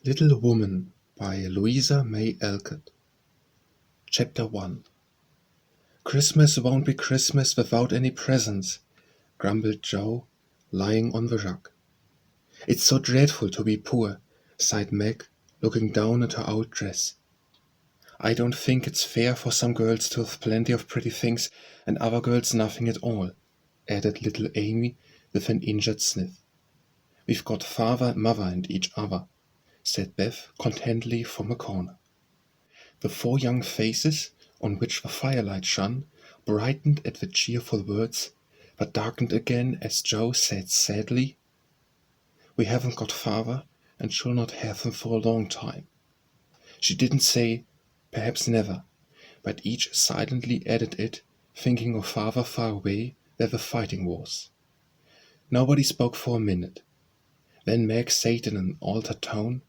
Little Woman by Louisa May Alcott. Chapter 1. "Christmas won't be Christmas without any presents," grumbled Joe, lying on the rug. "It's so dreadful to be poor," sighed Meg, looking down at her old dress. "I don't think it's fair for some girls to have plenty of pretty things and other girls nothing at all," added little Amy with an injured sniff. "We've got father and mother and each other," said Beth contentedly from a corner. The four young faces, on which the firelight shone, brightened at the cheerful words, but darkened again as Joe said sadly, "We haven't got father, and shall not have him for a long time." She didn't say, "perhaps never," but each silently added it, thinking of father far away where the fighting was. Nobody spoke for a minute. Then Meg said in an altered tone,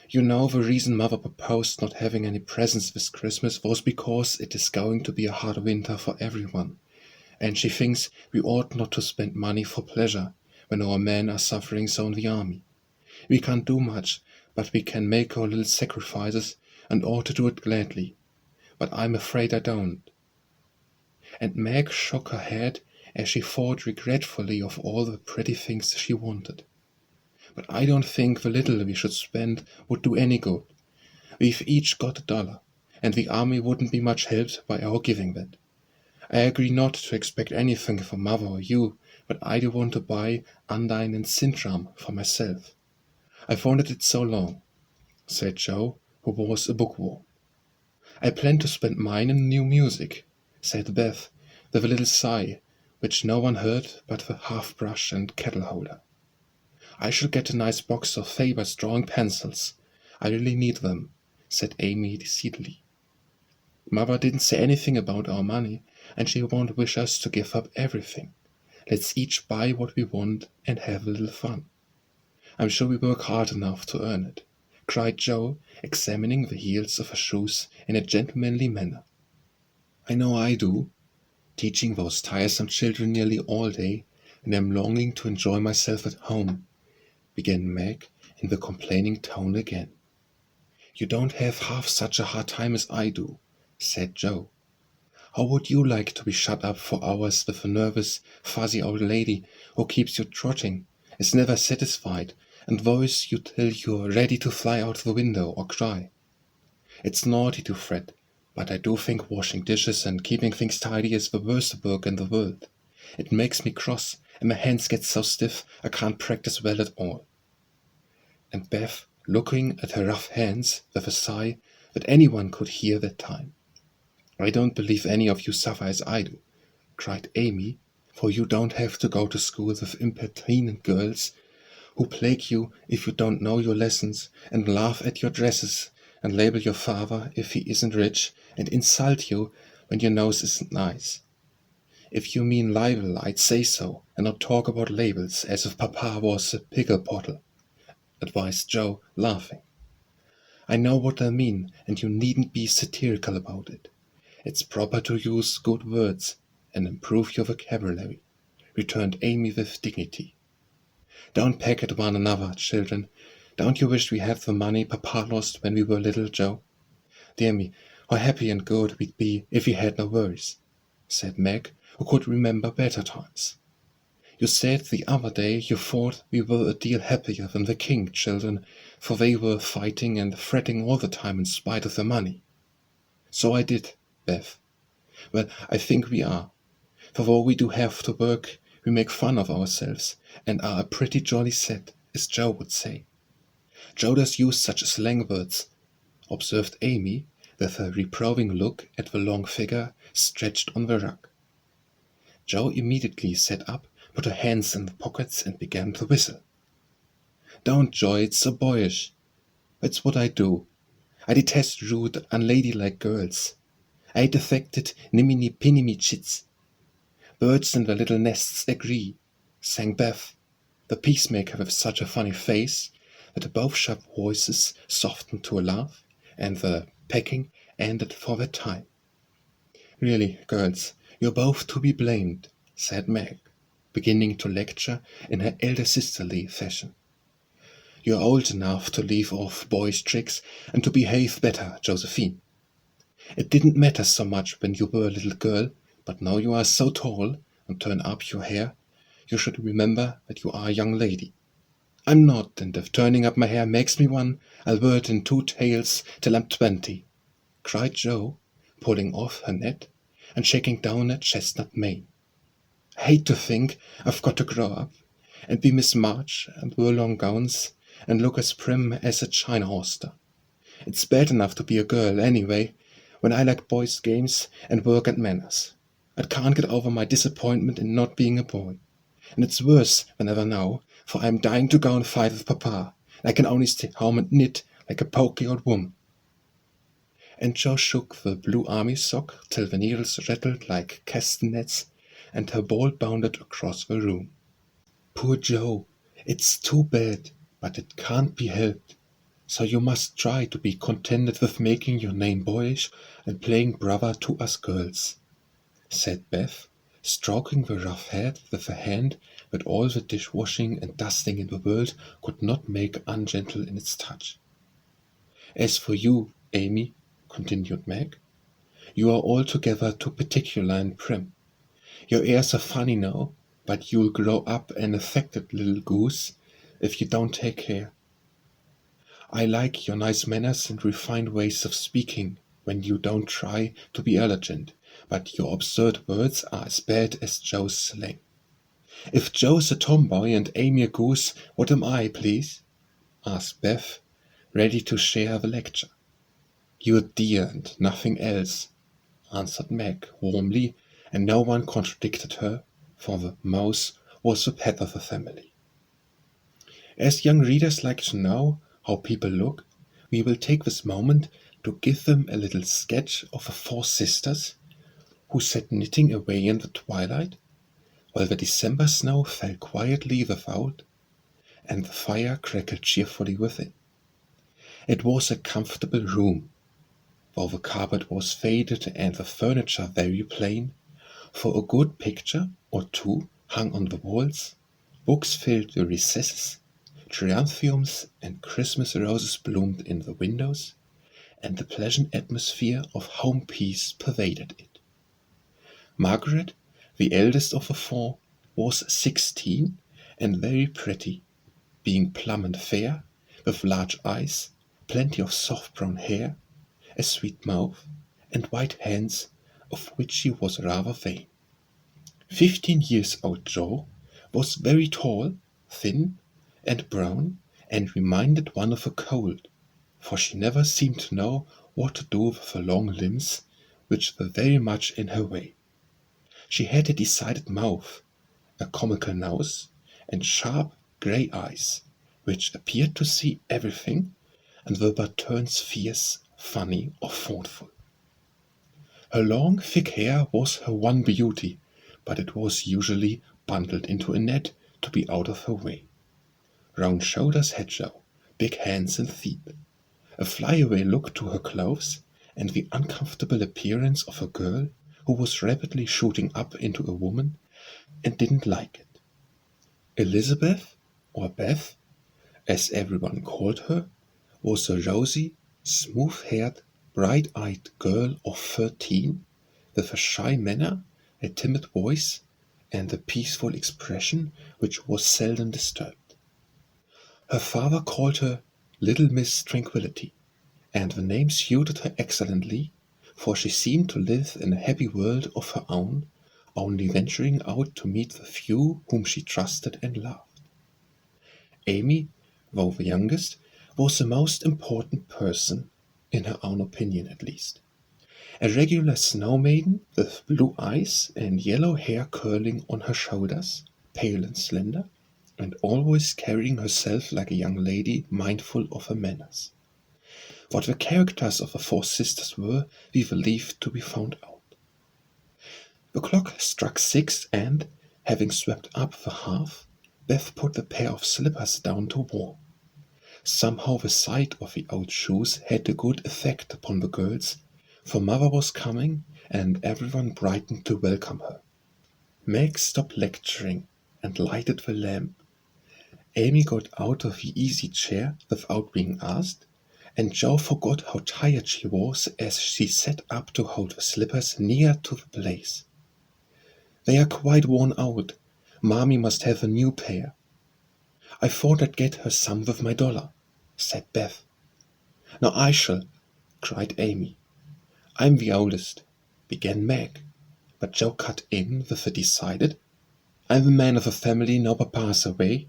"You know the reason Mother proposed not having any presents this Christmas was because it is going to be a hard winter for everyone, and she thinks we ought not to spend money for pleasure when our men are suffering so in the army. We can't do much, but we can make our little sacrifices and ought to do it gladly. But I'm afraid I don't." And Meg shook her head as she thought regretfully of all the pretty things she wanted. "But I don't think the little we should spend would do any good. We've each got $1, and the army wouldn't be much helped by our giving that. I agree not to expect anything from Mother or you, but I do want to buy Undine and Sintram for myself. I've wanted it so long," said Joe, who was a bookworm. "I plan to spend mine in new music," said Beth, with a little sigh, which no one heard but the half-brush and kettle-holder. "I shall get a nice box of Faber's drawing pencils. I really need them," said Amy decidedly. "Mother didn't say anything about our money, and she won't wish us to give up everything. Let's each buy what we want and have a little fun. I'm sure we work hard enough to earn it," cried Joe, examining the heels of her shoes in a gentlemanly manner. "I know I do, teaching those tiresome children nearly all day, and I'm longing to enjoy myself at home," began Meg in the complaining tone again. "You don't have half such a hard time as I do," said Joe. "How would you like to be shut up for hours with a nervous, fuzzy old lady who keeps you trotting, is never satisfied, and worries you till you're ready to fly out the window or cry? It's naughty to fret, but I do think washing dishes and keeping things tidy is the worst work in the world. It makes me cross, and my hands get so stiff I can't practice well at all." And Beth, looking at her rough hands with a sigh that anyone could hear that time. "I don't believe any of you suffer as I do," cried Amy, "for you don't have to go to school with impertinent girls who plague you if you don't know your lessons, and laugh at your dresses, and label your father if he isn't rich, and insult you when your nose isn't nice. If you mean libel, I'd say so, and not talk about labels as if Papa was a pickle pottle," advised Joe, laughing. "I know what I mean, and you needn't be satirical about it. It's proper to use good words and improve your vocabulary," returned Amy with dignity. "Don't peck at one another, children. Don't you wish we had the money Papa lost when we were little, Joe? Dear me, how happy and good we'd be if we had no worries," said Meg, who could remember better times. "You said the other day you thought we were a deal happier than the king, children, for they were fighting and fretting all the time in spite of the money." "So I did, Beth. Well, I think we are. For though we do have to work, we make fun of ourselves, and are a pretty jolly set, as Joe would say." "Joe does use such slang words," observed Amy, with a reproving look at the long figure stretched on the rug. Joe immediately sat up, put her hands in the pockets, and began to whistle. "Don't, Joy, it's so boyish. That's what I do. I detest rude, unladylike girls. I hate affected, niminy-pinimy chits. Birds in their little nests agree," sang Beth, the peacemaker with such a funny face that both sharp voices softened to a laugh, and the pecking ended for that time. "Really, girls, you're both to be blamed," said Meg, beginning to lecture in her elder sisterly fashion. You're old enough to leave off boyish tricks and to behave better, Josephine. It didn't matter so much when you were a little girl, but now you are so tall and turn up your hair, you should remember that you are a young lady. I'm not, and if turning up my hair makes me one, I'll wear it in 2 tails till I'm 20, cried Jo, pulling off her net and shaking down her chestnut mane. I hate to think I've got to grow up and be Miss March and wear long gowns and look as prim as a china oyster. It's bad enough to be a girl anyway, when I like boys' games and work and manners. I can't get over my disappointment in not being a boy. And it's worse than ever now, for I'm dying to go and fight with Papa. I can only stay home and knit like a poky old woman. And Jo shook the blue army sock till the needles rattled like castanets, and her ball bounded across the room. Poor Jo, it's too bad, but it can't be helped. So you must try to be contented with making your name boyish and playing brother to us girls, said Beth, stroking the rough head with a hand that all the dishwashing and dusting in the world could not make ungentle in its touch. As for you, Amy, continued Meg, you are altogether too particular and prim. Your airs are funny now, but you'll grow up an affected little goose if you don't take care. I like your nice manners and refined ways of speaking when you don't try to be elegant, but your absurd words are as bad as Joe's slang. If Joe's a tomboy and Amy a goose, what am I, please? Asked Beth, ready to share the lecture. You're dear and nothing else, answered Meg warmly, and no one contradicted her, for the mouse was the pet of the family. As young readers like to know how people look, we will take this moment to give them a little sketch of the 4 sisters who sat knitting away in the twilight, while the December snow fell quietly without, and the fire crackled cheerfully within. It was a comfortable room, though the carpet was faded and the furniture very plain, for a good picture or 2 hung on the walls, books filled the recesses, geraniums and Christmas roses bloomed in the windows, and the pleasant atmosphere of home peace pervaded it. Margaret, the eldest of the 4, was 16 and very pretty, being plump and fair, with large eyes, plenty of soft brown hair, a sweet mouth, and white hands, of which she was rather vain. 15-year-old Jo was very tall, thin, and brown, and reminded one of a colt, for she never seemed to know what to do with her long limbs, which were very much in her way. She had a decided mouth, a comical nose, and sharp grey eyes, which appeared to see everything, and were by turns fierce, funny, or thoughtful. Her long, thick hair was her one beauty, but it was usually bundled into a net to be out of her way. Round shoulders had Jo, big hands and feet, a flyaway look to her clothes, and the uncomfortable appearance of a girl who was rapidly shooting up into a woman and didn't like it. Elizabeth, or Beth, as everyone called her, was a rosy, smooth-haired, bright-eyed girl of 13, with a shy manner, a timid voice, and a peaceful expression which was seldom disturbed. Her father called her Little Miss Tranquillity, and the name suited her excellently, for she seemed to live in a happy world of her own, only venturing out to meet the few whom she trusted and loved. Amy, though the youngest, was the most important person, in her own opinion at least. A regular snow maiden with blue eyes and yellow hair curling on her shoulders, pale and slender, and always carrying herself like a young lady mindful of her manners. What the characters of the 4 sisters were, we will leave to be found out. The clock struck 6 and, having swept up the hearth, Beth put the pair of slippers down to warm. Somehow the sight of the old shoes had a good effect upon the girls, for mother was coming, and everyone brightened to welcome her. Meg stopped lecturing and lighted the lamp. Amy got out of the easy chair without being asked, and Jo forgot how tired she was as she sat up to hold the slippers near to the blaze. "They are quite worn out. Mommy must have a new pair." "I thought I'd get her some with my dollar," said Beth. "No, I shall," cried Amy. "I'm the oldest," began Meg, but Jo cut in with a decided, "I'm the man of the family now Papa's away,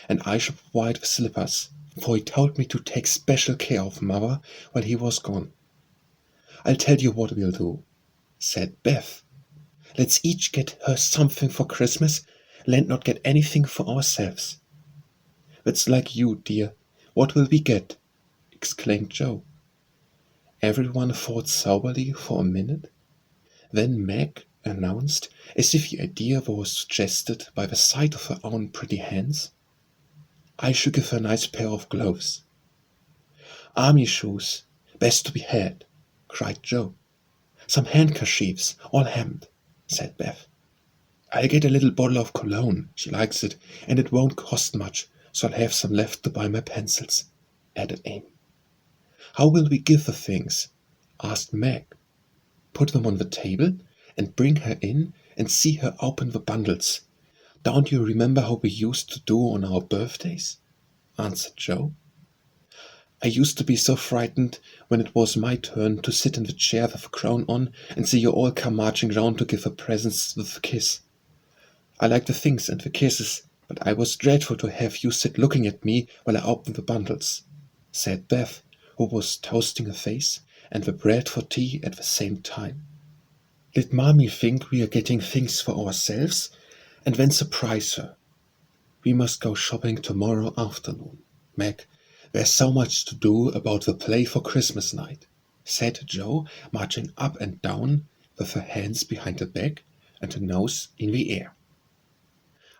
and I shall provide the slippers, for he told me to take special care of Mother while he was gone." "I'll tell you what we'll do," said Beth. "Let's each get her something for Christmas, and not get anything for ourselves." "That's like you, dear. What will we get?" exclaimed Jo. Everyone thought soberly for a minute. Then Meg announced, as if the idea was suggested by the sight of her own pretty hands, "I shall give her a nice pair of gloves." "Army shoes, best to be had," cried Jo. "Some handkerchiefs, all hemmed," said Beth. "I'll get a little bottle of cologne. She likes it, and it won't cost much, so I'll have some left to buy my pencils," added Amy. "How will we give the things?" asked Meg. "Put them on the table, and bring her in and see her open the bundles. Don't you remember how we used to do on our birthdays?" answered Jo. "I used to be so frightened when it was my turn to sit in the chair with the crown on and see you all come marching round to give her presents with a kiss. I liked the things and the kisses, but I was dreadful to have you sit looking at me while I opened the bundles," said Beth, who was toasting a face and the bread for tea at the same time. "Let Mommy think we are getting things for ourselves, and then surprise her. We must go shopping tomorrow afternoon, Meg. There's so much to do about the play for Christmas night," said Jo, marching up and down with her hands behind her back and her nose in the air.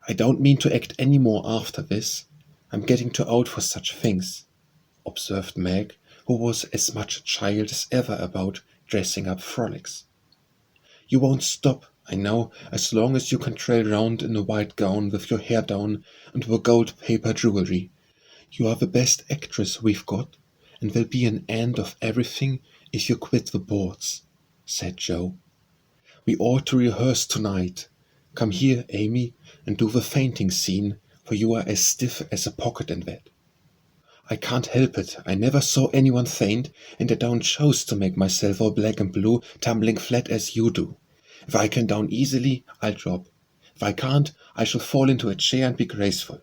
"I don't mean to act any more after this. I'm getting too old for such things," observed Meg, who was as much a child as ever about dressing up frolics. "You won't stop, I know, as long as you can trail round in a white gown with your hair down and the gold paper jewelry. You are the best actress we've got, and there'll be an end of everything if you quit the boards," said Jo. "We ought to rehearse tonight. Come here, Amy, and do the fainting scene, for you are as stiff as a pocket in that." "I can't help it. I never saw anyone faint, and I don't choose to make myself all black and blue, tumbling flat as you do. If I can down easily, I'll drop. If I can't, I shall fall into a chair and be graceful.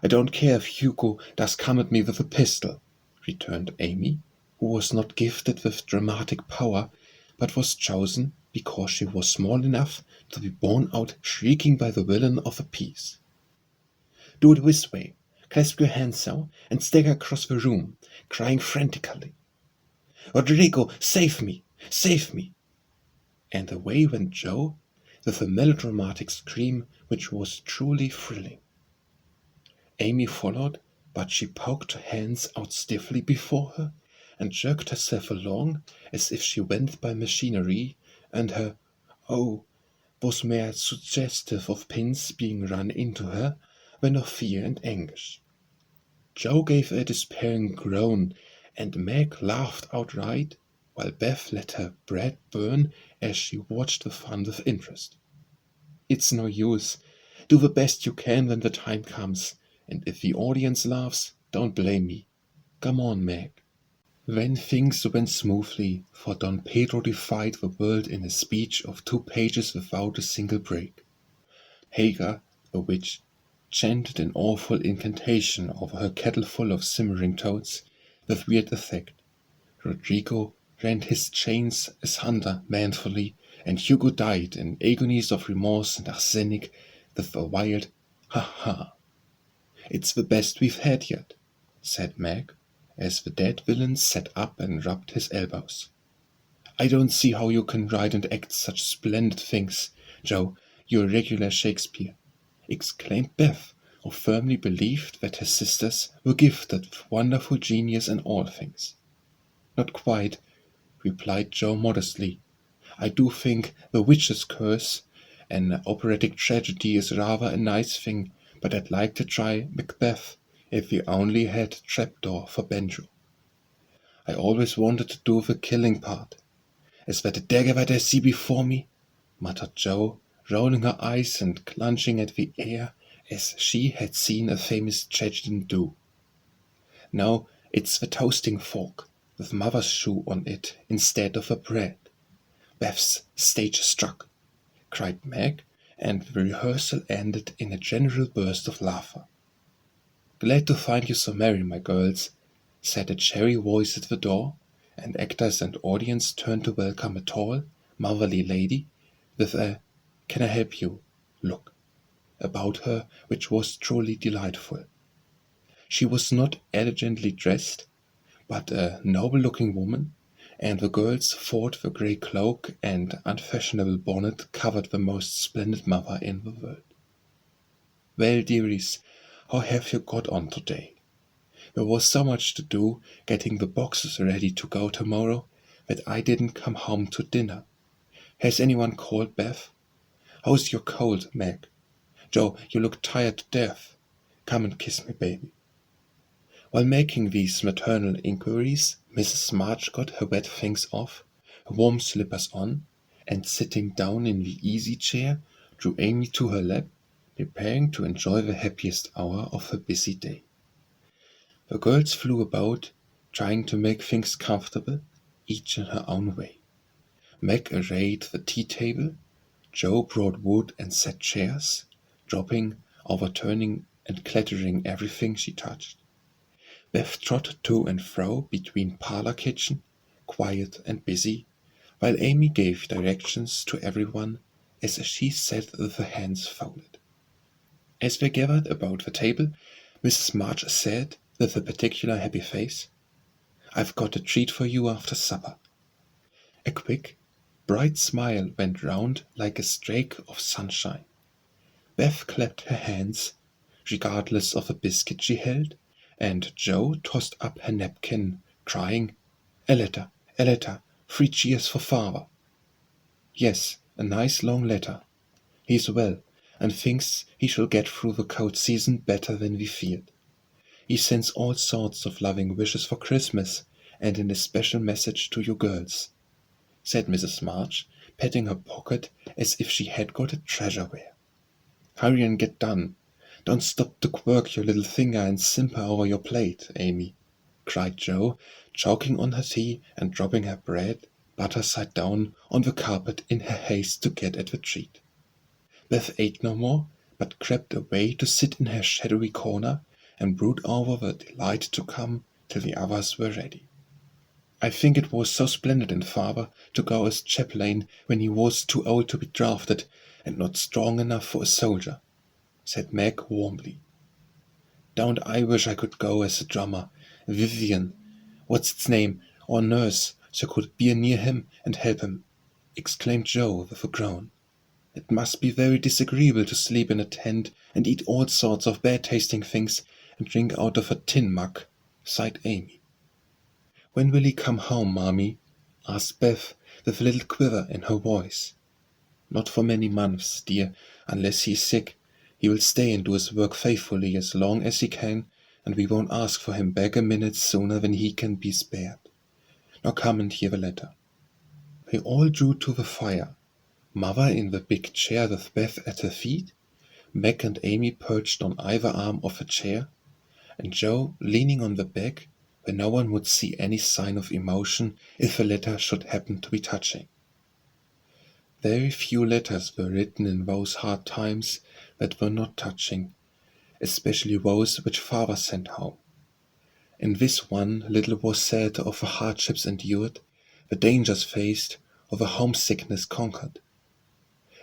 I don't care if Hugo does come at me with a pistol," returned Amy, who was not gifted with dramatic power, but was chosen because she was small enough to be borne out shrieking by the villain of the piece. "Do it this way. Clasp your hands so, and stagger across the room, crying frantically, 'Rodrigo, save me! Save me!'" And away went Jo with a melodramatic scream which was truly thrilling. Amy followed, but she poked her hands out stiffly before her and jerked herself along as if she went by machinery, and her "oh" was more suggestive of pins being run into her than of fear and anguish. Jo gave a despairing groan, and Meg laughed outright, while Beth let her bread burn as she watched the fun with interest. "It's no use. Do the best you can when the time comes, and if the audience laughs, don't blame me. Come on, Meg." Then things went smoothly, for Don Pedro defied the world in a speech of 2 pages without a single break. Hagar, the witch, chanted an awful incantation over her kettle full of simmering toads, with weird effect. Rodrigo rent his chains asunder manfully, and Hugo died in agonies of remorse and arsenic with a wild "ha-ha." "It's the best we've had yet," said Meg, as the dead villain sat up and rubbed his elbows. "I don't see how you can write and act such splendid things, Jo. You're a regular Shakespeare," exclaimed Beth, who firmly believed that her sisters were gifted with wonderful genius in all things. "Not quite," replied Jo modestly. "I do think The Witch's Curse, an operatic tragedy, is rather a nice thing, but I'd like to try Macbeth if we only had a trapdoor for banjo. I always wanted to do the killing part. Is that the dagger that I see before me? Muttered Jo, rolling her eyes and clutching at the air as she had seen a famous tragedian do. No, it's the toasting fork, with Mother's shoe on it instead of a bread. Beth's stage struck, cried Meg, and the rehearsal ended in a general burst of laughter. Glad to find you so merry, my girls, said a cheery voice at the door, and actors and audience turned to welcome a tall, motherly lady with a "Can I help you?" look about her, which was truly delightful. She was not elegantly dressed, but a noble-looking woman, and the girls thought the grey cloak and unfashionable bonnet covered the most splendid mother in the world. "Well, dearies, how have you got on today? There was so much to do getting the boxes ready to go tomorrow that I didn't come home to dinner. Has anyone called Beth? How's your cold, Meg? Jo, you look tired to death. Come and kiss me, baby." While making these maternal inquiries, Mrs. March got her wet things off, her warm slippers on, and sitting down in the easy chair, drew Amy to her lap, preparing to enjoy the happiest hour of her busy day. The girls flew about, trying to make things comfortable, each in her own way. Meg arrayed the tea table, Jo brought wood and set chairs, dropping, overturning, and clattering everything she touched. Beth trotted to and fro between parlor kitchen, quiet and busy, while Amy gave directions to everyone as she sat with her hands folded. As they gathered about the table, Mrs. March said, with a particular happy face, "I've got a treat for you after supper." A quick, bright smile went round like a streak of sunshine. Beth clapped her hands, regardless of the biscuit she held, and Jo tossed up her napkin, crying, a letter, 3 cheers for father." "Yes, a nice long letter. He's well, and thinks he shall get through the cold season better than we feared. He sends all sorts of loving wishes for Christmas, and an especial message to you girls," said Mrs. March, patting her pocket as if she had got a treasure there. "Hurry and get done. Don't stop to quirk your little finger and simper over your plate, Amy," cried Jo, choking on her tea and dropping her bread, butter side down, on the carpet in her haste to get at the treat. Beth ate no more, but crept away to sit in her shadowy corner and brood over the delight to come till the others were ready. "I think it was so splendid in father to go as chaplain when he was too old to be drafted, and not strong enough for a soldier," said Meg warmly. "Don't I wish I could go as a drummer, Vivian, what's its name, or nurse, so I could be near him and help him," exclaimed Jo with a groan. "It must be very disagreeable to sleep in a tent and eat all sorts of bad-tasting things and drink out of a tin mug," sighed Amy. "When will he come home, Mommy?" asked Beth with a little quiver in her voice. "Not for many months, dear, unless he is sick. He will stay and do his work faithfully as long as he can, and we won't ask for him back a minute sooner than he can be spared. Now come and hear the letter." They all drew to the fire, Mother in the big chair with Beth at her feet, Meg and Amy perched on either arm of a chair, and Jo leaning on the back where no one would see any sign of emotion if the letter should happen to be touching. Very few letters were written in those hard times that were not touching, especially those which father sent home. In this one little was said of the hardships endured, the dangers faced, or the homesickness conquered.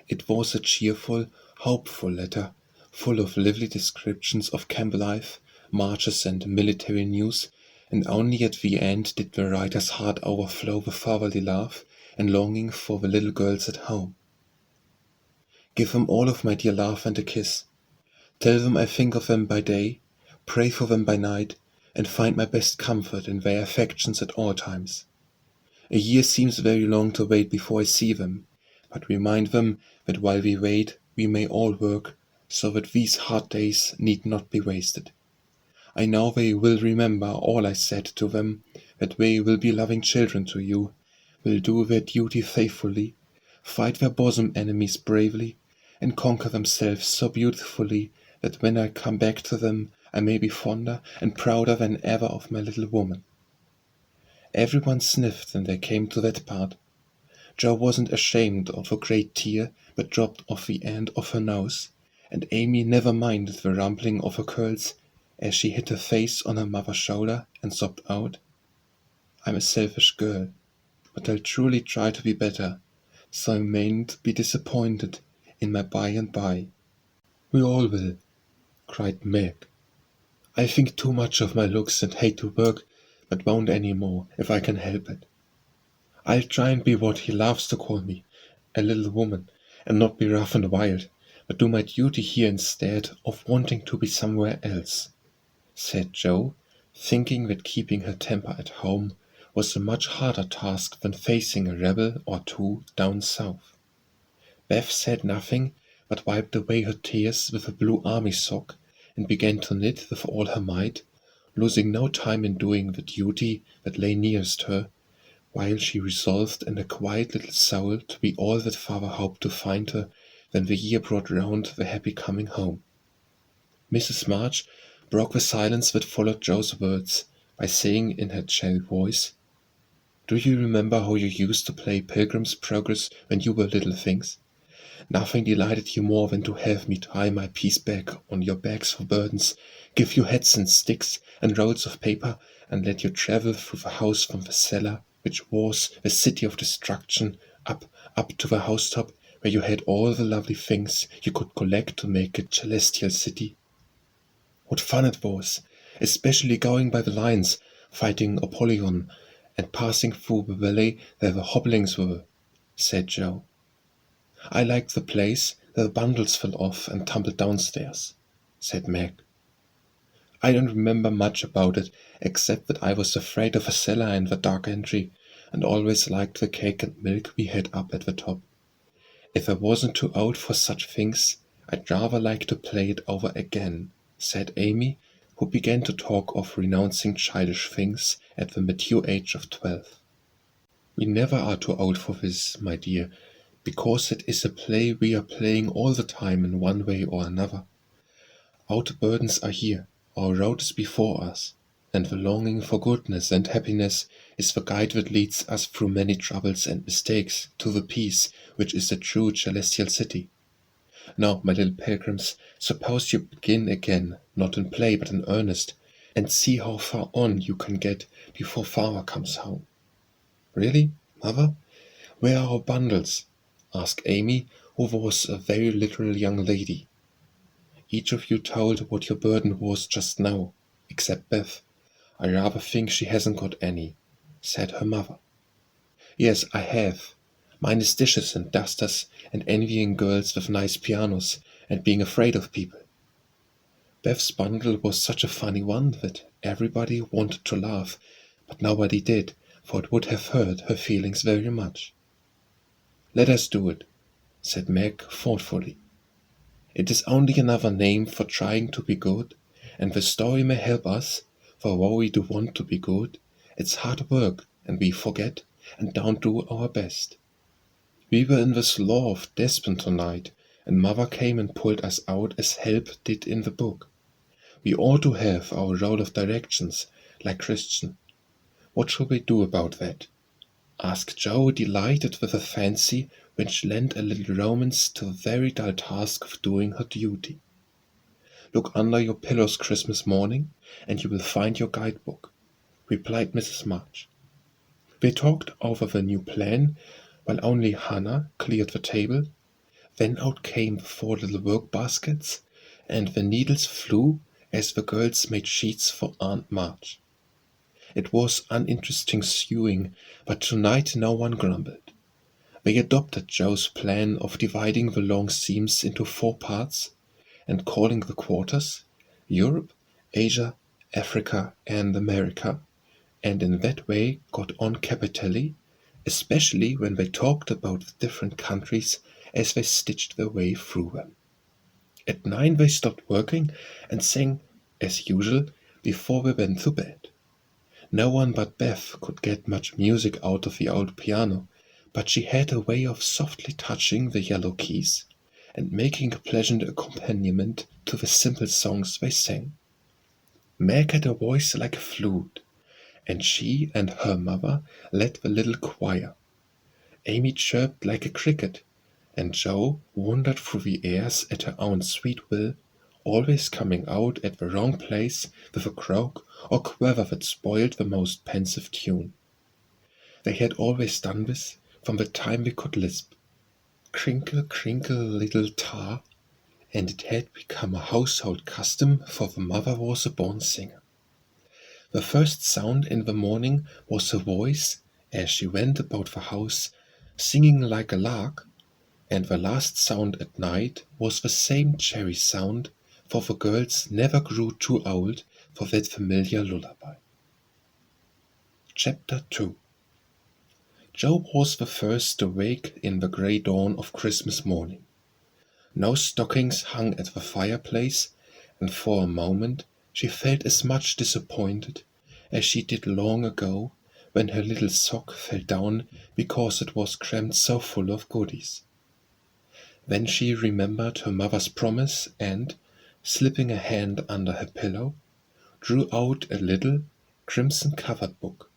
It was a cheerful, hopeful letter, full of lively descriptions of camp life, marches and military news, and only at the end did the writer's heart overflow with fatherly love and longing for the little girls at home. "Give them all of my dear love and a kiss. Tell them I think of them by day, pray for them by night, and find my best comfort in their affections at all times. A year seems very long to wait before I see them, but remind them that while we wait we may all work, so that these hard days need not be wasted. I know they will remember all I said to them, that they will be loving children to you, will do their duty faithfully, fight their bosom enemies bravely, and conquer themselves so beautifully that when I come back to them I may be fonder and prouder than ever of my little woman. Everyone sniffed when they came to that part. Jo wasn't ashamed of a great tear that dropped off the end of her nose, and Amy never minded the rumpling of her curls as she hid her face on her mother's shoulder and sobbed out, "I'm a selfish girl, but I'll truly try to be better, so I mayn't be disappointed in my by and by." "We all will," cried Meg. "I think too much of my looks and hate to work, but won't any more if I can help it. I'll try and be what he loves to call me, a little woman, and not be rough and wild, but do my duty here instead of wanting to be somewhere else," said Jo, thinking that keeping her temper at home was a much harder task than facing a rebel or two down south. Beth said nothing, but wiped away her tears with a blue army sock and began to knit with all her might, losing no time in doing the duty that lay nearest her, while she resolved in her quiet little soul to be all that father hoped to find her when the year brought round the happy coming home. Mrs. March broke the silence that followed Jo's words by saying in her chill voice, "Do you remember how you used to play Pilgrim's Progress when you were little things? Nothing delighted you more than to have me tie my piece bag on your bags for burdens, give you hats and sticks and rolls of paper, and let you travel through the house from the cellar, which was the city of destruction, up to the housetop, where you had all the lovely things you could collect to make a celestial city. What fun it was, especially going by the lines, fighting Apollyon, and passing through the valley where the hobblings were," said Jo. "I liked the place where the bundles fell off and tumbled downstairs," said Meg. "I don't remember much about it, except that I was afraid of a cellar in the dark entry, and always liked the cake and milk we had up at the top. If I wasn't too old for such things, I'd rather like to play it over again," said Amy, who began to talk of renouncing childish things at the mature age of 12. "We never are too old for this, my dear, because it is a play we are playing all the time in one way or another. Our burdens are here, our road is before us, and the longing for goodness and happiness is the guide that leads us through many troubles and mistakes to the peace which is the true celestial city. Now, my little pilgrims, suppose you begin again, not in play but in earnest, and see how far on you can get before father comes home." "Really, mother? Where are our bundles?" asked Amy, who was a very literal young lady. "Each of you told what your burden was just now, except Beth. I rather think she hasn't got any," said her mother. "Yes, I have. Mine is dishes and dusters and envying girls with nice pianos and being afraid of people." Beth's bundle was such a funny one that everybody wanted to laugh, but nobody did, for it would have hurt her feelings very much. "Let us do it," said Meg thoughtfully. "It is only another name for trying to be good, and the story may help us, for though we do want to be good, it's hard work, and we forget, and don't do our best. We were in the Slough of Despond tonight, and mother came and pulled us out as help did in the book. We ought to have our roll of directions, like Christian. What shall we do about that?" asked Jo, delighted with a fancy which lent a little romance to the very dull task of doing her duty. "Look under your pillows Christmas morning, and you will find your guidebook," replied Mrs. March. They talked over the new plan, while only Hannah cleared the table. Then out came the 4 little work baskets, and the needles flew as the girls made sheets for Aunt March. It was uninteresting sewing, but tonight no one grumbled. They adopted Jo's plan of dividing the long seams into 4 parts, and calling the quarters Europe, Asia, Africa, and America, and in that way got on capitally, especially when they talked about the different countries as they stitched their way through them. At 9 they stopped working and sang, as usual, before we went to bed. No one but Beth could get much music out of the old piano, but she had a way of softly touching the yellow keys and making a pleasant accompaniment to the simple songs they sang. Meg had a voice like a flute, and she and her mother led the little choir. Amy chirped like a cricket, and Jo wandered through the airs at her own sweet will, always coming out at the wrong place with a croak or quiver that spoiled the most pensive tune. They had always done this from the time they could lisp. Crinkle, crinkle, little tar, and it had become a household custom, for the mother was a born singer. The first sound in the morning was her voice as she went about the house, singing like a lark, and the last sound at night was the same cherry sound, for the girls never grew too old for that familiar lullaby. Chapter 2. Jo was the first to wake in the grey dawn of Christmas morning. No stockings hung at the fireplace, and for a moment she felt as much disappointed as she did long ago when her little sock fell down because it was crammed so full of goodies. Then she remembered her mother's promise and, slipping a hand under her pillow, drew out a little, crimson-covered book.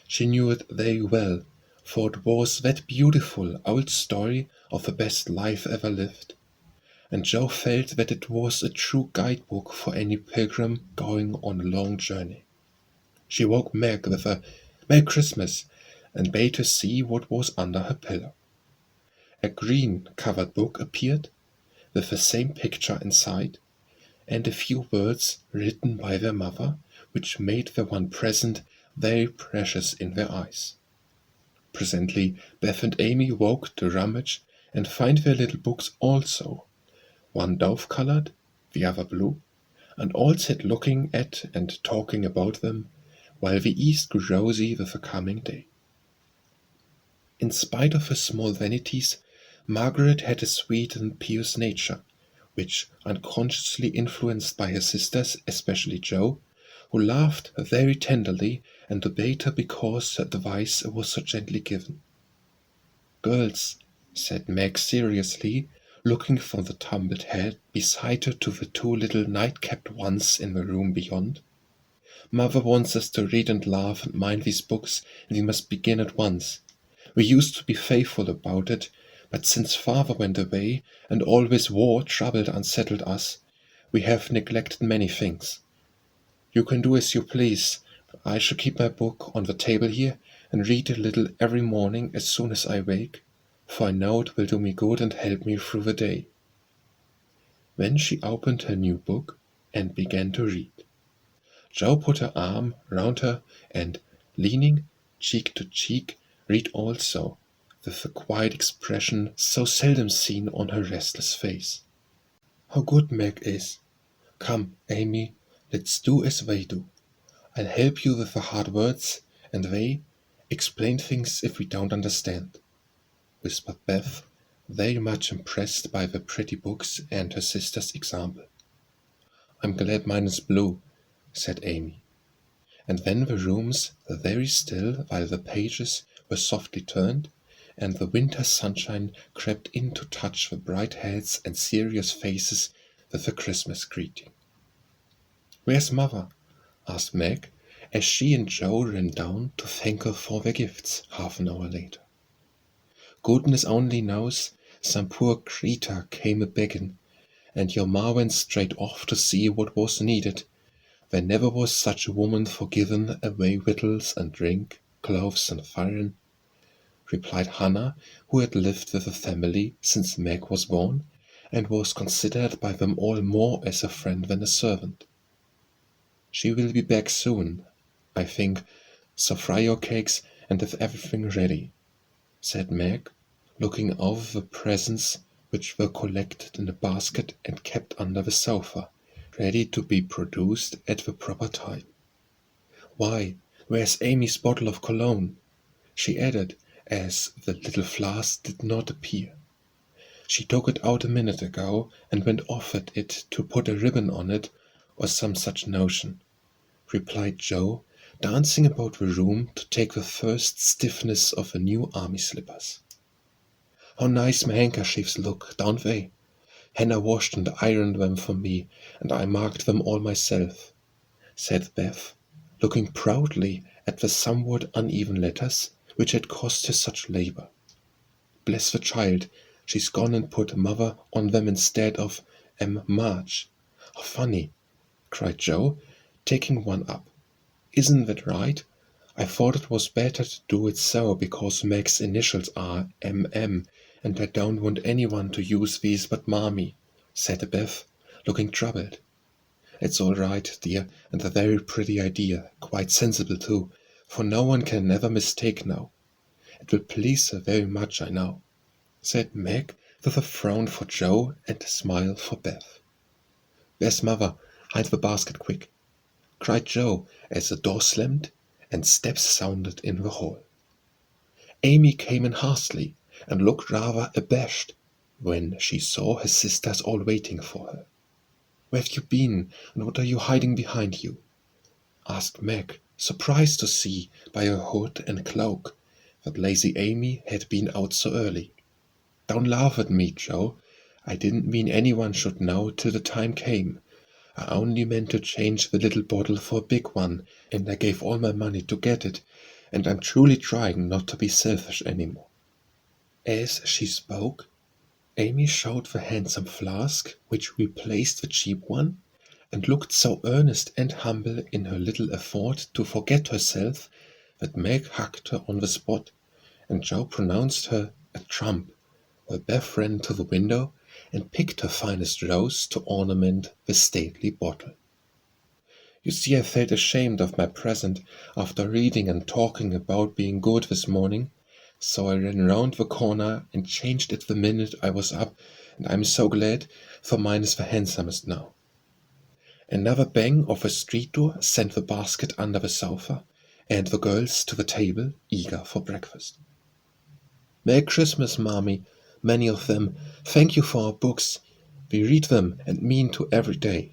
She knew it very well, for it was that beautiful old story of the best life ever lived, and Jo felt that it was a true guidebook for any pilgrim going on a long journey. She woke Meg with a "Merry Christmas" and bade her see what was under her pillow. A green-covered book appeared, with the same picture inside, and a few words written by their mother, which made the one present very precious in their eyes. Presently Beth and Amy woke to rummage and find their little books also, one dove-colored, the other blue, and all sat looking at and talking about them, while the east grew rosy with the coming day. In spite of her small vanities, Margaret had a sweet and pious nature, which, unconsciously influenced by her sisters, especially Jo, who laughed very tenderly and obeyed her because her advice was so gently given. "Girls," said Meg seriously, looking from the tumbled head beside her to the two little night-capped ones in the room beyond, "Mother wants us to read and laugh and mind these books, and we must begin at once. We used to be faithful about it, but since Father went away, and always war troubled and unsettled us, we have neglected many things. You can do as you please. I shall keep my book on the table here, and read a little every morning as soon as I wake, for I know it will do me good and help me through the day." Then she opened her new book and began to read. Jo put her arm round her and, leaning cheek to cheek, read also, with the quiet expression so seldom seen on her restless face. "How good Meg is! Come, Amy, let's do as they do. I'll help you with the hard words, and they explain things if we don't understand," whispered Beth, very much impressed by the pretty books and her sister's example. "I'm glad mine is blue," said Amy. And then the rooms were very still while the pages were softly turned, and the winter sunshine crept in to touch the bright heads and serious faces with a Christmas greeting. "Where's Mother?" asked Meg, as she and Jo ran down to thank her for their gifts half an hour later. "Goodness only knows, some poor creetur came a-beggin', and your ma went straight off to see what was needed. There never was such a woman for givin' away victuals and drink, clothes and firin'," replied Hannah, who had lived with the family since Meg was born, and was considered by them all more as a friend than a servant. "She will be back soon, I think, so fry your cakes and have everything ready," said Meg, looking over the presents which were collected in a basket and kept under the sofa, ready to be produced at the proper time. "Why, where's Amy's bottle of cologne?" she added, as the little flask did not appear. She took it out a minute ago and went off at it to put a ribbon on it, or some such notion," replied Joe, dancing about the room to take the first stiffness of the new army slippers. "How nice my handkerchiefs look, don't they? Hannah washed and ironed them for me, and I marked them all myself," said Beth, looking proudly at the somewhat uneven letters which had cost her such labor. "Bless the child, she's gone and put mother on them instead of M. March. How funny!" cried Joe, taking one up. "Isn't that right? I thought it was better to do it so because Meg's initials are M.M., and I don't want anyone to use these but Marmee," said Beth, looking troubled. "It's all right, dear, and a very pretty idea, quite sensible too, for no one can never mistake now. It will please her very much, I know," said Meg, with a frown for Joe and a smile for Beth. "Where's mother? Hide the basket quick," cried Joe as the door slammed and steps sounded in the hall. Amy came in hastily and looked rather abashed when she saw her sisters all waiting for her. "Where have you been, and what are you hiding behind you?" asked Meg, surprised to see by her hood and cloak that lazy Amy had been out so early. "Don't laugh at me, Joe. I didn't mean anyone should know till the time came. I only meant to change the little bottle for a big one, and I gave all my money to get it, and I'm truly trying not to be selfish anymore." As she spoke, Amy showed the handsome flask which replaced the cheap one, and looked so earnest and humble in her little effort to forget herself that Meg hugged her on the spot, and Joe pronounced her a trump, while Beth ran to the window and picked her finest rose to ornament the stately bottle. "You see, I felt ashamed of my present after reading and talking about being good this morning, so I ran round the corner and changed it the minute I was up, and I'm so glad, for mine is the handsomest now." Another bang of a street door sent the basket under the sofa, and the girls to the table, eager for breakfast. "Merry Christmas, Marmee, many of them. Thank you for our books. We read them and mean to every day,"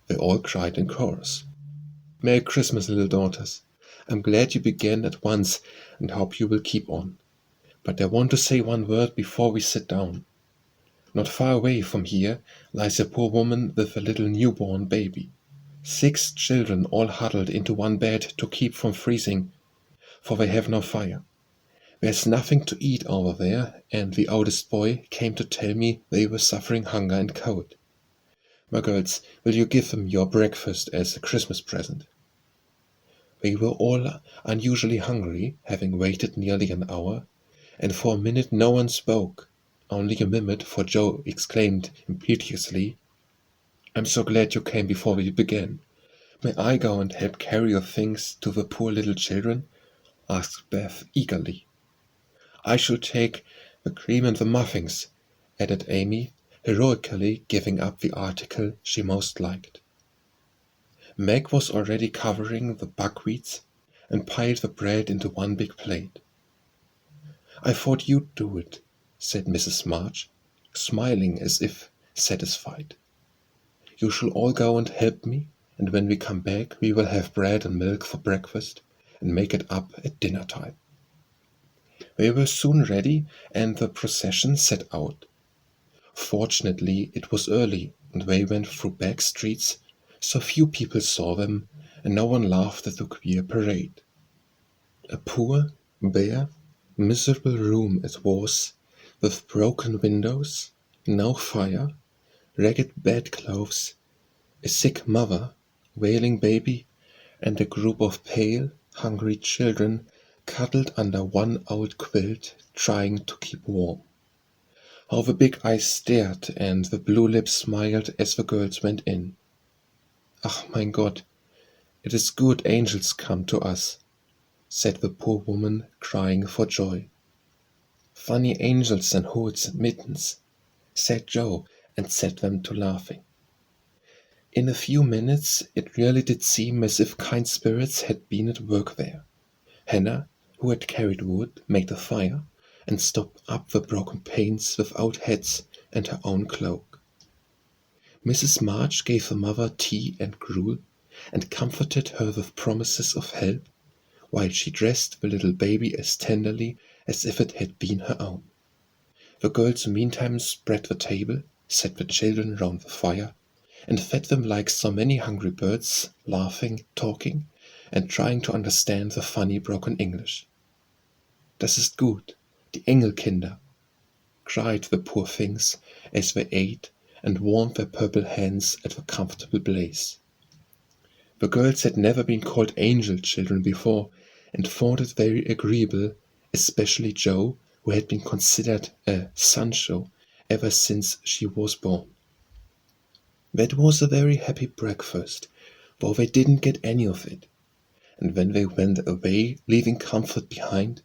they all cried in chorus. "Merry Christmas, little daughters. I'm glad you began at once and hope you will keep on. But I want to say one word before we sit down. Not far away from here lies a poor woman with a little newborn baby. 6 children all huddled into one bed to keep from freezing, for they have no fire. There's nothing to eat over there, and the oldest boy came to tell me they were suffering hunger and cold. My girls, will you give them your breakfast as a Christmas present?" They were all unusually hungry, having waited nearly an hour, and for a minute no one spoke, only a mimic, for Joe exclaimed impetuously, "I'm so glad you came before we began. May I go and help carry your things to the poor little children?" asked Beth eagerly. "I shall take the cream and the muffins," added Amy, heroically giving up the article she most liked. Meg was already covering the buckwheats and piled the bread into one big plate. "I thought you'd do it," said Mrs. March, smiling as if satisfied. "You shall all go and help me, and when we come back we will have bread and milk for breakfast and make it up at dinner time." They were soon ready, and the procession set out. Fortunately, it was early, and they went through back streets, so few people saw them, and no one laughed at the queer parade. A poor, bare, miserable room it was, with broken windows, no fire, ragged bedclothes, a sick mother, wailing baby, and a group of pale, hungry children cuddled under one old quilt, trying to keep warm. How the big eyes stared and the blue lips smiled as the girls went in. "Ach, mein Gott, it is good angels come to us," said the poor woman, crying for joy. "Funny angels in hoods and mittens," said Joe, and set them to laughing. In a few minutes it really did seem as if kind spirits had been at work there. Hannah, who had carried wood, made a fire, and stop up the broken panes without hats and her own cloak. Mrs. March gave the mother tea and gruel, and comforted her with promises of help, while she dressed the little baby as tenderly as if it had been her own. The girls meantime spread the table, set the children round the fire, and fed them like so many hungry birds, laughing, talking, and trying to understand the funny broken English. Das ist gut, die Engelkinder, cried the poor things as they ate and warmed their purple hands at the comfortable blaze. The girls had never been called angel children before, and thought it very agreeable, especially Jo, who had been considered a Sancho ever since she was born. That was a very happy breakfast, though they didn't get any of it, and when they went away, leaving comfort behind,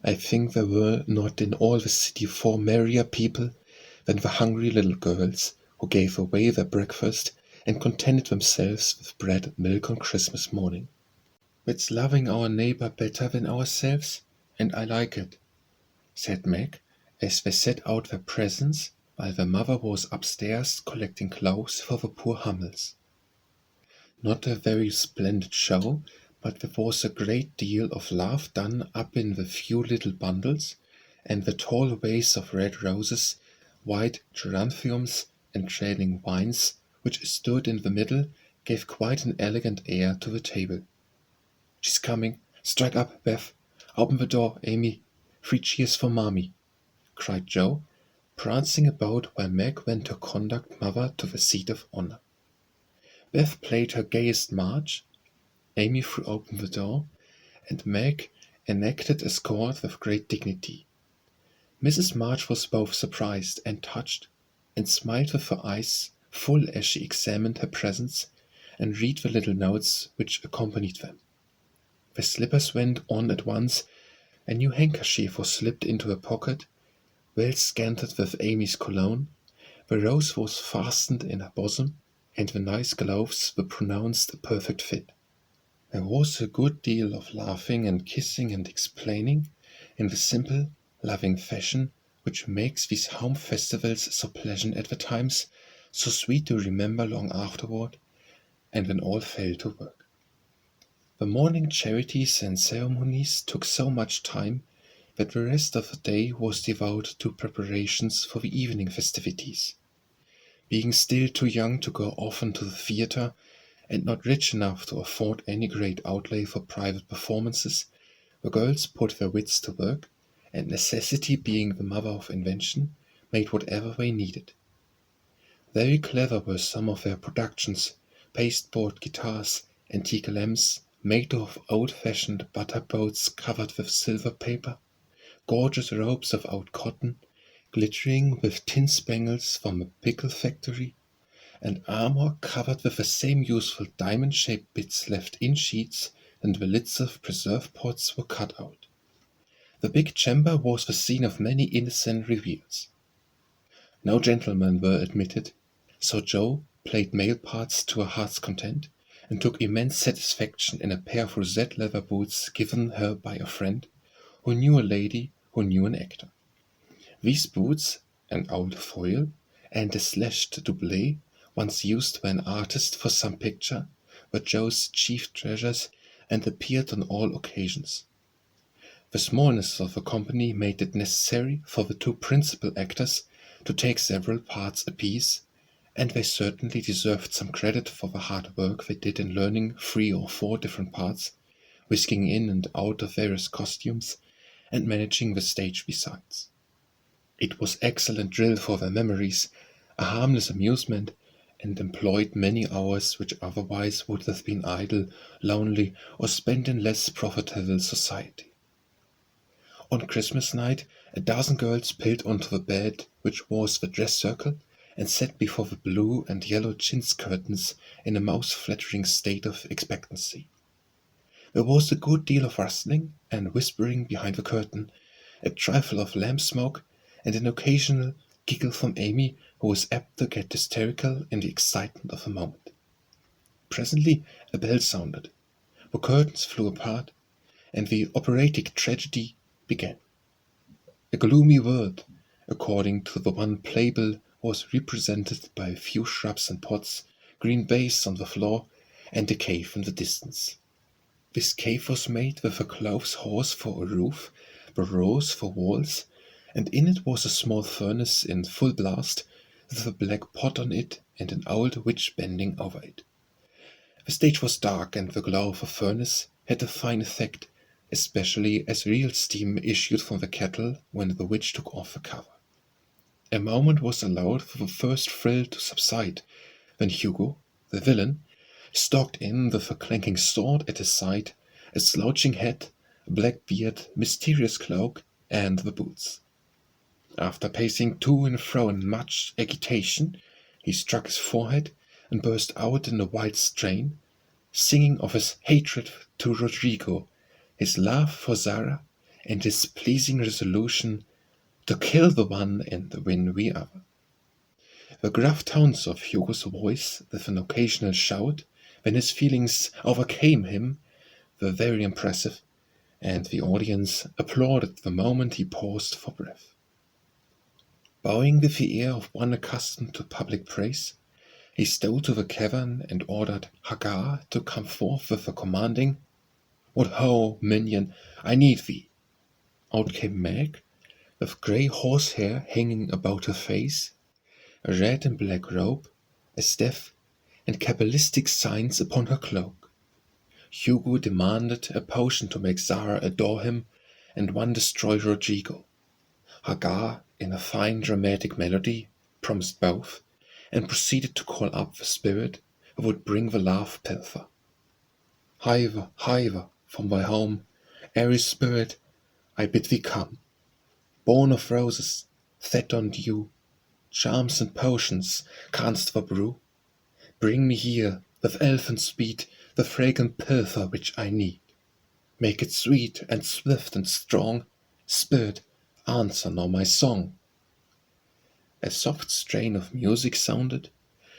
I think there were not in all the city 4 merrier people than the hungry little girls who gave away their breakfast and contented themselves with bread and milk on Christmas morning. That's loving our neighbor better than ourselves, and I like it, said Meg, as they set out their presents while their mother was upstairs collecting clothes for the poor Hummels. Not a very splendid show, but there was a great deal of love done up in the few little bundles, and the tall vase of red roses, white geraniums, and trailing vines, which stood in the middle, gave quite an elegant air to the table. She's coming. Strike up, Beth. Open the door, Amy. 3 cheers for Mommy, cried Jo, prancing about while Meg went to conduct Mother to the seat of honor. Beth played her gayest march, Amy threw open the door, and Meg enacted a chord with great dignity. Mrs. March was both surprised and touched, and smiled with her eyes full as she examined her presents and read the little notes which accompanied them. The slippers went on at once, a new handkerchief was slipped into a pocket, well scented with Amy's cologne, the rose was fastened in her bosom, and the nice gloves were pronounced a perfect fit. There was a good deal of laughing and kissing and explaining, in the simple, loving fashion which makes these home festivals so pleasant at the times, so sweet to remember long afterward, and when all fell to work. The morning charities and ceremonies took so much time that the rest of the day was devoted to preparations for the evening festivities. Being still too young to go often to the theatre, and not rich enough to afford any great outlay for private performances, the girls put their wits to work, and necessity being the mother of invention, made whatever they needed. Very clever were some of their productions: pasteboard guitars, antique lamps, made of old-fashioned butter boats covered with silver paper, gorgeous robes of old cotton, glittering with tin spangles from a pickle factory, and armor covered with the same useful diamond-shaped bits left in sheets, and the lids of preserve pots were cut out. The big chamber was the scene of many innocent reveals. No gentlemen were admitted, so Jo played male parts to her heart's content, and took immense satisfaction in a pair of rosette leather boots given her by a friend, who knew a lady who knew an actor. These boots, an old foil, and a slashed doublet, once used by an artist for some picture, were Jo's chief treasures, and appeared on all occasions. The smallness of the company made it necessary for the 2 principal actors to take several parts apiece, and they certainly deserved some credit for the hard work they did in learning 3 or 4 different parts, whisking in and out of various costumes, and managing the stage besides. It was excellent drill for their memories, a harmless amusement, and employed many hours which otherwise would have been idle, lonely, or spent in less profitable society. On Christmas night, a dozen girls piled onto the bed which was the dress circle, and sat before the blue and yellow chintz curtains in a most flattering state of expectancy. There was a good deal of rustling and whispering behind the curtain, a trifle of lamp smoke, and an occasional giggle from Amy, who was apt to get hysterical in the excitement of the moment. Presently a bell sounded, the curtains flew apart, and the operatic tragedy began. A gloomy world, according to the one playbill, was represented by a few shrubs and pots, green baize on the floor, and a cave in the distance. This cave was made with a clothes horse for a roof, burrows for walls, and in it was a small furnace in full blast, with a black pot on it and an old witch bending over it. The stage was dark, and the glow of the furnace had a fine effect, especially as real steam issued from the kettle when the witch took off the cover. A moment was allowed for the first thrill to subside, when Hugo, the villain, stalked in with a clanking sword at his side, a slouching hat, a black beard, mysterious cloak, and the boots. After pacing to and fro in much agitation, he struck his forehead and burst out in a wild strain, singing of his hatred to Rodrigo, his love for Zara, and his pleasing resolution to kill the one and win the other. The gruff tones of Hugo's voice, with an occasional shout, when his feelings overcame him, were very impressive, and the audience applauded the moment he paused for breath. Bowing with the air of one accustomed to public praise, he stole to the cavern and ordered Hagar to come forth with a commanding, "What ho, minion, I need thee!" Out came Meg, with grey horsehair hanging about her face, a red and black robe, a staff, and cabalistic signs upon her cloak. Hugo demanded a potion to make Zara adore him, and one destroy Rodrigo. Hagar, in a fine dramatic melody, promised both, and proceeded to call up the spirit who would bring the love pilfer. "Hiver, hiver, from thy home, airy spirit, I bid thee come, born of roses, fed on dew, charms and potions canst thou brew? Bring me here, with elfin speed, the fragrant pilfer which I need. Make it sweet and swift and strong, spirit, answer now my song." A soft strain of music sounded,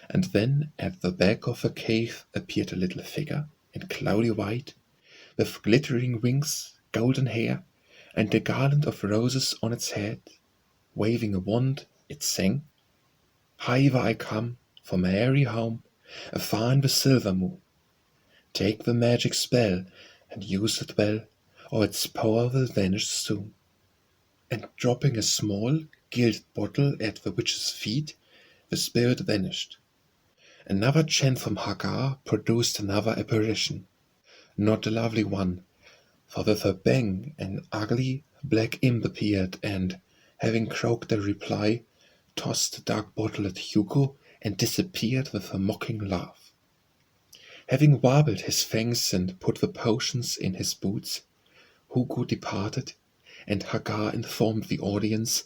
and then at the back of the cave appeared a little figure in cloudy white, with glittering wings, golden hair, and a garland of roses on its head. Waving a wand, it sang, "Hiver I come, from my airy home, afar the silver moon. Take the magic spell, and use it well, or its power will vanish soon." And dropping a small, gilded bottle at the witch's feet, the spirit vanished. Another chant from Hagar produced another apparition, not a lovely one, for with a bang an ugly black imp appeared, and, having croaked a reply, tossed the dark bottle at Hugo and disappeared with a mocking laugh. Having warbled his fangs and put the potions in his boots, Hugo departed, and Hagar informed the audience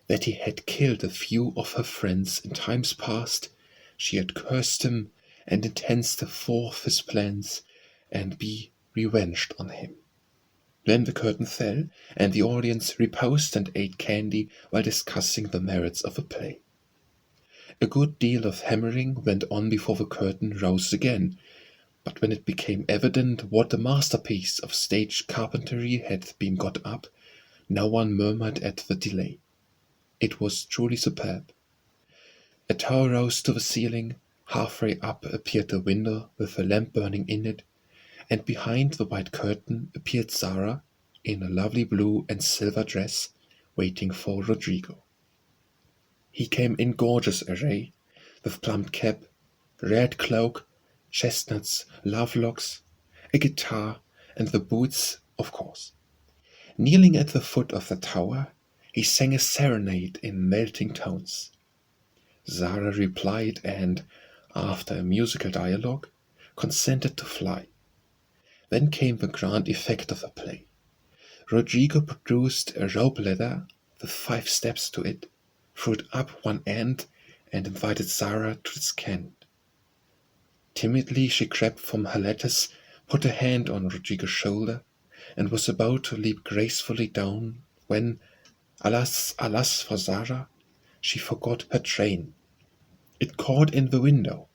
that he had killed a few of her friends in times past. She had cursed him and intends to forth his plans and be revenged on him. Then the curtain fell, and the audience reposed and ate candy while discussing the merits of the play. A good deal of hammering went on before the curtain rose again, but when it became evident what a masterpiece of stage carpentry had been got up, no one murmured at the delay. It was truly superb. A tower rose to the ceiling, halfway up appeared the window with a lamp burning in it, and behind the white curtain appeared Zara, in a lovely blue and silver dress, waiting for Rodrigo. He came in gorgeous array, with plumed cap, red cloak, chestnuts, love-locks, a guitar, and the boots, of course. Kneeling at the foot of the tower, he sang a serenade in melting tones. Zara replied and, after a musical dialogue, consented to fly. Then came the grand effect of the play. Rodrigo produced a rope ladder with 5 steps to it, threw it up one end, and invited Zara to descend. Timidly she crept from her lattice, put a hand on Rodrigo's shoulder, and was about to leap gracefully down when, alas, alas for Zara, she forgot her train. It caught in the window.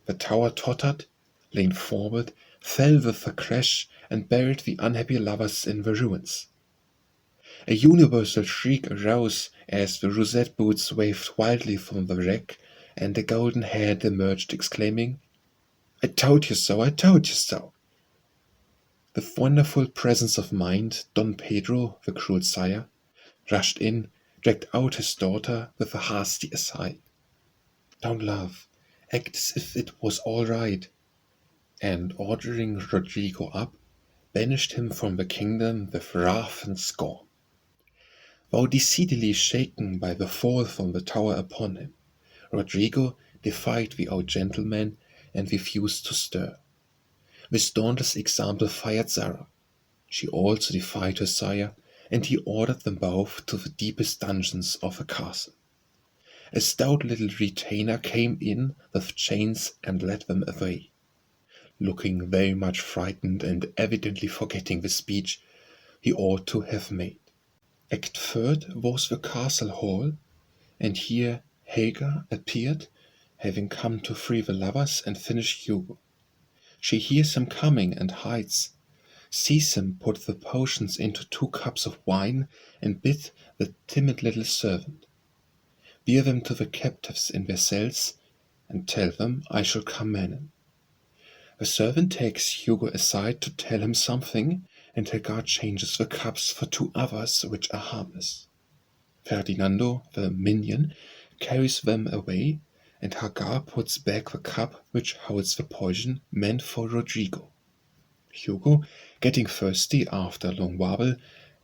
The tower tottered, leaned forward, fell with a crash, and buried the unhappy lovers in the ruins. A universal shriek arose as the rosette boots waved wildly from the wreck, and the golden head emerged, exclaiming, "I told you so, I told you so!" With wonderful presence of mind, Don Pedro, the cruel sire, rushed in, dragged out his daughter with a hasty aside. "Don't laugh, act as if it was all right," and ordering Rodrigo up, banished him from the kingdom with wrath and scorn. Though decidedly shaken by the fall from the tower upon him, Rodrigo defied the old gentleman and refused to stir. This dauntless example fired Zara. She also defied her sire, and he ordered them both to the deepest dungeons of the castle. A stout little retainer came in with chains and led them away. Looking very much frightened and evidently forgetting the speech he ought to have made. Act third was the castle hall, and here Helga appeared, having come to free the lovers and finish Hugo. She hears him coming and hides, sees him put the potions into 2 cups of wine, and bid the timid little servant, "Bear them to the captives in their cells, and tell them I shall come anon." The servant takes Hugo aside to tell him something, and Helga changes the cups for 2 others which are harmless. Ferdinando, the minion, carries them away, and Hagar puts back the cup which holds the poison meant for Rodrigo. Hugo, getting thirsty after a long warble,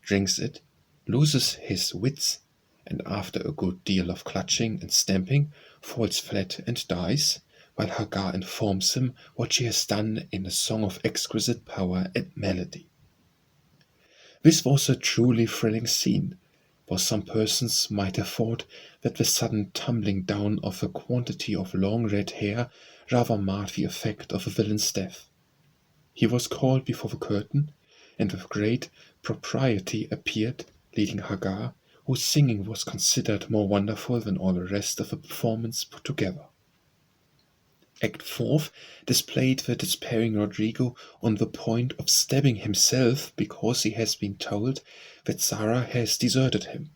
drinks it, loses his wits, and after a good deal of clutching and stamping, falls flat and dies, while Hagar informs him what she has done in a song of exquisite power and melody. This was a truly thrilling scene, for some persons might have thought that the sudden tumbling down of a quantity of long red hair rather marred the effect of a villain's death. He was called before the curtain, and with great propriety appeared, leading Hagar, whose singing was considered more wonderful than all the rest of the performance put together. Act fourth displayed the despairing Rodrigo on the point of stabbing himself because he has been told that Zara has deserted him.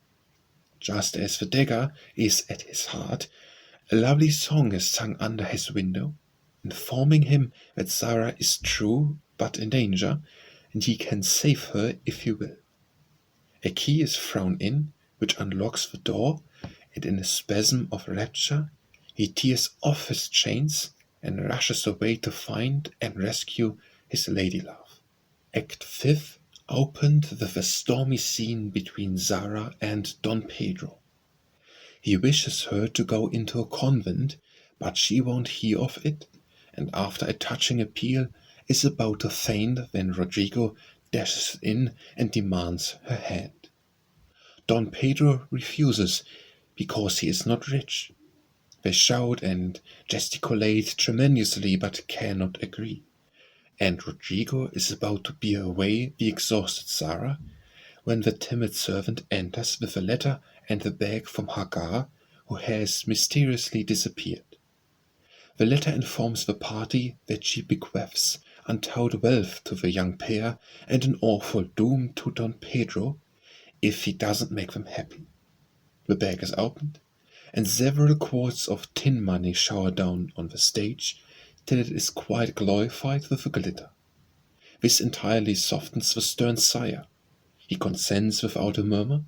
Just as the dagger is at his heart, a lovely song is sung under his window, informing him that Zara is true but in danger, and he can save her if he will. A key is thrown in, which unlocks the door, and in a spasm of rapture he tears off his chains and rushes away to find and rescue his lady-love. Act fifth opened with a stormy scene between Zara and Don Pedro. He wishes her to go into a convent, but she won't hear of it, and after a touching appeal is about to faint when Rodrigo dashes in and demands her hand. Don Pedro refuses because he is not rich. They shout and gesticulate tremendously but cannot agree, and Rodrigo is about to bear away the exhausted Zara when the timid servant enters with a letter and a bag from Hagar, who has mysteriously disappeared. The letter informs the party that she bequeaths untold wealth to the young pair and an awful doom to Don Pedro if he doesn't make them happy. The bag is opened, and several quarts of tin money shower down on the stage till it is quite glorified with a glitter. This entirely softens the stern sire. He consents without a murmur.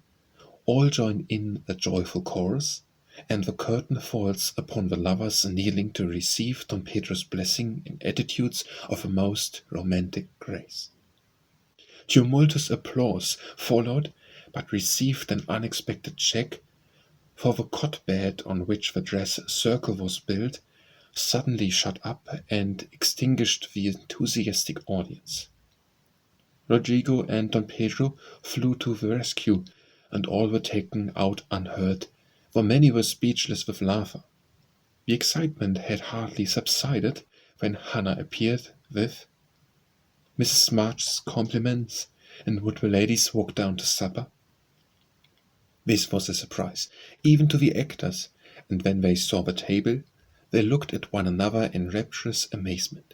All join in the joyful chorus, and the curtain falls upon the lovers kneeling to receive Don Pedro's blessing in attitudes of a most romantic grace. Tumultuous applause followed, but received an unexpected check, for the cot-bed on which the dress circle was built suddenly shut up and extinguished the enthusiastic audience. Rodrigo and Don Pedro flew to the rescue, and all were taken out unhurt, for many were speechless with laughter. The excitement had hardly subsided when Hannah appeared with "Mrs. March's compliments, and would the ladies walk down to supper?" This was a surprise, even to the actors, and when they saw the table, they looked at one another in rapturous amazement.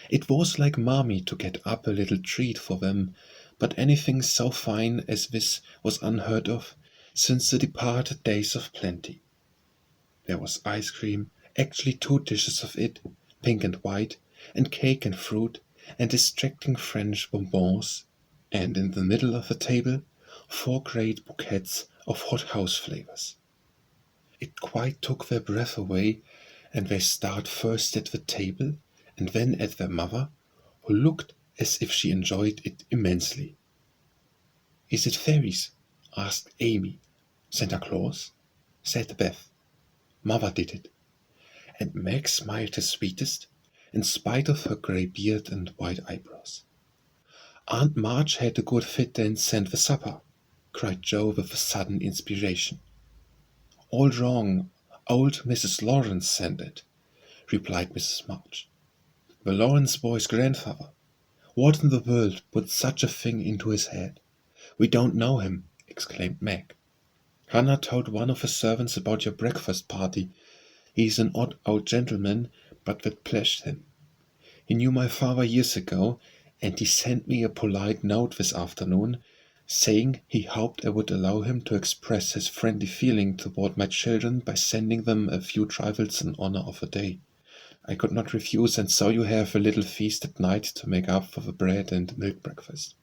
It was like Mammy to get up a little treat for them, but anything so fine as this was unheard of since the departed days of plenty. There was ice cream, actually 2 dishes of it, pink and white, and cake and fruit, and distracting French bonbons, and in the middle of the table 4 great bouquets of hot house flavors. It quite took their breath away, and they stared first at the table and then at their mother, who looked as if she enjoyed it immensely. "Is it fairies?" asked Amy. "Santa Claus?" said Beth. Mother did it, and Meg smiled her sweetest, in spite of her grey beard and white eyebrows. "Aunt March had a good fit and sent the supper," cried Joe with a sudden inspiration. "All wrong. Old Mrs. Lawrence sent it," replied Mrs. March. "The Lawrence boy's grandfather. What in the world put such a thing into his head? We don't know him," exclaimed Meg. "Hannah told one of the servants about your breakfast party. He's an odd old gentleman, but that pleased him. He knew my father years ago, and he sent me a polite note this afternoon, saying he hoped I would allow him to express his friendly feeling toward my children by sending them a few trifles in honor of the day. I could not refuse, and so you have a little feast at night to make up for the bread and milk breakfast.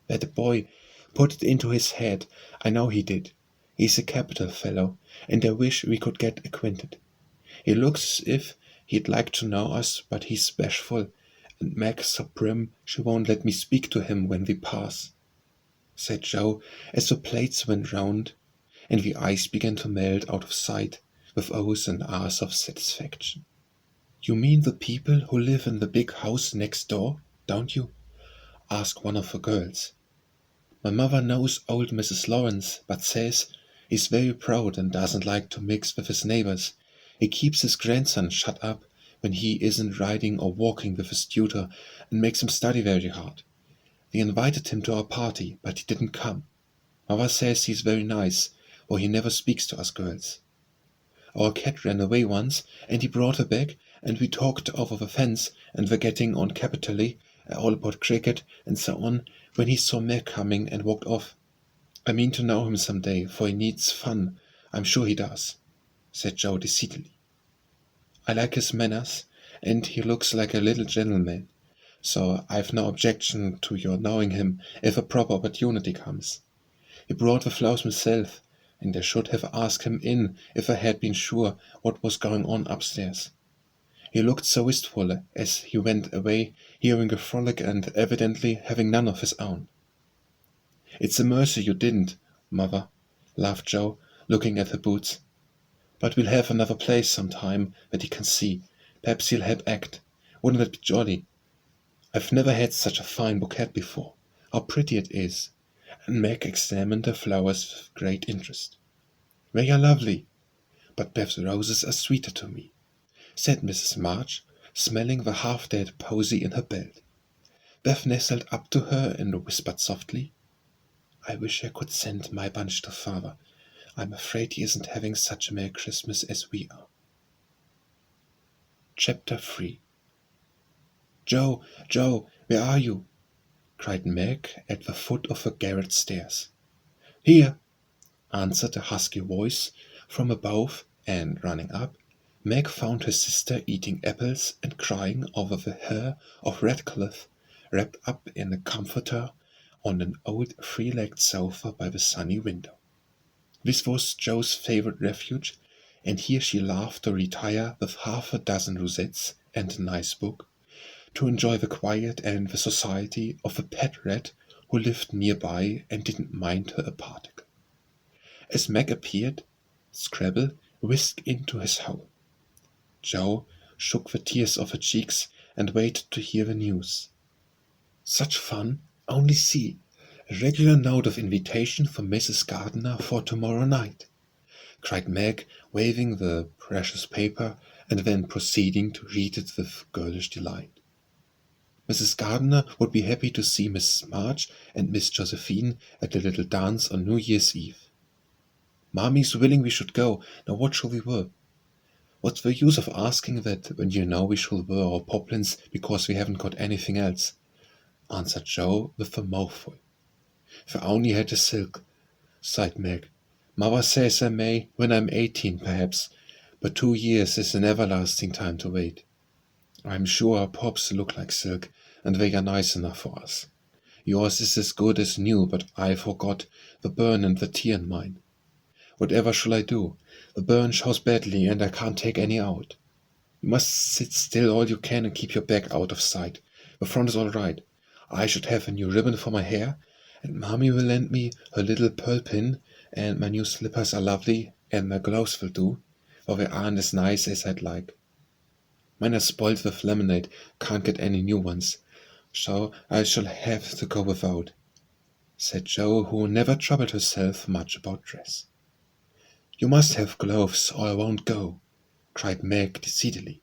That boy put it into his head. I know he did. He's a capital fellow, and I wish we could get acquainted. He looks as if he'd like to know us, but he's bashful, and Meg's so prim she won't let me speak to him when we pass," said Joe, as the plates went round, and the ice began to melt out of sight with ohs and ahs of satisfaction. "You mean the people who live in the big house next door, don't you?" asked one of the girls. "My mother knows old Mrs. Lawrence, but says he's very proud and doesn't like to mix with his neighbors. He keeps his grandson shut up when he isn't riding or walking with his tutor, and makes him study very hard. They invited him to our party, but he didn't come. Mother says he's very nice, or he never speaks to us girls. Our cat ran away once, and he brought her back, and we talked over the fence, and were getting on capitally, all about cricket and so on, when he saw Meg coming and walked off. I mean to know him some day, for he needs fun. I'm sure he does," said Joe deceitfully. "I like his manners, and he looks like a little gentleman, so I've no objection to your knowing him if a proper opportunity comes. He brought the flowers himself, and I should have asked him in if I had been sure what was going on upstairs. He looked so wistful as he went away, hearing a frolic and evidently having none of his own." "It's a mercy you didn't, Mother," laughed Joe, looking at her boots. "But we'll have another place some time that he can see. Perhaps he'll help act. Wouldn't that be jolly? I've never had such a fine bouquet before. How pretty it is!" And Meg examined the flowers with great interest. "They are lovely, but Beth's roses are sweeter to me," said Mrs. March, smelling the half-dead posy in her belt. Beth nestled up to her and whispered softly, "I wish I could send my bunch to Father. I'm afraid he isn't having such a Merry Christmas as we are." Chapter 3. "Joe, Joe, where are you?" cried Meg at the foot of the garret stairs. "Here," answered a husky voice from above, and running up, Meg found her sister eating apples and crying over the hair of Radcliffe wrapped up in a comforter on an old three-legged sofa by the sunny window. This was Joe's favorite refuge, and here she loved to retire with half a dozen rosettes and a nice book, to enjoy the quiet and the society of a pet rat who lived nearby and didn't mind her a particle. As Meg appeared, Scrabble whisked into his hole. Joe shook the tears off her cheeks and waited to hear the news. "Such fun! Only see! A regular note of invitation from Mrs. Gardiner for tomorrow night!" cried Meg, waving the precious paper and then proceeding to read it with girlish delight. Mrs. Gardiner would be happy to see Mrs. March and Miss Josephine at the little dance on New Year's Eve. "Mommy's willing we should go. Now what shall we wear?" "What's the use of asking that when you know we shall wear our poplins because we haven't got anything else?" answered Joe with a mouthful. "If I only had the silk," sighed Meg. "Mother says I may when I'm 18, perhaps, but 2 years is an everlasting time to wait. I'm sure our pops look like silk, and they are nice enough for us. Yours is as good as new, but I forgot the burn and the tear in mine. Whatever shall I do? The burn shows badly, and I can't take any out. You must sit still all you can and keep your back out of sight. The front is all right. I should have a new ribbon for my hair, and Mommy will lend me her little pearl pin, and my new slippers are lovely, and my gloves will do, though they aren't as nice as I'd like. Mine are spoiled with lemonade, can't get any new ones, so I shall have to go without," said Jo, who never troubled herself much about dress. "You must have gloves, or I won't go," cried Meg decidedly.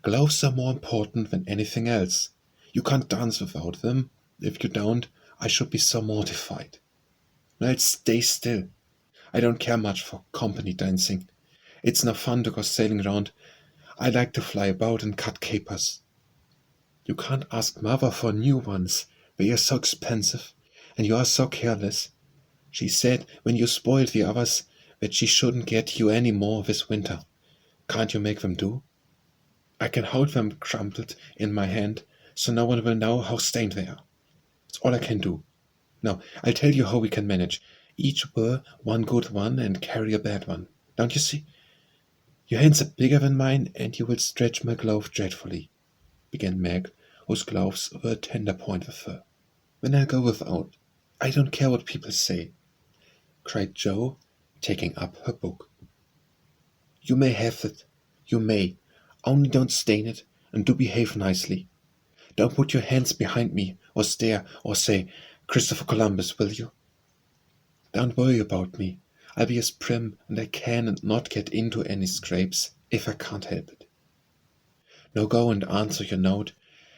"Gloves are more important than anything else. You can't dance without them. If you don't, I should be so mortified. Now stay still. I don't care much for company dancing. It's no fun to go sailing round. I like to fly about and cut capers. You can't ask Mother for new ones. They are so expensive, and you are so careless. She said when you spoiled the others that she shouldn't get you any more this winter. Can't you make them do? I can hold them crumpled in my hand, so no one will know how stained they are. It's all I can do. Now, I'll tell you how we can manage. Each wear one good one and carry a bad one. Don't you see? Your hands are bigger than mine, and you will stretch my glove dreadfully," began Meg, whose gloves were a tender point with her. "Then I'll go without. I don't care what people say," cried Jo, taking up her book. "You may have it. You may. Only don't stain it, and do behave nicely. Don't put your hands behind me, or stare, or say, 'Christopher Columbus,' will you? Don't worry about me. I'll be as prim as I can and not get into any scrapes, if I can't help it. Now go and answer your note,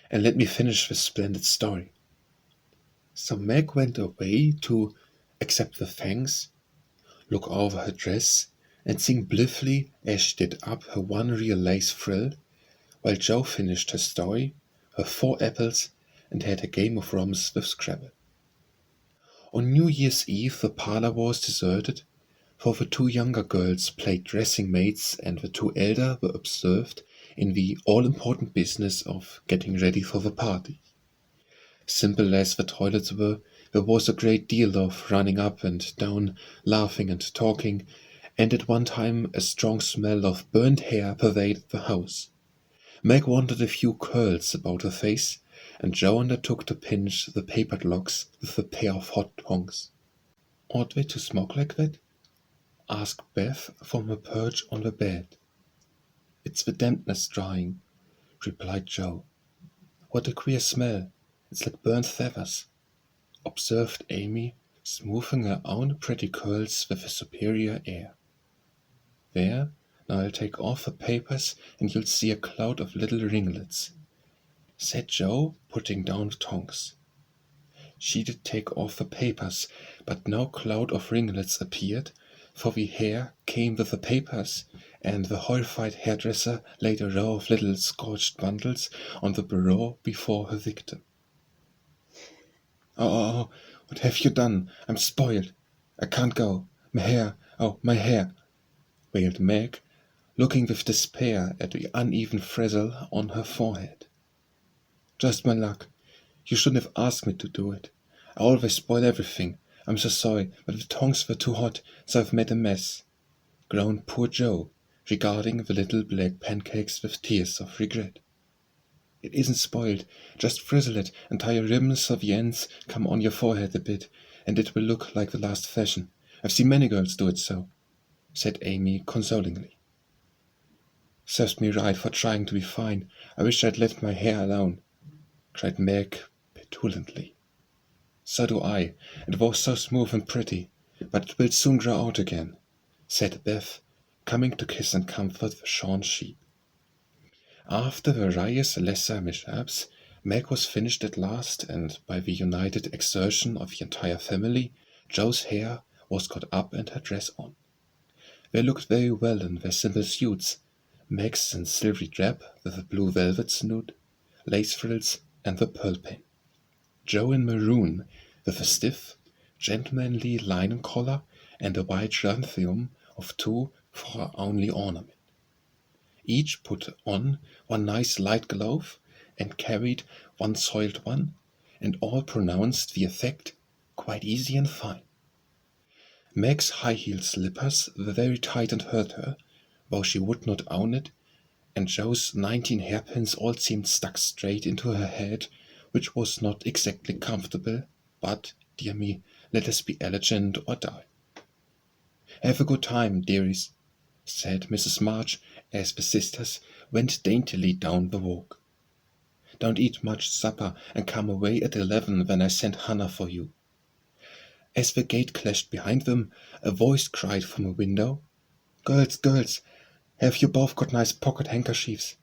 and let me finish this splendid story." So Meg went away to accept the thanks, look over her dress, and sing blithely as she did up her one real lace frill, while Jo finished her story, her 4 apples, and had a game of romps with Scrabble. On New Year's Eve the parlor was deserted, for the 2 younger girls played dressing maids and the 2 elder were observed in the all-important business of getting ready for the party. Simple as the toilets were, there was a great deal of running up and down, laughing and talking, and at one time a strong smell of burnt hair pervaded the house. Meg wanted a few curls about her face, and Jo undertook to pinch the papered locks with a pair of hot tongs. "Ought they to smoke like that?" asked Beth from her perch on the bed. "It's the dampness drying," replied Jo. "What a queer smell! It's like burnt feathers," observed Amy, smoothing her own pretty curls with a superior air. "There, now I'll take off the papers and you'll see a cloud of little ringlets," said Jo, putting down the tongs. She did take off the papers, but no cloud of ringlets appeared, for the hair came with the papers, and the horrified hairdresser laid a row of little scorched bundles on the bureau before her victim. Oh, what have you done? I'm spoiled. I can't go. My hair, oh, my hair," wailed Meg, looking with despair at the uneven frizzle on her forehead. "Just my luck. You shouldn't have asked me to do it. I always spoil everything. I'm so sorry, but the tongs were too hot, so I've made a mess," groaned poor Jo, regarding the little black pancakes with tears of regret. "It isn't spoiled. Just frizzle it and tie a ribbon so the ends come on your forehead a bit, and it will look like the last fashion. I've seen many girls do it so," said Amy consolingly. "Serves me right for trying to be fine. I wish I'd let my hair alone," cried Meg petulantly. "So do I. It was so smooth and pretty, but it will soon grow out again," said Beth, coming to kiss and comfort the shorn sheep. After various lesser mishaps, Meg was finished at last, and by the united exertion of the entire family, Jo's hair was got up and her dress on. They looked very well in their simple suits, Meg's in silvery drab with a blue velvet snood, lace frills, and the pearl pin. Joe in maroon, with a stiff, gentlemanly linen collar and a white gentium of two for her only ornament. Each put on one nice light glove and carried one soiled one, and all pronounced the effect quite easy and fine. Meg's high-heeled slippers were very tight and hurt her, though she would not own it, and Joe's 19 hairpins all seemed stuck straight into her head, which was not exactly comfortable, but, dear me, let us be elegant or die. Have a good time, dearies, said Mrs. March as the sisters went daintily down the walk. Don't eat much supper and come away at 11 when I send Hannah for you. As the gate clashed behind them, a voice cried from a window, Girls, girls, have you both got nice pocket handkerchiefs?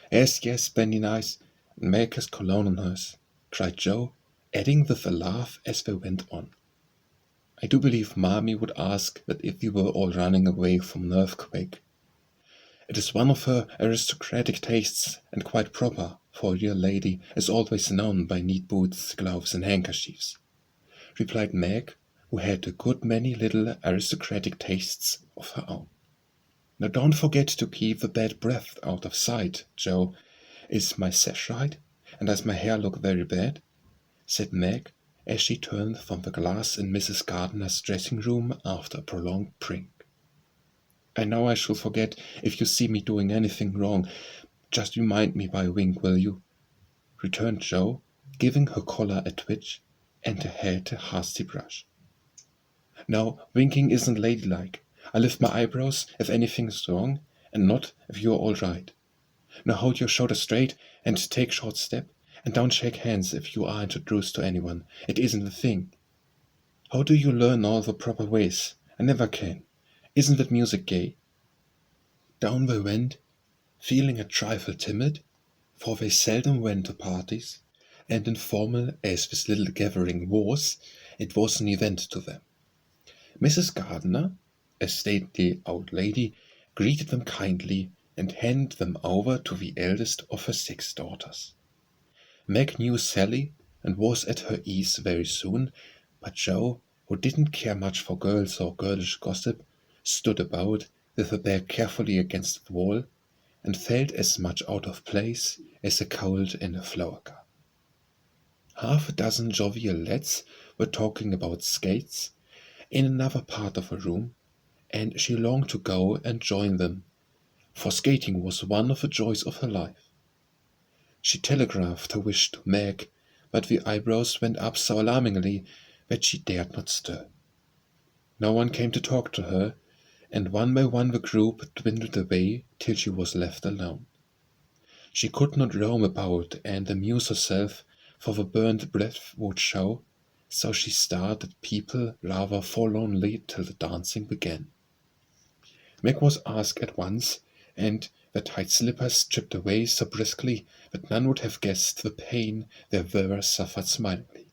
Yes, yes, Benny nice, and Meg has cologne on hers, cried Joe, adding with a laugh as they went on. I do believe Mammy would ask that if we were all running away from an earthquake. It is one of her aristocratic tastes, and quite proper, for a real lady is always known by neat boots, gloves, and handkerchiefs, replied Meg, who had a good many little aristocratic tastes of her own. Now don't forget to keep the bad breath out of sight, Joe. Is my sash right, and does my hair look very bad? Said Meg, as she turned from the glass in Mrs. Gardiner's dressing-room after a prolonged drink. I know I shall forget if you see me doing anything wrong. Just remind me by a wink, will you? Returned Joe, giving her collar a twitch and her head a hasty brush. No, winking isn't ladylike. I lift my eyebrows if anything's wrong, and not if you're all right. Now hold your shoulders straight and take short step, and don't shake hands if you are introduced to anyone. It isn't a thing. How do you learn all the proper ways? I never can. Isn't that music gay? Down they went, feeling a trifle timid, for they seldom went to parties, and informal as this little gathering was, it was an event to them. Mrs. Gardiner, a stately old lady, greeted them kindly and handed them over to the eldest of her 6 daughters. Meg knew Sally and was at her ease very soon, but Joe, who didn't care much for girls or girlish gossip, stood about with her back carefully against the wall and felt as much out of place as a cold in a flower garden. Half a dozen jovial lads were talking about skates in another part of the room, and she longed to go and join them, for skating was one of the joys of her life. She telegraphed her wish to Meg, but the eyebrows went up so alarmingly that she dared not stir. No one came to talk to her, and one by one the group dwindled away till she was left alone. She could not roam about and amuse herself, for the burnt breath would show, so she stared at people rather forlornly till the dancing began. Meg was asked at once, and the tight slippers chipped away so briskly that none would have guessed the pain their wearer suffered smilingly.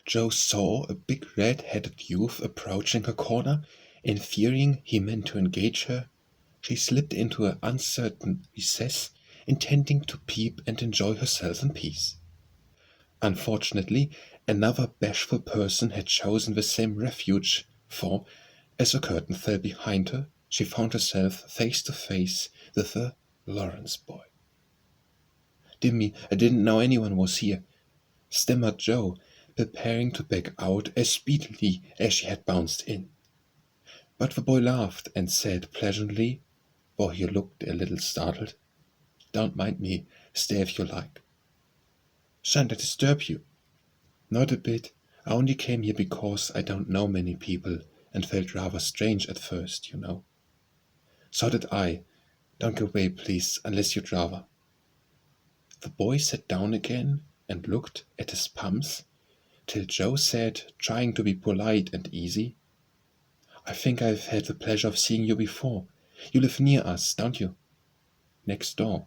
Joe saw a big red-headed youth approaching her corner, and fearing he meant to engage her, she slipped into an uncertain recess, intending to peep and enjoy herself in peace. Unfortunately, another bashful person had chosen the same refuge, for, as the curtain fell behind her, she found herself face to face with the Lawrence boy. Dear me, I didn't know anyone was here, stammered Joe, preparing to back out as speedily as she had bounced in. But the boy laughed and said pleasantly, though he looked a little startled, Don't mind me, stay if you like. Shan't I disturb you? Not a bit. I only came here because I don't know many people and felt rather strange at first, you know. So did I. Don't go away, please, unless you'd rather. The boy sat down again and looked at his pumps, till Joe said, trying to be polite and easy, I think I've had the pleasure of seeing you before. You live near us, don't you? Next door.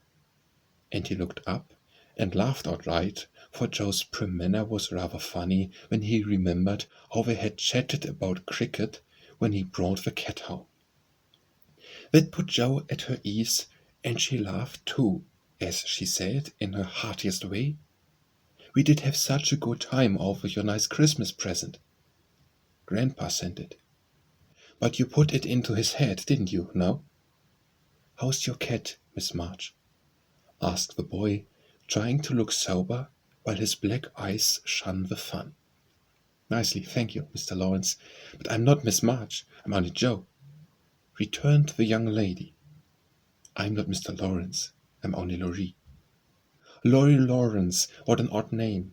And he looked up and laughed outright, for Joe's prim manner was rather funny when he remembered how they had chatted about cricket when he brought the cat home. That put Joe at her ease, and she laughed too, as she said in her heartiest way, We did have such a good time over your nice Christmas present. Grandpa sent it. But you put it into his head, didn't you, no? How's your cat, Miss March? Asked the boy, trying to look sober while his black eyes shone with fun. Nicely, thank you, Mr. Lawrence, but I'm not Miss March, I'm only Joe, returned the young lady. I'm not Mr. Lawrence, I'm only Laurie. Laurie Lawrence, what an odd name.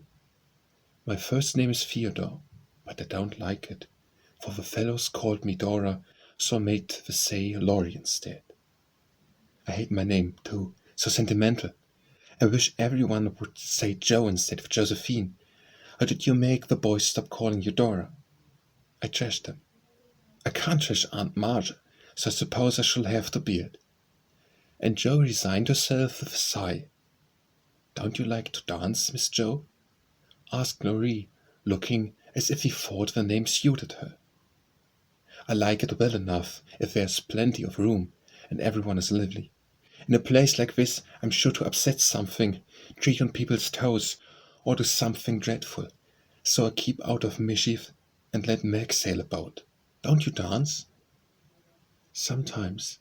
My first name is Theodore, but I don't like it, for the fellows called me Dora, so I made the say Laurie instead. I hate my name, too, so sentimental. I wish everyone would say Joe instead of Josephine. How did you make the boys stop calling you Dora? I trashed them. I can't trash Aunt Marge, so I suppose I shall have to bear it. And Joe resigned herself with a sigh. Don't you like to dance, Miss Joe? Asked Laurie, looking as if he thought the name suited her. I like it well enough if there's plenty of room and everyone is lively. In a place like this, I'm sure to upset something, tread on people's toes, or do something dreadful. So I keep out of mischief and let Meg sail about. Don't you dance? Sometimes.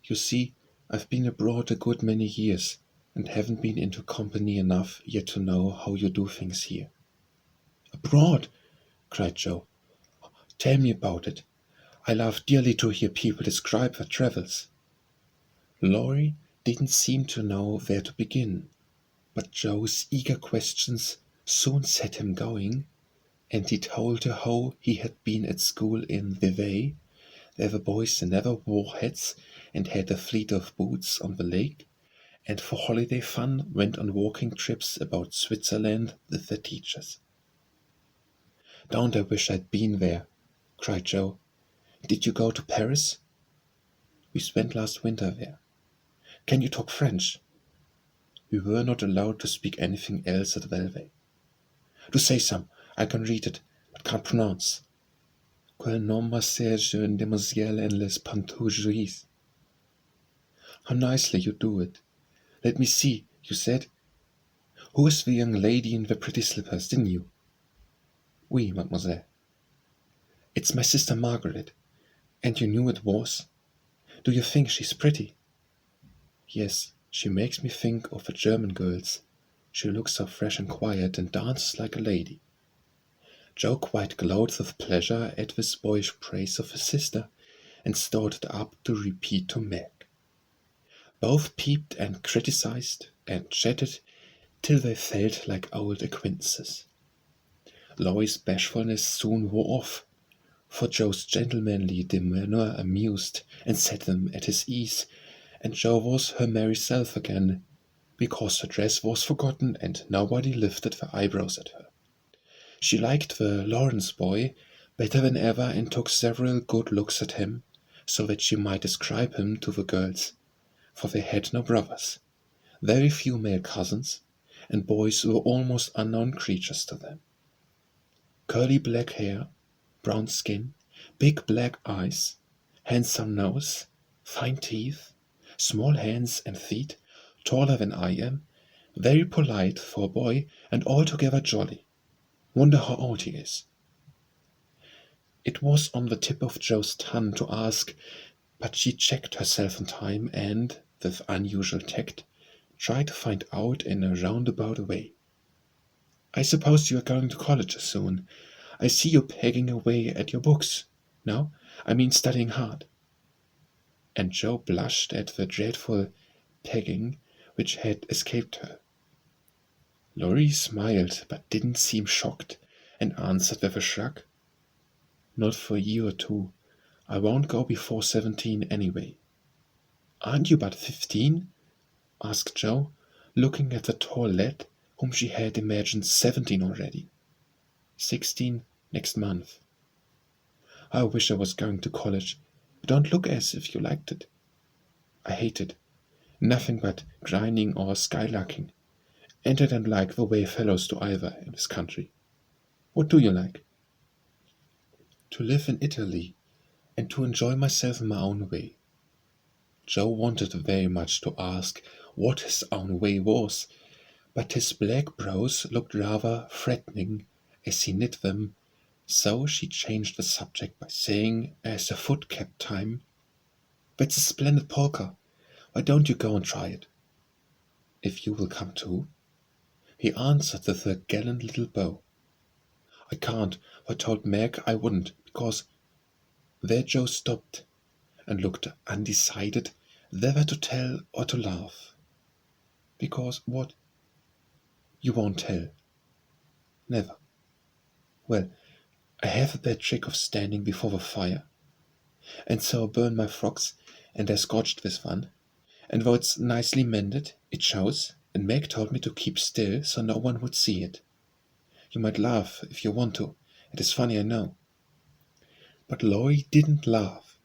You see, I've been abroad a good many years and haven't been into company enough yet to know how you do things here. Abroad? Cried Joe. Tell me about it. I love dearly to hear people describe their travels. Laurie didn't seem to know where to begin, but Joe's eager questions soon set him going, and he told her how he had been at school in Vevey, where the boys never wore hats and had a fleet of boats on the lake, and for holiday fun went on walking trips about Switzerland with their teachers. Don't I wish I'd been there, cried Joe. Did you go to Paris? We spent last winter there. Can you talk French? We were not allowed to speak anything else at Velvey. Do say some. I can read it, but can't pronounce. Quel nom c'est jeune demoiselle en les pantoufles. How nicely you do it. Let me see, you said. Who is the young lady in the pretty slippers, didn't you? Oui, mademoiselle. It's my sister Margaret. And you knew it was? Do you think she's pretty? Yes, she makes me think of the German girls. She looks so fresh and quiet and dances like a lady. Joe quite glowed with pleasure at this boyish praise of his sister, and started up to repeat to Meg. Both peeped and criticized and chatted till they felt like old acquaintances. Laurie's bashfulness soon wore off, for Joe's gentlemanly demeanor amused and set them at his ease, and Joe was her merry self again, because her dress was forgotten and nobody lifted their eyebrows at her. She liked the Lawrence boy better than ever and took several good looks at him, so that she might describe him to the girls, for they had no brothers, very few male cousins, and boys were almost unknown creatures to them. Curly black hair, brown skin, big black eyes, handsome nose, fine teeth, small hands and feet, taller than I am, very polite for a boy, and altogether jolly. Wonder how old he is. It was on the tip of Joe's tongue to ask, but she checked herself in time and, with unusual tact, tried to find out in a roundabout way. I suppose you are going to college soon. I see you pegging away at your books. No, I mean studying hard. And Joe blushed at the dreadful pegging which had escaped her. Laurie smiled, but didn't seem shocked, and answered with a shrug. Not for a year or two. I won't go before 17 anyway. Aren't you but 15? Asked Joe, looking at the tall lad, whom she had imagined 17 already. 16 next month. I wish I was going to college. You don't look as if you liked it. I hate it. Nothing but grinding or skylarking. And I don't like the way fellows do either in this country. What do you like? To live in Italy, and to enjoy myself in my own way. Joe wanted very much to ask what his own way was, but his black brows looked rather threatening as he knit them, so she changed the subject by saying, as the foot kept time, "That's a splendid polka. Why don't you go and try it?" "If you will come too," he answered with a gallant little bow. "I can't, for I told Meg I wouldn't, because—" There Joe stopped and looked undecided whether to tell or to laugh. "Because what?" "You won't tell." "Never." "Well, I have a bad trick of standing before the fire, and so I burned my frocks, and I scorched this one, and though it's nicely mended, it shows, and Meg told me to keep still so no one would see it. You might laugh if you want to. It is funny, I know." But Laurie didn't laugh.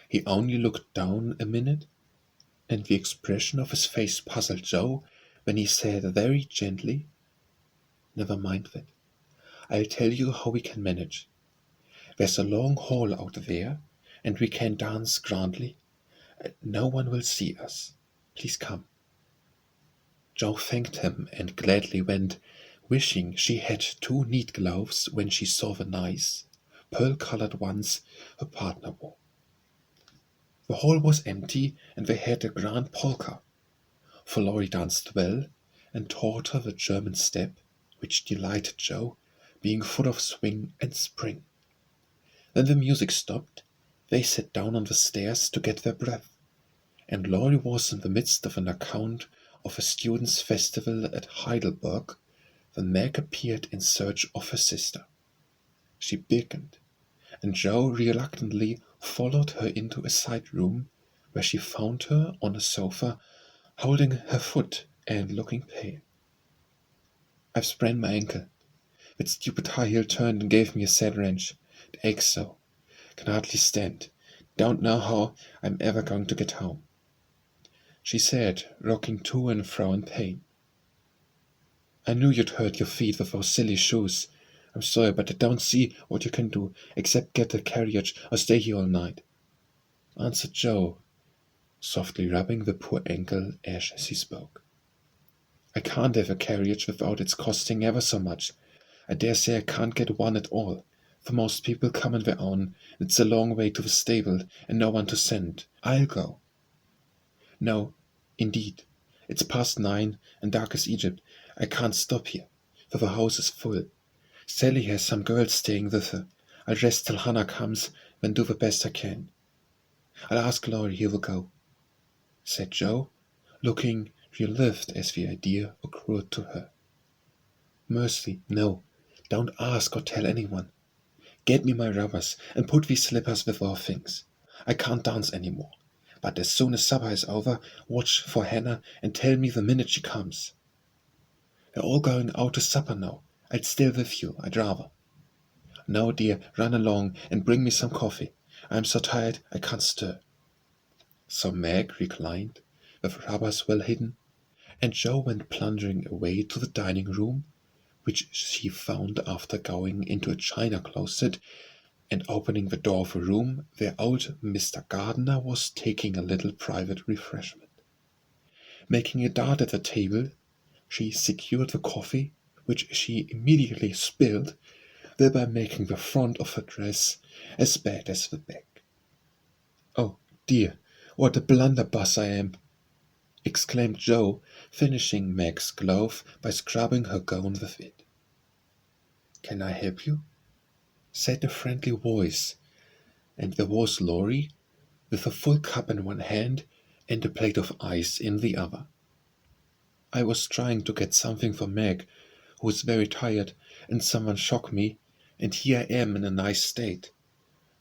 He only looked down a minute, and the expression of his face puzzled Joe when he said very gently, "Never mind that. I'll tell you how we can manage. There's a long hall out there, and we can dance grandly, and no one will see us. Please come." Joe thanked him and gladly went, wishing she had 2 neat gloves when she saw the nice, pearl-colored ones her partner wore. The hall was empty, and they had a grand polka, for Laurie danced well, and taught her the German step, which delighted Joe, being full of swing and spring. When the music stopped, they sat down on the stairs to get their breath, and Laurie was in the midst of an account of a students' festival at Heidelberg when Meg appeared in search of her sister. She beckoned, and Joe reluctantly followed her into a side room, where she found her on a sofa, holding her foot and looking pale. "I've sprained my ankle. That stupid high heel turned and gave me a sad wrench. It aches so. Can hardly stand. Don't know how I'm ever going to get home," she said, rocking to and fro in pain. "I knew you'd hurt your feet with those silly shoes. I'm sorry, but I don't see what you can do, except get a carriage or stay here all night," answered Joe, softly rubbing the poor ankle as he spoke. "I can't have a carriage without its costing ever so much. I dare say I can't get one at all, for most people come on their own. It's a long way to the stable, and no one to send. I'll go." "No, indeed. It's past 9, and dark as Egypt. I can't stop here, for the house is full. Sally has some girls staying with her. I'll rest till Hannah comes, then do the best I can. I'll ask Laurie, he will go," said Joe, looking relieved as the idea occurred to her. "Mercy, no, don't ask or tell anyone. Get me my rubbers, and put these slippers with our things. I can't dance any more, but as soon as supper is over, watch for Hannah and tell me the minute she comes. We're all going out to supper now. I'd stay with you, I'd rather. No, dear, run along and bring me some coffee. I'm so tired I can't stir." So Meg reclined, with rubbers well hidden, and Joe went plunging away to the dining room, which she found after going into a china closet and opening the door of a room where old Mr. Gardner was taking a little private refreshment. Making a dart at the table, she secured the coffee, which she immediately spilled, thereby making the front of her dress as bad as the back. "Oh, dear, what a blunderbuss I am!" exclaimed Joe, finishing Meg's glove by scrubbing her gown with it. "Can I help you?" said a friendly voice, and there was Laurie, with a full cup in one hand and a plate of ice in the other. "I was trying to get something for Meg, who is very tired, and someone shocked me, and here I am in a nice state,"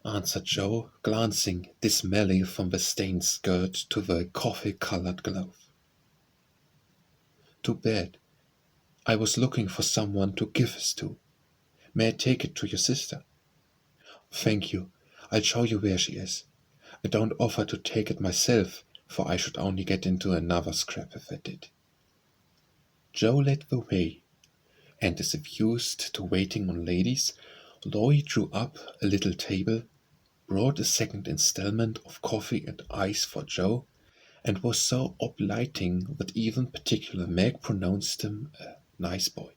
answered Joe, glancing dismally from the stained skirt to the coffee-colored glove. "Too bad. I was looking for someone to give this to. May I take it to your sister?" "Thank you. I'll show you where she is. I don't offer to take it myself, for I should only get into another scrap if I did." Joe led the way, and as if used to waiting on ladies, Laurie drew up a little table, brought a second installment of coffee and ice for Joe, and was so obliging that even particular Meg pronounced him a nice boy.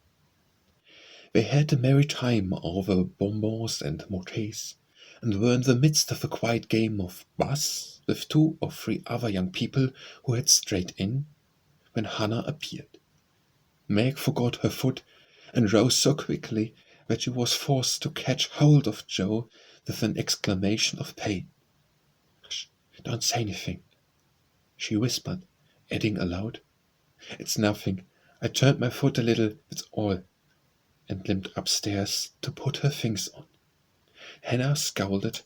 They had a merry time over bonbons and mottes, and were in the midst of a quiet game of bus with 2 or 3 other young people who had strayed in, when Hannah appeared. Meg forgot her foot and rose so quickly that she was forced to catch hold of Joe with an exclamation of pain. "Hush, don't say anything," she whispered, adding aloud, "It's nothing. I turned my foot a little, that's all," and limped upstairs to put her things on. Hannah scolded,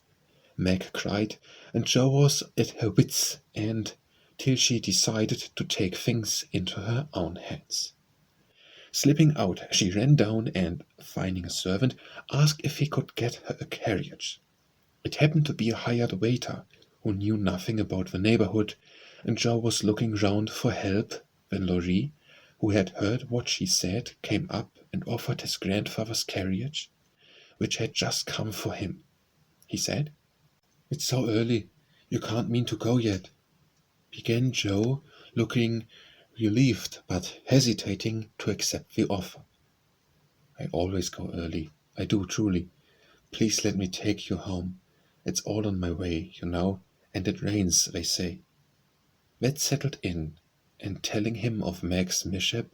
Meg cried, and Jo was at her wits' end till she decided to take things into her own hands. Slipping out, she ran down and, finding a servant, asked if he could get her a carriage. It happened to be a hired waiter who knew nothing about the neighborhood, and Jo was looking round for help when Laurie, who had heard what she said, came up and offered his grandfather's carriage, which had just come for him. He said, "It's so early, you can't mean to go yet," began Jo, looking relieved but hesitating to accept the offer. "I always go early, I do truly. Please let me take you home. It's all on my way, you know, and it rains, they say." That settled in, and telling him of Meg's mishap,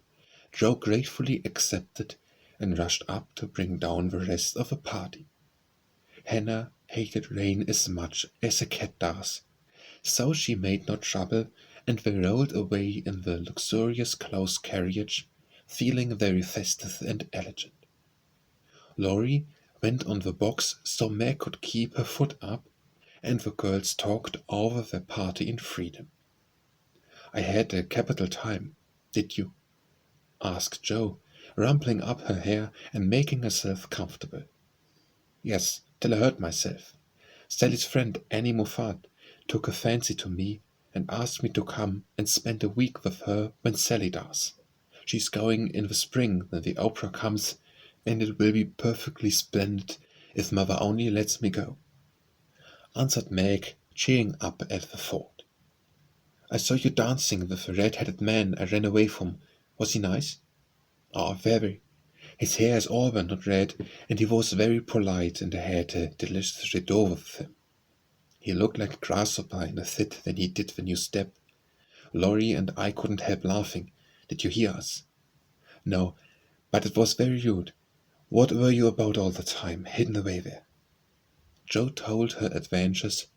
Jo gratefully accepted and rushed up to bring down the rest of the party. Hannah hated rain as much as a cat does, so she made no trouble, and they rolled away in the luxurious close carriage, feeling very festive and elegant. Laurie went on the box so Meg could keep her foot up, and the girls talked over their party in freedom. "I had a capital time, did you?" asked Jo, rumpling up her hair and making herself comfortable. "Yes, till I hurt myself. Sally's friend Annie Moffat took a fancy to me and asked me to come and spend a week with her when Sally does. She's going in the spring when the opera comes, and it will be perfectly splendid if Mother only lets me go," answered Meg, cheering up at the thought. "I saw you dancing with the red-headed man I ran away from. Was he nice?" "Oh, very. His hair is auburn, not red, and he was very polite, and I had a delicious rideau with him. He looked like a grasshopper in a fit than he did when you stepped. Laurie and I couldn't help laughing. Did you hear us?" "No, but it was very rude. What were you about all the time, hidden away there?" Jo told her adventures,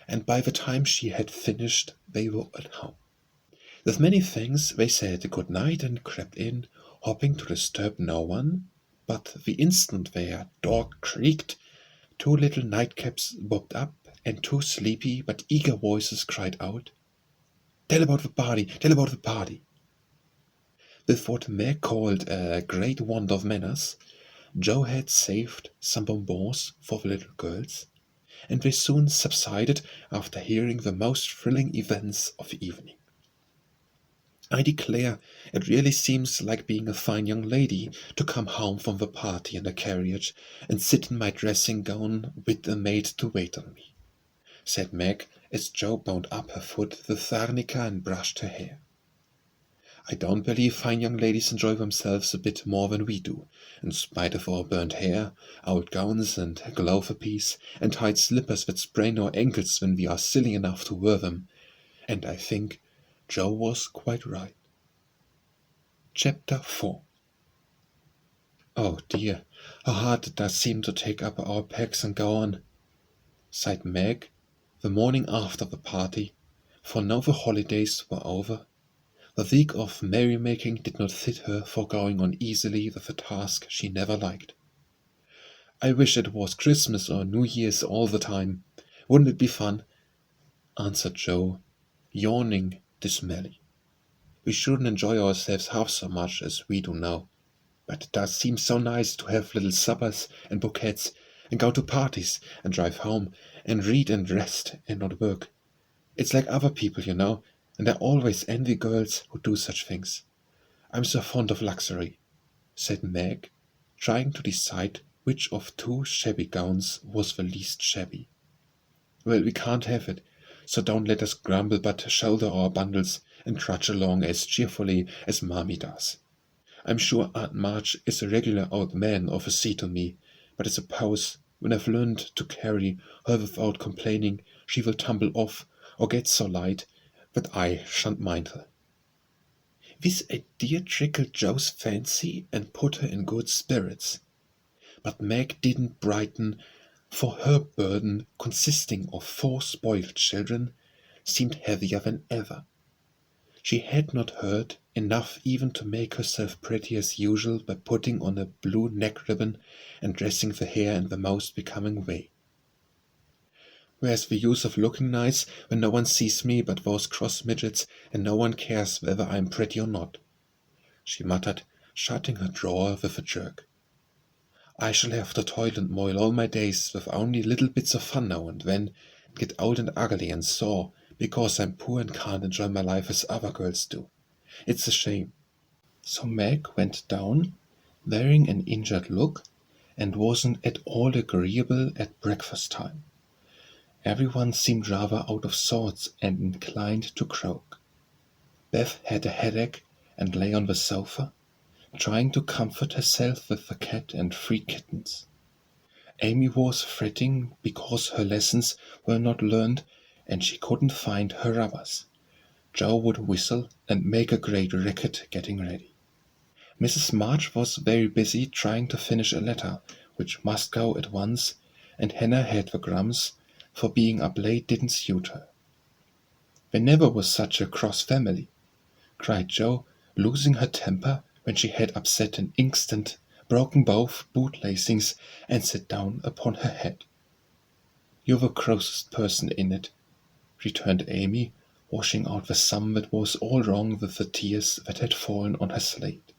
and by the time she had finished they were at home. With many thanks they said good night and crept in, hoping to disturb no one, but the instant their door creaked, 2 little nightcaps bobbed up, and 2 sleepy but eager voices cried out, "Tell about the party! Tell about the party!" With what Meg called a great want of manners, Jo had saved some bonbons for the little girls, and they soon subsided after hearing the most thrilling events of the evening. "I declare, it really seems like being a fine young lady to come home from the party in a carriage and sit in my dressing gown with a maid to wait on me," said Meg as Jo bound up her foot with arnica and brushed her hair. "I don't believe fine young ladies enjoy themselves a bit more than we do, in spite of our burnt hair, old gowns and glover-piece, and tight slippers that sprain our ankles when we are silly enough to wear them, and I think Jo was quite right." Chapter 4. "Oh dear, how hard it does seem to take up our packs and go on," sighed Meg, the morning after the party, for now the holidays were over. The week of merrymaking did not fit her for going on easily with a task she never liked. "I wish it was Christmas or New Year's all the time. Wouldn't it be fun?" answered Jo, yawning dismally. "We shouldn't enjoy ourselves half so much as we do now. But it does seem so nice to have little suppers and bouquets, and go to parties, and drive home, and read and rest, and not work. It's like other people, you know, and I always envy girls who do such things. I'm so fond of luxury," said Meg, trying to decide which of 2 shabby gowns was the least shabby. "Well, we can't have it, so don't let us grumble, but shoulder our bundles and trudge along as cheerfully as Mammy does. I'm sure Aunt March is a regular old man of a sea to me, but I suppose when I've learned to carry her without complaining, she will tumble off or get so light that I shan't mind her. This idea trickled Joe's fancy and put her in good spirits. But Meg didn't brighten, for her burden, consisting of 4 spoiled children, seemed heavier than ever. She had not heard enough even to make herself pretty as usual by putting on a blue neck ribbon and dressing the hair in the most becoming way. Where's the use of looking nice when no one sees me but those cross midgets, and no one cares whether I'm pretty or not? She muttered, shutting her drawer with a jerk. I shall have to toil and moil all my days with only little bits of fun now and then, and get old and ugly and sore because I'm poor and can't enjoy my life as other girls do. It's a shame. So Meg went down, wearing an injured look, and wasn't at all agreeable at breakfast time. Everyone seemed rather out of sorts and inclined to croak. Beth had a headache and lay on the sofa, trying to comfort herself with the cat and 3 kittens. Amy was fretting because her lessons were not learned and she couldn't find her rubbers. Joe would whistle and make a great racket getting ready. Mrs. March was very busy trying to finish a letter, which must go at once, and Hannah had the grumps, for being up late didn't suit her. There never was such a cross family, cried Joe, losing her temper when she had upset an inkstand, broken both boot-lacings, and sat down upon her head. You're the grossest person in it, returned Amy, washing out the sum that was all wrong with the tears that had fallen on her slate.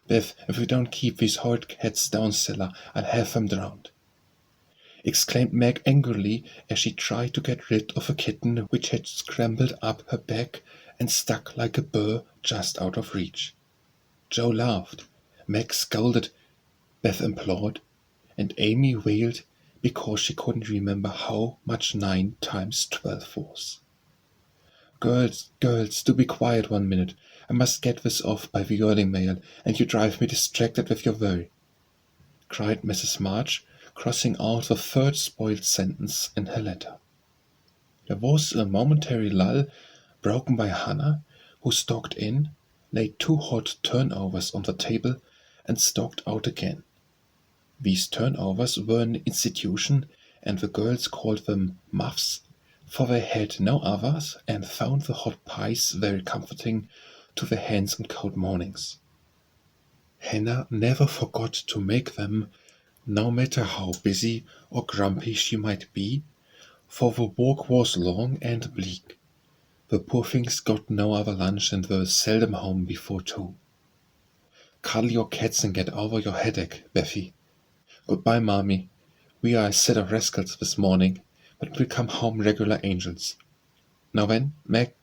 Beth, if we don't keep these horrid cats down cellar, I'll have them drowned, exclaimed Meg angrily as she tried to get rid of a kitten which had scrambled up her back and stuck like a burr just out of reach. Joe laughed, Meg scolded, Beth implored, and Amy wailed because she couldn't remember how much 9 times 12 was. Girls, do be quiet 1 minute. I must get this off by the early mail, and you drive me distracted with your worry, cried Mrs. March, crossing out the 3rd spoiled sentence in her letter. There was a momentary lull, broken by Hannah, who stalked in, laid 2 hot turnovers on the table, and stalked out again. These turnovers were an institution, and the girls called them muffs, for they had no others, and found the hot pies very comforting to their hands on cold mornings. Hannah never forgot to make them, no matter how busy or grumpy she might be, for the walk was long and bleak. The poor things got no other lunch and were seldom home before 2. Cuddle your cats and get over your headache, Bethy. Goodbye, Mommy. We are a set of rascals this morning, but we'll come home regular angels. Now then, Meg.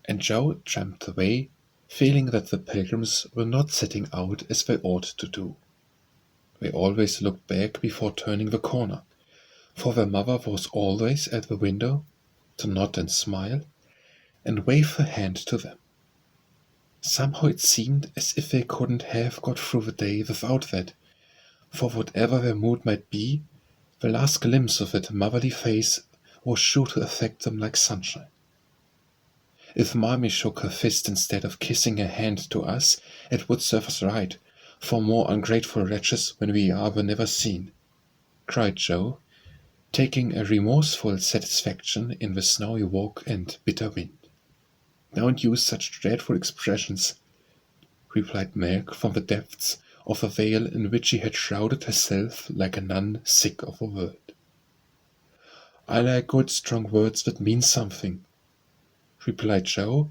And Joe tramped away, feeling that the pilgrims were not setting out as they ought to do. They always looked back before turning the corner, for their mother was always at the window to nod and smile, and wave her hand to them. Somehow it seemed as if they couldn't have got through the day without that, for whatever their mood might be, the last glimpse of that motherly face was sure to affect them like sunshine. If Mammy shook her fist instead of kissing her hand to us, it would serve us right, for more ungrateful wretches when we are were never seen, cried Joe, taking a remorseful satisfaction in the snowy walk and bitter wind. Don't use such dreadful expressions, replied Meg from the depths of a veil in which she had shrouded herself like a nun sick of a word. I like good strong words that mean something, replied Joe,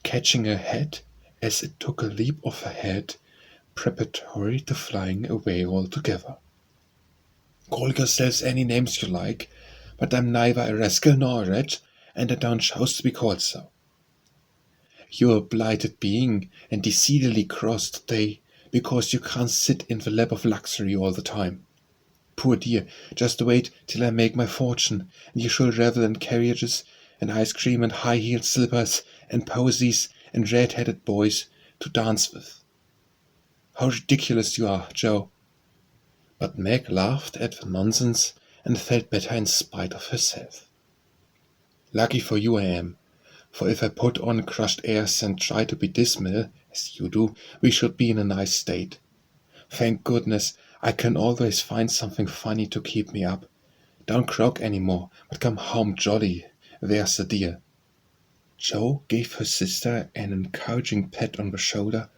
catching her hat as it took a leap off her head, preparatory to flying away altogether. Call yourselves any names you like, but I'm neither a rascal nor a wretch, and I don't choose to be called so. You're a blighted being, and decidedly cross today, because you can't sit in the lap of luxury all the time. Poor dear, just wait till I make my fortune, and you shall revel in carriages, and ice cream, and high-heeled slippers, and posies, and red-headed boys to dance with. How ridiculous you are, Joe." But Meg laughed at the nonsense and felt better in spite of herself. "Lucky for you I am, for if I put on crushed airs and try to be dismal, as you do, we should be in a nice state. Thank goodness, I can always find something funny to keep me up. Don't croak any more, but come home jolly, there's a dear." Joe gave her sister an encouraging pat on the shoulder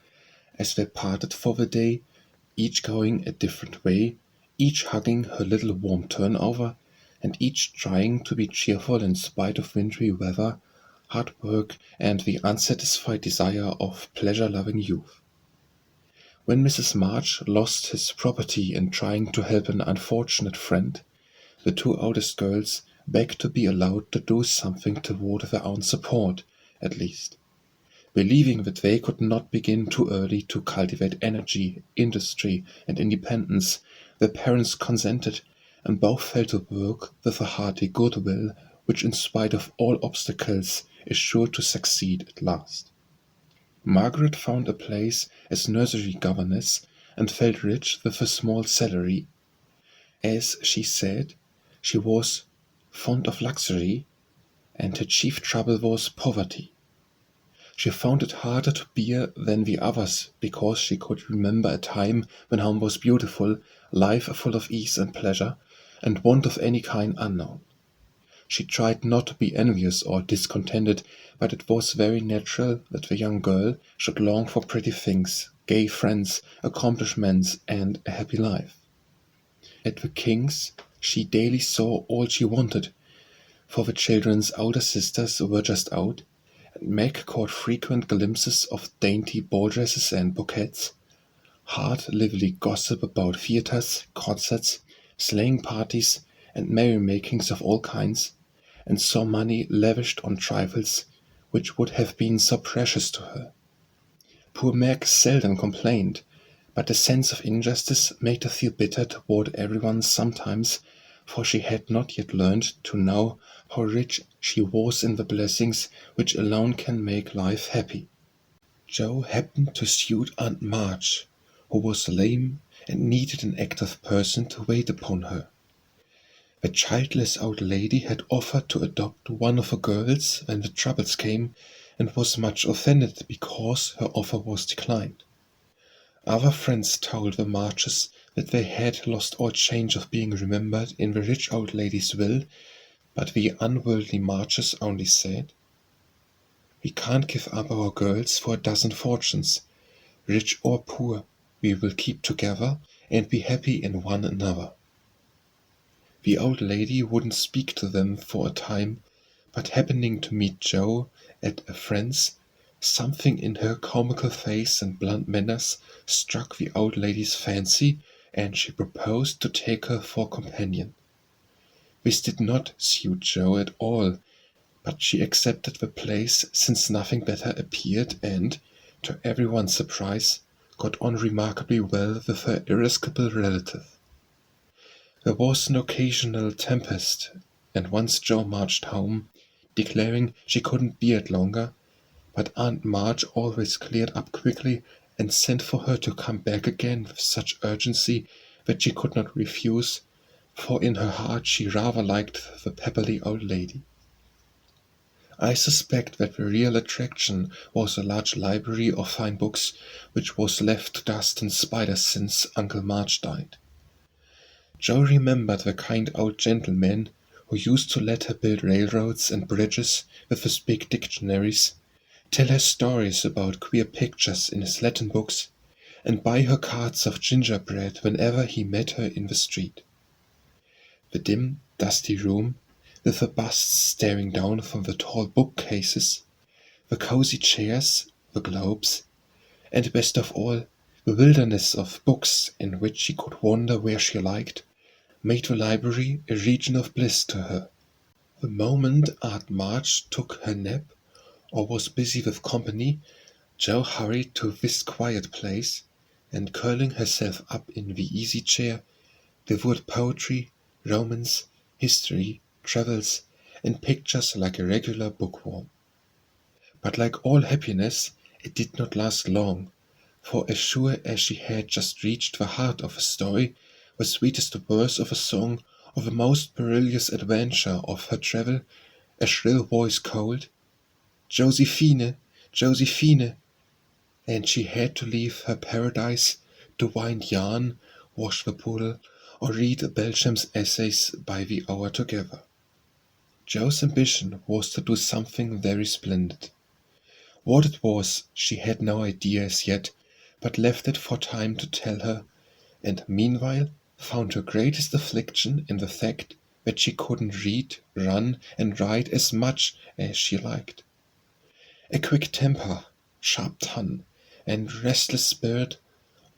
as they parted for the day, each going a different way, each hugging her little warm turnover, and each trying to be cheerful in spite of wintry weather, hard work, and the unsatisfied desire of pleasure-loving youth. When Mrs. March lost his property in trying to help an unfortunate friend, the two oldest girls begged to be allowed to do something toward their own support, at least. Believing that they could not begin too early to cultivate energy, industry, and independence, the parents consented, and both fell to work with a hearty goodwill which, in spite of all obstacles, is sure to succeed at last. Margaret found a place as nursery governess, and felt rich with a small salary. As she said, she was "fond of luxury," and her chief trouble was poverty. She found it harder to bear than the others because she could remember a time when home was beautiful, life full of ease and pleasure, and want of any kind unknown. She tried not to be envious or discontented, but it was very natural that the young girl should long for pretty things, gay friends, accomplishments, and a happy life. At the King's she daily saw all she wanted, for the children's older sisters were just out, and Meg caught frequent glimpses of dainty ball dresses and bouquets, hard, lively gossip about theatres, concerts, sleighing parties, and merry-makings of all kinds, and saw money lavished on trifles which would have been so precious to her. Poor Meg seldom complained, but the sense of injustice made her feel bitter toward everyone sometimes, for she had not yet learned to know how rich she was in the blessings which alone can make life happy. Joe happened to suit Aunt March, who was lame and needed an active person to wait upon her. The childless old lady had offered to adopt one of her girls when the troubles came, and was much offended because her offer was declined. Other friends told the Marches that they had lost all change of being remembered in the rich old lady's will, but the unworldly Marches only said, "We can't give up our girls for a dozen fortunes. Rich or poor, we will keep together and be happy in one another." The old lady wouldn't speak to them for a time, but happening to meet Joe at a friend's, something in her comical face and blunt manners struck the old lady's fancy, and she proposed to take her for companion. This did not suit Joe at all, but she accepted the place since nothing better appeared, and, to everyone's surprise, got on remarkably well with her irascible relative. There was an occasional tempest, and once Joe marched home, declaring she couldn't bear it longer, but Aunt March always cleared up quickly and sent for her to come back again with such urgency that she could not refuse, for in her heart she rather liked the pepperly old lady. I suspect that the real attraction was a large library of fine books, which was left to dust and spiders since Uncle March died. Joe remembered the kind old gentleman who used to let her build railroads and bridges with his big dictionaries, tell her stories about queer pictures in his Latin books, and buy her carts of gingerbread whenever he met her in the street. The dim, dusty room, with the busts staring down from the tall bookcases, the cozy chairs, the globes, and best of all, the wilderness of books in which she could wander where she liked, made the library a region of bliss to her. The moment Aunt March took her nap, or was busy with company, Jo hurried to this quiet place, and curling herself up in the easy chair, There were poetry, romance, history, travels, and pictures like a regular bookworm. But like all happiness, it did not last long, for as sure as she had just reached the heart of a story, the sweetest verse of a song, of the most perilous adventure of her travel, a shrill voice called, "Josephine, Josephine!" and she had to leave her paradise to wind yarn, wash the poodle, or read Belcham's essays by the hour together. Jo's ambition was to do something very splendid. What it was, she had no idea as yet, but left it for time to tell her, and meanwhile found her greatest affliction in the fact that she couldn't read, run, and write as much as she liked. A quick temper, sharp tongue, and restless spirit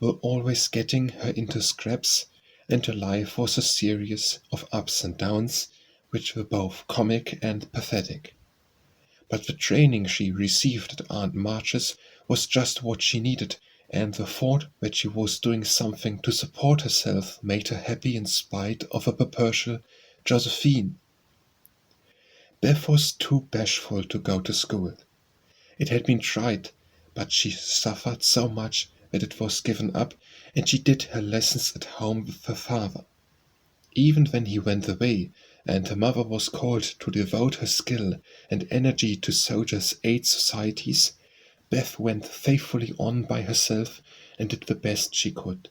were always getting her into scrapes, and her life was a series of ups and downs, which were both comic and pathetic. But the training she received at Aunt March's was just what she needed, and the thought that she was doing something to support herself made her happy in spite of a perpetual Josephine. Beth was too bashful to go to school. It had been tried, but she suffered so much that it was given up, and she did her lessons at home with her father. Even when he went away, and her mother was called to devote her skill and energy to soldiers' aid societies, Beth went faithfully on by herself and did the best she could.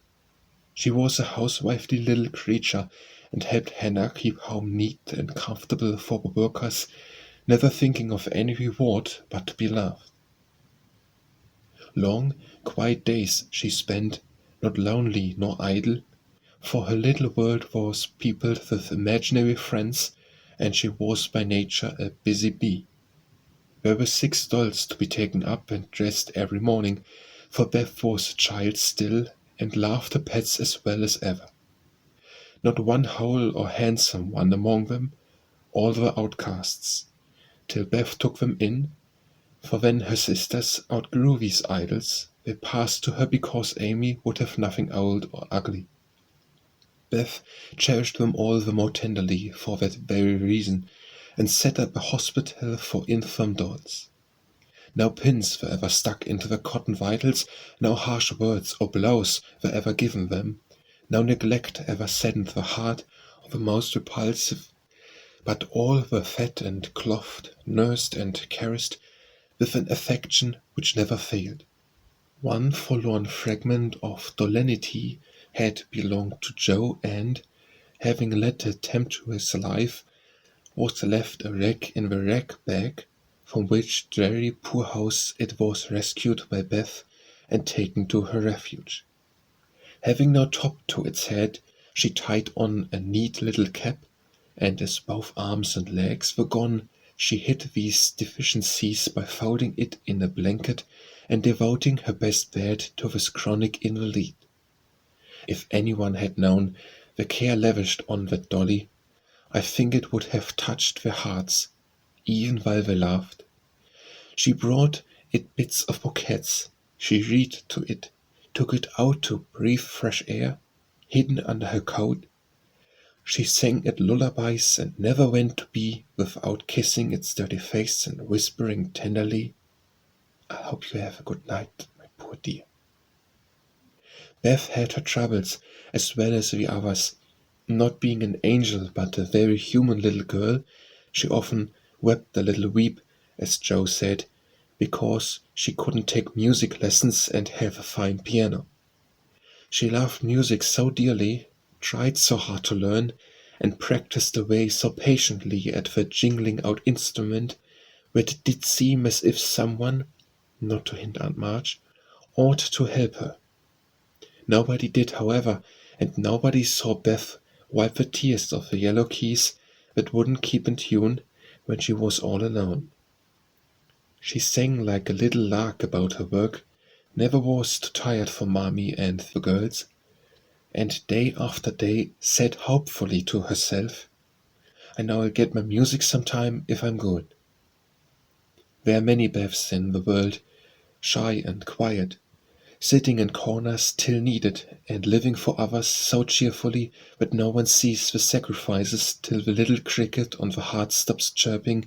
She was a housewifely little creature and helped Hannah keep home neat and comfortable for the workers, never thinking of any reward but to be loved. Long, quiet days she spent, not lonely nor idle, for her little world was peopled with imaginary friends, and she was by nature a busy bee. There were 6 dolls to be taken up and dressed every morning, for Beth was a child still, and loved her pets as well as ever. Not one whole or handsome one among them, all were outcasts, till Beth took them in, for when her sisters outgrew these idols, they passed to her because Amy would have nothing old or ugly. Beth cherished them all the more tenderly for that very reason, and set up a hospital for infirm dolls. No pins were ever stuck into their cotton vitals, no harsh words or blows were ever given them, no neglect ever saddened the heart of the most repulsive, but all were fed and clothed, nursed and caressed with an affection which never failed. One forlorn fragment of dolenity had belonged to Jo, and, having led a tempestuous life, was left a wreck in the wreck bag, from which dreary poor house it was rescued by Beth and taken to her refuge. Having no top to its head, she tied on a neat little cap, and as both arms and legs were gone, she hid these deficiencies by folding it in a blanket and devoting her best bed to this chronic invalid. If anyone had known the care lavished on that dolly, I think it would have touched their hearts, even while they laughed. She brought it bits of bouquets, she read to it, took it out to breathe fresh air, hidden under her coat. She sang it lullabies and never went to be without kissing its dirty face and whispering tenderly, "I hope you have a good night, my poor dear." Beth had her troubles as well as the others. Not being an angel but a very human little girl, she often wept a little weep, as Jo said, because she couldn't take music lessons and have a fine piano. She loved music so dearly, tried so hard to learn, and practiced away so patiently at the jingling out instrument, that it did seem as if someone, not to hint Aunt March, ought to help her. Nobody did, however, and nobody saw Beth wipe the tears of the yellow keys that wouldn't keep in tune when she was all alone. She sang like a little lark about her work, never was too tired for Mommy and the girls, and day after day said hopefully to herself, "I know I'll get my music sometime if I'm good." There are many Beths in the world, shy and quiet, sitting in corners till needed, and living for others so cheerfully that no one sees the sacrifices till the little cricket on the hearth stops chirping,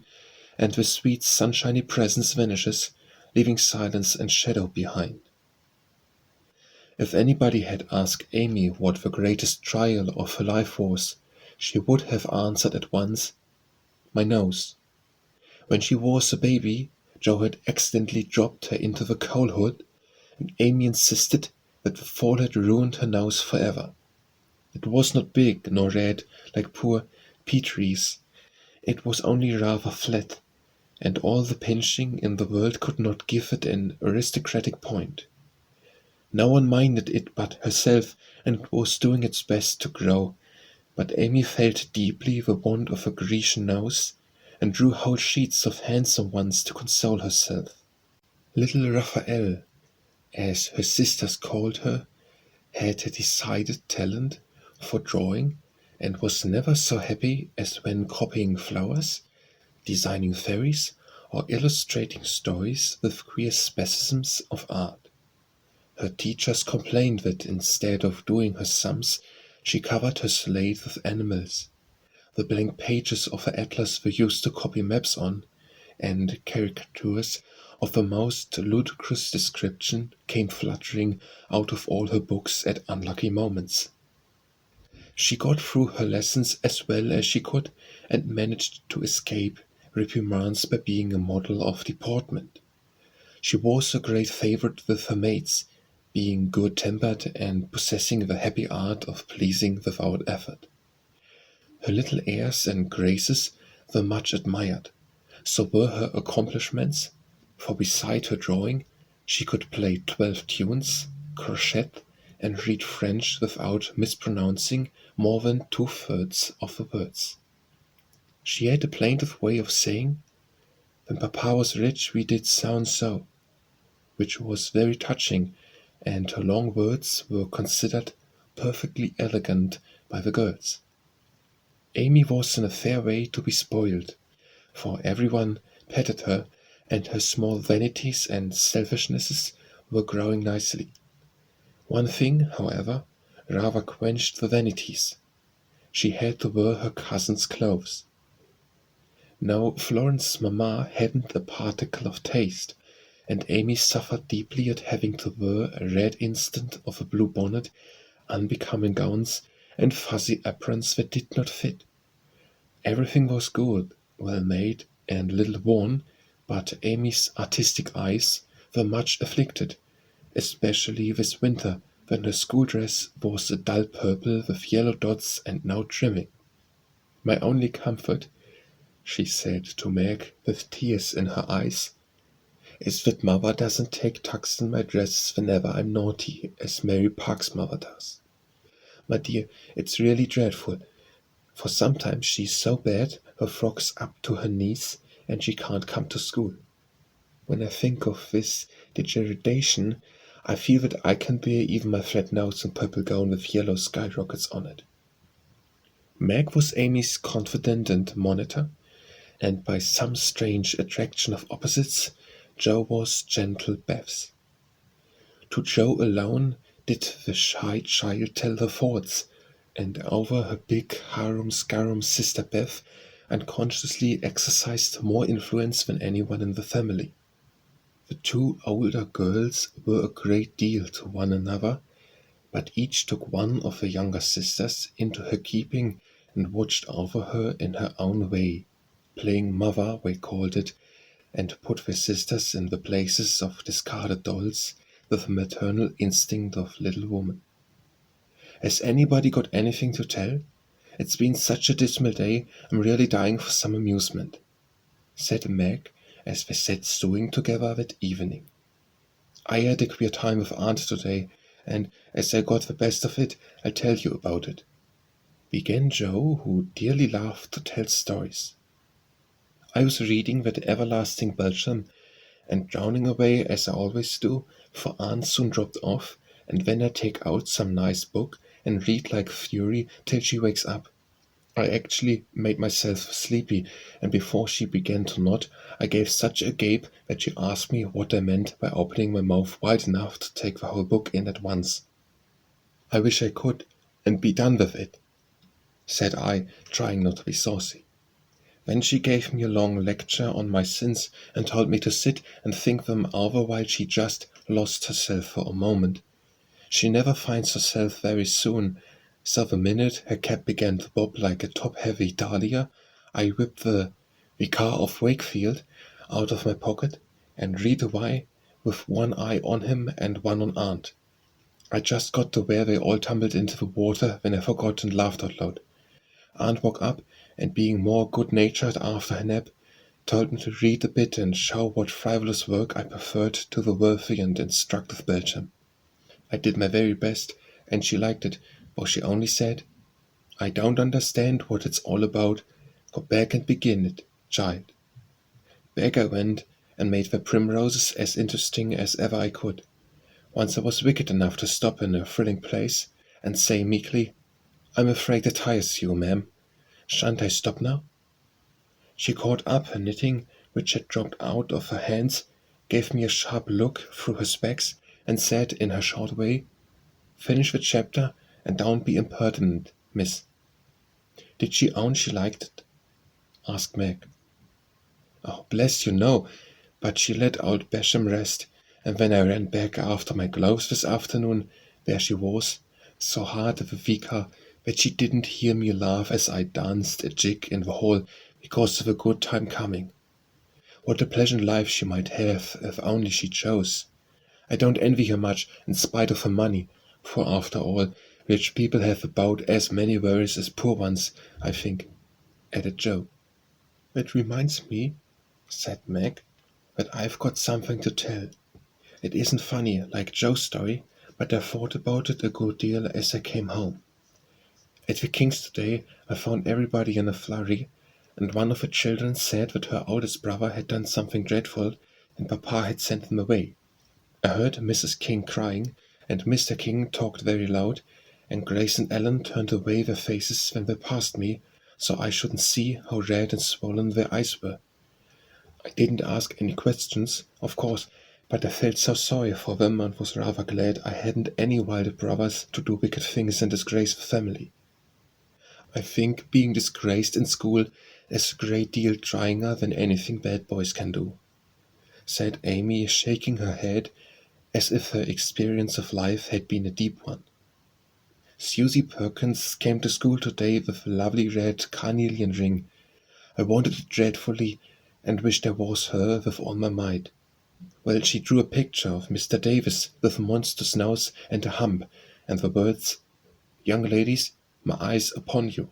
and the sweet sunshiny presence vanishes, leaving silence and shadow behind. If anybody had asked Amy what the greatest trial of her life was, she would have answered at once, "My nose." When she was a baby, Joe had accidentally dropped her into the coal hood, and Amy insisted that the fall had ruined her nose forever. It was not big nor red like poor Petrie's, it was only rather flat, and all the pinching in the world could not give it an aristocratic point. No one minded it but herself, and it was doing its best to grow, but Amy felt deeply the want of a Grecian nose, and drew whole sheets of handsome ones to console herself. Little Raphael, as her sisters called her, had a decided talent for drawing, and was never so happy as when copying flowers, designing fairies, or illustrating stories with queer specimens of art. Her teachers complained that instead of doing her sums, she covered her slate with animals. The blank pages of her atlas were used to copy maps on, and caricatures of the most ludicrous description came fluttering out of all her books at unlucky moments. She got through her lessons as well as she could, and managed to escape reprimands by being a model of deportment. She was a great favorite with her mates, being good-tempered and possessing the happy art of pleasing without effort. Her little airs and graces were much admired, so were her accomplishments, for beside her drawing she could play 12 tunes, crochet, and read French without mispronouncing more than two-thirds of the words. She had a plaintive way of saying, "When Papa was rich we did so and so," which was very touching, and her long words were considered perfectly elegant by the girls. Amy was in a fair way to be spoiled, for everyone petted her, and her small vanities and selfishnesses were growing nicely. One thing, however, rather quenched the vanities. She had to wear her cousin's clothes. Now Florence's mamma hadn't a particle of taste, and Amy suffered deeply at having to wear a red instant of a blue bonnet, unbecoming gowns, and fuzzy aprons that did not fit. Everything was good, well made, and a little worn, but Amy's artistic eyes were much afflicted, especially this winter, when her school dress was a dull purple with yellow dots and no trimming. "My only comfort," she said to Meg, with tears in her eyes, "is that mother doesn't take tucks in my dresses whenever I'm naughty, as Mary Park's mother does. My dear, it's really dreadful, for sometimes she's so bad her frock's up to her knees, and she can't come to school. When I think of this degradation, I feel that I can bear even my flat nose and purple gown with yellow skyrockets on it." Meg was Amy's confidant and monitor, and by some strange attraction of opposites, Joe was gentle Beth's. To Joe alone did the shy child tell her thoughts, and over her big harum-scarum sister Beth unconsciously exercised more influence than anyone in the family. The two older girls were a great deal to one another, but each took one of the younger sisters into her keeping and watched over her in her own way, playing mother, they called it, and put their sisters in the places of discarded dolls with the maternal instinct of little women. "Has anybody got anything to tell? It's been such a dismal day, I'm really dying for some amusement," said Meg, as they sat sewing together that evening. "I had a queer time with Aunt today, and as I got the best of it, I'll tell you about it," began Joe, who dearly loved to tell stories. "I was reading that everlasting Belgium, and drowning away as I always do, for Aunt soon dropped off, and then I take out some nice book and read like fury till she wakes up. I actually made myself sleepy, and before she began to nod, I gave such a gape that she asked me what I meant by opening my mouth wide enough to take the whole book in at once. I wish I could, and be done with it, said I, trying not to be saucy. Then she gave me a long lecture on my sins and told me to sit and think them over while she just lost herself for a moment. She never finds herself very soon, so the minute her cap began to bob like a top-heavy dahlia, I whipped the Vicar of Wakefield out of my pocket and read away with one eye on him and one on Aunt. I just got to where they all tumbled into the water when I forgot and laughed out loud. Aunt woke up, and being more good-natured after her nap, told me to read a bit and show what frivolous work I preferred to the worthy and instructive Belgium. I did my very best, and she liked it, but she only said, "I don't understand what it's all about. Go back and begin it, child." Back I went, and made the primroses as interesting as ever I could. Once I was wicked enough to stop in a thrilling place, and say meekly, "I'm afraid it tires you, ma'am. Shan't I stop now?" She caught up her knitting, which had dropped out of her hands, gave me a sharp look through her specs, and said in her short way, "Finish the chapter, and don't be impertinent, miss." "Did she own she liked it?" asked Meg. "Oh, bless you, no, but she let old Basham rest, and when I ran back after my gloves this afternoon, there she was, so hard at the vicar that she didn't hear me laugh as I danced a jig in the hall because of a good time coming. What a pleasant life she might have if only she chose. I don't envy her much in spite of her money, for after all, rich people have about as many worries as poor ones, I think," added Joe. "It reminds me," said Meg, "that I've got something to tell. It isn't funny like Joe's story, but I thought about it a good deal as I came home. At the King's today I found everybody in a flurry, and one of the children said that her oldest brother had done something dreadful, and Papa had sent them away. I heard Mrs. King crying, and Mr. King talked very loud, and Grace and Ellen turned away their faces when they passed me, so I shouldn't see how red and swollen their eyes were. I didn't ask any questions, of course, but I felt so sorry for them and was rather glad I hadn't any wilder brothers to do wicked things and disgrace the family. I think being disgraced in school is a great deal tryinger than anything bad boys can do," said Amy, shaking her head as if her experience of life had been a deep one. "Susie Perkins came to school today with a lovely red carnelian ring. I wanted it dreadfully, and wished I was her with all my might. Well, she drew a picture of Mr. Davis with a monstrous nose and a hump, and the words, 'Young ladies, my eyes upon you,'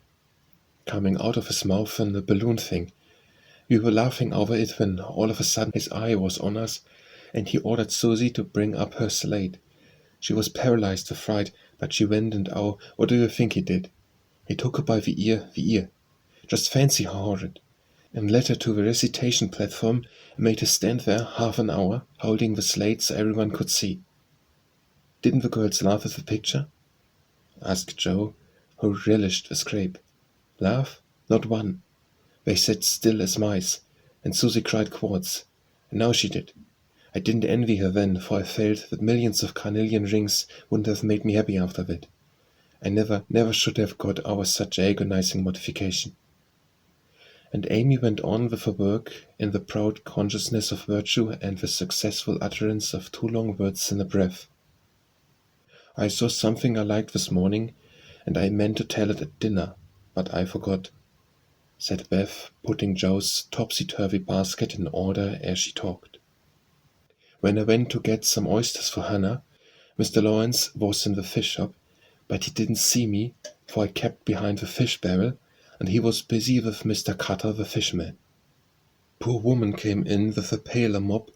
coming out of his mouth in a balloon thing. We were laughing over it when all of a sudden his eye was on us, and he ordered Susie to bring up her slate. She was paralyzed with fright, but she went, and oh, what do you think he did? He took her by the ear. Just fancy how horrid. And led her to the recitation platform and made her stand there half an hour, holding the slate so everyone could see." "Didn't the girls laugh at the picture?" asked Joe, who relished the scrape. "Laugh? Not one. They sat still as mice, and Susie cried quarts. And now she did. I didn't envy her then, for I felt that millions of carnelian rings wouldn't have made me happy after that. I never should have got over such agonizing mortification." And Amy went on with her work in the proud consciousness of virtue and the successful utterance of 2 long words in a breath. "I saw something I liked this morning, and I meant to tell it at dinner, but I forgot," said Beth, putting Joe's topsy-turvy basket in order as she talked. "When I went to get some oysters for Hannah, Mr. Lawrence was in the fish shop, but he didn't see me, for I kept behind the fish barrel, and he was busy with Mr. Cutter the fishman. Poor woman came in with a pail mop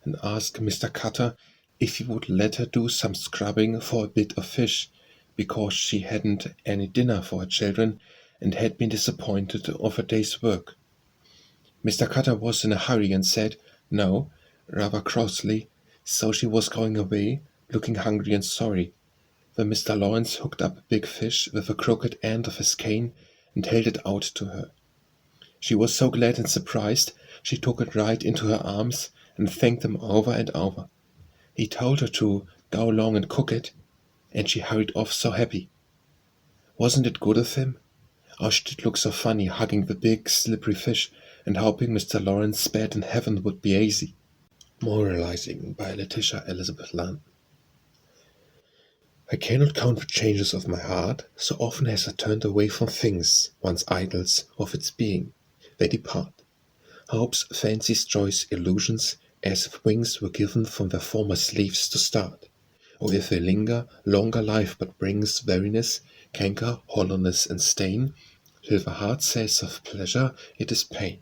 and asked Mr. Cutter if he would let her do some scrubbing for a bit of fish, because she hadn't any dinner for her children and had been disappointed of her day's work. Mr. Cutter was in a hurry and said no, rather crossly, so she was going away, looking hungry and sorry, when Mr. Lawrence hooked up a big fish with a crooked end of his cane and held it out to her. She was so glad and surprised, she took it right into her arms and thanked him over and over. He told her to go along and cook it, and she hurried off so happy. Wasn't it good of him? Or should it look so funny hugging the big, slippery fish and hoping Mr. Lawrence's bed in heaven would be easy? Moralizing by Letitia Elizabeth Lamb. I cannot count the changes of my heart, so often has I turned away from things, once idols of its being. They depart. Hopes, fancies, joys, illusions, as if wings were given from their former sleeves to start. Or if they linger, longer life but brings weariness, canker, hollowness, and stain, till the heart says of pleasure it is pain.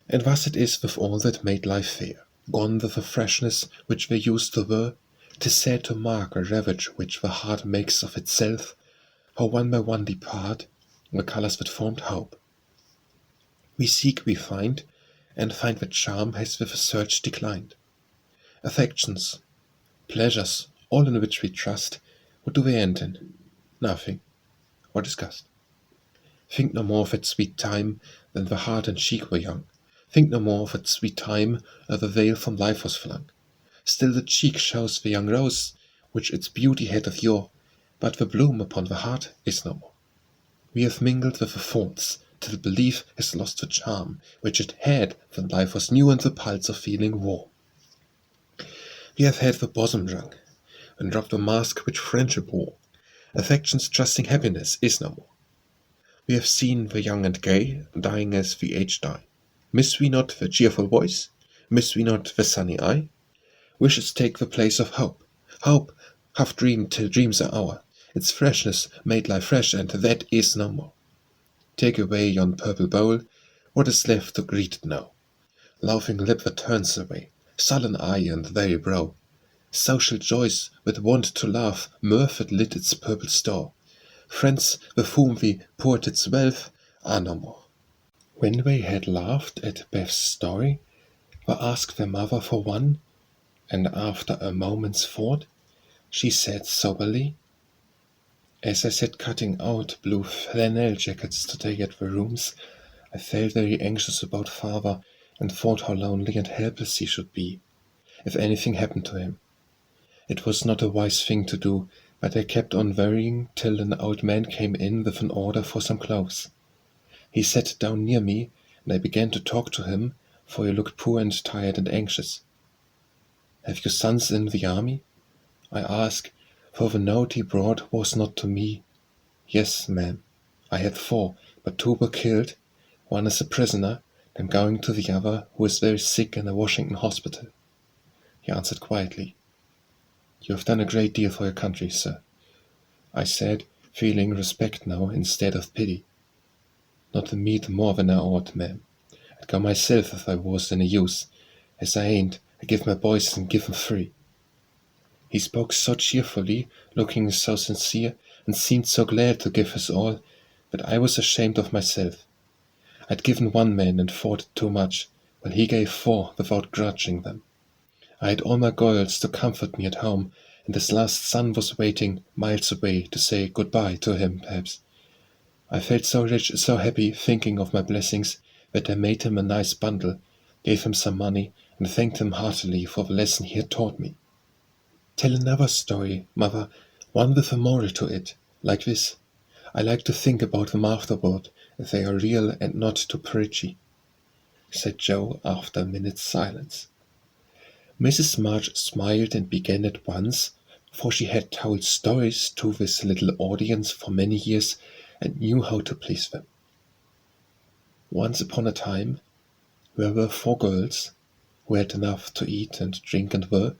And thus it is with all that made life fair, gone with the freshness which they used to were. 'Tis sad to mark a ravage which the heart makes of itself, how one by one depart the colours that formed hope. We seek, we find, and find that charm has with a search declined. Affections, pleasures, all in which we trust, what do they end in? Nothing, or disgust. Think no more of that sweet time when the heart and cheek were young. Think no more of that sweet time ere the veil from life was flung. Still the cheek shows the young rose, which its beauty had of yore, but the bloom upon the heart is no more. We have mingled with the thorns, till belief has lost the charm which it had when life was new and the pulse of feeling warm. We have had the bosom wrung, and dropped the mask which friendship wore. Affection's trusting happiness is no more. We have seen the young and gay, dying as the aged die. Miss we not the cheerful voice? Miss we not the sunny eye? Wishes take the place of hope. Hope hath dreamed till dreams are o'er. Its freshness made life fresh, and that is no more. Take away yon purple bowl, what is left to greet it now? Laughing lip that turns away, sullen eye and very brow. Social joys with wont to laugh, mirth that lit its purple store. Friends with whom we poured its wealth are no more. When they had laughed at Beth's story, they asked their mother for one, and after a moment's thought, she said soberly, as I sat cutting out blue flannel jackets to take at the rooms, I felt very anxious about father and thought how lonely and helpless he should be, if anything happened to him. It was not a wise thing to do, but I kept on worrying till an old man came in with an order for some clothes. He sat down near me, and I began to talk to him, for he looked poor and tired and anxious. Have you sons in the army? I asked, for the note he brought was not to me. Yes, ma'am. I had 4, but 2 were killed. One is a prisoner, and going to the other, who is very sick in a Washington hospital. He answered quietly. You have done a great deal for your country, sir, I said, feeling respect now instead of pity. Not a meat more than I ought, ma'am. I'd go myself if I was any use. As I ain't, I give my boys and give 'em free. He spoke so cheerfully, looking so sincere, and seemed so glad to give his all, that I was ashamed of myself. I'd given 1 man and thought it too much, while he gave 4 without grudging them. I had all my girls to comfort me at home, and his last son was waiting miles away to say good-bye to him, perhaps. I felt so rich, so happy, thinking of my blessings, that I made him a nice bundle, gave him some money, and thanked him heartily for the lesson he had taught me. Tell another story, mother, one with a moral to it, like this. I like to think about them afterward, if they are real and not too preachy, said Joe after a minute's silence. Mrs. March smiled and began at once, for she had told stories to this little audience for many years and knew how to please them. Once upon a time, there were 4 girls who had enough to eat and drink and were,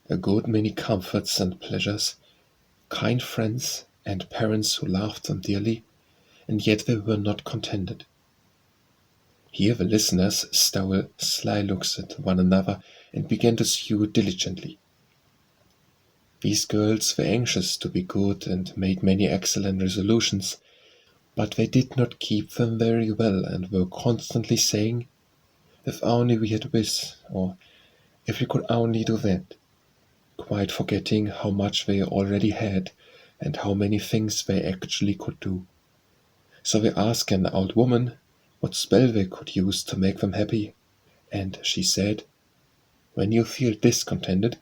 a good many comforts and pleasures, kind friends and parents who loved them dearly, and yet they were not contented. Here the listeners stole sly looks at one another and began to sew diligently. These girls were anxious to be good and made many excellent resolutions, but they did not keep them very well and were constantly saying, if only we had this, or if we could only do that, quite forgetting how much they already had and how many things they actually could do. So they asked an old woman what spell they could use to make them happy, and she said, "When you feel discontented,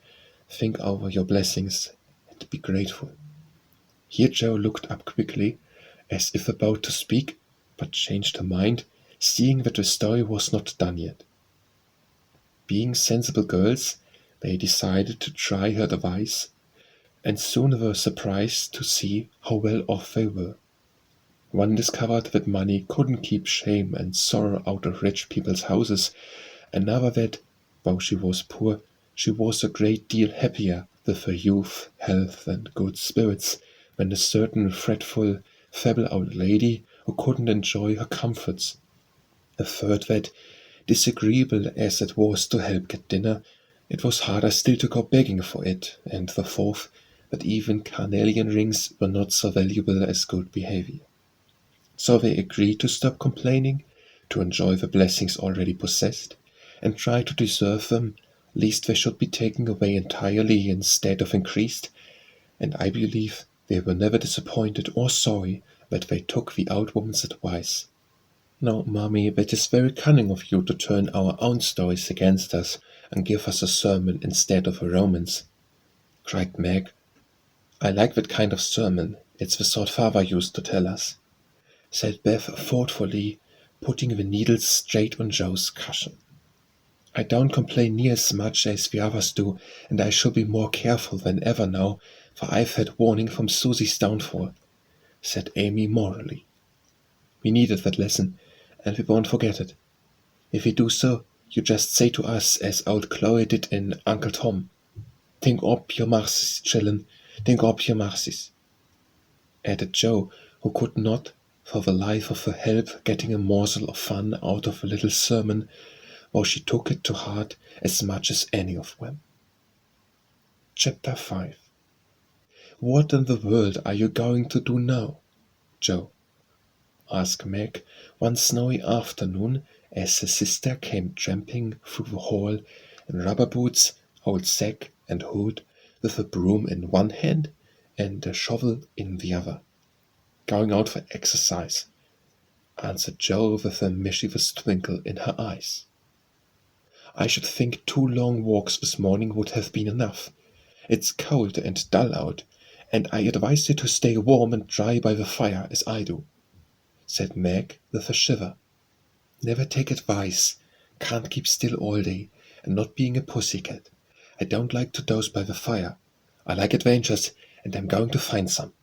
think over your blessings and be grateful." Here Joe looked up quickly, as if about to speak, but changed her mind, seeing that the story was not done yet. Being sensible girls, they decided to try her advice, and soon were surprised to see how well off they were. One discovered that money couldn't keep shame and sorrow out of rich people's houses, another that, though she was poor, she was a great deal happier with her youth, health, and good spirits than a certain fretful, feeble old lady who couldn't enjoy her comforts. A third that, disagreeable as it was to help get dinner, it was harder still to go begging for it, and the fourth that even carnelian rings were not so valuable as good behavior. So they agreed to stop complaining, to enjoy the blessings already possessed, and try to deserve them, lest they should be taken away entirely instead of increased, and I believe they were never disappointed or sorry that they took the old woman's advice. "Now, Mommy, that is very cunning of you to turn our own stories against us and give us a sermon instead of a romance," cried Meg. "I like that kind of sermon. It's the sort Father used to tell us," said Beth thoughtfully, putting the needles straight on Joe's cushion. "I don't complain near as much as the others do, and I should be more careful than ever now, for I've had warning from Susie's downfall," said Amy morally. "We needed that lesson, and we won't forget it. If we do so, you just say to us as old Chloe did in Uncle Tom, 'Think up your marcies, children, think up your marcies,'" added Joe, who could not, for the life of her, help getting a morsel of fun out of a little sermon, though she took it to heart as much as any of them. Chapter 5. "What in the world are you going to do now, Joe?" asked Meg one snowy afternoon as her sister came tramping through the hall in rubber boots, old sack, and hood, with a broom in one hand and a shovel in the other. "Going out for exercise," answered Joe with a mischievous twinkle in her eyes. "I should think 2 long walks this morning would have been enough. It's cold and dull out, and I advise you to stay warm and dry by the fire as I do," said Meg with a shiver. "Never take advice. Can't keep still all day, and not being a pussycat. I don't like to doze by the fire. I like adventures, and I'm going to find some."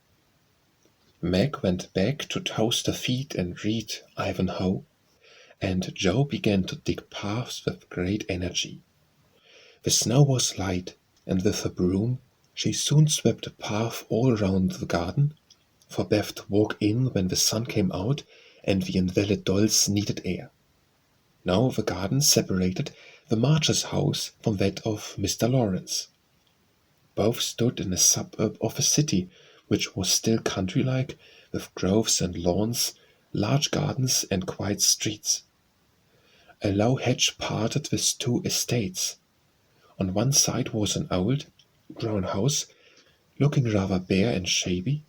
Meg went back to toast her feet and read Ivanhoe, and Joe began to dig paths with great energy. The snow was light, and with her broom she soon swept a path all round the garden, for Beth to walk in when the sun came out and the invalid dolls needed air. Now the garden separated the Marches' house from that of Mr. Lawrence. Both stood in a suburb of the city, which was still country-like, with groves and lawns, large gardens, and quiet streets. A low hedge parted these 2 estates. On one side was an old, brown house, looking rather bare and shabby,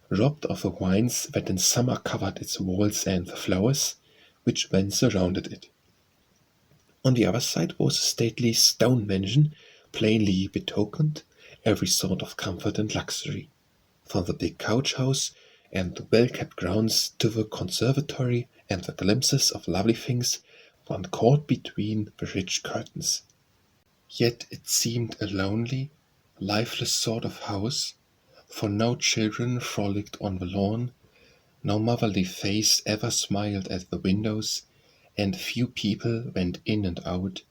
robbed of the vines that in summer covered its walls and the flowers which then surrounded it. On the other side was a stately stone mansion, plainly betokened every sort of comfort and luxury, from the big coach-house and the well-kept grounds to the conservatory and the glimpses of lovely things one caught between the rich curtains. Yet it seemed a lonely, lifeless sort of house, for no children frolicked on the lawn, no motherly face ever smiled at the windows, and few people went in and out,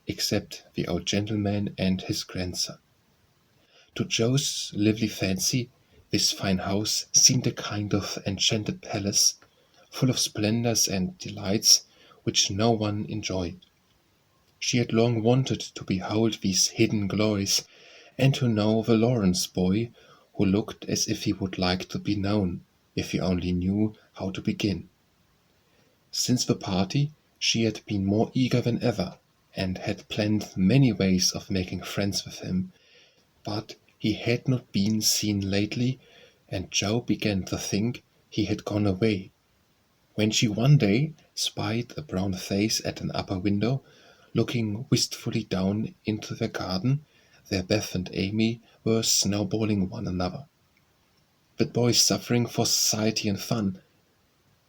except the old gentleman and his grandson. To Joe's lively fancy, this fine house seemed a kind of enchanted palace, full of splendors and delights which no one enjoyed. She had long wanted to behold these hidden glories, and to know the Lawrence boy, who looked as if he would like to be known, if he only knew how to begin. Since the party, she had been more eager than ever, and had planned many ways of making friends with him, but he had not been seen lately, and Joe began to think he had gone away, When she one day spied a brown face at an upper window, looking wistfully down into the garden, there Beth and Amy were snowballing one another. "That boy's suffering for society and fun,"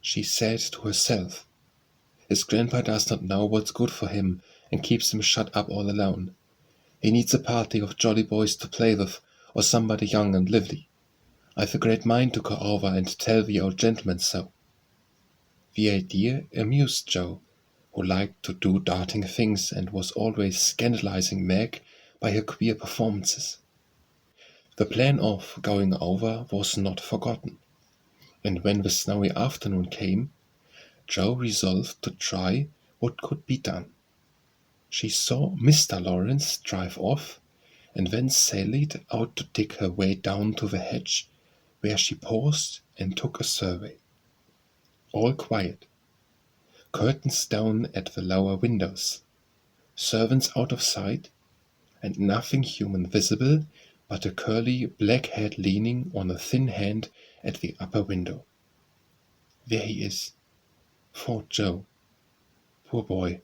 she said to herself. "His grandpa does not know what's good for him and keeps him shut up all alone. He needs a party of jolly boys to play with, or somebody young and lively. I've a great mind to go over and tell the old gentleman so." The idea amused Joe, who liked to do darting things and was always scandalizing Meg by her queer performances. The plan of going over was not forgotten, and when the snowy afternoon came, Joe resolved to try what could be done. She saw Mr. Lawrence drive off, and then sallied out to dig her way down to the hedge, where she paused and took a survey. All quiet. Curtains down at the lower windows. Servants out of sight, and nothing human visible but a curly black head leaning on a thin hand at the upper window. "There he is," thought Joe. "Poor boy,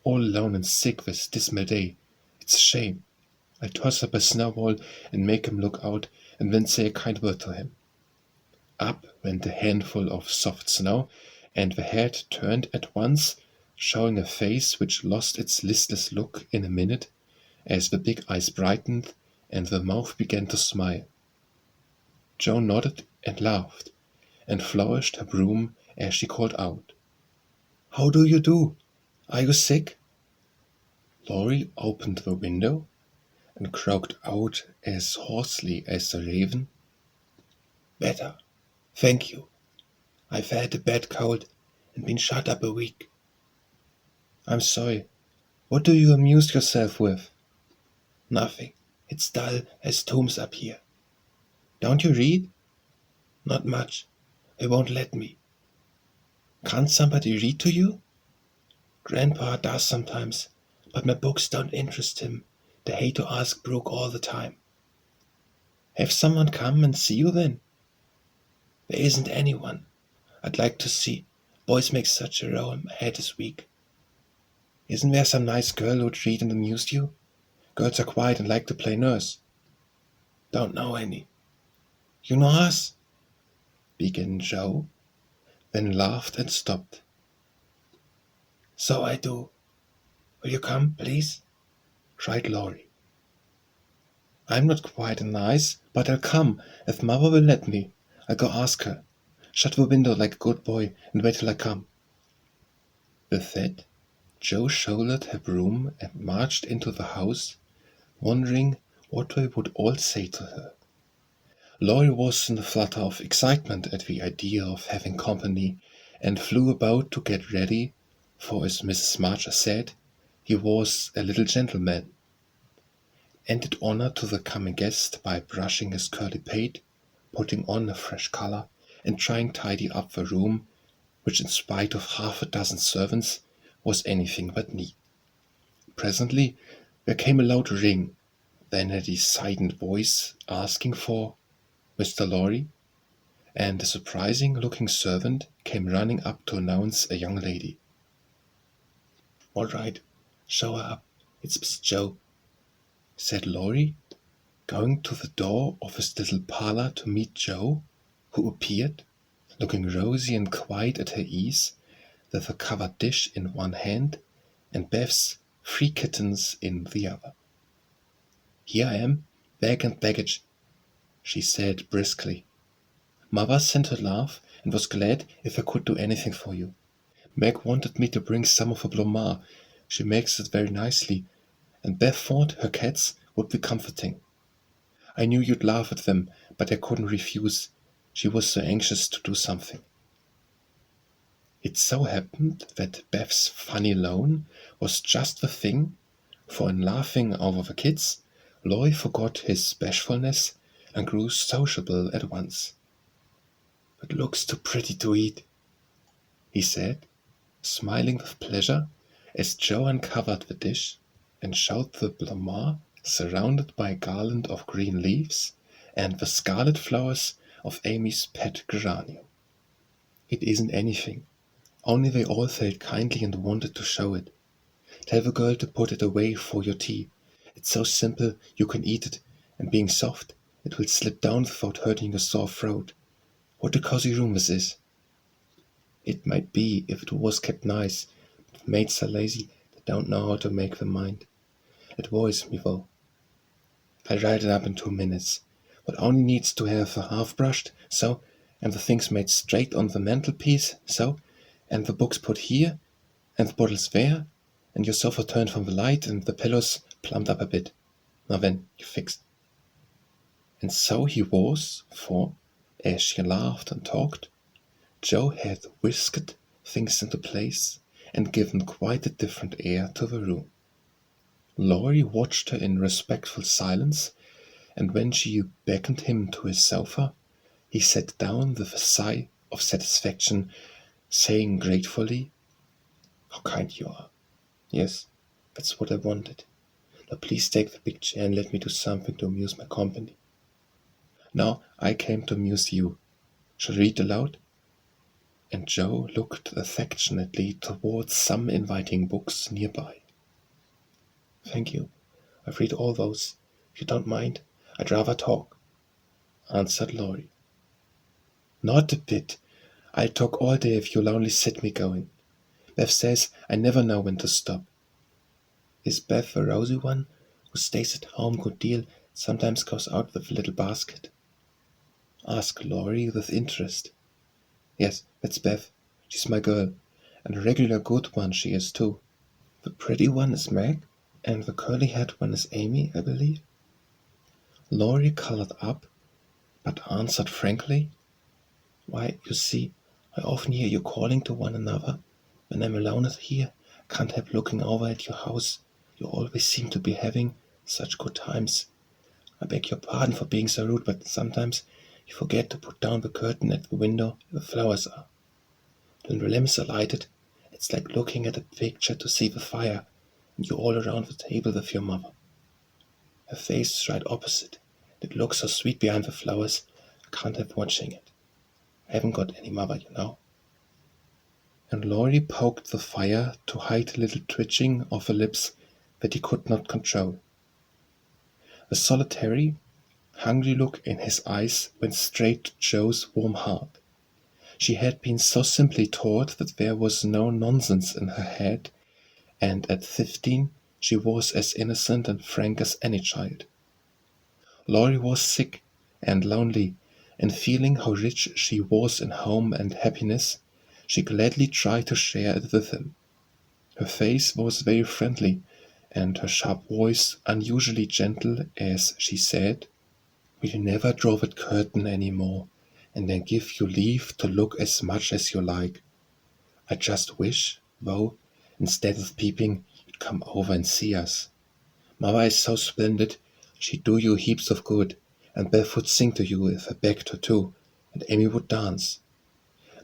all alone and sick this dismal day. It's a shame. I'll toss up a snowball and make him look out, and then say a kind word to him." Up went a handful of soft snow, and the head turned at once, showing a face which lost its listless look in a minute, as the big eyes brightened and the mouth began to smile. Joe nodded and laughed, and flourished her broom as she called out, "How do you do? Are you sick?" Laurie opened the window and croaked out as hoarsely as a raven, "Better, thank you. I've had a bad cold and been shut up a week." "I'm sorry. What do you amuse yourself with?" "Nothing. It's dull as tombs up here." "Don't you read?" "Not much. They won't let me." "Can't somebody read to you?" "Grandpa does sometimes, but my books don't interest him. They hate to ask Brooke all the time." "Have someone come and see you then?" "There isn't anyone. I'd like to see. Boys make such a row and my head is weak." "Isn't there some nice girl who'd read and amuse you? Girls are quiet and like to play nurse." "Don't know any." "You know us?" began Joe, then laughed and stopped. "So I do. Will you come, please?" cried Laurie. "I'm not quite nice, but I'll come, if mother will let me. I'll go ask her. Shut the window like a good boy and wait till I come." With that, Joe shouldered her broom and marched into the house, wondering what they would all say to her. Laurie was in a flutter of excitement at the idea of having company, and flew about to get ready, for as Mrs. Marcher said, he was a little gentleman, and did honor to the coming guest by brushing his curly pate, putting on a fresh color, and trying tidy up the room, which in spite of half a dozen servants was anything but neat. Presently there came a loud ring, then a decided voice asking for Mr. Laurie, and a surprising-looking servant came running up to announce a young lady. "All right, show her up. It's Miss Joe," said Laurie, going to the door of his little parlor to meet Joe, who appeared, looking rosy and quite at her ease, with a covered dish in one hand and Beth's 3 kittens in the other. "Here I am, bag and baggage," she said briskly. "Mother sent her love and was glad if I could do anything for you. Meg wanted me to bring some of her blomard. She makes it very nicely, and Beth thought her cats would be comforting. I knew you'd laugh at them, but I couldn't refuse. She was so anxious to do something." It so happened that Beth's funny loan was just the thing, for in laughing over the kids, Laurie forgot his bashfulness and grew sociable at once. "It looks too pretty to eat," he said, smiling with pleasure as Joe uncovered the dish and showed the blomard surrounded by a garland of green leaves and the scarlet flowers of Amy's pet geranium. It isn't anything. Only they all felt kindly and wanted to show it. Tell the girl to put it away for your tea. It's so simple you can eat it, and being soft, it will slip down without hurting your sore throat. What a cozy room this is. It might be if it was kept nice, but maids are lazy, they don't know how to make them mind. It worries me though. I'll write it up in 2 minutes. What only needs to have a half brushed, so, and the things made straight on the mantelpiece, so, and the books put here, and the bottles there, and your sofa turned from the light, and the pillows plumped up a bit. Now then, you fixed. And so he was, for, as she laughed and talked, Joe had whisked things into place and given quite a different air to the room. Laurie watched her in respectful silence, and when she beckoned him to his sofa, he sat down with a sigh of satisfaction, saying gratefully, "How kind you are. Yes, that's what I wanted. Now please take the big chair and let me do something to amuse my company. Now I came to amuse you. Shall I read aloud?" And Joe looked affectionately towards some inviting books nearby. "Thank you. I've read all those. If you don't mind, I'd rather talk," answered Laurie. "Not a bit. I'll talk all day if you'll only sit me going. Beth says I never know when to stop. Is Beth the rosy one, who stays at home a good deal, sometimes goes out with a little basket?" asked Laurie with interest. "Yes, that's Beth. She's my girl, and a regular good one she is too. The pretty one is Meg, and the curly-haired one is Amy, I believe." Laurie colored up, but answered frankly, "Why, you see, I often hear you calling to one another. When I'm alone here, I can't help looking over at your house. You always seem to be having such good times. I beg your pardon for being so rude, but sometimes you forget to put down the curtain at the window where the flowers are. When the lamps are lighted, it's like looking at a picture to see the fire, and you all around the table with your mother. Her face is right opposite. It looks so sweet behind the flowers, I can't help watching it. I haven't got any mother, you know." And Laurie poked the fire to hide a little twitching of her lips that he could not control. A solitary, hungry look in his eyes went straight to Joe's warm heart. She had been so simply taught that there was no nonsense in her head, and at 15 she was as innocent and frank as any child. Laurie was sick and lonely, and feeling how rich she was in home and happiness, she gladly tried to share it with him. Her face was very friendly, and her sharp voice unusually gentle as she said, "We'll never draw that curtain any more, and then give you leave to look as much as you like. I just wish, though, instead of peeping, you'd come over and see us. Mother is so splendid, she'd do you heaps of good, and Beth would sing to you if I begged her to, and Amy would dance.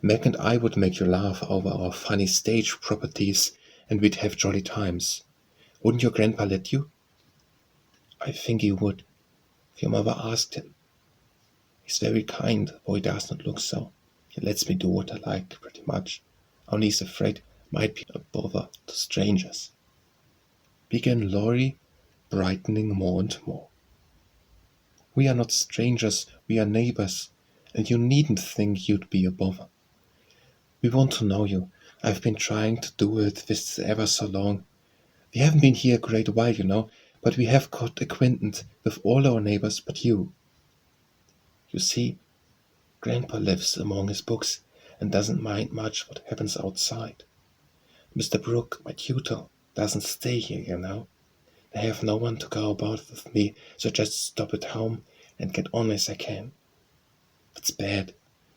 Meg and I would make you laugh over our funny stage properties, and we'd have jolly times. Wouldn't your grandpa let you?" "I think he would, if your mother asked him. He's very kind, though he does not look so. He lets me do what I like, pretty much. Only he's afraid I might be a bother to strangers," began Laurie, brightening more and more. "We are not strangers, we are neighbors, and you needn't think you'd be a bother. We want to know you. I've been trying to do it this ever so long. We haven't been here a great while, you know, but we have got acquainted with all our neighbors but you. You see, Grandpa lives among his books and doesn't mind much what happens outside. Mr. Brooke, my tutor, doesn't stay here, you know. I have no one to go about with me, so I just stop at home and get on as I can. It's bad.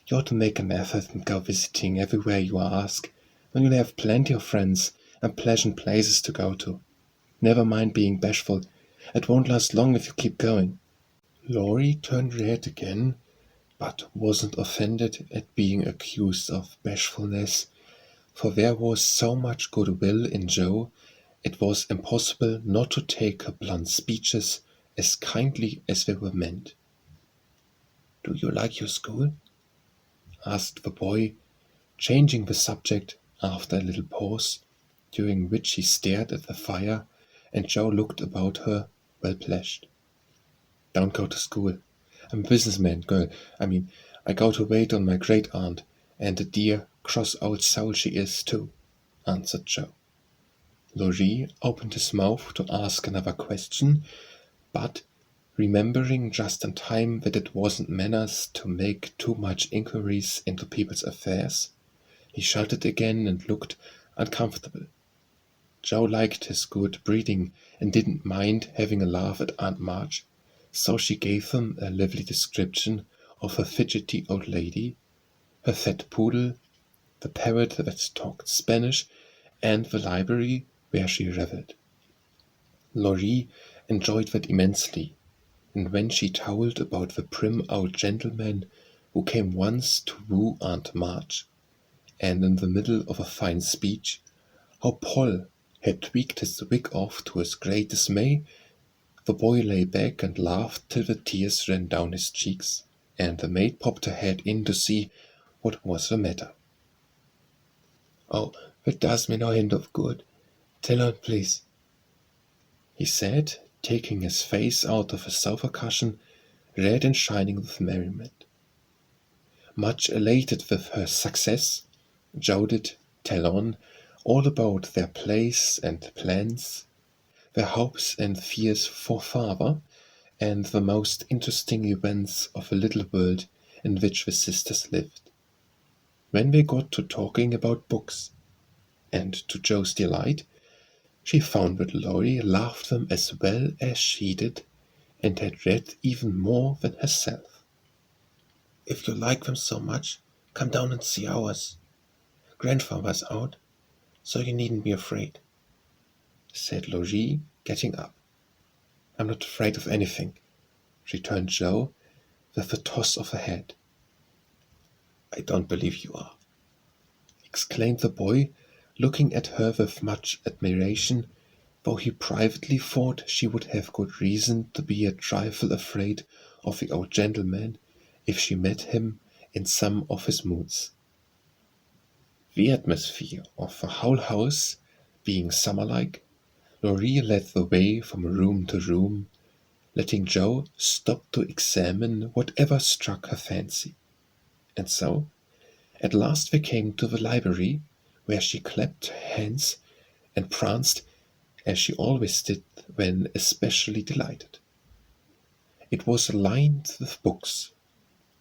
You ought to make an effort and go visiting everywhere you are asked. Then you'll have plenty of friends and pleasant places to go to. Never mind being bashful. It won't last long if you keep going." Laurie turned red again, but wasn't offended at being accused of bashfulness, for there was so much goodwill in Joe, it was impossible not to take her blunt speeches as kindly as they were meant. "Do you like your school?" asked the boy, changing the subject after a little pause, during which she stared at the fire, and Jo looked about her, well pleased. "Don't go to school. I'm a businessman, girl. I go to wait on my great-aunt, and a dear, cross old soul she is, too," answered Jo. Laurie opened his mouth to ask another question, but, remembering just in time that it wasn't manners to make too much inquiries into people's affairs, he shut it again and looked uncomfortable. Jo liked his good breeding and didn't mind having a laugh at Aunt March, so she gave him a lively description of her fidgety old lady, her fat poodle, the parrot that talked Spanish, and the library where she revelled. Laurie enjoyed that immensely, and when she told about the prim old gentleman who came once to woo Aunt March, and in the middle of a fine speech, how Paul had tweaked his wig off to his great dismay, the boy lay back and laughed till the tears ran down his cheeks, and the maid popped her head in to see what was the matter. "Oh, that does me no hint of good. Tell on, please," he said, taking his face out of a sofa cushion, red and shining with merriment. Much elated with her success, Jo did tell on all about their plays and plans, their hopes and fears for father, and the most interesting events of the little world in which the sisters lived. When they got to talking about books, and to Jo's delight, she found that Laurie loved them as well as she did, and had read even more than herself. "If you like them so much, come down and see ours. Grandfather's out, so you needn't be afraid," said Laurie, getting up. "I'm not afraid of anything," returned Jo, with a toss of her head. "I don't believe you are," exclaimed the boy, looking at her with much admiration, though he privately thought she would have good reason to be a trifle afraid of the old gentleman if she met him in some of his moods. The atmosphere of the whole house being summer-like, Laurie led the way from room to room, letting Jo stop to examine whatever struck her fancy. And so, at last they came to the library, where she clapped her hands and pranced as she always did when especially delighted. It was lined with books,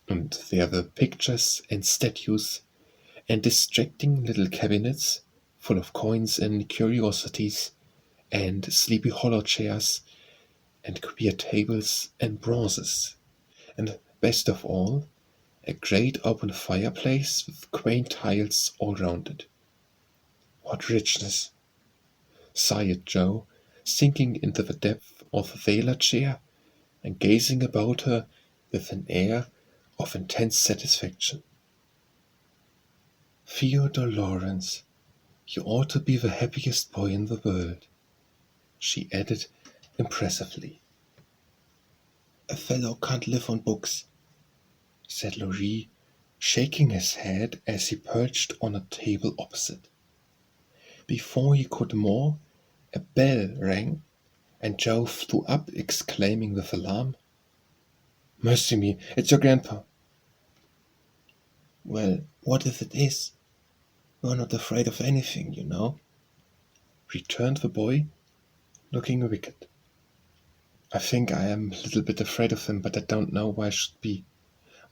and there were pictures and statues, and distracting little cabinets full of coins and curiosities, and sleepy hollow chairs, and queer tables and bronzes, and best of all, a great open fireplace with quaint tiles all round it. "What richness!" sighed Jo, sinking into the depth of a Vela chair, and gazing about her with an air of intense satisfaction. "Theodore Lawrence, you ought to be the happiest boy in the world," she added impressively. "A fellow can't live on books," said Laurie, shaking his head as he perched on a table opposite. Before he could more, a bell rang, and Jo flew up, exclaiming with alarm, "Mercy me, it's your grandpa." "Well, what if it is? We're not afraid of anything, you know," returned the boy, looking wicked. "I think I am a little bit afraid of him, but I don't know why I should be.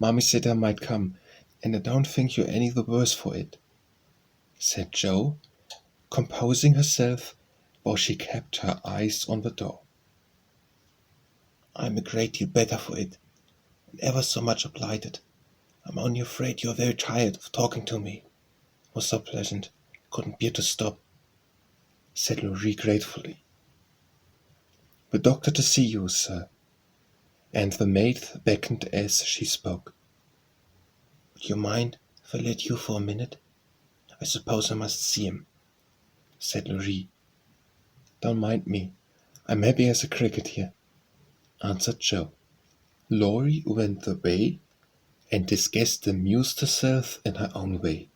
Mommy said I might come, and I don't think you're any the worse for it," said Jo, composing herself while she kept her eyes on the door. "I'm a great deal better for it, and ever so much obliged. I'm only afraid you're very tired of talking to me. It was so pleasant, couldn't bear to stop," said Laurie gratefully. "The doctor to see you, sir," and the maid beckoned as she spoke. "Would you mind if I let you for a minute? I suppose I must see him," said Laurie. "Don't mind me. I'm happy as a cricket here," answered Jo. Laurie went away, and his guest amused herself in her own way.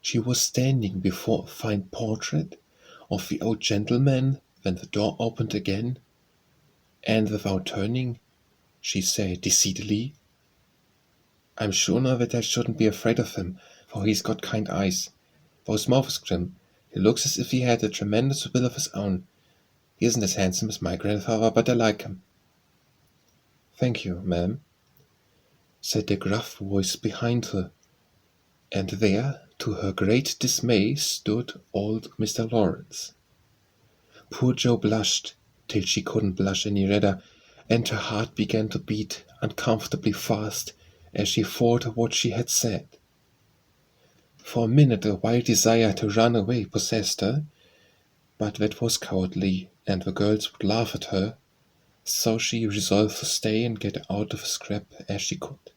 She was standing before a fine portrait of the old gentleman when the door opened again, and without turning, she said decidedly, "I'm sure now that I shouldn't be afraid of him, for he's got kind eyes, though his mouth is grim. He looks as if he had a tremendous will of his own. He isn't as handsome as my grandfather, but I like him." "Thank you, ma'am," said a gruff voice behind her, and there, to her great dismay, stood old Mr. Lawrence. Poor Jo blushed till she couldn't blush any redder, and her heart began to beat uncomfortably fast as she thought of what she had said. For a minute a wild desire to run away possessed her, but that was cowardly, and the girls would laugh at her, so she resolved to stay and get out of the scrap as she could.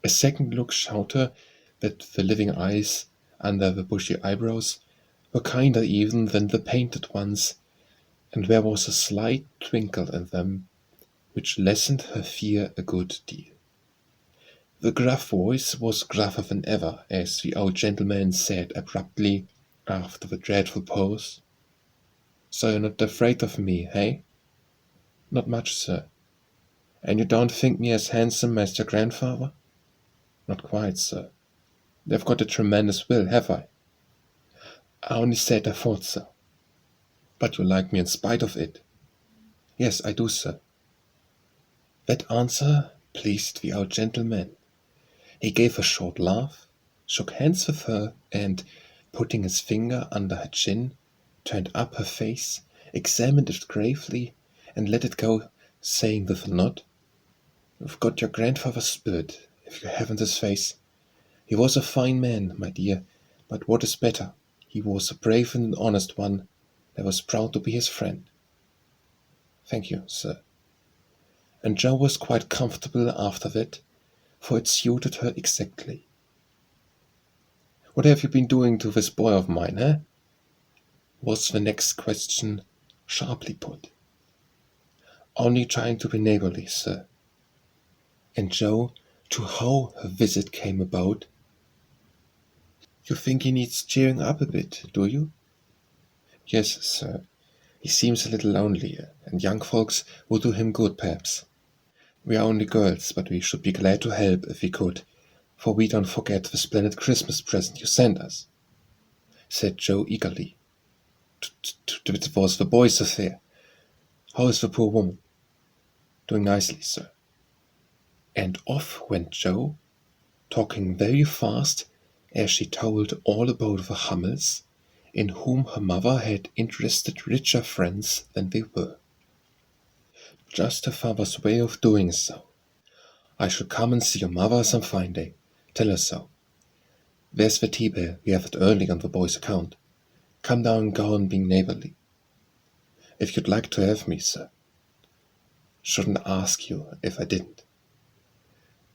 A second look showed her that the living eyes under the bushy eyebrows were kinder even than the painted ones, and there was a slight twinkle in them which lessened her fear a good deal. The gruff voice was gruffer than ever as the old gentleman said abruptly, after the dreadful pause, "So you're not afraid of me, hey?" "Not much, sir." "And you don't think me as handsome as your grandfather?" "Not quite, sir." "They've got a tremendous will, have I?" "I only said I thought so." "But you like me in spite of it?" "Yes, I do, sir." That answer pleased the old gentleman. He gave a short laugh, shook hands with her, and, putting his finger under her chin, turned up her face, examined it gravely, and let it go, saying with a nod, "You've got your grandfather's spirit, if you haven't his face. He was a fine man, my dear, but what is better, he was a brave and honest one that was proud to be his friend." "Thank you, sir." And Jo was quite comfortable after that, for it suited her exactly. "What have you been doing to this boy of mine, eh?" was the next question, sharply put. "Only trying to be neighborly, sir." And Jo, to how her visit came about, "You think he needs cheering up a bit, do you?" "Yes, sir. He seems a little lonely, and young folks would do him good, perhaps. We are only girls, but we should be glad to help if we could, for we don't forget the splendid Christmas present you sent us," said Jo eagerly. "It was the boy's affair. How is the poor woman?" "Doing nicely, sir." And off went Jo, talking very fast as she told all about the Hummels, in whom her mother had interested richer friends than they were. Just her father's way of doing so. "I shall come and see your mother some fine day. Tell her so. There's the tea bell. We have it early on the boy's account. Come down and go on being neighborly. If you'd like to have me, sir. Shouldn't ask you if I didn't."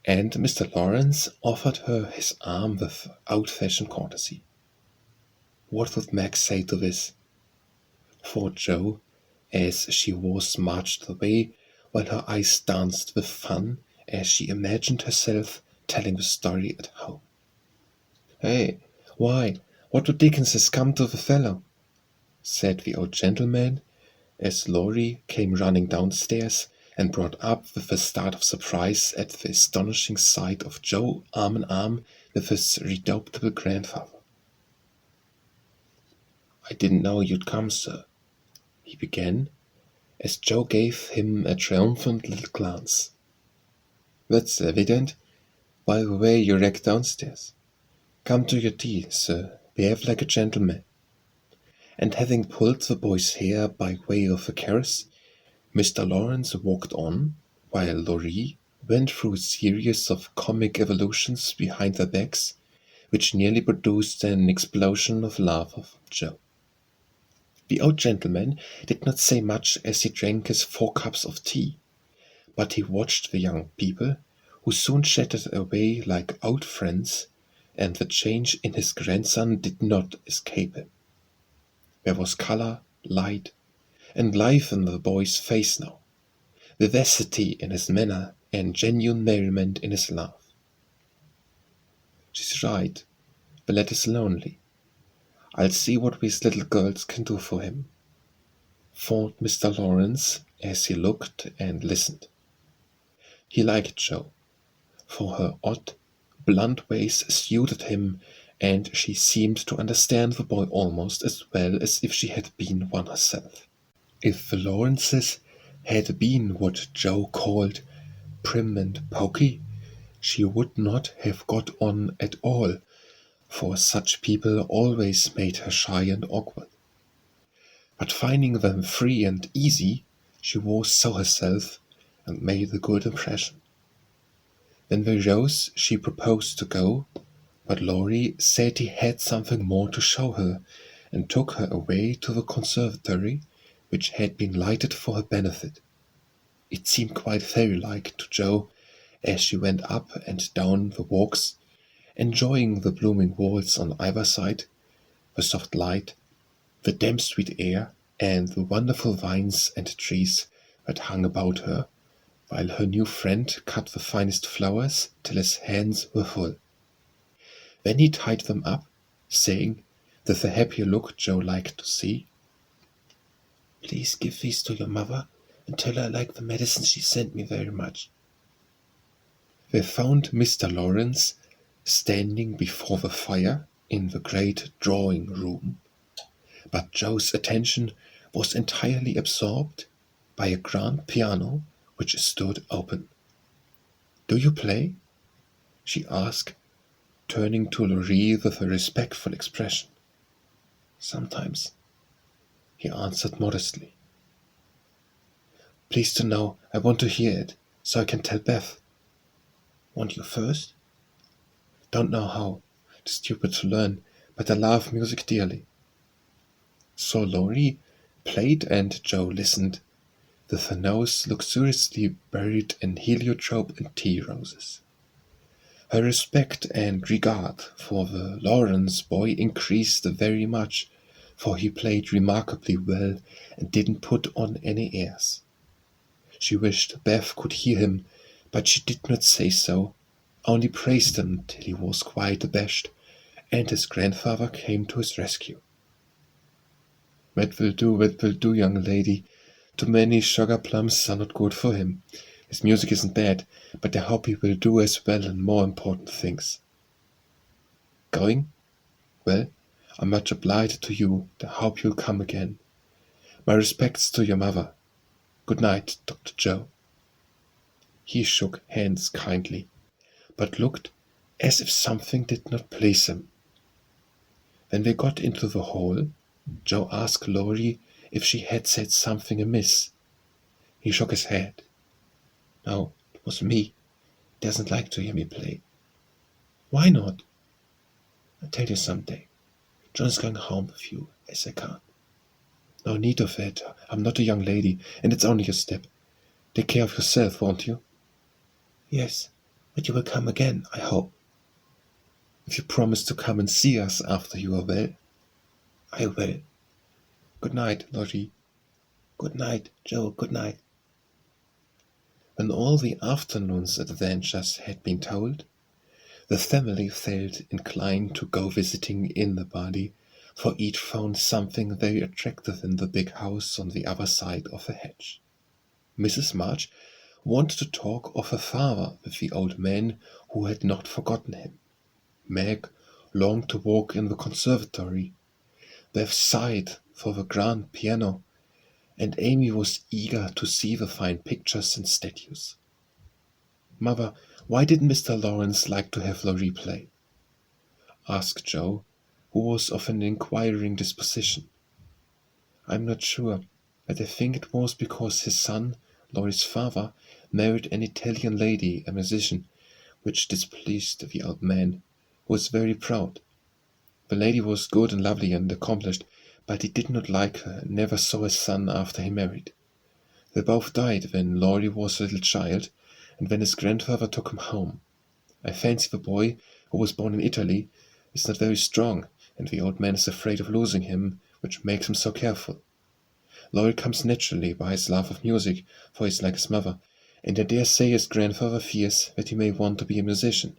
And Mr. Lawrence offered her his arm with old-fashioned courtesy. What would Meg say to this? Thought Jo, as she was marched away, while her eyes danced with fun as she imagined herself telling the story at home. "Hey, why, what the dickens has come to the fellow?" said the old gentleman, as Laurie came running downstairs and brought up with a start of surprise at the astonishing sight of Jo arm in arm with his redoubtable grandfather. "I didn't know you'd come, sir," he began, as Jo gave him a triumphant little glance. "That's evident, by the way you wrecked downstairs. Come to your tea, sir. Behave like a gentleman." And having pulled the boy's hair by way of a caress, Mr. Lawrence walked on, while Laurie went through a series of comic evolutions behind their backs, which nearly produced an explosion of laughter from Jo. The old gentleman did not say much as he drank his 4 cups of tea, but he watched the young people, who soon chatted away like old friends, and the change in his grandson did not escape him. There was color, light, and life in the boy's face now, vivacity in his manner, and genuine merriment in his laugh. "She's right. The lad is lonely. I'll see what these little girls can do for him, thought Mr. Lawrence as he looked and listened. He liked Jo, for her odd, blunt ways suited him, and she seemed to understand the boy almost as well as if she had been one herself. If the Lawrences had been what Jo called prim and poky, she would not have got on at all, for such people always made her shy and awkward. But finding them free and easy, she was so herself and made a good impression. When they rose, she proposed to go, but Laurie said he had something more to show her, and took her away to the conservatory, which had been lighted for her benefit. It seemed quite fairy-like to Jo as she went up and down the walks, enjoying the blooming walls on either side, the soft light, the damp sweet air, and the wonderful vines and trees that hung about her, while her new friend cut the finest flowers till his hands were full. Then he tied them up, saying, with a happier look Jo liked to see, "Please give these to your mother, and tell her I like the medicine she sent me very much." They found Mr. Lawrence standing before the fire in the great drawing-room, but Jo's attention was entirely absorbed by a grand piano which stood open. "Do you play?" she asked, turning to Laurie with a respectful expression. "Sometimes," he answered modestly. "Please to know I want to hear it, so I can tell Beth." "Want you first?" "Don't know how. It's stupid to learn, but I love music dearly." So Laurie played and Jo listened, with her nose luxuriously buried in heliotrope and tea roses. Her respect and regard for the Lawrence boy increased very much, for he played remarkably well and didn't put on any airs. She wished Beth could hear him, but she did not say so, only praised him till he was quite abashed, and his grandfather came to his rescue. That will do, young lady. Too many sugar plums are not good for him. His music isn't bad, but I hope he will do as well in more important things." "Going? Well, I'm much obliged to you, and I hope you'll come again. My respects to your mother. Good night, Dr. Jo." He shook hands kindly, but looked as if something did not please him. When they got into the hall, Jo asked Laurie if she had said something amiss. He shook his head. "No, it was me. He doesn't like to hear me play." "Why not?" "I'll tell you some day. John is going home with you, as I can't." "No need of it. I'm not a young lady, and it's only a step. Take care of yourself, won't you?" "Yes, but you will come again, I hope." "If you promise to come and see us after you are well." "I will. Good night, Laurie." "Good night, Jo. Good night." When all the afternoon's adventures had been told, the family felt inclined to go visiting in the body, for each found something very attractive in the big house on the other side of the hedge. Mrs. March wanted to talk of her father with the old man who had not forgotten him. Meg longed to walk in the conservatory. Beth sighed for the grand piano, and Amy was eager to see the fine pictures and statues. "Mother, why did Mr. Lawrence like to have Laurie play?" asked Jo, who was of an inquiring disposition. "I'm not sure, but I think it was because his son, Laurie's father, married an Italian lady, a musician, which displeased the old man, who was very proud. The lady was good and lovely and accomplished, but he did not like her and never saw his son after he married. They both died when Laurie was a little child, and when his grandfather took him home. I fancy the boy, who was born in Italy, is not very strong, and the old man is afraid of losing him, which makes him so careful. Laurie comes naturally by his love of music, for he is like his mother, and I dare say his grandfather fears that he may want to be a musician.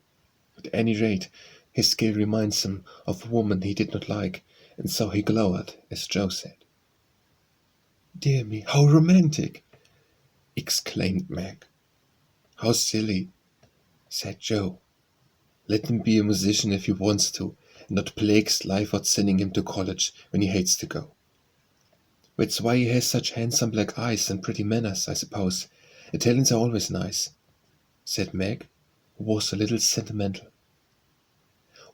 At any rate, His skill reminds him of a woman he did not like, and so he glowered, as Joe said. "Dear me, how romantic!" exclaimed Meg. "How silly," said Joe. "Let him be a musician if he wants to, and not plague life out sending him to college when he hates to go. That's why he has such handsome black eyes and pretty manners, I suppose. Italians are always nice," said Meg, who was a little sentimental.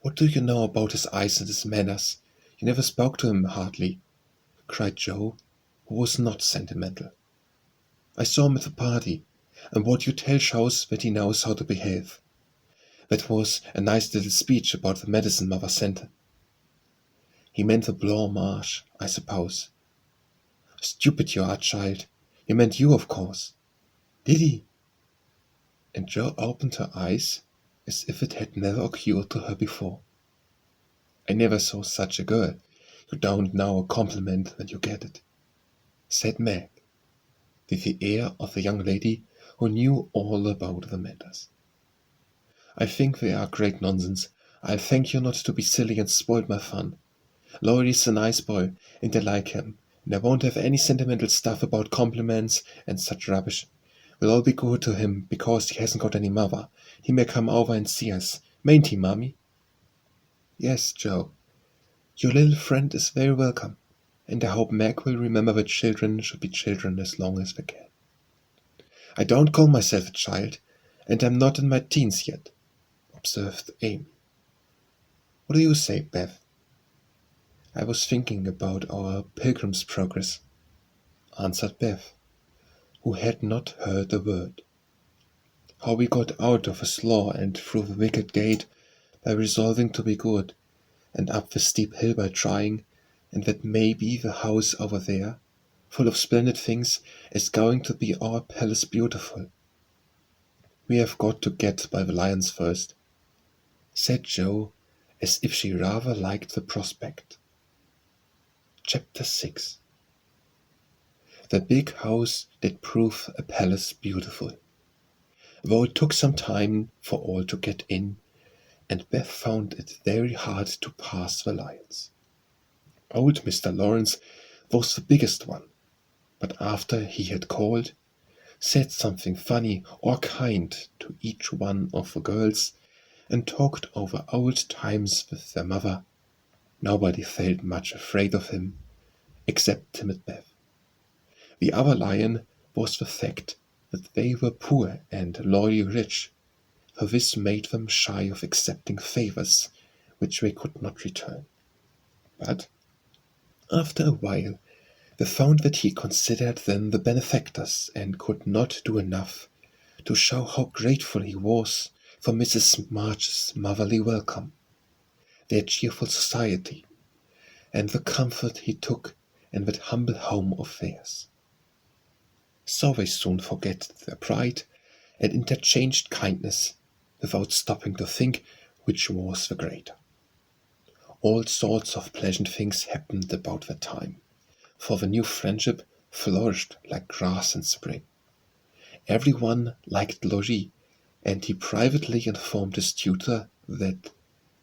"What do you know about his eyes and his manners? You never spoke to him hardly," cried Joe, who was not sentimental. "I saw him at the party, and what you tell shows that he knows how to behave. That was a nice little speech about the medicine Mother sent him. He meant the Blanc Marche, I suppose." "Stupid you are, child. He meant you, of course." "Did he?" And Jo opened her eyes as if it had never occurred to her before. "I never saw such a girl. You don't know a compliment when you get it," said Meg, with the air of a young lady who knew all about the matters. "I think they are great nonsense. I'll thank you not to be silly and spoil my fun. Laurie's a nice boy, and I like him, and I won't have any sentimental stuff about compliments and such rubbish. We'll all be good to him because he hasn't got any mother. He may come over and see us. Mayn't he, Mummy?" "Yes, Joe. Your little friend is very welcome, and I hope Meg will remember that children should be children as long as they can." "I don't call myself a child, and I'm not in my teens yet," observed Amy. "What do you say, Beth?" "I was thinking about our Pilgrim's Progress," answered Beth, who had not heard a word. "How we got out of his law and through the wicket gate by resolving to be good, and up the steep hill by trying, and that maybe the house over there, full of splendid things, is going to be our Palace Beautiful. We have got to get by the lions first," said Jo, as if she rather liked the prospect. Chapter 6. The big house did prove a palace beautiful, though it took some time for all to get in, and Beth found it very hard to pass the lions. Old Mr. Lawrence was the biggest one, but after he had called, said something funny or kind to each one of the girls, and talked over old times with their mother, nobody felt much afraid of him, except timid Beth. The other lion was the fact that they were poor and Laurie rich, for this made them shy of accepting favors which they could not return. But after a while they found that he considered them the benefactors and could not do enough to show how grateful he was for Mrs. March's motherly welcome, their cheerful society, and the comfort he took in that humble home of theirs. So they soon forget their pride and interchanged kindness without stopping to think which was the greater. All sorts of pleasant things happened about that time, for the new friendship flourished like grass in spring. Everyone liked Laurie, and he privately informed his tutor that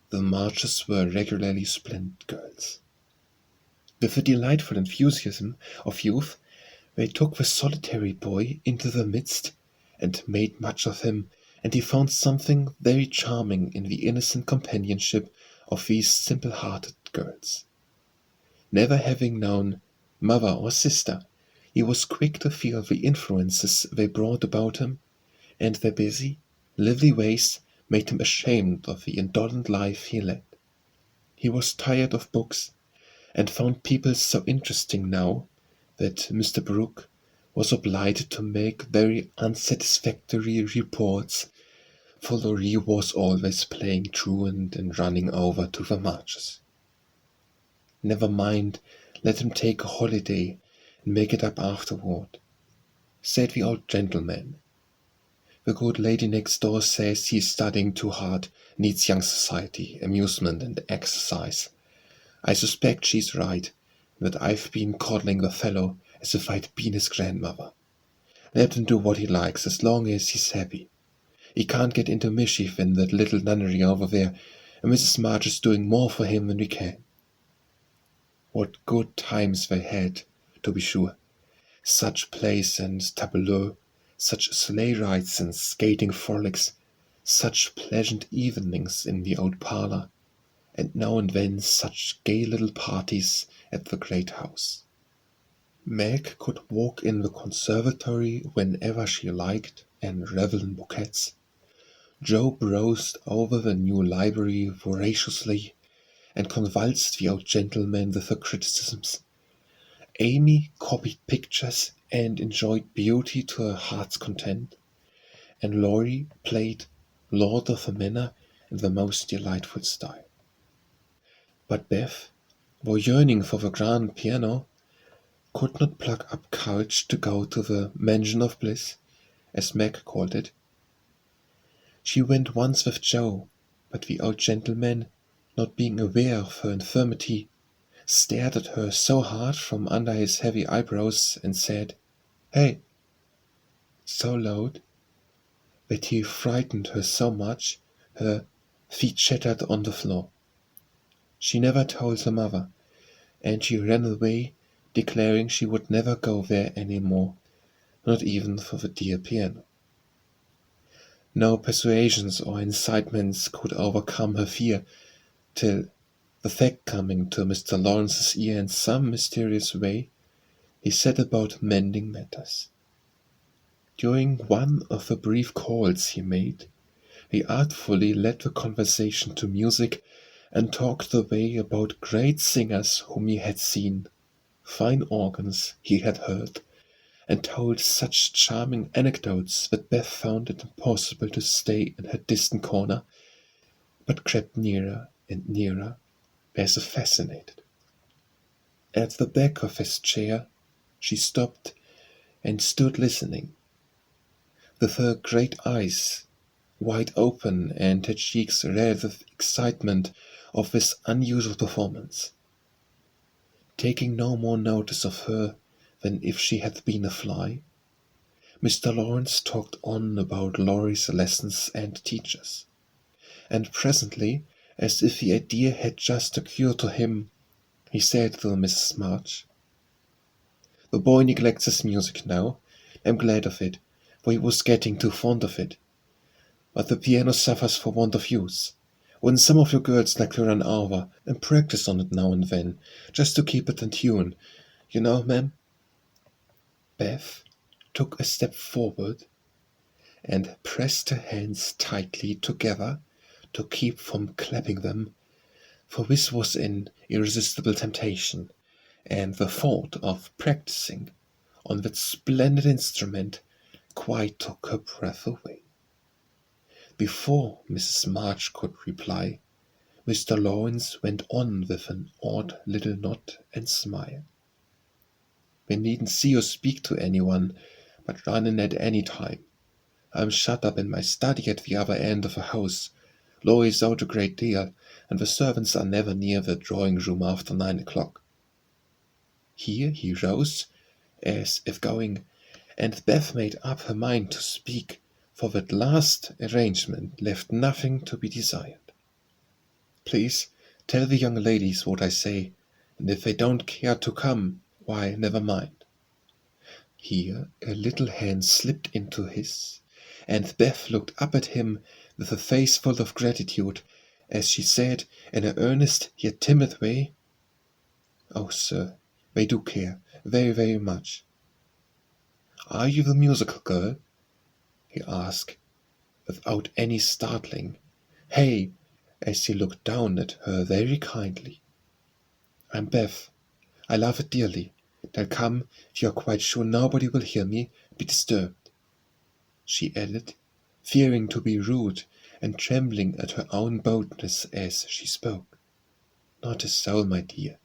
the Marches were regularly splendid girls. With the delightful enthusiasm of youth, they took the solitary boy into their midst and made much of him, and he found something very charming in the innocent companionship of these simple-hearted girls. Never having known mother or sister, he was quick to feel the influences they brought about him, and their busy, lively ways made him ashamed of the indolent life he led. He was tired of books, and found people so interesting now that Mr. Brooke was obliged to make very unsatisfactory reports, for Laurie was always playing truant and running over to the Marches. "Never mind, let him take a holiday and make it up afterward," said the old gentleman. "The good lady next door says he is studying too hard, needs young society, amusement, and exercise. I suspect she's right, and that I've been coddling the fellow as if I'd been his grandmother. Let him do what he likes, as long as he's happy. He can't get into mischief in that little nunnery over there, and Mrs. March is doing more for him than we can. What good times they had, to be sure. Such plays and tableaux, such sleigh rides and skating frolics, such pleasant evenings in the old parlour, and now and then such gay little parties at the great house. Meg could walk in the conservatory whenever she liked and revel in bouquets. Joe browsed over the new library voraciously and convulsed the old gentleman with her criticisms. Amy copied pictures and enjoyed beauty to her heart's content, and Laurie played Lord of the Manor in the most delightful style. But Beth, though yearning for the grand piano, could not pluck up courage to go to the Mansion of Bliss, as Meg called it. She went once with Joe, but the old gentleman, not being aware of her infirmity, stared at her so hard from under his heavy eyebrows and said, "Hey," so loud that he frightened her so much her feet shattered on the floor. She never told her mother, and she ran away, declaring she would never go there any more, not even for the dear piano. No persuasions or incitements could overcome her fear, till the fact coming to Mr. Lawrence's ear in some mysterious way, he set about mending matters. During one of the brief calls he made, he artfully led the conversation to music and talked away about great singers whom he had seen, fine organs he had heard, and told such charming anecdotes that Beth found it impossible to stay in her distant corner, but crept nearer and nearer, as if fascinated. At the back of his chair she stopped and stood listening, with her great eyes wide open and her cheeks red with excitement of this unusual performance. Taking no more notice of her than if she had been a fly, Mr. Lawrence talked on about Laurie's lessons and teachers, and presently, as if the idea had just occurred to him, he said to Mrs. March, "The boy neglects his music now. I'm glad of it, for he was getting too fond of it. But the piano suffers for want of use. Wouldn't some of you girls like to run over and practice on it now and then, just to keep it in tune, you know, ma'am?" Beth took a step forward and pressed her hands tightly together to keep from clapping them, for this was an irresistible temptation, and the thought of practicing on that splendid instrument quite took her breath away. Before Mrs. March could reply, Mr. Lawrence went on with an odd little nod and smile. "We needn't see or speak to anyone, but run in at any time. I'm shut up in my study at the other end of the house. Laurie is out a great deal, and the servants are never near the drawing-room after 9 o'clock." Here he rose, as if going, and Beth made up her mind to speak, for that last arrangement left nothing to be desired. "Please tell the young ladies what I say, and if they don't care to come, why, never mind." Here a little hand slipped into his, and Beth looked up at him with a face full of gratitude, as she said in an earnest yet timid way, "Oh, sir, they do care, very, very much." "Are you the musical girl?" he asked, without any startling, "Hey," as he looked down at her very kindly. "I'm Beth. I love it dearly. They'll come if you are quite sure nobody will hear me be disturbed," she added, fearing to be rude and trembling at her own boldness as she spoke. "Not a soul, my dear.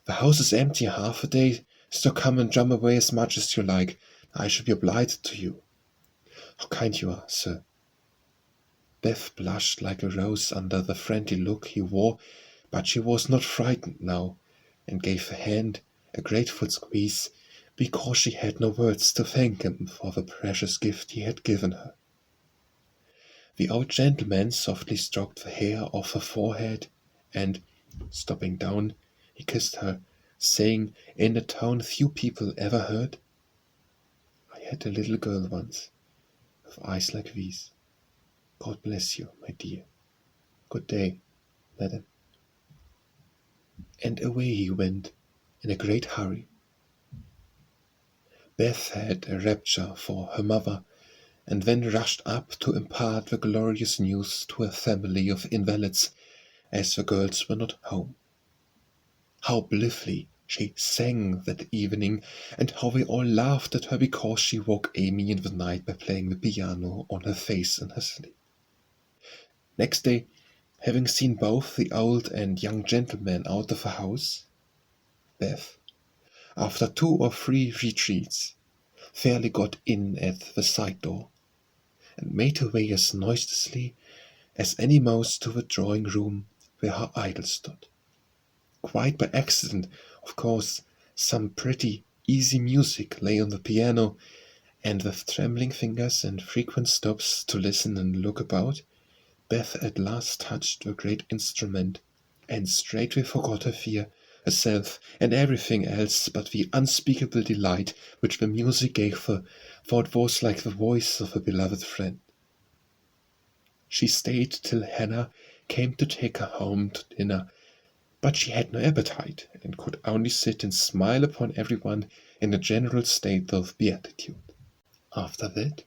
The house is empty half a day, so come and drum away as much as you like. I shall be obliged to you." "How kind you are, sir." Beth blushed like a rose under the friendly look he wore, but she was not frightened now, and gave the hand a grateful squeeze, because she had no words to thank him for the precious gift he had given her. The old gentleman softly stroked the hair off her forehead, and, stopping down, he kissed her, saying in a tone few people ever heard, "I had a little girl once, with eyes like these. God bless you, my dear. Good day, madam." And away he went in a great hurry. Beth had a rapture for her mother, and then rushed up to impart the glorious news to her family of invalids, as the girls were not home. How blithely she sang that evening, and how they all laughed at her because she woke Amy in the night by playing the piano on her face in her sleep. Next day, having seen both the old and young gentlemen out of the house, Beth, after 2 or 3 retreats, fairly got in at the side door, and made her way as noiselessly as any mouse to the drawing-room where her idol stood. Quite by accident, of course, some pretty easy music lay on the piano, and with trembling fingers and frequent stops to listen and look about, Beth at last touched the great instrument, and straightway forgot her fear, herself, and everything else but the unspeakable delight which the music gave her, for it was like the voice of a beloved friend. She stayed till Hannah came to take her home to dinner, but she had no appetite, and could only sit and smile upon everyone in a general state of beatitude. After that,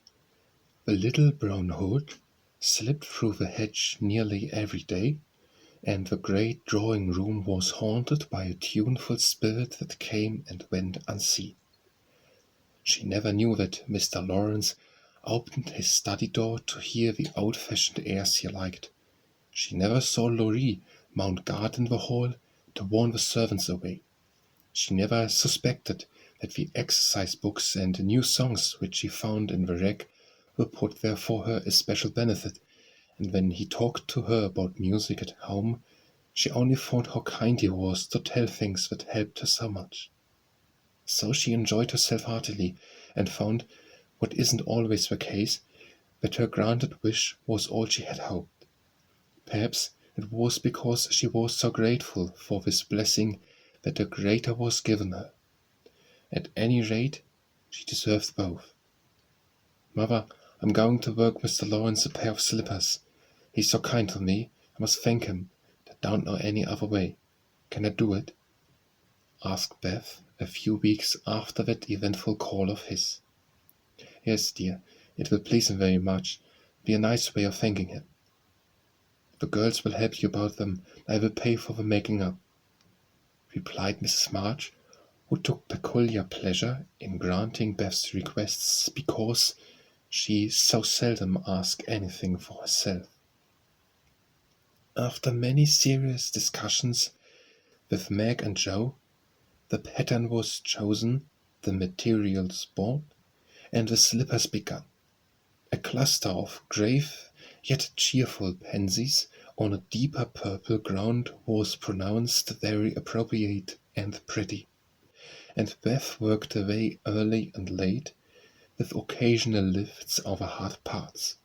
the little brown hood slipped through the hedge nearly every day, and the great drawing-room was haunted by a tuneful spirit that came and went unseen. She never knew that Mr. Lawrence opened his study door to hear the old-fashioned airs he liked. She never saw Laurie mount guard in the hall to warn the servants away. She never suspected that the exercise books and new songs which she found in the rack were put there for her especial benefit, and when he talked to her about music at home, she only thought how kind he was to tell things that helped her so much. So she enjoyed herself heartily, and found, what isn't always the case, that her granted wish was all she had hoped. Perhaps it was because she was so grateful for this blessing that a greater was given her. At any rate, she deserved both. "Mother, I'm going to work Mr. Lawrence a pair of slippers. He's so kind to me, I must thank him. I don't know any other way. Can I do it?" asked Beth a few weeks after that eventful call of his. "Yes, dear, it will please him very much. Be a nice way of thanking him. The girls will help you about them. I will pay for the making up," replied Mrs. March, who took peculiar pleasure in granting Beth's requests because she so seldom asked anything for herself. After many serious discussions with Meg and Joe, the pattern was chosen, the materials bought, and the slippers begun. A cluster of grave yet cheerful pansies on a deeper purple ground was pronounced very appropriate and pretty, and Beth worked away early and late, with occasional lifts over hard parts.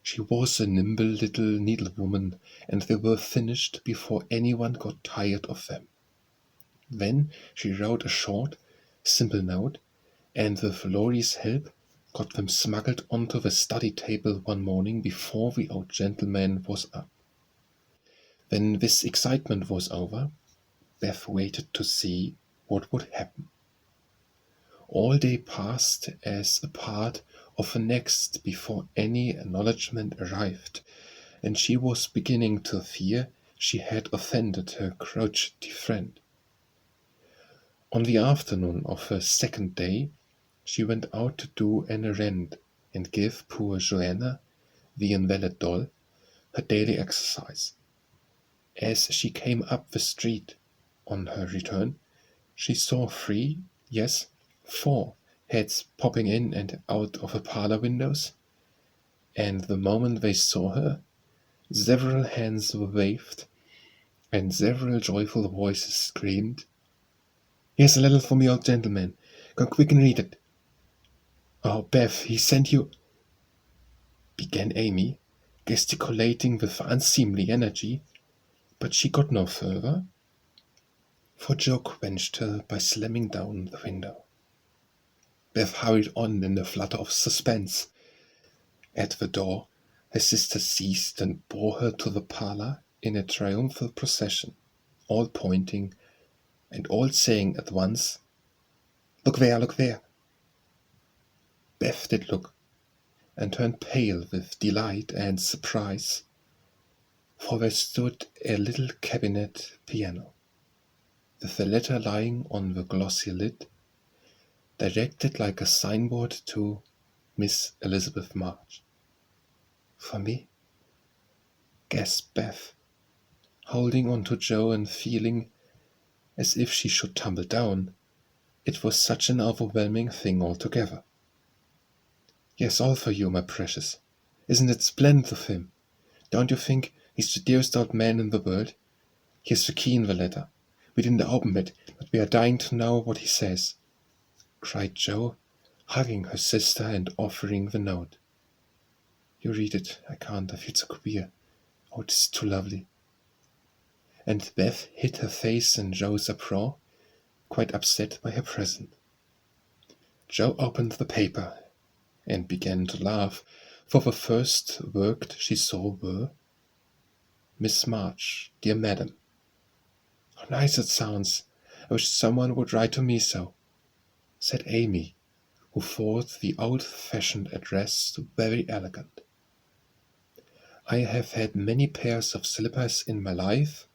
She was a nimble little needlewoman, and they were finished before anyone got tired of them. Then she wrote a short, simple note, and with Laurie's help got them smuggled onto the study table one morning before the old gentleman was up. When this excitement was over, Beth waited to see what would happen. All day passed as a part of the next before any acknowledgment arrived, and she was beginning to fear she had offended her crotchety friend. On the afternoon of her second day, she went out to do an errand and give poor Joanna, the invalid doll, her daily exercise. As she came up the street on her return, she saw 3, yes, 4 heads popping in and out of her parlor windows, and the moment they saw her, several hands were waved, and several joyful voices screamed, "Here's a letter from the old gentleman. Go quick and read it. Oh, Beth, he sent you—" began Amy, gesticulating with unseemly energy, but she got no further, for Joe quenched her by slamming down the window. Beth hurried on in a flutter of suspense. At the door, her sister seized and bore her to the parlor in a triumphal procession, all pointing, and all saying at once, "Look there, look there!" Beth did look, and turned pale with delight and surprise, for there stood a little cabinet piano, with the letter lying on the glossy lid, directed like a signboard to Miss Elizabeth March. "For me?" gasped Beth, holding on to Joe and feeling as if she should tumble down. It was such an overwhelming thing altogether. "Yes, all for you, my precious. Isn't it splendid of him? Don't you think he's the dearest old man in the world? Here's the key in the letter. We didn't open it, but we are dying to know what he says," cried Joe, hugging her sister and offering the note. "You read it. I can't. I feel so queer. Oh, it is too lovely." And Beth hid her face in Joe's apron, quite upset by her present. Joe opened the paper and began to laugh, for the first words she saw were, "Miss March, dear Madam." "How nice it sounds! I wish someone would write to me so," said Amy, who thought the old-fashioned address very elegant. "I have had many pairs of slippers in my life,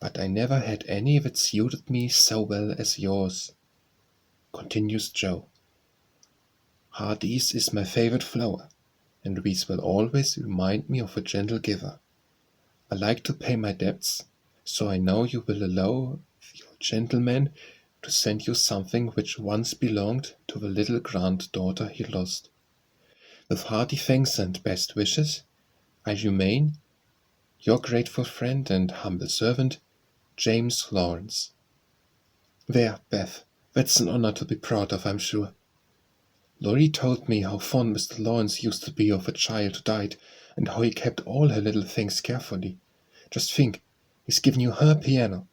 but I never had any that suited me so well as yours," continues Joe. "Heartsease is my favorite flower, and these will always remind me of a gentle giver. I like to pay my debts, so I know you will allow the old gentleman to send you something which once belonged to the little granddaughter he lost. With hearty thanks and best wishes, I remain your grateful friend and humble servant, James Lawrence." There, Beth, that's an honor to be proud of, I'm sure. Laurie told me how fond Mr. Lawrence used to be of a child who died, and how he kept all her little things carefully. Just think, he's given you her piano.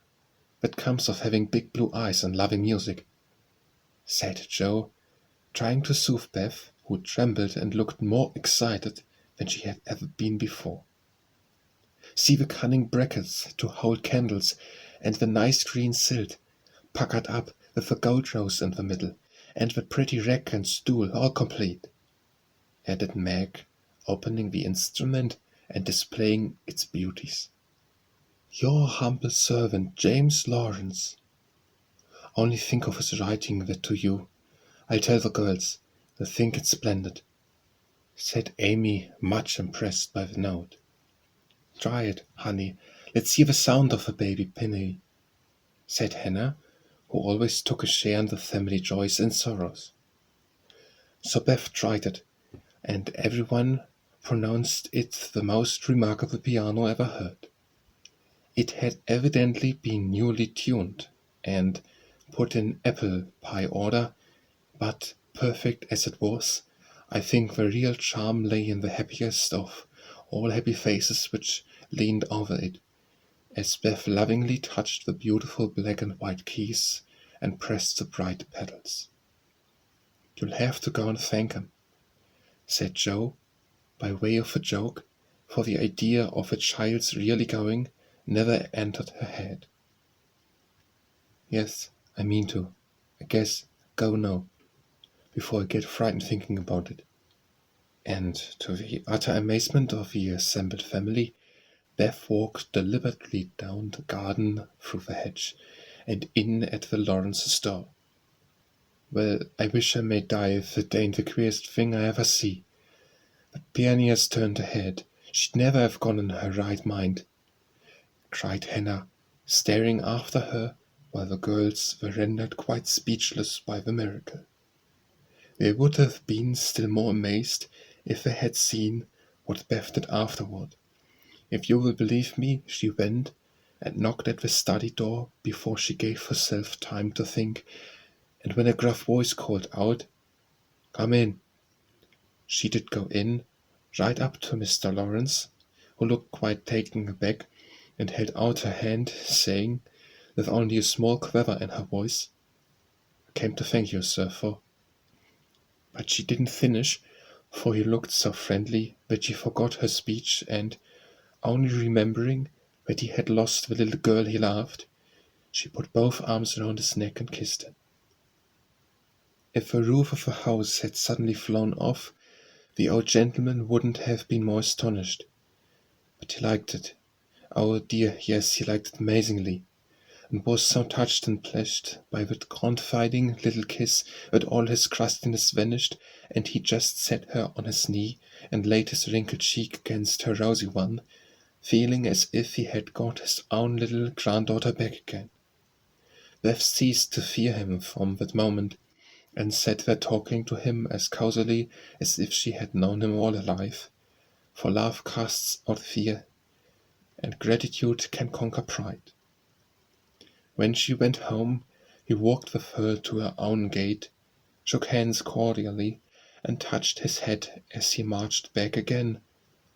That comes of having big blue eyes and loving music," said Joe, trying to soothe Beth, who trembled and looked more excited than she had ever been before. "See the cunning brackets to hold candles, and the nice green silt, puckered up with a gold rose in the middle, and the pretty rack and stool all complete," added Meg, opening the instrument and displaying its beauties. "Your humble servant, James Lawrence. Only think of his writing that to you. I'll tell the girls. They'll think it's splendid," said Amy, much impressed by the note. "Try it, honey. Let's hear the sound of the baby Penny," said Hannah, who always took a share in the family joys and sorrows. So Beth tried it, and everyone pronounced it the most remarkable piano ever heard. It had evidently been newly tuned and put in apple pie order, but perfect as it was, I think the real charm lay in the happiest of all happy faces which leaned over it, as Beth lovingly touched the beautiful black and white keys and pressed the bright pedals. "You'll have to go and thank him," said Joe, by way of a joke, for the idea of a child's really going never entered her head. "Yes, I mean to. I guess go now, before I get frightened thinking about it." And to the utter amazement of the assembled family, Beth walked deliberately down the garden through the hedge and in at the Lawrence's door. "Well, I wish I may die if it ain't the queerest thing I ever see. But Peony has turned her head. She'd never have gone in her right mind," cried Hannah, staring after her while the girls were rendered quite speechless by the miracle. They would have been still more amazed if they had seen what Beth did afterward. If you will believe me, she went and knocked at the study door before she gave herself time to think, and when a gruff voice called out, "Come in," she did go in, right up to Mr. Lawrence, who looked quite taken aback, and held out her hand, saying, with only a small quiver in her voice, "I came to thank you, sir, for—" But she didn't finish, for he looked so friendly that she forgot her speech, and, only remembering that he had lost the little girl he loved, she put both arms around his neck and kissed him. If the roof of the house had suddenly flown off, the old gentleman wouldn't have been more astonished. But he liked it. Oh dear, yes, he liked it amazingly, and was so touched and pleased by that confiding little kiss that all his crustiness vanished, and he just set her on his knee and laid his wrinkled cheek against her rosy one, feeling as if he had got his own little granddaughter back again. Beth ceased to fear him from that moment, and sat there talking to him as cosily as if she had known him all her life, for love casts out fear, and gratitude can conquer pride. When she went home, he walked with her to her own gate, shook hands cordially, and touched his hat as he marched back again,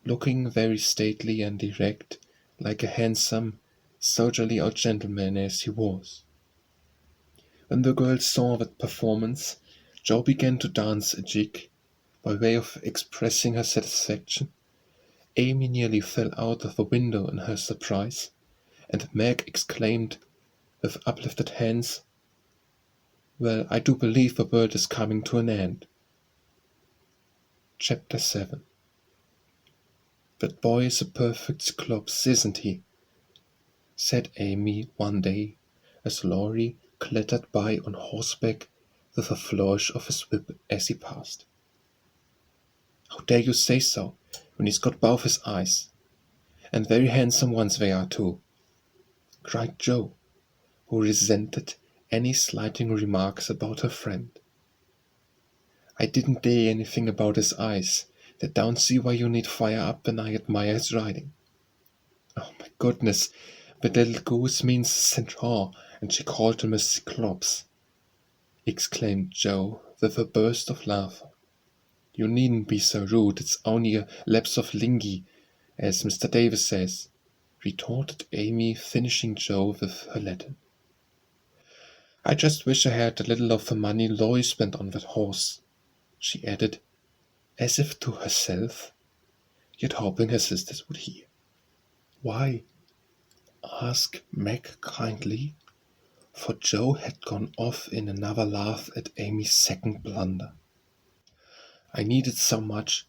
looking very stately and erect, like a handsome, soldierly old gentleman as he was. When the girls saw that performance, Jo began to dance a jig, by way of expressing her satisfaction. Amy nearly fell out of the window in her surprise, and Meg exclaimed, with uplifted hands, "Well, I do believe the world is coming to an end." Chapter 7. "That boy is a perfect Cyclops, isn't he?" said Amy one day, as Laurie clattered by on horseback with a flourish of his whip as he passed. "How dare you say so, when he's got both his eyes? And very handsome ones they are, too," cried Jo, who resented any slighting remarks about her friend. "I didn't say anything about his eyes. I don't see why you need fire up when I admire his riding." "Oh, my goodness, the little goose means centaur, and she called him a Cyclops," exclaimed Jo with a burst of laughter. "You needn't be so rude. It's only a lapse of linguae, as Mr. Davis says," retorted Amy, finishing Jo with her Latin. "I just wish I had a little of the money Laurie spent on that horse," she added, as if to herself, yet hoping her sisters would hear. "Why?" asked Meg kindly, for Jo had gone off in another laugh at Amy's second blunder. "I need it so much.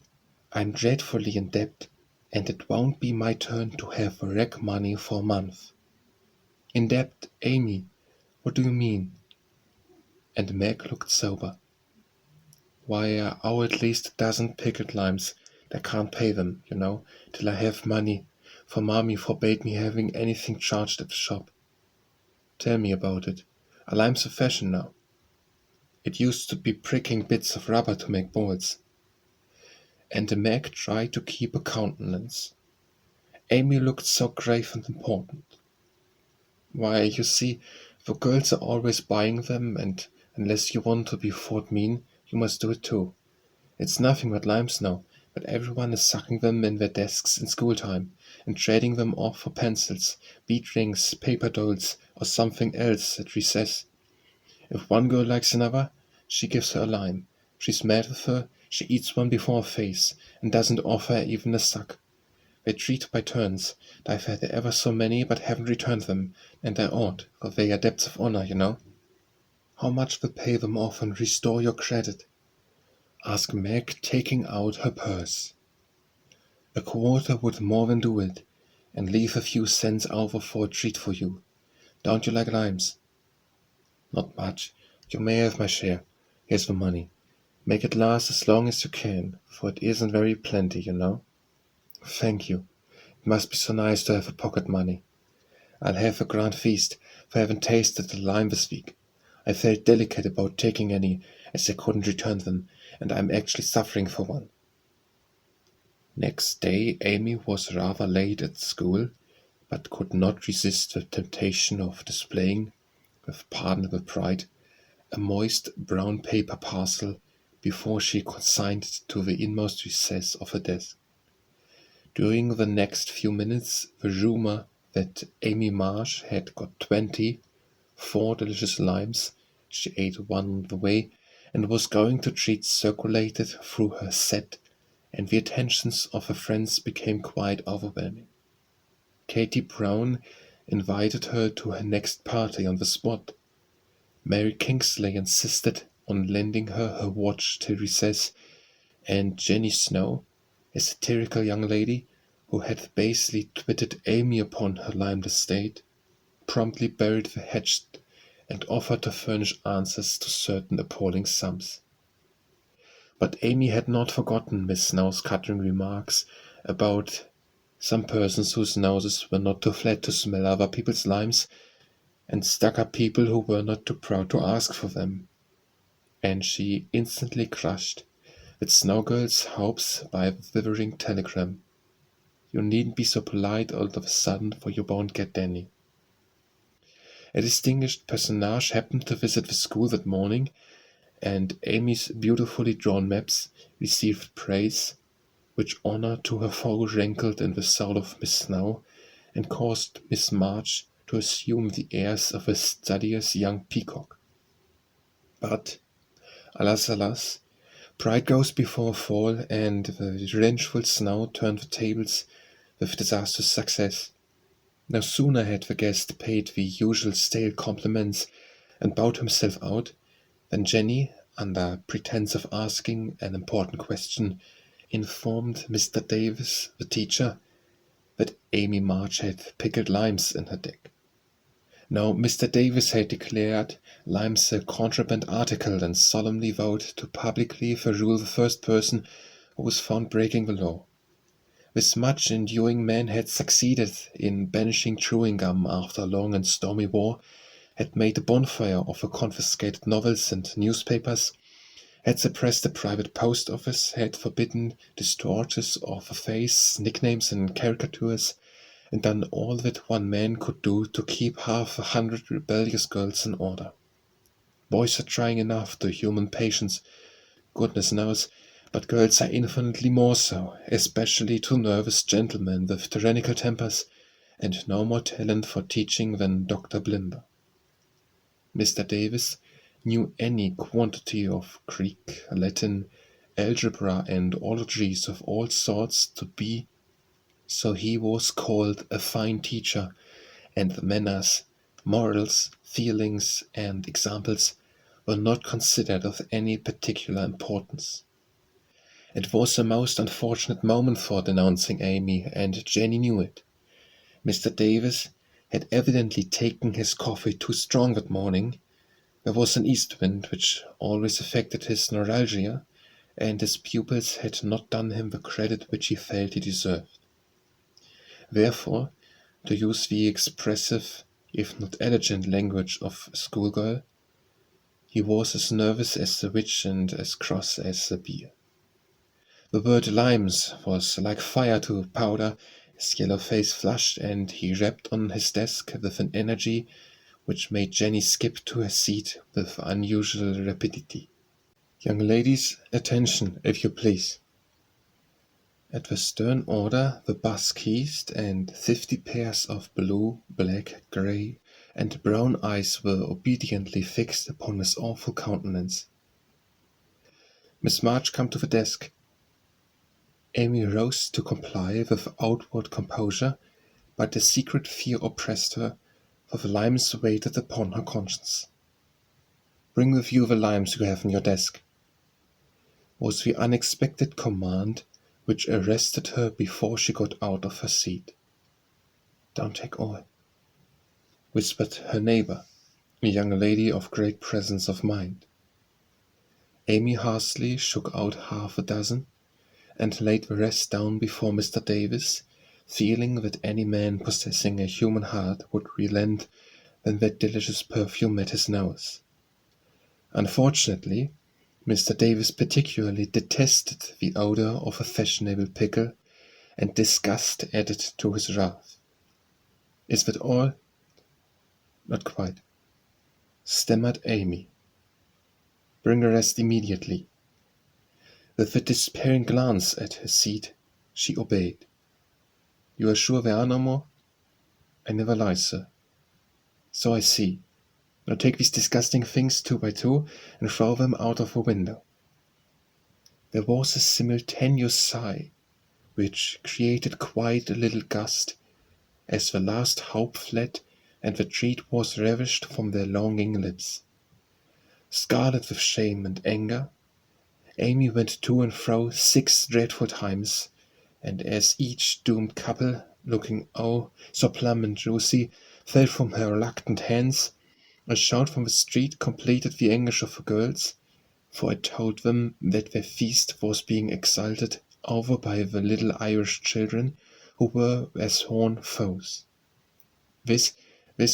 I'm dreadfully in debt, and it won't be my turn to have rag money for a month." "In debt, Amy? What do you mean?" And Meg looked sober. "Why, I owe at least a dozen pickle limes. I can't pay them, till I have money, for Mommy forbade me having anything charged at the shop. Tell me about it. Are limes a fashion now? It used to be pricking bits of rubber to make bullets." And Meg tried to keep a countenance. Amy looked so grave and important. "Why, you see, the girls are always buying them, and unless you want to be thought mean, you must do it too. It's nothing but limes now, but everyone is sucking them in their desks in school time, and trading them off for pencils, bead rings, paper dolls, or something else at recess. If one girl likes another, she gives her a lime. If she's mad with her, she eats one before her face, and doesn't offer her even a suck. They treat by turns. I've had ever so many, but haven't returned them, and I ought, for they are debts of honor. How much will pay them off and restore your credit?" asked Meg, taking out her purse. "A quarter would more than do it, and leave a few cents over for a treat for you. Don't you like limes?" "Not much. You may have my share. Here's the money. Make it last as long as you can, for it isn't very plenty. "Thank you. It must be so nice to have a pocket money. I'll have a grand feast, for I haven't tasted a lime this week. I felt delicate about taking any, as I couldn't return them, and I'm actually suffering for one." Next day Amy was rather late at school, but could not resist the temptation of displaying, with pardonable pride, a moist brown paper parcel before she consigned it to the inmost recess of her desk. During the next few minutes, the rumor that Amy Marsh had got 4 delicious limes, she ate one on the way, and was going to treat circulated through her set, and the attentions of her friends became quite overwhelming. Katie Brown invited her to her next party on the spot. Mary Kingsley insisted on lending her watch till recess, and Jenny Snow, a satirical young lady who had basely twitted Amy upon her limed estate, promptly buried the hatchet and offered to furnish answers to certain appalling sums. But Amy had not forgotten Miss Snow's cutting remarks about some persons whose noses were not too flat to smell other people's limes, and stuck-up people who were not too proud to ask for them, and she instantly crushed with Snowgirl's hopes by the withering telegram. You needn't be so polite all of a sudden, for you won't get any. A distinguished personage happened to visit the school that morning, and Amy's beautifully drawn maps received praise, which honor to her foe rankled in the soul of Miss Snow, and caused Miss March to assume the airs of a studious young peacock. But, alas, pride goes before a fall, and the revengeful Snow turned the tables with disastrous success. No sooner had the guest paid the usual stale compliments and bowed himself out, than Jenny, under pretence of asking an important question, informed Mr. Davis, the teacher, that Amy March had pickled limes in her deck. Now, Mr. Davis had declared limes a contraband article and solemnly vowed to publicly verrule the first person who was found breaking the law. This much enduring man had succeeded in banishing chewing gum after a long and stormy war, had made a bonfire of the confiscated novels and newspapers, had suppressed the private post office, had forbidden distortions of the face, nicknames and caricatures, and done all that one man could do to keep 100 rebellious girls in order. Boys are trying enough to human patience, goodness knows, but girls are infinitely more so, especially to nervous gentlemen with tyrannical tempers, and no more talent for teaching than Dr. Blinder. Mr. Davis knew any quantity of Greek, Latin, algebra, and ologies of all sorts to be, so he was called a fine teacher, and the manners, morals, feelings, and examples were not considered of any particular importance. It was a most unfortunate moment for denouncing Amy, and Jenny knew it. Mr. Davis had evidently taken his coffee too strong that morning. There was an east wind which always affected his neuralgia, and his pupils had not done him the credit which he felt he deserved. Therefore, to use the expressive, if not elegant language of a schoolgirl, he was as nervous as the witch and as cross as the beer. The word limes was like fire to powder. His yellow face flushed, and he rapped on his desk with an energy which made Jenny skip to her seat with unusual rapidity. Young ladies, attention, if you please. At the stern order, the bus ceased, and 50 pairs of blue, black, grey, and brown eyes were obediently fixed upon his awful countenance. Miss March, come to the desk. Amy rose to comply with outward composure, but a secret fear oppressed her, for the limes weighed upon her conscience. Bring with you the limes you have in your desk, was the unexpected command which arrested her before she got out of her seat. Don't take all, whispered her neighbor, a young lady of great presence of mind. Amy hastily shook out half a dozen, and laid the rest down before Mr. Davis, feeling that any man possessing a human heart would relent when that delicious perfume met his nose. Unfortunately, Mr. Davis particularly detested the odor of a fashionable pickle, and disgust added to his wrath. Is that all? Not quite, stammered Amy. Bring the rest immediately. With a despairing glance at her seat, she obeyed. "You are sure there are no more?" "I never lie, sir." "So I see. Now take these disgusting things 2 by 2 and throw them out of the window." There was a simultaneous sigh, which created quite a little gust, as the last hope fled and the treat was ravished from their longing lips. Scarlet with shame and anger, Amy went to and fro 6 dreadful times, and as each doomed couple, looking oh so plump and juicy, fell from her reluctant hands, a shout from the street completed the anguish of the girls, for it told them that their feast was being exulted over by the little Irish children who were their sworn foes. This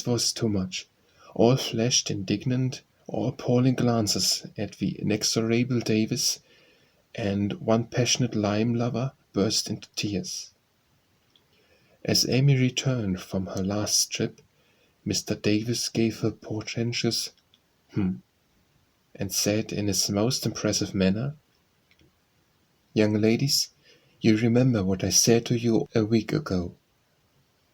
was too much. All flashed indignant or appalling glances at the inexorable Davis, and one passionate lime lover burst into tears. As Amy returned from her last trip, Mr. Davis gave a portentous "hm," and said in his most impressive manner, "Young ladies, you remember what I said to you a week ago.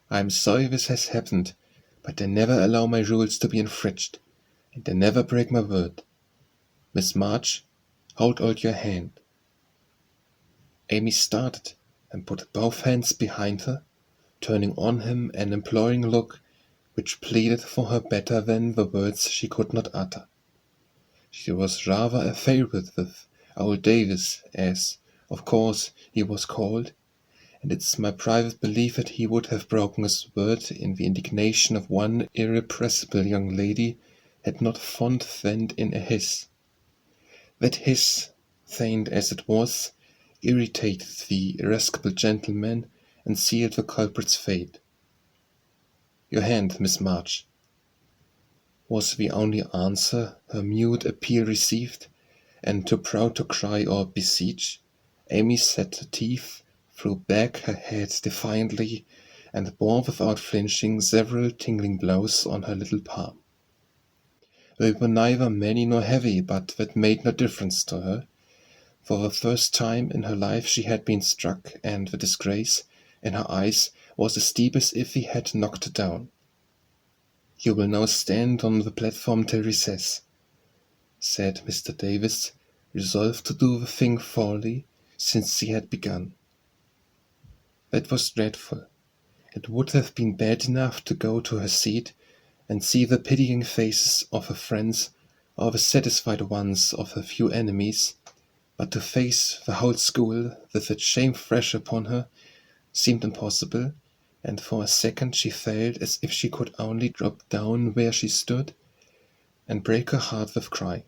I am sorry this has happened, but I never allow my rules to be infringed, and I never break my word. Miss March, hold out your hand." Amy started and put both hands behind her, turning on him an imploring look which pleaded for her better than the words she could not utter. She was rather a favourite with old Davis, as, of course, he was called, and it's my private belief that he would have broken his word in the indignation of one irrepressible young lady had not fond vent in a hiss. That hiss, feigned as it was, irritated the irascible gentleman and sealed the culprit's fate. "Your hand, Miss March," was the only answer her mute appeal received, and too proud to cry or beseech, Amy set her teeth, threw back her head defiantly, and bore without flinching several tingling blows on her little palm. They were neither many nor heavy, but that made no difference to her. For the first time in her life she had been struck, and the disgrace, in her eyes, was as deep as if he had knocked her down. "You will now stand on the platform till recess," said Mr. Davis, resolved to do the thing thoroughly, since he had begun. That was dreadful. It would have been bad enough to go to her seat and see the pitying faces of her friends or the satisfied ones of her few enemies, but to face the whole school with that shame fresh upon her seemed impossible, and for a second she felt as if she could only drop down where she stood and break her heart with crying.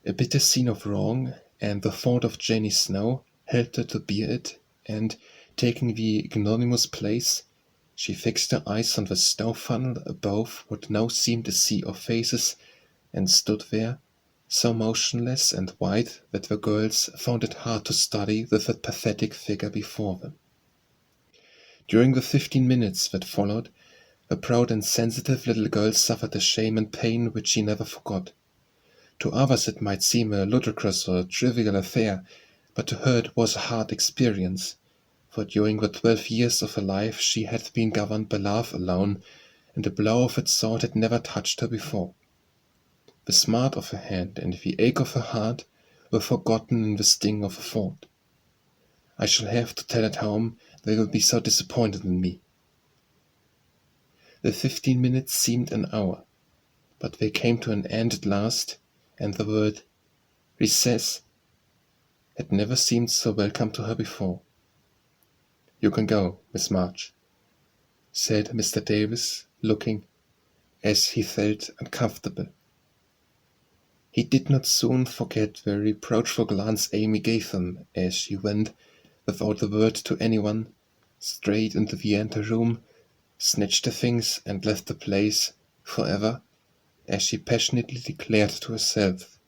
A bitter scene of wrong, and the thought of Jenny Snow, helped her to bear it, and, taking the ignominious place, she fixed her eyes on the snow funnel above what now seemed a sea of faces, and stood there, so motionless and white that the girls found it hard to study with that pathetic figure before them. During the 15 minutes that followed, the proud and sensitive little girl suffered a shame and pain which she never forgot. To others it might seem a ludicrous or trivial affair, but to her it was a hard experience, for during the 12 years of her life she had been governed by love alone, and a blow of that sort had never touched her before. The smart of her hand and the ache of her heart were forgotten in the sting of a thought. "I shall have to tell at home, they will be so disappointed in me." The 15 minutes seemed an hour, but they came to an end at last, and the word "recess" had never seemed so welcome to her before. "You can go, Miss March," said Mr. Davis, looking, as he felt, uncomfortable. He did not soon forget the reproachful glance Amy gave him as she went, without a word to anyone, straight into the anteroom, snatched the things, and left the place forever, as she passionately declared to herself.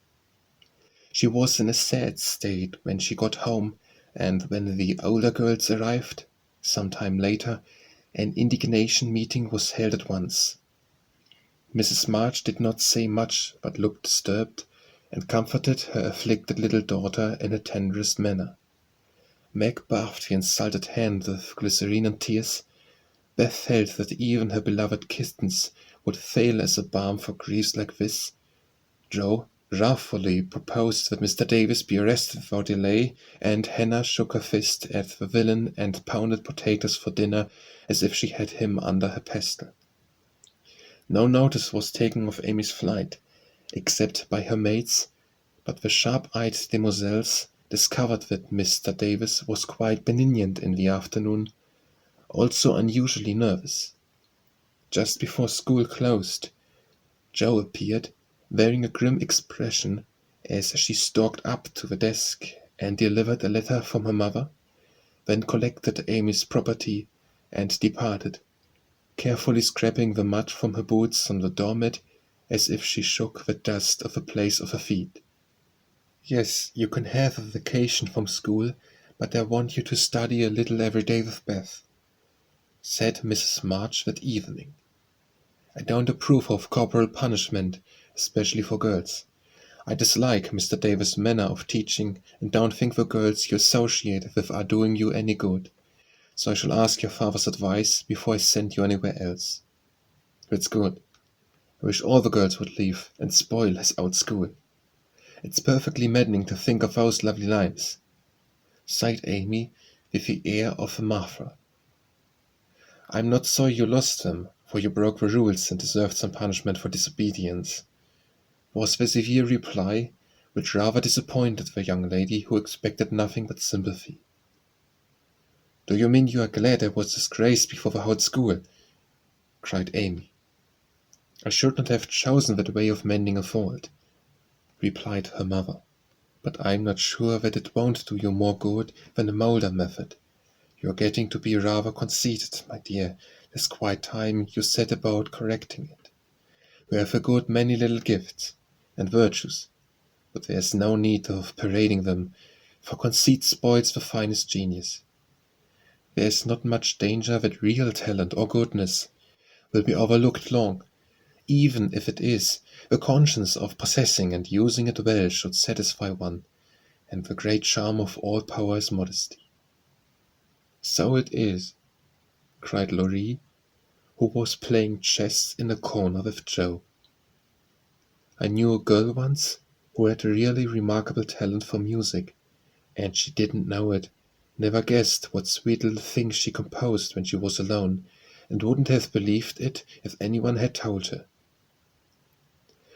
She was in a sad state when she got home, and when the older girls arrived, some time later, an indignation meeting was held at once. Mrs. March did not say much, but looked disturbed, and comforted her afflicted little daughter in the tenderest manner. Meg bathed the insulted hand with glycerine and tears. Beth felt that even her beloved kittens would fail as a balm for griefs like this. Joe wrathfully proposed that Mr. Davis be arrested without delay, and Hannah shook her fist at the villain and pounded potatoes for dinner as if she had him under her pestle. No notice was taken of Amy's flight, except by her maids, but the sharp-eyed demoiselles discovered that Mr. Davis was quite benignant in the afternoon, also unusually nervous. Just before school closed, Jo appeared, wearing a grim expression, as she stalked up to the desk and delivered a letter from her mother, then collected Amy's property and departed, carefully scraping the mud from her boots on the doormat as if she shook the dust off the place of her feet. "Yes, you can have a vacation from school, but I want you to study a little every day with Beth," said Mrs. March that evening. "I don't approve of corporal punishment, especially for girls. I dislike Mr. Davis' manner of teaching and don't think the girls you associate with are doing you any good, so I shall ask your father's advice before I send you anywhere else." "That's good. I wish all the girls would leave and spoil his old school. It's perfectly maddening to think of those lovely lives," sighed Amy with the air of a Martha. "I'm not sorry you lost them, for you broke the rules and deserved some punishment for disobedience," was the severe reply, which rather disappointed the young lady, who expected nothing but sympathy. "Do you mean you are glad I was disgraced before the whole school?" cried Amy. "I should not have chosen that way of mending a fault," replied her mother. "But I'm not sure that it won't do you more good than the Mulder method. You're getting to be rather conceited, my dear. There's quite time you set about correcting it. We have a good many little gifts and virtues, but there's no need of parading them, for conceit spoils the finest genius. There's not much danger that real talent or goodness will be overlooked long, even if it is. The conscience of possessing and using it well should satisfy one, and the great charm of all power is modesty." "So it is," cried Laurie, who was playing chess in a corner with Jo. "I knew a girl once who had a really remarkable talent for music, and she didn't know it, never guessed what sweet little things she composed when she was alone, and wouldn't have believed it if anyone had told her.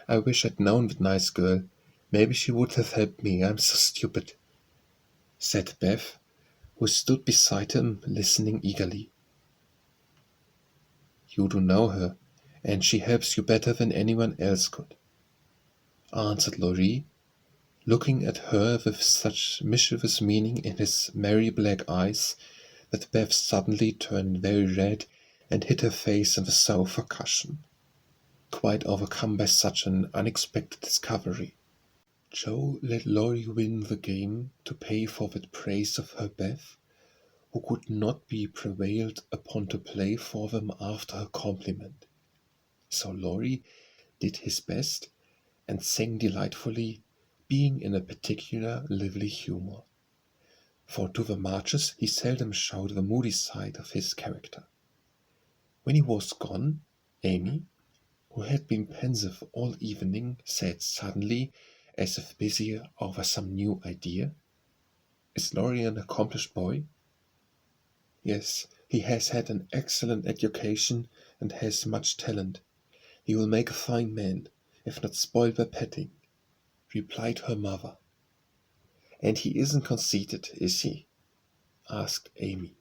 I wish I'd known that nice girl. Maybe she would have helped me. I'm so stupid," said Beth, who stood beside him listening eagerly. "You do know her, and she helps you better than anyone else could," answered Laurie, looking at her with such mischievous meaning in his merry black eyes that Beth suddenly turned very red and hid her face in the sofa cushion, quite overcome by such an unexpected discovery. Jo let Laurie win the game to pay for that praise of her Beth, who could not be prevailed upon to play for them after her compliment. So Laurie did his best and sang delightfully, being in a particular lively humour, for to the Marches he seldom showed the moody side of his character. When he was gone, Amy, who had been pensive all evening, said suddenly, as if busy over some new idea, "Is Laurie an accomplished boy?" "Yes, he has had an excellent education and has much talent. He will make a fine man, if not spoiled by petting," replied her mother. "And he isn't conceited, is he?" asked Amy.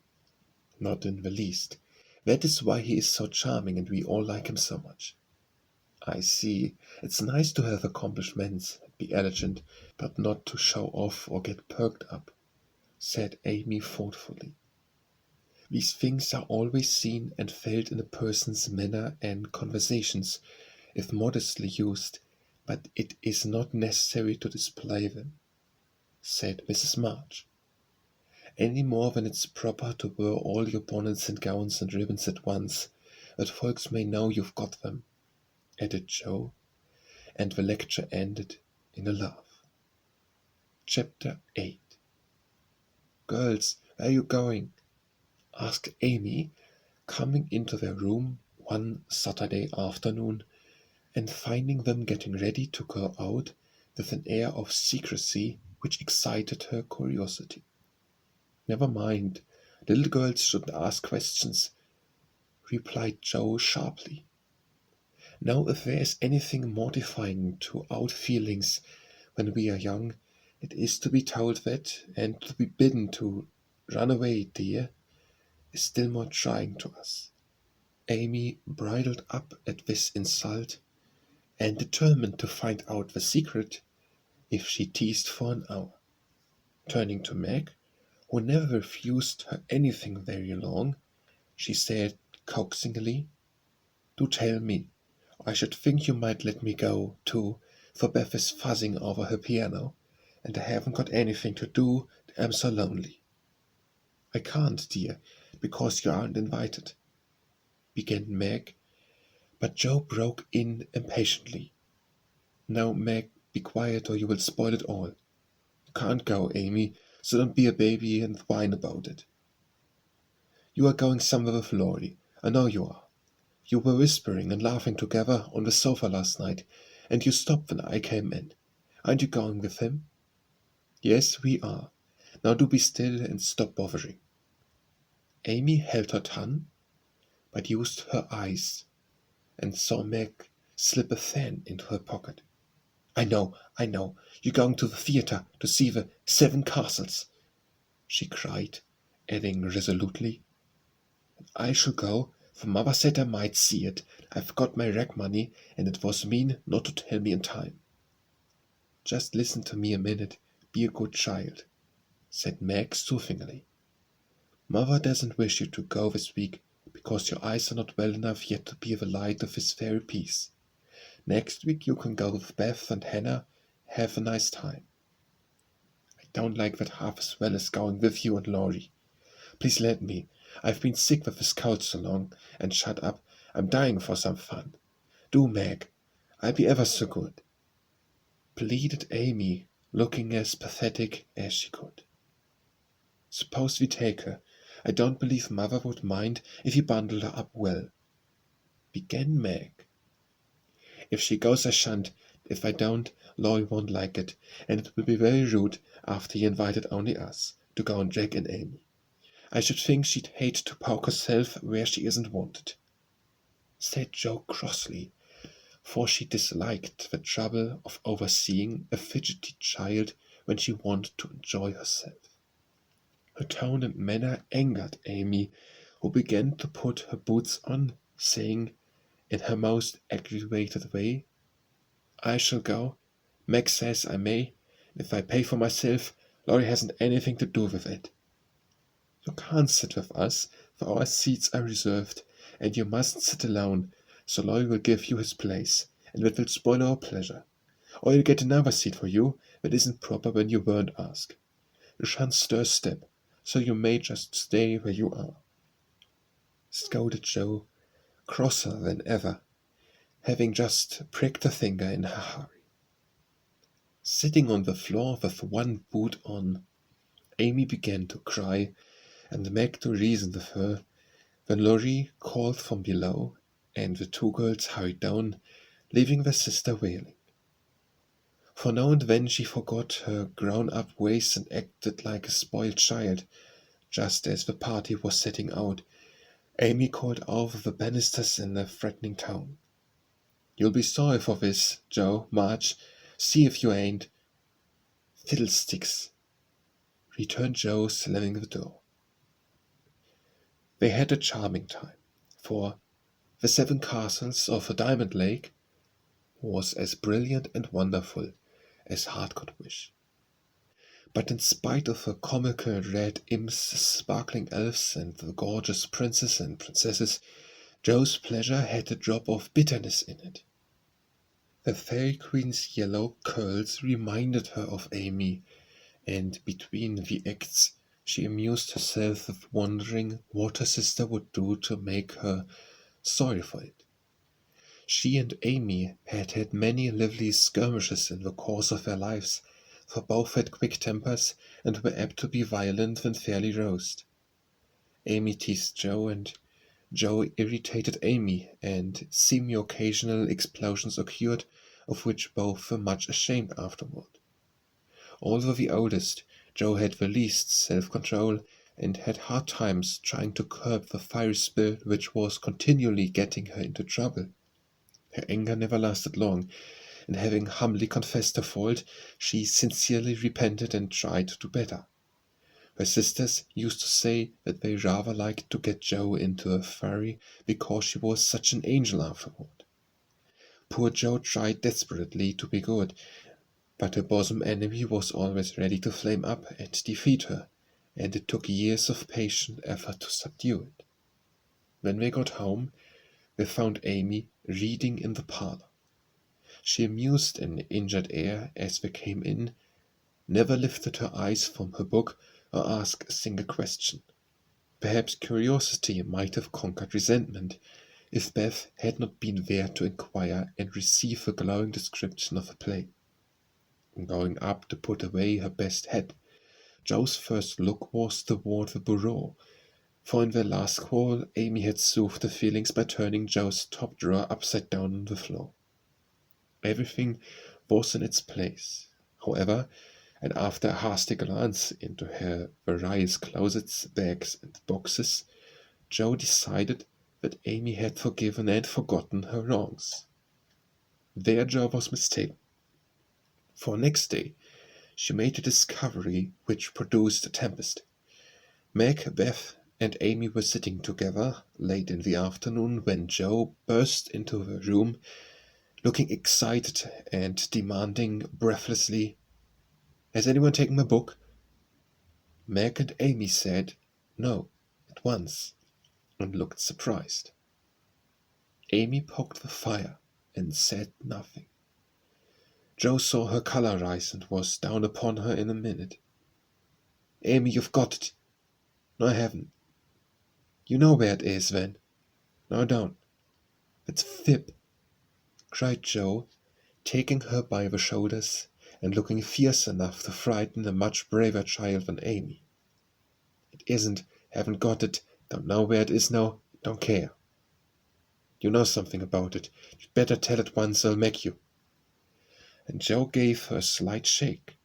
"Not in the least. That is why he is so charming and we all like him so much." "I see. It's nice to have accomplishments and be elegant, but not to show off or get perked up," said Amy thoughtfully. "These things are always seen and felt in a person's manner and conversations, if modestly used, but it is not necessary to display them," said Mrs. March, "any more than it's proper to wear all your bonnets and gowns and ribbons at once, that folks may know you've got them," added Jo, and the lecture ended in a laugh. Chapter 8. "Girls, where are you going?" asked Amy, coming into their room one Saturday afternoon and finding them getting ready to go out with an air of secrecy which excited her curiosity. "Never mind, the little girls shouldn't ask questions," replied Joe sharply. "Now, if there is anything mortifying to our feelings when we are young, it is to be told that, and to be bidden to run away, dear, is still more trying to us." Amy bridled up at this insult, and determined to find out the secret if she teased for an hour. Turning to Meg, who never refused her anything very long, she said coaxingly, "Do tell me. I should think you might let me go, too, for Beth is fussing over her piano, and I haven't got anything to do, I'm so lonely." "I can't, dear, because you aren't invited," began Meg, but Joe broke in impatiently. "Now, Meg, be quiet or you will spoil it all. You can't go, Amy, so don't be a baby and whine about it. You are going somewhere with Laurie, I know you are. You were whispering and laughing together on the sofa last night, and you stopped when I came in. Aren't you going with him?" "Yes, we are. Now do be still and stop bothering." Amy held her tongue, but used her eyes, and saw Meg slip a fan into her pocket. I know, you're going to the theatre to see the Seven Castles," she cried, adding resolutely, "I shall go, for mother said I might see it. I've got my rag money, and it was mean not to tell me in time." "Just listen to me a minute, be a good child," said Meg soothingly. "Mother doesn't wish you to go this week, because your eyes are not well enough yet to be the light of this fairy piece. Next week you can go with Beth and Hannah. Have a nice time." "I don't like that half as well as going with you and Laurie. Please let me. I've been sick with this cold so long, and shut up. I'm dying for some fun. Do, Meg. I'll be ever so good," pleaded Amy, looking as pathetic as she could. "Suppose we take her. I don't believe mother would mind if you bundled her up well," began Meg. "If she goes I shan't. If I don't, Laurie won't like it, and it will be very rude, after he invited only us, to go on Jack and Amy. I should think she'd hate to poke herself where she isn't wanted," said Jo crossly, for she disliked the trouble of overseeing a fidgety child when she wanted to enjoy herself. Her tone and manner angered Amy, who began to put her boots on, saying, in her most aggravated way, "I shall go. Meg says I may. If I pay for myself, Laurie hasn't anything to do with it. You can't sit with us, for our seats are reserved, and you mustn't sit alone, so Laurie will give you his place, and that will spoil our pleasure. Or you'll get another seat for you that isn't proper when you weren't asked. You shan't stir a step, so you may just stay where you are," scolded Jo, crosser than ever, having just pricked a finger in her hurry. Sitting on the floor with one boot on, Amy began to cry, and Meg to reason with her, when Laurie called from below, and the two girls hurried down, leaving their sister wailing. For now and then she forgot her grown-up ways and acted like a spoiled child. Just as the party was setting out, Amy called over the banisters in a threatening tone, "You'll be sorry for this, Joe, Marge. See if you ain't." "Fiddlesticks," returned Joe, slamming the door. They had a charming time, for the Seven Castles of the Diamond Lake was as brilliant and wonderful as heart could wish. But in spite of the comical red imps, sparkling elves, and the gorgeous princes and princesses, Joe's pleasure had a drop of bitterness in it. The Fairy Queen's yellow curls reminded her of Amy, and between the acts she amused herself with wondering what her sister would do to make her sorry for it. She and Amy had had many lively skirmishes in the course of their lives, for both had quick tempers and were apt to be violent when fairly roused. Amy teased Joe, and Joe irritated Amy, and semi-occasional explosions occurred, of which both were much ashamed afterward. Although the oldest, Joe had the least self-control, and had hard times trying to curb the fiery spirit which was continually getting her into trouble. Her anger never lasted long, and having humbly confessed her fault, she sincerely repented and tried to do better. Her sisters used to say that they rather liked to get Joe into a fury because she was such an angel afterward. Poor Joe tried desperately to be good, but her bosom enemy was always ready to flame up and defeat her, and it took years of patient effort to subdue it. When they got home, they found Amy reading in the parlor. She amused an injured air as they came in, never lifted her eyes from her book or asked a single question. Perhaps curiosity might have conquered resentment, if Beth had not been there to inquire and receive a glowing description of the play. Going up to put away her best hat, Joe's first look was toward the bureau, for in their last quarrel Amy had soothed her feelings by turning Joe's top drawer upside down on the floor. Everything was in its place, however, and after a hasty glance into her various closets, bags, and boxes, Joe decided that Amy had forgiven and forgotten her wrongs. There Joe was mistaken, for next day she made a discovery which produced a tempest. Meg, Beth, and Amy were sitting together late in the afternoon when Joe burst into the room, looking excited and demanding breathlessly, "Has anyone taken my book?" Meg and Amy said no at once, and looked surprised. Amy poked the fire and said nothing. Joe saw her color rise and was down upon her in a minute. "Amy, you've got it." "No, I haven't." "You know where it is, then." "No, I don't." "It's fib," cried Joe, taking her by the shoulders and looking fierce enough to frighten a much braver child than Amy. "It isn't, haven't got it, don't know where it is now, don't care." "You know something about it. You'd better tell at once, or I'll make you." And Joe gave her a slight shake.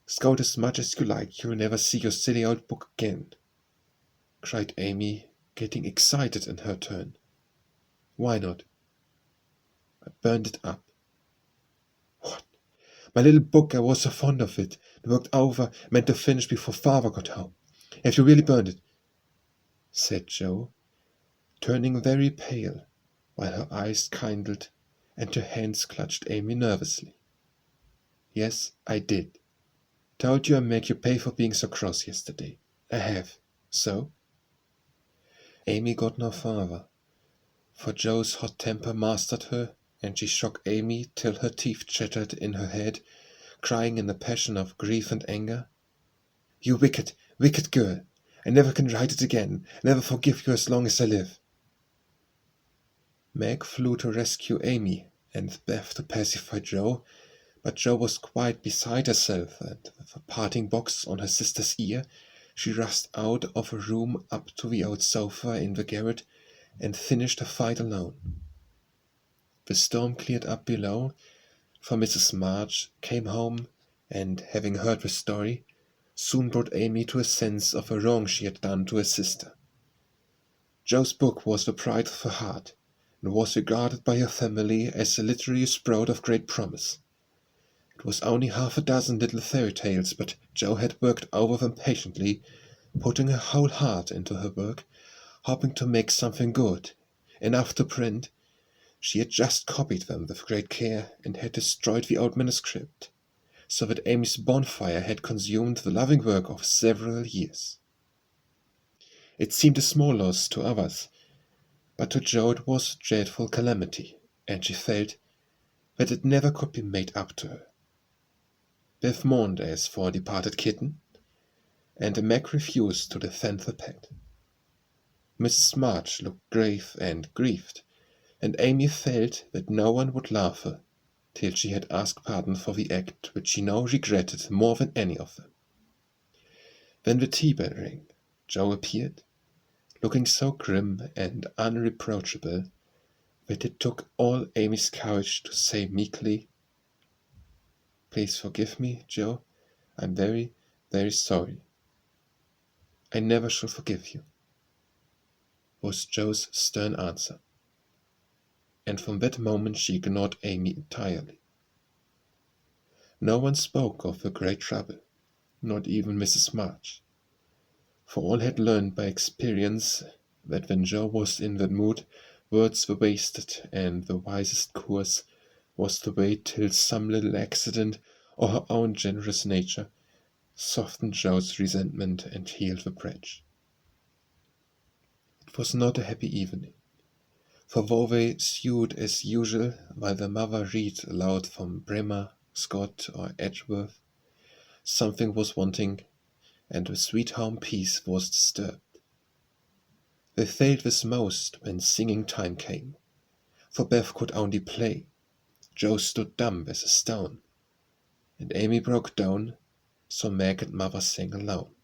"Scold as much as you like, you'll never see your silly old book again," cried Amy, getting excited in her turn. "Why not?" "I burned it up." "What? My little book, I was so fond of it. I worked over, meant to finish before father got home. Have you really burned it?" said Joe, turning very pale, while her eyes kindled and her hands clutched Amy nervously. "Yes, I did. Told you I make you pay for being so cross yesterday. I have. So?" Amy got no farther, for Joe's hot temper mastered her, and she shook Amy till her teeth chattered in her head, crying in a passion of grief and anger, "You wicked, wicked girl! I never can write it again, never forgive you as long as I live." Meg flew to rescue Amy, and Beth to pacify Joe, but Joe was quite beside herself, and with a parting box on her sister's ear, she rushed out of her room up to the old sofa in the garret, and finished the fight alone. The storm cleared up below, for Mrs. March came home, and, having heard the story, soon brought Amy to a sense of the wrong she had done to her sister. Joe's book was the pride of her heart, and was regarded by her family as a literary sprout of great promise. It was only half a dozen little fairy tales, but Joe had worked over them patiently, putting her whole heart into her work, hoping to make something good, enough to print. She had just copied them with great care, and had destroyed the old manuscript, so that Amy's bonfire had consumed the loving work of several years. It seemed a small loss to others, but to Joe it was a dreadful calamity, and she felt that it never could be made up to her. Beth mourned as for a departed kitten, and Meg refused to defend the pet. Mrs. March looked grave and grieved. and Amy felt that no one would laugh her till she had asked pardon for the act which she now regretted more than any of them. When the tea bell rang, Joe appeared, looking so grim and unreproachable that it took all Amy's courage to say meekly, "Please forgive me, Joe. I'm very, very sorry. I never shall forgive you," was Joe's stern answer. And from that moment she ignored Amy entirely. No one spoke of the great trouble, not even Mrs. March, for all had learned by experience that when Joe was in that mood, words were wasted, and the wisest course was to wait till some little accident or her own generous nature softened Joe's resentment and healed the breach. It was not a happy evening, for though they sewed as usual while their mother read aloud from Bremer, Scott, or Edgeworth, something was wanting, and the sweet home peace was disturbed. They failed this most when singing time came, for Beth could only play. Joe stood dumb as a stone, and Amy broke down, so Meg and mother sang alone.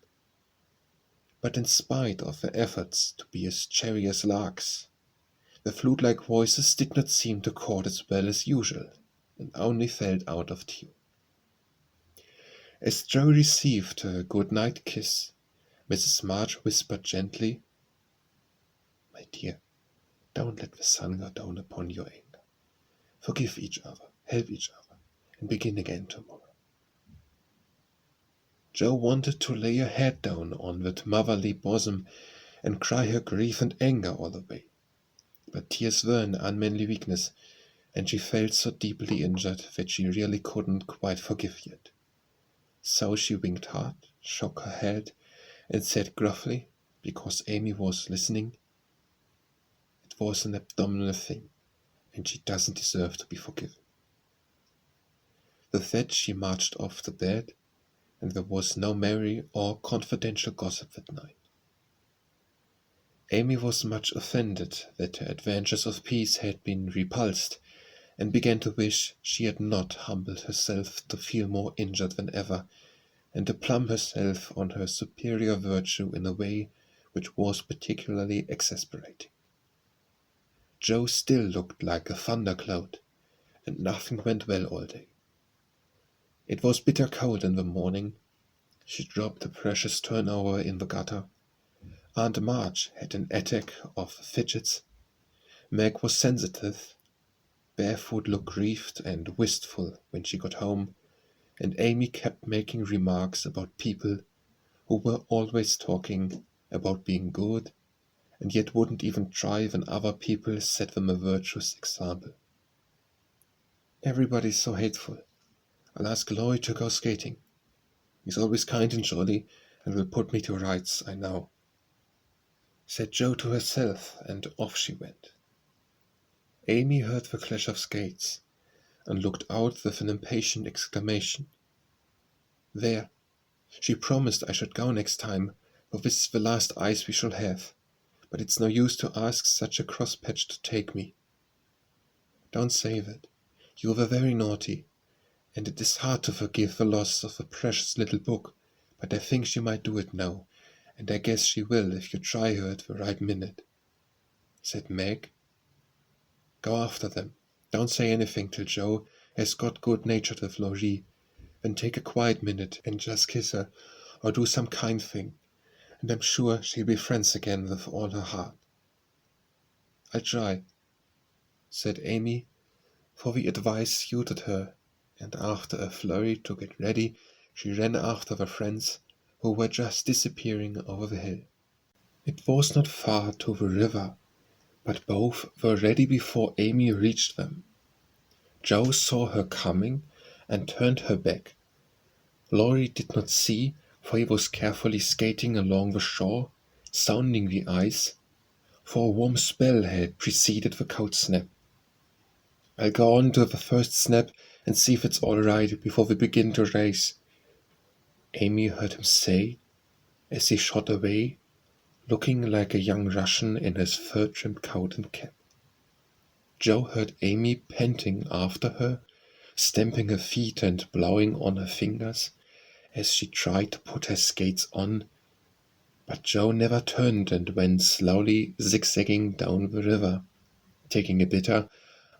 But in spite of their efforts to be as cheery as larks, the flute-like voices did not seem to chord as well as usual, and only fell out of tune. As Joe received a good-night kiss, Mrs. March whispered gently, "My dear, don't let the sun go down upon your anger. Forgive each other, help each other, and begin again tomorrow." Joe wanted to lay her head down on that motherly bosom and cry her grief and anger all away, but tears were an unmanly weakness, and she felt so deeply injured that she really couldn't quite forgive yet. So she winked hard, shook her head, and said gruffly, because Amy was listening, "It was an abominable thing, and she doesn't deserve to be forgiven." With that she marched off to bed, and there was no merry or confidential gossip that night. Amy was much offended that her adventures of peace had been repulsed, and began to wish she had not humbled herself to feel more injured than ever, and to plumb herself on her superior virtue in a way which was particularly exasperating. Joe still looked like a thundercloud, and nothing went well all day. It was bitter cold in the morning. She dropped the precious turnover in the gutter. Aunt March had an attack of fidgets. Meg was sensitive. Beth would look grieved and wistful when she got home, and Amy kept making remarks about people who were always talking about being good, and yet wouldn't even try when other people set them a virtuous example. "Everybody's so hateful. I'll ask Lloyd to go skating. He's always kind and jolly, and will put me to rights, I know," said Joe to herself, and off she went. Amy heard the clash of skates, and looked out with an impatient exclamation. "There! She promised I should go next time, for this is the last ice we shall have, but it's no use to ask such a crosspatch to take me. Don't say that. You were very naughty, and it is hard to forgive the loss of a precious little book, but I think she might do it now, and I guess she will if you try her at the right minute," said Meg. "Go after them. Don't say anything till Joe has got good-natured with Laurie. Then take a quiet minute and just kiss her, or do some kind thing, and I'm sure she'll be friends again with all her heart." "I'll try," said Amy, for the advice suited her, and after a flurry to get ready, she ran after the friends, who were just disappearing over the hill. It was not far to the river, but both were ready before Amy reached them. Joe saw her coming and turned her back. Laurie did not see, for he was carefully skating along the shore, sounding the ice, for a warm spell had preceded the cold snap. "I'll go on to the first snap and see if it's all right before we begin to race," Amy heard him say as he shot away, looking like a young Russian in his fur-trimmed coat and cap. Joe heard Amy panting after her, stamping her feet and blowing on her fingers as she tried to put her skates on, but Joe never turned and went slowly zigzagging down the river, taking a bitter,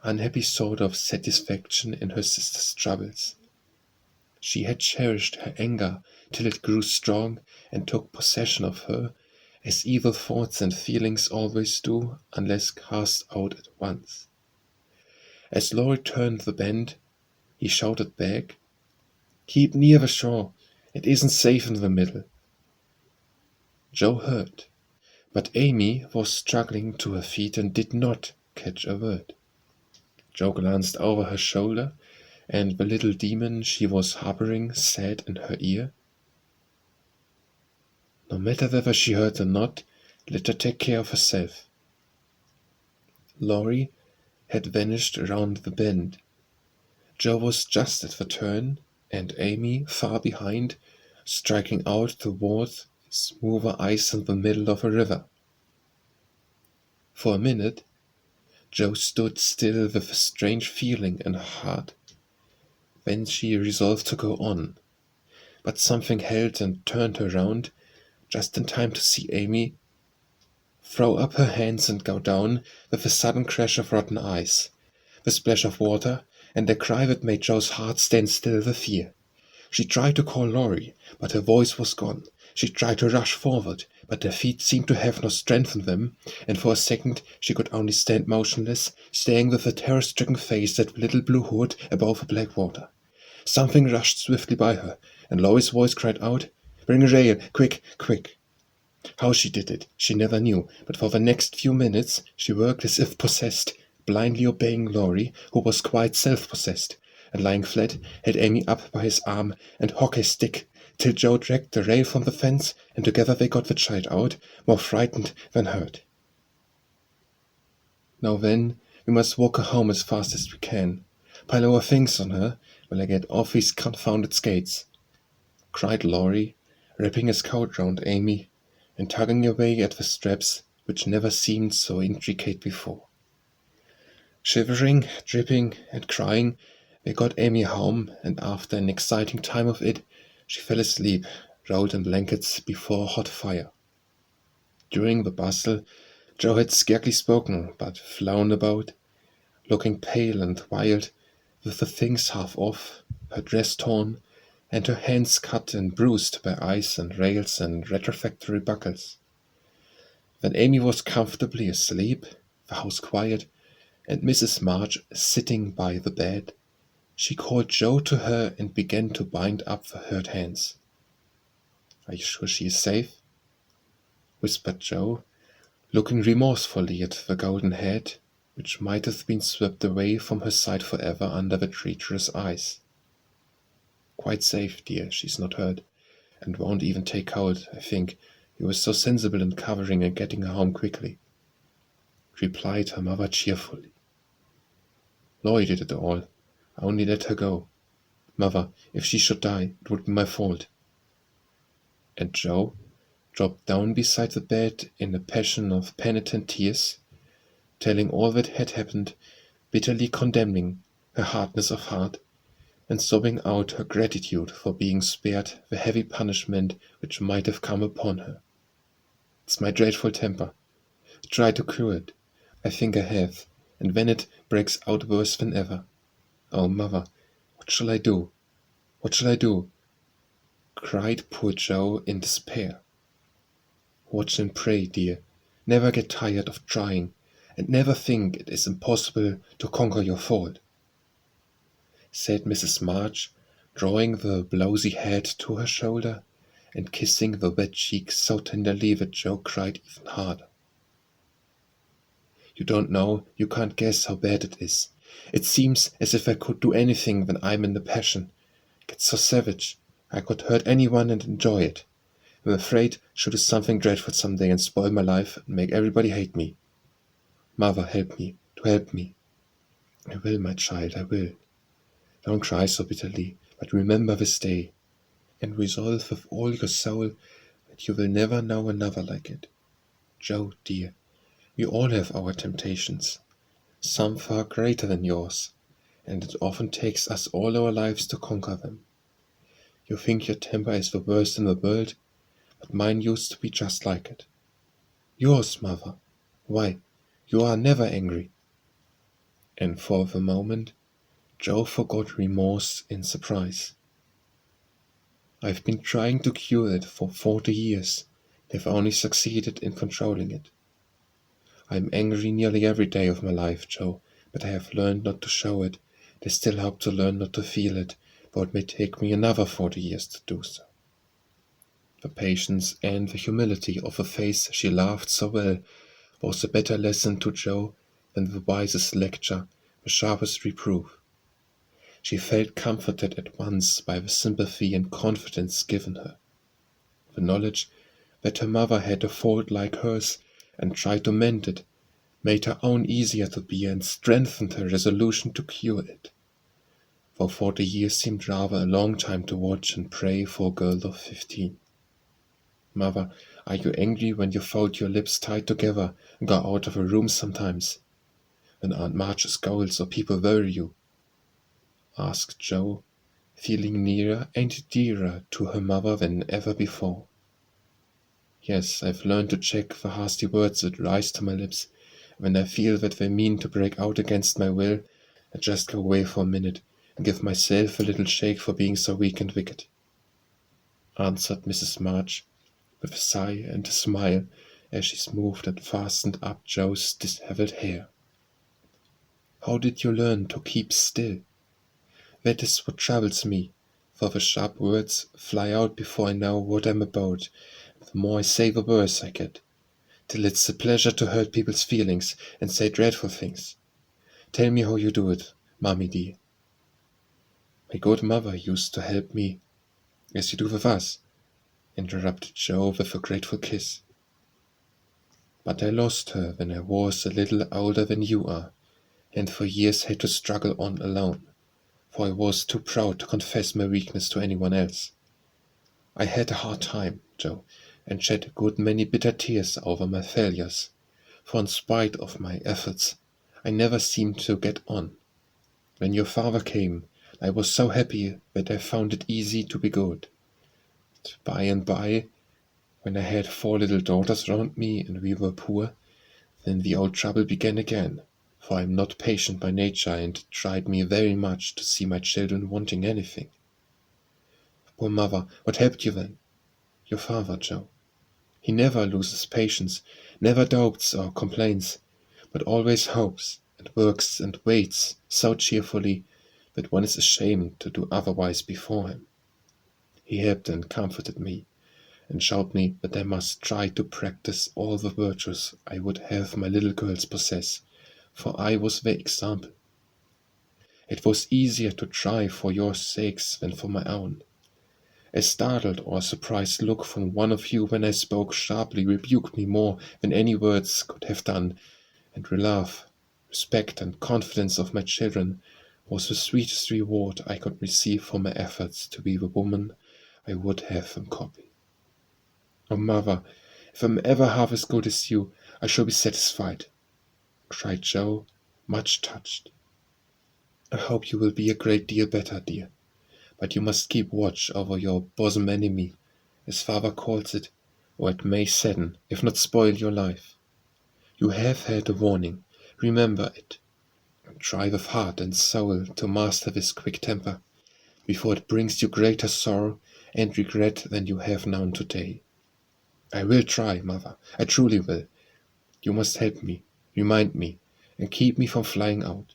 unhappy sort of satisfaction in her sister's troubles. She had cherished her anger till it grew strong and took possession of her, as evil thoughts and feelings always do unless cast out at once. As Laurie turned the bend, he shouted back, "Keep near the shore. It isn't safe in the middle." Joe heard, but Amy was struggling to her feet and did not catch a word. Joe glanced over her shoulder, and the little demon she was harboring said in her ear, "No matter whether she heard or not, let her take care of herself." Laurie had vanished around the bend. Joe was just at the turn, and Amy far behind, striking out toward the smoother ice in the middle of a river. For a minute, Joe stood still with a strange feeling in her heart. Then she resolved to go on, but something held and turned her round, just in time to see Amy throw up her hands and go down with a sudden crash of rotten ice, the splash of water, and a cry that made Joe's heart stand still with fear. She tried to call Laurie, but her voice was gone. She tried to rush forward, but her feet seemed to have no strength in them, and for a second she could only stand motionless, staring with a terror-stricken face at the little blue hood above the black water. Something rushed swiftly by her, and Laurie's voice cried out, "Bring a rail, quick, quick!" How she did it, she never knew, but for the next few minutes she worked as if possessed, blindly obeying Laurie, who was quite self-possessed, and lying flat, had Amy up by his arm and hockey stick, till Joe dragged the rail from the fence, and together they got the child out, more frightened than hurt. "Now then, we must walk her home as fast as we can. Pile our things on her, while I get off these confounded skates," cried Laurie, wrapping his coat round Amy, and tugging away at the straps, which never seemed so intricate before. Shivering, dripping, and crying, they got Amy home, and after an exciting time of it, she fell asleep, rolled in blankets before a hot fire. During the bustle, Joe had scarcely spoken, but flown about, looking pale and wild, with the things half off, her dress torn, and her hands cut and bruised by ice and rails and refractory buckles. When Amy was comfortably asleep, the house quiet, and Mrs. March sitting by the bed, she called Joe to her and began to bind up the hurt hands. "Are you sure she is safe?" whispered Joe, looking remorsefully at the golden head, which might have been swept away from her sight forever under the treacherous ice. "Quite safe, dear. She's not hurt, and won't even take cold, I think. You were so sensible in covering and getting her home quickly," replied her mother cheerfully. "Laurie did it all. I only let her go. Mother, if she should die, it would be my fault." And Joe dropped down beside the bed in a passion of penitent tears, telling all that had happened, bitterly condemning her hardness of heart, and sobbing out her gratitude for being spared the heavy punishment which might have come upon her. "It's my dreadful temper. Try to cure it. I think I have, and then it breaks out worse than ever. Oh, mother, what shall I do? What shall I do?" cried poor Joe in despair. "Watch and pray, dear. Never get tired of trying, and never think it is impossible to conquer your fault," said Mrs. March, drawing the blowsy head to her shoulder and kissing the wet cheek so tenderly that Joe cried even harder. "You don't know, you can't guess how bad it is. It seems as if I could do anything when I'm in a passion. Get so savage. I could hurt anyone and enjoy it. I'm afraid she'll do something dreadful some day and spoil my life and make everybody hate me. Mother, help me, to help me." "I will, my child, I will. Don't cry so bitterly, but remember this day, and resolve with all your soul that you will never know another like it. Joe, dear, we all have our temptations. some far greater than yours, and it often takes us all our lives to conquer them. You think your temper is the worst in the world, but mine used to be just like it. Yours, mother. Why, you are never angry. And for the moment, Joe forgot remorse in surprise. I've been trying to cure it for 40 years, and have only succeeded in controlling it. I'm angry nearly every day of my life, Joe, but I have learned not to show it. I still hope to learn not to feel it, though it may take me another 40 years to do so. The patience and the humility of the face she laughed so well was a better lesson to Joe than the wisest lecture, the sharpest reproof. She felt comforted at once by the sympathy and confidence given her. The knowledge that her mother had a fault like hers and tried to mend it made her own easier to bear and strengthened her resolution to cure it. For 40 years seemed rather a long time to watch and pray for a girl of 15. Mother, are you angry when you fold your lips tight together and go out of a room sometimes? When Aunt March scolds or people worry you? Asked Joe, feeling nearer and dearer to her mother than ever before. Yes, I've learned to check the hasty words that rise to my lips. When I feel that they mean to break out against my will, I just go away for a minute and give myself a little shake for being so weak and wicked, answered Mrs. March, with a sigh and a smile as she smoothed and fastened up Joe's dishevelled hair. How did you learn to keep still? That is what troubles me, for the sharp words fly out before I know what I'm about. The more I say the worse I get, till it's a pleasure to hurt people's feelings and say dreadful things. Tell me how you do it, Mammy dear. My good mother used to help me, as you do with us, interrupted Joe with a grateful kiss. But I lost her when I was a little older than you are, and for years had to struggle on alone, for I was too proud to confess my weakness to anyone else. I had a hard time, Joe, and shed a good many bitter tears over my failures, for in spite of my efforts, I never seemed to get on. When your father came, I was so happy that I found it easy to be good. But by and by, when I had 4 little daughters round me and we were poor, then the old trouble began again, for I am not patient by nature and it tried me very much to see my children wanting anything. Poor mother, what helped you then? Your father, Joe. He never loses patience, never doubts or complains, but always hopes and works and waits so cheerfully that one is ashamed to do otherwise before him. He helped and comforted me, and showed me that I must try to practice all the virtues I would have my little girls possess, for I was their example. It was easier to try for your sakes than for my own. A startled or surprised look from one of you when I spoke sharply rebuked me more than any words could have done, and your love, respect, and confidence of my children was the sweetest reward I could receive for my efforts to be the woman I would have them copy. Oh, mother, if I'm ever half as good as you, I shall be satisfied, cried Joe, much touched. I hope you will be a great deal better, dear, but you must keep watch over your bosom enemy, as father calls it, or it may sadden, if not spoil your life. You have had a warning, remember it, and try with heart and soul to master this quick temper, before it brings you greater sorrow and regret than you have known today. I will try, mother, I truly will. You must help me, remind me, and keep me from flying out.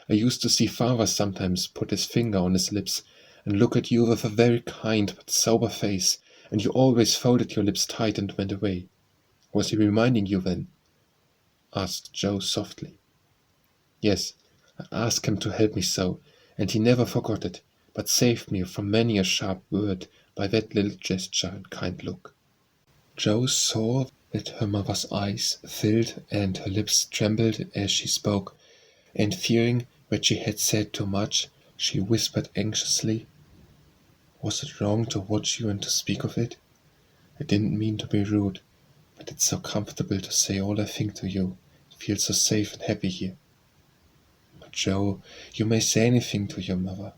I used to see father sometimes put his finger on his lips and look at you with a very kind but sober face, and you always folded your lips tight and went away. Was he reminding you then? Asked Joe softly. Yes, I asked him to help me so, and he never forgot it, but saved me from many a sharp word by that little gesture and kind look. Joe saw that her mother's eyes filled and her lips trembled as she spoke, and fearing that she had said too much, she whispered anxiously, "Was it wrong to watch you and to speak of it? I didn't mean to be rude, but it's so comfortable to say all I think to you. I feel so safe and happy here." Joe, you may say anything to your mother,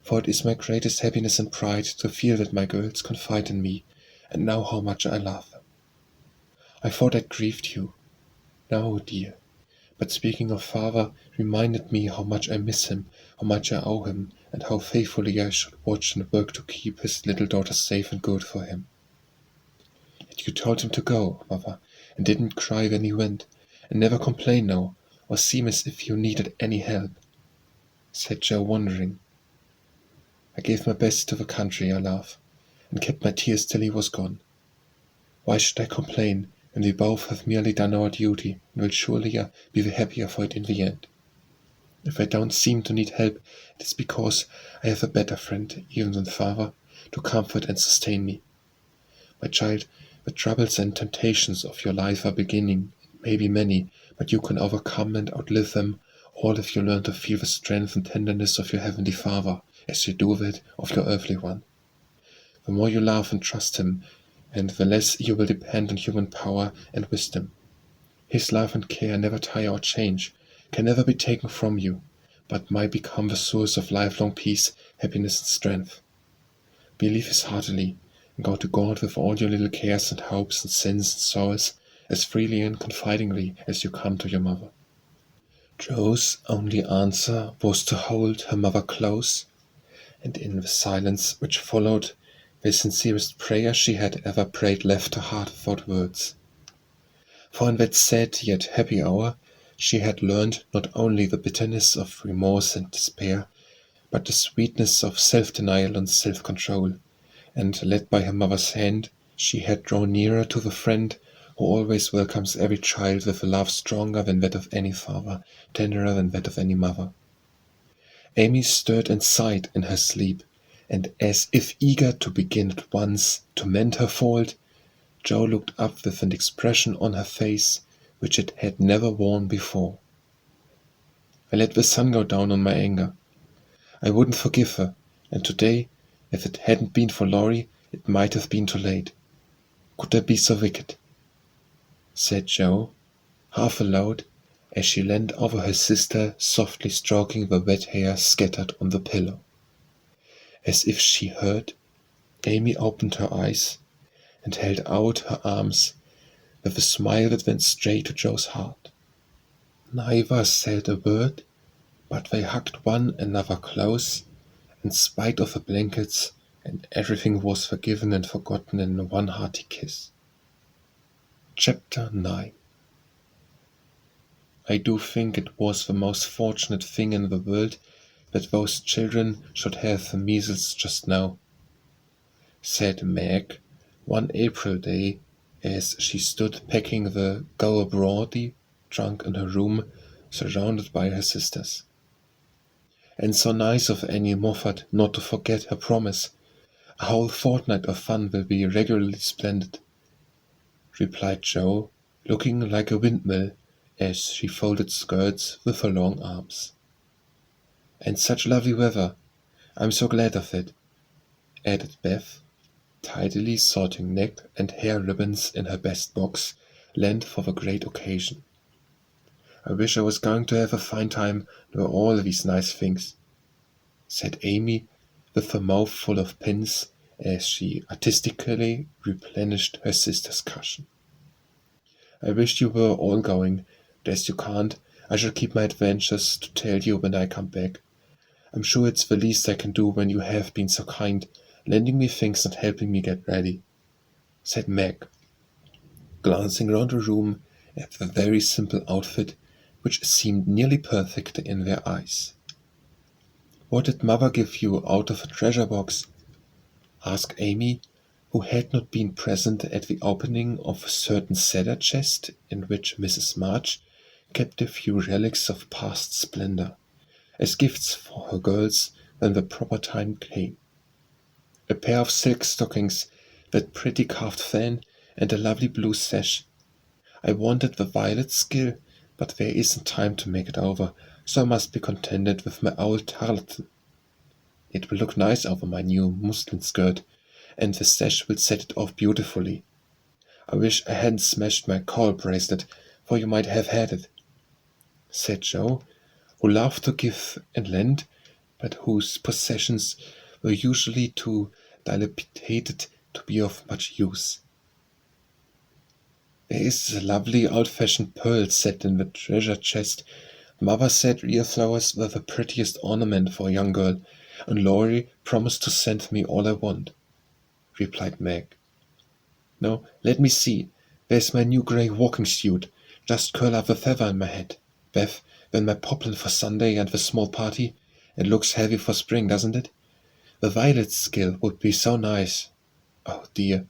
for it is my greatest happiness and pride to feel that my girls confide in me, and know how much I love them. I thought I grieved you. No, dear, but speaking of father reminded me how much I miss him, how much I owe him, and how faithfully I should watch and work to keep his little daughter safe and good for him. Yet you told him to go, mother, and didn't cry when he went, and never complained now, or seem as if you needed any help, said Joe, wondering. I gave my best to the country I love, and kept my tears till he was gone. Why should I complain when we both have merely done our duty, and will surely be the happier for it in the end? If I don't seem to need help, it is because I have a better friend, even than father, to comfort and sustain me. My child, the troubles and temptations of your life are beginning, may be many, but you can overcome and outlive them all if you learn to feel the strength and tenderness of your heavenly Father, as you do that of your earthly one. The more you love and trust him, and the less you will depend on human power and wisdom. His love and care never tire or change, can never be taken from you, but might become the source of lifelong peace, happiness, and strength. Believe this heartily, and go to God with all your little cares and hopes and sins and sorrows, as freely and confidingly as you come to your mother. Joe's only answer was to hold her mother close, and in the silence which followed, the sincerest prayer she had ever prayed left her heart without words. For in that sad yet happy hour she had learned not only the bitterness of remorse and despair, but the sweetness of self-denial and self-control, and led by her mother's hand, she had drawn nearer to the friend who always welcomes every child with a love stronger than that of any father, tenderer than that of any mother. Amy stirred and sighed in her sleep, and as if eager to begin at once to mend her fault, Joe looked up with an expression on her face which it had never worn before. I let the sun go down on my anger. I wouldn't forgive her, and today, if it hadn't been for Laurie, it might have been too late. Could I be so wicked? Said Joe, half aloud, as she leaned over her sister, softly stroking the wet hair scattered on the pillow. As if she heard, Amy opened her eyes and held out her arms with a smile that went straight to Joe's heart. Neither said a word, but they hugged one another close, in spite of the blankets, and everything was forgiven and forgotten in one hearty kiss. Chapter 9. I do think it was the most fortunate thing in the world that those children should have the measles just now, said Meg one April day as she stood packing the go abroady trunk in her room, surrounded by her sisters. And so nice of Annie Moffat not to forget her promise. A whole fortnight of fun will be regularly splendid, replied Joe, looking like a windmill as she folded skirts with her long arms. And such lovely weather. I'm so glad of it, added Beth, tidily sorting neck and hair ribbons in her best box, lent for the great occasion. I wish I was going to have a fine time with all these nice things, said Amy, with her mouth full of pins, as she artistically replenished her sister's cushion. I wish you were all going, but as you can't, I shall keep my adventures to tell you when I come back. I'm sure it's the least I can do when you have been so kind, lending me things and helping me get ready, said Meg, glancing round the room at the very simple outfit which seemed nearly perfect in their eyes. What did Mother give you out of a treasure box? Asked Amy, who had not been present at the opening of a certain cedar chest in which Mrs. March kept a few relics of past splendor, as gifts for her girls when the proper time came. A pair of silk stockings, that pretty carved fan, and a lovely blue sash. I wanted the violet skill, but there isn't time to make it over, so I must be contented with my old tarleton. It will look nice over my new muslin skirt, and the sash will set it off beautifully. I wish I hadn't smashed my coral bracelet, for you might have had it, said Joe, who loved to give and lend, but whose possessions were usually too dilapidated to be of much use. There is a lovely old-fashioned pearl set in the treasure chest. Mother said real flowers were the prettiest ornament for a young girl, and Laurie promised to send me all I want, replied Meg. Now, let me see. There's my new grey walking suit. Just curl up a feather in my hat. Beth, then my poplin for Sunday and the small party. It looks heavy for spring, doesn't it? The violet skill would be so nice. Oh dear.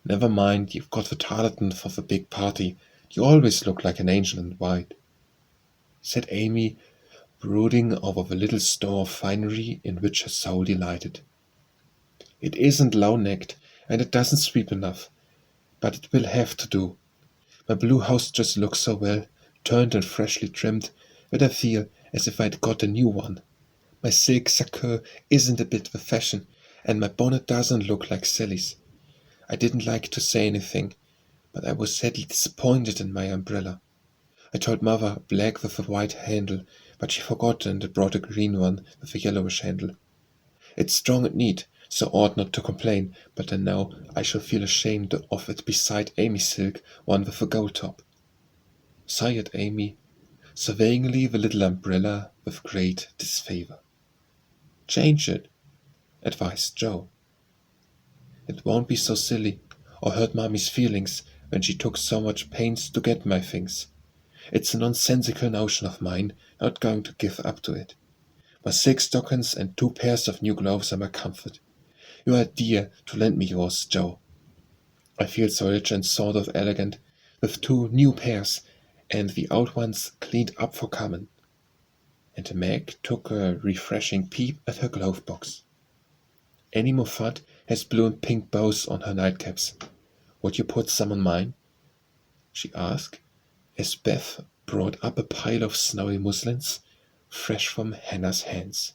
Never mind, you've got the tarlatan for the big party. You always look like an angel in white, said Amy, brooding over the little store of finery in which her soul delighted. It isn't low-necked, and it doesn't sweep enough, but it will have to do. My blue house dress looks so well, turned and freshly trimmed, that I feel as if I'd got a new one. My silk sacque isn't a bit the fashion, and my bonnet doesn't look like Sally's. I didn't like to say anything, but I was sadly disappointed in my umbrella. I told Mother black with a white handle, but she forgot and brought a green one with a yellowish handle. It's strong and neat, so ought not to complain, but then now I shall feel ashamed of it beside Amy's silk one with a gold top, sighed Amy, surveyingly the little umbrella with great disfavour. Change it, advised Joe. It won't be so silly, or hurt Mommy's feelings when she took so much pains to get my things. It's a nonsensical notion of mine, not going to give up to it. My 6 stockings and 2 pairs of new gloves are my comfort. You are a dear to lend me yours, Joe. I feel so rich and sort of elegant, with 2 new pairs, and the old ones cleaned up for common. And Meg took a refreshing peep at her glove box. Annie Moffat has blue and pink bows on her nightcaps. Would you put some on mine? She asked, as Beth brought up a pile of snowy muslins, fresh from Hannah's hands.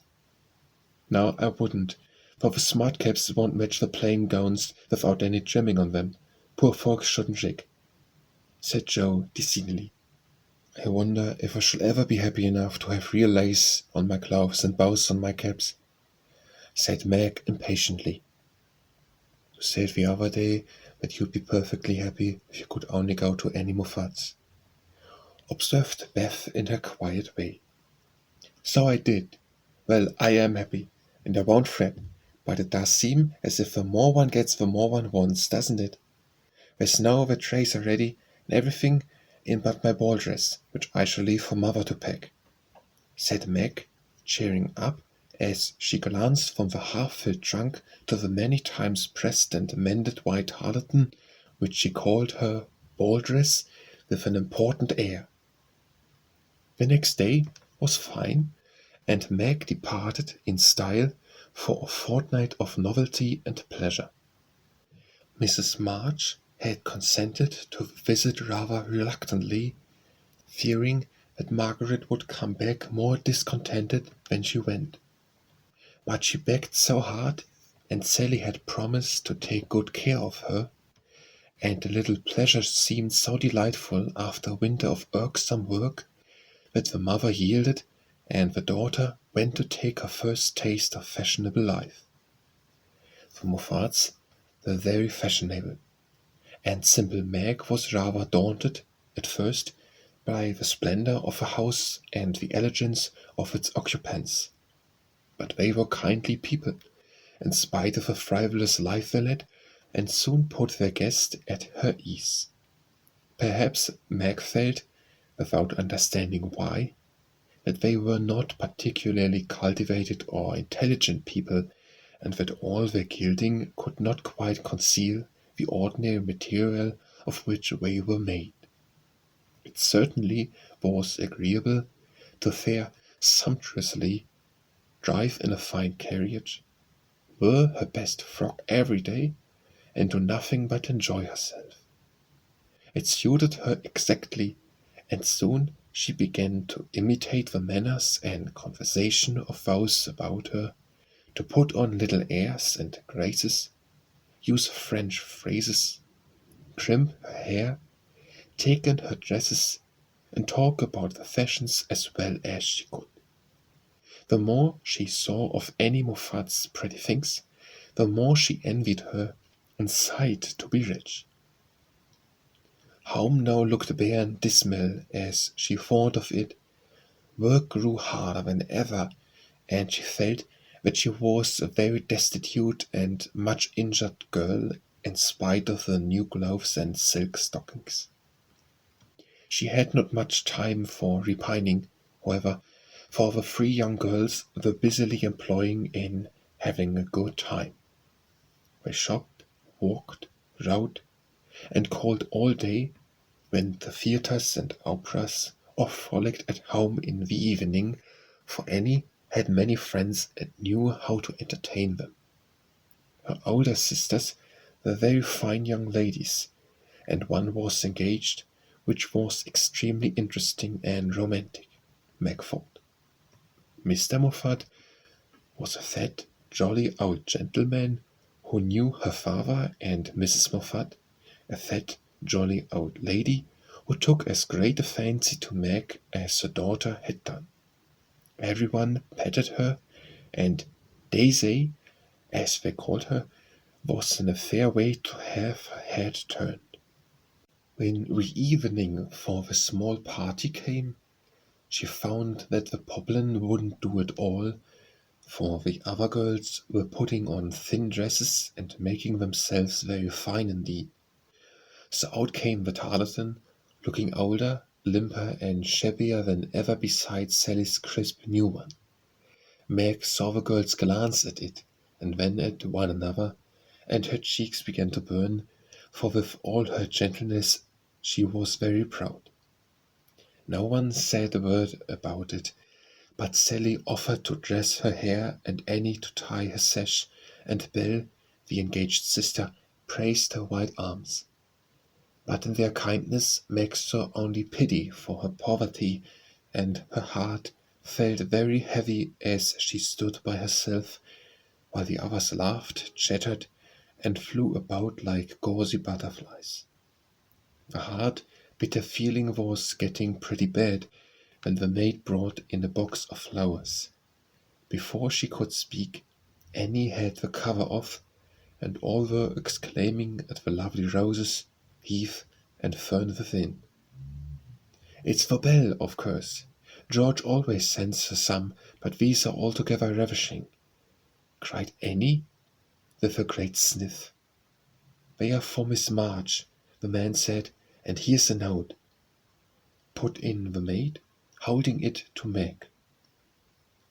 No, I wouldn't, for the smart caps won't match the plain gowns without any trimming on them. Poor folks shouldn't jig, said Joe deceitfully. I wonder if I shall ever be happy enough to have real lace on my gloves and bows on my caps, said Meg impatiently. You said the other day that you'd be perfectly happy if you could only go to Annie Moffat's, observed Beth in her quiet way. So I did. Well, I am happy, and I won't fret, but it does seem as if the more one gets, the more one wants, doesn't it? There's now the trays are ready, and everything in but my ball dress, which I shall leave for Mother to pack, said Meg, cheering up as she glanced from the half-filled trunk to the many times pressed and mended white tarlatan, which she called her ball dress with an important air. The next day was fine, and Meg departed in style for a fortnight of novelty and pleasure. Mrs. March had consented to visit rather reluctantly, fearing that Margaret would come back more discontented than she went. But she begged so hard, and Sally had promised to take good care of her, and the little pleasure seemed so delightful after a winter of irksome work, that the mother yielded, and the daughter went to take her first taste of fashionable life. The Moffats were very fashionable, and simple Meg was rather daunted, at first, by the splendour of the house and the elegance of its occupants. But they were kindly people, in spite of the frivolous life they led, and soon put their guest at her ease. Perhaps Meg felt, without understanding why, that they were not particularly cultivated or intelligent people, and that all their gilding could not quite conceal the ordinary material of which they were made. It certainly was agreeable to fare sumptuously, drive in a fine carriage, wear her best frock every day, and do nothing but enjoy herself. It suited her exactly, and soon she began to imitate the manners and conversation of those about her, to put on little airs and graces, use French phrases, crimp her hair, take in her dresses, and talk about the fashions as well as she could. The more she saw of Annie Moffat's pretty things, the more she envied her and sighed to be rich. Home now looked bare and dismal as she thought of it. Work grew harder than ever, and she felt that she was a very destitute and much injured girl in spite of the new gloves and silk stockings. She had not much time for repining, however, for the three young girls were busily employing in having a good time. They shopped, walked, rode, and called all day, went to theatres and operas, or frolicked at home in the evening, for Annie had many friends and knew how to entertain them. Her older sisters were very fine young ladies, and one was engaged, which was extremely interesting and romantic, Meg thought. Mr. Moffat was a fat, jolly old gentleman who knew her father, and Mrs. Moffat, a fat, jolly old lady who took as great a fancy to Meg as her daughter had done. Everyone petted her, and Daisy, as they called her, was in a fair way to have her head turned. When the evening for the small party came, she found that the poplin wouldn't do at all, for the other girls were putting on thin dresses and making themselves very fine indeed. So out came the tarlatan, looking older, limper, and shabbier than ever beside Sally's crisp new one. Meg saw the girls glance at it, and then at one another, and her cheeks began to burn, for with all her gentleness she was very proud. No one said a word about it, but Sally offered to dress her hair and Annie to tie her sash, and Belle, the engaged sister, praised her white arms. But in their kindness Meg saw only pity for her poverty, and her heart felt very heavy as she stood by herself, while the others laughed, chattered, and flew about like gauzy butterflies. The hard, bitter feeling was getting pretty bad when the maid brought in a box of flowers. Before she could speak, Annie had the cover off, and all were exclaiming at the lovely roses, heath, and fern within. "It's for Belle, of course. George always sends her some, but these are altogether ravishing," cried Annie, with a great sniff. "They are for Miss March," the man said, "and here's a note," put in the maid, holding it to Meg.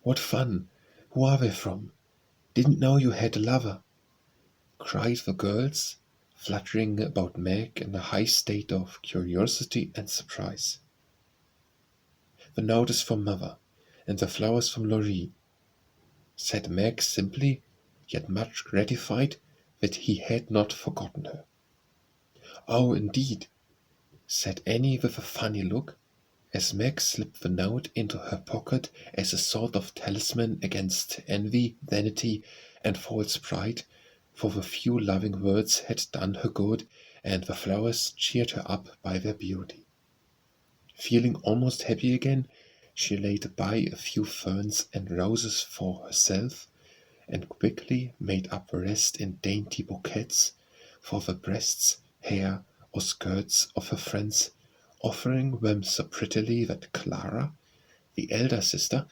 "What fun! Who are they from? Didn't know you had a lover," cried the girls, fluttering about Meg in a high state of curiosity and surprise. "The note is from mother, and the flowers from Laurie," said Meg simply, yet much gratified that he had not forgotten her. "Oh, indeed," said Annie with a funny look, as Meg slipped the note into her pocket as a sort of talisman against envy, vanity, and false pride, for the few loving words had done her good, and the flowers cheered her up by their beauty. Feeling almost happy again, she laid by a few ferns and roses for herself, and quickly made up the rest in dainty bouquets for the breasts, hair, or skirts of her friends, offering them so prettily that Clara, the elder sister,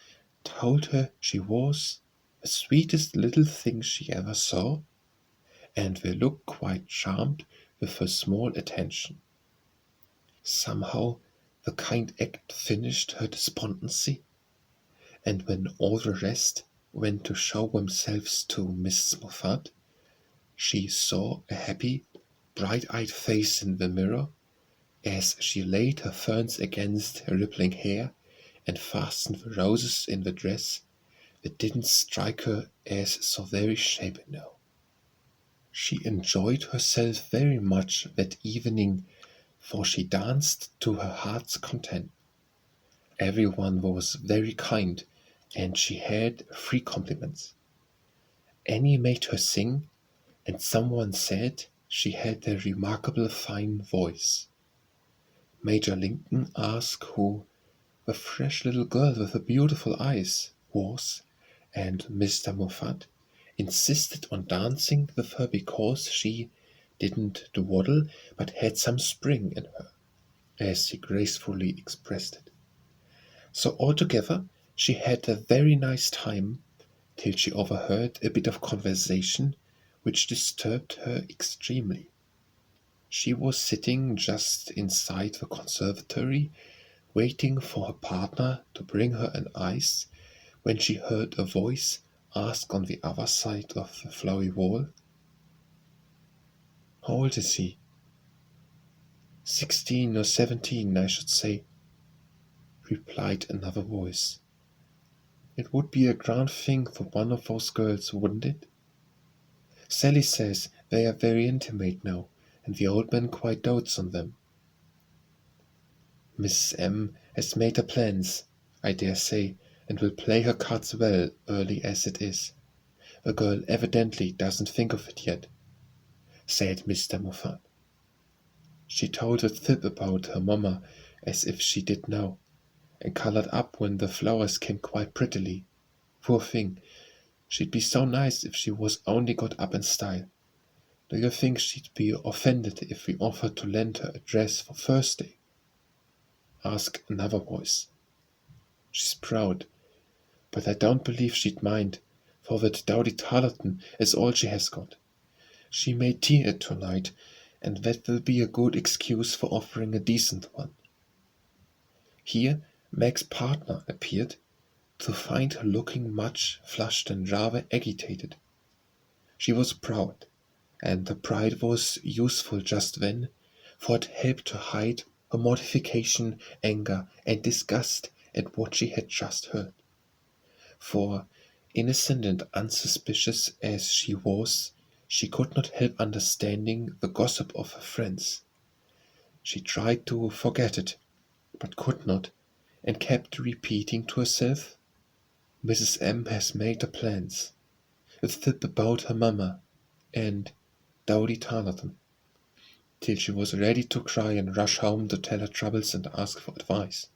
told her she was the sweetest little thing she ever saw, and they looked quite charmed with her small attention. Somehow the kind act finished her despondency, and when all the rest went to show themselves to Mrs. Moffat, she saw a happy, bright-eyed face in the mirror as she laid her ferns against her rippling hair and fastened the roses in the dress that didn't strike her as so very shabby now. She enjoyed herself very much that evening, for she danced to her heart's content. Everyone was very kind, and she had free compliments. Annie made her sing, and someone said she had a remarkable fine voice. Major Lincoln asked who the fresh little girl with the beautiful eyes was, and Mr. Moffat insisted on dancing with her because she didn't dawdle but had some spring in her, as he gracefully expressed it. So altogether she had a very nice time till she overheard a bit of conversation which disturbed her extremely. She was sitting just inside the conservatory, waiting for her partner to bring her an ice, when she heard a voice ask on the other side of the flowery wall, "How old is he?" "16 or 17, I should say," replied another voice. "It would be a grand thing for one of those girls, wouldn't it? Sally says they are very intimate now, and the old man quite dotes on them. Mrs. M. has made her plans, I dare say, and will play her cards well, early as it is. The girl evidently doesn't think of it yet," said Mr. Moffat. "She told a fib about her mamma, as if she did now, and coloured up when the flowers came quite prettily. Poor thing, she'd be so nice if she was only got up in style. Do you think she'd be offended if we offered to lend her a dress for Thursday?" asked another voice. "She's proud, but I don't believe she'd mind, for that dowdy tarlatan is all she has got. She made tea tonight, and that will be a good excuse for offering a decent one." Here Meg's partner appeared, to find her looking much flushed and rather agitated. She was proud, and her pride was useful just then, for it helped to hide her mortification, anger, and disgust at what she had just heard. For, innocent and unsuspicious as she was, she could not help understanding the gossip of her friends. She tried to forget it, but could not, and kept repeating to herself, "Mrs. M. has made her plans. A fib about her mamma, and Dowdy Tarleton," till she was ready to cry and rush home to tell her troubles and ask for advice.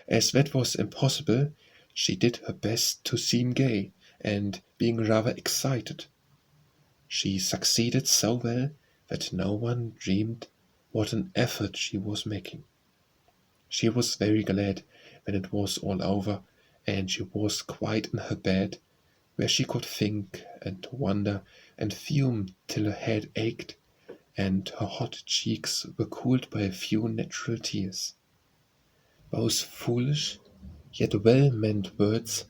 As that was impossible, she did her best to seem gay, and being rather excited. She succeeded so well that no one dreamed what an effort she was making. She was very glad when it was all over, and she was quite in her bed, where she could think and wonder and fume till her head ached, and her hot cheeks were cooled by a few natural tears. Those foolish yet well-meant words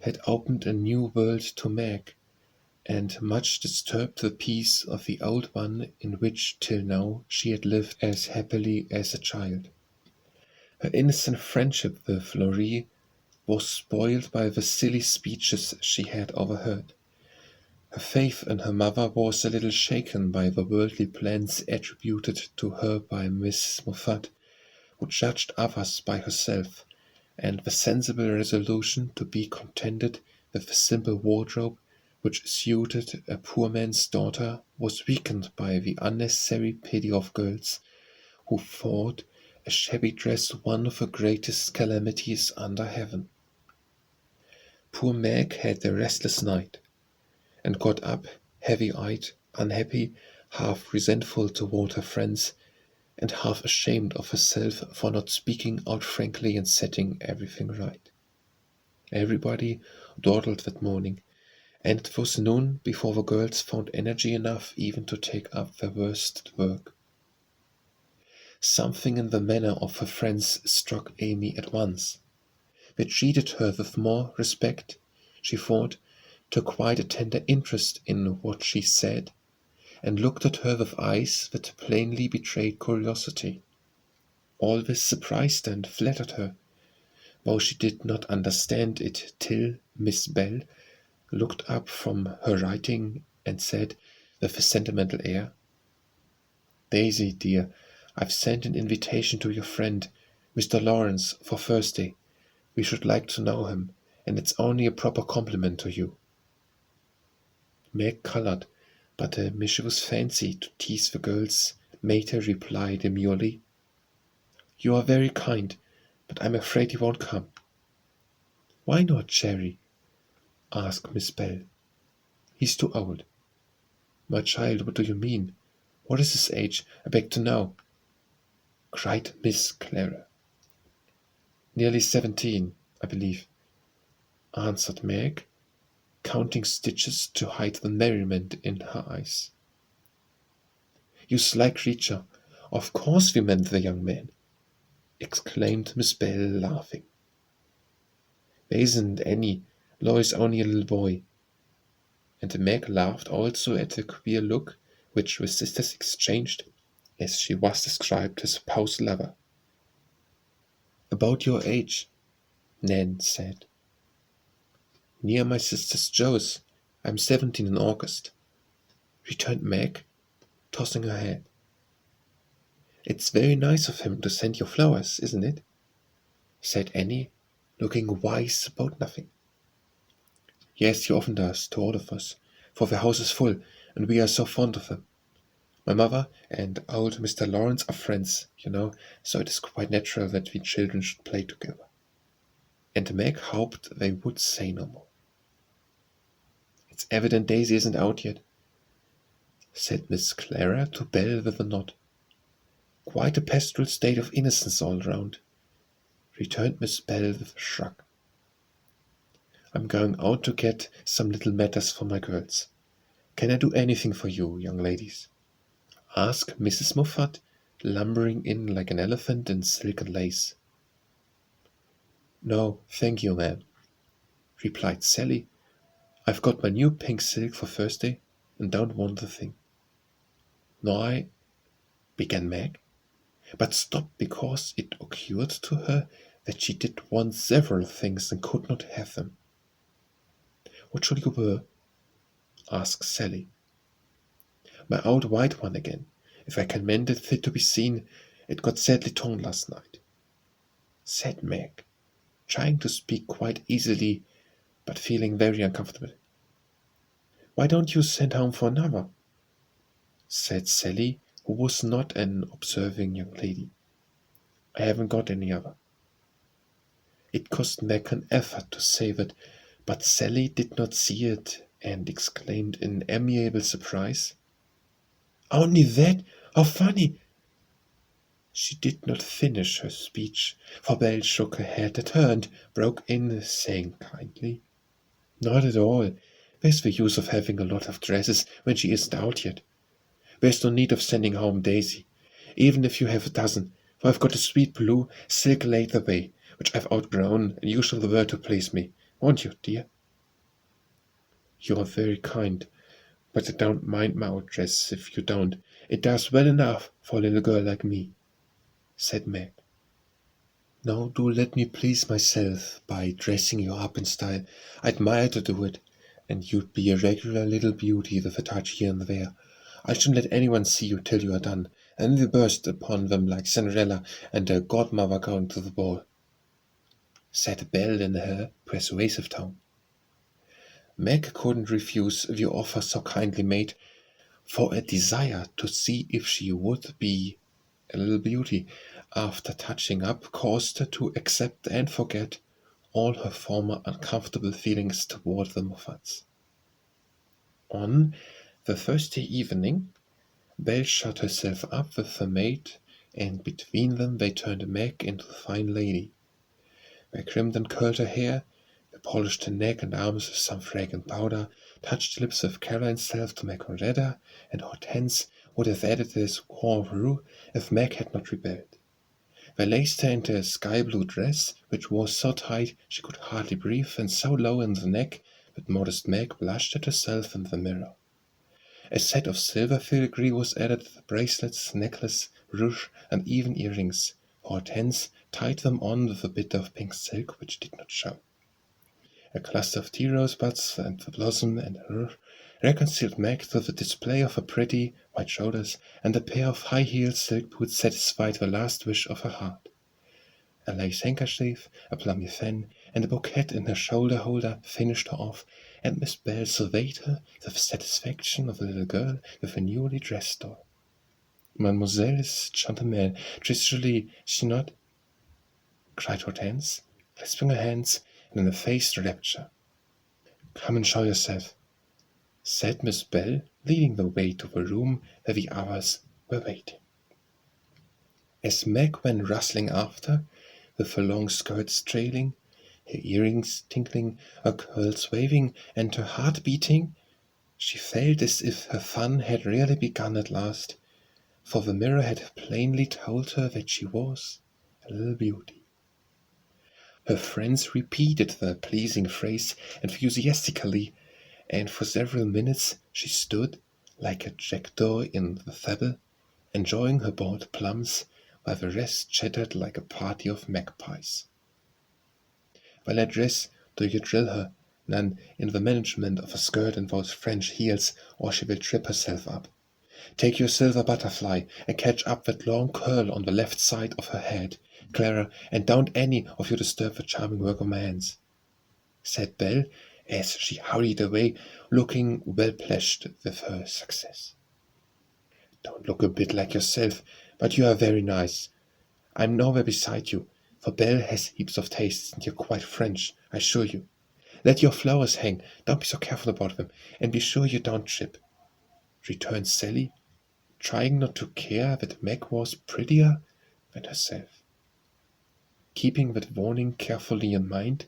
had opened a new world to Meg, and much disturbed the peace of the old one in which till now she had lived as happily as a child. Her innocent friendship with Laurie was spoiled by the silly speeches she had overheard. Her faith in her mother was a little shaken by the worldly plans attributed to her by Mrs. Moffat, who judged others by herself, and the sensible resolution to be contented with a simple wardrobe which suited a poor man's daughter was weakened by the unnecessary pity of girls who thought a shabby dress one of the greatest calamities under heaven. Poor Meg had a restless night, and got up heavy-eyed, unhappy, half resentful toward her friends, and half ashamed of herself for not speaking out frankly and setting everything right. Everybody dawdled that morning, and it was noon before the girls found energy enough even to take up their worsted work. Something in the manner of her friends struck Amy at once. They treated her with more respect, she thought, took quite a tender interest in what she said, and looked at her with eyes that plainly betrayed curiosity. All this surprised and flattered her, though she did not understand it till Miss Bell looked up from her writing and said, with a sentimental air, "Daisy, dear, I've sent an invitation to your friend, Mr. Lawrence, for Thursday. We should like to know him, and it's only a proper compliment to you." Meg coloured, but a mischievous fancy to tease the girls made her reply demurely, "You are very kind, but I'm afraid he won't come." "Why not, Cherry?" asked Miss Bell. "He's too old." "My child, what do you mean? What is his age, I beg to know?" cried Miss Clara. "Nearly 17, I believe," answered Meg, counting stitches to hide the merriment in her eyes. "You sly creature, of course we meant the young man," exclaimed Miss Bell, laughing. "There isn't any. Loy's only a little boy." And Meg laughed also at the queer look which the sisters exchanged as she was described as a supposed lover. "About your age," Nan said. "Near my sister's Joe's. I'm 17 in August," returned Meg, tossing her head. "It's very nice of him to send you flowers, isn't it?" said Annie, looking wise about nothing. "Yes, he often does, to all of us, for the house is full, and we are so fond of him. My mother and old Mr. Lawrence are friends, so it is quite natural that we children should play together." And Meg hoped they would say no more. "It's evident Daisy isn't out yet," said Miss Clara to Belle with a nod. "Quite a pastoral state of innocence all round," returned Miss Bell with a shrug. "I'm going out to get some little matters for my girls. Can I do anything for you, young ladies?" asked Mrs. Moffat, lumbering in like an elephant in silk and lace. "No, thank you, ma'am," replied Sally. "I've got my new pink silk for Thursday, and don't want a thing." "Nor I," began Meg, but stopped because it occurred to her that she did want several things and could not have them. "What should you wear?" asked Sally. "My old white one again, if I can mend it fit to be seen. It got sadly torn last night," said Meg, trying to speak quite easily, but feeling very uncomfortable. "Why don't you send home for another?" said Sally, who was not an observing young lady. "I haven't got any other." It cost Meg an effort to say that, but Sally did not see it, and exclaimed in amiable surprise, "Only that? How funny!" She did not finish her speech, for Belle shook her head at her and broke in, saying kindly, "Not at all. Where's the use of having a lot of dresses when she isn't out yet? There's no need of sending home Daisy, even if you have a dozen, for I've got a sweet blue silk laid away, which I've outgrown, and you shall wear to please me, won't you, dear?" "You are very kind, but I don't mind my old dress if you don't. It does well enough for a little girl like me," said Meg. "Now do let me please myself by dressing you up in style. I admire to do it, and you'd be a regular little beauty with a touch here and there. I shouldn't let anyone see you till you are done, and then you burst upon them like Cinderella and her godmother going to the ball," said Belle in her persuasive tone. Meg couldn't refuse the offer so kindly made, for a desire to see if she would be a little beauty after touching up caused her to accept and forget all her former uncomfortable feelings toward the Moffats. On the Thursday evening, Belle shut herself up with the maid, and between them they turned Meg into a fine lady. They trimmed and curled her hair, they polished her neck and arms with some fragrant powder, touched her lips with Caroline Self to make her redder, and Hortense would have added this grand roux if Meg had not rebelled. They laced her into a sky-blue dress, which was so tight she could hardly breathe, and so low in the neck that modest Meg blushed at herself in the mirror. A set of silver filigree was added with bracelets, necklace, rouge, and even earrings. Hortense tied them on with a bit of pink silk which did not show. A cluster of tea rosebuds and the blossom and rouge reconciled Meg to the display of her pretty white shoulders, and a pair of high-heeled silk boots satisfied the last wish of her heart. A lace handkerchief, a plummy fan, and a bouquet in her shoulder-holder finished her off, and Miss Bell surveyed her with the satisfaction of a little girl with a newly dressed doll. Mademoiselle is gentleman, truly she not? Cried Hortense, clasping her hands and in a face rapture. Come and show yourself, said Miss Bell, leading the way to the room where the others were waiting. As Meg went rustling after, with her long skirts trailing, her earrings tinkling, her curls waving, and her heart beating, she felt as if her fun had really begun at last, for the mirror had plainly told her that she was a little beauty. Her friends repeated the pleasing phrase enthusiastically, and for several minutes she stood, like a jackdaw in the stable, enjoying her boiled plums, while the rest chattered like a party of magpies. While I dress, do you drill her, none, in the management of a skirt and those French heels, or she will trip herself up. Take your silver butterfly, and catch up that long curl on the left side of her head, Clara, and don't any of you disturb the charming work of my hands, said Belle, as she hurried away, looking well pleased with her success. Don't look a bit like yourself, but you are very nice. I'm nowhere beside you, for Belle has heaps of tastes, and you're quite French, I assure you. Let your flowers hang, don't be so careful about them, and be sure you don't trip, returned Sally, trying not to care that Meg was prettier than herself. Keeping that warning carefully in mind,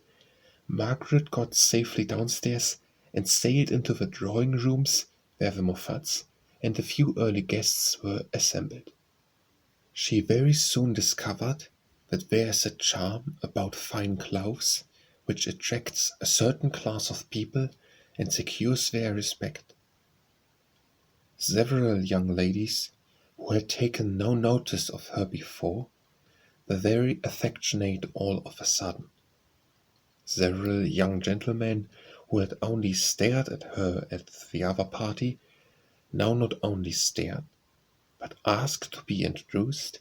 Margaret got safely downstairs and sailed into the drawing rooms where the Moffats and a few early guests were assembled. She very soon discovered that there is a charm about fine clothes which attracts a certain class of people and secures their respect. Several young ladies, who had taken no notice of her before, were very affectionate all of a sudden. Several young gentlemen, who had only stared at her at the other party, now not only stared, but asked to be introduced,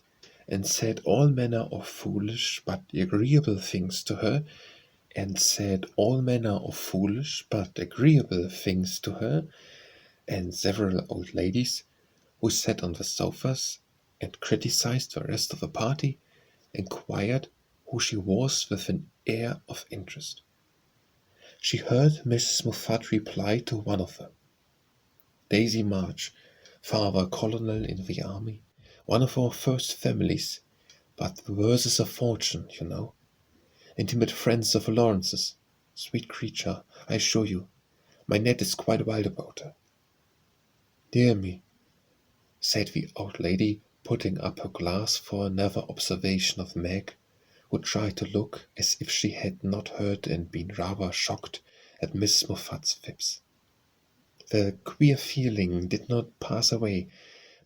and said all manner of foolish but agreeable things to her, and several old ladies, who sat on the sofas and criticized the rest of the party, inquired who she was with an air of interest. She heard Mrs. Moffat reply to one of them. Daisy March, father colonel in the army, one of our first families, but the verses of fortune, you know. Intimate friends of Lawrence's. Sweet creature, I assure you. My Ned is quite wild about her. Dear me, said the old lady, putting up her glass for another observation of Meg, who tried to look as if she had not heard and been rather shocked at Miss Moffat's fibs. The queer feeling did not pass away,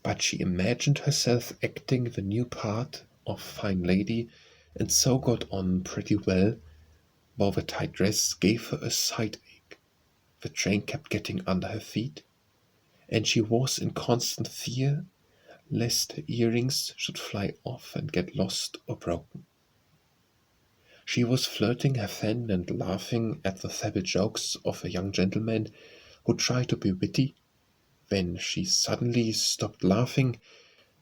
but she imagined herself acting the new part of fine lady, and so got on pretty well, while the tight dress gave her a side-ache. The train kept getting under her feet, and she was in constant fear lest her earrings should fly off and get lost or broken. She was flirting her fan and laughing at the savage jokes of a young gentleman who tried to be witty, when she suddenly stopped laughing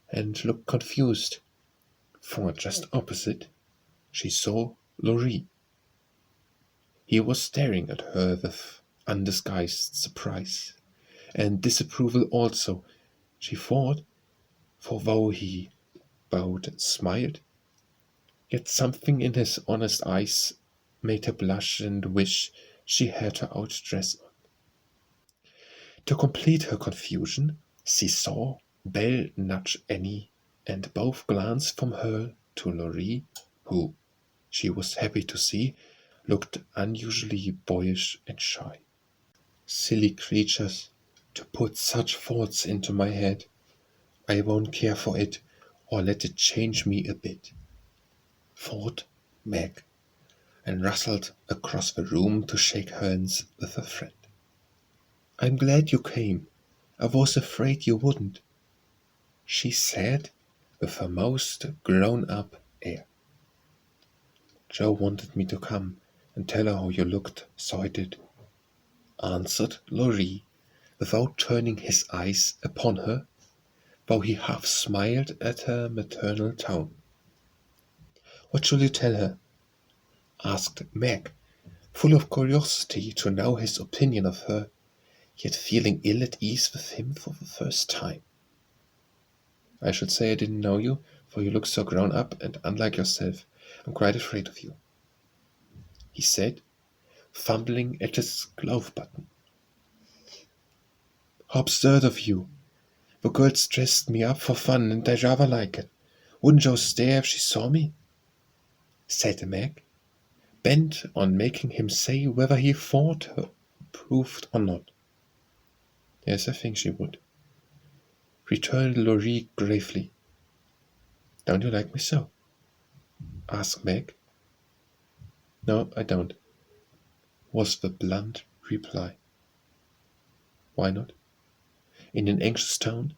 and looked confused, for just opposite she saw Laurie. He was staring at her with undisguised surprise, and disapproval also, she thought, for though he bowed and smiled, yet something in his honest eyes made her blush and wish she had her old dress on. To complete her confusion, she saw Belle nudge Annie, and both glance from her to Laurie, who, she was happy to see, looked unusually boyish and shy. Silly creatures, to put such thoughts into my head. I won't care for it, or let it change me a bit, thought Meg, and rustled across the room to shake hands with her friend. I'm glad you came. I was afraid you wouldn't, she said with her most grown-up air. Joe wanted me to come and tell her how you looked, so I did, answered Laurie, without turning his eyes upon her, though he half smiled at her maternal tone. "What shall you tell her?" asked Meg, full of curiosity to know his opinion of her, yet feeling ill at ease with him for the first time. "I should say I didn't know you, for you look so grown up and unlike yourself. I'm quite afraid of you," he said, fumbling at his glove button. "How absurd of you! The girls dressed me up for fun, and I rather like it. Wouldn't Jo stare if she saw me?" said Meg, bent on making him say whether he thought her approved or not. "Yes, I think she would," returned Laurie gravely. "Don't you like me so?" asked Meg. "No, I don't," was the blunt reply. "Why not?" in an anxious tone.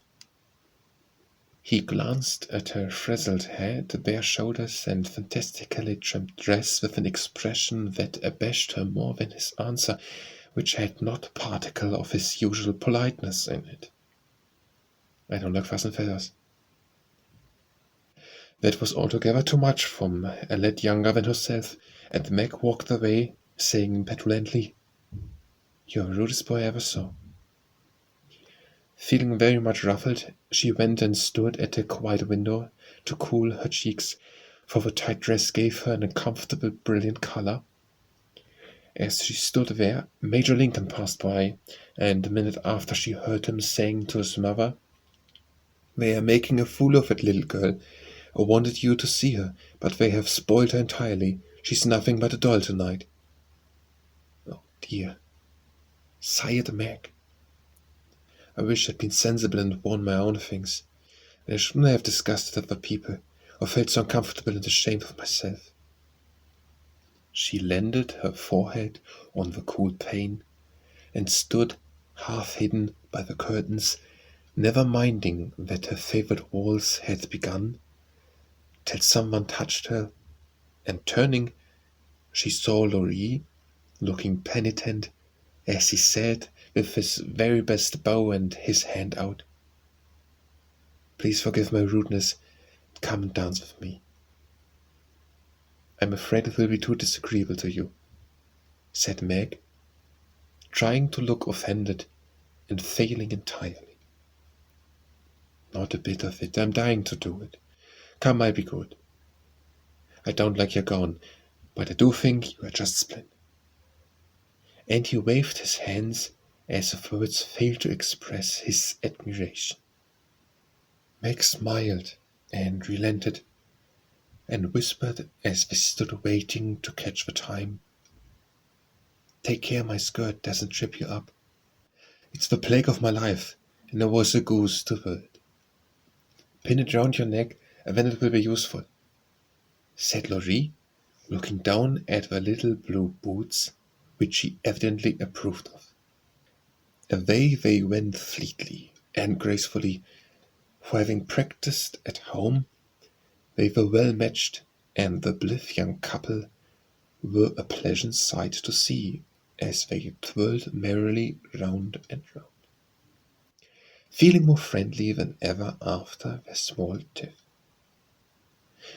He glanced at her frizzled hair, the bare shoulders, and fantastically trimmed dress with an expression that abashed her more than his answer, which had not a particle of his usual politeness in it. "I don't like fuss and feathers." That was altogether too much from a lad younger than herself, and Meg walked away, saying petulantly, "You're the rudest boy I ever saw." Feeling very much ruffled, she went and stood at the quiet window to cool her cheeks, for the tight dress gave her an uncomfortable brilliant color. As she stood there, Major Lincoln passed by, and a minute after she heard him saying to his mother, "They are making a fool of that little girl. I wanted you to see her, but they have spoiled her entirely. She's nothing but a doll tonight." "Oh dear," sighed Meg. "I wish I'd been sensible and worn my own things. I shouldn't have disgusted other people, or felt so uncomfortable and ashamed of myself." She landed her forehead on the cool pane, and stood half hidden by the curtains, never minding that her favorite waltz had begun, till someone touched her, and turning, she saw Laurie, looking penitent, as he said, with his very best bow and his hand out, "Please forgive my rudeness. Come and dance with me." "I'm afraid it will be too disagreeable to you," said Meg, trying to look offended and failing entirely. "Not a bit of it. I'm dying to do it. Come, I'll be good. I don't like your gown, but I do think you are just splendid." And he waved his hands as if words failed to express his admiration. Meg smiled and relented, and whispered as they stood waiting to catch the time, "Take care my skirt doesn't trip you up. It's the plague of my life, and I was a goose to it. Pin it round your neck, and then it will be useful," said Laurie, looking down at the little blue boots, which she evidently approved of. Away they went fleetly and gracefully, for having practised at home, they were well matched, and the blithe young couple were a pleasant sight to see as they twirled merrily round and round, feeling more friendly than ever after their small tiff.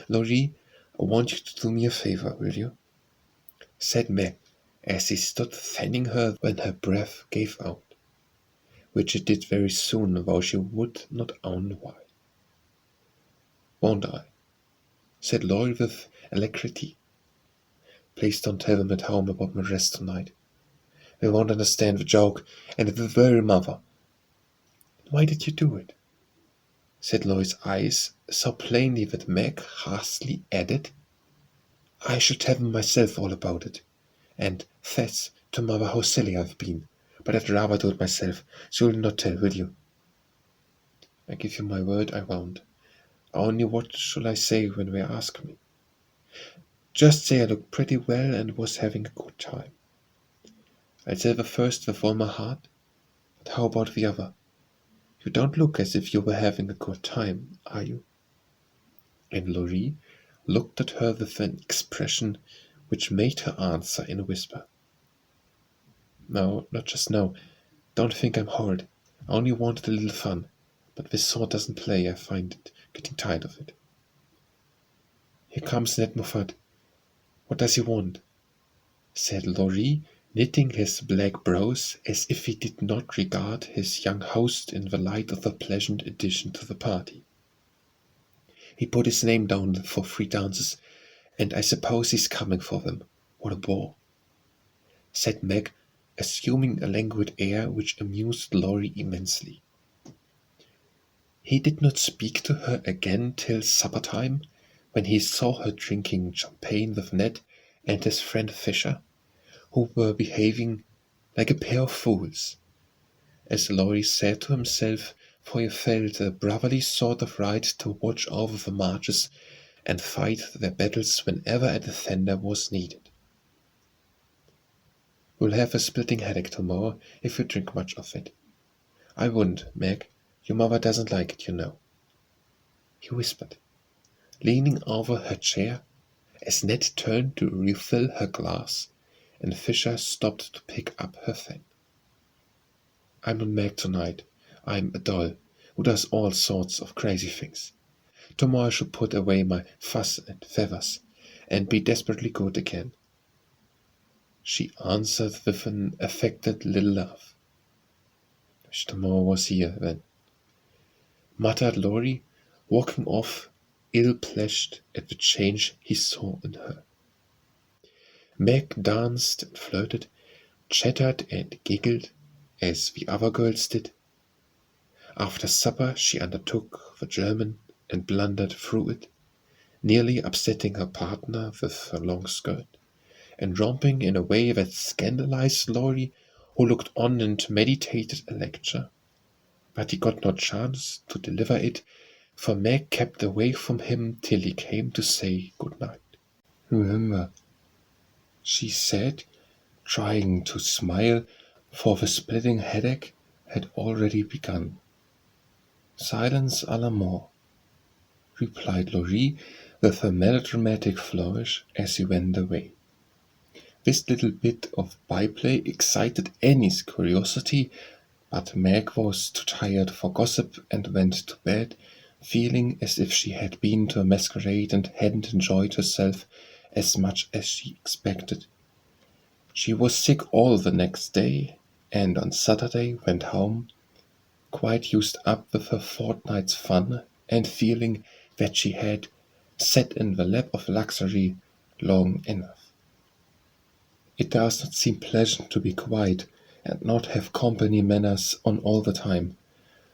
"Laurie, I want you to do me a favor, will you?" said Meg, as he stood fanning her when her breath gave out, which it did very soon, though she would not own why. "Won't I?" said Laurie with alacrity. "Please don't tell them at home about my dress tonight. They won't understand the joke, and it will worry mother." "Why did you do it?" said Laurie's eyes so plainly that Meg hastily added, "I shall tell them myself all about it, and fess to mother how silly I've been, but I'd rather do it myself, so you'll not tell, will you?" "I give you my word I won't. Only what shall I say when they ask me?" "Just say I looked pretty well and was having a good time." "I'll tell the first with all my heart, but how about the other? You don't look as if you were having a good time, are you?" And Laurie looked at her with an expression which made her answer in a whisper, "No, not just now. Don't think I'm horrid. I only wanted a little fun, but this sort doesn't play. I find it getting tired of it. Here comes Ned Moffat. What does he want? Said Laurie, knitting his black brows as if he did not regard his young host in the light of a pleasant addition to the party. He put his name down for 3 dances, and I suppose he's coming for them. What a bore, said Meg, assuming a languid air which amused Laurie immensely. He did not speak to her again till supper time, when he saw her drinking champagne with Ned and his friend Fisher, who were behaving like a pair of fools, as Laurie said to himself, for he felt a brotherly sort of right to watch over the marches and fight their battles whenever a defender was needed. You'll have a splitting headache tomorrow if you drink much of it. I wouldn't, Meg. Your mother doesn't like it, you know, he whispered, leaning over her chair as Ned turned to refill her glass and Fisher stopped to pick up her fan. I'm not Meg tonight. I'm a doll who does all sorts of crazy things. Tomorrow I should put away my fuss and feathers and be desperately good again. She answered with an affected little laugh. Wish tomorrow was here, then, muttered Laurie, walking off, ill-pleased at the change he saw in her. Meg danced and flirted, chattered and giggled, as the other girls did. After supper she undertook the German and blundered through it, nearly upsetting her partner with her long skirt, and romping in a way that scandalized Laurie, who looked on and meditated a lecture. But he got no chance to deliver it, for Meg kept away from him till he came to say good night. Remember, she said, trying to smile, for the splitting headache had already begun. Silence à la mort, replied Laurie with a melodramatic flourish as he went away. This little bit of byplay excited Annie's curiosity, but Meg was too tired for gossip and went to bed, feeling as if she had been to a masquerade and hadn't enjoyed herself as much as she expected. She was sick all the next day, and on Saturday went home, quite used up with her fortnight's fun, and feeling that she had sat in the lap of luxury long enough. It does not seem pleasant to be quiet and not have company manners on all the time.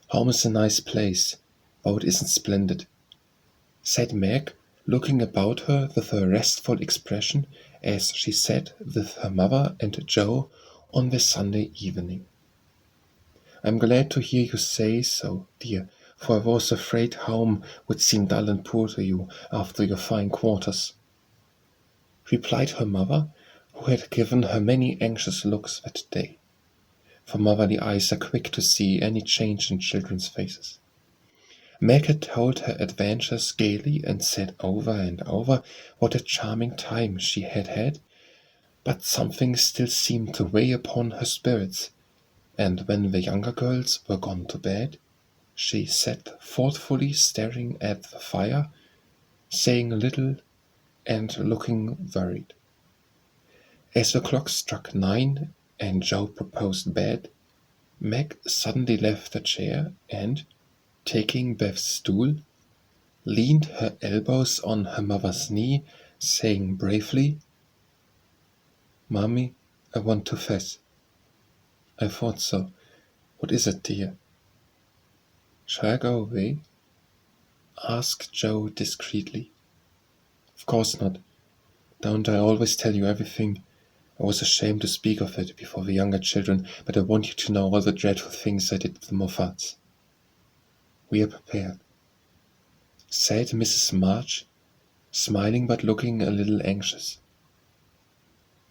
Home is a nice place, though it isn't splendid, said Meg, looking about her with a restful expression as she sat with her mother and Joe on the Sunday evening. I'm glad to hear you say so, dear, for I was afraid home would seem dull and poor to you after your fine quarters, replied her mother, who had given her many anxious looks that day, for motherly eyes are quick to see any change in children's faces. Meg had told her adventures gaily and said over and over what a charming time she had had, but something still seemed to weigh upon her spirits, and when the younger girls were gone to bed, she sat thoughtfully staring at the fire, saying little and looking worried. As the clock struck 9 and Joe proposed bed, Meg suddenly left the chair and, taking Beth's stool, leaned her elbows on her mother's knee, saying bravely, "Mommy, I want to fess." "I thought so. What is it, dear?" "Shall I go away?" asked Joe discreetly. "Of course not. Don't I always tell you everything? I was ashamed to speak of it before the younger children, but I want you to know all the dreadful things I did with the Moffats." "We are prepared," said Mrs. March, smiling but looking a little anxious.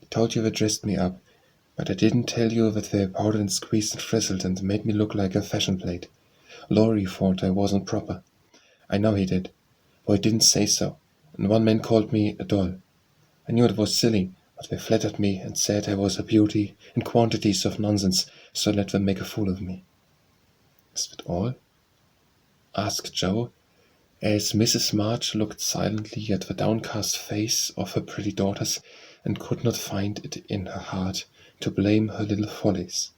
"I told you they dressed me up, but I didn't tell you that they powdered and squeezed and frizzled and made me look like a fashion plate. Laurie thought I wasn't proper. I know he did, for he didn't say so, and one man called me a doll. I knew it was silly, but they flattered me and said I was a beauty and quantities of nonsense, so I let them make a fool of me." "Is that all?" asked Joe, as Mrs. March looked silently at the downcast face of her pretty daughters and could not find it in her heart to blame her little follies.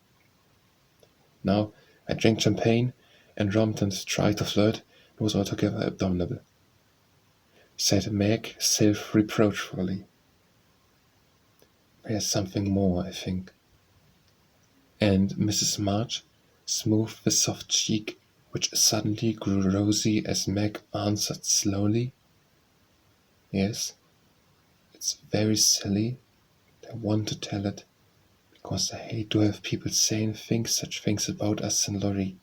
Now, I drank champagne and romped and tried to flirt and was altogether abominable, said Meg self-reproachfully. There's something more, I think. And Mrs. March smoothed the soft cheek, which suddenly grew rosy as Meg answered slowly, Yes, it's very silly. I want to tell it, because I hate to have people saying such things about us and Laurie.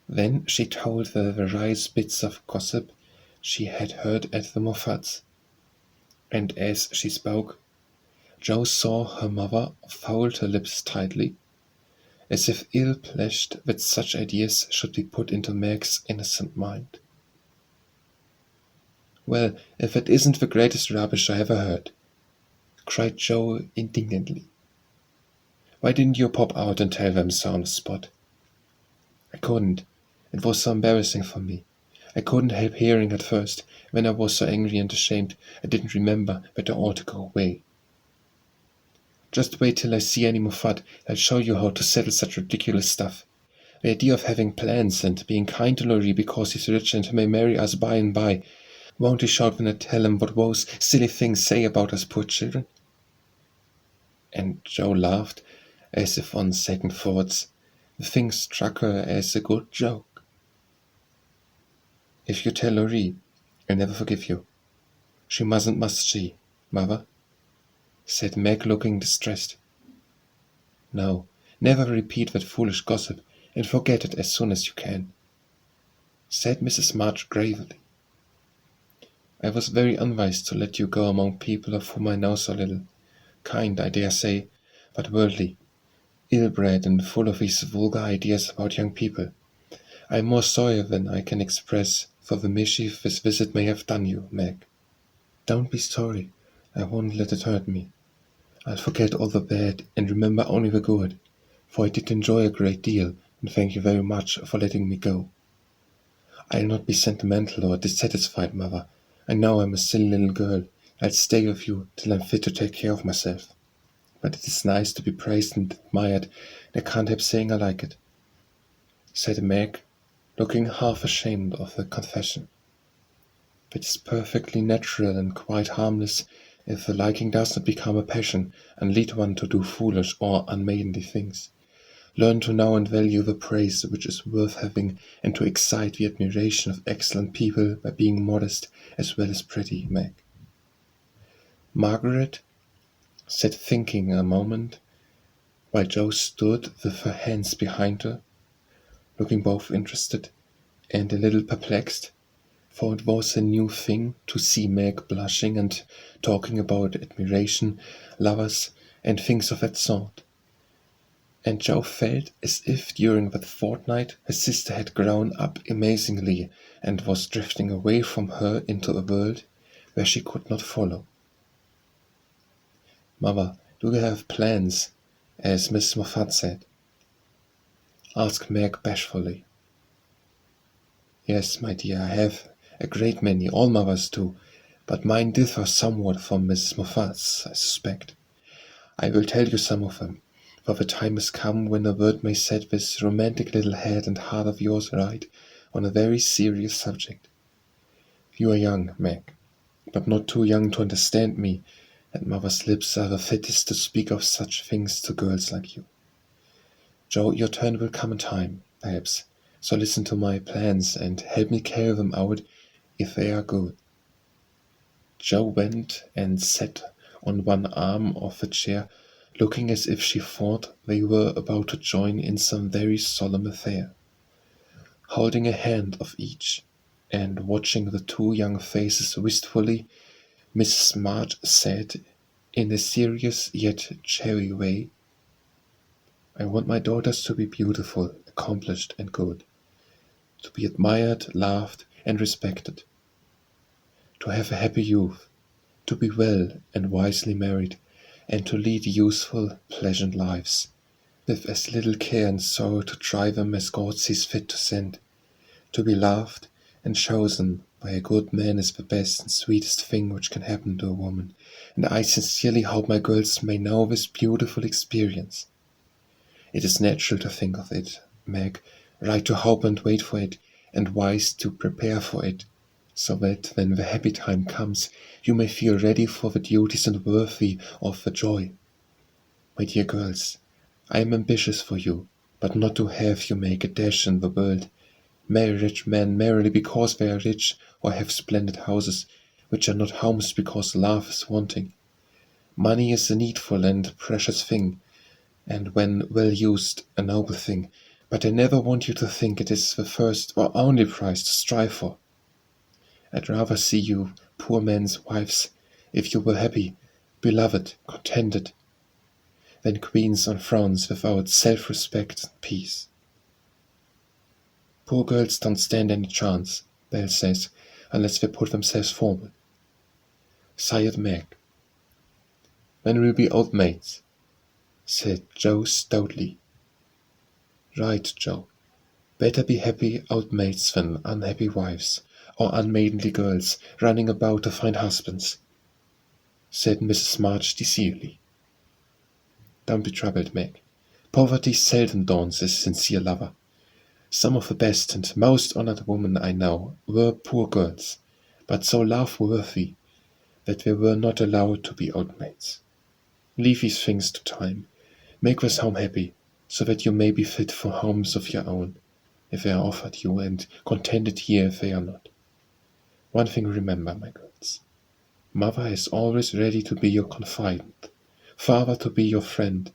Then she told the various bits of gossip she had heard at the Moffats, and as she spoke, Joe saw her mother fold her lips tightly, as if ill-pleased that such ideas should be put into Meg's innocent mind. Well, if it isn't the greatest rubbish I ever heard, cried Joe indignantly. Why didn't you pop out and tell them so on the spot? I couldn't. It was so embarrassing for me. I couldn't help hearing at first, when I was so angry and ashamed I didn't remember that I ought to go away. Just wait till I see any more fud. I'll show you how to settle such ridiculous stuff. The idea of having plans and being kind to Laurie because he's rich and may marry us by and by. Won't he shout when I tell him what those silly things say about us poor children? And Joe laughed, as if on second thoughts the thing struck her as a good joke. If you tell Laurie, I'll never forgive you. She mustn't, must she, mother? Said Meg, looking distressed. No, never repeat that foolish gossip, and forget it as soon as you can, said Mrs. March gravely. I was very unwise to let you go among people of whom I know so little. Kind, I dare say, but worldly, ill-bred, and full of these vulgar ideas about young people. I am more sorry than I can express for the mischief this visit may have done you, Meg. Don't be sorry. I won't let it hurt me. I'll forget all the bad and remember only the good, for I did enjoy a great deal, and thank you very much for letting me go. I'll not be sentimental or dissatisfied, mother. I know I'm a silly little girl. I'll stay with you till I'm fit to take care of myself. But it is nice to be praised and admired, and I can't help saying I like it, said Meg, looking half ashamed of the confession. It is perfectly natural and quite harmless if the liking does not become a passion and lead one to do foolish or unmaidenly things. Learn to know and value the praise which is worth having, and to excite the admiration of excellent people by being modest as well as pretty, Meg. Margaret sat thinking a moment, while Joe stood with her hands behind her, looking both interested and a little perplexed, for it was a new thing to see Meg blushing and talking about admiration, lovers, and things of that sort. And Joe felt as if during that fortnight her sister had grown up amazingly and was drifting away from her into a world where she could not follow. Mother, do you have plans, as Miss Moffat said? Asked Meg bashfully. Yes, my dear, I have a great many, all mothers do, but mine differ somewhat from Mrs. Moffat's, I suspect. I will tell you some of them, for the time has come when a word may set this romantic little head and heart of yours right on a very serious subject. You are young, Meg, but not too young to understand me, and mother's lips are the fittest to speak of such things to girls like you. Joe, your turn will come in time, perhaps, so listen to my plans and help me carry them out if they are good. Joe went and sat on one arm of the chair, looking as if she thought they were about to join in some very solemn affair. Holding a hand of each, and watching the two young faces wistfully, Mrs. March said, in a serious yet cheery way, I want my daughters to be beautiful, accomplished, and good, to be admired, loved, and respected, to have a happy youth, to be well and wisely married, and to lead useful, pleasant lives, with as little care and sorrow to try them as God sees fit to send, To be loved and chosen by a good man is the best and sweetest thing which can happen to a woman, and I sincerely hope my girls may know this beautiful experience. It is natural to think of it, Meg, right to hope and wait for it, and wise to prepare for it, so that when the happy time comes, you may feel ready for the duties and worthy of the joy. My dear girls, I am ambitious for you, but not to have you make a dash in the world. Marry rich men merely because they are rich, or have splendid houses, which are not homes because love is wanting. Money is a needful and precious thing, and when well used, a noble thing, but I never want you to think it is the first or only prize to strive for. I'd rather see you poor men's wives, if you were happy, beloved, contented, than queens on thrones without self-respect and peace. Poor girls don't stand any chance, Belle says, unless they put themselves forward. Sighed Meg. Then we'll be old maids, said Joe stoutly. Right, Joe. Better be happy old maids than unhappy wives, or unmaidenly girls running about to find husbands, said Mrs. March decisively. Don't be troubled, Meg. Poverty seldom daunts a sincere lover. Some of the best and most honored women I know were poor girls, but so love-worthy that they were not allowed to be old maids. Leave these things to time. Make this home happy, so that you may be fit for homes of your own, if they are offered you, and contented here if they are not. One thing remember, my girls. Mother is always ready to be your confidant, father to be your friend,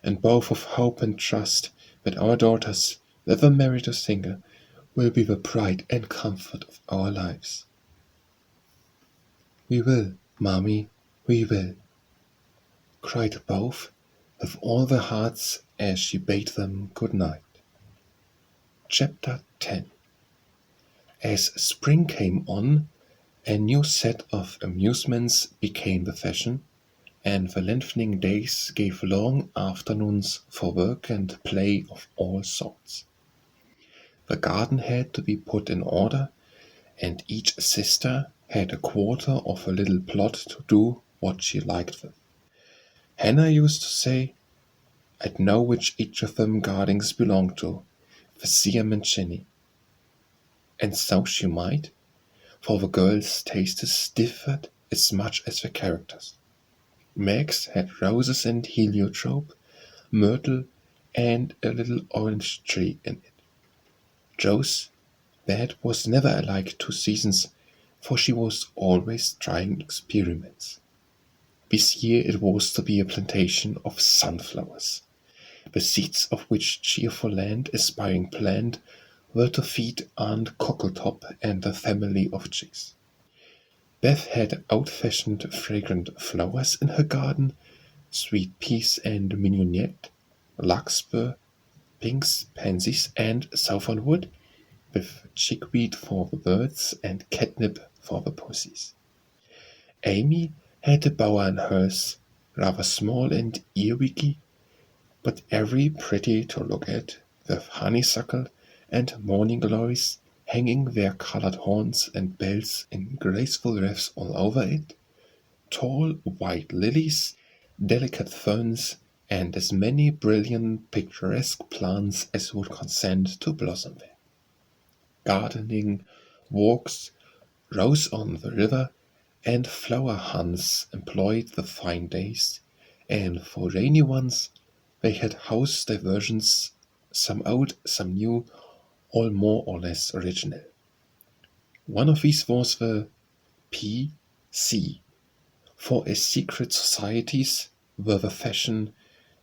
and both of hope and trust that our daughters, whether married or single, will be the pride and comfort of our lives. We will, Mommy, we will, cried both with all their hearts as she bade them good night. Chapter 10. As spring came on, a new set of amusements became the fashion, and the lengthening days gave long afternoons for work and play of all sorts. The garden had to be put in order, and each sister had a quarter of a little plot to do what she liked with. Hannah used to say, I'd know which each of them gardens belonged to, the Siam and Chinny. And so she might, for the girls' tastes differed as much as their characters. Meg's had roses and heliotrope, myrtle, and a little orange tree in it. Jo's bed was never alike 2 seasons, for she was always trying experiments. This year it was to be a plantation of sunflowers, the seeds of which cheerful land-aspiring plant were to feed Aunt Cockletop and a family of chicks. Beth had old-fashioned fragrant flowers in her garden, sweet peas and mignonette, larkspur, pinks, pansies, and southernwood, with chickweed for the birds and catnip for the pussies. Amy had a bower in hers, rather small and earwiggy, but very pretty to look at, with honeysuckle and morning glories hanging their colored horns and bells in graceful wreaths all over it, tall white lilies, delicate ferns, and as many brilliant picturesque plants as would consent to blossom there. Gardening, walks, rows on the river, and flower hunts employed the fine days, and for rainy ones they had house diversions, some old, some new, all more or less original. One of these was the P.C., for as secret societies were the fashion,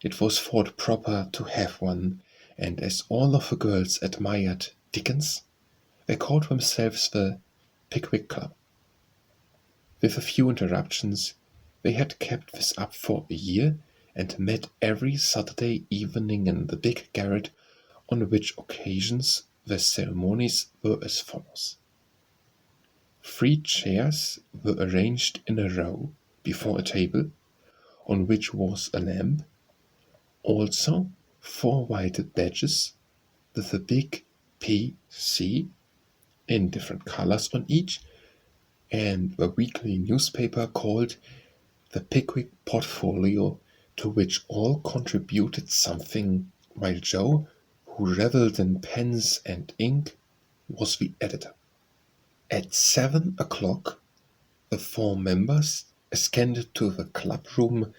it was thought proper to have one, and as all of the girls admired Dickens, they called themselves the Pickwick Club. With a few interruptions, they had kept this up for a year, and met every Saturday evening in the big garret, on which occasions the ceremonies were as follows. 3 chairs were arranged in a row before a table, on which was a lamp, also 4 white badges with a big P.C. in different colors on each, and a weekly newspaper called the Pickwick Portfolio, to which all contributed something, while Joe, who revelled in pens and ink, was the editor. At 7 o'clock, the four members ascended to the club room,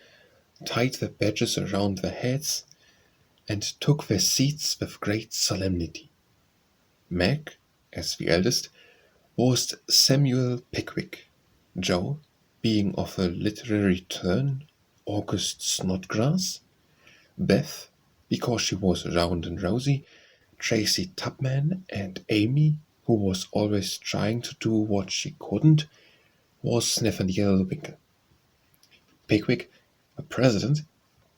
tied their badges around their heads, and took their seats with great solemnity. Meg, as the eldest, was Samuel Pickwick. Joe, being of a literary turn, August Snodgrass. Beth, because she was round and rosy, Tracy Tubman, and Amy, who was always trying to do what she couldn't, was Nathaniel Winkle. Pickwick, the president,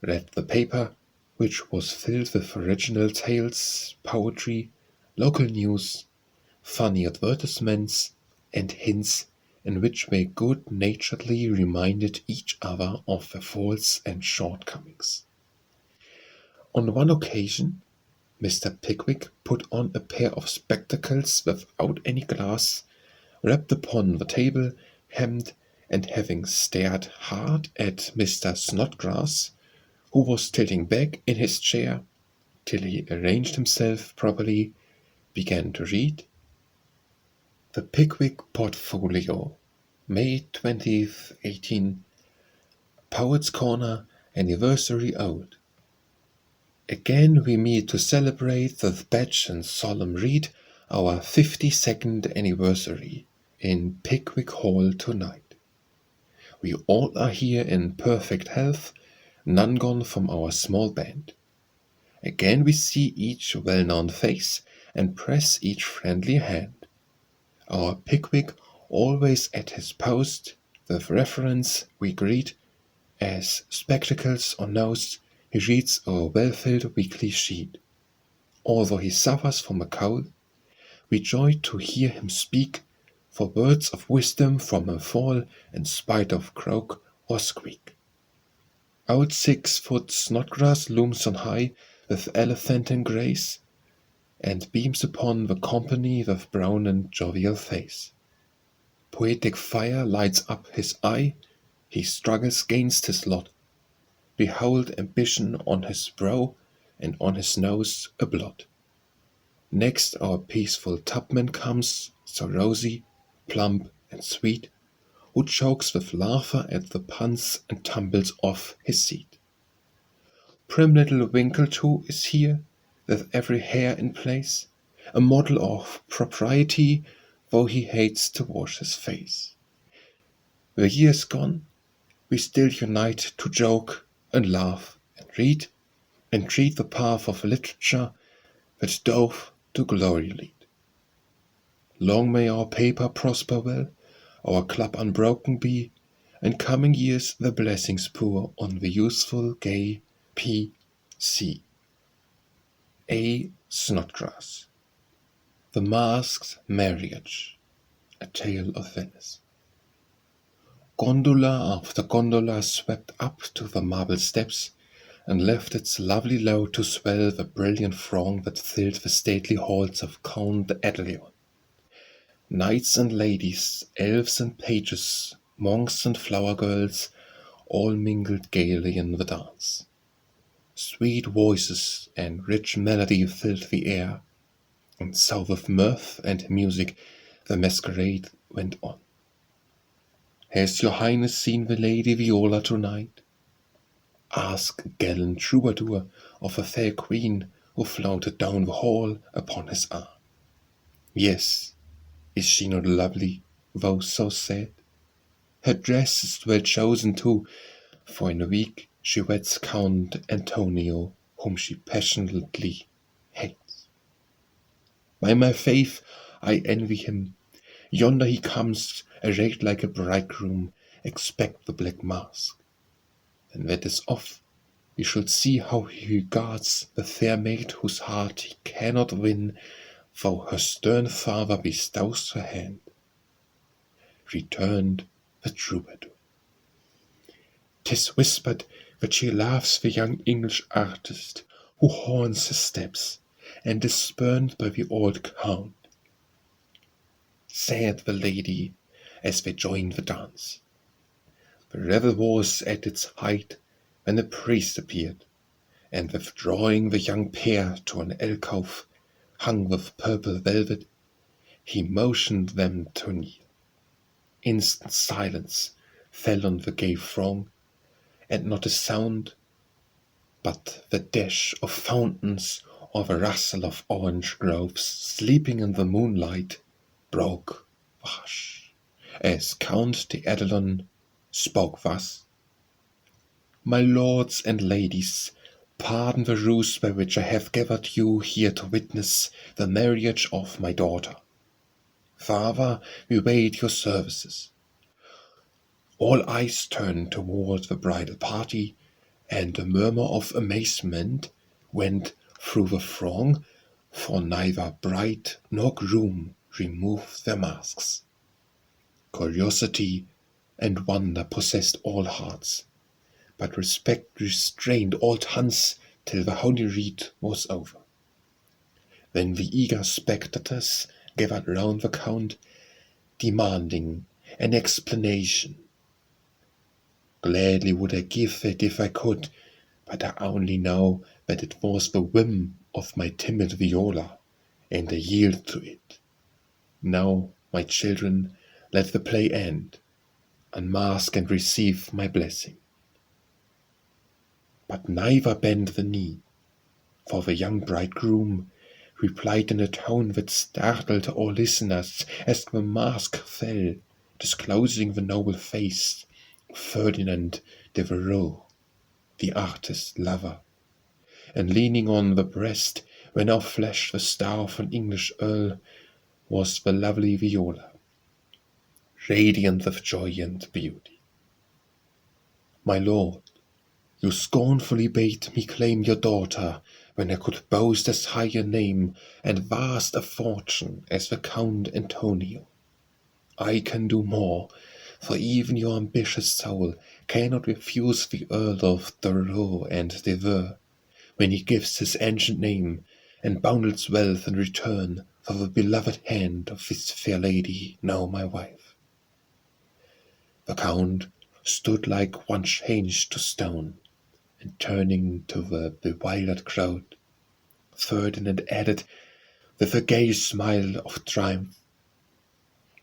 read the paper, which was filled with original tales, poetry, local news, funny advertisements, and hints in which they good-naturedly reminded each other of their faults and shortcomings. On one occasion, Mr. Pickwick put on a pair of spectacles without any glass, rapped upon the table, hemmed, and having stared hard at Mr. Snodgrass, who was tilting back in his chair till he arranged himself properly, began to read The Pickwick Portfolio, May 20th, 18, Poets' Corner, Anniversary Old. Again we meet to celebrate with badge and solemn rede our 52nd anniversary in Pickwick Hall tonight. We all are here in perfect health, none gone from our small band. Again we see each well-known face and press each friendly hand. Our Pickwick always at his post, with reverence we greet, as, spectacles on nose, he reads our well-filled weekly sheet. Although he suffers from a cold, we joy to hear him speak, for words of wisdom from him fall in spite of croak or squeak. Old 6-foot Snodgrass looms on high with elephantine grace, and beams upon the company with brown and jovial face. Poetic fire lights up his eye, he struggles gainst his lot. Behold ambition on his brow, and on his nose a blot. Next our peaceful Tubman comes, so rosy, plump, and sweet, who chokes with laughter at the puns and tumbles off his seat. Prim little Winkle too is here, with every hair in place, a model of propriety, though he hates to wash his face. The years gone, we still unite to joke and laugh and read, and treat the path of literature that doth to glory lead. Long may our paper prosper well, our club unbroken be, and coming years the blessings pour on the useful, gay P.C. A. Snodgrass. The Masked Marriage, A Tale of Venice. Gondola after gondola swept up to the marble steps, and left its lovely load to swell the brilliant throng that filled the stately halls of Count Adelion. Knights and ladies, elves and pages, monks and flower girls, all mingled gaily in the dance. Sweet voices and rich melody filled the air, and so with mirth and music the masquerade went on. Has your highness seen the Lady Viola tonight? Ask a gallant troubadour of a fair queen who floated down the hall upon his arm. Yes, is she not lovely, though so sad? Her dress is well chosen too, for in a week she weds Count Antonio, whom she passionately hates. By my faith, I envy him. Yonder he comes, arrayed like a bridegroom, expect the black mask. When that is off, we shall see how he regards the fair maid whose heart he cannot win, though her stern father bestows her hand. Returned the troubadour. 'Tis whispered that she loves the young English artist, who haunts his steps, and is spurned by the old count. said the lady, as they joined the dance. The revel was at its height when the priest appeared, and withdrawing the young pair to an alcove hung with purple velvet, he motioned them to kneel. Instant silence fell on the gay throng, and not a sound but the dash of fountains or the rustle of orange groves sleeping in the moonlight broke the hush, as Count d'Adelon spoke thus: "My lords and ladies, pardon the ruse by which I have gathered you here to witness the marriage of my daughter. Father, we wait your services." All eyes turned toward the bridal party, and a murmur of amazement went through the throng, for neither bride nor groom removed their masks. Curiosity and wonder possessed all hearts, but respect restrained all tongues till the holy rite was over. Then the eager spectators gathered round the Count, demanding an explanation. Gladly would I give it if I could, but I only know that it was the whim of my timid Viola, and I yield to it. Now, my children, let the play end. Unmask and receive my blessing. But neither bent the knee, for the young bridegroom replied in a tone that startled all listeners as the mask fell, disclosing the noble face of Ferdinand Devereux, the artist's lover, and leaning on the breast where now flashed the star of an English earl was the lovely Viola, radiant with joy and beauty. "My lord, you scornfully bade me claim your daughter when I could boast as high a name and vast a fortune as the Count Antonio. I can do more, for even your ambitious soul cannot refuse the Earl of Devereux and Deveux when he gives his ancient name and boundless wealth in return for the beloved hand of this fair lady, now my wife." The Count stood like one changed to stone, and turning to the bewildered crowd, Ferdinand added, with a gay smile of triumph,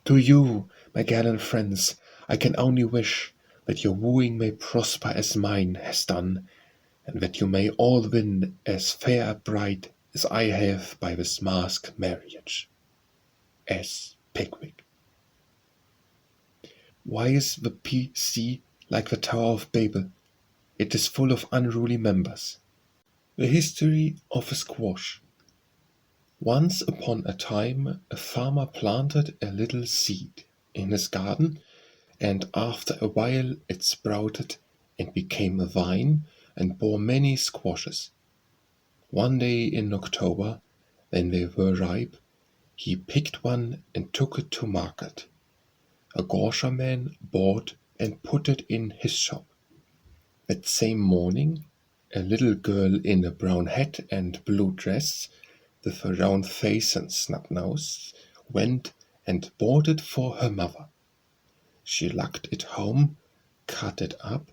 "To you, my gallant friends, I can only wish that your wooing may prosper as mine has done, and that you may all win as fair a bride as I have by this masked marriage. S. Pickwick." Why is the P.C. like the Tower of Babel? It is full of unruly members. The history of a squash. Once upon a time a farmer planted a little seed in his garden, and after a while it sprouted and became a vine and bore many squashes. One day in October, when they were ripe, he picked one and took it to market. A grocerman bought and put it in his shop. That same morning a little girl in a brown hat and blue dress, with a round face and snub nose, went and bought it for her mother. She lugged it home, cut it up,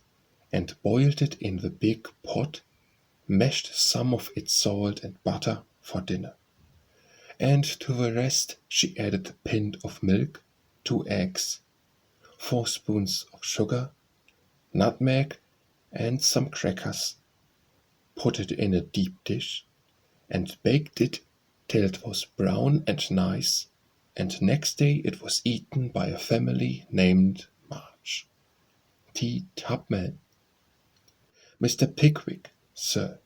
and boiled it in the big pot, mashed some of its salt and butter for dinner, and to the rest she added a pint of milk, 2 eggs, 4 spoons of sugar, nutmeg, and some crackers, put it in a deep dish, and baked it till it was brown and nice, and next day it was eaten by a family named March. T. Tubman. Mr. Pickwick, sir,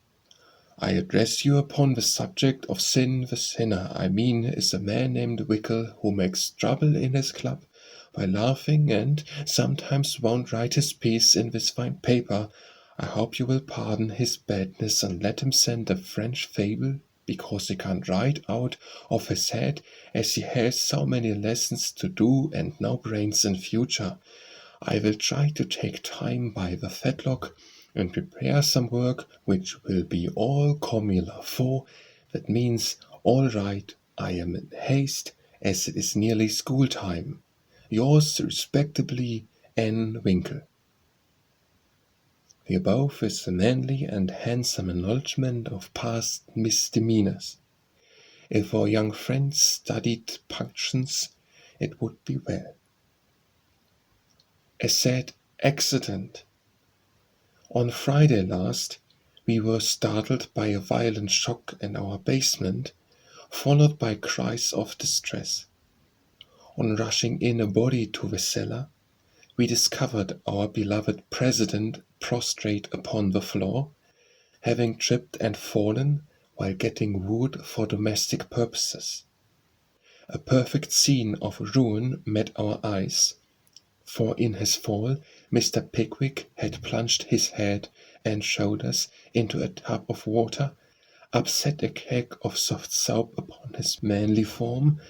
I address you upon the subject of sin. The sinner I mean is a man named Wickle, who makes trouble in his club by laughing, and sometimes won't write his piece in this fine paper. I hope you will pardon his badness and let him send a French fable, because he can't write out of his head, as he has so many lessons to do and no brains in future. I will try to take time by the fetlock and prepare some work which will be all comme il faut. That means all right. I am in haste, as it is nearly school time. Yours respectably, N. Winkle. The above is a manly and handsome acknowledgment of past misdemeanors. If our young friends studied punctions, it would be well. A sad accident. On Friday last, we were startled by a violent shock in our basement, followed by cries of distress. On rushing in a body to the cellar, we discovered our beloved president prostrate upon the floor, having tripped and fallen while getting wood for domestic purposes. A perfect scene of ruin met our eyes, for in his fall Mr. Pickwick had plunged his head and shoulders into a tub of water, upset a keg of soft soap upon his manly form,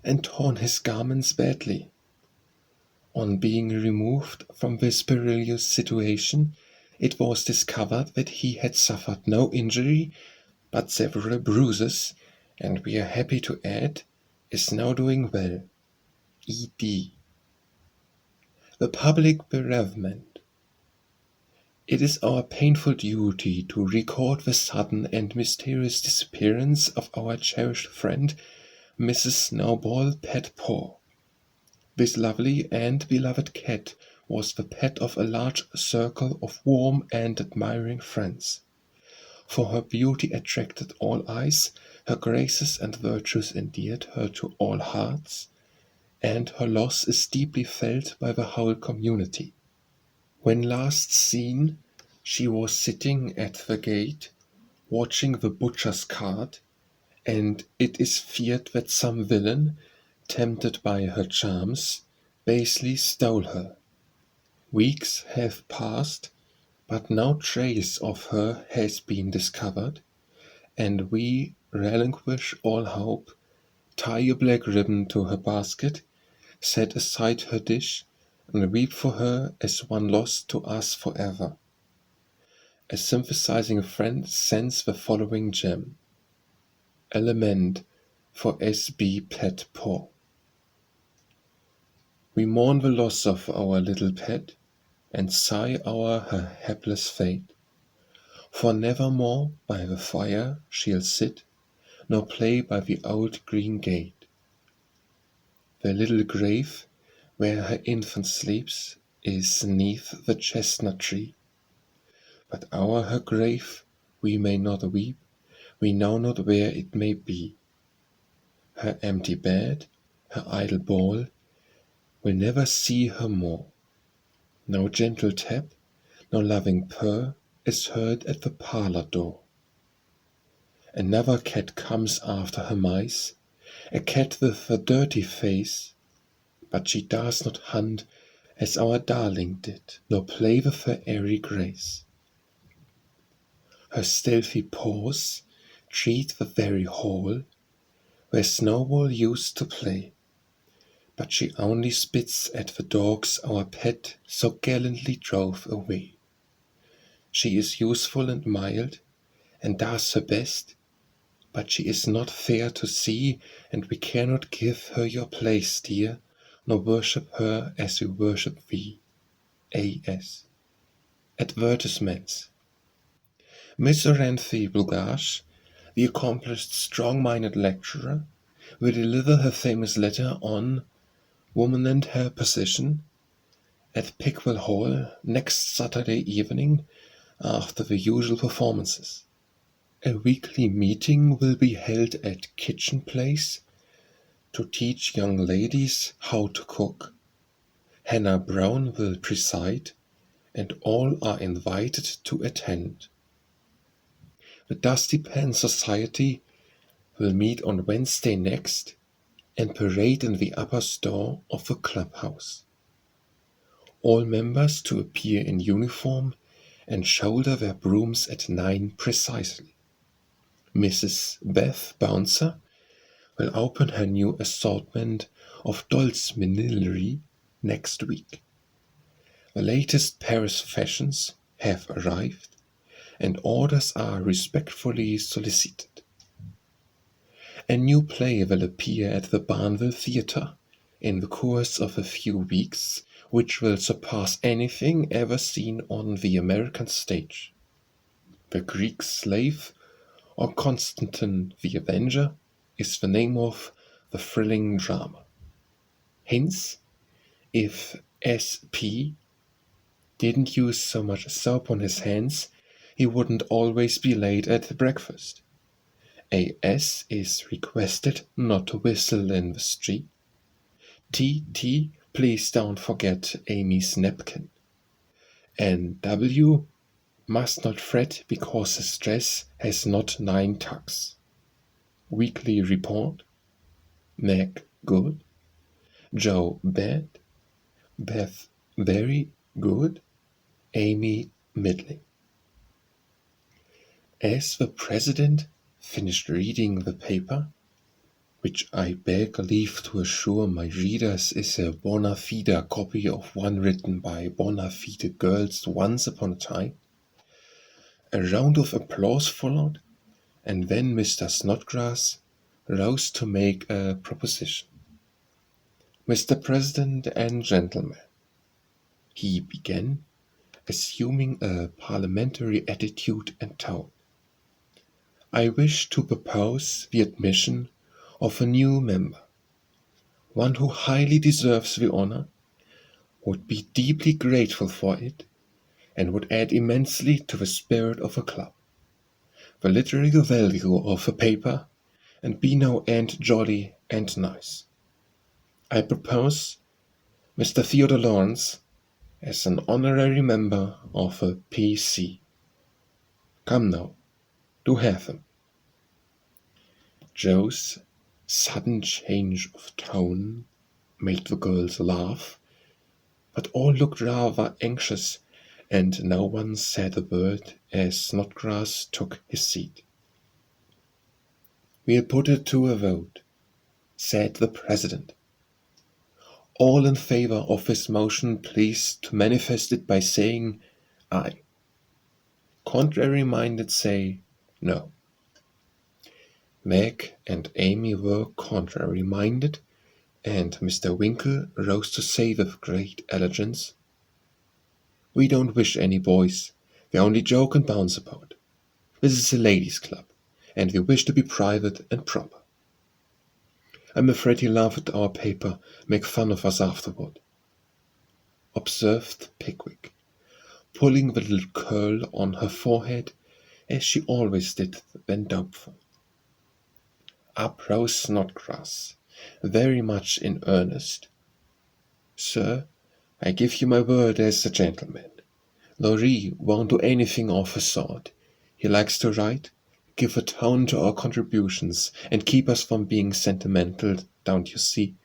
and torn his garments badly. On being removed from this perilous situation, it was discovered that he had suffered no injury but several bruises, and we are happy to add, is now doing well. E.D. The public bereavement. It is our painful duty to record the sudden and mysterious disappearance of our cherished friend, Mrs. Snowball Petpaw. This lovely and beloved cat was the pet of a large circle of warm and admiring friends. For her beauty attracted all eyes, her graces and virtues endeared her to all hearts, and her loss is deeply felt by the whole community. When last seen, she was sitting at the gate, watching the butcher's cart, and it is feared that some villain, tempted by her charms, basely stole her. Weeks have passed, but no trace of her has been discovered, and we relinquish all hope, tie a black ribbon to her basket, set aside her dish, and weep for her as one lost to us forever. A sympathizing friend sends the following gem: a lament for S.B. Petpaw. We mourn the loss of our little pet, and sigh o'er her hapless fate. For nevermore by the fire she'll sit, nor play by the old green gate. The little grave where her infant sleeps is 'neath the chestnut tree. But o'er her grave we may not weep, we know not where it may be. Her empty bed, her idle ball, will never see her more. No gentle tap, no loving purr is heard at the parlor door. Another cat comes after her mice, a cat with a dirty face, but she does not hunt as our darling did, nor play with her airy grace. Her stealthy paws tread the very hall where Snowball used to play, but she only spits at the dogs our pet so gallantly drove away. She is useful and mild, and does her best, but she is not fair to see, and we cannot give her your place, dear, nor worship her as we worship thee. A.S. Advertisements. Miss Oranthe Bulgash, the accomplished strong-minded lecturer, will deliver her famous letter on Woman and Her Position at Pickwell Hall next Saturday evening after the usual performances. A weekly meeting will be held at Kitchen Place to teach young ladies how to cook. Hannah Brown will preside, and all are invited to attend. The Dusty Pen Society will meet on Wednesday next and parade in the upper store of the clubhouse. All members to appear in uniform and shoulder their brooms at 9 precisely. Mrs. Beth Bouncer will open her new assortment of dolls' millinery next week. The latest Paris fashions have arrived, and orders are respectfully solicited. A new play will appear at the Barnville Theatre in the course of a few weeks, which will surpass anything ever seen on the American stage. The Greek Slave, or Constantine the Avenger, is the name of the thrilling drama. Hence, if S.P. didn't use so much soap on his hands, he wouldn't always be late at breakfast. A.S. is requested not to whistle in the street. T.T. please don't forget Amy's napkin. And W. must not fret because his dress has not 9 tucks. Weekly report. Meg good. Joe bad. Beth very good. Amy middling. As the president finished reading the paper, which I beg leave to assure my readers is a bona fide copy of one written by bona fide girls once upon a time, a round of applause followed, and then Mr. Snodgrass rose to make a proposition. "Mr. President and gentlemen," he began, assuming a parliamentary attitude and tone, "I wish to propose the admission of a new member, one who highly deserves the honor, would be deeply grateful for it, and would add immensely to the spirit of the club, the literary value of the paper, and be no end jolly and nice. I propose Mr. Theodore Lawrence as an honorary member of the P.C. Come now, do have him." Joe's sudden change of tone made the girls laugh, but all looked rather anxious, and no one said a word as Snodgrass took his seat. "We'll put it to a vote," said the president. "All in favor of this motion please to manifest it by saying aye. Contrary-minded say no." Meg and Amy were contrary-minded, and Mr. Winkle rose to say with great elegance, "We don't wish any boys. We only joke and bounce about. This is a ladies' club, and we wish to be private and proper. I'm afraid he laughed at our paper, make fun of us afterward," observed Pickwick, pulling the little curl on her forehead, as she always did when doubtful. Up rose Snodgrass, very much in earnest. "Sir, I give you my word as a gentleman. Laurie won't do anything of the sort. He likes to write, give a tone to our contributions, and keep us from being sentimental, don't you see?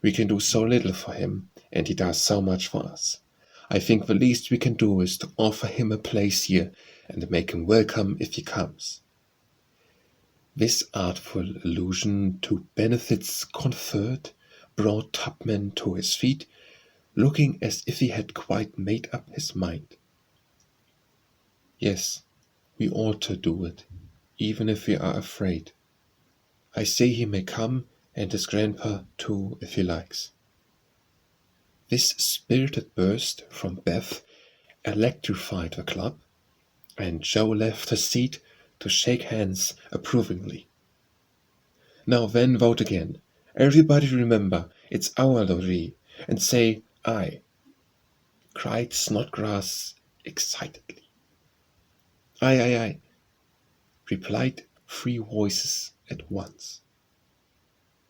We can do so little for him, and he does so much for us. I think the least we can do is to offer him a place here, and make him welcome if he comes." This artful allusion to benefits conferred brought Tupman to his feet, looking as if he had quite made up his mind. "Yes, we ought to do it, even if we are afraid. I say he may come, and his grandpa too, if he likes." This spirited burst from Beth electrified the club, and Joe left his seat to shake hands approvingly. "Now then, vote again. Everybody remember, it's our Laurie, and say aye," cried Snodgrass excitedly. "Aye, aye, aye," replied 3 voices at once.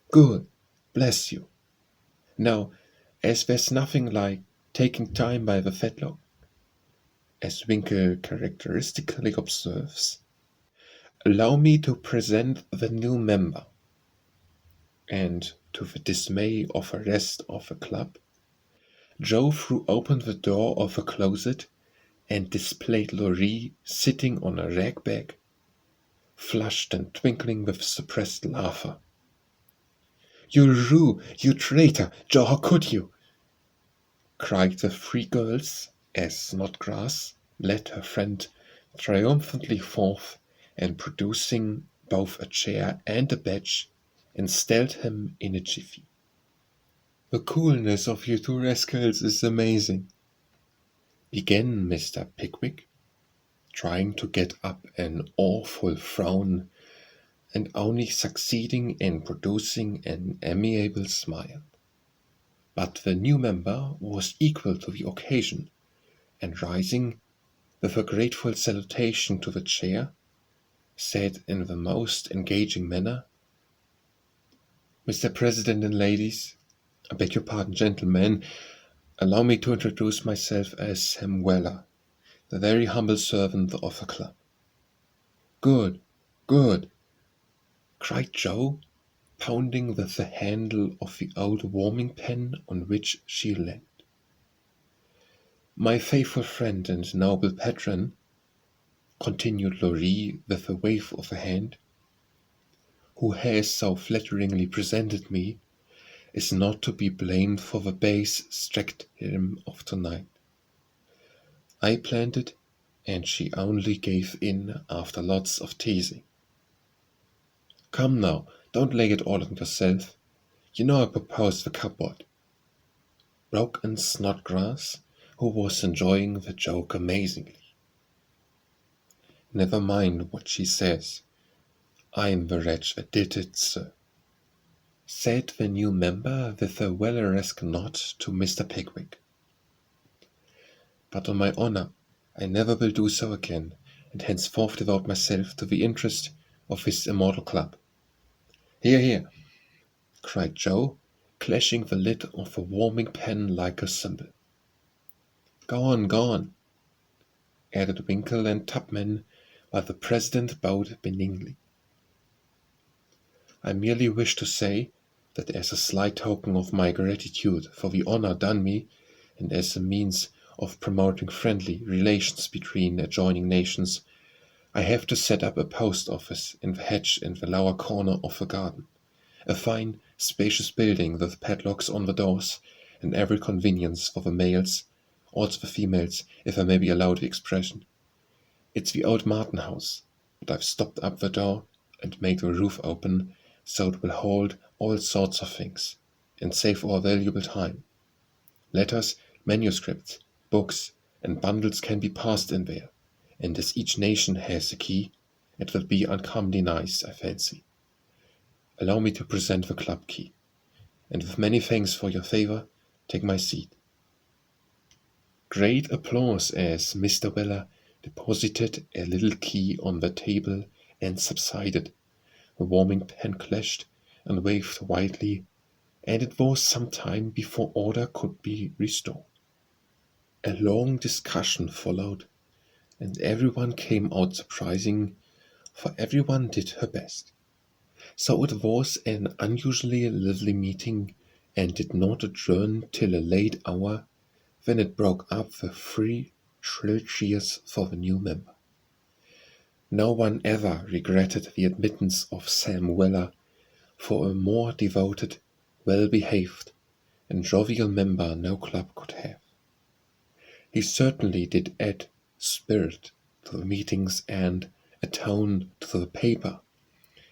"Good, bless you. Now, as there's nothing like taking time by the fetlock, as Winkle characteristically observes, allow me to present the new member." And to the dismay of the rest of the club, Joe threw open the door of the closet and displayed Laurie sitting on a rag bag, flushed and twinkling with suppressed laughter. "You rue, you traitor! Joe, how could you?" cried the 3 girls, as Snodgrass led her friend triumphantly forth, and producing both a chair and a badge, and styled him in a jiffy. "The coolness of you two rascals is amazing," began Mr. Pickwick, trying to get up an awful frown and only succeeding in producing an amiable smile. But the new member was equal to the occasion, and rising with a grateful salutation to the chair, said in the most engaging manner, "Mr. President and ladies, I beg your pardon, gentlemen, allow me to introduce myself as Sam Weller, the very humble servant of the club." "Good, good," cried Joe, pounding with the handle of the old warming pan on which she leaned. "My faithful friend and noble patron," continued Laurie with a wave of the hand, "who has so flatteringly presented me, is not to be blamed for the base stratagem of tonight. I planned it, and she only gave in after lots of teasing. Come now, don't lay it all on yourself. You know I proposed the cupboard," broke in Snodgrass, who was enjoying the joke amazingly. "Never mind what she says. I'm the wretch that did it, sir," said the new member with a Welleresque nod to Mr. Pickwick. "But on my honour, I never will do so again, and henceforth devote myself to the interest of this immortal club." "Hear, hear!" cried Joe, clashing the lid of the warming pan like a cymbal. Go on," added Winkle and Tupman, while the president bowed benignly. "I merely wish to say that as a slight token of my gratitude for the honour done me, and as a means of promoting friendly relations between adjoining nations, I have to set up a post office in the hedge in the lower corner of the garden, a fine, spacious building with padlocks on the doors, and every convenience for the males, also the females, if I may be allowed the expression. It's the old Martin house, but I've stopped up the door and made the roof open, so it will hold all sorts of things, and save our valuable time. Letters, manuscripts, books, and bundles can be passed in there, and as each nation has a key, it will be uncommonly nice, I fancy. Allow me to present the club key, and with many thanks for your favour, take my seat." Great applause as Mr. Weller deposited a little key on the table and subsided. The warming pan clashed and waved wildly, and it was some time before order could be restored. A long discussion followed, and everyone came out surprising, for everyone did her best. So it was an unusually lively meeting, and did not adjourn till a late hour, when it broke up with 3 shrill cheers for the new member. No one ever regretted the admittance of Sam Weller, for a more devoted, well-behaved, and jovial member no club could have. He certainly did add spirit to the meetings and a tone to the paper,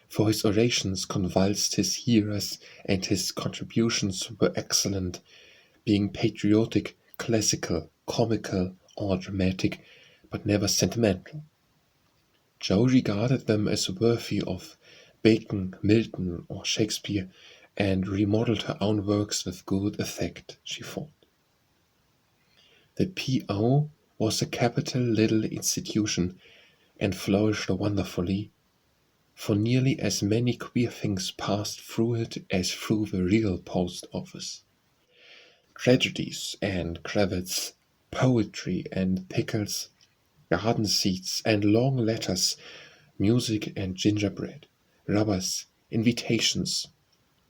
for his orations convulsed his hearers, and his contributions were excellent, being patriotic, classical, comical, or dramatic, but never sentimental. Joe regarded them as worthy of Bacon, Milton, or Shakespeare, and remodelled her own works with good effect, she thought. The P.O. was a capital little institution, and flourished wonderfully, for nearly as many queer things passed through it as through the real post office. Tragedies and cravats, poetry and pickles, garden seats and long letters, music and gingerbread, rubbers, invitations,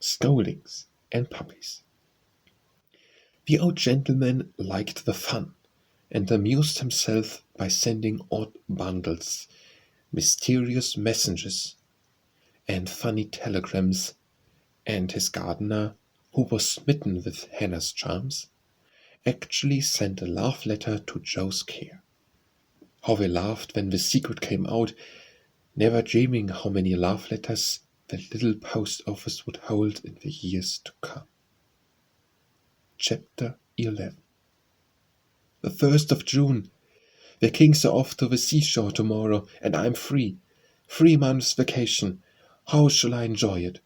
scoldings, and puppies. The old gentleman liked the fun, and amused himself by sending odd bundles, mysterious messages, and funny telegrams, and his gardener, who was smitten with Hannah's charms, actually sent a love letter to Joe's care. How they laughed when the secret came out, never dreaming how many love letters the little post office would hold in the years to come. Chapter 11. The 1st of June. The kings are off to the seashore tomorrow, and I'm free. 3 months vacation. How shall I enjoy it?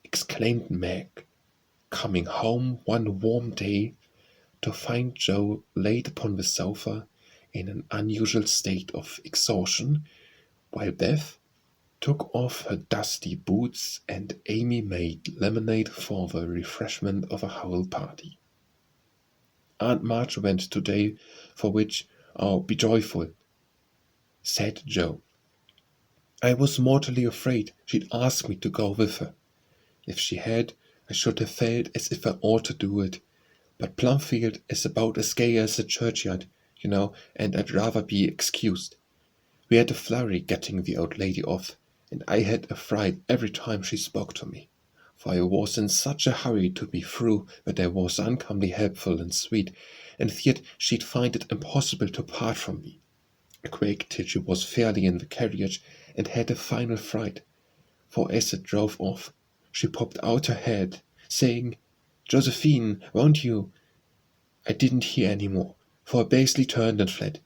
Exclaimed Meg, coming home one warm day to find Joe laid upon the sofa in an unusual state of exhaustion, while Beth took off her dusty boots and Amy made lemonade for the refreshment of a whole party. Aunt March went today, for which I'll be joyful, said Joe. I was mortally afraid she'd ask me to go with her. If she had, I should have felt as if I ought to do it. But Plumfield is about as gay as a churchyard, and I'd rather be excused. We had a flurry getting the old lady off, and I had a fright every time she spoke to me, for I was in such a hurry to be through that I was uncommonly helpful and sweet, and feared she'd find it impossible to part from me. I quaked till she was fairly in the carriage, and had a final fright, for as it drove off, she popped out her head, saying, Josephine, won't you? I didn't hear any more, for I basely turned and fled.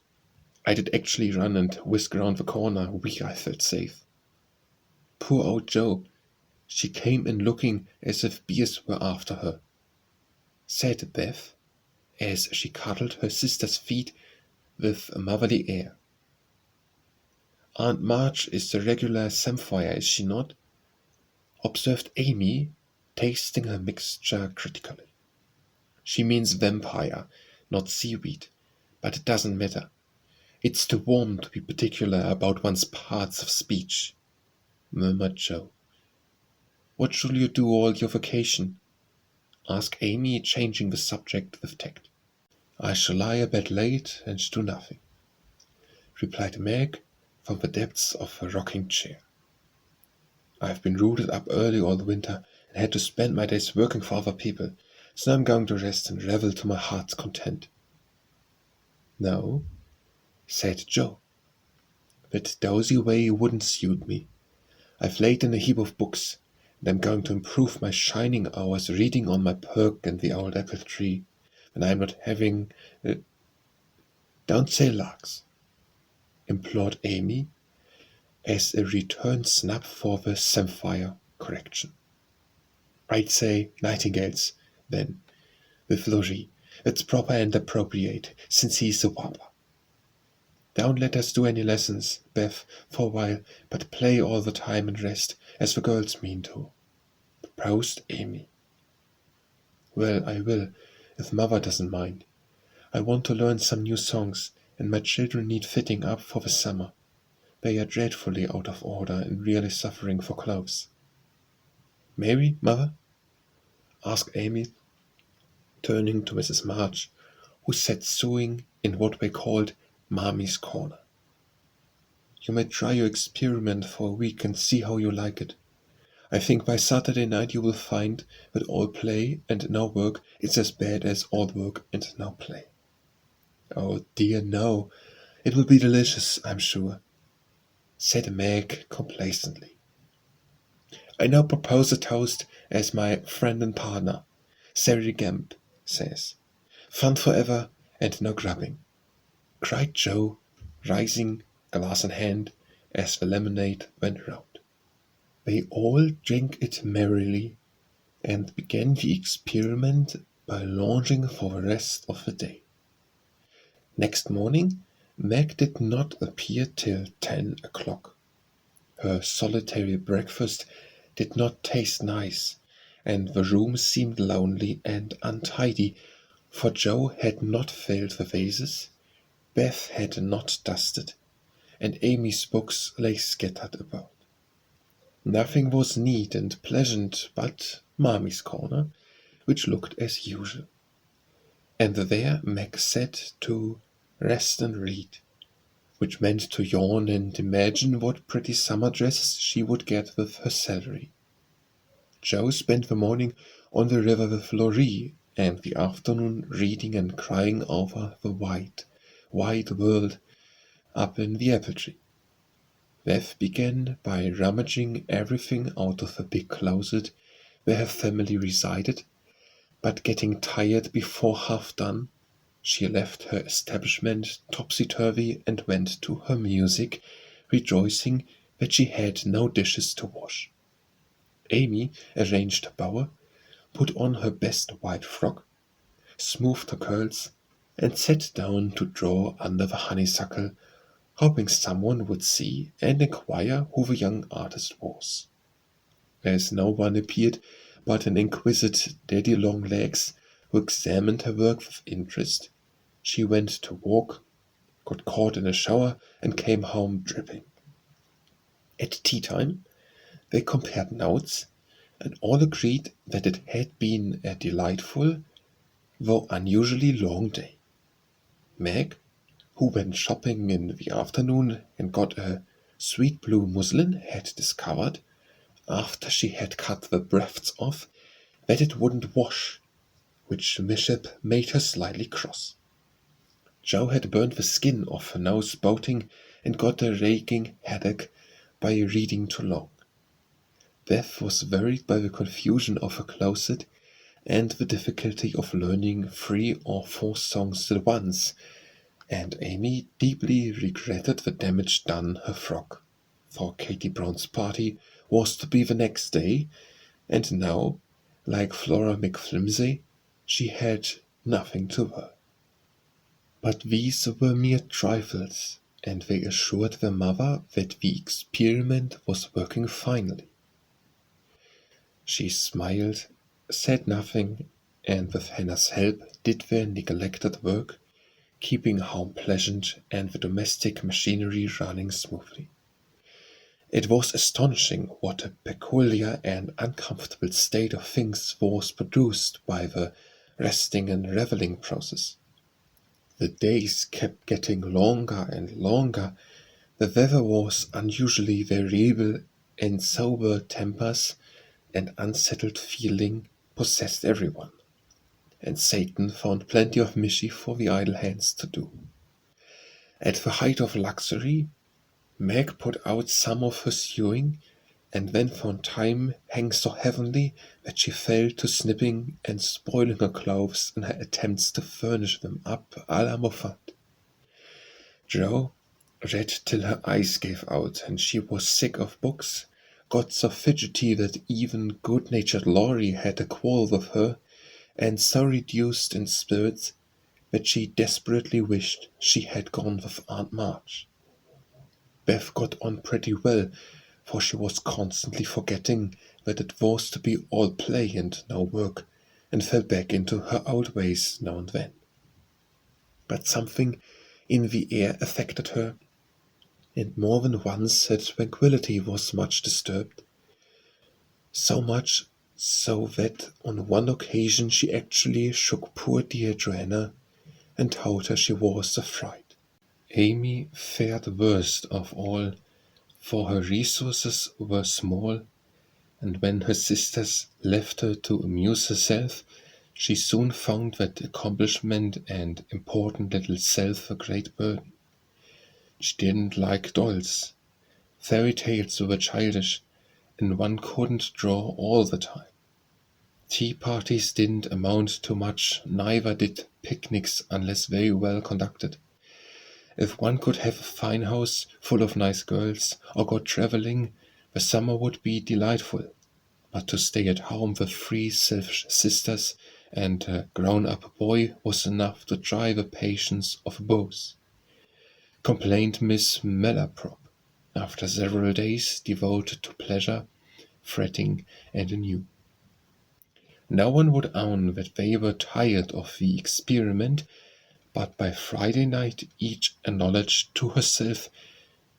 I did actually run and whisk round the corner, weak I felt safe. Poor old Jo, she came in looking as if bears were after her, said Beth, as she cuddled her sister's feet with a motherly air. Aunt March is the regular samphire, is she not? Observed Amy, tasting her mixture critically. She means vampire, not seaweed, but it doesn't matter. It's too warm to be particular about one's parts of speech, murmured Jo. What shall you do all your vacation? Asked Amy, changing the subject with tact. I shall lie abed late and do nothing, replied Meg from the depths of her rocking chair. I've been rooted up early all the winter and had to spend my days working for other people, so I'm going to rest and revel to my heart's content. No, said Jo. That dozy way wouldn't suit me. I've laid in a heap of books, and I'm going to improve my shining hours reading on my perk in the old apple tree, when I'm not having... Don't say larks, implored Amy, as a return snap for the samphire correction. I'd say nightingales, then, with Laurie. That's proper and appropriate, since he's a whopper. Don't let us do any lessons, Beth, for a while, but play all the time and rest, as the girls mean to, proposed Amy. Well, I will, if Mother doesn't mind. I want to learn some new songs, and my children need fitting up for the summer. They are dreadfully out of order and really suffering for clothes. Mary, Mother? Asked Amy, turning to Mrs. March, who sat sewing in what they called Mommy's corner. You may try your experiment for a week and see how you like it. I think by Saturday night you will find that all play and no work is as bad as all work and no play. Oh dear, no. It will be delicious, I'm sure, said Meg complacently. I now propose a toast as my friend and partner, Sari Gamp, says. Fun forever and no grubbing, cried Jo, rising, glass in hand, as the lemonade went round. They all drank it merrily and began the experiment by lounging for the rest of the day. Next morning, Meg did not appear till 10 o'clock. Her solitary breakfast did not taste nice, and the room seemed lonely and untidy, for Jo had not filled the vases, Beth had not dusted, and Amy's books lay scattered about. Nothing was neat and pleasant but Mommy's corner, which looked as usual. And there Meg sat to rest and read, which meant to yawn and imagine what pretty summer dresses she would get with her salary. Jo spent the morning on the river with Laurie, and the afternoon reading and crying over the wide, wide world up in the apple tree. Beth began by rummaging everything out of a big closet where her family resided, but getting tired before half done, she left her establishment topsy-turvy and went to her music, rejoicing that she had no dishes to wash. Amy arranged her bower, put on her best white frock, smoothed her curls, and sat down to draw under the honeysuckle, hoping someone would see and inquire who the young artist was. As no one appeared but an inquisitive daddy-long-legs who examined her work with interest, she went to walk, got caught in a shower, and came home dripping. At tea time, they compared notes, and all agreed that it had been a delightful, though unusually long day. Meg, who went shopping in the afternoon and got a sweet blue muslin, had discovered, after she had cut the breadths off, that it wouldn't wash, which mishap made her slightly cross. Jo had burned the skin off her nose boating and got a raging headache by reading too long. Beth was worried by the confusion of her closet and the difficulty of learning 3 or 4 songs at once, and Amy deeply regretted the damage done her frock, for Katie Brown's party was to be the next day, and now, like Flora McFlimsey, she had nothing to wear. But these were mere trifles, and they assured their mother that the experiment was working finely. She smiled, said nothing, and with Hannah's help did their neglected work, keeping home pleasant and the domestic machinery running smoothly. It was astonishing what a peculiar and uncomfortable state of things was produced by the resting and reveling process. The days kept getting longer and longer, the weather was unusually variable, and sober tempers and unsettled feeling possessed everyone, and Satan found plenty of mischief for the idle hands to do. At the height of luxury, Meg put out some of her sewing, and then found time hang so heavily that she fell to snipping and spoiling her clothes in her attempts to furnish them up à la Moffat. Jo read till her eyes gave out, and she was sick of books, got so fidgety that even good-natured Laurie had a quarrel with her, and so reduced in spirits that she desperately wished she had gone with Aunt March. Beth got on pretty well, for she was constantly forgetting that it was to be all play and no work, and fell back into her old ways now and then. But something in the air affected her, and more than once her tranquillity was much disturbed. So much so that on one occasion she actually shook poor dear Joanna and told her she was afraid. Amy fared worst of all, for her resources were small, and when her sisters left her to amuse herself, she soon found that accomplishment and important little self a great burden. She didn't like dolls. Fairy tales were childish, and one couldn't draw all the time. Tea parties didn't amount to much, neither did picnics unless very well conducted. If one could have a fine house full of nice girls, or go travelling, the summer would be delightful. But to stay at home with 3 selfish sisters and a grown-up boy was enough to try the patience of both, complained Miss Malaprop, after several days devoted to pleasure, fretting, and anew. No one would own that they were tired of the experiment, but by Friday night each acknowledged to herself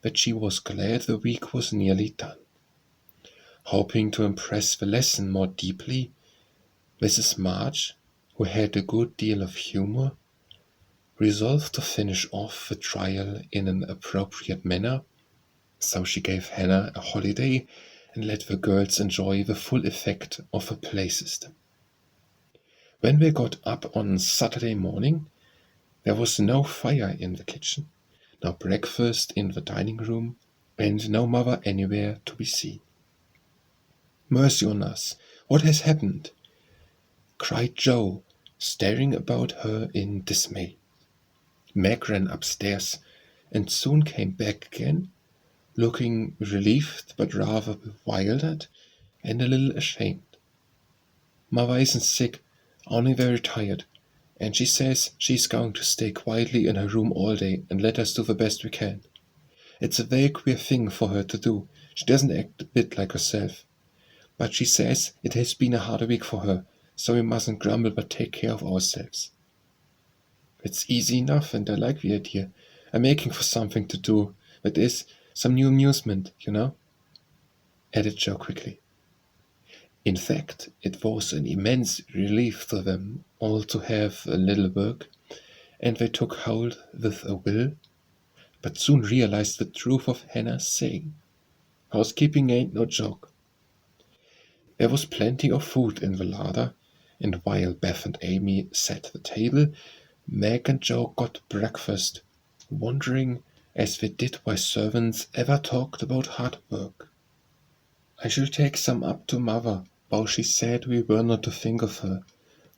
that she was glad the week was nearly done. Hoping to impress the lesson more deeply, Mrs. March, who had a good deal of humour, resolved to finish off the trial in an appropriate manner, so she gave Hannah a holiday and let the girls enjoy the full effect of her play system. When they got up on Saturday morning, there was no fire in the kitchen, no breakfast in the dining room, and no mother anywhere to be seen. "Mercy on us! What has happened?" cried Joe, staring about her in dismay. Meg ran upstairs and soon came back again, looking relieved but rather bewildered and a little ashamed. "Mother isn't sick, only very tired, and she says she's going to stay quietly in her room all day and let us do the best we can. It's a very queer thing for her to do. She doesn't act a bit like herself. But she says it has been a hard week for her, so we mustn't grumble but take care of ourselves." "It's easy enough, and I like the idea. I'm making for something to do. That is, some new amusement, added Joe quickly. In fact, it was an immense relief to them all to have a little work, and they took hold with a will, but soon realized the truth of Hannah's saying. Housekeeping ain't no joke. There was plenty of food in the larder, and while Beth and Amy set the table, Meg and Joe got breakfast, wondering as they did why servants ever talked about hard work. "I shall take some up to mother, though she said we were not to think of her,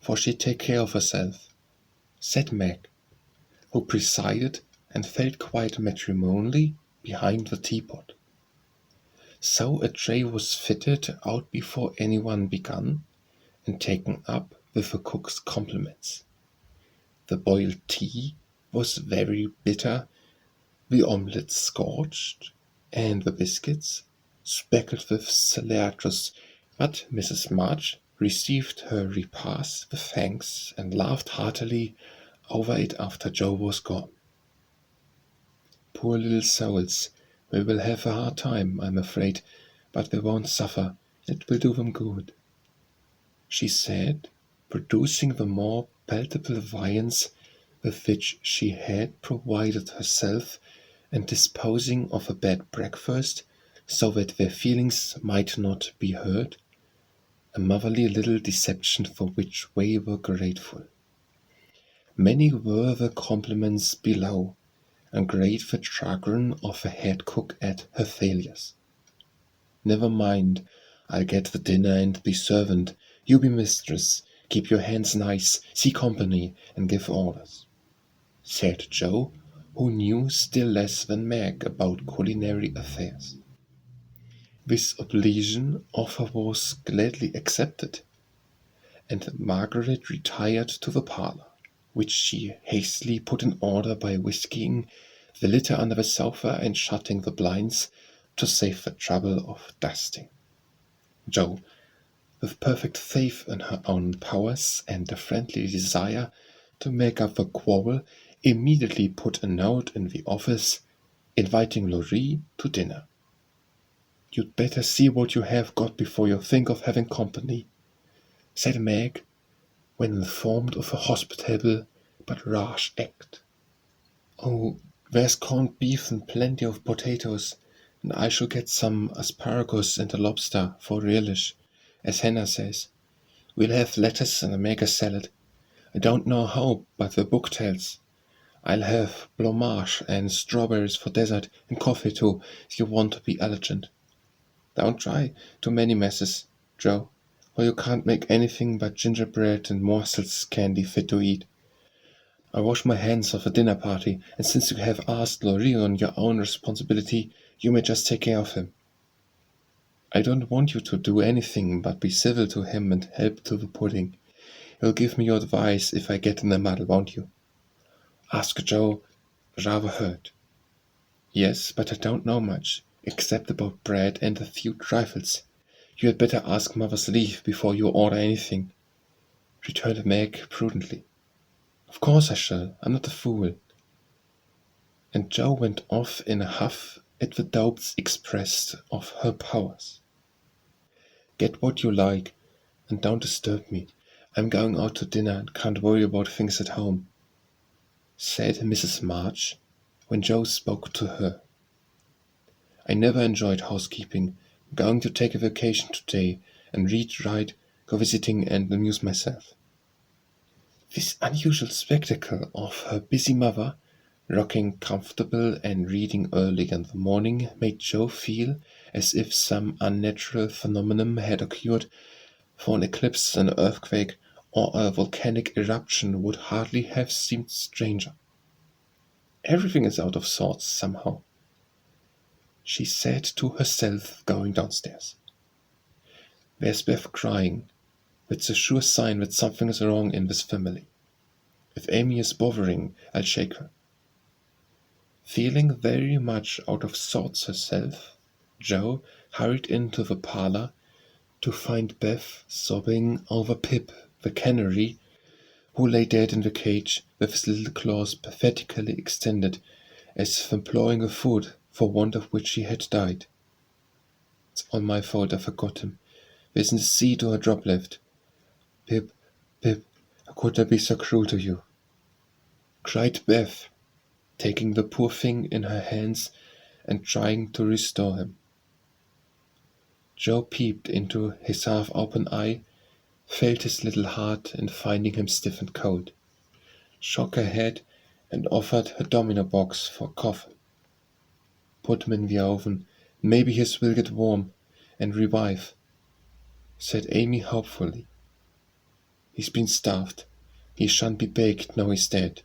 for she'd take care of herself," said Meg, who presided and felt quite matrimonially behind the teapot. So a tray was fitted out before anyone began, and taken up with the cook's compliments. The boiled tea was very bitter, the omelette scorched, and the biscuits speckled with saleratus, but Mrs. March received her repast with thanks and laughed heartily over it after Joe was gone. "Poor little souls, they will have a hard time, I'm afraid, but they won't suffer. It will do them good," she said, producing the more palpable viands with which she had provided herself, and disposing of a bad breakfast so that their feelings might not be hurt, a motherly little deception for which they were grateful. Many were the compliments below, and great the chagrin of the head cook at her failures. "Never mind, I'll get the dinner and the servant. You be mistress, keep your hands nice, see company, and give orders," said Joe, who knew still less than Meg about culinary affairs. This obligation offer was gladly accepted, and Margaret retired to the parlour, which she hastily put in order by whisking the litter under the sofa and shutting the blinds to save the trouble of dusting. Joe, with perfect faith in her own powers and a friendly desire to make up the quarrel, immediately put a note in the office inviting Laurie to dinner. "You'd better see what you have got before you think of having company," said Meg, when informed of a hospitable but rash act. "Oh, there's corned beef and plenty of potatoes, and I shall get some asparagus and a lobster for relish, as Hannah says. We'll have lettuce and make a salad. I don't know how, but the book tells. I'll have blancmange and strawberries for dessert, and coffee too, if you want to be elegant. Don't try too many messes, Joe, or you can't make anything but gingerbread and morsels candy fit to eat. I wash my hands of a dinner party, and since you have asked Laurie on your own responsibility, you may just take care of him. I don't want you to do anything but be civil to him and help to the pudding. You'll give me your advice if I get in a muddle, won't you?" asked Joe, rather hurt. "Yes, but I don't know much, except about bread and a few trifles. You had better ask mother's leave before you order anything," returned Meg prudently. "Of course I shall. I'm not a fool." And Joe went off in a huff at the doubts expressed of her powers. "Get what you like, and don't disturb me. I'm going out to dinner and can't worry about things at home," said Mrs. March when Joe spoke to her. "I never enjoyed housekeeping. I'm going to take a vacation today and read, write, go visiting, and amuse myself." This unusual spectacle of her busy mother Rocking comfortable and reading early in the morning made Joe feel as if some unnatural phenomenon had occurred, for an eclipse, an earthquake, or a volcanic eruption would hardly have seemed stranger. Everything is out of sorts somehow, she said to herself going downstairs. There's Beth crying. It's a sure sign that something is wrong in this family. If Amy is bothering, I'll shake her. Feeling very much out of sorts herself, Jo hurried into the parlor to find Beth sobbing over Pip, the canary, who lay dead in the cage with his little claws pathetically extended, as if imploring a food for want of which he had died. It's all my fault, I forgot him. There isn't a seed or a drop left. Pip, Pip, how could I be so cruel to you? Cried Beth, taking the poor thing in her hands and trying to restore him. Jo peeped into his half-open eye, felt his little heart, and finding him stiff and cold, shook her head and offered her domino box for coffee. Put him in the oven, and maybe his will get warm and revive, said Amy hopefully. He's been starved. He shan't be baked, now he's dead.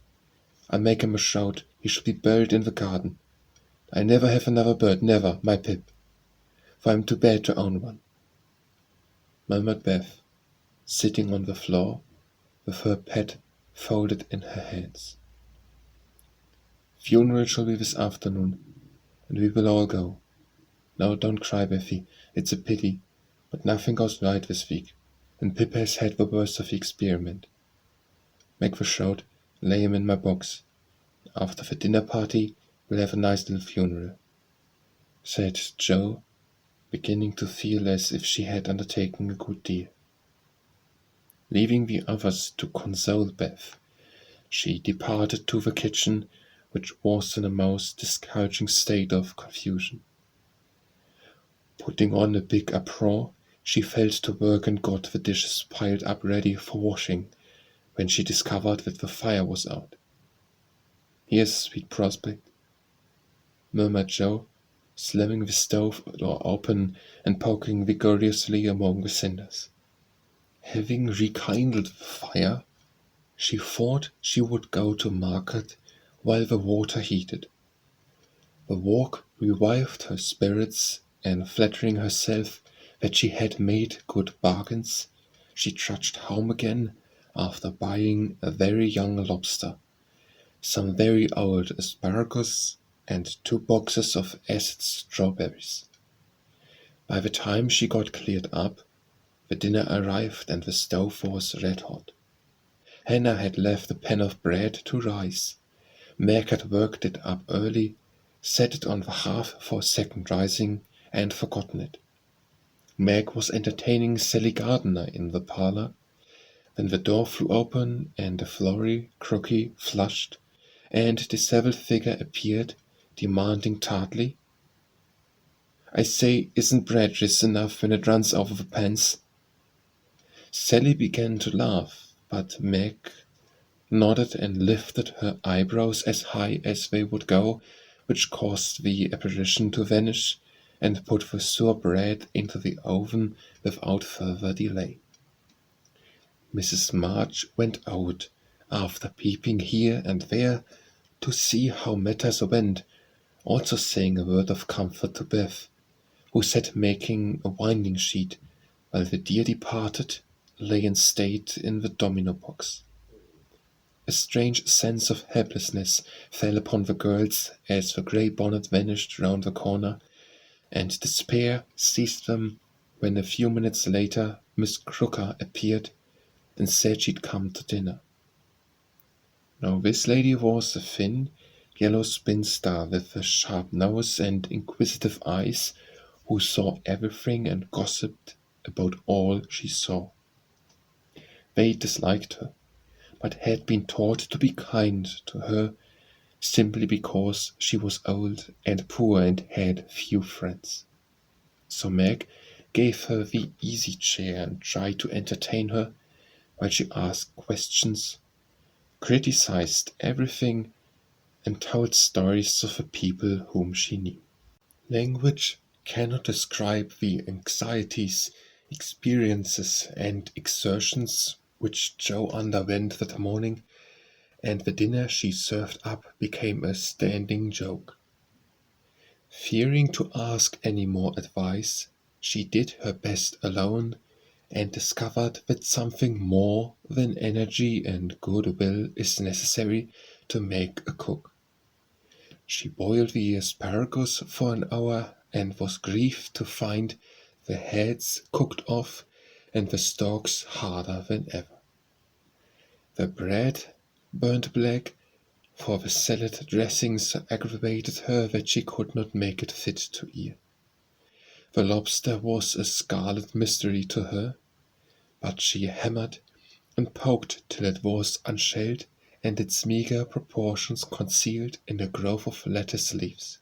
I'll make him a shroud. He should be buried in the garden. I never have another bird, never, my Pip, for I'm too bad to own one, murmured Beth, sitting on the floor with her pet folded in her hands. Funeral shall be this afternoon, and we will all go. Now don't cry, Bethy, it's a pity, but nothing goes right this week, and Pip has had the worst of the experiment. Make the shroud, lay him in my box. After the dinner party, we'll have a nice little funeral, said Jo, beginning to feel as if she had undertaken a good deal. Leaving the others to console Beth, she departed to the kitchen, which was in a most discouraging state of confusion. Putting on a big apron, she fell to work and got the dishes piled up ready for washing, when she discovered that the fire was out. Here's a sweet prospect, murmured Jo, slamming the stove door open and poking vigorously among the cinders. Having rekindled the fire, she thought she would go to market while the water heated. The walk revived her spirits, and flattering herself that she had made good bargains, she trudged home again after buying a very young lobster, some very old asparagus, and 2 boxes of acid strawberries. By the time she got cleared up, the dinner arrived and the stove was red hot. Hannah had left a pan of bread to rise. Meg had worked it up early, set it on the hearth for a second rising, and forgotten it. Meg was entertaining Sally Gardner in the parlor, when the door flew open and a florid, croaky, flushed, and dishevelled figure appeared, demanding tartly, "I say, isn't bread just enough when it runs over the pans?" Sally began to laugh, but Meg nodded and lifted her eyebrows as high as they would go, which caused the apparition to vanish, and put the sour bread into the oven without further delay. Mrs. March went out, after peeping here and there, to see how matters went, also saying a word of comfort to Beth, who sat making a winding sheet, while the dear departed lay in state in the domino box. A strange sense of helplessness fell upon the girls as the grey bonnet vanished round the corner, and despair seized them when a few minutes later Miss Crooker appeared and said she'd come to dinner. Now this lady was a thin, yellow spinster with a sharp nose and inquisitive eyes, who saw everything and gossiped about all she saw. They disliked her, but had been taught to be kind to her simply because she was old and poor and had few friends. So Meg gave her the easy chair and tried to entertain her, while she asked questions, criticized everything, and told stories of the people whom she knew. Language cannot describe the anxieties, experiences, and exertions which Jo underwent that morning, and the dinner she served up became a standing joke. Fearing to ask any more advice, she did her best alone and discovered that something more than energy and goodwill is necessary to make a cook. She boiled the asparagus for an hour and was grieved to find the heads cooked off and the stalks harder than ever. The bread burned black, for the salad dressing so aggravated her that she could not make it fit to eat. The lobster was a scarlet mystery to her, but she hammered and poked till it was unshelled and its meagre proportions concealed in a grove of lettuce leaves.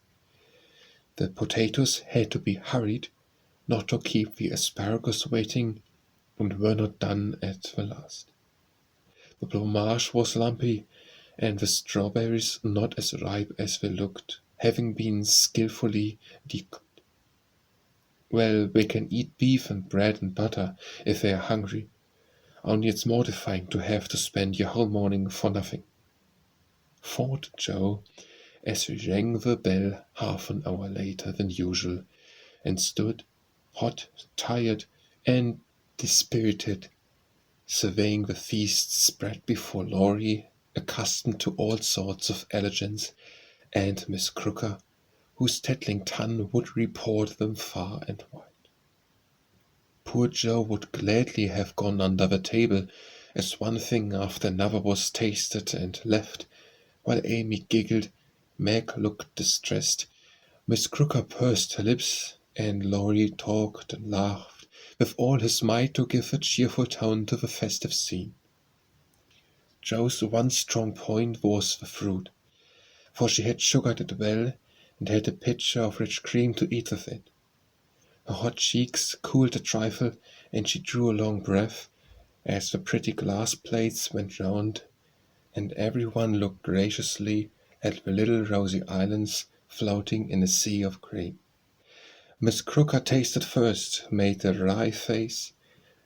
The potatoes had to be hurried, not to keep the asparagus waiting, and were not done at the last. The plumage was lumpy, and the strawberries not as ripe as they looked, having been skilfully decooked. Well, they can eat beef and bread and butter if they are hungry, only it's mortifying to have to spend your whole morning for nothing, thought Jo, as he rang the bell half an hour later than usual, and stood, hot, tired, and dispirited, surveying the feast spread before Laurie, accustomed to all sorts of elegance, and Miss Crooker, whose tattling tongue would report them far and wide. Poor Jo would gladly have gone under the table, as one thing after another was tasted and left, while Amy giggled, Meg looked distressed, Miss Crooker pursed her lips, and Laurie talked and laughed with all his might to give a cheerful tone to the festive scene. Jo's one strong point was the fruit, for she had sugared it well, and had a pitcher of rich cream to eat with it. Her hot cheeks cooled a trifle, and she drew a long breath, as the pretty glass plates went round, and every one looked graciously at the little rosy islands floating in a sea of cream. Miss Crooker tasted first, made a wry face,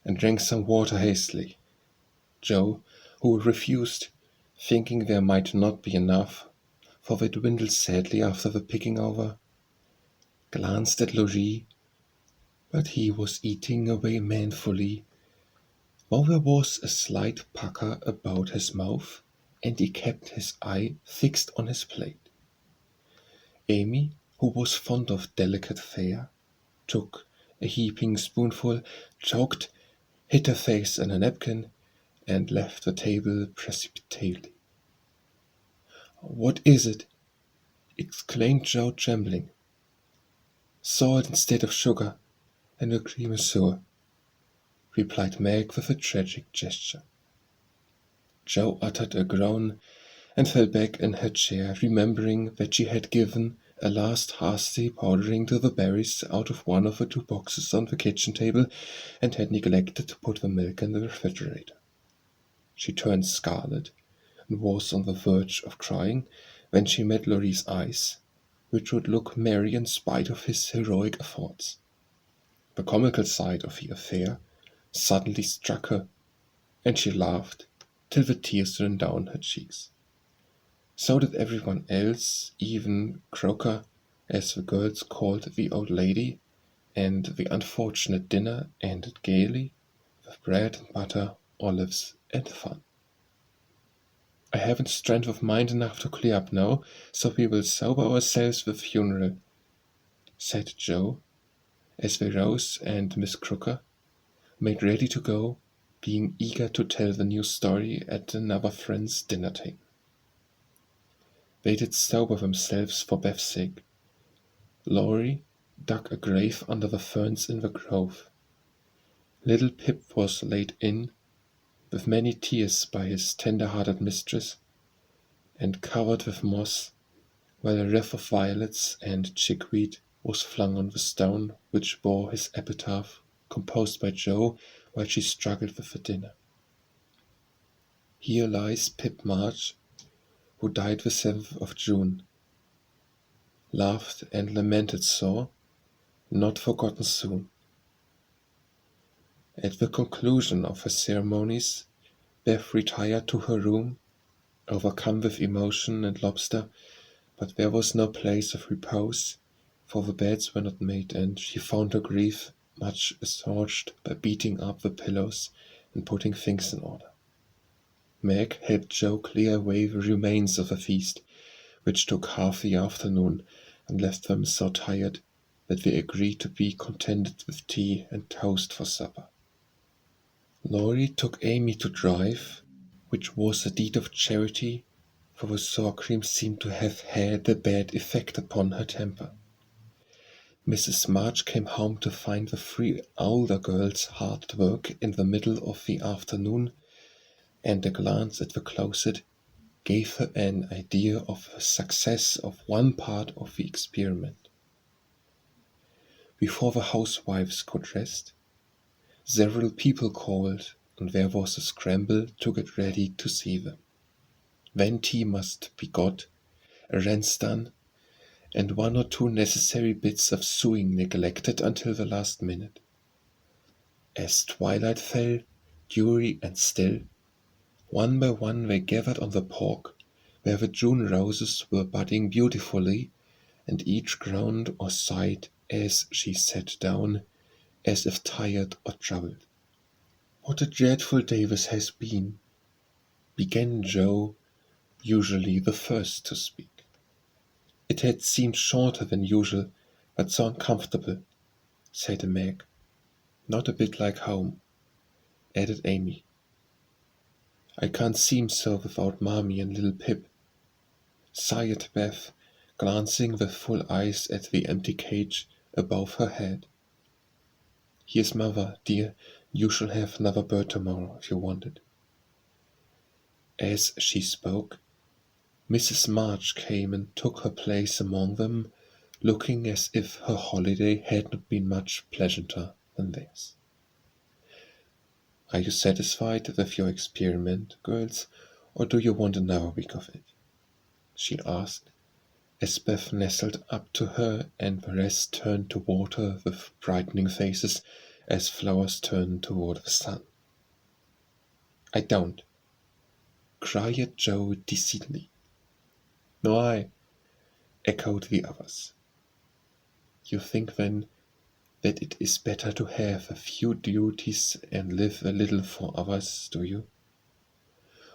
and drank some water hastily. Jo, who refused, thinking there might not be enough, for they dwindled sadly after the picking over, glanced at Laurie, but he was eating away manfully, though there was a slight pucker about his mouth, and he kept his eye fixed on his plate. Amy, who was fond of delicate fare, took a heaping spoonful, choked, hid her face in a napkin, and left the table precipitately. "What is it?" exclaimed Jo, trembling. "Salt instead of sugar, and the cream is sour," replied Meg with a tragic gesture. Jo uttered a groan and fell back in her chair, remembering that she had given a last hasty powdering to the berries out of one of the two boxes on the kitchen table, and had neglected to put the milk in the refrigerator. She turned scarlet and was on the verge of crying when she met Laurie's eyes, which would look merry in spite of his heroic efforts. The comical side of the affair suddenly struck her, and she laughed till the tears ran down her cheeks. So did everyone else, even Croker, as the girls called the old lady, and the unfortunate dinner ended gaily, with bread and butter, olives, and fun. "I haven't strength of mind enough to clear up now, so we will sober ourselves with the funeral," said Jo, as they rose, and Miss Crooker made ready to go, being eager to tell the new story at another friend's dinner table. They did sober themselves for Beth's sake. Laurie dug a grave under the ferns in the grove. Little Pip was laid in, with many tears by his tender-hearted mistress, and covered with moss, while a wreath of violets and chickweed was flung on the stone which bore his epitaph, composed by Jo while she struggled with the dinner. "Here lies Pip March, who died the 7th of June, laughed and lamented sore, not forgotten soon. At the conclusion of her ceremonies, Beth retired to her room, overcome with emotion and lobster, but there was no place of repose, for the beds were not made, and she found her grief much assuaged by beating up the pillows and putting things in order. Meg helped Joe clear away the remains of the feast, which took half the afternoon, and left them so tired that they agreed to be contented with tea and toast for supper. Laurie took Amy to drive, which was a deed of charity, for the sour cream seemed to have had a bad effect upon her temper. Mrs. March came home to find the 3 older girls hard at work in the middle of the afternoon, and a glance at the closet gave her an idea of the success of one part of the experiment. Before the housewives could rest, several people called, and there was a scramble to get ready to see them. Then tea must be got, errands done, and 1 or 2 necessary bits of sewing neglected until the last minute. As twilight fell, dewy and still, one by one they gathered on the porch, where the June roses were budding beautifully, and each groaned or sighed as she sat down, as if tired or troubled. "What a dreadful day this has been," began Joe, usually the first to speak. "It had seemed shorter than usual, but so uncomfortable," said Meg. "Not a bit like home," added Amy. "I can't seem so without Mammy and little Pip," sighed Beth, glancing with full eyes at the empty cage above her head. "Here's Mother, dear. You shall have another bird tomorrow if you want it." As she spoke, Mrs. March came and took her place among them, looking as if her holiday had not been much pleasanter than theirs. "Are you satisfied with your experiment, girls, or do you want another week of it?" she asked, as Beth nestled up to her and the rest turned toward her with brightening faces, as flowers turn toward the sun. "I don't," cried Joe decidedly. "Nor I," echoed the others. "You think, then, that it is better to have a few duties and live a little for others, do you?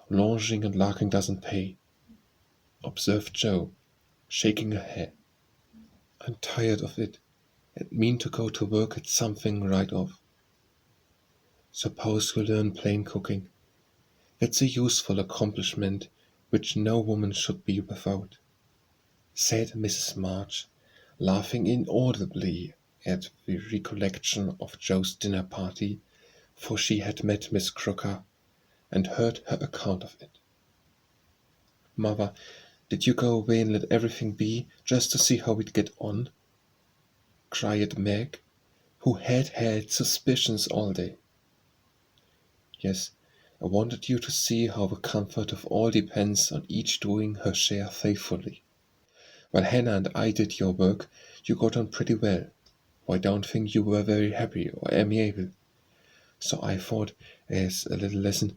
Lounging and larking doesn't pay," observed Joe, shaking her head. "I'm tired of it, and mean to go to work at something right off. Suppose you learn plain cooking. That's a useful accomplishment which no woman should be without," said Mrs. March, laughing inaudibly at the recollection of Joe's dinner party, for she had met Miss Crocker and heard her account of it. "Mother, did you go away and let everything be, just to see how we'd get on?" cried Meg, who had had suspicions all day. "Yes, I wanted you to see how the comfort of all depends on each doing her share faithfully. While Hannah and I did your work, you got on pretty well. I don't think you were very happy or amiable. So I thought, as a little lesson,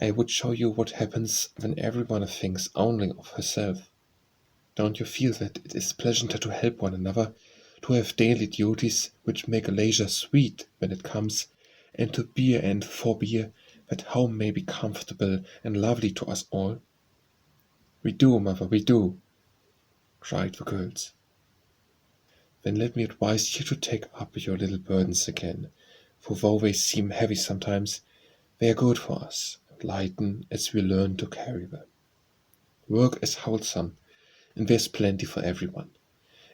I would show you what happens when everyone thinks only of herself. Don't you feel that it is pleasanter to help one another, to have daily duties which make leisure sweet when it comes, and to bear and forbear, that home may be comfortable and lovely to us all?" "We do, Mother, we do," cried the girls. "Then let me advise you to take up your little burdens again, for though they seem heavy sometimes, they are good for us, and lighten as we learn to carry them. Work is wholesome, and there's plenty for everyone.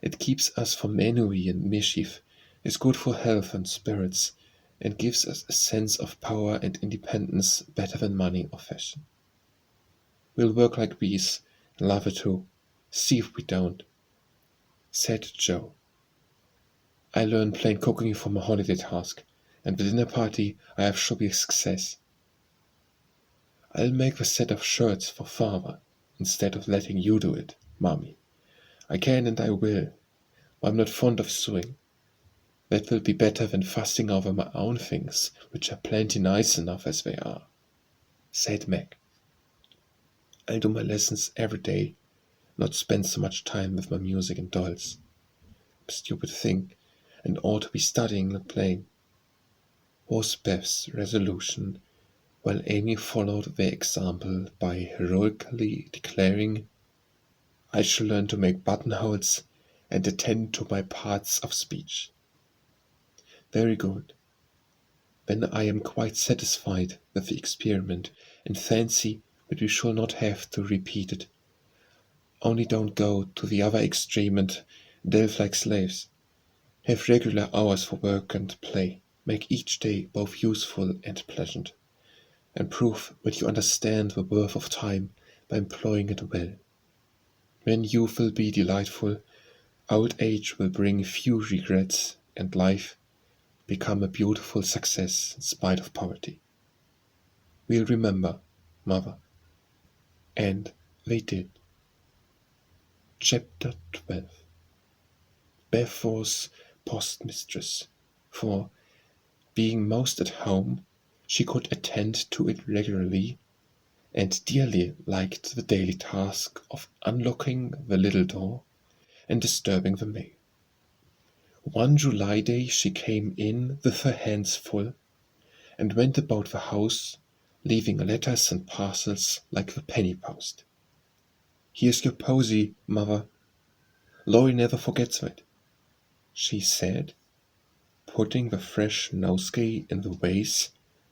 It keeps us from ennui and mischief, is good for health and spirits, and gives us a sense of power and independence better than money or fashion. We'll work like bees, and love it too. See if we don't," said Joe. "I learned plain cooking for my holiday task, and the dinner party I have shall be a success. I'll make the set of shirts for Father, instead of letting you do it, Mommy. I can and I will, but I'm not fond of sewing. That will be better than fussing over my own things, which are plenty nice enough as they are, said Meg. I'll do my lessons every day, not spend so much time with my music and dolls. Stupid thing, and ought to be studying, not playing, was Beth's resolution, while Amy followed their example by heroically declaring, I shall learn to make buttonholes and attend to my parts of speech. Very good. Then I am quite satisfied with the experiment, and fancy that we shall not have to repeat it. Only don't go to the other extreme and delve like slaves. Have regular hours for work and play. Make each day both useful and pleasant, and prove that you understand the worth of time by employing it well. Then youth will be delightful, old age will bring few regrets, and life become a beautiful success in spite of poverty. We'll remember, Mother. And they did. Chapter 12. Beth was postmistress, for, being most at home, she could attend to it regularly, and dearly liked the daily task of unlocking the little door and disturbing the mail. One July day she came in with her hands full, and went about the house, leaving letters and parcels like the penny post. Here's your posy, Mother. Laurie never forgets that, she said, putting the fresh nosegay in the vase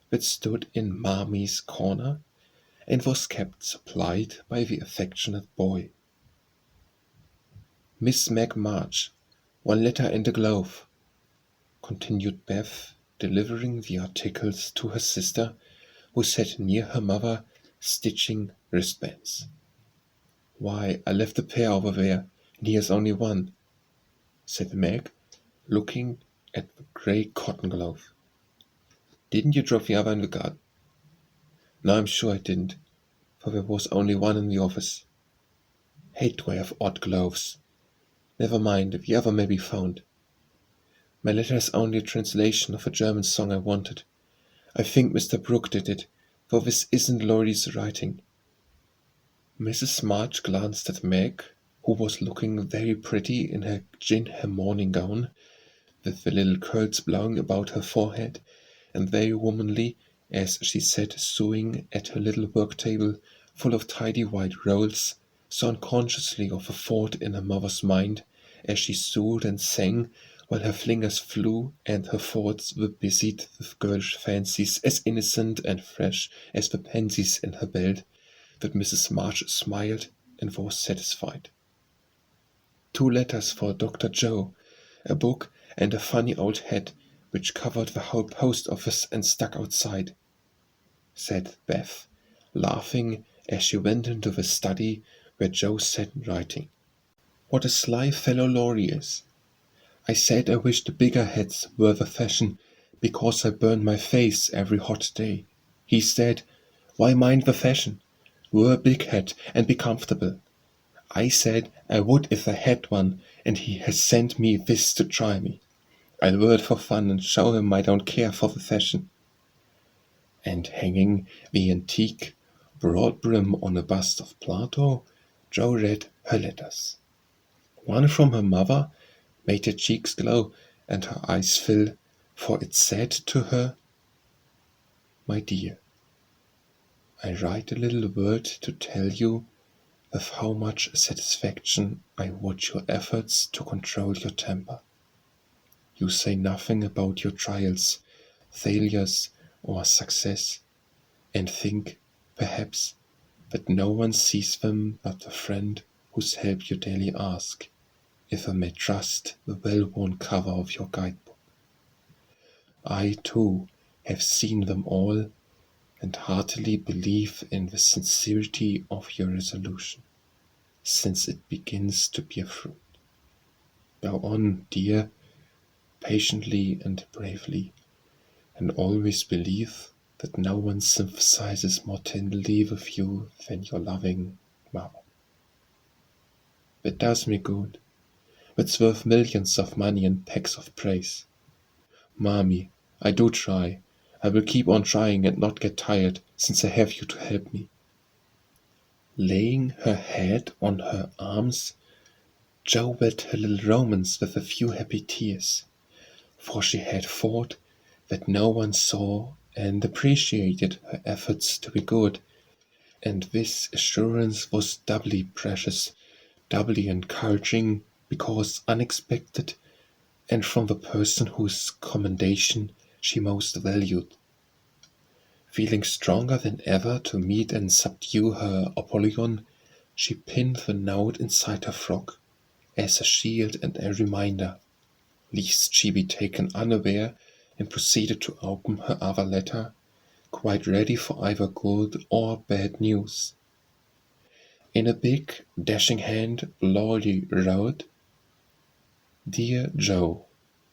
that stood in Mammy's corner and was kept supplied by the affectionate boy. Miss Meg March, one letter and a glove, continued Beth, delivering the articles to her sister, who sat near her mother, stitching wristbands. Why, I left a pair over there, and here's only one, said Meg, looking at the grey cotton glove. Didn't you drop the other in the garden? No, I'm sure I didn't, for there was only one in the office. Hate to have odd gloves. Never mind, the other may be found. My letter is only a translation of a German song I wanted. I think Mr. Brooke did it, for this isn't Laurie's writing. Mrs. March glanced at Meg, who was looking very pretty in her gingham morning gown, with the little curls blowing about her forehead, and very womanly as she sat sewing at her little work-table full of tidy white rolls, so unconsciously of a thought in her mother's mind as she sewed and sang while her fingers flew and her thoughts were busied with girlish fancies as innocent and fresh as the pansies in her belt, that Mrs. March smiled and was satisfied. 2 letters for Dr. Joe, a book, and a funny old hat which covered the whole post office and stuck outside, said Beth, laughing as she went into the study where Joe sat writing. What a sly fellow Laurie is. I said I wished the bigger hats were the fashion, because I burn my face every hot day. He said, why mind the fashion? Wear a big hat and be comfortable. I said I would if I had one, and he has sent me this to try me. I'll wear it for fun and show him I don't care for the fashion. And hanging the antique broad brim on a bust of Plato, Jo read her letters. One from her mother made her cheeks glow and her eyes fill, for it said to her, My dear, I write a little word to tell you with how much satisfaction I watch your efforts to control your temper. You say nothing about your trials, failures, or success, and think, perhaps, that no one sees them but the friend whose help you daily ask, if I may trust the well-worn cover of your guidebook. I, too, have seen them all, and heartily believe in the sincerity of your resolution, since it begins to bear fruit. Go on, dear, patiently and bravely, and always believe that no one sympathizes more tenderly with you than your loving Mother. It does me good. It's worth millions of money and pecks of praise. Mommy, I do try. I will keep on trying and not get tired, since I have you to help me. Laying her head on her arms, Jo wept her little romance with a few happy tears, for she had thought that no one saw and appreciated her efforts to be good, and this assurance was doubly precious, doubly encouraging, because unexpected, and from the person whose commendation she most valued. Feeling stronger than ever to meet and subdue her Apollyon, she pinned the note inside her frock, as a shield and a reminder, lest she be taken unaware, and proceeded to open her other letter, quite ready for either good or bad news. In a big, dashing hand, Laurie wrote, "Dear Jo,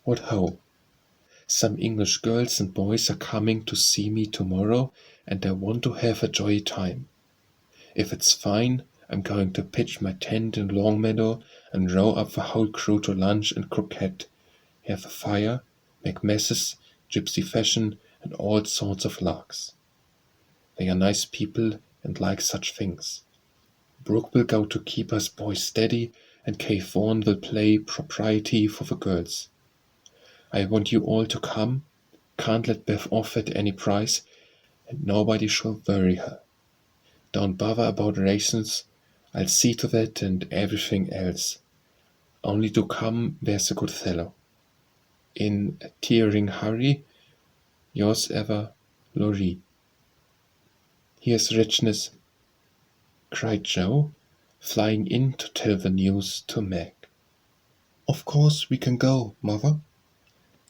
what ho! Some English girls and boys are coming to see me tomorrow, and I want to have a jolly time. If it's fine, I'm going to pitch my tent in Longmeadow and row up the whole crew to lunch and croquet, have a fire, make messes, gypsy fashion, and all sorts of larks. They are nice people and like such things. Brooke will go to keep us boys steady, and Kay Vaughan will play propriety for the girls. I want you all to come, can't let Beth off at any price, and nobody shall worry her. Don't bother about rations, I'll see to that and everything else. Only do come, there's a good fellow. In a tearing hurry, yours ever, Laurie." "Here's richness," cried Jo, flying in to tell the news to Meg. "Of course we can go, Mother.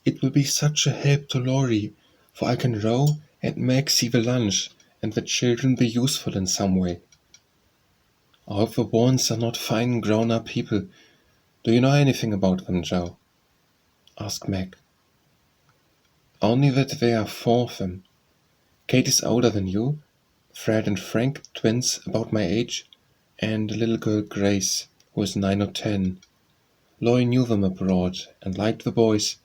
It will be such a help to Laurie, for I can row and Meg see the lunch, and the children be useful in some way." "I hope the Vaughans are not fine grown-up people. Do you know anything about them, Jo?" asked Meg. "Only that there are 4 of them. Kate is older than you, Fred and Frank, twins about my age, and a little girl Grace, who is 9 or 10. Laurie knew them abroad, and liked the boys.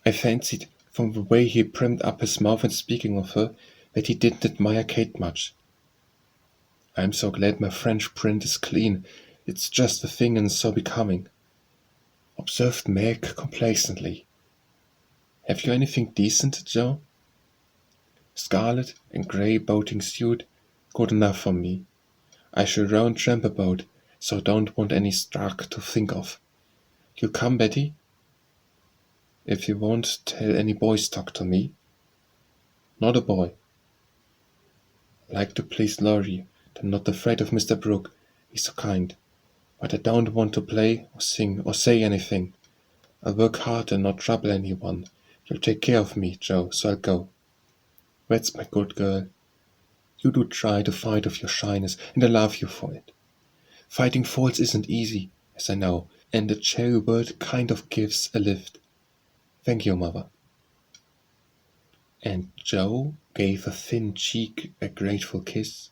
I fancied, from the way he primed up his mouth in speaking of her, that he didn't admire Kate much. I'm so glad my French print is clean. It's just the thing and so becoming," observed Meg complacently. "Have you anything decent, Jo?" "Scarlet and grey boating suit, good enough for me. I shall row and tramp about, so don't want any stark to think of. You'll come, Betty? If you won't tell any boys talk to me." "Not a boy. I like to please Laurie. I'm not afraid of Mr. Brooke, he's so kind. But I don't want to play or sing or say anything. I'll work hard and not trouble anyone. You'll take care of me, Jo, so I'll go." "That's my good girl. You do try to fight off your shyness, and I love you for it. Fighting faults isn't easy, as I know, and a cherry word kind of gives a lift. Thank you, Mother." And Jo gave a thin cheek a grateful kiss,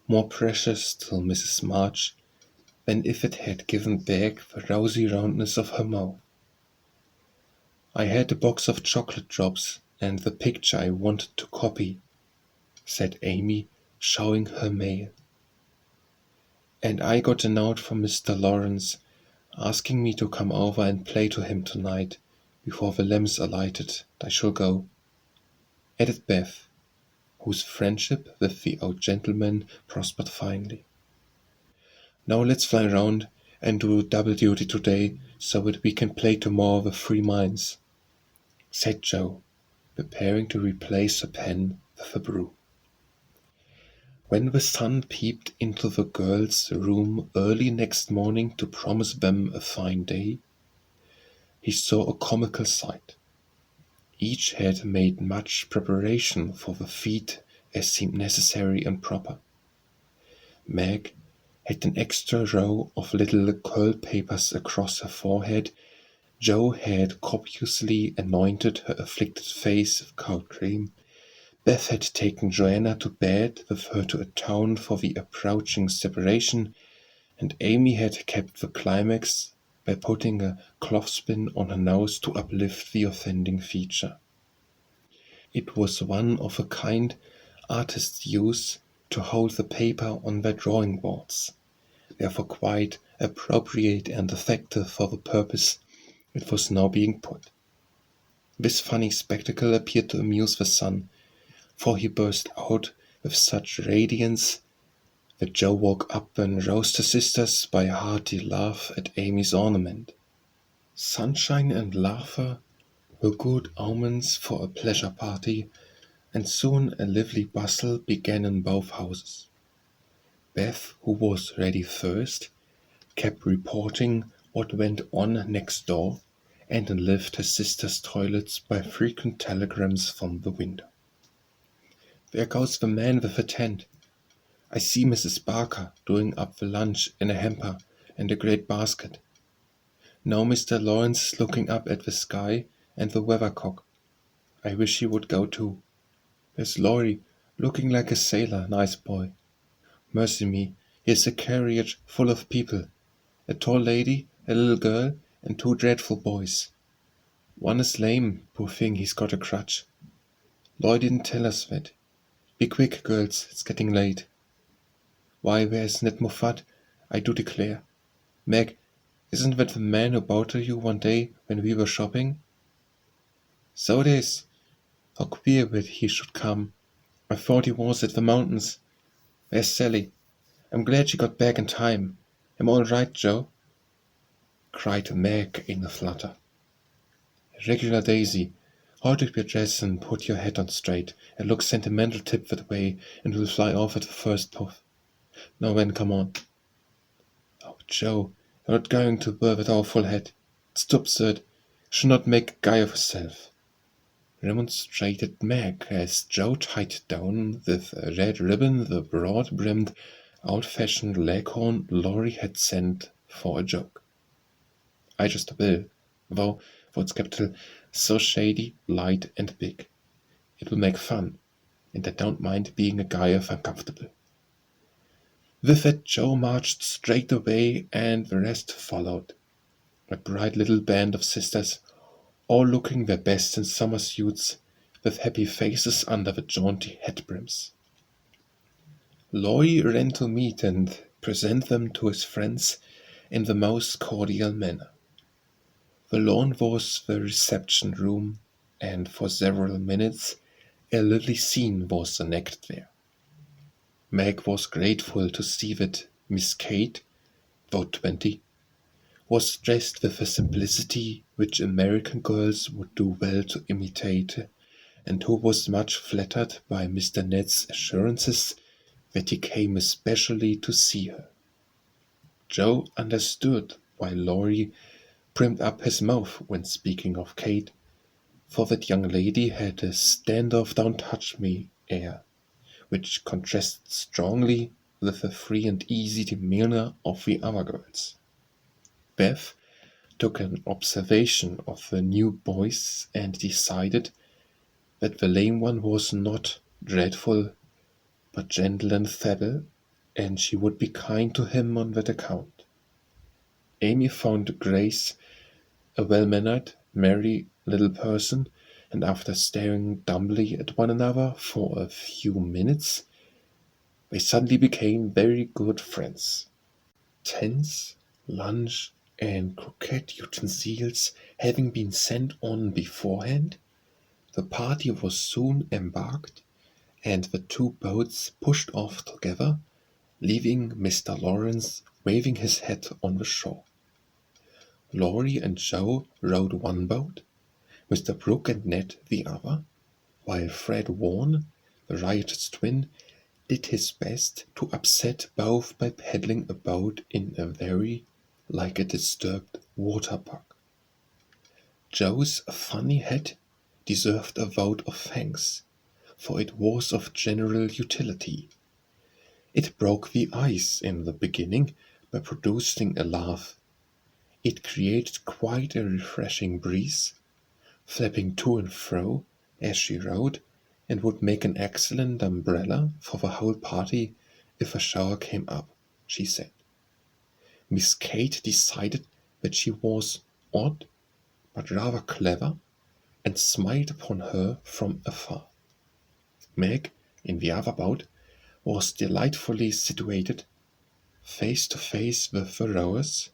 more precious to Mrs. March than if it had given back the rosy roundness of her mouth. "I had a box of chocolate drops and the picture I wanted to copy," said Amy, showing her mail. "And I got a note from Mr. Lawrence, asking me to come over and play to him tonight, before the lamps are lighted. I shall go," added Beth, whose friendship with the old gentleman prospered finely. "Now let's fly round and do double duty today, so that we can play tomorrow with 3 minds," said Jo, preparing to replace her pen with a brew. When the sun peeped into the girls' room early next morning to promise them a fine day, he saw a comical sight. Each had made much preparation for the feat as seemed necessary and proper. Meg had an extra row of little curl papers across her forehead. Jo had copiously anointed her afflicted face with cold cream. Beth had taken Joanna to bed with her to atone for the approaching separation, and Amy had kept the climax by putting a clothespin on her nose to uplift the offending feature. It was one of a kind artists use to hold the paper on their drawing boards, therefore quite appropriate and effective for the purpose it was now being put. This funny spectacle appeared to amuse the son, for he burst out with such radiance that Joe woke up and roused her sisters by a hearty laugh at Amy's ornament. Sunshine and laughter were good omens for a pleasure party, and soon a lively bustle began in both houses. Beth, who was ready first, kept reporting what went on next door, and enlivened her sisters' toilets by frequent telegrams from the window. "There goes the man with the tent. I see Mrs. Barker doing up the lunch in a hamper and a great basket. Now Mr. Lawrence is looking up at the sky and the weathercock. I wish he would go too. There's Laurie, looking like a sailor, nice boy. Mercy me, here's a carriage full of people. A tall lady, a little girl, and two dreadful boys. One is lame, poor thing, he's got a crutch. Lloyd didn't tell us that. Be quick, girls, it's getting late. Why, where's Ned Moffat? I do declare. Meg, isn't that the man who bowed to you one day when we were shopping? So it is. How queer that he should come. I thought he was at the mountains. Where's Sally? I'm glad she got back in time. Am I all right, Joe? Cried Meg in a flutter. Regular Daisy, hold up your dress and put your hat on straight, and look sentimental tip that way, and we'll fly off at the first puff. Now then, come on. Oh, Joe, you're not going to wear that awful hat. It's too absurd. You should not make a guy of yourself, remonstrated Meg as Joe tied down with a red ribbon the broad-brimmed, old-fashioned leghorn Laurie had sent for a joke. I just will, though, for its capital, so shady, light, and big. It will make fun, and I don't mind being a guy if I'm comfortable. With that Joe marched straight away, and the rest followed. A bright little band of sisters, all looking their best in summer suits, with happy faces under the jaunty hat brims. Laurie ran to meet and present them to his friends in the most cordial manner. The lawn was the reception room, and for several minutes a lively scene was enacted there. Meg was grateful to see that Miss Kate, though 20, was dressed with a simplicity which American girls would do well to imitate, and who was much flattered by Mr. Ned's assurances that he came especially to see her. Joe understood why Laurie primed up his mouth when speaking of Kate, for that young lady had a stand-off don't-touch-me air, which contrasted strongly with the free and easy demeanor of the other girls. Beth took an observation of the new boys and decided that the lame one was not dreadful, but gentle and affable, and she would be kind to him on that account. Amy found Grace a well-mannered, merry little person, and after staring dumbly at one another for a few minutes, they suddenly became very good friends. Tents, lunch, and croquet utensils having been sent on beforehand, the party was soon embarked, and the two boats pushed off together, leaving Mr. Lawrence waving his hat on the shore. Laurie and Joe rowed one boat, Mr. Brooke and Ned the other, while Fred Vaughan, the riotous twin, did his best to upset both by paddling a boat in a very like a disturbed water park. Joe's funny hat deserved a vote of thanks, for it was of general utility. It broke the ice in the beginning by producing a laugh. It created quite a refreshing breeze, flapping to and fro as she rowed, and would make an excellent umbrella for the whole party if a shower came up, she said. Miss Kate decided that she was odd, but rather clever, and smiled upon her from afar. Meg, in the other boat, was delightfully situated, face to face with the rowers,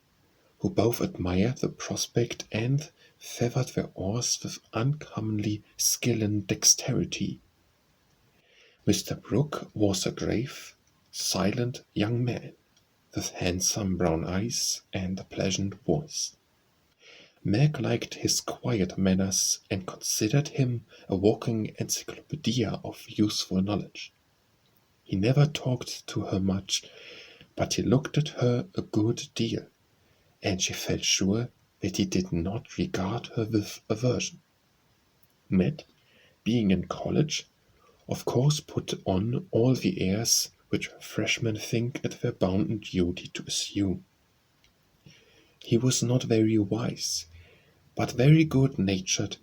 who both admired the prospect and feathered their oars with uncommonly skill and dexterity. Mr. Brooke was a grave, silent young man, with handsome brown eyes and a pleasant voice. Meg liked his quiet manners and considered him a walking encyclopedia of useful knowledge. He never talked to her much, but he looked at her a good deal, and she felt sure that he did not regard her with aversion. Ned, being in college, of course put on all the airs which freshmen think it their bounden duty to assume. He was not very wise, but very good-natured,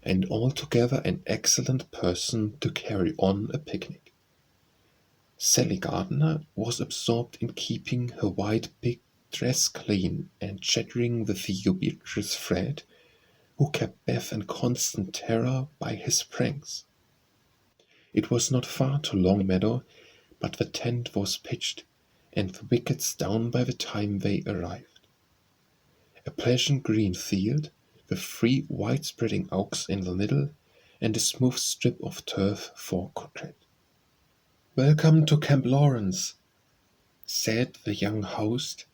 and altogether an excellent person to carry on a picnic. Sally Gardner was absorbed in keeping her white pig dress clean and chattering with the ubiquitous Fred, who kept Beth in constant terror by his pranks. It was not far to Longmeadow, but the tent was pitched, and the wickets down by the time they arrived. A pleasant green field, with 3 wide-spreading oaks in the middle, and a smooth strip of turf for cricket. "Welcome to Camp Lawrence," said the young host,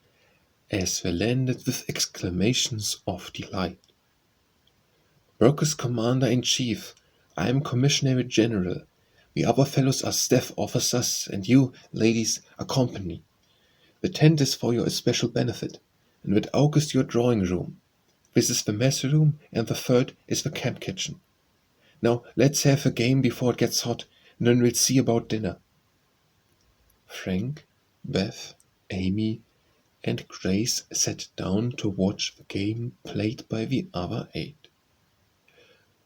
as they landed with exclamations of delight. "Brooke is Commander-in-Chief. I am Commissionary General. The other fellows are staff officers, and you, ladies, are company. The tent is for your especial benefit, and that oak is your drawing room. This is the mess room, and the third is the camp kitchen. Now let's have a game before it gets hot, and then we'll see about dinner." Frank, Beth, Amy, and Grace sat down to watch the game played by the other 8.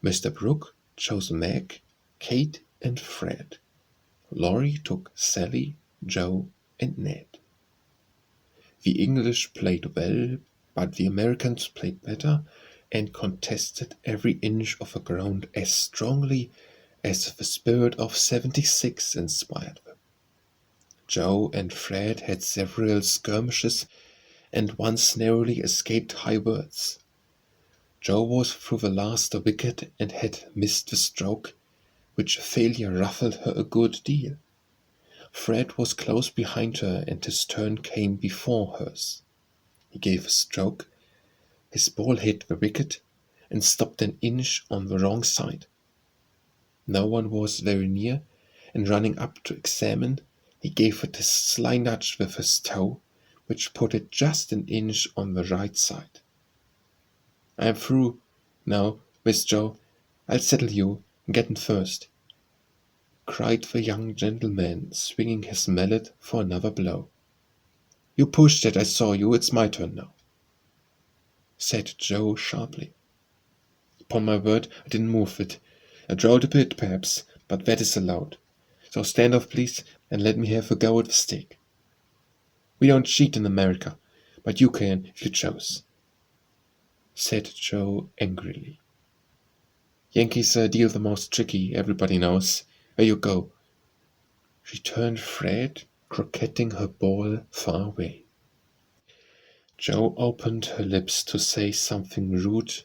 Mr. Brooke chose Meg, Kate, and Fred. Laurie took Sally, Joe, and Ned. The English played well, but the Americans played better and contested every inch of the ground as strongly as the spirit of '76 inspired them. Joe and Fred had several skirmishes, and once narrowly escaped high words. Joe was through the last wicket and had missed the stroke, which failure ruffled her a good deal. Fred was close behind her, and his turn came before hers. He gave a stroke. His ball hit the wicket and stopped an inch on the wrong side. No one was very near, and running up to examine, he gave it a sly nudge with his toe, which put it just an inch on the right side. "I'm through now, Miss Joe. I'll settle you and get in first," cried the young gentleman, swinging his mallet for another blow. "You pushed it, I saw you. It's my turn now," said Joe sharply. "Upon my word, I didn't move it. I drove a bit, perhaps, but that is allowed. So stand off, please, and let me have a go at the stake. We don't cheat in America, but you can if you chose," said Joe angrily. "Yankees deal the most tricky, everybody knows. There you go," returned Fred, croquetting her ball far away. Joe opened her lips to say something rude,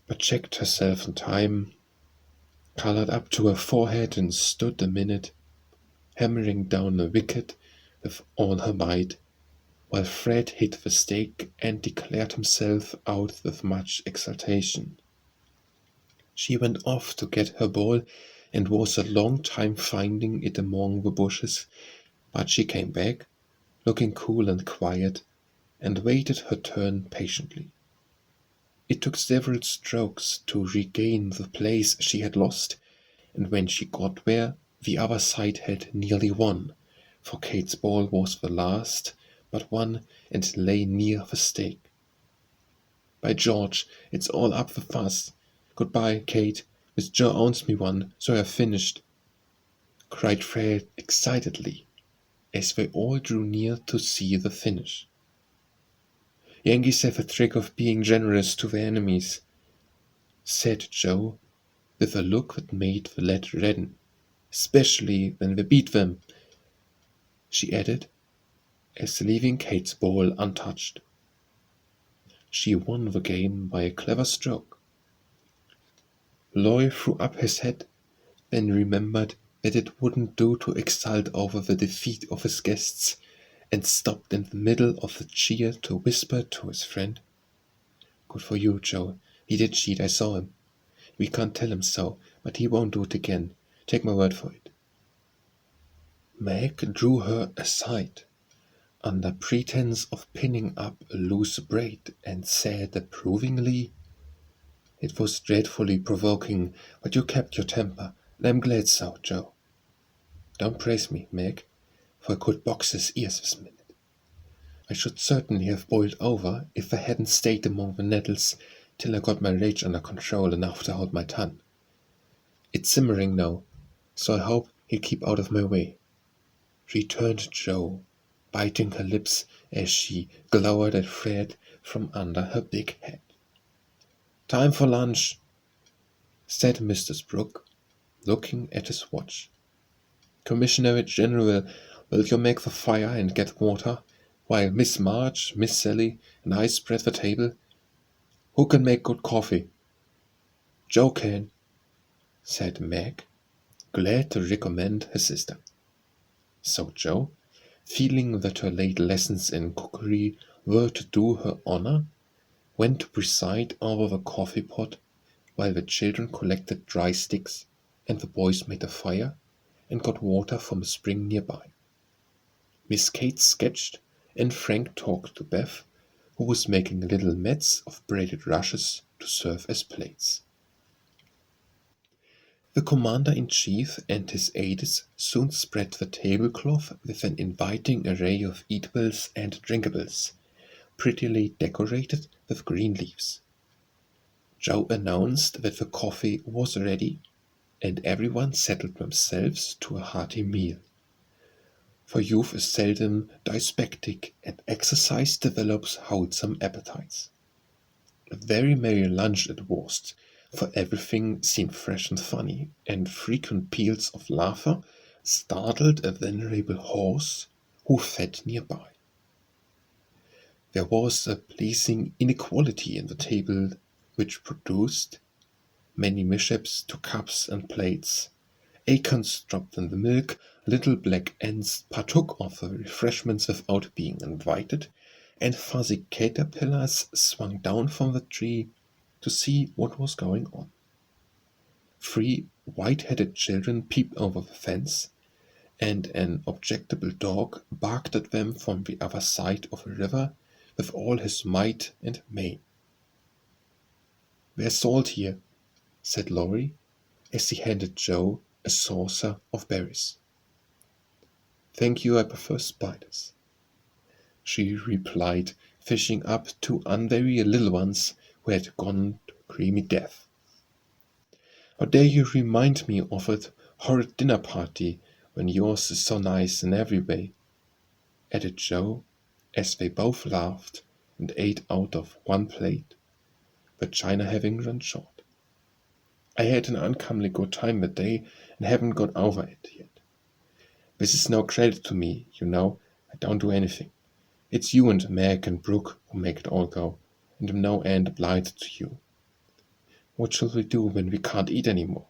but checked herself in time, colored up to her forehead, and stood a minute, hammering down a wicket with all her might, while Fred hit the stake and declared himself out with much exultation. She went off to get her ball, and was a long time finding it among the bushes, but she came back, looking cool and quiet, and waited her turn patiently. It took several strokes to regain the place she had lost, and when she got there, the other side had nearly won, for Kate's ball was the last but one and lay near the stake. "By George, it's all up with us. Goodbye, Kate. Miss Joe owns me one, so I've finished, cried Fred excitedly, as they all drew near to see the finish. Yankees have a trick of being generous to their enemies, said Joe, with a look that made the lad redden, especially when they beat them, she added, as leaving Kate's ball untouched. She won the game by a clever stroke. Loy threw up his head, then remembered that it wouldn't do to exult over the defeat of his guests, and stopped in the middle of the cheer to whisper to his friend, "Good for you, Joe. He did cheat, I saw him. We can't tell him so, but he won't do it again. Take my word for it." Meg drew her aside, under pretense of pinning up a loose braid, and said approvingly, "It was dreadfully provoking, but you kept your temper, and I'm glad so, Joe. Don't praise me, Meg, for I could box his ears this minute. I should certainly have boiled over if I hadn't stayed among the nettles till I got my rage under control enough to hold my tongue. It's simmering now, so I hope he'll keep out of my way," returned Joe, biting her lips as she glowered at Fred from under her big head. "Time for lunch," said Mr. Brooke, looking at his watch. "Commissioner General, will you make the fire and get water, while Miss March, Miss Sally, and I spread the table? Who can make good coffee?" "Joe can," said Meg, glad to recommend her sister. So Joe, feeling that her late lessons in cookery were to do her honor, went to preside over the coffee pot, while the children collected dry sticks, and the boys made a fire and got water from a spring nearby. Miss Kate sketched, and Frank talked to Beth, who was making little mats of braided rushes to serve as plates. The commander-in-chief and his aides soon spread the tablecloth with an inviting array of eatables and drinkables, prettily decorated with green leaves. Joe announced that the coffee was ready, and everyone settled themselves to a hearty meal. For youth is seldom dyspeptic, and exercise develops wholesome appetites. A very merry lunch it was, for everything seemed fresh and funny, and frequent peals of laughter startled a venerable horse who fed nearby. There was a pleasing inequality in the table which produced many mishaps to cups and plates. Acorns dropped in the milk, little black ants partook of the refreshments without being invited, and fuzzy caterpillars swung down from the tree to see what was going on. 3 white-headed children peeped over the fence, and an objectable dog barked at them from the other side of the river with all his might and main. "There's salt here," said Laurie, as he handed Joe a saucer of berries. "Thank you, I prefer spiders," she replied, fishing up 2 unvary little ones who had gone to creamy death. "How dare you remind me of that horrid dinner party when yours is so nice in every way," added Joe, as they both laughed and ate out of one plate, the china having run short. "I had an uncommonly good time that day and haven't got over it yet. This is no credit to me, you know. I don't do anything. It's you and Meg and Brooke who make it all go, and I'm no end obliged to you." "What shall we do when we can't eat any more?"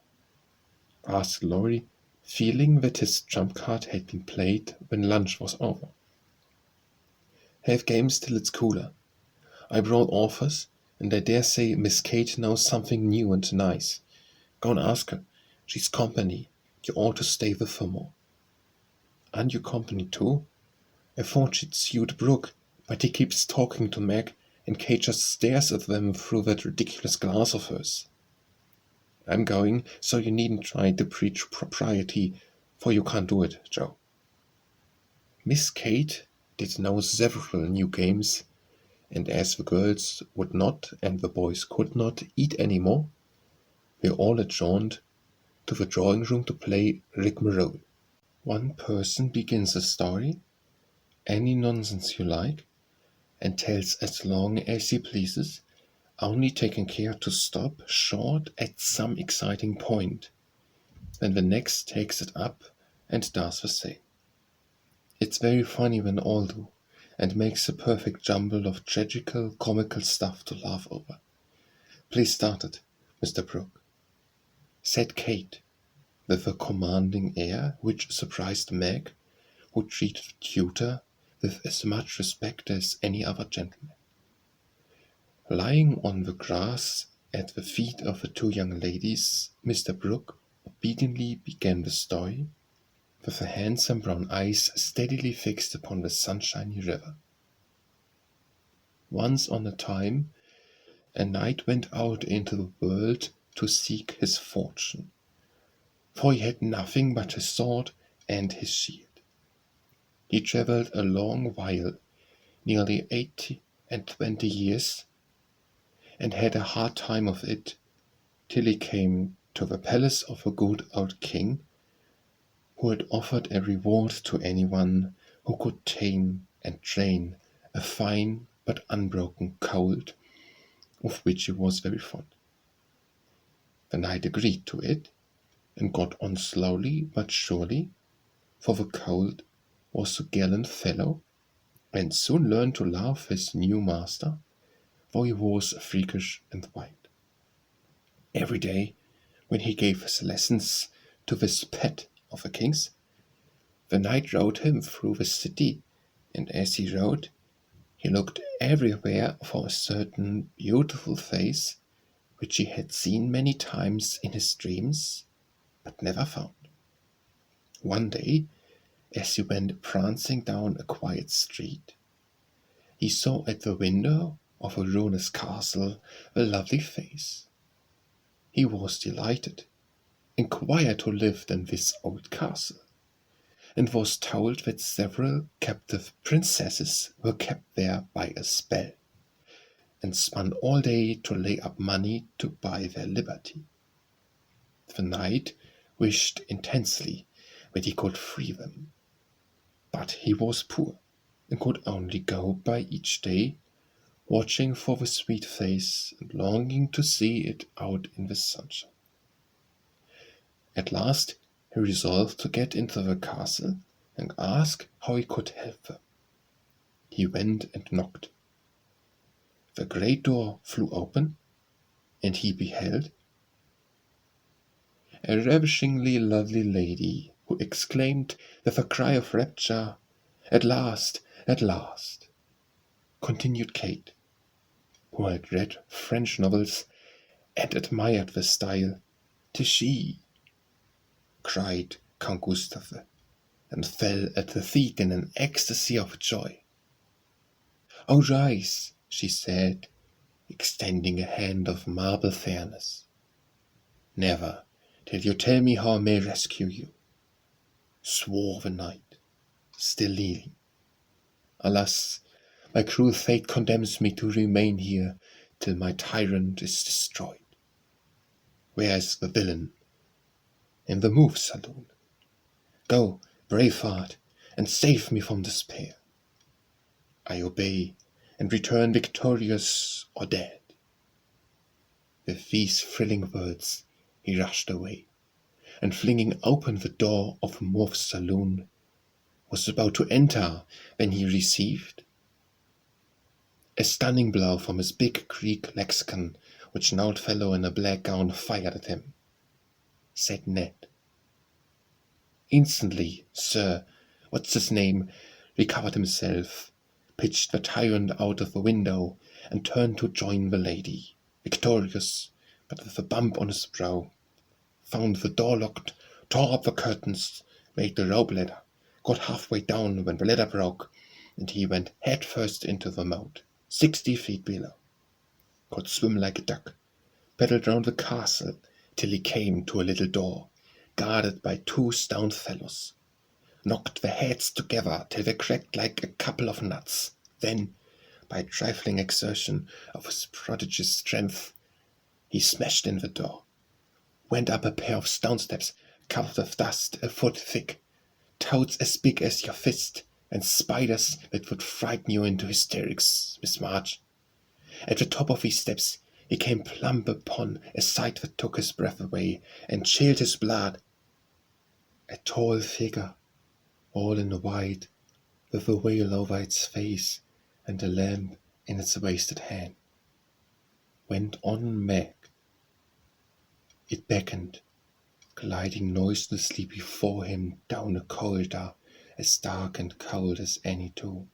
asked Laurie, feeling that his trump card had been played when lunch was over. "Have games till it's cooler. I brought authors, and I dare say Miss Kate knows something new and nice. Go and ask her. She's company. You ought to stay with her more." "Aren't you company too? I thought she'd suit Brooke, but he keeps talking to Meg, and Kate just stares at them through that ridiculous glass of hers." "I'm going, so you needn't try to preach propriety, for you can't do it, Joe." Miss Kate did know several new games, and as the girls would not and the boys could not eat any more, We all adjourned to the drawing room to play rigmarole. One person begins a story, any nonsense you like, and tells as long as he pleases, only taking care to stop short at some exciting point. Then the next takes it up and does the same. It's very funny when all do, and makes a perfect jumble of tragical, comical stuff to laugh over. Please start it, Mr. Brooke, said Kate, with a commanding air which surprised Meg, who treated the tutor with as much respect as any other gentleman. Lying on the grass at the feet of the two young ladies, Mr. Brooke obediently began the story, with the handsome brown eyes steadily fixed upon the sunshiny river. Once on a time, a knight went out into the world to seek his fortune, for he had nothing but his sword and his shield. He travelled a long while, nearly 28 years, and had a hard time of it, till he came to the palace of a good old king, who had offered a reward to anyone who could tame and train a fine but unbroken colt, of which he was very fond. The knight agreed to it, and got on slowly but surely, for the colt was a gallant fellow, and soon learned to love his new master, for he was freakish and wild. Every day, when he gave his lessons to this pet of a king's, the knight rode him through the city, and as he rode, he looked everywhere for a certain beautiful face which he had seen many times in his dreams, but never found. One day, as he went prancing down a quiet street, he saw at the window of a ruinous castle a lovely face. He was delighted, inquired who lived in this old castle, and was told that several captive princesses were kept there by a spell, and spun all day to lay up money to buy their liberty. The knight wished intensely that he could free them, but he was poor, and could only go by each day, watching for the sweet face and longing to see it out in the sunshine. At last he resolved to get into the castle and ask how he could help them. He went and knocked. The great door flew open, and he beheld a ravishingly lovely lady, who exclaimed with a cry of rapture, "At last, at last!" continued Kate, who had read French novels and admired the style. "'Tis she!" cried Count Gustav, and fell at the feet in an ecstasy of joy. "Oh, rise," she said, extending a hand of marble fairness. "Never, till you tell me how I may rescue you," swore the knight, still kneeling. "Alas, my cruel fate condemns me to remain here till my tyrant is destroyed. Where is the villain? In the move saloon. Go, brave heart, and save me from despair. I obey, and return victorious or dead." With these thrilling words he rushed away, and flinging open the door of Morph's saloon, was about to enter when he received a stunning blow from his big Greek lexicon, which an old fellow in a black gown fired at him. Said Ned. Instantly, Sir What's-his-name recovered himself, pitched the tyrant out of the window, and turned to join the lady, victorious, but with a bump on his brow, found the door locked, tore up the curtains, made the rope ladder, got halfway down when the ladder broke, and he went head first into the moat, 60 feet below, could swim like a duck, paddled round the castle till he came to a little door, guarded by 2 stout fellows, knocked their heads together till they cracked like a couple of nuts. Then, by a trifling exertion of his prodigious strength, he smashed in the door, went up a pair of stone steps, covered with dust a foot thick, toads as big as your fist, and spiders that would frighten you into hysterics, Miss March. At the top of these steps he came plump upon a sight that took his breath away and chilled his blood. A tall figure, all in white, with a veil over its face and a lamp in its wasted hand, went on Meg. It beckoned, gliding noiselessly before him down a corridor as dark and cold as any tomb.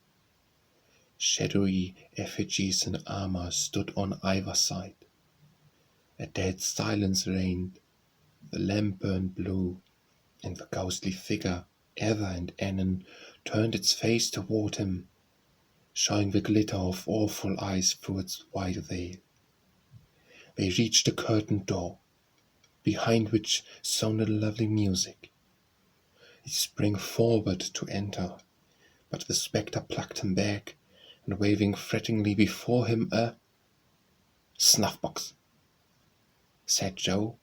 Shadowy effigies in armor stood on either side. A dead silence reigned, the lamp burned blue, and the ghostly figure ever and anon turned its face toward him, showing the glitter of awful eyes through its white veil. They reached the curtained door, behind which sounded lovely music. He sprang forward to enter, but the spectre plucked him back, and waving threateningly before him a "Snuff-box," said Joe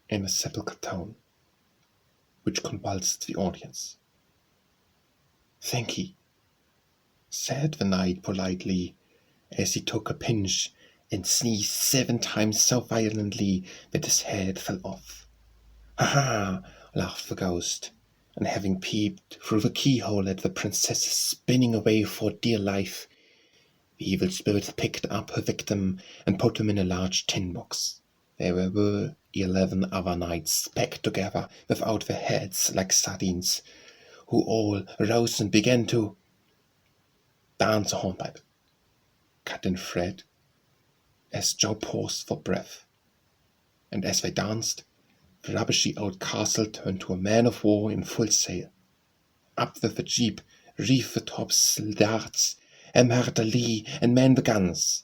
in a sepulchral tone, which convulsed the audience. "Thank'ee," said the knight politely, as he took a pinch and sneezed 7 times so violently that his head fell off. "Ha ha!" laughed the ghost, and having peeped through the keyhole at the princess spinning away for dear life, the evil spirit picked up her victim and put him in a large tin box. There were 11 other knights packed together without their heads like sardines, who all rose and began to dance a hornpipe, cut in Fred, as Joe paused for breath. And as they danced, the rubbishy old castle turned to a man-of-war in full sail. Up with the jeep, reef the tops, darts, hammer the lee, and man the guns,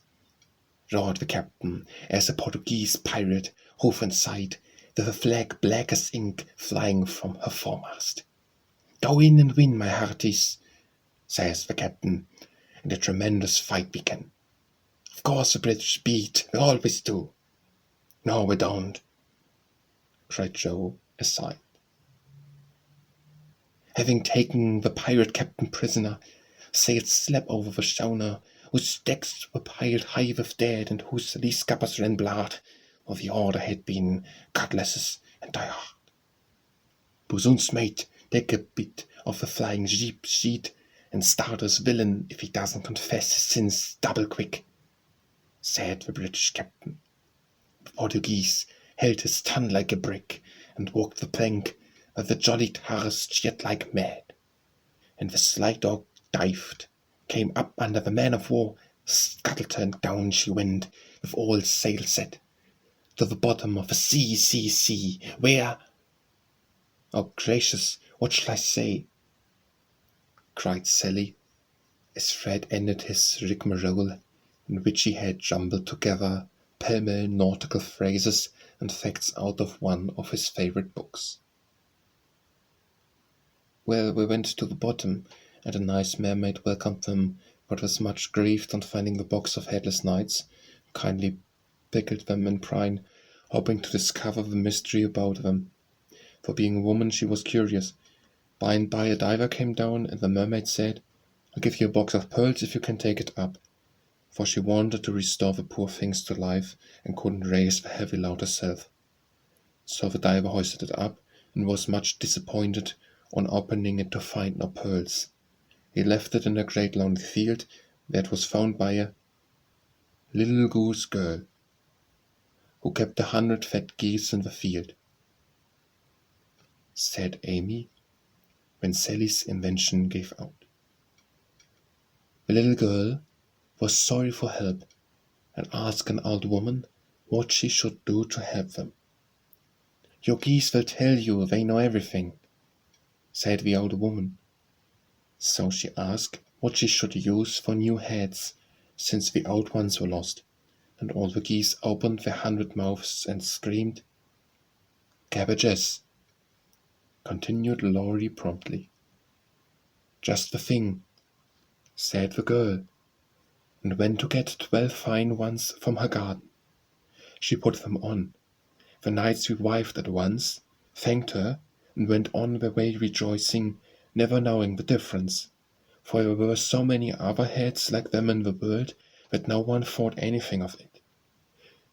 roared the captain, as a Portuguese pirate hove in sight, with a flag black as ink flying from her foremast. "Go in and win, my hearties," says the captain, and a tremendous fight began. "Of course the British beat, we always do." "No, we don't," cried Joe aside. Having taken the pirate captain prisoner, sailed slap over the schooner, whose decks were piled high with dead and whose lee scuppers ran blood, for the order had been cutlasses and die hard. "Bosun's mate, take a bit of the flying sheet and start this villain if he doesn't confess his sins double quick," said the British captain. The Portuguese held his tongue like a brick and walked the plank, while the jolly tars cheered like mad. And the sly dog dived, came up under the man-of-war, scuttled and down she went, with all sail set, to the bottom of the sea, where— "Oh, gracious, what shall I say?" cried Sally, as Fred ended his rigmarole, in which he had jumbled together pell-mell nautical phrases and facts out of one of his favourite books. "Well, we went to the bottom, and a nice mermaid welcomed them, but was much grieved on finding the box of headless knights, kindly pickled them in brine, hoping to discover the mystery about them. For being a woman, she was curious. By and by a diver came down, and the mermaid said, 'I'll give you a box of pearls if you can take it up,' for she wanted to restore the poor things to life, and couldn't raise the heavy load herself. So the diver hoisted it up, and was much disappointed on opening it to find no pearls. He left it in a great lonely field, where it was found by a little goose girl, who kept 100 fat geese in the field," said Amy, when Sally's invention gave out. "The little girl was sorry for help, and asked an old woman what she should do to help them. 'Your geese will tell you, they know everything,' said the old woman. So she asked what she should use for new heads, since the old ones were lost, and all the geese opened their 100 mouths and screamed. 'Cabbages,' continued Laurie promptly. 'Just the thing,' said the girl, and went to get 12 fine ones from her garden. She put them on. The knights revived at once, thanked her, and went on their way rejoicing, never knowing the difference, for there were so many other heads like them in the world that no one thought anything of it.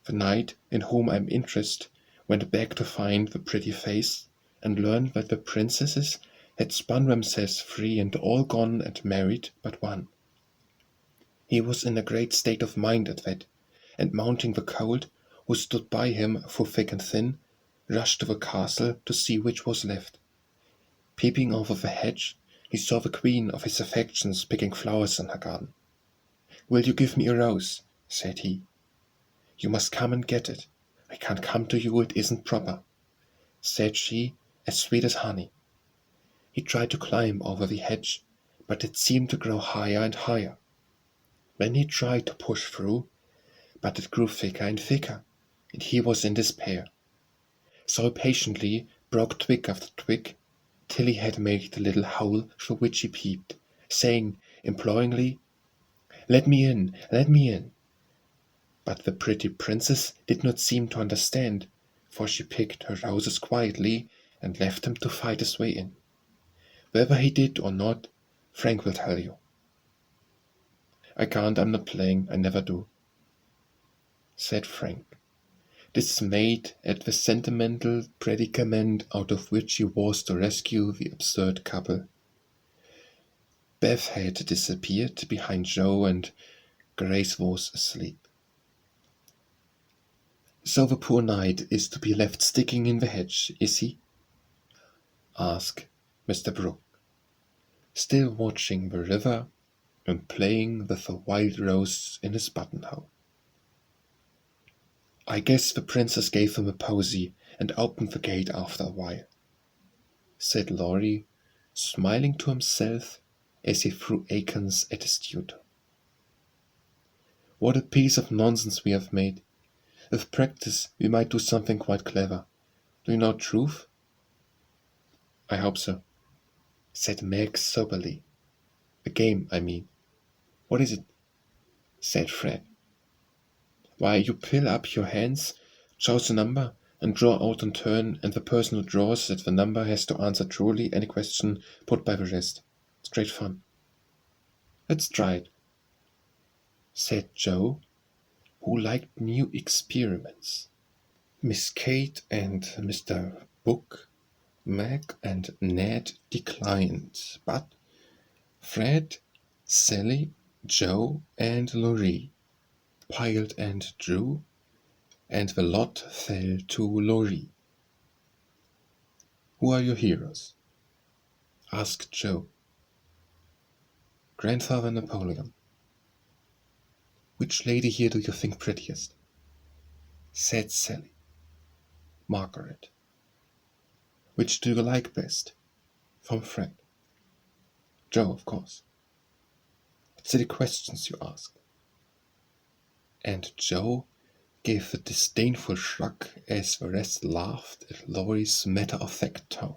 The knight in whom I am interested went back to find the pretty face, and learned that the princesses had spun themselves free and all gone and married but one. He was in a great state of mind at that, and mounting the colt, who stood by him through thick and thin, rushed to the castle to see which was left. Peeping over the hedge, he saw the queen of his affections picking flowers in her garden. "Will you give me a rose?" said he. "You must come and get it. I can't come to you, it isn't proper," said she, as sweet as honey. He tried to climb over the hedge, but it seemed to grow higher and higher. Then he tried to push through, but it grew thicker and thicker, and he was in despair. So he patiently broke twig after twig, till he had made the little hole through which he peeped, saying imploringly, "Let me in, let me in." But the pretty princess did not seem to understand, for she picked her roses quietly and left him to fight his way in. Whether he did or not, Frank will tell you. "I can't, I'm not playing, I never do," said Frank, dismayed at the sentimental predicament out of which he was to rescue the absurd couple. Beth had disappeared behind Joe, and Grace was asleep. "So the poor knight is to be left sticking in the hedge, is he?" asked Mr. Brooke, still watching the river and playing with a wild rose in his buttonhole. "I guess the princess gave him a posy and opened the gate after a while," said Laurie, smiling to himself as he threw acorns at his tutor. "What a piece of nonsense we have made. With practice we might do something quite clever. Do you know truth?" "I hope so," said Meg soberly. "A game, I mean." "What is it?" said Fred. "Why, you pill up your hands, choose a number, and draw out in turn, and the person who draws at the number has to answer truly any question put by the rest. It's great fun." "Let's try it," said Joe, who liked new experiments. Miss Kate and Mr. Book, Meg and Ned declined, but Fred, Sally, Joe, and Laurie piled and drew, and the lot fell to Laurie. "Who are your heroes?" asked Joe. "Grandfather Napoleon." "Which lady here do you think prettiest?" said Sally. "Margaret." "Which do you like best?" from Fred. "Joe, of course." "What silly questions you ask." And Joe gave a disdainful shrug as the rest laughed at Laurie's matter-of-fact tone.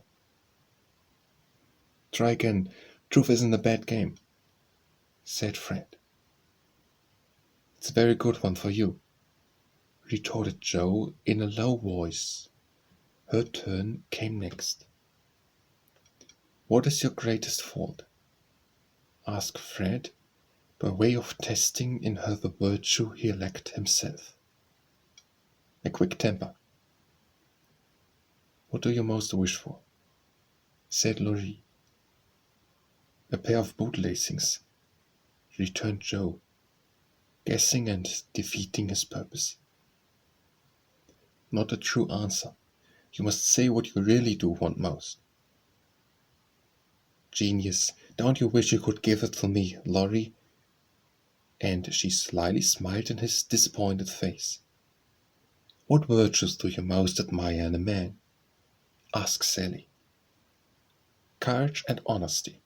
"Try again. Truth isn't a bad game," said Fred. "It's a very good one for you," retorted Joe in a low voice. Her turn came next. "What is your greatest fault?" asked Fred, by way of testing in her the virtue he lacked himself. "A quick temper." "What do you most wish for?" said Laurie. "A pair of bootlacings," returned Joe, guessing and defeating his purpose. "Not a true answer. You must say what you really do want most." "Genius, don't you wish you could give it to me, Laurie?" And she slyly smiled in his disappointed face. "What virtues do you most admire in a man?" asked Sally. "Courage and honesty."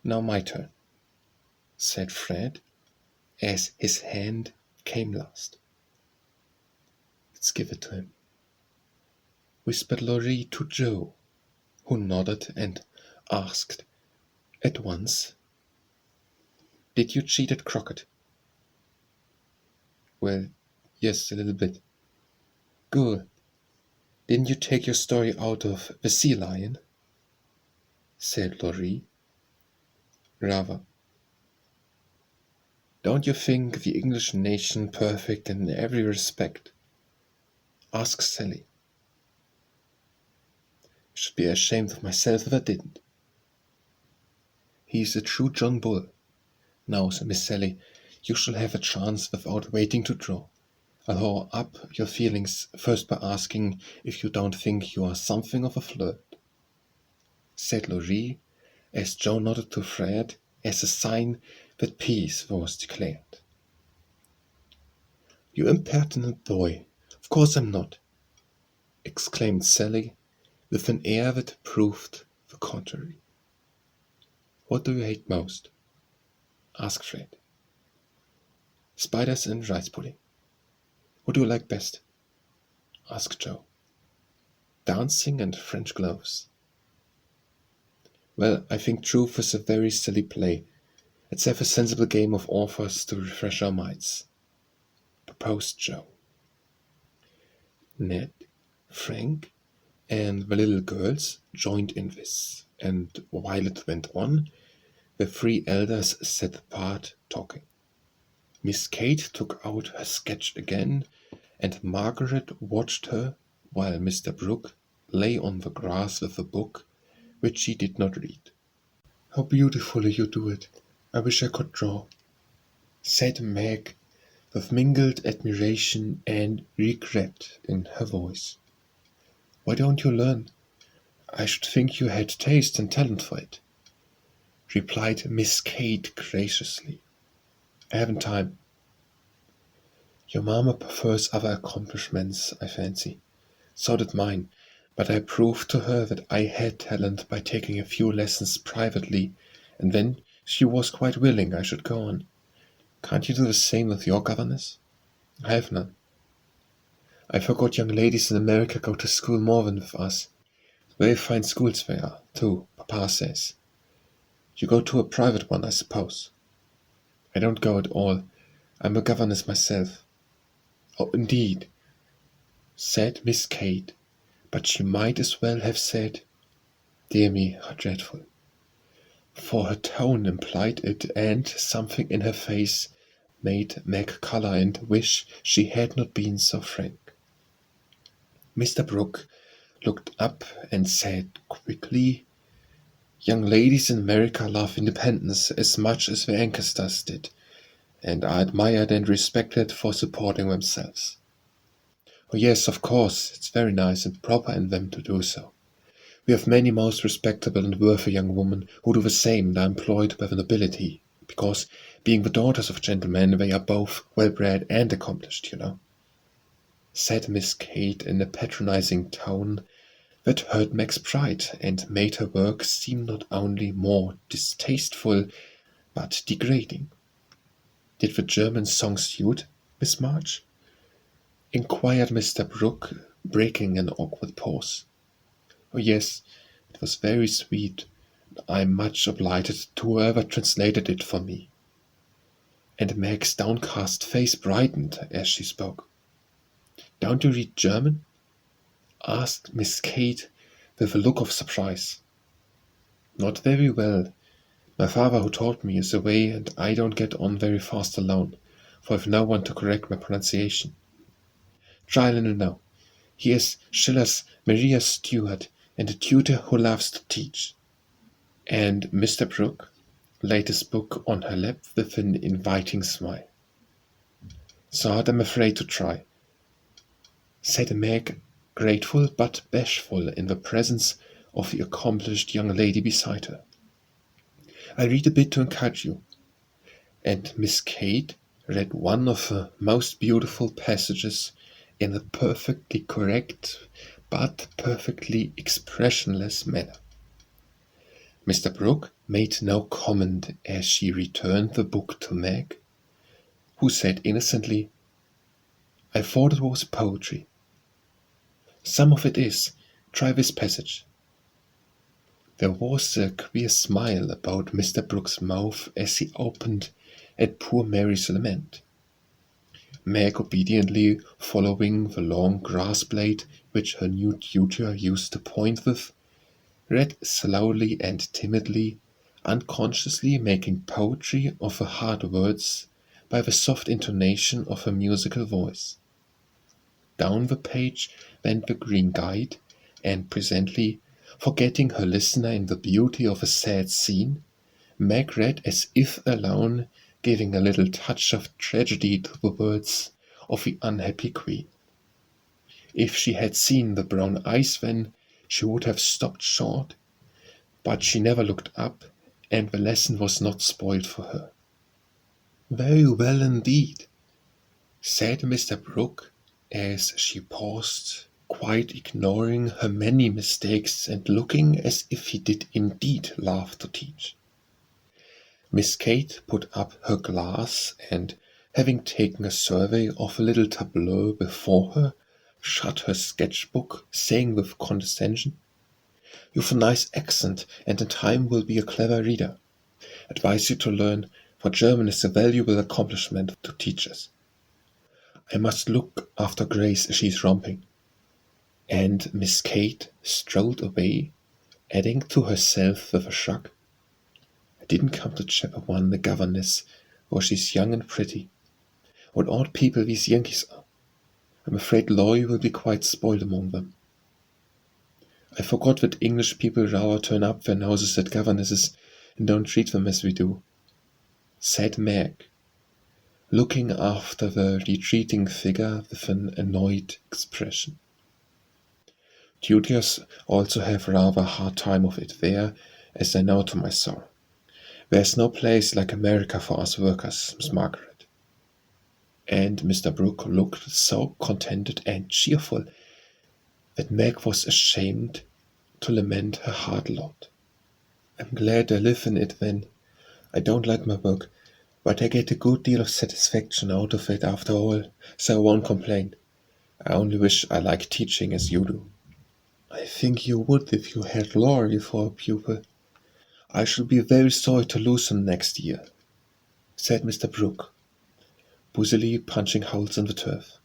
"Now my turn," said Fred, as his hand came last. "Let's give it to him," whispered Laurie to Joe, who nodded and asked at once, "Did you cheat at croquet?" "Well, yes, a little bit." Good. Didn't you take your story out of The Sea Lion? Said Laurie. Rather. Don't you think the English nation perfect in every respect? Asked Sally. I should be ashamed of myself if I didn't. He's a true John Bull. Now, Miss Sally, you shall have a chance without waiting to draw. I'll haul up your feelings first by asking if you don't think you are something of a flirt, said Laurie, as Joe nodded to Fred as a sign that peace was declared. You impertinent boy, of course I'm not, exclaimed Sally with an air that proved the contrary. What do you hate most? Asked Fred. Spiders and rice pudding. What do you like best? Asked Joe. Dancing and French gloves. Well, I think truth is a very silly play. Let's have a sensible game of authors to refresh our minds, proposed Joe. Ned, Frank, and the little girls joined in this, and while it went on, the three elders sat apart talking. Miss Kate took out her sketch again, and Margaret watched her while Mr. Brooke lay on the grass with a book which she did not read. How beautifully you do it. I wish I could draw, said Meg, with mingled admiration and regret in her voice. Why don't you learn? I should think you had taste and talent for it, replied Miss Kate graciously. I haven't time. Your mamma prefers other accomplishments, I fancy. So did mine, but I proved to her that I had talent by taking a few lessons privately, and then she was quite willing I should go on. Can't you do the same with your governess? I have none. I forgot young ladies in America go to school more than with us. Very fine schools they are, too, Papa says. You go to a private one, I suppose. I don't go at all. I'm a governess myself. Oh, indeed, said Miss Kate, but she might as well have said, dear me, how dreadful. For her tone implied it, and something in her face made Meg color and wish she had not been so frank. Mr. Brooke looked up and said quickly, young ladies in America love independence as much as the ancestors did, and are admired and respected for supporting themselves. Oh yes, of course, it's very nice and proper in them to do so. We have many most respectable and worthy young women who do the same and are employed by the nobility, because, being the daughters of gentlemen, they are both well-bred and accomplished, you know, said Miss Kate in a patronizing tone that hurt Meg's pride and made her work seem not only more distasteful, but degrading. Did the German song suit, Miss March? Inquired Mr. Brooke, breaking an awkward pause. Oh yes, it was very sweet. I'm much obliged to whoever translated it for me. And Meg's downcast face brightened as she spoke. Don't you read German? Asked Miss Kate with a look of surprise. Not very well. My father, who taught me, is away, and I don't get on very fast alone, for I've no one to correct my pronunciation. Try Lionel now. He is Schiller's Maria Stuart, and a tutor who loves to teach. And Mr. Brooke laid his book on her lap with an inviting smile. So I'm afraid to try, said Meg, grateful but bashful in the presence of the accomplished young lady beside her. I'll read a bit to encourage you. And Miss Kate read one of the most beautiful passages in a perfectly correct but perfectly expressionless manner. Mr. Brooke made no comment as she returned the book to Meg, who said innocently, I thought it was poetry. Some of it is. Try this passage. There was a queer smile about Mr. Brooke's mouth as he opened at poor Mary's lament. Meg, obediently following the long grass blade which her new tutor used to point with, read slowly and timidly, unconsciously making poetry of the hard words by the soft intonation of her musical voice. Down the page went the green guide, and presently, forgetting her listener in the beauty of a sad scene, Meg read as if alone, giving a little touch of tragedy to the words of the unhappy queen. If she had seen the brown eyes then, she would have stopped short, but she never looked up, and the lesson was not spoiled for her. "Very well indeed," said Mr. Brooke, as she paused, quite ignoring her many mistakes and looking as if he did indeed love to teach. Miss Kate put up her glass and, having taken a survey of a little tableau before her, shut her sketch-book, saying with condescension, "You've a nice accent, and in time will be a clever reader. Advise you to learn, for German is a valuable accomplishment to teachers. I must look after Grace as she's romping." And Miss Kate strolled away, adding to herself with a shrug, "I didn't come to chapter 1 the governess, for she's young and pretty. What odd people these Yankees are. I'm afraid Laurie will be quite spoiled among them. I forgot that English people rather turn up their noses at governesses and don't treat them as we do," said Meg, looking after the retreating figure with an annoyed expression. "Tutors also have rather a hard time of it there, as I know to my sorrow. There's no place like America for us workers, Miss Margaret." And Mr. Brooke looked so contented and cheerful that Meg was ashamed to lament her hard lot. "I'm glad I live in it then. I don't like my work, but I get a good deal of satisfaction out of it after all, so I won't complain. I only wish I liked teaching as you do." "I think you would if you had Laurie for a pupil. I shall be very sorry to lose him next year," said Mr. Brooke, busily punching holes in the turf.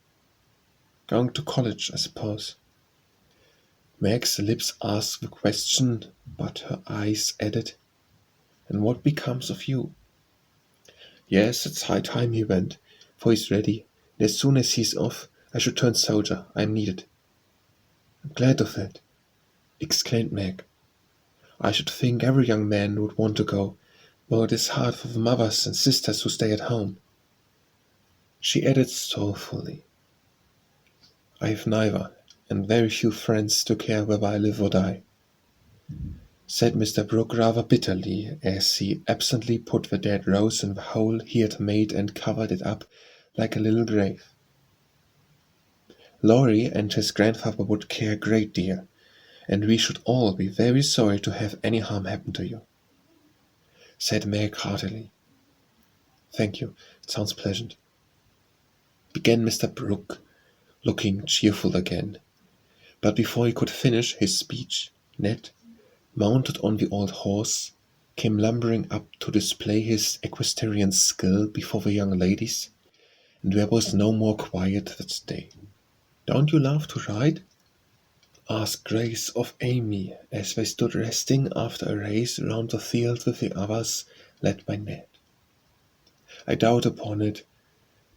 "Going to college, I suppose." Meg's lips asked the question, but her eyes added, "And what becomes of you?" "Yes, it's high time he went, for he's ready, and as soon as he's off, I should turn soldier. I'm needed." "I'm glad of that," exclaimed Meg. "I should think every young man would want to go, though it is hard for the mothers and sisters who stay at home." She added soulfully, "I have neither, and very few friends to care whether I live or die," said Mr. Brooke rather bitterly, as he absently put the dead rose in the hole he had made and covered it up like a little grave. "Laurie and his grandfather would care a great deal, and we should all be very sorry to have any harm happen to you," said Meg heartily. "Thank you, it sounds pleasant," began Mr. Brooke, looking cheerful again. But before he could finish his speech, Ned, mounted on the old horse, came lumbering up to display his equestrian skill before the young ladies, and there was no more quiet that day. "Don't you love to ride?" asked Grace of Amy, as they stood resting after a race round the field with the others, led by Ned. "I doubt upon it.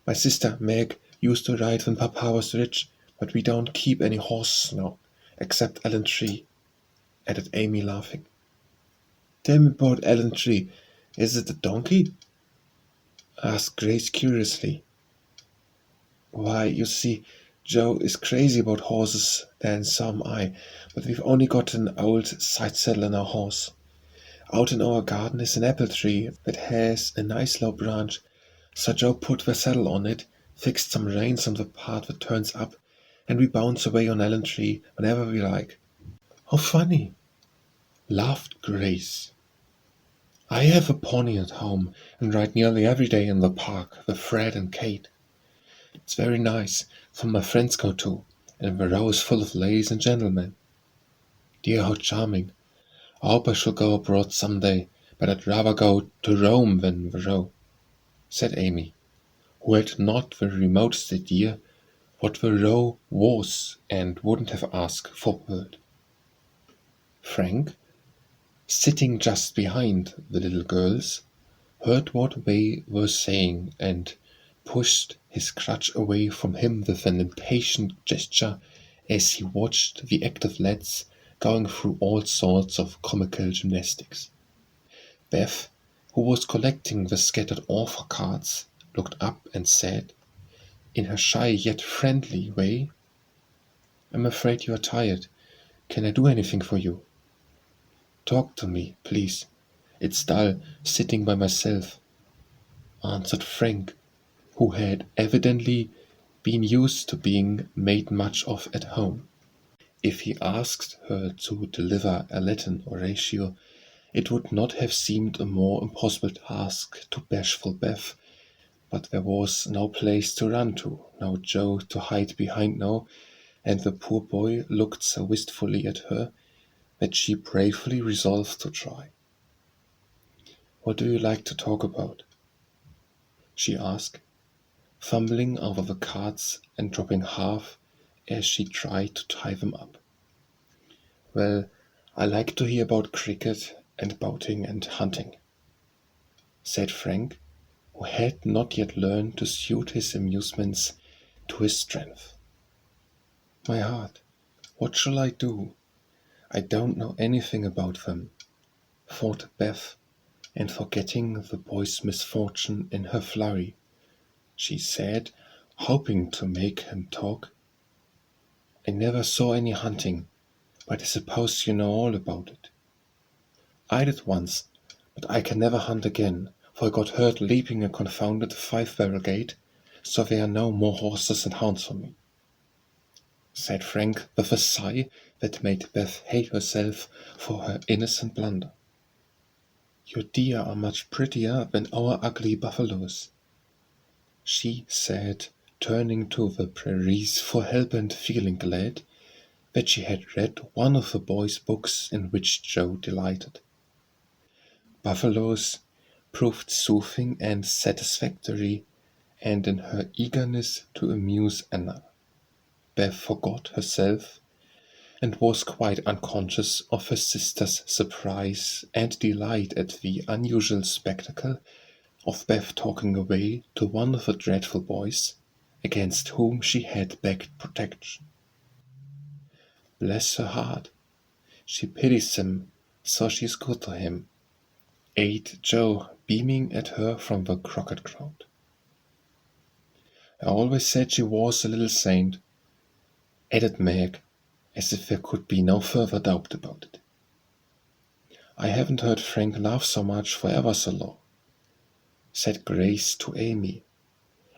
My sister Meg used to ride when Papa was rich, but we don't keep any horses now, except Ellen Tree," added Amy, laughing. "Tell me about Ellen Tree. Is it a donkey?" asked Grace curiously. "Why, you see, Joe is crazy about horses, and so am I, but we've only got an old side saddle on our horse. Out in our garden is an apple tree that has a nice low branch, so Joe put the saddle on it, fixed some reins on the part that turns up, and we bounce away on Ellen Tree whenever we like." "How funny!" laughed Grace. "I have a pony at home, and ride nearly every day in the park with Fred and Kate. It's very nice, for my friends go too, and the row is full of ladies and gentlemen. Dear, how charming! I hope I shall go abroad some day, but I'd rather go to Rome than the row," said Amy, who had not the remotest idea what the row was and wouldn't have asked for a word. Frank, sitting just behind the little girls, heard what they were saying and pushed his crutch away from him with an impatient gesture as he watched the active lads going through all sorts of comical gymnastics. Beth, who was collecting the scattered offer cards, looked up and said, in her shy yet friendly way, "I'm afraid you are tired. Can I do anything for you?" "Talk to me, please. It's dull, sitting by myself," answered Frank, who had evidently been used to being made much of at home. If he asked her to deliver a Latin oratio, it would not have seemed a more impossible task to bashful Beth, but there was no place to run to, no Joe to hide behind now, and the poor boy looked so wistfully at her that she bravely resolved to try. "What do you like to talk about?" she asked, fumbling over the cards and dropping half as she tried to tie them up. "Well, I like to hear about cricket and boating and hunting," said Frank, who had not yet learned to suit his amusements to his strength. "My heart, what shall I do? I don't know anything about them," thought Beth, and forgetting the boy's misfortune in her flurry, she said, hoping to make him talk, "I never saw any hunting, but I suppose you know all about it." "I did once, but I can never hunt again, for I got hurt leaping a confounded 5-barrel gate, so there are no more horses and hounds for me," said Frank with a sigh that made Beth hate herself for her innocent blunder. "Your deer are much prettier than our ugly buffaloes," she said, turning to the prairies for help and feeling glad that she had read one of the boys' books in which Joe delighted. Buffaloes proved soothing and satisfactory, and in her eagerness to amuse Anna, Beth forgot herself and was quite unconscious of her sister's surprise and delight at the unusual spectacle of Beth talking away to one of the dreadful boys against whom she had begged protection. Bless her heart, she pities him, so she is good to him, aid Joe, beaming at her from the croquet ground. "I always said she was a little saint," added Meg, as if there could be no further doubt about it. "I haven't heard Frank laugh so much for ever so long," said Grace to Amy,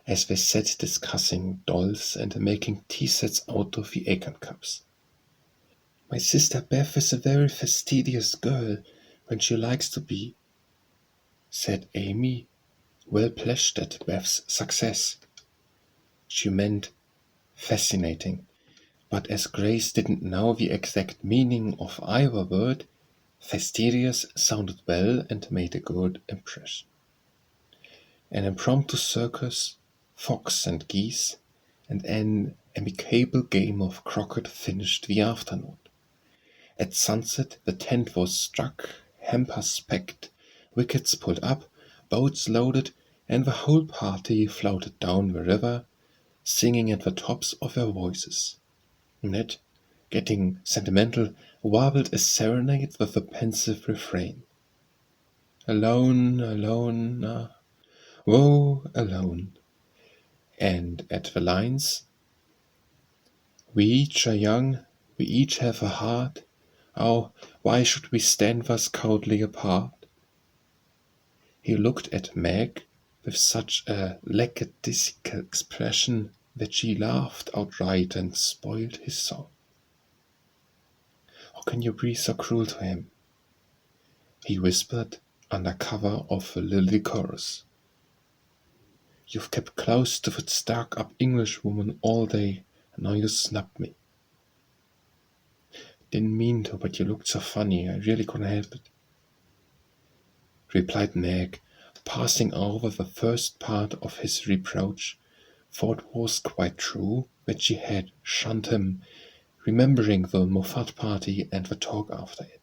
as they sat discussing dolls and making tea sets out of the acorn cups. "My sister Beth is a very fastidious girl when she likes to be," said Amy, well pleased at Beth's success. She meant fascinating, but as Grace didn't know the exact meaning of either word, fastidious sounded well and made a good impression. An impromptu circus, fox and geese, and an amicable game of croquet finished the afternoon. At sunset the tent was struck, hampers packed, wickets pulled up, boats loaded, and the whole party floated down the river, singing at the tops of their voices. Ned, getting sentimental, warbled a serenade with a pensive refrain. "Alone, alone, woe alone," and at the lines, "We each are young, we each have a heart, oh, why should we stand thus coldly apart?" He looked at Meg with such a lackadaisical expression that she laughed outright and spoiled his song. "How can you be so cruel to him?" he whispered under cover of the lily chorus. "You've kept close to that stuck-up Englishwoman all day, and now you snub me." "Didn't mean to, but you looked so funny, I really couldn't help it," replied Meg, passing over the first part of his reproach, for it was quite true that she had shunned him, remembering the Moffat party and the talk after it.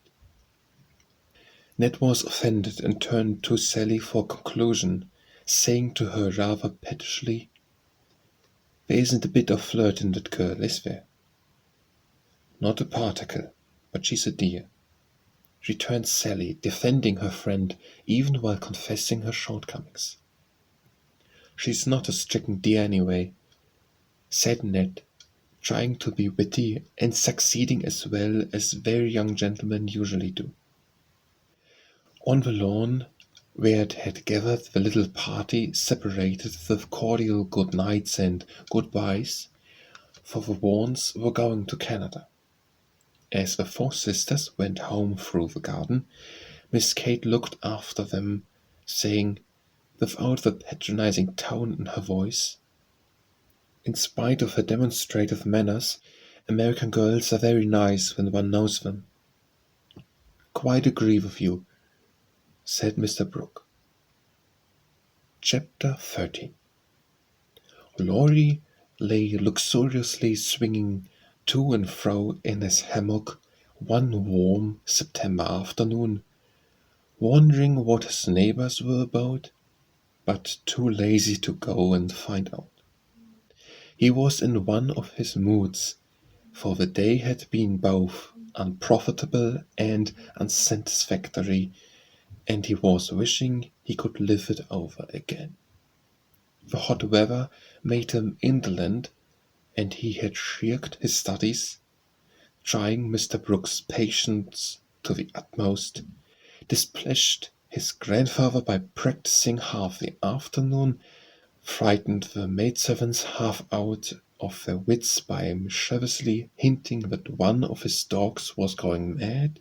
Ned was offended and turned to Sally for conclusion, saying to her rather pettishly, "There isn't a bit of flirt in that girl, is there?" "Not a particle, but she's a dear," returned Sally, defending her friend even while confessing her shortcomings. "She's not a stricken dear anyway," said Ned, trying to be witty and succeeding as well as very young gentlemen usually do. On the lawn, where it had gathered, the little party separated with cordial good nights and goodbyes, for the Vaughans were going to Canada. As the four sisters went home through the garden, Miss Kate looked after them, saying, without the patronizing tone in her voice, "In spite of her demonstrative manners, American girls are very nice when one knows them." "Quite agree with you," said Mr. Brooke. Chapter 13. Laurie lay luxuriously swinging to and fro in his hammock one warm September afternoon, wondering what his neighbors were about, but too lazy to go and find out. He was in one of his moods, for the day had been both unprofitable and unsatisfactory, and he was wishing he could live it over again. The hot weather made him indolent, and he had shirked his studies, trying Mr. Brooke's patience to the utmost, displeased his grandfather by practicing half the afternoon, frightened the maidservants half out of their wits by mischievously hinting that one of his dogs was going mad,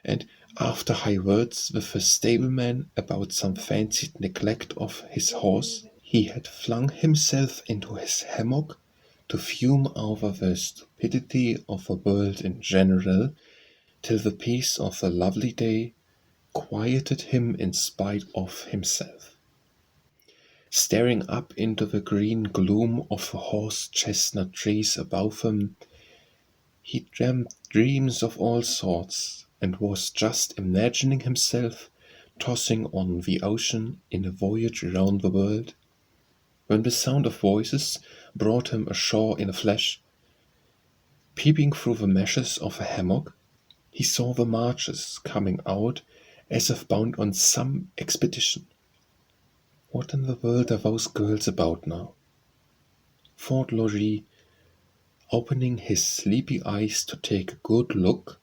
and after high words with the stableman about some fancied neglect of his horse, he had flung himself into his hammock to fume over the stupidity of the world in general, till the peace of the lovely day quieted him in spite of himself. Staring up into the green gloom of the horse-chestnut trees above him, he dreamed dreams of all sorts, and was just imagining himself tossing on the ocean in a voyage round the world, when the sound of voices brought him ashore in a flash. Peeping through the meshes of a hammock, he saw the Marches coming out as if bound on some expedition. What in the world are those girls about now? Thought Laurie, opening his sleepy eyes to take a good look,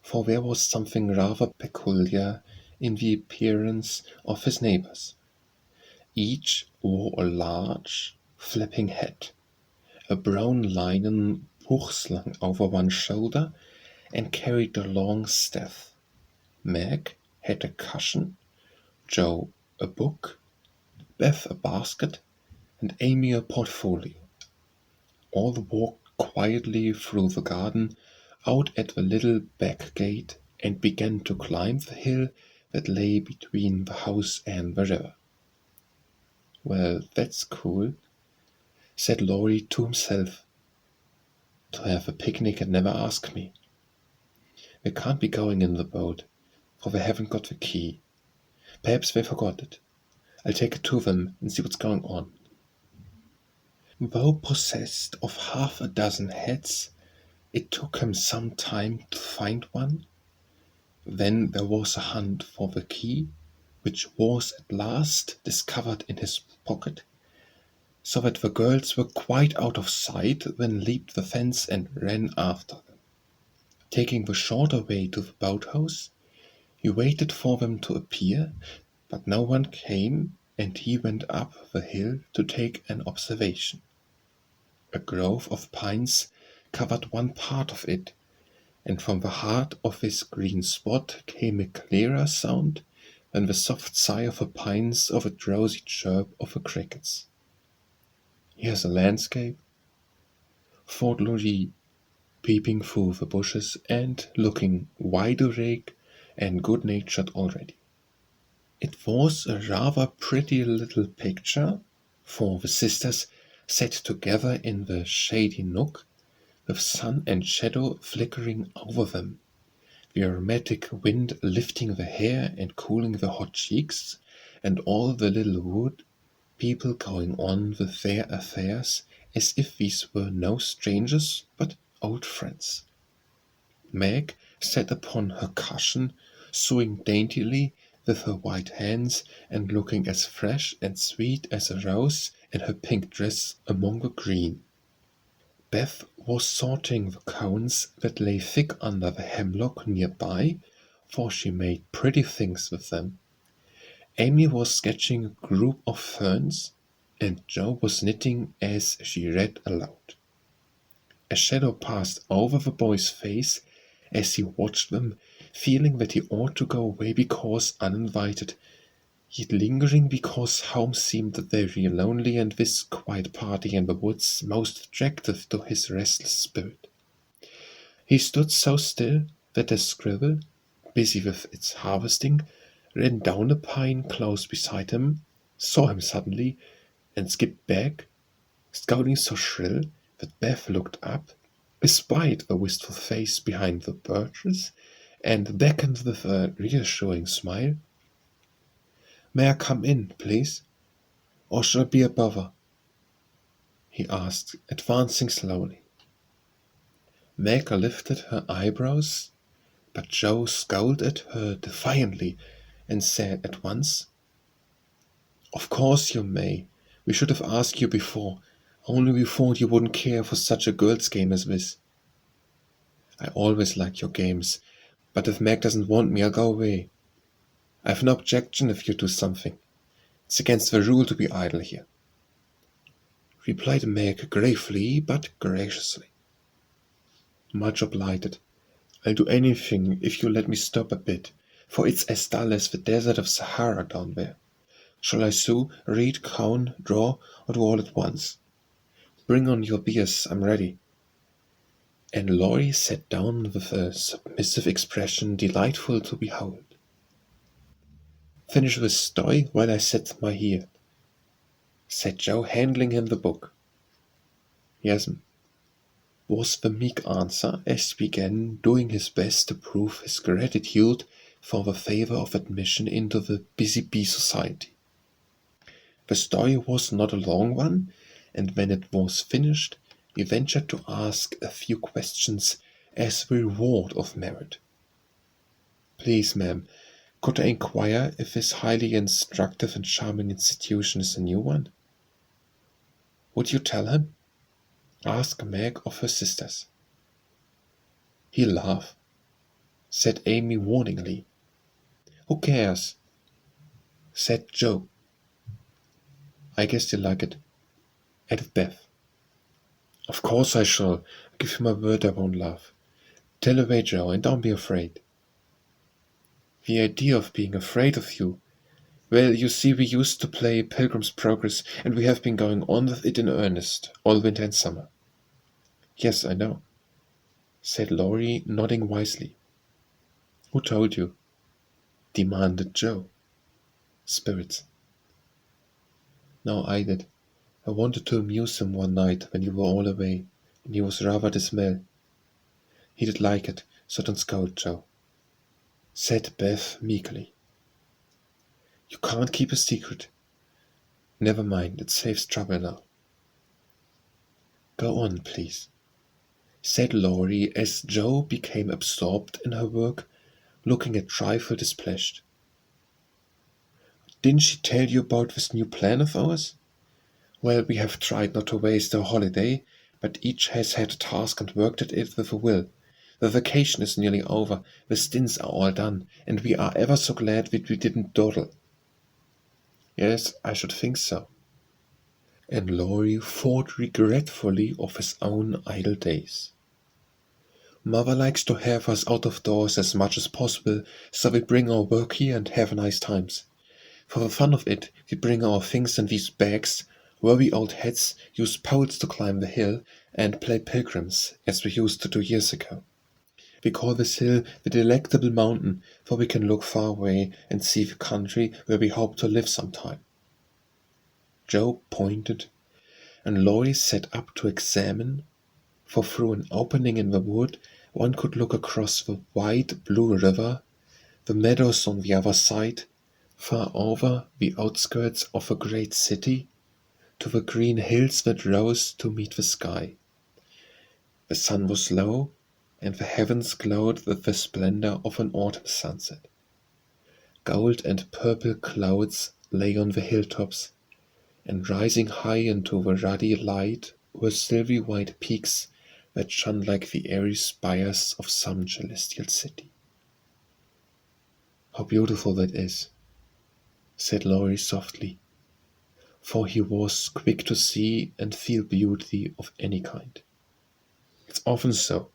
for there was something rather peculiar in the appearance of his neighbors. Each wore a large, flapping hat, a brown linen hook slung over one shoulder, and carried a long staff. Meg had a cushion, Joe a book, Beth a basket, and Amy a portfolio. All walked quietly through the garden, out at the little back gate, and began to climb the hill that lay between the house and the river. "Well, that's cool," said Laurie to himself. "To have a picnic and never ask me. They can't be going in the boat, for they haven't got the key. Perhaps they forgot it. I'll take it to them and see what's going on." Though possessed of half a dozen hats, it took him some time to find one. Then there was a hunt for the key, which was at last discovered in his pocket, so that the girls were quite out of sight when leaped the fence and ran after them. Taking the shorter way to the boathouse, he waited for them to appear, but no one came, and he went up the hill to take an observation. A grove of pines covered one part of it, and from the heart of this green spot came a clearer sound than the soft sigh of the pines or the drowsy chirp of the crickets. "Here's a landscape," thought Laurie, peeping through the bushes and looking wide awake and good-natured already. It was a rather pretty little picture, for the sisters sat together in the shady nook, with sun and shadow flickering over them, the aromatic wind lifting the hair and cooling the hot cheeks, and all the little wood people going on with their affairs as if these were no strangers but old friends. Meg sat upon her cushion, sewing daintily with her white hands, and looking as fresh and sweet as a rose in her pink dress among the green. Beth was sorting the cones that lay thick under the hemlock near by, for she made pretty things with them. Amy was sketching a group of ferns, and Jo was knitting as she read aloud. A shadow passed over the boy's face as he watched them, feeling that he ought to go away because uninvited, yet lingering because home seemed very lonely and this quiet party in the woods most attractive to his restless spirit. He stood so still that a squirrel, busy with its harvesting, ran down a pine close beside him, saw him suddenly, and skipped back, scolding so shrill that Beth looked up, espied the wistful face behind the birches, and beckoned with a reassuring smile. "May I come in, please? Or shall I be a bother?" he asked, advancing slowly. Meg lifted her eyebrows, but Jo scowled at her defiantly and said at once, "Of course you may. We should have asked you before, only we thought you wouldn't care for such a girls' game as this." "I always like your games, but if Meg doesn't want me, I'll go away. I've no objection if you do something. It's against the rule to be idle here," replied Meg gravely but graciously. "Much obliged. I'll do anything if you let me stop a bit, for it's as dull as the desert of Sahara down there. Shall I sew, read, count, draw, or do all at once? Bring on your beers, I'm ready." And Laurie sat down with a submissive expression delightful to behold. "Finish this story while I set my heel," said Jo, handing him the book. "Yes'm," was the meek answer, as he began doing his best to prove his gratitude for the favor of admission into the Busy Bee Society. The story was not a long one, and when it was finished, he ventured to ask a few questions as the reward of merit. "Please, ma'am, could I inquire if this highly instructive and charming institution is a new one?" "Would you tell him?" asked Meg of her sisters. "He'll laugh," said Amy warningly. "Who cares?" said Jo. "I guess you'll like it," added Beth. "Of course I shall. I give you my word I won't laugh. Tell away, Jo, and don't be afraid." "The idea of being afraid of you. Well, you see, we used to play Pilgrim's Progress, and we have been going on with it in earnest, all winter and summer." "Yes, I know," said Laurie, nodding wisely. "Who told you?" demanded Jo. "Spirits." "No, I did. I wanted to amuse him one night when you were all away, and he was rather dismal. He did like it, so don't scold, Jo," said Beth meekly. "You can't keep a secret. Never mind, it saves trouble now." "Go on, please," said Laurie as Jo became absorbed in her work, looking a trifle displeased. "Didn't she tell you about this new plan of ours? Well, we have tried not to waste our holiday, but each has had a task and worked at it with a will. The vacation is nearly over, the stints are all done, and we are ever so glad that we didn't dawdle." "Yes, I should think so." And Laurie thought regretfully of his own idle days. "Mother likes to have us out of doors as much as possible, so we bring our work here and have nice times. For the fun of it, we bring our things in these bags, wear the old hats, use poles to climb the hill, and play pilgrims, as we used to do years ago. We call this hill the Delectable Mountain, for we can look far away and see the country where we hope to live sometime. Joe pointed, and Laurie sat up to examine, for through an opening in the wood one could look across the wide blue river, the meadows on the other side, far over the outskirts of a great city, to the green hills that rose to meet the sky. The sun was low, and the heavens glowed with the splendor of an autumn sunset. Gold and purple clouds lay on the hilltops, and rising high into the ruddy light were silvery white peaks that shone like the airy spires of some celestial city. "How beautiful that is," said Laurie softly, for he was quick to see and feel beauty of any kind. "It's often so,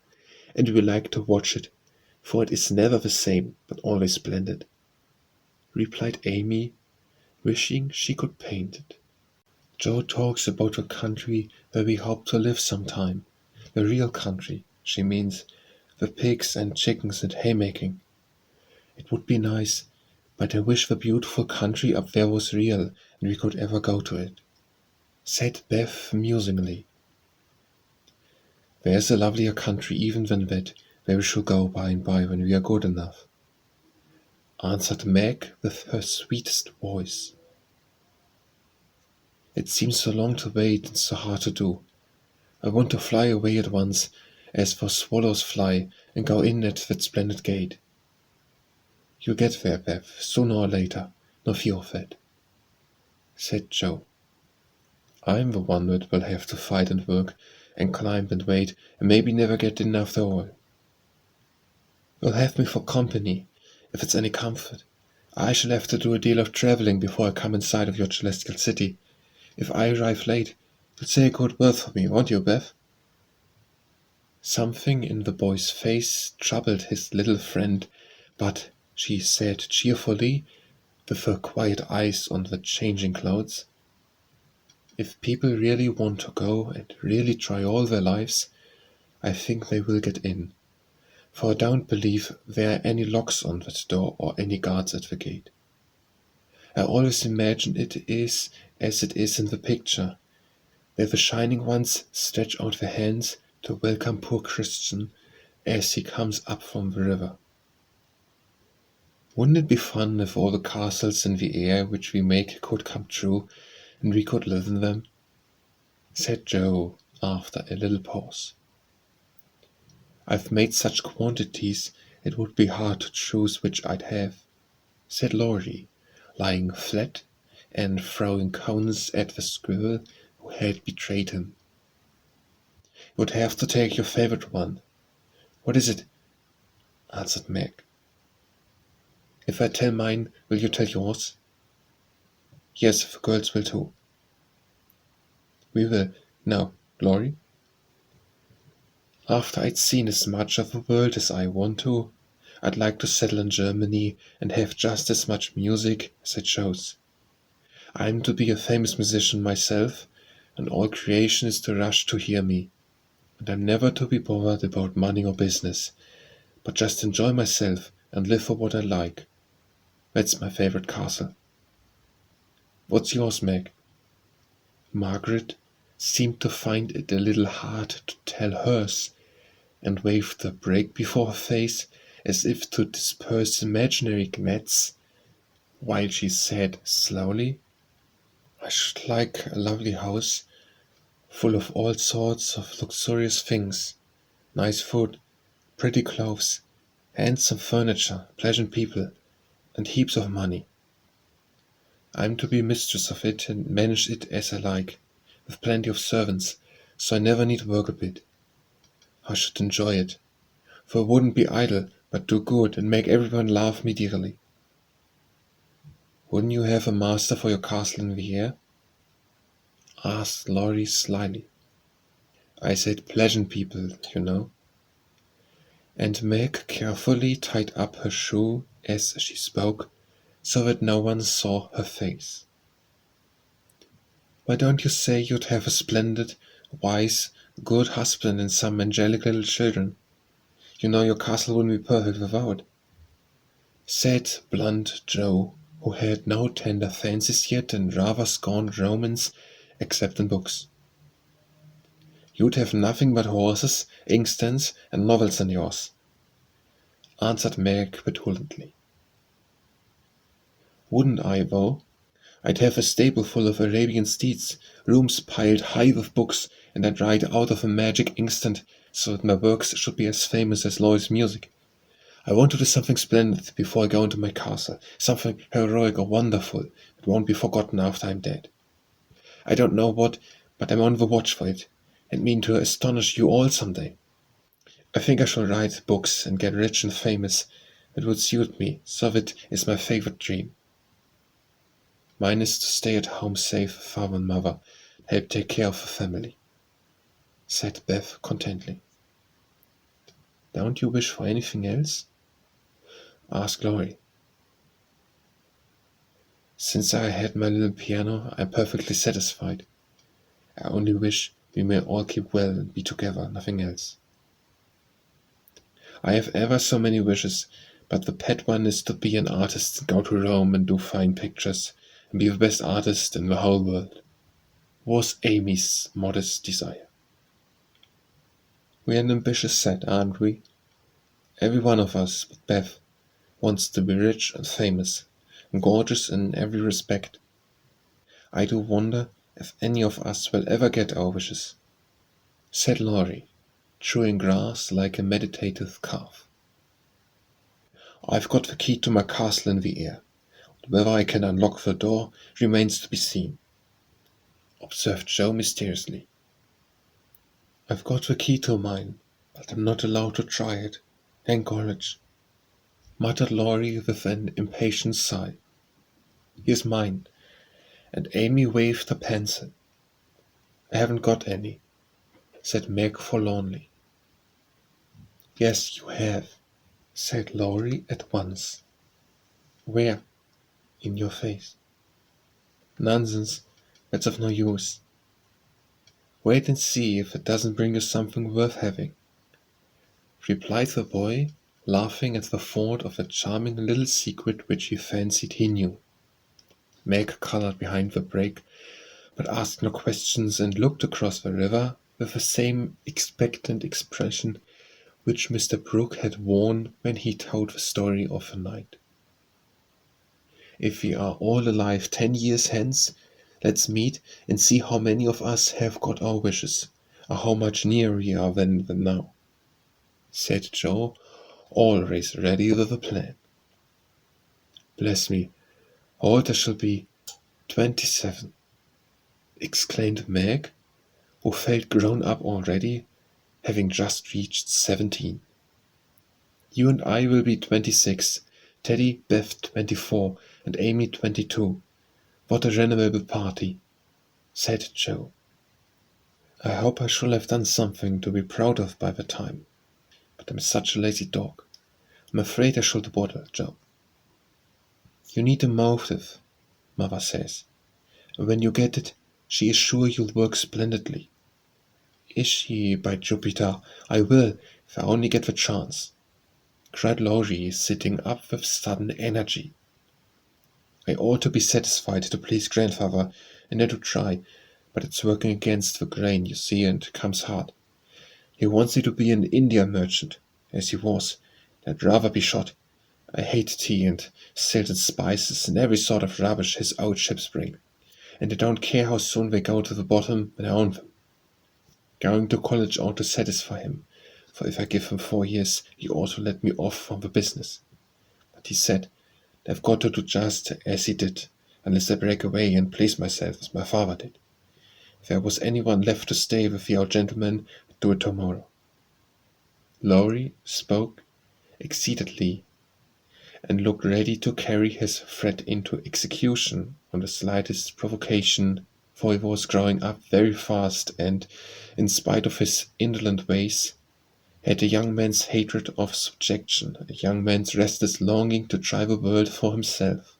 and we like to watch it, for it is never the same, but always splendid," replied Amy, wishing she could paint it. "Joe talks about the country where we hope to live sometime. The real country, she means, the pigs and chickens and haymaking. It would be nice, but I wish the beautiful country up there was real and we could ever go to it," said Beth musingly. "There's a lovelier country even than that, where we shall go by and by when we are good enough," answered Meg with her sweetest voice. "It seems so long to wait and so hard to do. I want to fly away at once, as the swallows fly, and go in at that splendid gate." "You'll get there, Beth, sooner or later, no fear of that," said Joe. "I'm the one that will have to fight and work, and climb and wait, and maybe never get in after all. You'll have me for company, if it's any comfort. I shall have to do a deal of traveling before I come inside of your celestial city. If I arrive late, you'll say a good word for me, won't you, Beth?" Something in the boy's face troubled his little friend, but she said cheerfully, with her quiet eyes on the changing clouds, "If people really want to go and really try all their lives, I think they will get in, for I don't believe there are any locks on that door or any guards at the gate. I always imagine it is as it is in the picture, where the shining ones stretch out their hands to welcome poor Christian as he comes up from the river. Wouldn't it be fun if all the castles in the air which we make could come true, and we could live in them?" said Joe after a little pause. "I've made such quantities it would be hard to choose which I'd have," said Laurie, lying flat and throwing cones at the squirrel who had betrayed him. "You would have to take your favorite one." "What is it?" answered Meg. "If I tell mine, will you tell yours?" "Yes, the girls will too." "We will. Now, Laurie." "After I'd seen as much of the world as I want to, I'd like to settle in Germany and have just as much music as I chose. I'm to be a famous musician myself, and all creation is to rush to hear me. And I'm never to be bothered about money or business, but just enjoy myself and live for what I like. That's my favorite castle. What's yours, Meg?" Margaret seemed to find it a little hard to tell hers, and waved the break before her face as if to disperse imaginary gnats, while she said slowly, "I should like a lovely house, full of all sorts of luxurious things, nice food, pretty clothes, handsome furniture, pleasant people, and heaps of money. I'm to be mistress of it and manage it as I like, with plenty of servants, so I never need work a bit. I should enjoy it, for I wouldn't be idle, but do good and make everyone love me dearly." "Wouldn't you have a master for your castle in the air?" asked Laurie slyly. "I said pleasant people, you know." And Meg carefully tied up her shoe as she spoke, so that no one saw her face. "Why don't you say you'd have a splendid, wise, good husband and some angelic little children? You know your castle wouldn't be perfect without," said blunt Joe, who had no tender fancies yet and rather scorned romance except in books. "You'd have nothing but horses, inkstands, and novels in yours," answered Meg petulantly. "Wouldn't I, though? I'd have a stable full of Arabian steeds, rooms piled high with books, and I'd ride out of a magic inkstand so that my works should be as famous as Lloyd's music. I want to do something splendid before I go into my castle, something heroic or wonderful that won't be forgotten after I'm dead. I don't know what, but I'm on the watch for it, and mean to astonish you all some day. I think I shall write books and get rich and famous. It would suit me, so that is my favorite dream. Mine is to stay at home safe with father and mother, help take care of the family," said Beth contentedly. "Don't you wish for anything else?" asked Laurie. "Since I had my little piano, I'm perfectly satisfied. I only wish we may all keep well and be together, nothing else. I have ever so many wishes, but the pet one is to be an artist and go to Rome and do fine pictures and be the best artist in the whole world," was Amy's modest desire. "We're an ambitious set, aren't we? Every one of us but Beth wants to be rich and famous, and gorgeous in every respect. I do wonder if any of us will ever get our wishes," said Laurie, chewing grass like a meditative calf. "I've got the key to my castle in the air. Whether I can unlock the door remains to be seen," observed Joe mysteriously. "I've got the key to mine, but I'm not allowed to try it. Thank college," muttered Laurie with an impatient sigh. "Here's mine," and Amy waved her pencil. "I haven't got any," said Meg forlornly. "Yes, you have," said Laurie at once. "Where?" "In your face." "Nonsense, that's of no use. Wait and see if it doesn't bring you something worth having," replied the boy, laughing at the thought of a charming little secret which he fancied he knew. Meg colored behind the brake, but asked no questions and looked across the river with the same expectant expression which Mr. Brooke had worn when he told the story of the night. "If we are all alive 10 years hence, let's meet and see how many of us have got our wishes, or how much nearer we are than now," said Joe, always ready with a plan. "Bless me, how old I shall be! 27," exclaimed Meg, who felt grown up already, having just reached 17. "You and I will be 26, Teddy, Beth 24, and Amy 22. What a remarkable party," said Joe. "I hope I shall have done something to be proud of by the time, but I'm such a lazy dog. I'm afraid I shall dawdle, Joe." "You need a motive, Mother says, and when you get it, she is sure you'll work splendidly." "Is she, by Jupiter? I will, if I only get the chance," cried Laurie, sitting up with sudden energy. "I ought to be satisfied to please grandfather, and I do try, but it's working against the grain, you see, and it comes hard. He wants me to be an India merchant, as he was, and I'd rather be shot. I hate tea and salt and spices and every sort of rubbish his old ships bring, and I don't care how soon they go to the bottom when I own them. Going to college ought to satisfy him, for if I give him 4 years, he ought to let me off from the business. But he said, I've got to do just as he did, unless I break away and please myself as my father did. If there was anyone left to stay with the old gentleman, I'd do it tomorrow." Laurie spoke excitedly and looked ready to carry his threat into execution on the slightest provocation, for he was growing up very fast and, in spite of his indolent ways, had a young man's hatred of subjection, a young man's restless longing to try the world for himself.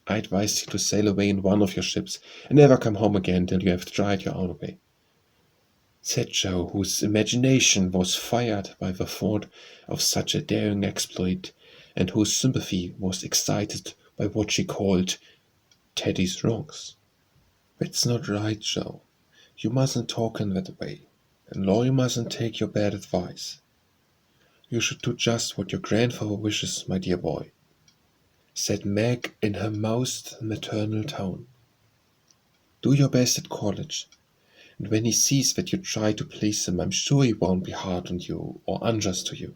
"I advise you to sail away in one of your ships, and never come home again till you have tried your own way." said Joe, whose imagination was fired by the thought of such a daring exploit, and whose sympathy was excited by what she called Teddy's wrongs. That's not right, Joe. You mustn't talk in that way, and Laurie mustn't take your bad advice. You should do just what your grandfather wishes, my dear boy, said Meg in her most maternal tone. Do your best at college, and when he sees that you try to please him, I'm sure he won't be hard on you or unjust to you.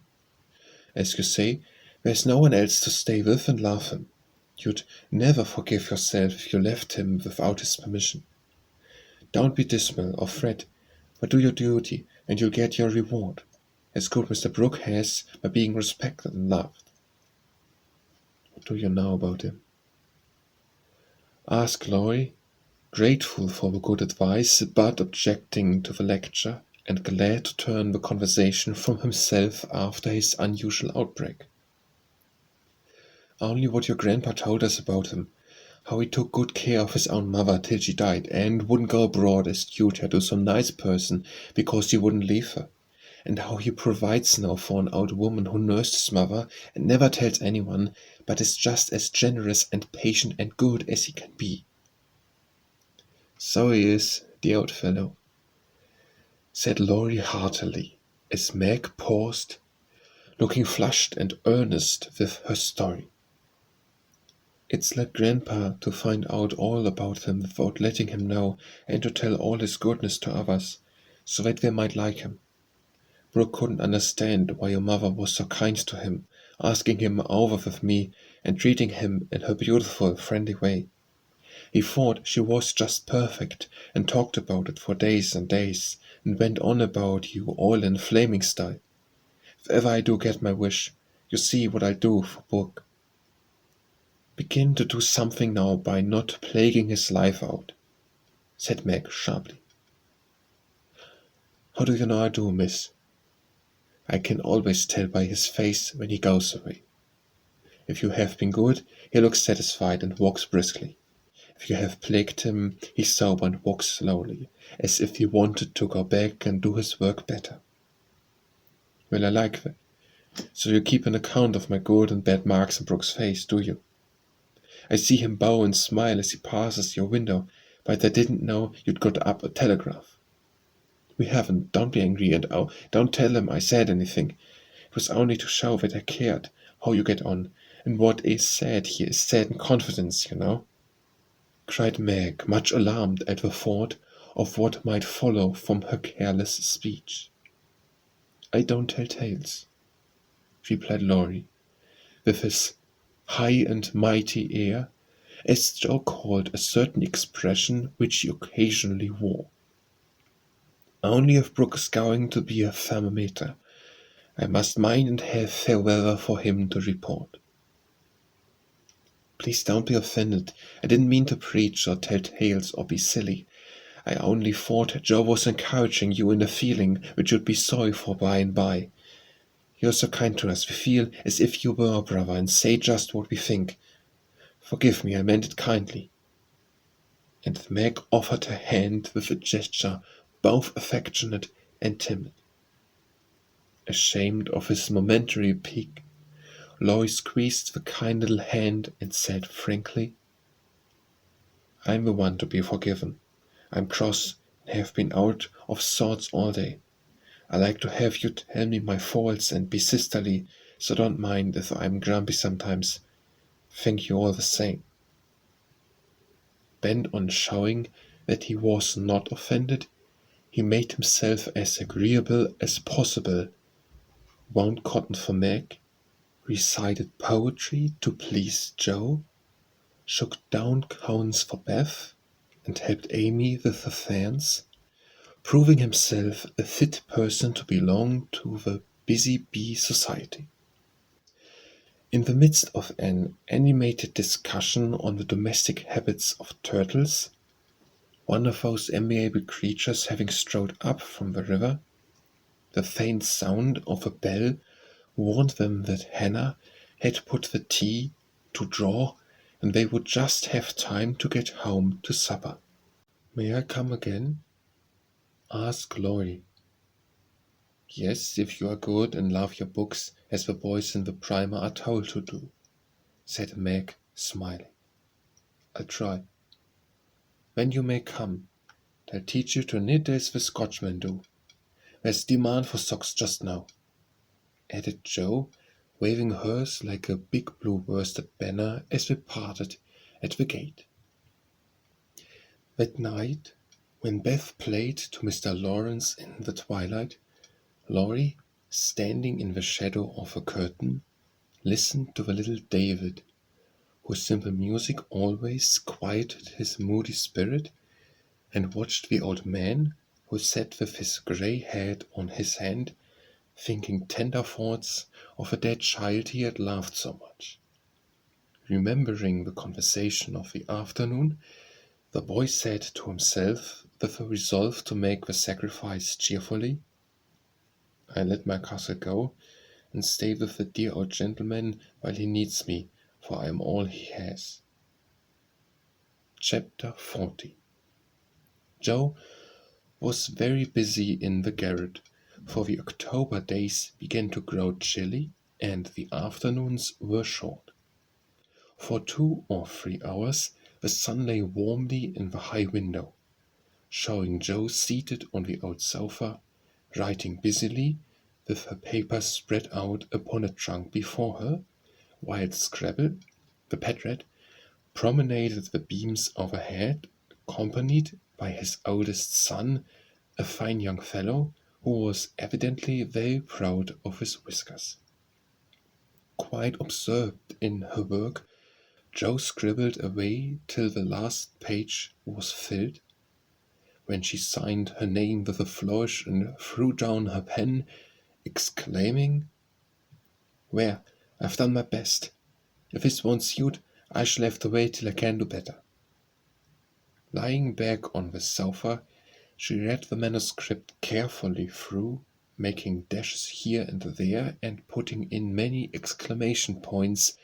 As you say, there's no one else to stay with and love him. You'd never forgive yourself if you left him without his permission. Don't be dismal or fret, but do your duty and you'll get your reward, as good Mr. Brooke has by being respected and loved. What do you know about him? Asked Laurie, grateful for the good advice, but objecting to the lecture, and glad to turn the conversation from himself after his unusual outbreak. Only what your grandpa told us about him, how he took good care of his own mother till she died, and wouldn't go abroad as tutor to some nice person because he wouldn't leave her, and how he provides now for an old woman who nursed his mother and never tells anyone, but is just as generous and patient and good as he can be. So he is, the old fellow, said Laurie heartily, as Meg paused, looking flushed and earnest with her story. It's like Grandpa to find out all about him without letting him know, and to tell all his goodness to others, so that they might like him. Brooke couldn't understand why your mother was so kind to him, asking him over with me and treating him in her beautiful, friendly way. He thought she was just perfect, and talked about it for days and days, and went on about you all in flaming style. If ever I do get my wish, you see what I'll do for Brooke. Begin to do something now by not plaguing his life out, said Meg sharply. How do you know I do, miss? I can always tell by his face when he goes away. If you have been good, he looks satisfied and walks briskly. If you have plagued him, he's sober and walks slowly, as if he wanted to go back and do his work better. Well, I like that. So you keep an account of my good and bad marks on Brooke's face, do you? I see him bow and smile as he passes your window, but I didn't know you'd got up a telegraph. We haven't, don't be angry, and oh, don't tell him I said anything. It was only to show that I cared how you get on, and what is said here is said in confidence, you know, cried Meg, much alarmed at the thought of what might follow from her careless speech. I don't tell tales, replied Laurie, with his high and mighty air, as Joe called a certain expression which he occasionally wore. Only if Brooke is going to be a thermometer, I must mind and have fair weather for him to report. Please don't be offended. I didn't mean to preach or tell tales or be silly. I only thought Joe was encouraging you in a feeling which you'd be sorry for by and by. You're so kind to us. We feel as if you were our brother and say just what we think. Forgive me, I meant it kindly. And Meg offered her hand with a gesture both affectionate and timid. Ashamed of his momentary pique, Laurie squeezed the kind little hand and said frankly, I'm the one to be forgiven. I'm cross and have been out of sorts all day. I like to have you tell me my faults and be sisterly, so don't mind if I'm grumpy sometimes. Thank you all the same. Bent on showing that he was not offended, he made himself as agreeable as possible, wound cotton for Meg, recited poetry to please Joe, shook down cones for Beth, and helped Amy with the fans, proving himself a fit person to belong to the busy bee society. In the midst of an animated discussion on the domestic habits of turtles, one of those amiable creatures having strode up from the river, the faint sound of a bell warned them that Hannah had put the tea to draw, and they would just have time to get home to supper. May I come again? asked Laurie. "Yes, if you are good and love your books as the boys in the primer are told to do," said Meg, smiling. "I'll try. When you may come, they'll teach you to knit as the Scotchmen do. There's demand for socks just now," added Joe, waving hers like a big blue worsted banner as we parted at the gate. That night, when Beth played to Mr. Lawrence in the twilight, Laurie, standing in the shadow of a curtain, listened to the little David, whose simple music always quieted his moody spirit, and watched the old man, who sat with his grey head on his hand, thinking tender thoughts of a dead child he had loved so much. Remembering the conversation of the afternoon, the boy said to himself with a resolve to make the sacrifice cheerfully, "I let my castle go, and stay with the dear old gentleman while he needs me, for I am all he has." Chapter 40. Joe was very busy in the garret, for the October days began to grow chilly and the afternoons were short. For 2 or 3 hours the sun lay warmly in the high window, showing Joe seated on the old sofa, writing busily, with her papers spread out upon a trunk before her, while Scrabble, the pet rat, promenaded the beams overhead, accompanied by his oldest son, a fine young fellow who was evidently very proud of his whiskers. Quite absorbed in her work, Jo scribbled away till the last page was filled, when she signed her name with a flourish and threw down her pen, exclaiming, "There, I've done my best. If this won't suit, I shall have to wait till I can do better." Lying back on the sofa, she read the manuscript carefully through, making dashes here and there and putting in many exclamation points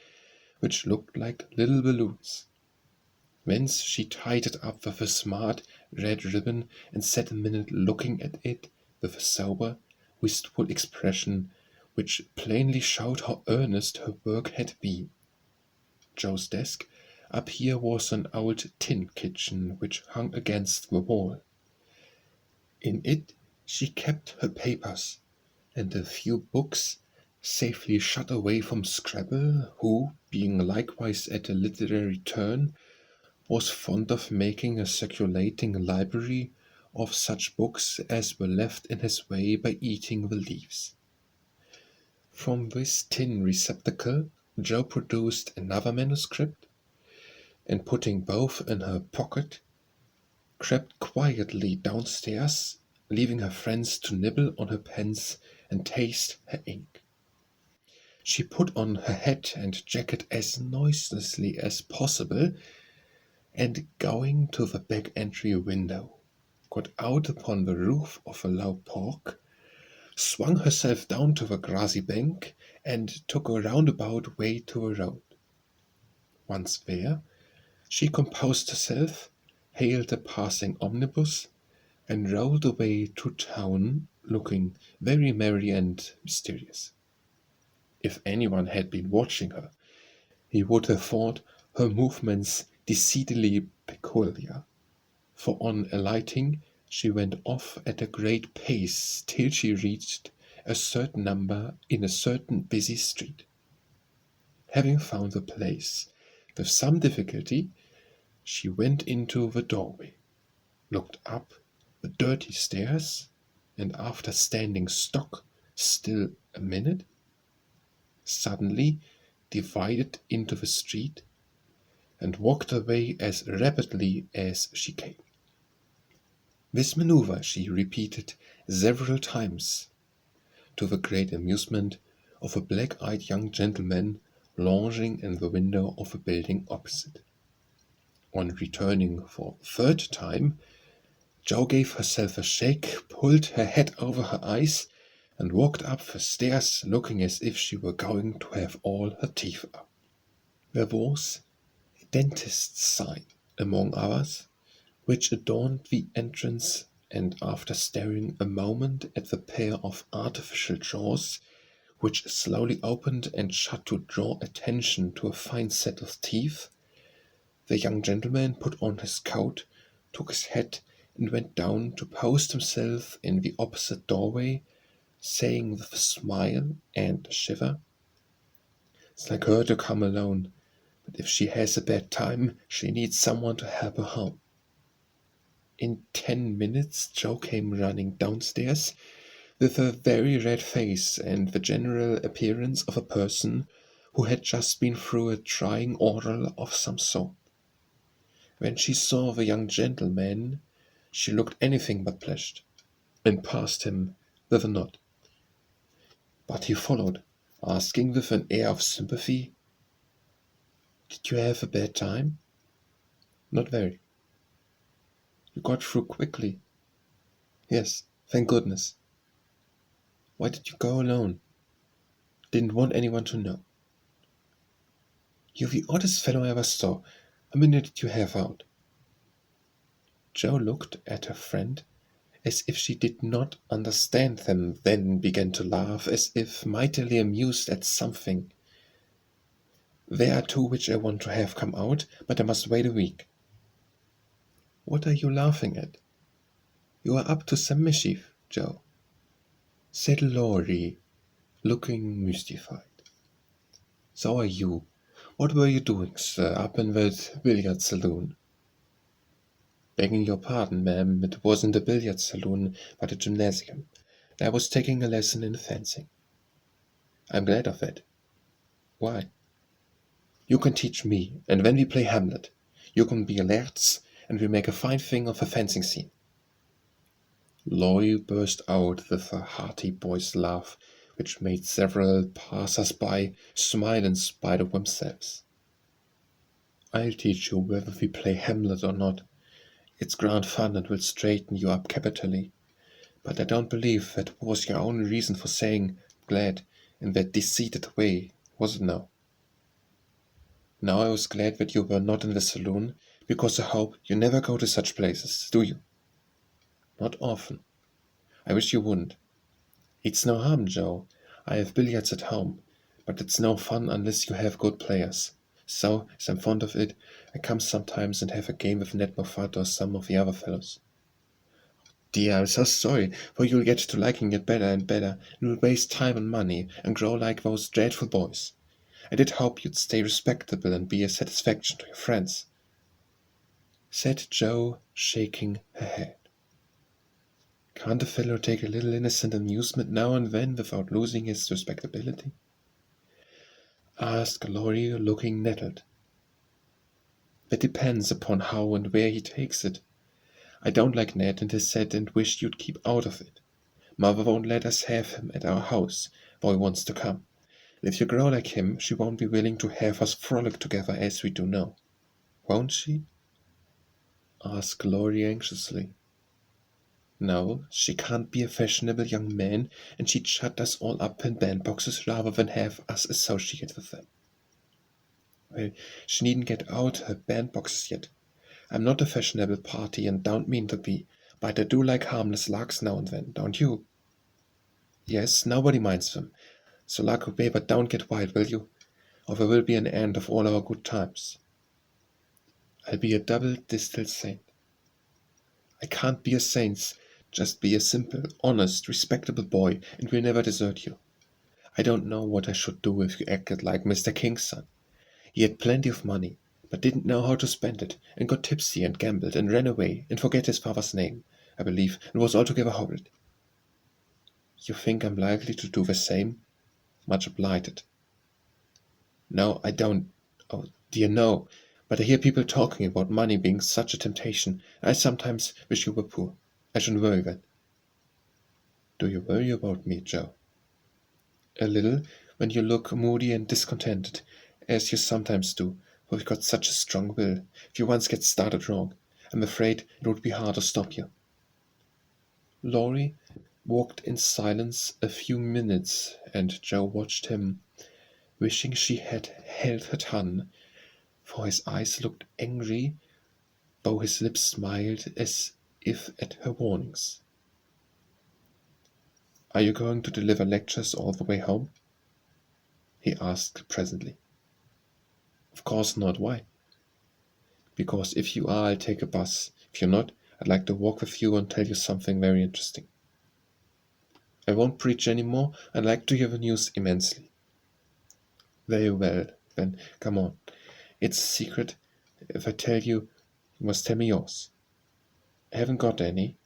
which looked like little balloons. Thence she tied it up with a smart red ribbon and sat a minute looking at it with a sober, wistful expression which plainly showed how earnest her work had been. Joe's desk up here was an old tin kitchen which hung against the wall. In it she kept her papers and a few books, safely shut away from Scrabble, who, being likewise at a literary turn, was fond of making a circulating library of such books as were left in his way by eating the leaves. From this tin receptacle Jo produced another manuscript, and putting both in her pocket, crept quietly downstairs, leaving her friends to nibble on her pens and taste her ink. She put on her hat and jacket as noiselessly as possible, and going to the back entry window, got out upon the roof of a low porch, swung herself down to the grassy bank, and took a roundabout way to a road. Once there, she composed herself, hailed a passing omnibus, and rode away to town, looking very merry and mysterious. If anyone had been watching her, he would have thought her movements decidedly peculiar, for on alighting she went off at a great pace till she reached a certain number in a certain busy street. Having found the place with some difficulty, she went into the doorway, looked up the dirty stairs, and after standing stock still a minute, suddenly divided into the street and walked away as rapidly as she came. This maneuver she repeated several times, to the great amusement of a black-eyed young gentleman lounging in the window of a building opposite. On returning for the third time, Jo gave herself a shake, pulled her hat over her eyes, and walked up the stairs looking as if she were going to have all her teeth up. There was a dentist's sign, among others, which adorned the entrance and after staring a moment at the pair of artificial jaws, which slowly opened and shut to draw attention to a fine set of teeth, the young gentleman put on his coat, took his hat, and went down to post himself in the opposite doorway, saying with a smile and a shiver, "It's like her to come alone, but if she has a bad time, she needs someone to help her home." In 10 minutes, Joe came running downstairs with a very red face and the general appearance of a person who had just been through a trying ordeal of some sort. When she saw the young gentleman, she looked anything but pleased, and passed him with a nod. But he followed, asking with an air of sympathy, "Did you have a bad time?" "Not very." "You got through quickly." "Yes, thank goodness." "Why did you go alone?" "Didn't want anyone to know." "You're the oddest fellow I ever saw. How many did you have out?" Joe looked at her friend as if she did not understand them, then began to laugh as if mightily amused at something. "There are two which I want to have come out, but I must wait a week." "What are you laughing at? You are up to some mischief, Joe," said Laurie, looking mystified. "So are you. What were you doing, sir, up in that billiard saloon?" "Begging your pardon, ma'am, it wasn't a billiard saloon, but a gymnasium. I was taking a lesson in fencing." "I'm glad of it." "Why?" "You can teach me, and when we play Hamlet, you can be alerts, and we make a fine thing of a fencing scene." Laurie burst out with a hearty boy's laugh, which made several passers-by smile in spite of themselves. "I'll teach you whether we play Hamlet or not. It's grand fun and will straighten you up capitally. But I don't believe that was your only reason for saying 'glad' in that deceited way, was it now?" "Now I was glad that you were not in the saloon, because I hope you never go to such places, do you?" "Not often." "I wish you wouldn't." "It's no harm, Joe. I have billiards at home, but it's no fun unless you have good players. So, as I'm fond of it, I come sometimes and have a game with Ned Moffat or some of the other fellows." "Dear, I'm so sorry, for you'll get to liking it better and better, and will waste time and money, and grow like those dreadful boys. I did hope you'd stay respectable and be a satisfaction to your friends," said Joe, shaking her head. "Can't a fellow take a little innocent amusement now and then without losing his respectability?" asked Laurie, looking nettled. "That depends upon how and where he takes it. I don't like Ned and his set and wish you'd keep out of it. Mother won't let us have him at our house, though he wants to come. And if you grow like him, she won't be willing to have us frolic together as we do now. Won't she?" asked Laurie anxiously. "No, she can't be a fashionable young man, and she'd shut us all up in bandboxes rather than have us associate with them." "Well, she needn't get out her bandboxes yet. I'm not a fashionable party and don't mean to be, but I do like harmless larks now and then, don't you?" "Yes, nobody minds them. So lark away, but don't get wild, will you? Or there will be an end of all our good times." "I'll be a double distilled saint." "I can't be a saint. Just be a simple, honest, respectable boy, and we'll never desert you. I don't know what I should do if you acted like Mr. King's son. He had plenty of money, but didn't know how to spend it, and got tipsy and gambled and ran away and forget his father's name, I believe, and was altogether horrid. You think I'm likely to do the same? Much obliged." "No, I don't. Oh, dear, no. But I hear people talking about money being such a temptation. I sometimes wish you were poor. I shouldn't worry then." "Do you worry about me, Joe?" "A little, when you look moody and discontented, as you sometimes do, for you've got such a strong will. If you once get started wrong, I'm afraid it would be hard to stop you." Laurie walked in silence a few minutes, and Joe watched him, wishing she had held her tongue, for his eyes looked angry, though his lips smiled as if at her warnings. "Are you going to deliver lectures all the way home?" he asked presently. "Of course not. Why?" "Because if you are, I'll take a bus. If you're not, I'd like to walk with you and tell you something very interesting." "I won't preach any more. I'd like to hear the news immensely." "Very well, then come on. It's a secret. If I tell you, you must tell me yours." "I haven't got any,"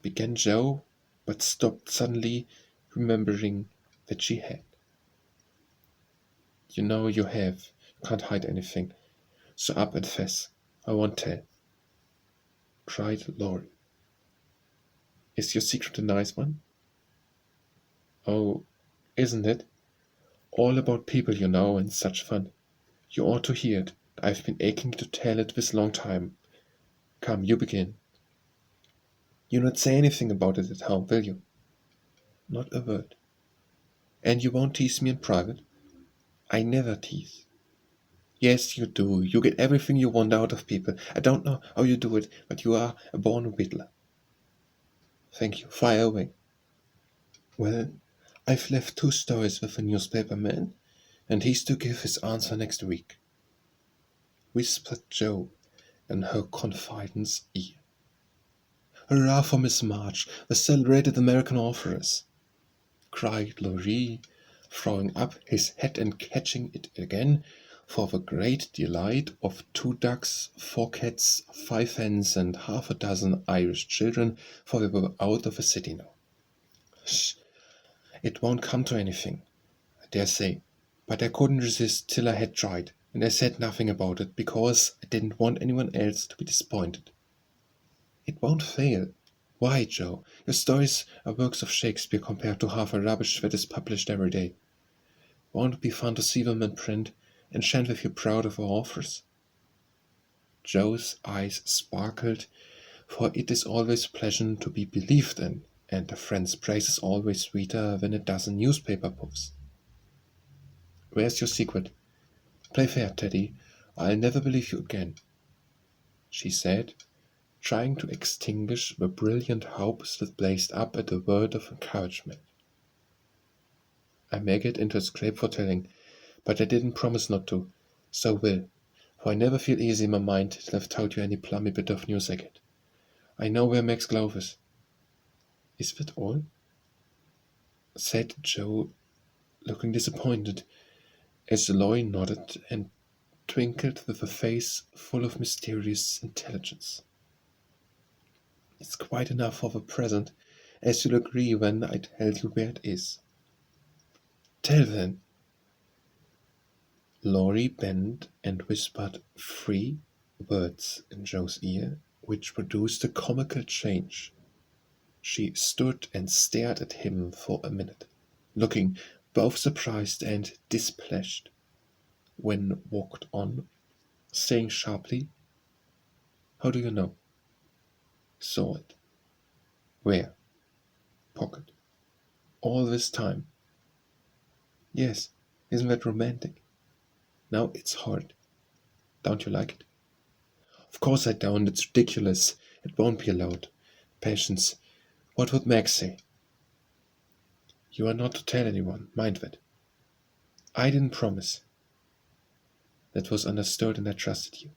began Joe, but stopped suddenly, remembering that she had. "You know you have. You can't hide anything. So up and fess. I won't tell," cried Laurie. "Is your secret a nice one?" "Oh, isn't it? All about people, you know, and such fun. You ought to hear it. I've been aching to tell it this long time. Come, you begin. You'll not say anything about it at home, will you?" "Not a word." "And you won't tease me in private?" "I never tease." "Yes, you do. You get everything you want out of people. I don't know how you do it, but you are a born whittler." "Thank you. Fire away." "Well, I've left 2 stories with a newspaper man, and he's to give his answer next week," whispered Joe in her confidant's ear. "Hurrah for Miss March, the celebrated American authoress!" cried Laurie, throwing up his hat and catching it again, for the great delight of 2 ducks, 4 cats, 5 hens, and half a dozen Irish children, for they were out of the city now. "Sh! It won't come to anything, I dare say, but I couldn't resist till I had tried, and I said nothing about it, because I didn't want anyone else to be disappointed. It won't fail. Why, Joe, your stories are works of Shakespeare compared to half the rubbish that is published every day. Won't it be fun to see them in print, and shan't we feel proud of our authors?" Joe's eyes sparkled, for it is always pleasant to be believed in, and a friend's praise is always sweeter than a dozen newspaper posts. "Where's your secret? Play fair, Teddy. I'll never believe you again," she said, trying to extinguish the brilliant hopes that blazed up at a word of encouragement. "I may get into a scrape for telling, but I didn't promise not to, so will, for I never feel easy in my mind till I've told you any plummy bit of news I get. I know where Max Glove is." "Is that all?" said Joe, looking disappointed, as Loy nodded and twinkled with a face full of mysterious intelligence. "It's quite enough for the present, as you'll agree when I tell you where it is." "Tell then." Laurie bent and whispered 3 words in Joe's ear, which produced a comical change. She stood and stared at him for a minute, looking both surprised and displeased, when walked on, saying sharply, "How do you know?" "Saw it." "Where?" "Pocket." "All this time?" "Yes. Isn't that romantic?" "Now it's hard. Don't you like it?" "Of course I don't. It's ridiculous. It won't be allowed. Patience. What would Max say?" "You are not to tell anyone. Mind that." "I didn't promise." "That was understood, and I trusted you."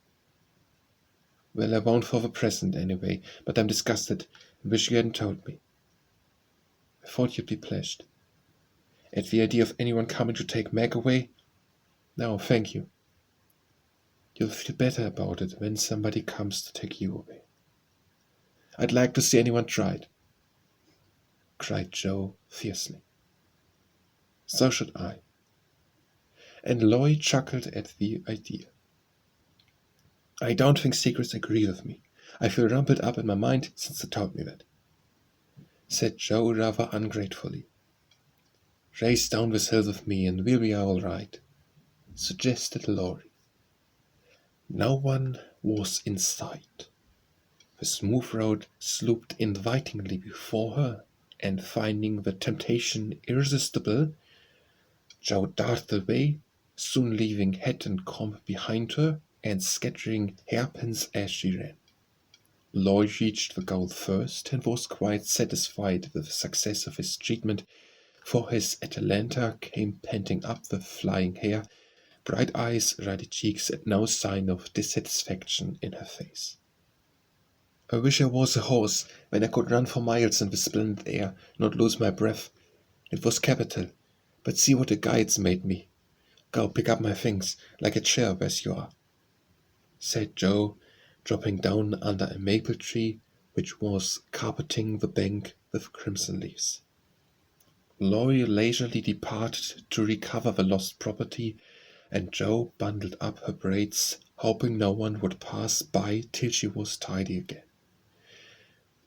"Well, I won't for the present, anyway, but I'm disgusted, and wish you hadn't told me." "I thought you'd be pleased." "At the idea of anyone coming to take Meg away? No, thank you." "You'll feel better about it when somebody comes to take you away." "I'd like to see anyone try it," cried Joe fiercely. "So should I." And Loy chuckled at the idea. "I don't think secrets agree with me. I feel rumpled up in my mind since they told me that," said Joe rather ungratefully. "Race down this hill with me, and we'll be all right," suggested Laurie. No one was in sight. The smooth road sloped invitingly before her, and finding the temptation irresistible, Joe darted away, soon leaving hat and comb behind her, and scattering hairpins as she ran. Lloyd reached the goal first and was quite satisfied with the success of his treatment, for his Atalanta came panting up with flying hair, bright eyes, ruddy cheeks, and no sign of dissatisfaction in her face. I wish I was a horse, when I could run for miles in the splendid air, not lose my breath. It was capital, but see what the guides made me. Go pick up my things, like a chair as you are, said Joe, dropping down under a maple tree which was carpeting the bank with crimson leaves. Laurie leisurely departed to recover the lost property, and Joe bundled up her braids, hoping no one would pass by till she was tidy again.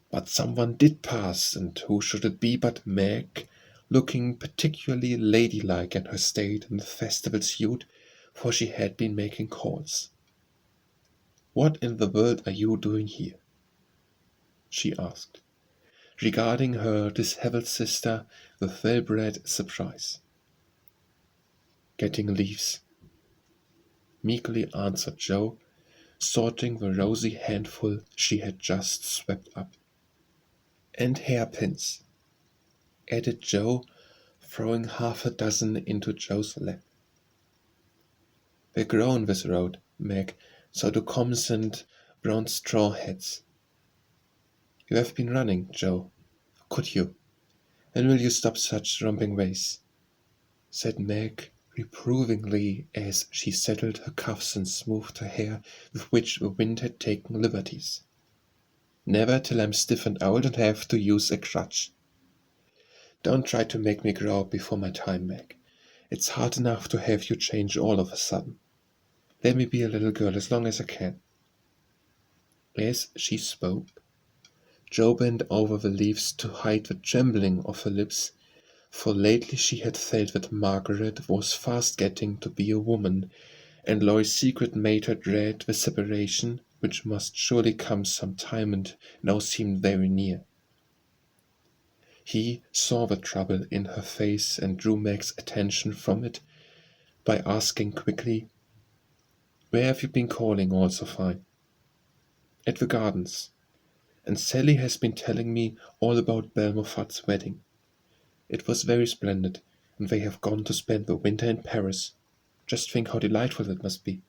But someone did pass, and who should it be but Meg, looking particularly ladylike in her state in the festival suit, for she had been making calls. "What in the world are you doing here?" she asked, regarding her dishevelled sister with well-bred surprise. "Getting leaves," meekly answered Joe, sorting the rosy handful she had just swept up. "And hairpins," added Joe, throwing half a dozen into Joe's lap. "They grow on this road, Meg, so do combs and brown straw hats. You have been running, Joe. Could you? And will you stop such romping ways?" said Meg reprovingly as she settled her cuffs and smoothed her hair, with which the wind had taken liberties. "Never till I'm stiff and old and have to use a crutch. Don't try to make me grow up before my time, Meg. It's hard enough to have you change all of a sudden. Let me be a little girl as long as I can." As she spoke, Joe bent over the leaves to hide the trembling of her lips, for lately she had felt that Margaret was fast getting to be a woman, and Laurie's secret made her dread the separation which must surely come some time and now seemed very near. He saw the trouble in her face and drew Meg's attention from it by asking quickly, "Where have you been calling all so fine?" "At the gardens, and Sally has been telling me all about Belmofat's wedding. It was very splendid, and they have gone to spend the winter in Paris. Just think how delightful it must be."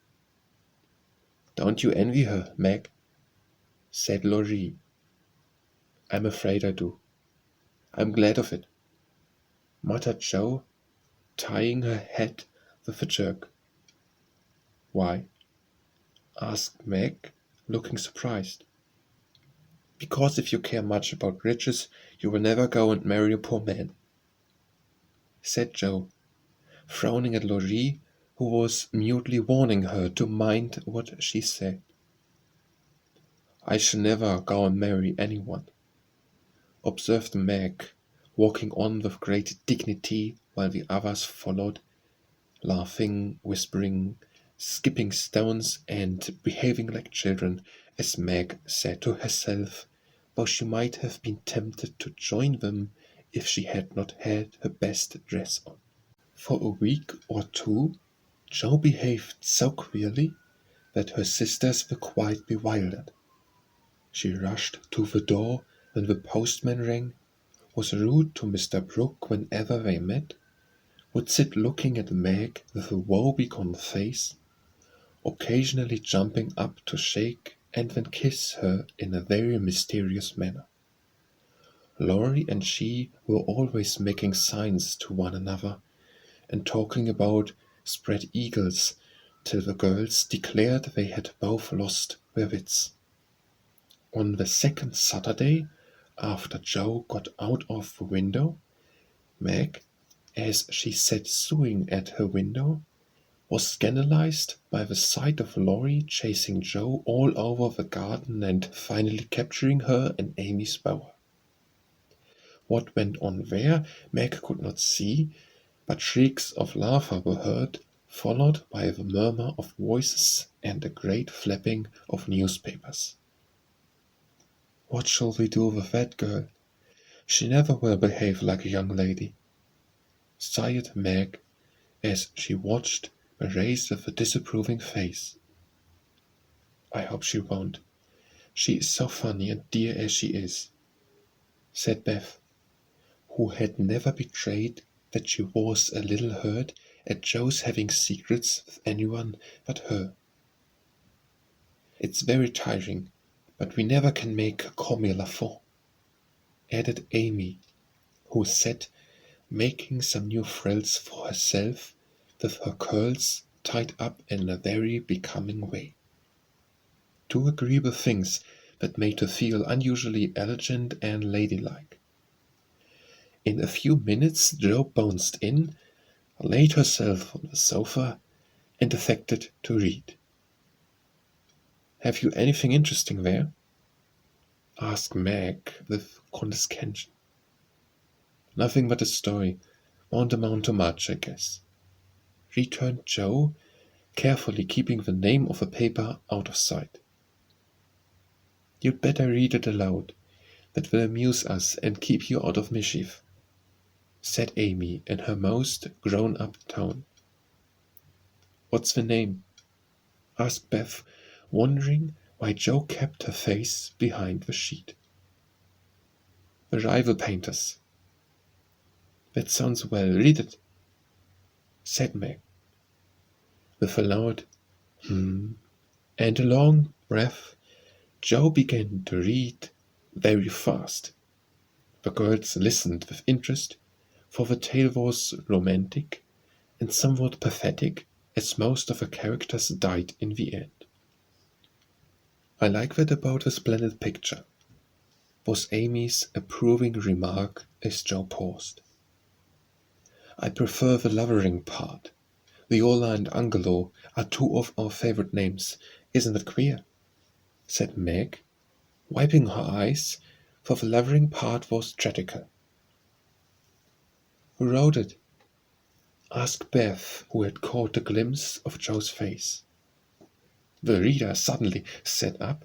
"Don't you envy her, Meg?" said Laurie. "I'm afraid I do. I'm glad of it," muttered Joe, tying her hat with a jerk. "Why?" asked Meg, looking surprised. "Because if you care much about riches, you will never go and marry a poor man," said Joe, frowning at Laurie, who was mutely warning her to mind what she said. "I shall never go and marry anyone," observed Meg, walking on with great dignity while the others followed, laughing, whispering, skipping stones, and behaving like children, as Meg said to herself, though she might have been tempted to join them if she had not had her best dress on. For a week or two, Jo behaved so queerly that her sisters were quite bewildered. She rushed to the door when the postman rang, was rude to Mr. Brooke whenever they met, would sit looking at Meg with a woe-begone face, occasionally jumping up to shake and then kiss her in a very mysterious manner. Laurie and she were always making signs to one another and talking about spread eagles till the girls declared they had both lost their wits. On the second Saturday, after Jo got out of the window, Meg, as she sat sewing at her window, was scandalized by the sight of Laurie chasing Jo all over the garden and finally capturing her in Amy's bower. What went on there, Meg could not see, but shrieks of laughter were heard, followed by the murmur of voices and a great flapping of newspapers. "What shall we do with that girl? She never will behave like a young lady," sighed Meg as she watched the race with a disapproving face. "I hope she won't. "She is so funny and dear as she is," said Beth, who had never betrayed that she was a little hurt at Joe's having secrets with anyone but her. "It's very tiring, but we never can make her comme il faut," added Amy, who sat making some new frills for herself with her curls tied up in a very becoming way. Two agreeable things that made her feel unusually elegant and ladylike. In a few minutes Jo bounced in, laid herself on the sofa, and affected to read. "Have you anything interesting there?" asked Meg with condescension. "Nothing but a story. Won't amount to much, I guess," returned Jo, carefully keeping the name of the paper out of sight. "You'd better read it aloud. That will amuse us and keep you out of mischief," said Amy in her most grown-up tone. "What's the name?" asked Beth, wondering why Jo kept her face behind the sheet. "The Rival Painters." "That sounds well. Read it," said Meg. With a loud "hmm" and a long breath, Jo began to read very fast. The girls listened with interest, for the tale was romantic and somewhat pathetic, as most of the characters died in the end. "I like that about the splendid picture," was Amy's approving remark as Jo paused. "I prefer the Lovering part. Viola and Angelo are two of our favorite names. Isn't it queer?" said Meg, wiping her eyes, for the Lovering part was tragical. "Who wrote it?" asked Beth, who had caught a glimpse of Jo's face. The reader suddenly sat up,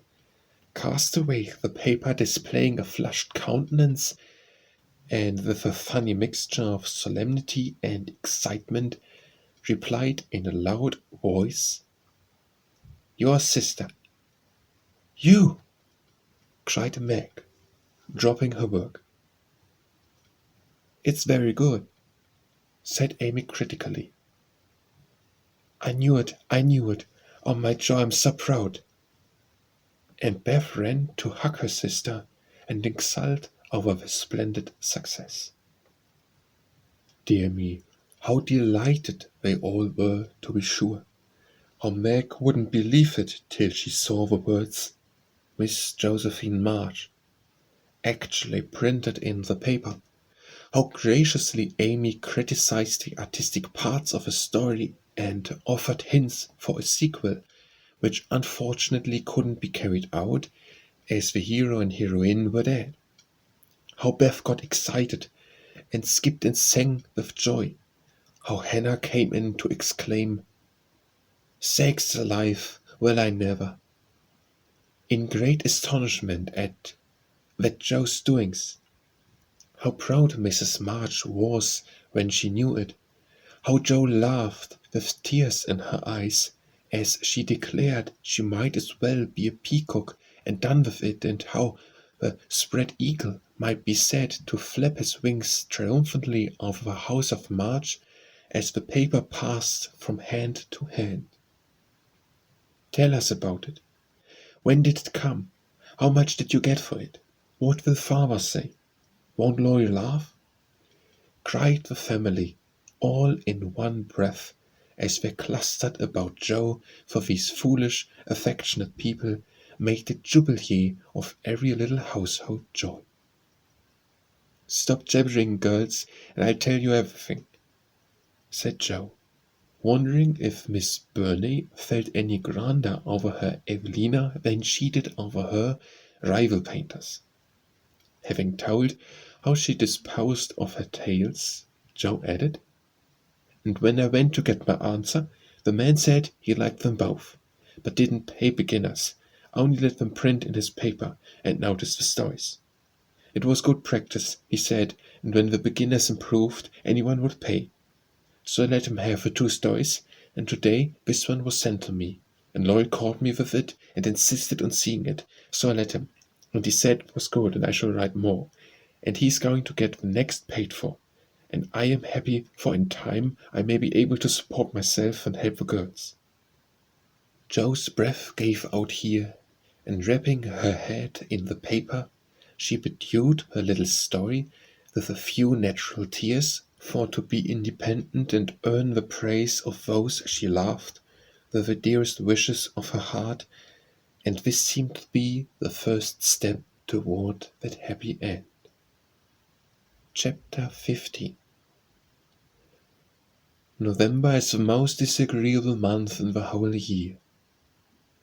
cast away the paper, displaying a flushed countenance, and with a funny mixture of solemnity and excitement, replied in a loud voice, "Your sister." "You!" cried Meg, dropping her work. "It's very good," said Amy critically. I knew it. Oh, my Jo, I'm so proud." And Beth ran to hug her sister and exult over the splendid success. Dear me, how delighted they all were, to be sure. How Meg wouldn't believe it till she saw the words "Miss Josephine March" actually printed in the paper. How graciously Amy criticized the artistic parts of a story and offered hints for a sequel, which unfortunately couldn't be carried out as the hero and heroine were dead. How Beth got excited and skipped and sang with joy. How Hannah came in to exclaim, "Sakes alive, well I never," in great astonishment at that Jo's doings. How proud Mrs. March was when she knew it. How Jo laughed with tears in her eyes as she declared she might as well be a peacock and done with it, and how the spread eagle might be said to flap his wings triumphantly over the house of March as the paper passed from hand to hand. "Tell us about it. When did it come? How much did you get for it? What will father say? Won't Laurie laugh?" cried the family, all in one breath, as they clustered about Jo, for these foolish, affectionate people made the jubilee of every little household joy. "Stop jabbering, girls, and I'll tell you everything," said Jo, wondering if Miss Burney felt any grander over her Evelina than she did over her Rival Painters. Having told how she disposed of her tales, Jo added, "And when I went to get my answer, the man said he liked them both, but didn't pay beginners, only let them print in his paper and notice the stories. It was good practice, he said, and when the beginners improved, anyone would pay. So I let him have the 2 stories, and today this one was sent to me. and Laurie caught me with it and insisted on seeing it, so I let him, and he said it was good and I should write more, and he's going to get the next paid for, and I am happy, for in time I may be able to support myself and help the girls." Joe's breath gave out here, and wrapping her head in the paper, she bedewed her little story with a few natural tears, for to be independent and earn the praise of those she loved were the dearest wishes of her heart, and this seemed to be the first step toward that happy end. Chapter 15. "November is the most disagreeable month in the whole year,"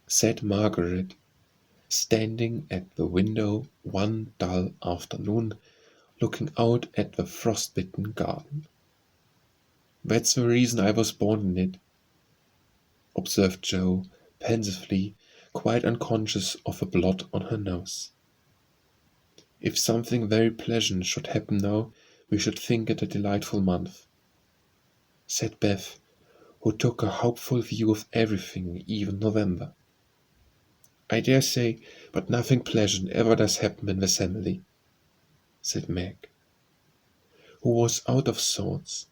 said Margaret, standing at the window one dull afternoon, looking out at the frost-bitten garden. "That's the reason I was born in it," observed Joe, pensively, quite unconscious of a blot on her nose. "If something very pleasant should happen now, we should think it a delightful month," said Beth, who took a hopeful view of everything, even November. "I dare say, but nothing pleasant ever does happen in this family," said Meg, who was out of sorts.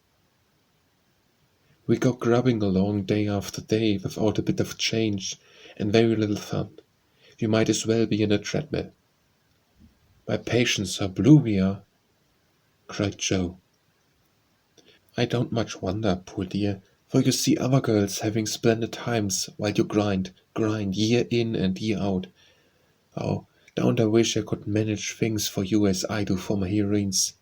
"We go grubbing along day after day without a bit of change and very little fun. We might as well be in a treadmill." "My patience, how blue we are!" cried Joe. "I don't much wonder, poor dear, for you see other girls having splendid times while you grind year in and year out. Oh, don't I wish I could manage things for you as I do for my heroines.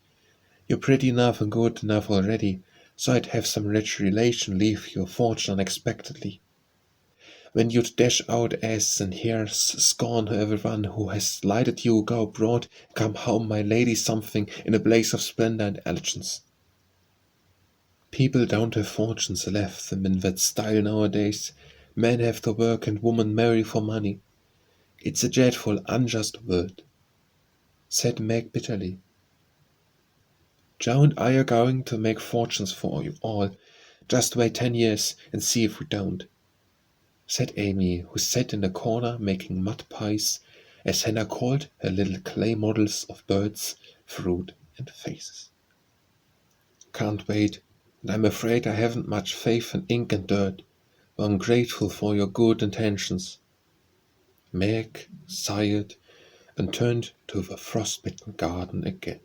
You're pretty enough and good enough already, so I'd have some rich relation leave you a fortune unexpectedly. When you'd dash out as and hares, scorn everyone who has slighted you, go abroad, come home my lady something in a blaze of splendor and elegance. People don't have fortunes left them in that style nowadays. Men have to work and women marry for money. It's a dreadful, unjust world," said Meg bitterly. "Joe and I are going to make fortunes for you all. Just wait 10 years and see if we don't," said Amy, who sat in the corner making mud pies, as Hannah called her little clay models of birds, fruit, and faces. "Can't wait, and I'm afraid I haven't much faith in ink and dirt, but I'm grateful for your good intentions." Meg sighed and turned to the frostbitten garden again.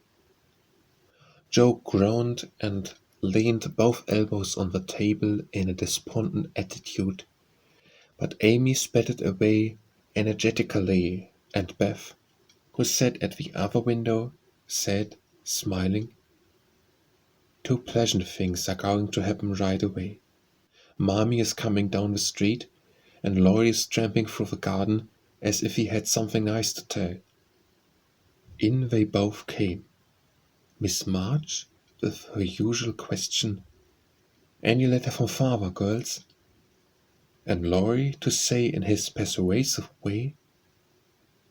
Joe groaned and leaned both elbows on the table in a despondent attitude, but Amy sped away energetically, and Beth, who sat at the other window, said, smiling, "Two pleasant things are going to happen right away. Mommy is coming down the street, and Laurie is tramping through the garden as if he had something nice to tell." In they both came, Miss March with her usual question, "Any letter from father, girls?" and Laurie to say in his persuasive way,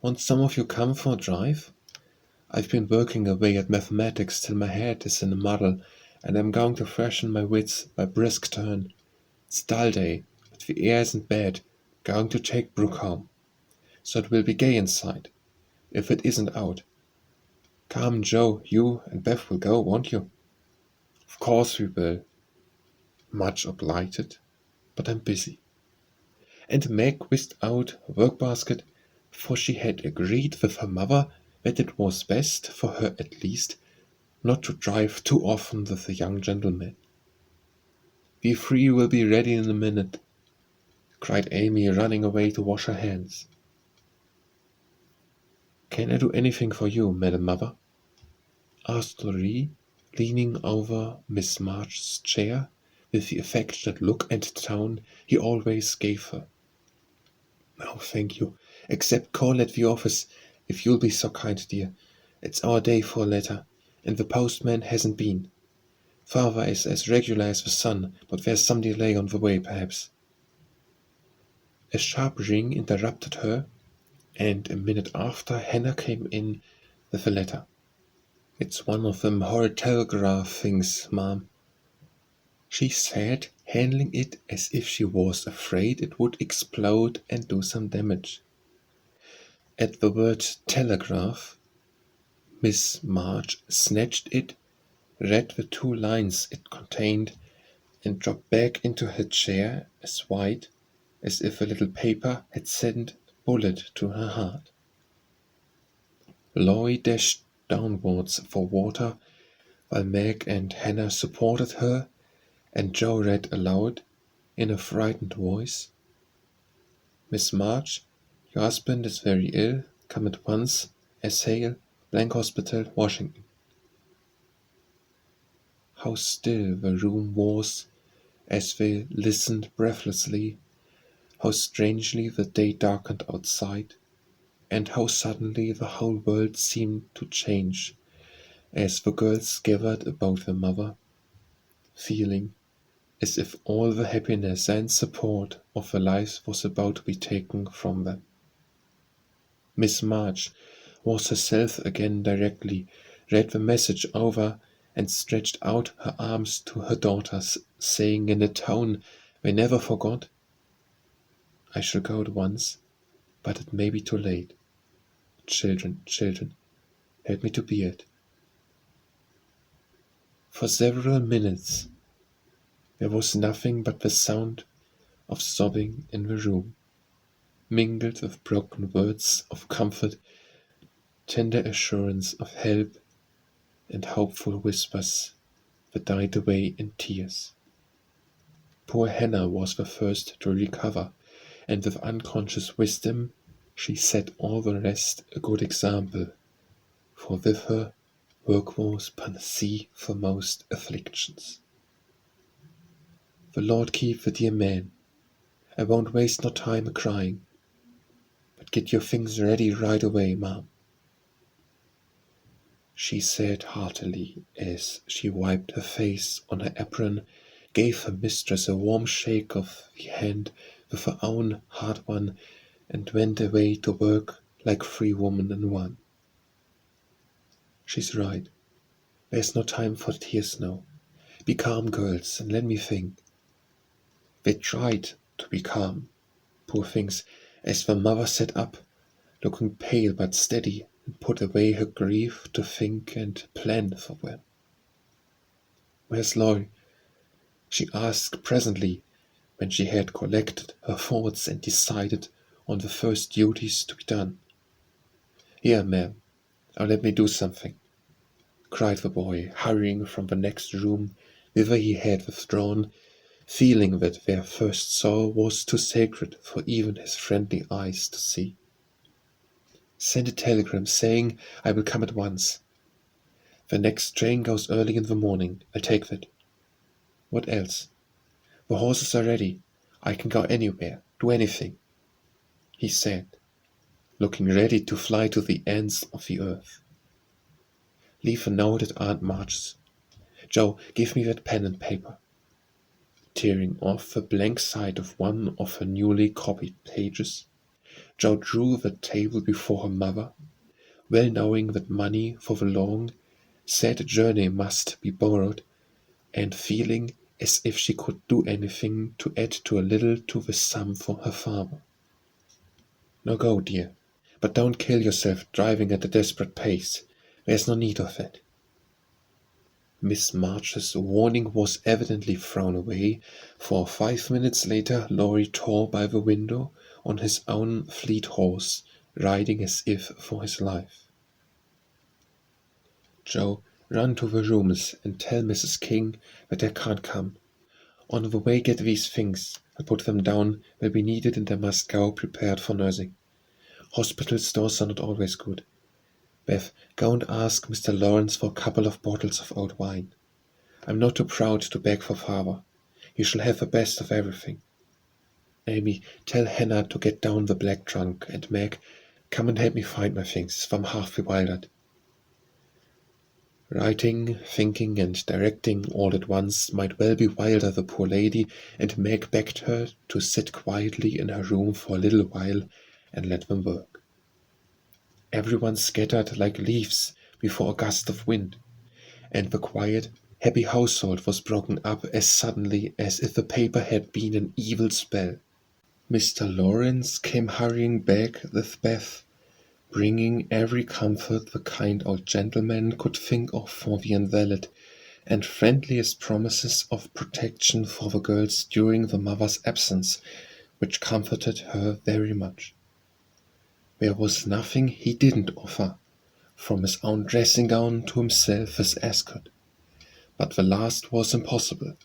"Won't some of you come for a drive? I've been working away at mathematics till my head is in a muddle, and I'm going to freshen my wits by brisk turn. It's dull day, but the air isn't bad. Going to take Brooke home, so it will be gay inside, if it isn't out. Come, Joe, you and Beth will go, won't you?" "Of course we will." "Much obliged, but I'm busy." And Meg whisked out a work-basket, for she had agreed with her mother that it was best, for her at least, not to drive too often with the young gentleman. "The three will be ready in a minute," cried Amy, running away to wash her hands. "Can I do anything for you, Madam Mother?" asked Laurie, leaning over Miss March's chair with the affectionate look and tone he always gave her. "No, thank you, except call at the office, if you'll be so kind, dear. It's our day for a letter, and the postman hasn't been. Father is as regular as the sun, but there's some delay on the way, perhaps." A sharp ring interrupted her, and a minute after Hannah came in with a letter. "It's one of them horrid telegraph things, ma'am," she said, handling it as if she was afraid it would explode and do some damage. At the word telegraph, Miss March snatched it, read the 2 lines it contained, and dropped back into her chair as white as if a little paper had sent a bullet to her heart. Laurie dashed downwards for water, while Meg and Hannah supported her, and Joe read aloud, in a frightened voice, "Miss March, your husband is very ill. Come at once. Hale, Blank Hospital, Washington." How still the room was as they listened breathlessly, how strangely the day darkened outside, and how suddenly the whole world seemed to change as the girls gathered about their mother, feeling as if all the happiness and support of their lives was about to be taken from them. Miss March was herself again directly, read the message over, and stretched out her arms to her daughters, saying in a tone they never forgot, "I shall go at once, but it may be too late. Children, children, help me to bear it." For several minutes there was nothing but the sound of sobbing in the room, mingled with broken words of comfort, tender assurance of help, and hopeful whispers that died away in tears. Poor Hannah was the first to recover, and with unconscious wisdom she set all the rest a good example, for with her work was panacea for most afflictions. "The Lord keep the dear man. I won't waste no time a crying, but get your things ready right away, ma'am," she said heartily as she wiped her face on her apron, gave her mistress a warm shake of the hand with her own hard one, and went away to work like 3 women in one. "She's right. There's no time for tears now. Be calm, girls, and let me think." They tried to be calm, poor things, as their mother sat up, looking pale but steady, and put away her grief to think and plan for them. "Where's Laurie?" she asked presently, when she had collected her thoughts and decided on the first duties to be done. "Here, ma'am. Now let me do something," cried the boy, hurrying from the next room, whither he had withdrawn, feeling that their first sorrow was too sacred for even his friendly eyes to see. "Send a telegram saying I will come at once. The next train goes early in the morning. I'll take that. What else? The horses are ready. I can go anywhere, do anything," he said, looking ready to fly to the ends of the earth. "Leave a note at Aunt March's. Joe, give me that pen and paper." Tearing off the blank side of one of her newly copied pages, Joe drew the table before her mother, well knowing that money for the long, sad journey must be borrowed, and feeling as if she could do anything to add a little to the sum for her father. "Now go, dear, but don't kill yourself driving at a desperate pace. There's no need of it." Miss March's warning was evidently thrown away, for 5 minutes later Laurie tore by the window on his own fleet horse, riding as if for his life. "Joe, run to the rooms and tell Mrs. King that I can't come. On the way get these things. I'll put them down. They'll be needed and I must go prepared for nursing. Hospital stores are not always good. Beth, go and ask Mr. Lawrence for a couple of bottles of old wine. I'm not too proud to beg for father. He shall have the best of everything. Amy, tell Hannah to get down the black trunk, and Meg, come and help me find my things, for I'm half bewildered." Writing, thinking, and directing all at once might well bewilder the poor lady, and Meg begged her to sit quietly in her room for a little while and let them work. Everyone scattered like leaves before a gust of wind, and the quiet happy household was broken up as suddenly as if the paper had been an evil spell. Mr. Lawrence came hurrying back with Beth, bringing every comfort the kind old gentleman could think of for the invalid, and friendliest promises of protection for the girls during the mother's absence, which comforted her very much. There was nothing he didn't offer, from his own dressing-gown to himself as Ascot, but the last was impossible.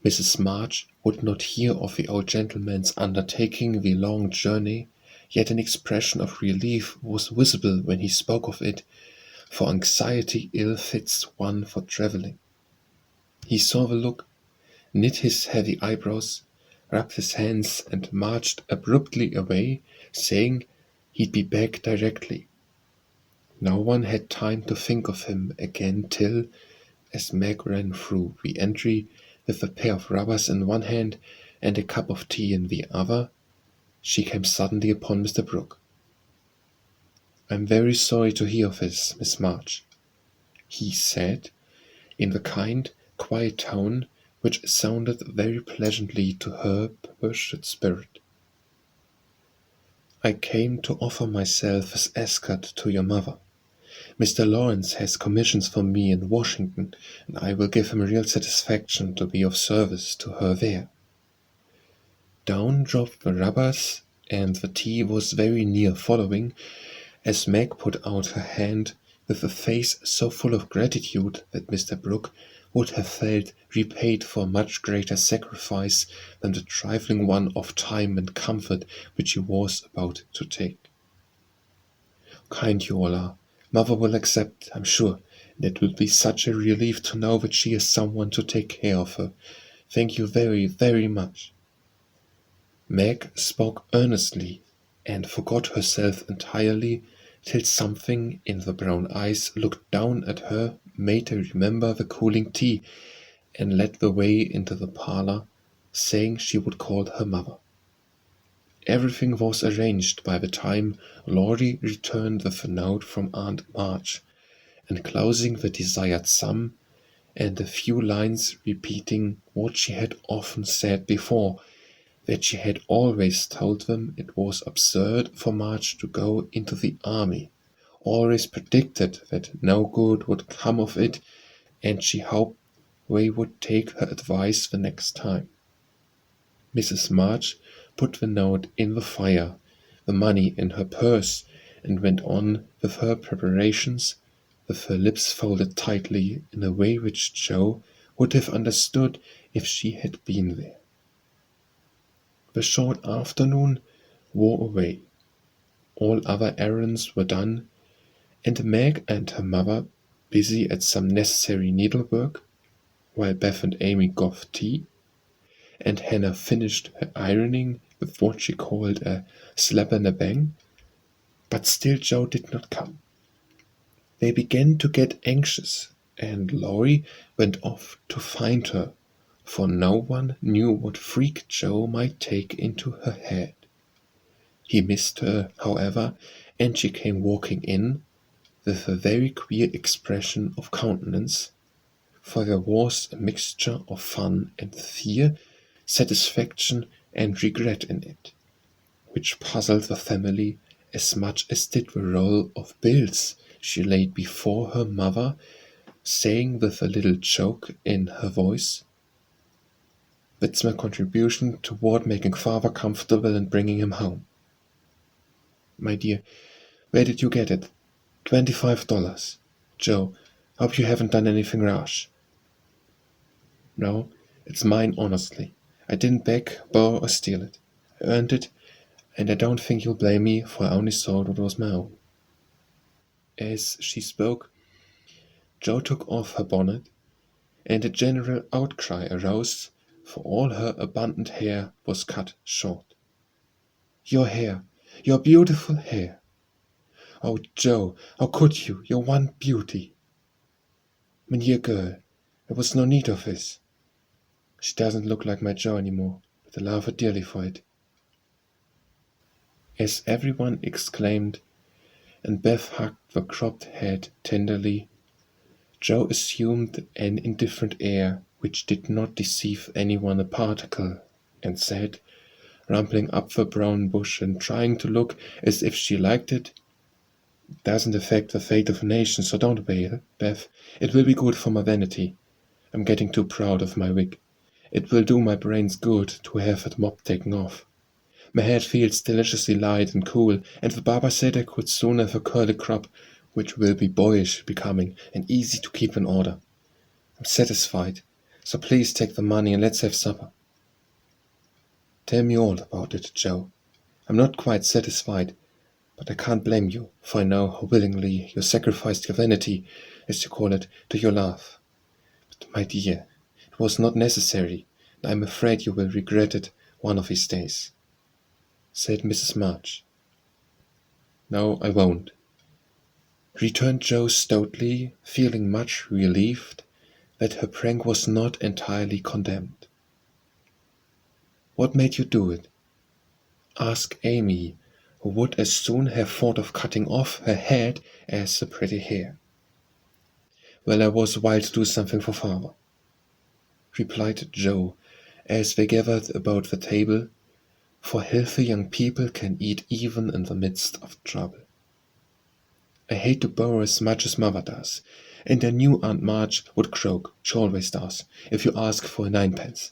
Mrs. March would not hear of the old gentleman's undertaking the long journey, yet an expression of relief was visible when he spoke of it, for anxiety ill fits one for travelling. He saw the look, knit his heavy eyebrows, rubbed his hands, and marched abruptly away, saying he'd be back directly. No one had time to think of him again till, as Meg ran through the entry with a pair of rubbers in one hand and a cup of tea in the other, she came suddenly upon Mr. Brooke. "I'm very sorry to hear of this, Miss March," he said, in the kind, quiet tone which sounded very pleasantly to her perverted spirit. "I came to offer myself as escort to your mother. Mr. Lawrence has commissions for me in Washington, and I will give him real satisfaction to be of service to her there." Down dropped the rubbers, and the tea was very near following, as Meg put out her hand with a face so full of gratitude that Mr. Brooke would have felt repaid for a much greater sacrifice than the trifling one of time and comfort which he was about to take. "Kind you all are. Mother will accept, I'm sure, and it will be such a relief to know that she has someone to take care of her. Thank you very, very much." Meg spoke earnestly, and forgot herself entirely, till something in the brown eyes looked down at her made her remember the cooling tea, and led the way into the parlour, saying she would call her mother. Everything was arranged by the time Laurie returned with a note from Aunt March, enclosing the desired sum, and a few lines repeating what she had often said before, that she had always told them it was absurd for March to go into the army, always predicted that no good would come of it, and she hoped they would take her advice the next time. Mrs. March put the note in the fire, the money in her purse, and went on with her preparations, with her lips folded tightly in a way which Joe would have understood if she had been there. The short afternoon wore away. All other errands were done, and Meg and her mother busy at some necessary needlework, while Beth and Amy got tea, and Hannah finished her ironing with what she called a slap and a bang, but still Joe did not come. They began to get anxious, and Laurie went off to find her, for no one knew what freak Joe might take into her head. He missed her, however, and she came walking in, with a very queer expression of countenance, for there was a mixture of fun and fear, satisfaction and regret in it, which puzzled the family as much as did the roll of bills she laid before her mother, saying with a little choke in her voice, "That's my contribution toward making father comfortable and bringing him home. My dear, where did you get it? $25. Joe, hope you haven't done anything rash." "No, it's mine honestly. I didn't beg, borrow, or steal it. I earned it, and I don't think you'll blame me, for I only thought it was my own." As she spoke, Joe took off her bonnet, and a general outcry arose, for all her abundant hair was cut short. "Your hair! Your beautiful hair! Oh, Joe, how could you? Your one beauty!" "My dear girl, there was no need of this. She doesn't look like my Joe any more, but I love her dearly for it." As everyone exclaimed, and Beth hugged the cropped head tenderly, Joe assumed an indifferent air which did not deceive anyone a particle, and said, rumpling up the brown bush and trying to look as if she liked it, "Doesn't affect the fate of a nation, so don't wail, Beth. It will be good for my vanity. I'm getting too proud of my wig. It will do my brains good to have that mop taken off. My head feels deliciously light and cool, and the barber said I could soon have a curly crop, which will be boyish becoming and easy to keep in order. I'm satisfied, so please take the money and let's have supper." "Tell me all about it, Joe. I'm not quite satisfied, but I can't blame you, for I know how willingly you sacrificed your vanity, as you call it, to your love. But, my dear, it was not necessary, and I'm afraid you will regret it one of these days," said Mrs. March. "No, I won't," returned Joe stoutly, feeling much relieved that her prank was not entirely condemned. "What made you do it?" asked Amy, who would as soon have thought of cutting off her head as the pretty hair. "Well, I was wild to do something for father," replied Joe, as they gathered about the table, for healthy young people can eat even in the midst of trouble. "I hate to borrow as much as mother does, and I knew Aunt March would croak, she always does, if you ask for a ninepence.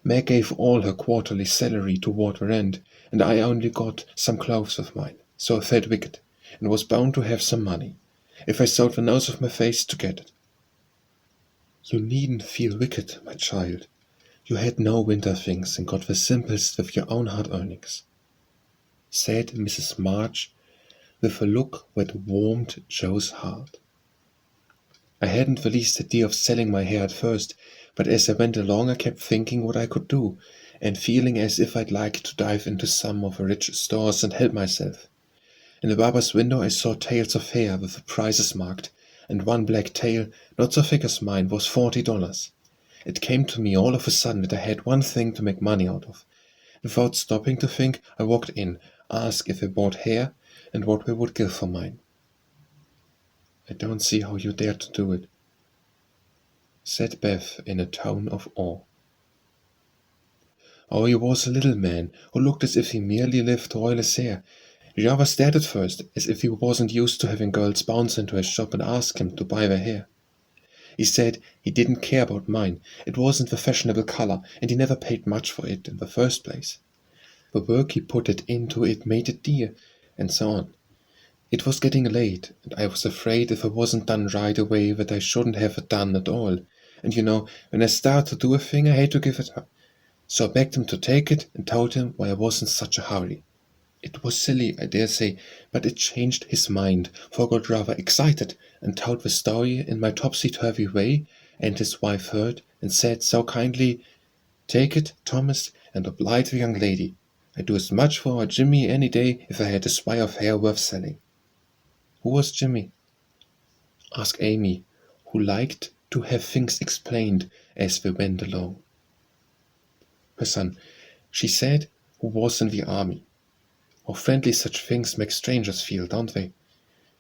Meg gave all her quarterly salary toward the rent, and I only got some clothes of mine, so I felt wicked, and was bound to have some money, if I sewed the nose of my face to get it." "You needn't feel wicked, my child. You had no winter things and got the simplest with your own hard earnings," said Mrs. March, with a look that warmed Joe's heart. "I hadn't the least idea of selling my hair at first, but as I went along I kept thinking what I could do, and feeling as if I'd like to dive into some of the rich stores and help myself. In the barber's window I saw tails of hair with the prices marked, and one black tail, not so thick as mine, was $40. It came to me all of a sudden that I had one thing to make money out of. Without stopping to think, I walked in, asked if they bought hair, and what they would give for mine." "I don't see how you dared to do it," said Beth in a tone of awe. "Oh, he was a little man who looked as if he merely lived to oil his hair. He rather stared at first, as if he wasn't used to having girls bounce into his shop and ask him to buy their hair. He said he didn't care about mine, it wasn't the fashionable color, and he never paid much for it in the first place. The work he put it into it made it dear, and so on. It was getting late, and I was afraid if it wasn't done right away that I shouldn't have it done at all, and you know, when I start to do a thing I hate to give it up. So I begged him to take it and told him why I was in such a hurry. It was silly, I dare say, but it changed his mind, for I got rather excited and told the story in my topsy-turvy way, and his wife heard and said so kindly, 'Take it, Thomas, and oblige the young lady. I'd do as much for our Jimmy any day if I had a swire of hair worth selling.'" "Who was Jimmy?" asked Amy, who liked to have things explained as they went along. "Her son, she said, who was in the army. How friendly such things make strangers feel, don't they?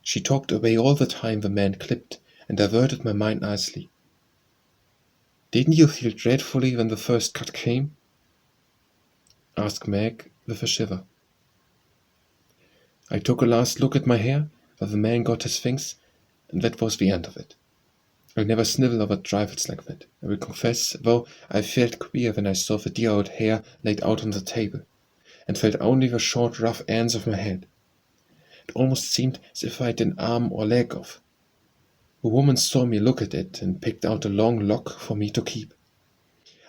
She talked away all the time the man clipped, and diverted my mind nicely. Didn't you feel dreadfully when the first cut came?" asked Meg with a shiver. "I took a last look at my hair, where the man got his things, and that was the end of it. I never snivel over trifles like that, I will confess, though I felt queer when I saw the dear old hair laid out on the table, and felt only the short rough ends of my head. It almost seemed as if I had an arm or leg off. A woman saw me look at it, and picked out a long lock for me to keep.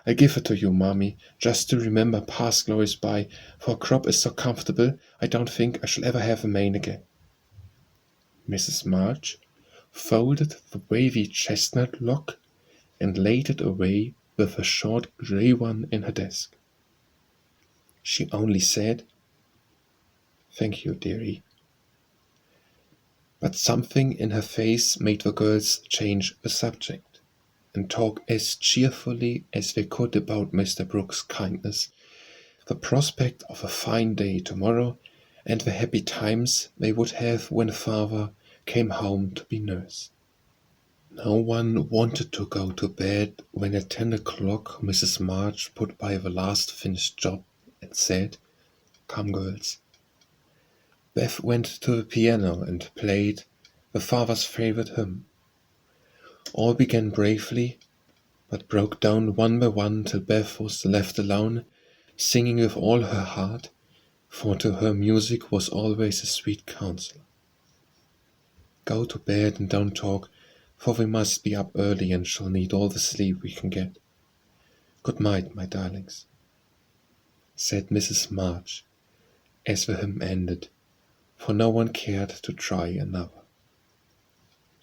I give it to you, Mommy, just to remember past glories by, for a crop is so comfortable I don't think I shall ever have a mane again." Mrs. March folded the wavy chestnut lock and laid it away with a short grey one in her desk. She only said, "Thank you, dearie." But something in her face made the girls change the subject, and talk as cheerfully as they could about Mr. Brooks' kindness, the prospect of a fine day tomorrow, and the happy times they would have when father came home to be nursed. No one wanted to go to bed when at 10 o'clock Mrs. March put by the last finished job and said, "Come, girls." Beth went to the piano and played the father's favorite hymn. All began bravely, but broke down one by one till Beth was left alone, singing with all her heart, for to her music was always a sweet counsel. "Go to bed and don't talk, for we must be up early and shall need all the sleep we can get. Good night, my darlings," said Mrs. March, as the hymn ended, for no one cared to try another.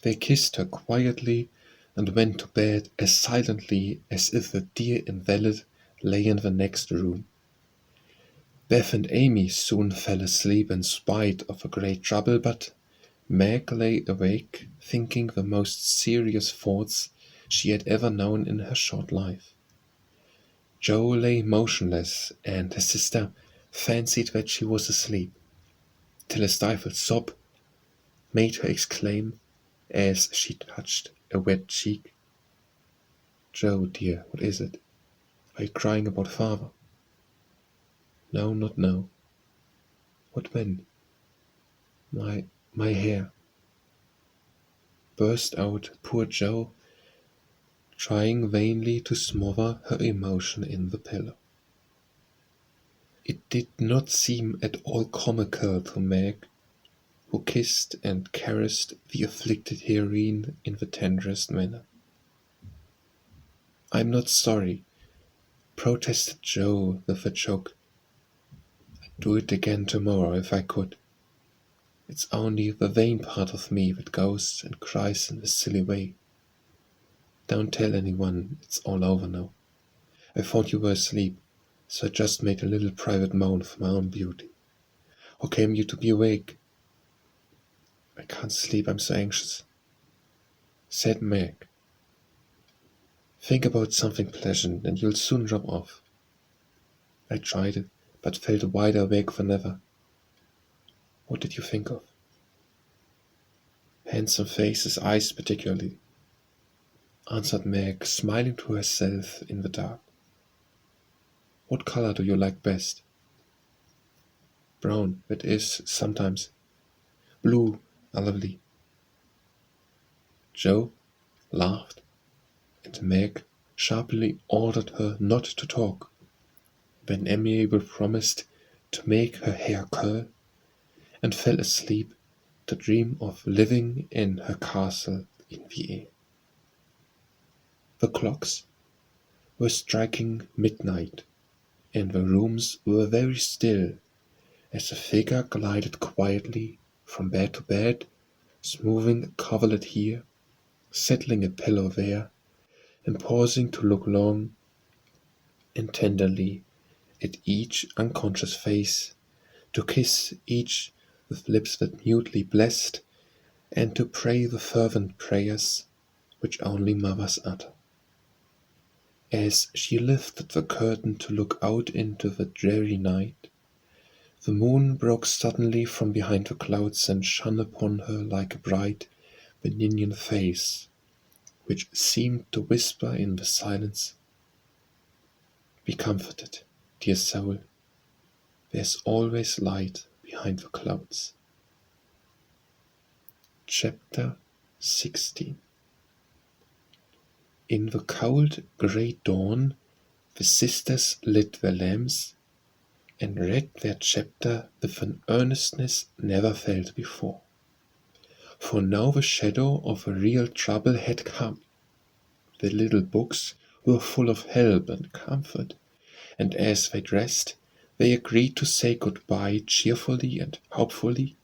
They kissed her quietly and went to bed as silently as if the dear invalid lay in the next room. Beth and Amy soon fell asleep in spite of a great trouble, but Meg lay awake, thinking the most serious thoughts she had ever known in her short life. Joe lay motionless, and his sister fancied that she was asleep, till a stifled sob made her exclaim, as she touched a wet cheek, "Joe, dear, what is it? Are you crying about father?" "No, not now." "What then?" My hair," burst out poor Joe, trying vainly to smother her emotion in the pillow. It did not seem at all comical to Meg, who kissed and caressed the afflicted heroine in the tenderest manner. "I'm not sorry," protested Joe with a choke. "I'd do it again tomorrow if I could. It's only the vain part of me that goes and cries in this silly way. Don't tell anyone it's all over now. I thought you were asleep, so I just made a little private moan for my own beauty. How came you to be awake?" "I can't sleep, I'm so anxious," said Meg. "Think about something pleasant and you'll soon drop off." I tried it, but felt wider awake than ever. "What did you think of?" "Handsome faces, eyes particularly," answered Meg, smiling to herself in the dark. "What color do you like best?" "Brown, that is, sometimes. Blue are lovely." Joe laughed, and Meg sharply ordered her not to talk. Then Amiable promised to make her hair curl, and fell asleep to dream of living in her castle in the air. The clocks were striking midnight, and the rooms were very still as a figure glided quietly from bed to bed, smoothing a coverlet here, settling a pillow there, and pausing to look long and tenderly at each unconscious face, to kiss each with lips that mutely blessed, and to pray the fervent prayers which only mothers utter. As she lifted the curtain to look out into the dreary night, the moon broke suddenly from behind the clouds and shone upon her like a bright, benignant face, which seemed to whisper in the silence, "Be comforted, dear soul, there's always light behind the clouds." Chapter 16. In the cold grey dawn the sisters lit their lamps, and read their chapter with an earnestness never felt before. For now the shadow of a real trouble had come. The little books were full of help and comfort, and as they dressed, they agreed to say good-bye cheerfully and hopefully,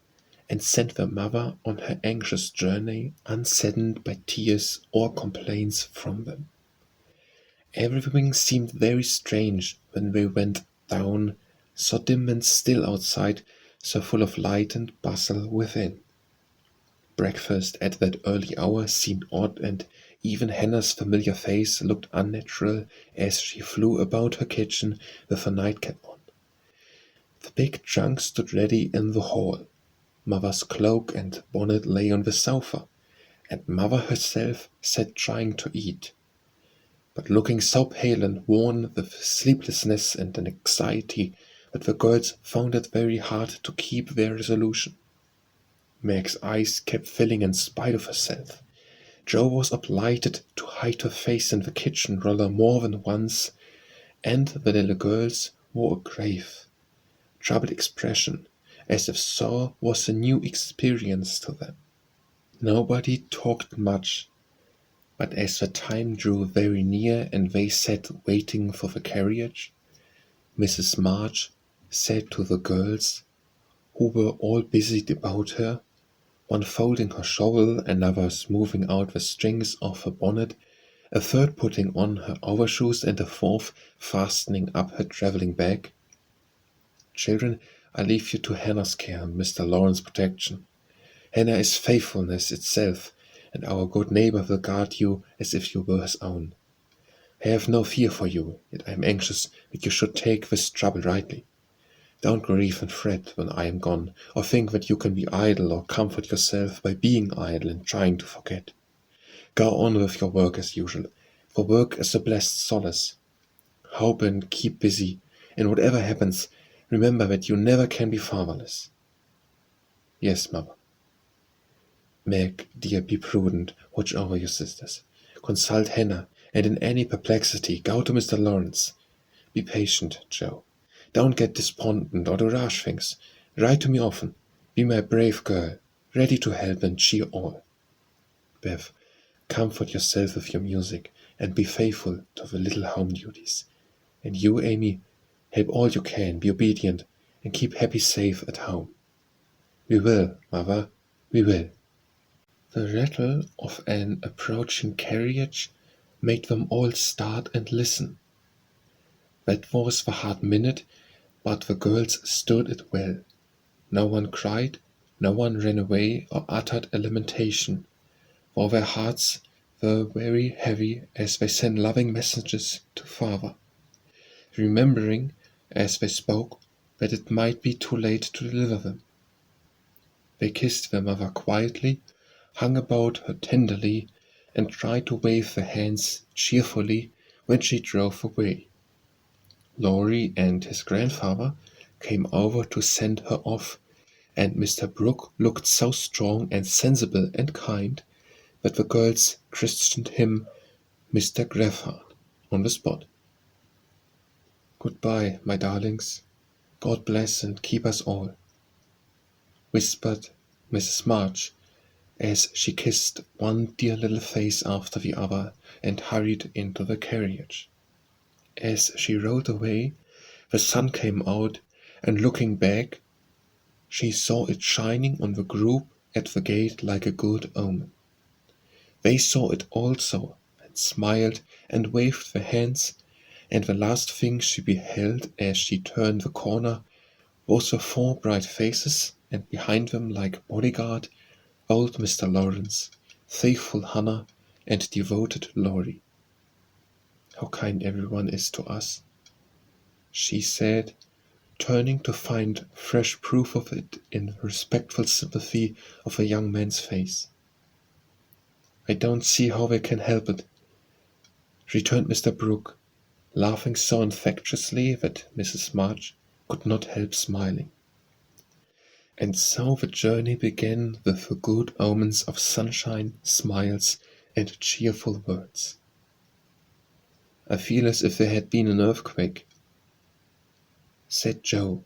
and sent their mother on her anxious journey unsaddened by tears or complaints from them. Everything seemed very strange when they went down, so dim and still outside, so full of light and bustle within. Breakfast at that early hour seemed odd, and even Hannah's familiar face looked unnatural as she flew about her kitchen with her nightcap on. The big trunk stood ready in the hall. Mother's cloak and bonnet lay on the sofa, and mother herself sat trying to eat, but looking so pale and worn with sleeplessness and an anxiety that the girls found it very hard to keep their resolution. Meg's eyes kept filling in spite of herself. Jo was obliged to hide her face in the kitchen rather more than once, and the little girls wore a grave, troubled expression, as if sorrow was a new experience to them. Nobody talked much, but as the time drew very near and they sat waiting for the carriage, Mrs. March said to the girls, who were all busied about her, one folding her shawl, another smoothing out the strings of her bonnet, a third putting on her overshoes, and a fourth fastening up her travelling bag, "Children, I leave you to Hannah's care and Mr. Lawrence's protection. Hannah is faithfulness itself, and our good neighbor will guard you as if you were his own. I have no fear for you, yet I am anxious that you should take this trouble rightly. Don't grieve and fret when I am gone, or think that you can be idle or comfort yourself by being idle and trying to forget. Go on with your work as usual, for work is a blessed solace. Hope and keep busy, and whatever happens, remember that you never can be fatherless." "Yes, mother." "Meg, dear, be prudent, watch over your sisters. Consult Hannah, and in any perplexity, go to Mr. Lawrence. Be patient, Jo. Don't get despondent or do rash things. Write to me often. Be my brave girl, ready to help and cheer all. Bev, comfort yourself with your music, and be faithful to the little home duties. And you, Amy, help all you can, be obedient, and keep Happy safe at home. We will, mother, we will." The rattle of an approaching carriage made them all start and listen. That was the hard minute, but the girls stood it well. No one cried, no one ran away or uttered a lamentation, for their hearts were very heavy as they sent loving messages to father, remembering, as they spoke, that it might be too late to deliver them. They kissed their mother quietly, hung about her tenderly, and tried to wave their hands cheerfully when she drove away. Laurie and his grandfather came over to send her off, and Mr. Brooke looked so strong and sensible and kind that the girls christened him Mr. Greffard on the spot. "Goodbye, my darlings. God bless and keep us all," whispered Mrs. March as she kissed one dear little face after the other and hurried into the carriage. As she rode away, the sun came out, and looking back, she saw it shining on the group at the gate like a good omen. They saw it also, and smiled and waved their hands, and the last thing she beheld as she turned the corner was the four bright faces, and behind them, like a bodyguard, old Mr. Lawrence, faithful Hannah, and devoted Laurie. "How kind everyone is to us," she said, turning to find fresh proof of it in the respectful sympathy of a young man's face. "I don't see how they can help it," returned Mr. Brooke, laughing so infectiously that Mrs. March could not help smiling. And so the journey began with the good omens of sunshine, smiles, and cheerful words. "I feel as if there had been an earthquake," said Jo,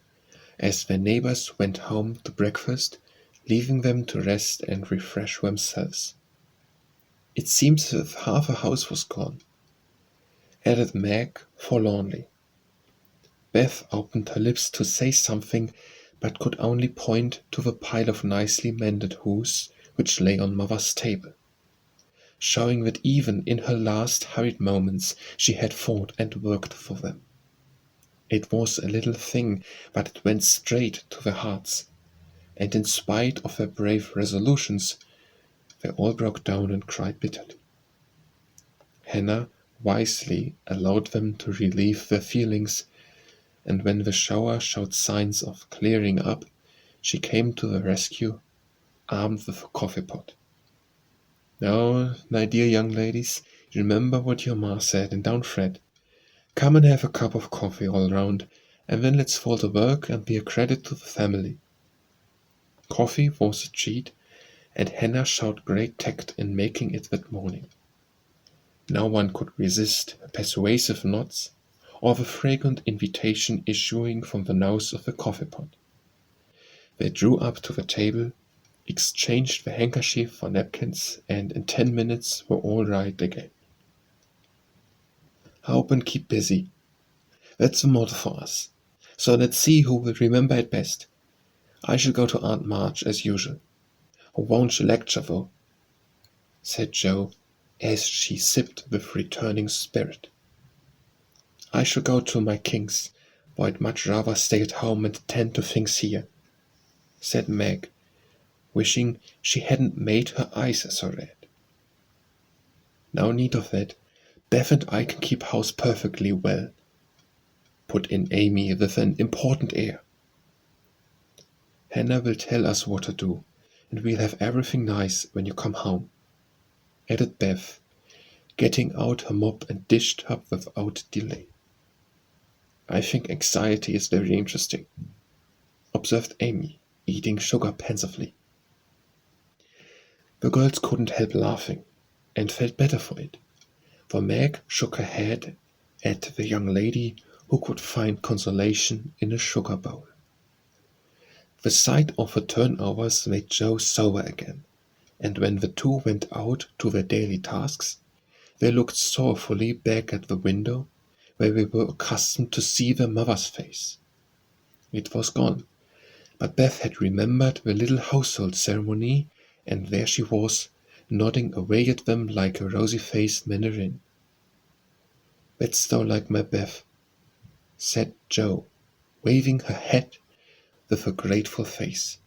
as their neighbors went home to breakfast, leaving them to rest and refresh themselves. "It seems as if half a house was gone," added Meg forlornly. Beth opened her lips to say something, but could only point to the pile of nicely mended hose which lay on mother's table, showing that even in her last hurried moments she had fought and worked for them. It was a little thing, but it went straight to their hearts, and in spite of their brave resolutions, they all broke down and cried bitterly. Hannah wisely allowed them to relieve their feelings, and when the shower showed signs of clearing up, she came to the rescue, armed with a coffee pot. Now, my dear young ladies, remember what your ma said and don't fret. Come and have a cup of coffee all round, and then let's fall to work and be a credit to the family. Coffee was a treat, and Hannah showed great tact in making it that morning. No one could resist her persuasive nods or the fragrant invitation issuing from the nose of the coffee pot. They drew up to the table, exchanged the handkerchief for napkins, and in 10 minutes were all right again. Hope and keep busy. That's the motto for us. So let's see who will remember it best. I shall go to Aunt March as usual. "Oh, won't you lecture, though?" said Jo, as she sipped with returning spirit. "I shall go to my King's, but I'd much rather stay at home and attend to things here," said Meg, wishing she hadn't made her eyes so red. "No need of that. Beth and I can keep house perfectly well," put in Amy with an important air. "Hannah will tell us what to do, and we'll have everything nice when you come home," added Beth, getting out her mop and dish tub without delay. "I think anxiety is very interesting," observed Amy, eating sugar pensively. The girls couldn't help laughing, and felt better for it, for Meg shook her head at the young lady who could find consolation in a sugar bowl. The sight of the turnovers made Jo sober again, and when the two went out to their daily tasks, they looked sorrowfully back at the window where they were accustomed to see their mother's face. It was gone, but Beth had remembered the little household ceremony, and there she was, nodding away at them like a rosy-faced mandarin. "That's so like my Beth," said Jo, waving her hat with a grateful face.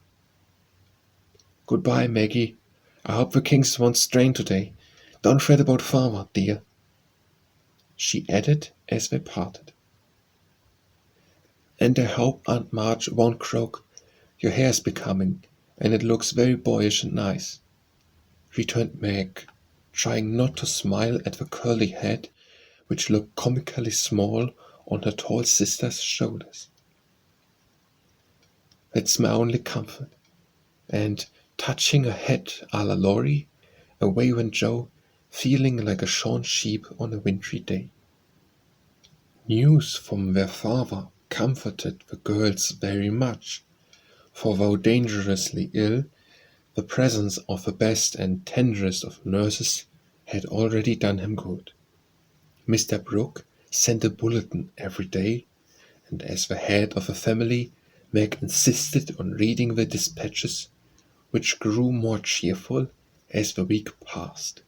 "Goodbye, Maggie. I hope the Kings won't strain today. Don't fret about Father, dear," she added as they parted. "And I hope Aunt March won't croak. Your hair's becoming, and it looks very boyish and nice," returned Meg, trying not to smile at the curly head, which looked comically small on her tall sister's shoulders. "That's my only comfort," and, touching her hat a la Laurie, away went Jo, feeling like a shorn sheep on a wintry day. News from their father comforted the girls very much, for though dangerously ill, the presence of the best and tenderest of nurses had already done him good. Mr. Brooke sent a bulletin every day, and as the head of the family, Meg insisted on reading the dispatches, which grew more cheerful as the week passed.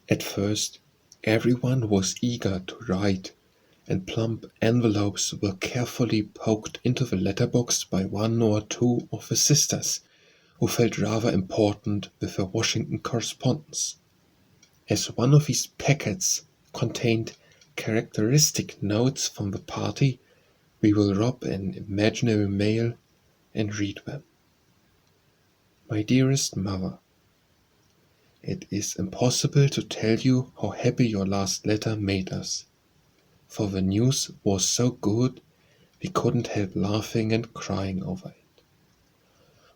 At first, everyone was eager to write, and plump envelopes were carefully poked into the letterbox by one or two of the sisters, who felt rather important with their Washington correspondence. As one of these packets contained characteristic notes from the party, we will rob an imaginary mail and read them. "My dearest mother, it is impossible to tell you how happy your last letter made us, for the news was so good we couldn't help laughing and crying over it.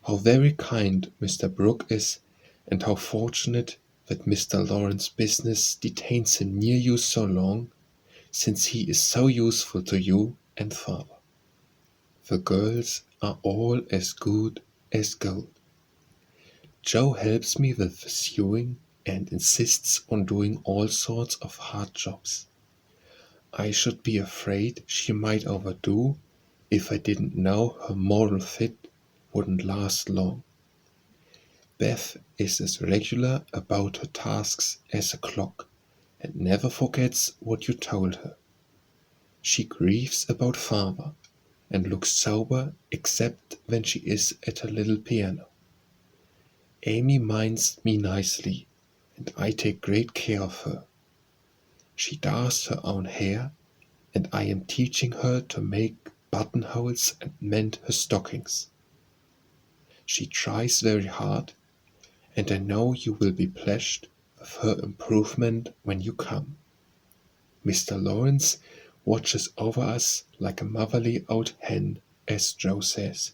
How very kind Mr. Brooke is, and how fortunate that Mr. Lawrence's business detains him near you so long, since he is so useful to you and father. The girls are all as good as gold. Jo helps me with the sewing and insists on doing all sorts of hard jobs. I should be afraid she might overdo if I didn't know her moral fit wouldn't last long. Beth is as regular about her tasks as a clock, and never forgets what you told her. She grieves about father, and looks sober except when she is at her little piano. Amy minds me nicely, and I take great care of her. She does her own hair, and I am teaching her to make buttonholes and mend her stockings. She tries very hard, and I know you will be pleased with her improvement when you come. Mr. Lawrence watches over us like a motherly old hen, as Joe says,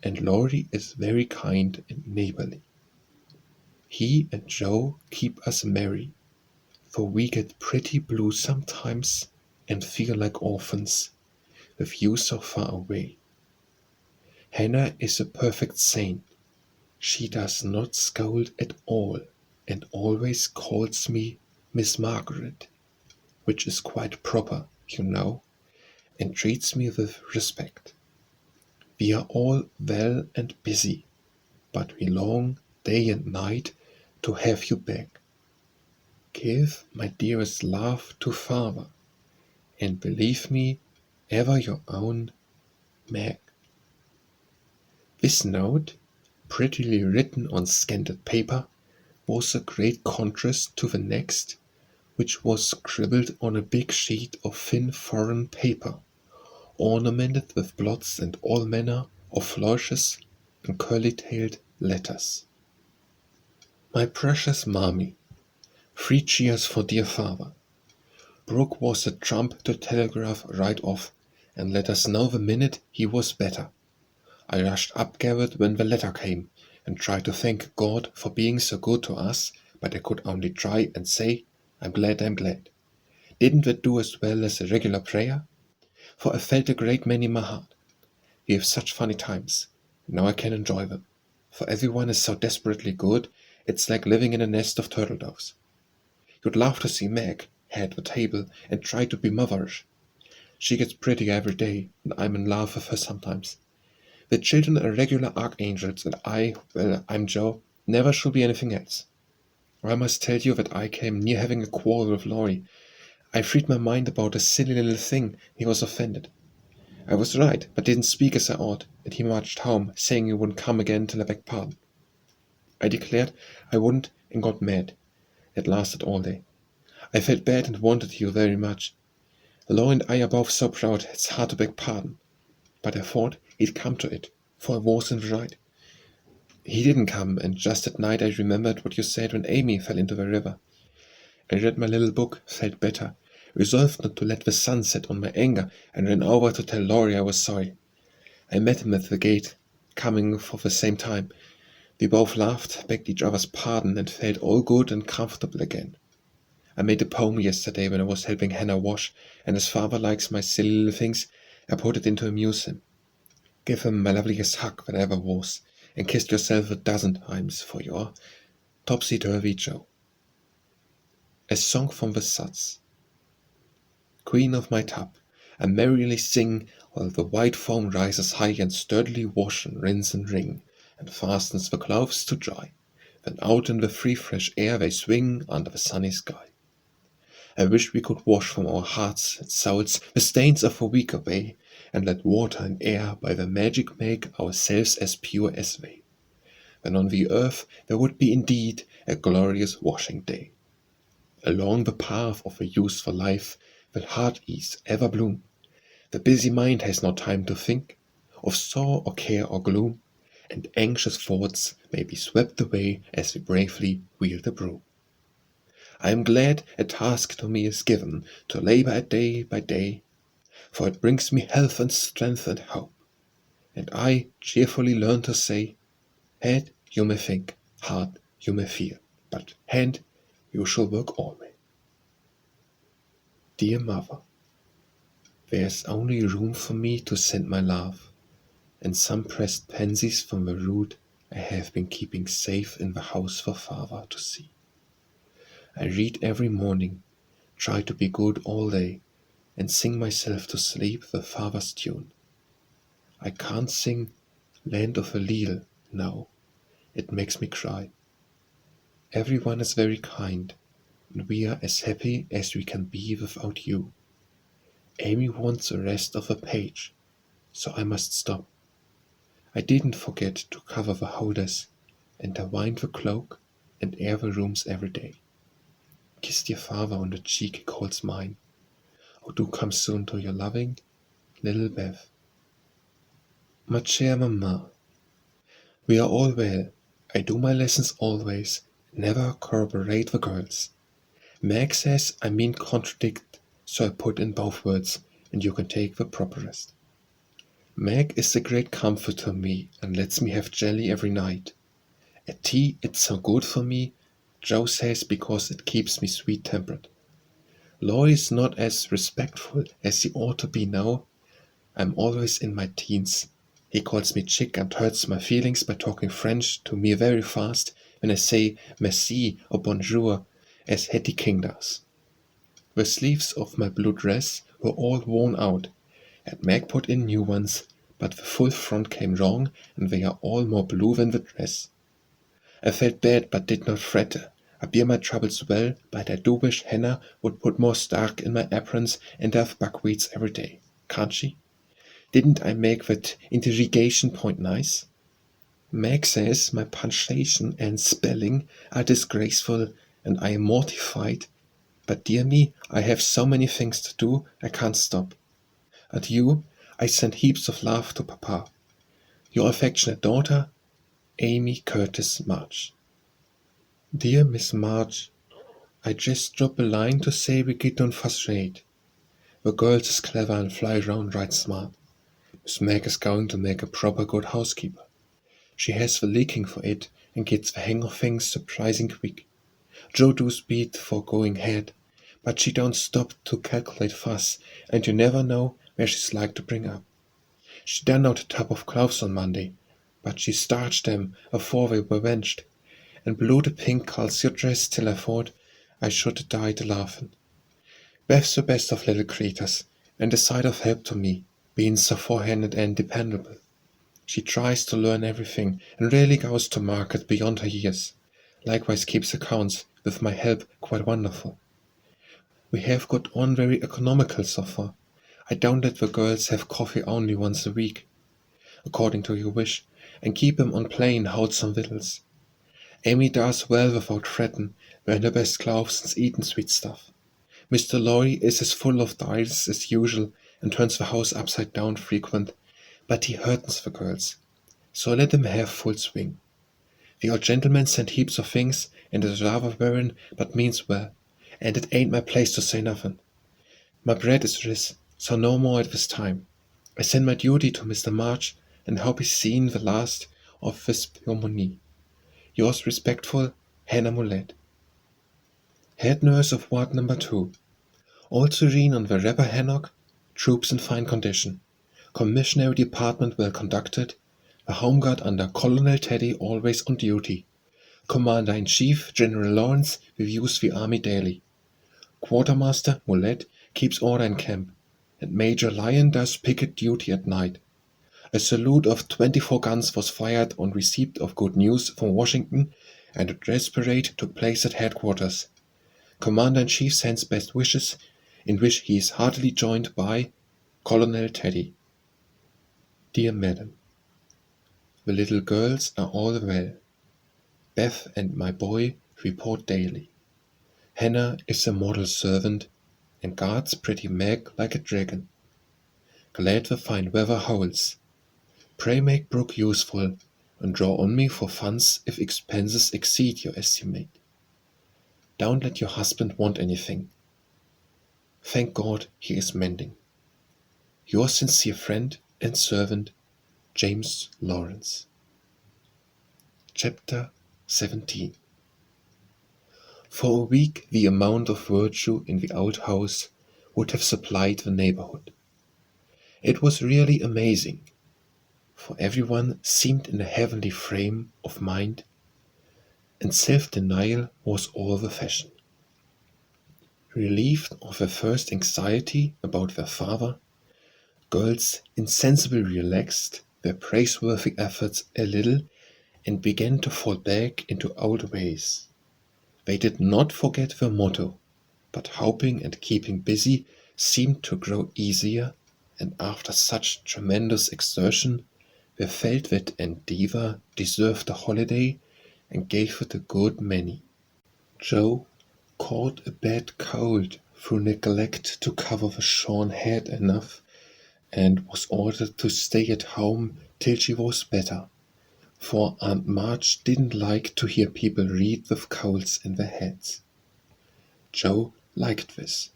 and Laurie is very kind and neighborly. He and Joe keep us merry, for we get pretty blue sometimes and feel like orphans with you so far away. Hannah is a perfect saint. She does not scold at all and always calls me Miss Margaret, which is quite proper, you know, and treats me with respect. We are all well and busy, but we long day and night to have you back. Give my dearest love to father, and believe me, ever your own, Meg. This note, prettily written on scanted paper, was a great contrast to the next, which was scribbled on a big sheet of thin foreign paper, ornamented with blots and all manner of flourishes and curly-tailed letters. My precious Mammy, 3 cheers for dear father. Brooke was a trump to telegraph right off, and let us know the minute he was better. I rushed up garret when the letter came, and tried to thank God for being so good to us, but I could only try and say, I'm glad, I'm glad. Didn't that do as well as a regular prayer? For I felt a great many in my heart. We have such funny times, and now I can enjoy them. For everyone is so desperately good, it's like living in a nest of turtle doves. You'd love to see Meg head the table and try to be motherish. She gets prettier every day, and I'm in love with her sometimes. The children are regular archangels, and I'm Joe, never shall be anything else. I must tell you that I came near having a quarrel with Laurie. I freed my mind about a silly little thing. He was offended. I was right, but didn't speak as I ought, and he marched home, saying he wouldn't come again till I begged pardon. I declared I wouldn't and got mad. It lasted all day. I felt bad and wanted you very much. Law and I are both so proud it's hard to beg pardon. But I thought he'd come to it, for I was in the right. He didn't come, and just at night I remembered what you said when Amy fell into the river. I read my little book, felt better, resolved not to let the sun set on my anger, and ran over to tell Laurie I was sorry. I met him at the gate, coming for the same time. We both laughed, begged each other's pardon, and felt all good and comfortable again. I made a poem yesterday when I was helping Hannah wash, and as father likes my silly little things, I put it in to amuse him. Give him my loveliest hug that ever was, and kissed yourself 1,000 times for your topsy-turvy Joe. A song from the Suds. Queen of my tub, I merrily sing while the white foam rises high and sturdily wash and rinse and wring, and fastens the clothes to dry. Then out in the free fresh air they swing under the sunny sky. I wish we could wash from our hearts and souls the stains of a week away, and let water and air by their magic make ourselves as pure as they. Then on the earth there would be indeed a glorious washing day. Along the path of a useful life will heart ease ever bloom. The busy mind has no time to think of sorrow or care or gloom, and anxious thoughts may be swept away as we bravely wield the broom. I am glad a task to me is given to labor day by day, for it brings me health and strength and hope, and I cheerfully learn to say, head you may think, heart you may feel, but hand you shall work always. Dear mother, there's only room for me to send my love, and some pressed pansies from the root I have been keeping safe in the house for father to see. I read every morning, try to be good all day, and sing myself to sleep the father's tune. I can't sing Land of a Leal now, it makes me cry. Everyone is very kind, and we are as happy as we can be without you. Amy wants the rest of a page, so I must stop. I didn't forget to cover the holders, and I wind the cloak and air the rooms every day. Kiss dear father on the cheek he calls mine. Oh, do come soon to your loving little Bev. Ma chère maman, we are all well. I do my lessons always, never corroborate the girls. Meg says I mean contradict, so I put in both words, and you can take the proper rest. Meg is a great comfort to me and lets me have jelly every night. At tea it's so good for me, Joe says, because it keeps me sweet-tempered. Laurie is not as respectful as he ought to be now. I'm always in my teens. He calls me chick and hurts my feelings by talking French to me very fast when I say merci or bonjour as Hetty King does. The sleeves of my blue dress were all worn out, and Meg put in new ones, but the full front came wrong and they are all more blue than the dress. I felt bad but did not fret. I bear my troubles well, but I do wish Hannah would put more starch in my aprons and have buckwheats every day. Can't she? Didn't I make that interrogation point nice? Meg says my punctuation and spelling are disgraceful and I am mortified. But dear me, I have so many things to do, I can't stop. Adieu, I send heaps of love to Papa. Your affectionate daughter, Amy Curtis March. Dear Miss March, I just drop a line to say we don't frustrate. The girls is clever and fly around right smart. Miss Meg is going to make a proper good housekeeper. She has the liking for it and gets the hang of things surprising quick. Joe do speed for going head, but she don't stop to calculate fuss, and you never know where she's like to bring up. She done out a tub of cloves on Monday, but she starched them afore they were venched, and blew the pink calcio dress till I thought I should have died a-laughin'. Beth's the best of little creatures, and a sight of help to me, being so forehanded and dependable. She tries to learn everything, and really goes to market beyond her years. Likewise keeps accounts, with my help, quite wonderful. We have got on very economical so far. I don't let the girls have coffee only once a week, according to your wish, and keep 'em on plain, wholesome victuals. Amy does well without frettin', wearing her best clothes and eatin' sweet stuff. Mr. Lorry is as full of dials as usual and turns the house upside down frequent, but he hurtens the girls, so let him have full swing. The old gentleman sent heaps of things, and is rather wearin', but means well, and it ain't my place to say nothin'. My bread is riz, so no more at this time. I send my duty to Mr. March, and hope he's seen the last of this pneumonie. Yours respectful, Hannah Mollett. Head nurse of Ward Number 2. All serene on the Rappahannock, troops in fine condition. Commissionary department well conducted. The Home Guard under Colonel Teddy always on duty. Commander-in-Chief General Lawrence reviews the army daily. Quartermaster Mollett keeps order in camp, and Major Lyon does picket duty at night. A salute of 24 guns was fired on receipt of good news from Washington, and a dress parade took place at headquarters. Commander-in-Chief sends best wishes, in which he is heartily joined by Colonel Teddy. Dear Madam, the little girls are all well. Beth and my boy report daily. Hannah is a model servant, and guards pretty Meg like a dragon. Glad the fine weather holds. Pray make Brooke useful, and draw on me for funds if expenses exceed your estimate. Don't let your husband want anything. Thank God he is mending. Your sincere friend and servant, James Lawrence. Chapter 17. For a week the amount of virtue in the old house would have supplied the neighborhood. It was really amazing, for everyone seemed in a heavenly frame of mind, and self-denial was all the fashion. Relieved of their first anxiety about their father, girls insensibly relaxed their praiseworthy efforts a little and began to fall back into old ways. They did not forget their motto, but helping and keeping busy seemed to grow easier, and after such tremendous exertion, they felt that endeavor deserved a holiday and gave it a good many. Joe caught a bad cold through neglect to cover the shorn head enough, and was ordered to stay at home till she was better, for Aunt March didn't like to hear people read with colds in their heads. Joe liked this,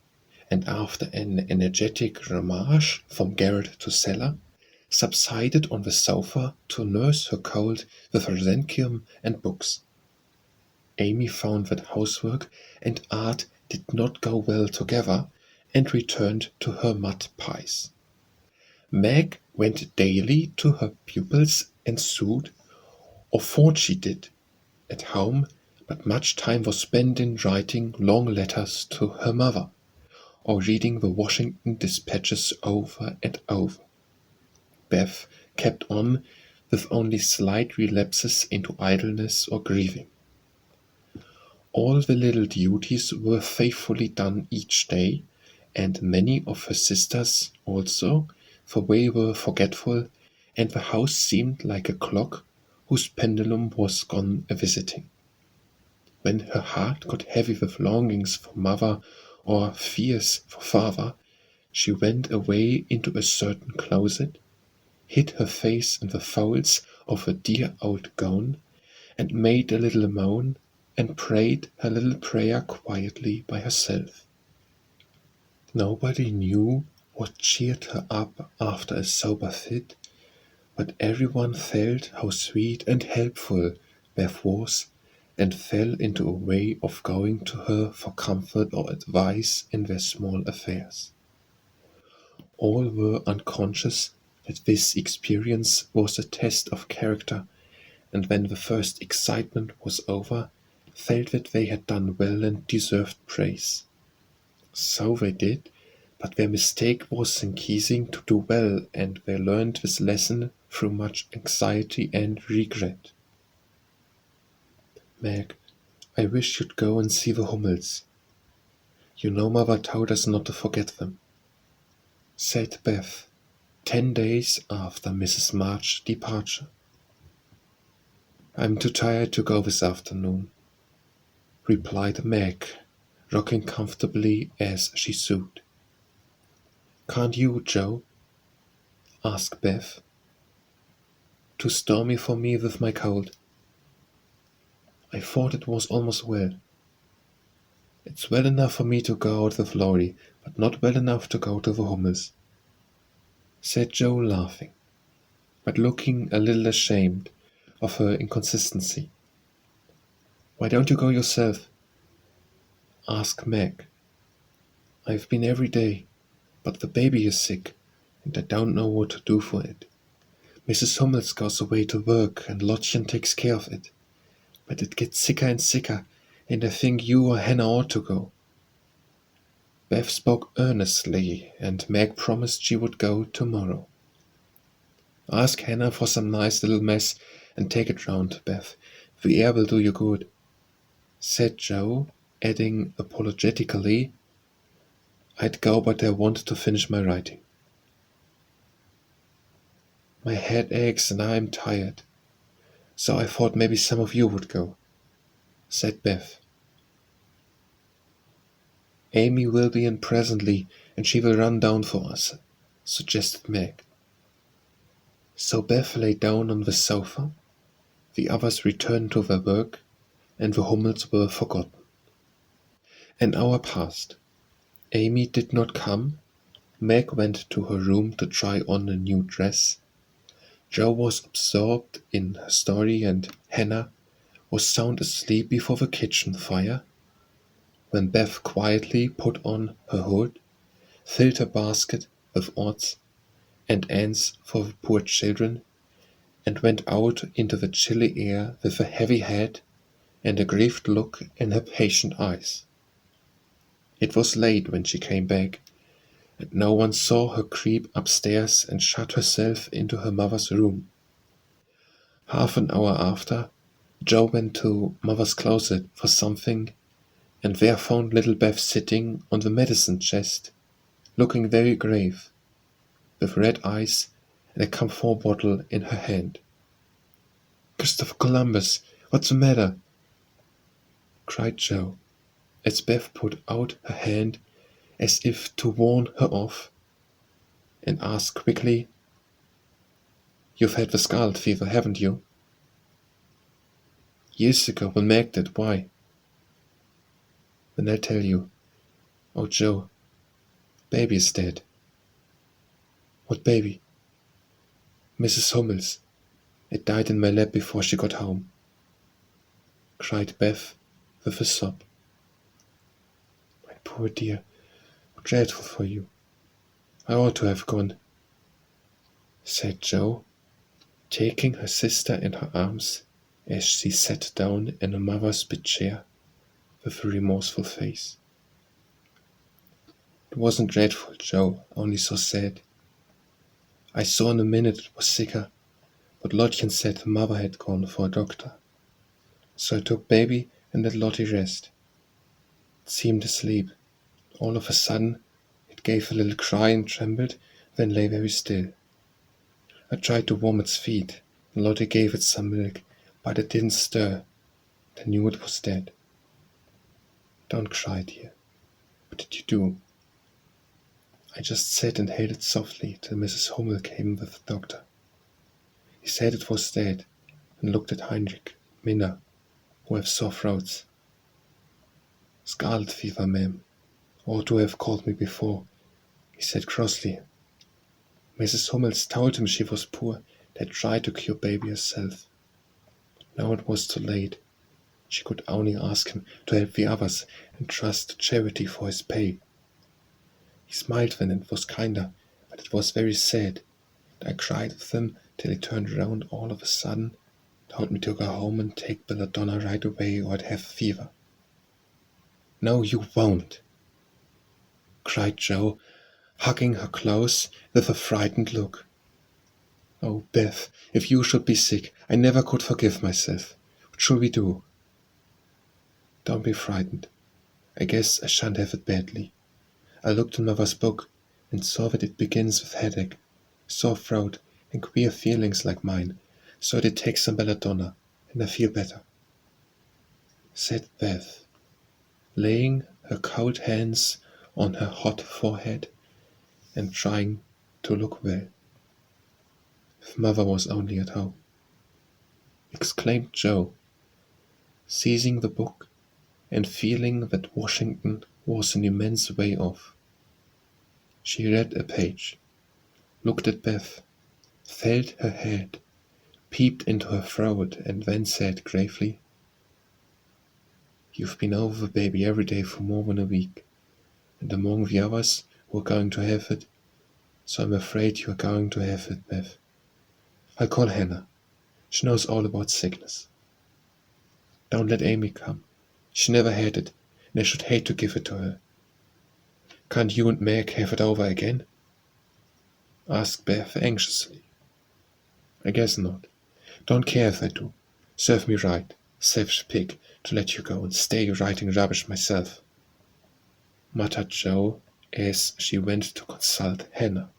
and after an energetic ramage from garret to cellar, subsided on the sofa to nurse her cold with Rosencium and books. Amy found that housework and art did not go well together, and returned to her mud pies. Meg went daily to her pupils and sewed, or thought she did, at home, but much time was spent in writing long letters to her mother, or reading the Washington dispatches over and over. Beth kept on with only slight relapses into idleness or grieving. All the little duties were faithfully done each day, and many of her sisters also, for they were forgetful, and the house seemed like a clock whose pendulum was gone a-visiting. When her heart got heavy with longings for mother or fears for father, she went away into a certain closet, hid her face in the folds of her dear old gown, and made a little moan, and prayed her little prayer quietly by herself. Nobody knew what cheered her up after a sober fit, but everyone felt how sweet and helpful Beth was, and fell into a way of going to her for comfort or advice in their small affairs. All were unconscious that this experience was a test of character, and when the first excitement was over, felt that they had done well and deserved praise. So they did, but their mistake was in ceasing to do well, and they learned this lesson through much anxiety and regret. Meg, I wish you'd go and see the Hummels. You know Mother told us not to forget them, said Beth, 10 days after Mrs. March's departure. I'm too tired to go this afternoon, replied Meg, rocking comfortably as she sewed. Can't you, Joe? Asked Beth. Too stormy for me with my cold. I thought it was almost well. It's well enough for me to go out with Laurie, but not well enough to go to the Hummels, said Joe, laughing, but looking a little ashamed of her inconsistency. Why don't you go yourself? Asked Meg. I've been every day, but the baby is sick, and I don't know what to do for it. Mrs. Hummels goes away to work, and Lottchen takes care of it. But it gets sicker and sicker, and I think you or Hannah ought to go. Beth spoke earnestly, and Meg promised she would go tomorrow. Ask Hannah for some nice little mess, and take it round, Beth. The air will do you good, said Joe, adding apologetically, I'd go, but I wanted to finish my writing. My head aches and I'm tired, so I thought maybe some of you would go, said Beth. Amy will be in presently, and she will run down for us, suggested Meg. So Beth lay down on the sofa, the others returned to their work, and the Hummels were forgotten. An hour passed. Amy did not come. Meg went to her room to try on a new dress. Jo was absorbed in her story, and Hannah was sound asleep before the kitchen fire, when Beth quietly put on her hood, filled her basket with odds and ends for the poor children, and went out into the chilly air with a heavy head and a grieved look in her patient eyes. It was late when she came back, and no one saw her creep upstairs and shut herself into her mother's room. Half an hour after, Jo went to mother's closet for something, and there found little Beth sitting on the medicine chest, looking very grave, with red eyes and a camphor bottle in her hand. Christopher Columbus, what's the matter? Cried Jo, as Beth put out her hand as if to warn her off, and asked quickly, You've had the scarlet fever, haven't you? Years ago when Meg did. Why? Then I'll tell you. Oh, Joe, baby is dead. What baby? Mrs. Hummels. It died in my lap before she got home, cried Beth with a sob. My poor dear, how dreadful for you. I ought to have gone, said Joe, taking her sister in her arms as she sat down in her mother's big chair with a remorseful face. It wasn't dreadful, Joe, only so sad. I saw in a minute it was sicker, but Lottian said her mother had gone for a doctor. So I took baby and let Lottie rest. It seemed asleep. All of a sudden, it gave a little cry and trembled, then lay very still. I tried to warm its feet, and Lottie gave it some milk, but it didn't stir. I knew it was dead. Don't cry, dear. What did you do? I just sat and held it softly till Mrs. Hummel came with the doctor. He said it was dead, and looked at Heinrich, Minna, who have sore throats. Scarlet fever, ma'am. Ought to have called me before, he said crossly. Mrs. Hummels told him she was poor, had tried to cure baby herself. But now it was too late. She could only ask him to help the others and trust to charity for his pay. He smiled then and was kinder, but it was very sad. I cried with him till he turned round all of a sudden, told me to go home and take belladonna right away or I'd have fever. No, you won't, cried Joe, hugging her close with a frightened look. Oh, Beth, if you should be sick, I never could forgive myself. What shall we do? Don't be frightened. I guess I shan't have it badly. I looked in Mother's book and saw that it begins with headache, sore throat, and queer feelings like mine, so I did take some belladonna, and I feel better, said Beth, laying her cold hands on her hot forehead and trying to look well. If Mother was only at home, exclaimed Joe, seizing the book and feeling that Washington was an immense way off. She read a page, looked at Beth, felt her head, peeped into her throat, and then said gravely, You've been over the baby every day for more than a week, and among the others who are going to have it, so I'm afraid you are going to have it, Beth. I'll call Hannah. She knows all about sickness. Don't let Amy come. She never had it, and I should hate to give it to her. Can't you and Meg have it over again? Asked Beth anxiously. I guess not. Don't care if I do. Serve me right, selfish pig, to let you go and stay writing rubbish myself, muttered Joe as she went to consult Hannah.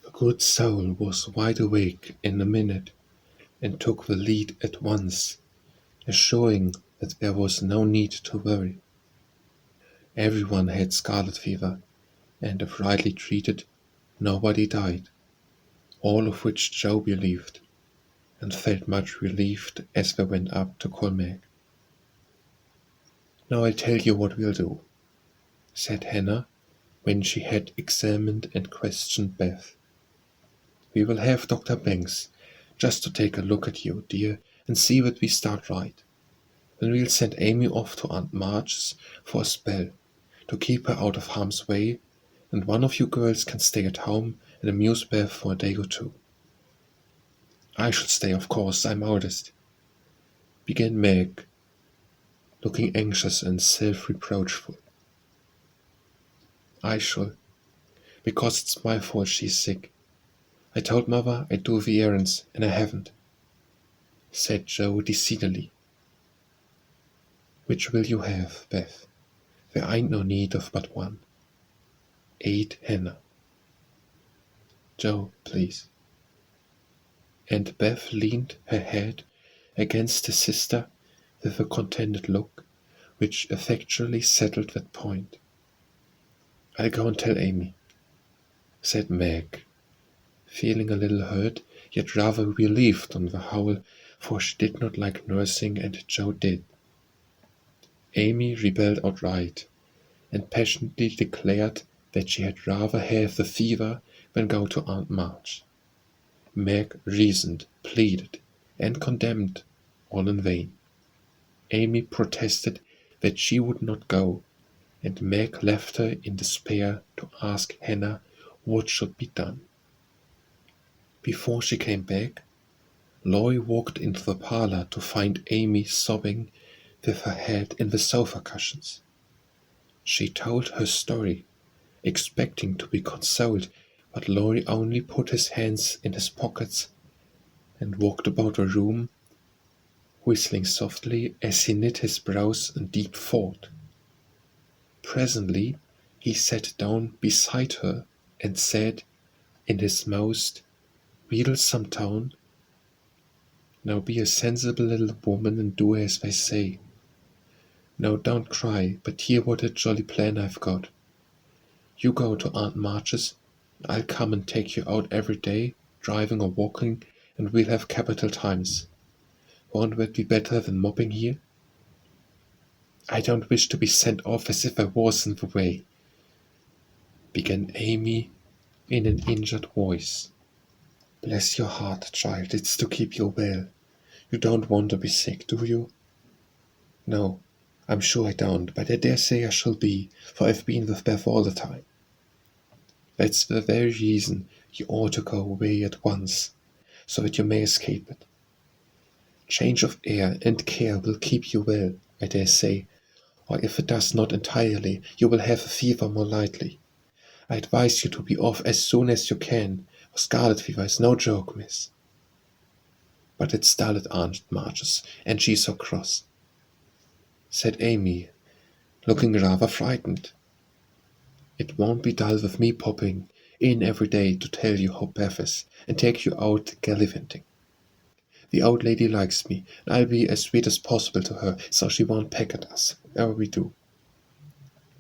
The good soul was wide awake in a minute and took the lead at once, assuring that there was no need to worry. Everyone had scarlet fever, and if rightly treated, nobody died, all of which Joe believed, and felt much relieved as they went up to call Meg. Now I'll tell you what we'll do, said Hannah, when she had examined and questioned Beth. We will have Dr. Banks, just to take a look at you, dear, and see that we start right. Then we'll send Amy off to Aunt March's for a spell, to keep her out of harm's way, and one of you girls can stay at home and amuse Beth for a day or two. I should stay, of course, I'm oldest, began Meg, looking anxious and self-reproachful. I shall, because it's my fault she's sick. I told Mother I'd do the errands, and I haven't, said Joe decidedly. Which will you have, Beth? There ain't no need of but one. Ate Hannah. Joe, please. And Beth leaned her head against her sister with a contented look, which effectually settled that point. I'll go and tell Amy, said Meg, feeling a little hurt, yet rather relieved on the whole for she did not like nursing and Joe did. Amy rebelled outright, and passionately declared that she had rather have the fever than go to Aunt March. Meg reasoned, pleaded, and condemned, all in vain. Amy protested that she would not go, and Meg left her in despair to ask Hannah what should be done. Before she came back, Laurie walked into the parlor to find Amy sobbing with her head in the sofa cushions. She told her story, expecting to be consoled, but Laurie only put his hands in his pockets and walked about the room, whistling softly as he knit his brows in deep thought. Presently he sat down beside her and said, in his most wheedlesome tone, "Now be a sensible little woman and do as I say. Now don't cry, but hear what a jolly plan I've got. You go to Aunt March's, and I'll come and take you out every day, driving or walking, and we'll have capital times. Won't that be better than mopping here? I don't wish to be sent off as if I was in the way," began Amy in an injured voice. "Bless your heart, child, it's to keep you well. You don't want to be sick, do you?" "No, I'm sure I don't, but I dare say I shall be, for I've been with Beth all the time." "That's the very reason you ought to go away at once, so that you may escape it. Change of air and care will keep you well, I dare say, or if it does not entirely, you will have a fever more lightly. I advise you to be off as soon as you can, for scarlet fever is no joke, miss." "But it's dull at Aunt March's, and she's so cross," said Amy, looking rather frightened. "It won't be dull with me popping in every day to tell you how Beth is, and take you out gallivanting. The old lady likes me, and I'll be as sweet as possible to her, so she won't peck at us, whatever we do.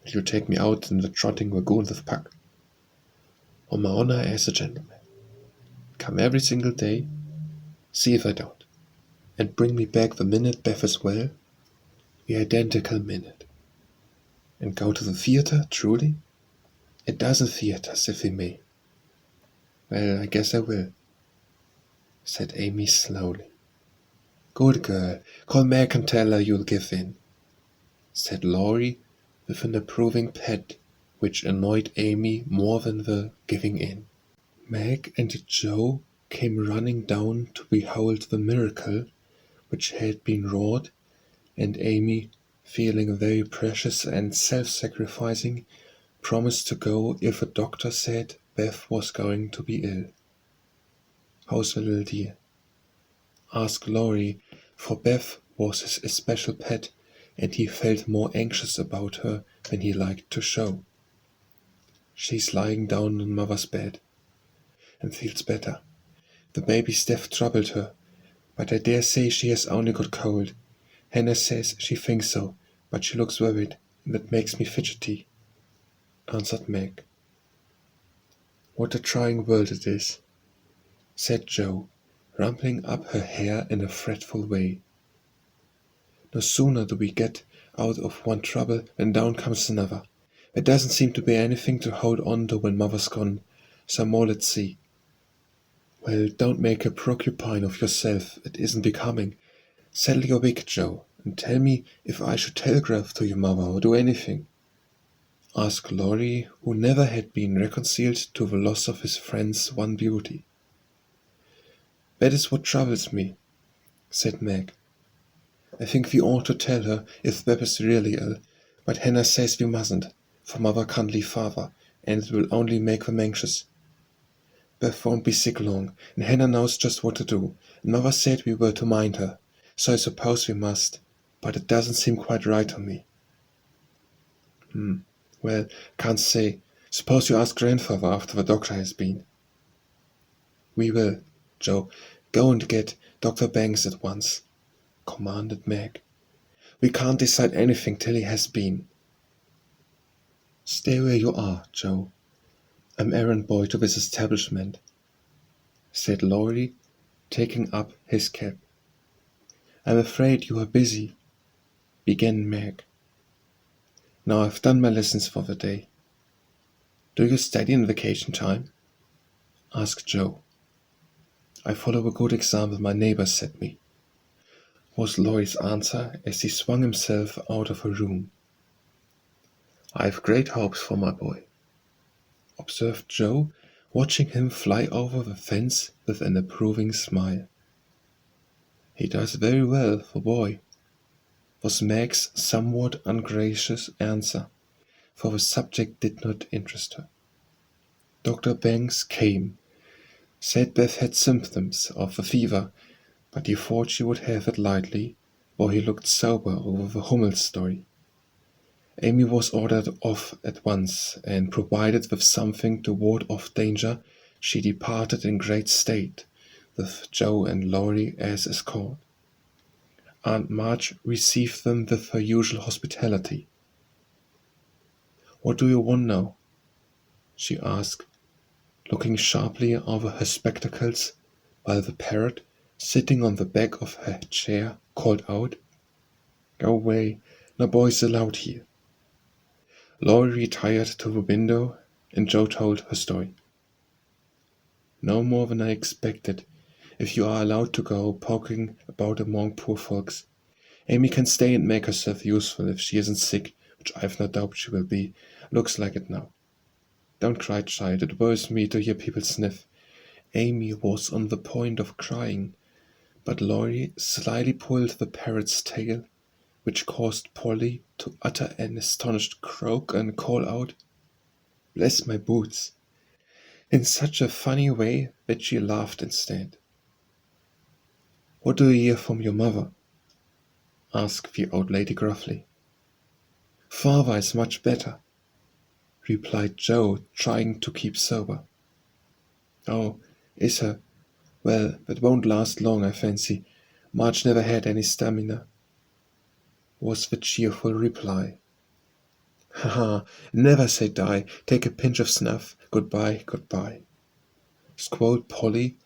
Will you take me out in the trotting wagon with Puck? On my honor as a gentleman. Come every single day, see if I don't, and bring me back the minute Beth is well, the identical minute. And go to the theatre, truly? A dozen theatres, if we may." "Well, I guess I will," said Amy slowly. "Good girl, call Meg and tell her you'll give in," said Laurie with an approving pat which annoyed Amy more than the giving in. Meg and Joe came running down to behold the miracle which had been wrought, and Amy, feeling very precious and self-sacrificing, promised to go if a doctor said Beth was going to be ill. "How's the little dear?" asked Laurie, for Beth was his especial pet, and he felt more anxious about her than he liked to show. "She's lying down on Mother's bed, and feels better. The baby's death troubled her, but I dare say she has only got cold. Hannah says she thinks so, but she looks worried, and that makes me fidgety," answered Meg. "What a trying world it is," said Joe, rumpling up her hair in a fretful way. "No sooner do we get out of one trouble than down comes another. There doesn't seem to be anything to hold on to when Mother's gone. Some more let's see." "Well, don't make a porcupine of yourself. It isn't becoming. Settle your wig, Joe, and tell me if I should telegraph to your mother or do anything," asked Laurie, who never had been reconciled to the loss of his friend's one beauty. "That is what troubles me," said Meg. "I think we ought to tell her if Beb is really ill, but Hannah says we mustn't, for Mother can't leave Father, and it will only make them anxious. Beth won't be sick long, and Hannah knows just what to do, and Mother said we were to mind her, so I suppose we must, but it doesn't seem quite right to me." Well, can't say. Suppose you ask Grandfather after the doctor has been." "We will, Joe. Go and get Dr. Banks at once," commanded Meg. "We can't decide anything till he has been." "Stay where you are, Joe. I'm errand boy to this establishment," said Laurie, taking up his cap. "I'm afraid you are busy," began Meg. "Now I've done my lessons for the day." "Do you study in vacation time?" asked Joe. "I follow a good example my neighbors set me," was Laurie's answer as he swung himself out of her room. "I've great hopes for my boy," observed Joe, watching him fly over the fence with an approving smile. "He does very well for a boy," was Meg's somewhat ungracious answer, for the subject did not interest her. Dr. Banks came, said Beth had symptoms of the fever, but he thought she would have it lightly, for he looked sober over the Hummel story. Amy was ordered off at once, and provided with something to ward off danger, she departed in great state, with Joe and Laurie as escort. Aunt March received them with her usual hospitality. "What do you want now?" she asked, looking sharply over her spectacles, while the parrot, sitting on the back of her chair, called out, "Go away, no boys allowed here." Laurie retired to the window, and Joe told her story. "No more than I expected, if you are allowed to go poking about among poor folks. Amy can stay and make herself useful if she isn't sick, which I've no doubt she will be. Looks like it now. Don't cry, child, it worries me to hear people sniff." Amy was on the point of crying, but Laurie slyly pulled the parrot's tail, which caused Polly to utter an astonished croak and call out, "Bless my boots!" in such a funny way that she laughed instead. "What do you hear from your mother?" asked the old lady gruffly. "Father is much better," replied Joe, trying to keep sober. "Oh, is her? Well, that won't last long, I fancy. Marge never had any stamina," was the cheerful reply. "Ha ha! Never say die. Take a pinch of snuff. Goodbye, goodbye," squalled Polly,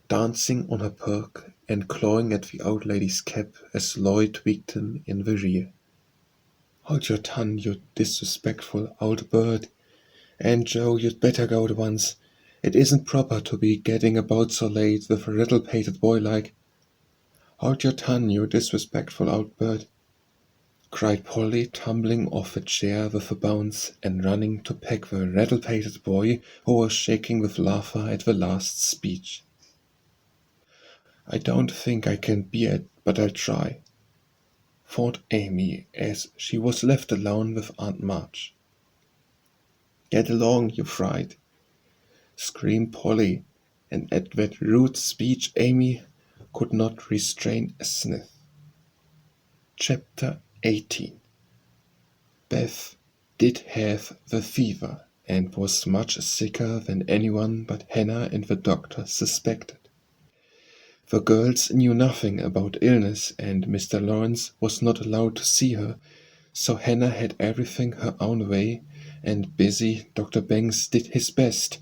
dancing on her perk and clawing at the old lady's cap as Laurie tweaked him in the rear. "Hold your tongue, you disrespectful old bird. And Joe, you'd better go at once. It isn't proper to be getting about so late with a rattle-pated boy like—" "Hold your tongue, you disrespectful old bird," cried Polly, tumbling off a chair with a bounce and running to peck the rattle-pated boy who was shaking with laughter at the last speech. "I don't think I can bear it, but I'll try," thought Amy as she was left alone with Aunt March. "Get along, you fright!" screamed Polly, and at that rude speech Amy could not restrain a sniff. Chapter 18. Beth did have the fever, and was much sicker than anyone but Hannah and the doctor suspected. The girls knew nothing about illness, and Mr. Lawrence was not allowed to see her, so Hannah had everything her own way, and busy Dr. Banks did his best,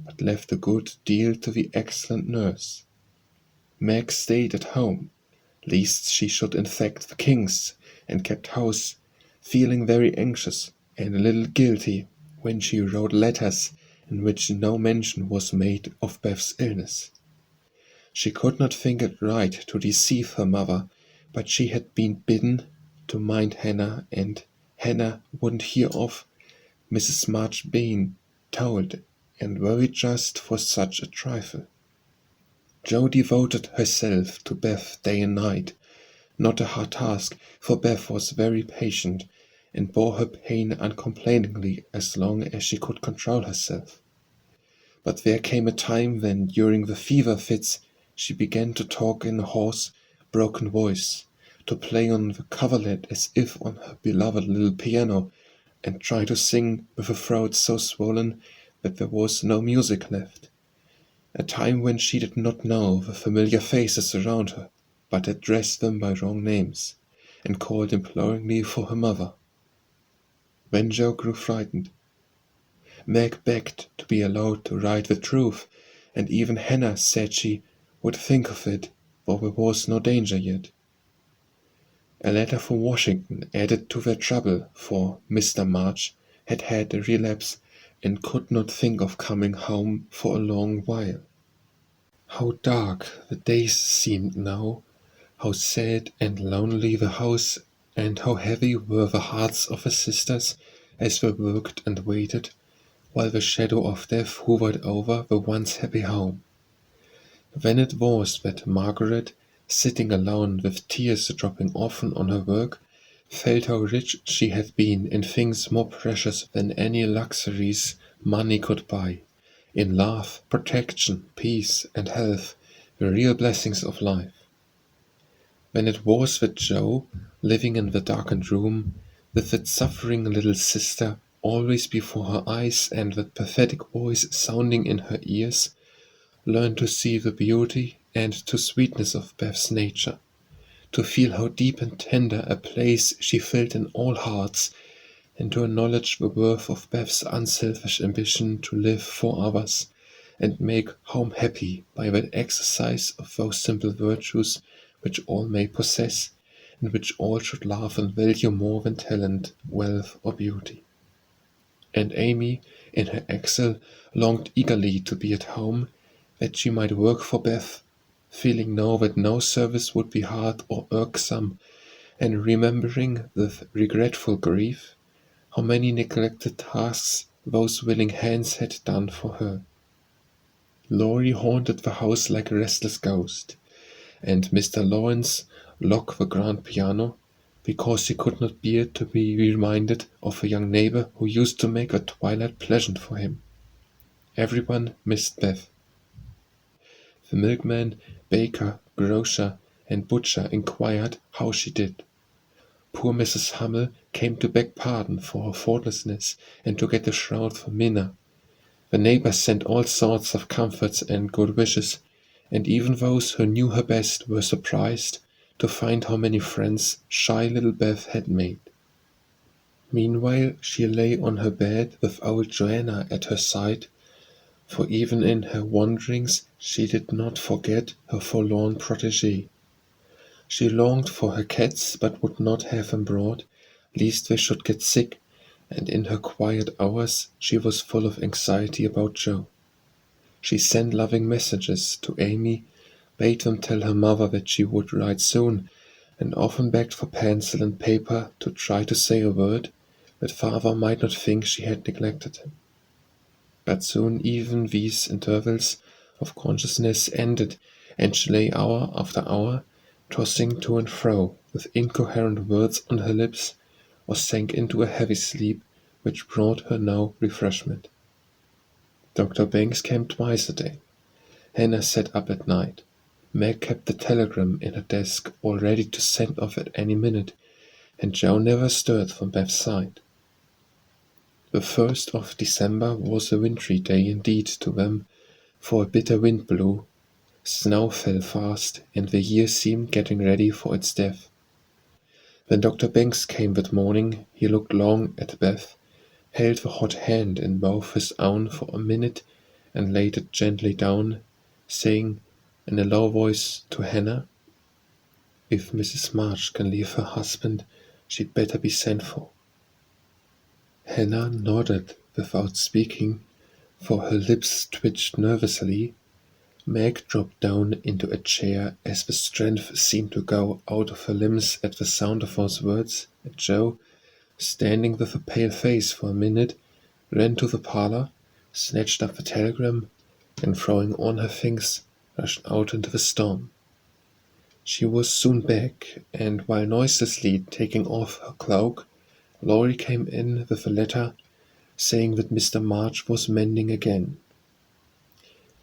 but left a good deal to the excellent nurse. Meg stayed at home, lest she should infect the Kings, and kept house, feeling very anxious and a little guilty when she wrote letters in which no mention was made of Beth's illness. She could not think it right to deceive her mother, but she had been bidden to mind Hannah, and Hannah wouldn't hear of Mrs. March being told, and very just for such a trifle. Jo devoted herself to Beth day and night, not a hard task, for Beth was very patient, and bore her pain uncomplainingly as long as she could control herself. But there came a time when, during the fever fits, she began to talk in a hoarse, broken voice, to play on the coverlet as if on her beloved little piano, and try to sing with a throat so swollen that there was no music left. A time when she did not know the familiar faces around her, but addressed them by wrong names, and called imploringly for her mother. When Jo grew frightened, Meg begged to be allowed to write the truth, and even Hannah said she would think of it, for there was no danger yet. A letter from Washington added to their trouble, for Mr. March had had a relapse and could not think of coming home for a long while. How dark the days seemed now, how sad and lonely the house, and how heavy were the hearts of the sisters as they worked and waited, while the shadow of death hovered over the once happy home. Then it was that Margaret, sitting alone with tears dropping often on her work, felt how rich she had been in things more precious than any luxuries money could buy, in love, protection, peace, and health, the real blessings of life. When it was that Joe, living in the darkened room, with that suffering little sister always before her eyes and that pathetic voice sounding in her ears, learned to see the beauty and to sweetness of Beth's nature, to feel how deep and tender a place she filled in all hearts, and to acknowledge the worth of Beth's unselfish ambition to live for others and make home happy by that exercise of those simple virtues which all may possess, and which all should love and value more than talent, wealth, or beauty. And Amy, in her exile, longed eagerly to be at home, that she might work for Beth, feeling now that no service would be hard or irksome, and remembering with regretful grief how many neglected tasks those willing hands had done for her. Laurie haunted the house like a restless ghost, and Mr. Lawrence locked the grand piano, because he could not bear to be reminded of a young neighbor who used to make a twilight pleasant for him. Everyone missed Beth. The milkman, baker, grocer, and butcher inquired how she did. Poor Mrs. Hummel came to beg pardon for her thoughtlessness and to get a shroud for Minna. The neighbors sent all sorts of comforts and good wishes, and even those who knew her best were surprised to find how many friends shy little Beth had made. Meanwhile she lay on her bed with old Joanna at her side, for even in her wanderings she did not forget her forlorn protégé. She longed for her cats, but would not have them brought, lest they should get sick, and in her quiet hours she was full of anxiety about Joe. She sent loving messages to Amy, bade them tell her mother that she would write soon, and often begged for pencil and paper to try to say a word, that father might not think she had neglected him. But soon even these intervals of consciousness ended, and she lay hour after hour, tossing to and fro, with incoherent words on her lips, or sank into a heavy sleep which brought her no refreshment. Dr. Banks came twice a day. Hannah sat up at night. Meg kept the telegram in her desk, all ready to send off at any minute, and Joe never stirred from Beth's side. The 1st of December was a wintry day indeed to them, for a bitter wind blew, snow fell fast, and the year seemed getting ready for its death. When Dr. Banks came that morning, he looked long at Beth, held the hot hand in both his own for a minute, and laid it gently down, saying in a low voice to Hannah, "If Mrs. March can leave her husband, she'd better be sent for." Hannah nodded without speaking, for her lips twitched nervously. Meg dropped down into a chair as the strength seemed to go out of her limbs at the sound of those words, and Joe, standing with a pale face for a minute, ran to the parlor, snatched up the telegram, and throwing on her things, rushed out into the storm. She was soon back, and while noiselessly taking off her cloak, Laurie came in with a letter saying that Mr. March was mending again.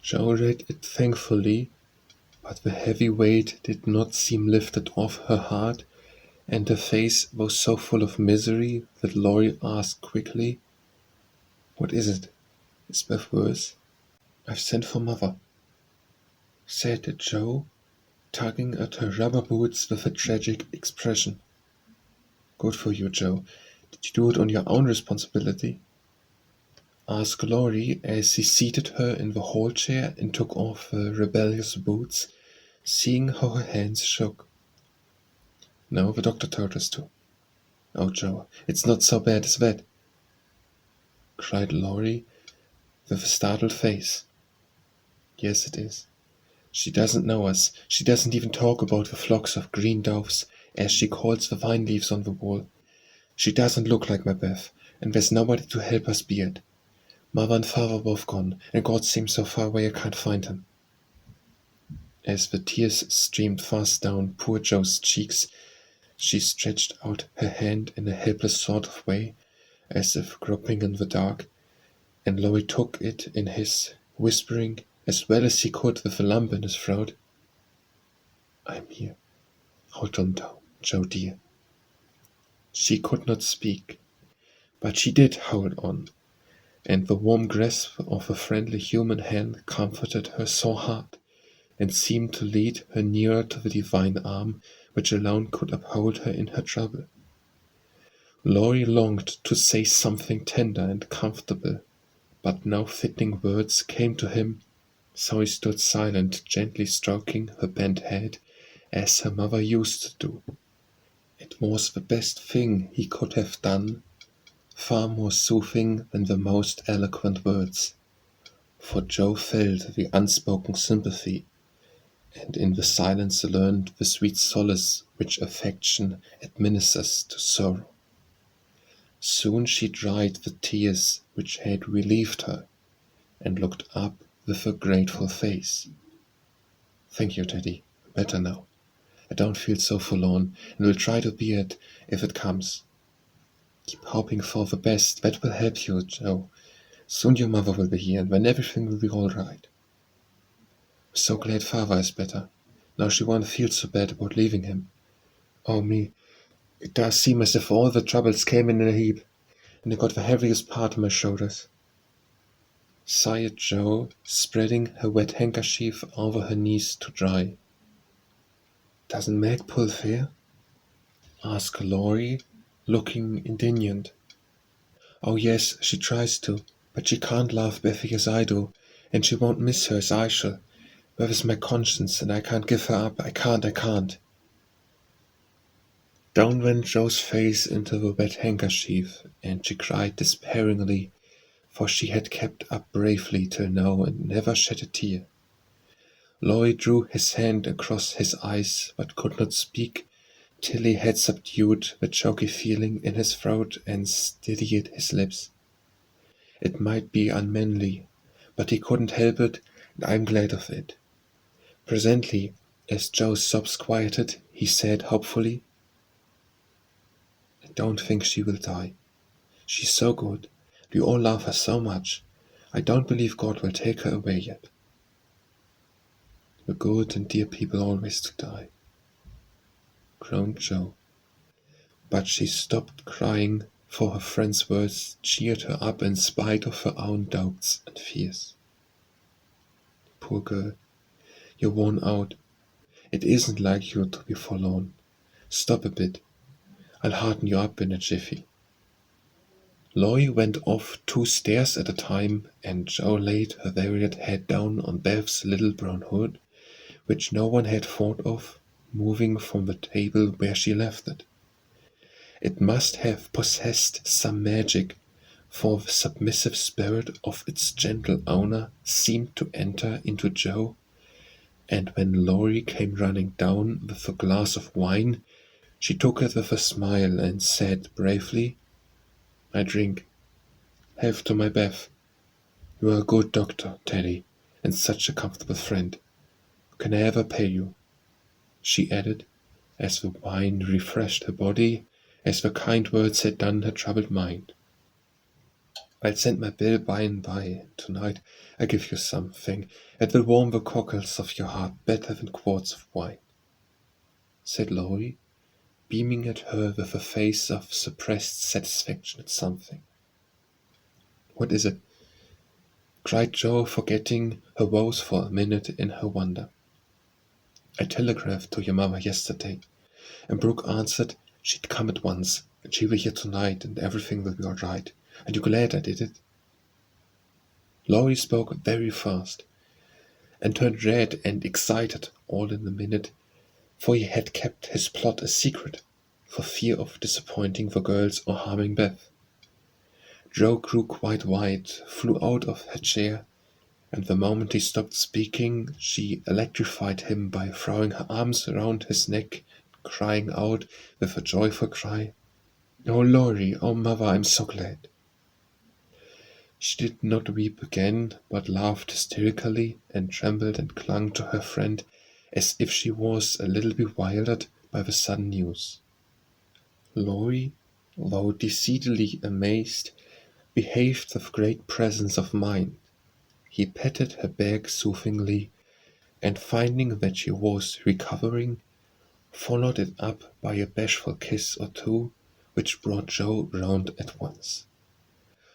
Joe read it thankfully, but the heavy weight did not seem lifted off her heart, and her face was so full of misery that Laurie asked quickly, "What is it? Is Beth worse?" "I've sent for Mother," said Joe, tugging at her rubber boots with a tragic expression. "Good for you, Joe. Did you do it on your own responsibility?" asked Laurie as he seated her in the hall chair and took off the rebellious boots, seeing how her hands shook. No, the doctor told us to. Oh, Joe, it's not so bad as that, cried Laurie with a startled face. Yes, it is. She doesn't know us. She doesn't even talk about the flocks of green doves, as she calls the vine leaves on the wall. She doesn't look like my Beth, and there's nobody to help us be it. Mother and father are both gone, and God seems so far away I can't find him. As the tears streamed fast down poor Joe's cheeks, she stretched out her hand in a helpless sort of way, as if groping in the dark, and Laurie took it in his, whispering as well as he could with a lump in his throat, I'm here. Hold on, Joe dear. She could not speak, but she did hold on, and the warm grasp of a friendly human hand comforted her so hard, and seemed to lead her nearer to the divine arm which alone could uphold her in her trouble. Laurie longed to say something tender and comfortable, but no fitting words came to him, so he stood silent, gently stroking her bent head, as her mother used to do. It was the best thing he could have done, far more soothing than the most eloquent words, for Joe felt the unspoken sympathy, and in the silence learned the sweet solace which affection administers to sorrow. Soon she dried the tears which had relieved her, and looked up with a grateful face. Thank you, Teddy. Better now. I don't feel so forlorn, and will try to bear it if it comes. Keep hoping for the best. That will help you, Joe. Soon your mother will be here, and then everything will be all right. I'm so glad father is better. Now she won't feel so bad about leaving him. Oh me, it does seem as if all the troubles came in a heap, and I got the heaviest part on my shoulders, sighed Joe, spreading her wet handkerchief over her knees to dry. Doesn't Meg pull fair? Asked Laurie, looking indignant. Oh yes, she tries to, but she can't love Bethy as I do, and she won't miss her as I shall. Where is my conscience, and I can't give her up. I can't. Down went Joe's face into the wet handkerchief, and she cried despairingly, for she had kept up bravely till now and never shed a tear. Laurie drew his hand across his eyes, but could not speak till he had subdued the choky feeling in his throat and steadied his lips. It might be unmanly, but he couldn't help it, and I'm glad of it. Presently, as Joe's sobs quieted, he said hopefully, I don't think she will die. She's so good. We all love her so much. I don't believe God will take her away yet. The good and dear people always do die, groaned Joe. But she stopped crying, for her friend's words cheered her up in spite of her own doubts and fears. Poor girl, you're worn out. It isn't like you to be forlorn. Stop a bit. I'll harden you up in a jiffy. Laurie went off 2 stairs at a time, and Joe laid her wearied head down on Beth's little brown hood, which no one had thought of moving from the table where she left it. It must have possessed some magic, for the submissive spirit of its gentle owner seemed to enter into Joe, and when Laurie came running down with a glass of wine, she took it with a smile and said bravely, I drink. Health to my Beth. You are a good doctor, Teddy, and such a comfortable friend. Can I ever pay you? She added, as the wine refreshed her body, as the kind words had done her troubled mind. I'll send my bill by and by. Tonight I give you something that will warm the cockles of your heart better than quarts of wine, said Laurie, beaming at her with a face of suppressed satisfaction at something. What is it? Cried Joe, forgetting her woes for a minute in her wonder. I telegraphed to your mother yesterday, and Brooke answered she'd come at once, and she will hear tonight, and everything will be all right. Are you glad I did it? Laurie spoke very fast, and turned red and excited all in a minute, for he had kept his plot a secret, for fear of disappointing the girls or harming Beth. Jo grew quite white, flew out of her chair, and the moment he stopped speaking, she electrified him by throwing her arms around his neck, crying out with a joyful cry, "Oh, Laurie, oh, mother, I'm so glad." She did not weep again, but laughed hysterically and trembled and clung to her friend as if she was a little bewildered by the sudden news. Laurie, though decidedly amazed, behaved with great presence of mind. He patted her back soothingly, and finding that she was recovering, followed it up by a bashful kiss or two, which brought Jo round at once.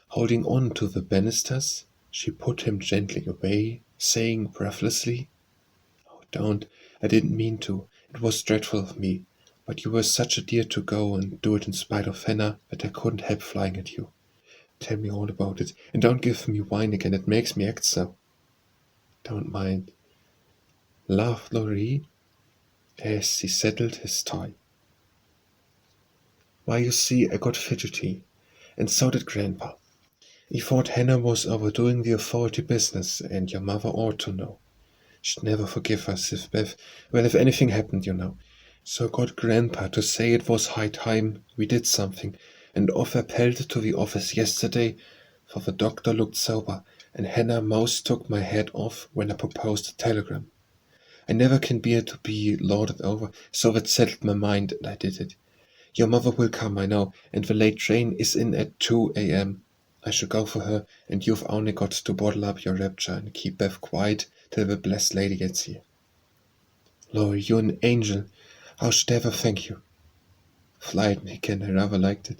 Holding on to the banisters, she put him gently away, saying breathlessly, "Oh, don't, I didn't mean to. It was dreadful of me, but you were such a dear to go and do it in spite of Hannah that I couldn't help flying at you. Tell me all about it, and don't give me wine again, it makes me act so." "Don't mind," laughed Laurie as he settled his tie. "Why, you see, I got fidgety, and so did Grandpa. He thought Hannah was overdoing the authority business, and your mother ought to know. She'd never forgive us if anything happened, you know. So I got Grandpa to say it was high time we did something, and off I pelted to the office yesterday, for the doctor looked sober, and Hannah most took my head off when I proposed a telegram. I never can bear to be lorded over, so that settled my mind, and I did it. Your mother will come, I know, and the late train is in at 2 a.m. I shall go for her, and you've only got to bottle up your rapture and keep Beth quiet till the blessed lady gets here." "Laurie, you're an angel. How should I ever thank you?" "Flight me again, I rather liked it,"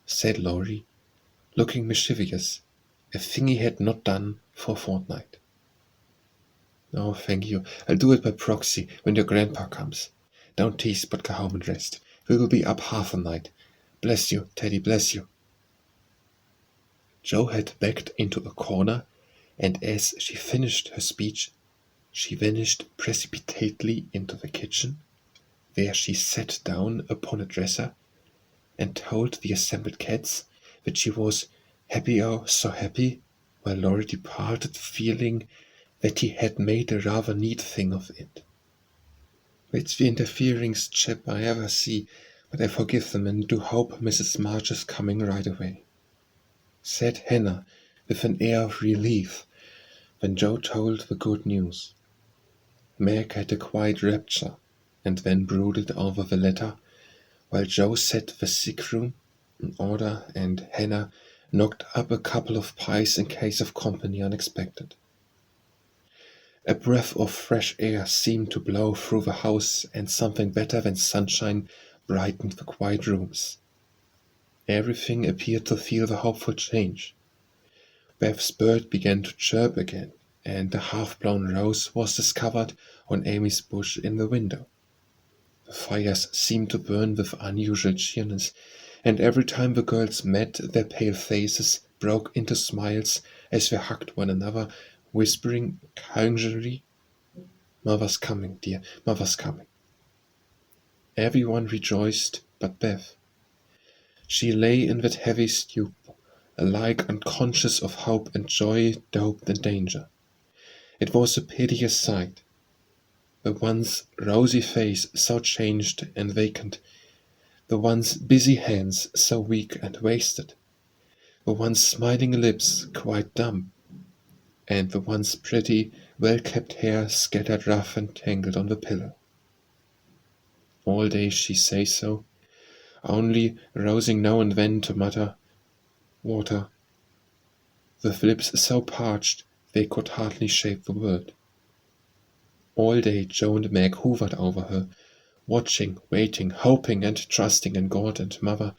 said Laurie, looking mischievous, a thing he had not done for a fortnight. "Oh, thank you. I'll do it by proxy when your grandpa comes. Don't tease, but go home and rest. We will be up half the night. Bless you, Teddy, bless you." Jo had backed into a corner, and as she finished her speech, she vanished precipitately into the kitchen, where she sat down upon a dresser and told the assembled cats that she was happy, oh so happy, while Laurie departed feeling that he had made a rather neat thing of it. "It's the interferingest chap I ever see, but I forgive them and do hope Mrs. March is coming right away," said Hannah with an air of relief when Jo told the good news. Meg had a quiet rapture, and then brooded over the letter, while Jo set the sick room in order and Hannah knocked up a couple of pies in case of company unexpected. A breath of fresh air seemed to blow through the house, and something better than sunshine brightened the quiet rooms. Everything appeared to feel the hopeful change. Beth's bird began to chirp again, and the half-blown rose was discovered on Amy's bush in the window. The fires seemed to burn with unusual cheeriness, and every time the girls met, their pale faces broke into smiles as they hugged one another, whispering congenially, "Mother's coming, dear, Mother's coming." Everyone rejoiced but Beth. She lay in that heavy stupor, alike unconscious of hope and joy, doubt and danger. It was a piteous sight. The once rosy face so changed and vacant, the once busy hands so weak and wasted, the once smiling lips quite dumb, and the once pretty, well-kept hair scattered rough and tangled on the pillow. All day she say so, only rousing now and then to mutter, "Water," with lips so parched they could hardly shape the word. All day Jo and Meg hovered over her, watching, waiting, hoping and trusting in God and Mother,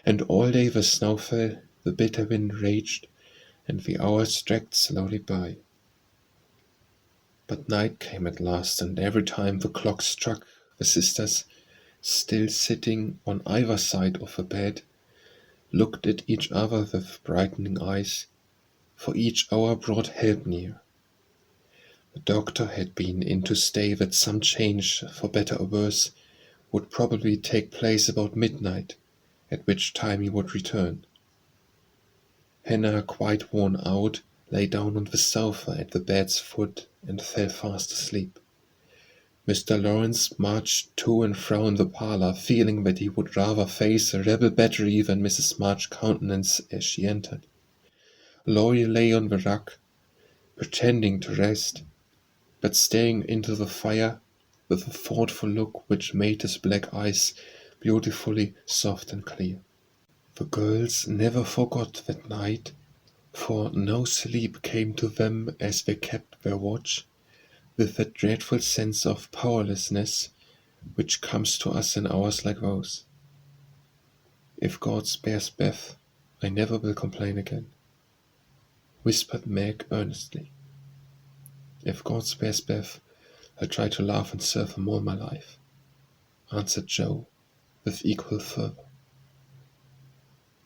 and all day the snow fell, the bitter wind raged, and the hours dragged slowly by. But night came at last, and every time the clock struck, the sisters, still sitting on either side of the bed, looked at each other with brightening eyes, for each hour brought help near. The doctor had been in to stay that some change, for better or worse, would probably take place about midnight, at which time he would return. Hannah, quite worn out, lay down on the sofa at the bed's foot and fell fast asleep. Mr. Lawrence marched to and fro in the parlour, feeling that he would rather face a rebel battery than Mrs. March's countenance as she entered. Laurie lay on the rug, pretending to rest, but staring into the fire with a thoughtful look which made his black eyes beautifully soft and clear. The girls never forgot that night, for no sleep came to them as they kept their watch, with that dreadful sense of powerlessness which comes to us in hours like those. If God spares Beth, I never will complain again, whispered Meg earnestly. If God spares Beth, I'll try to laugh and serve him all my life, answered Joe with equal fervor.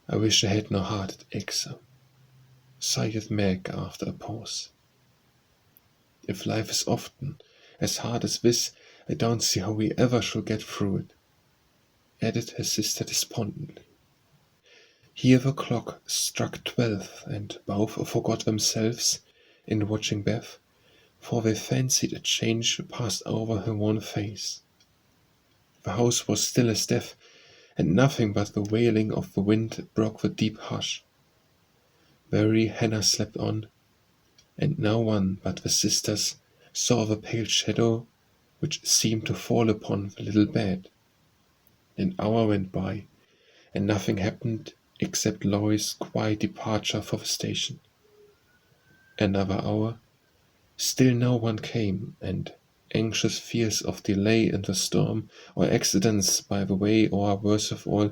I wish I had no heart at ache so, sighed Meg after a pause. If life is often as hard as this, I don't see how we ever shall get through it, added her sister despondently. Here the clock struck 12, and both forgot themselves in watching Beth, for they fancied a change passed over her wan face. The house was still as death, and nothing but the wailing of the wind broke the deep hush. Weary Hannah slept on, and no one but the sisters saw the pale shadow which seemed to fall upon the little bed. An hour went by, and nothing happened except Laurie's quiet departure for the station. Another hour, still no one came, and anxious fears of delay in the storm, or accidents by the way, or, worse of all,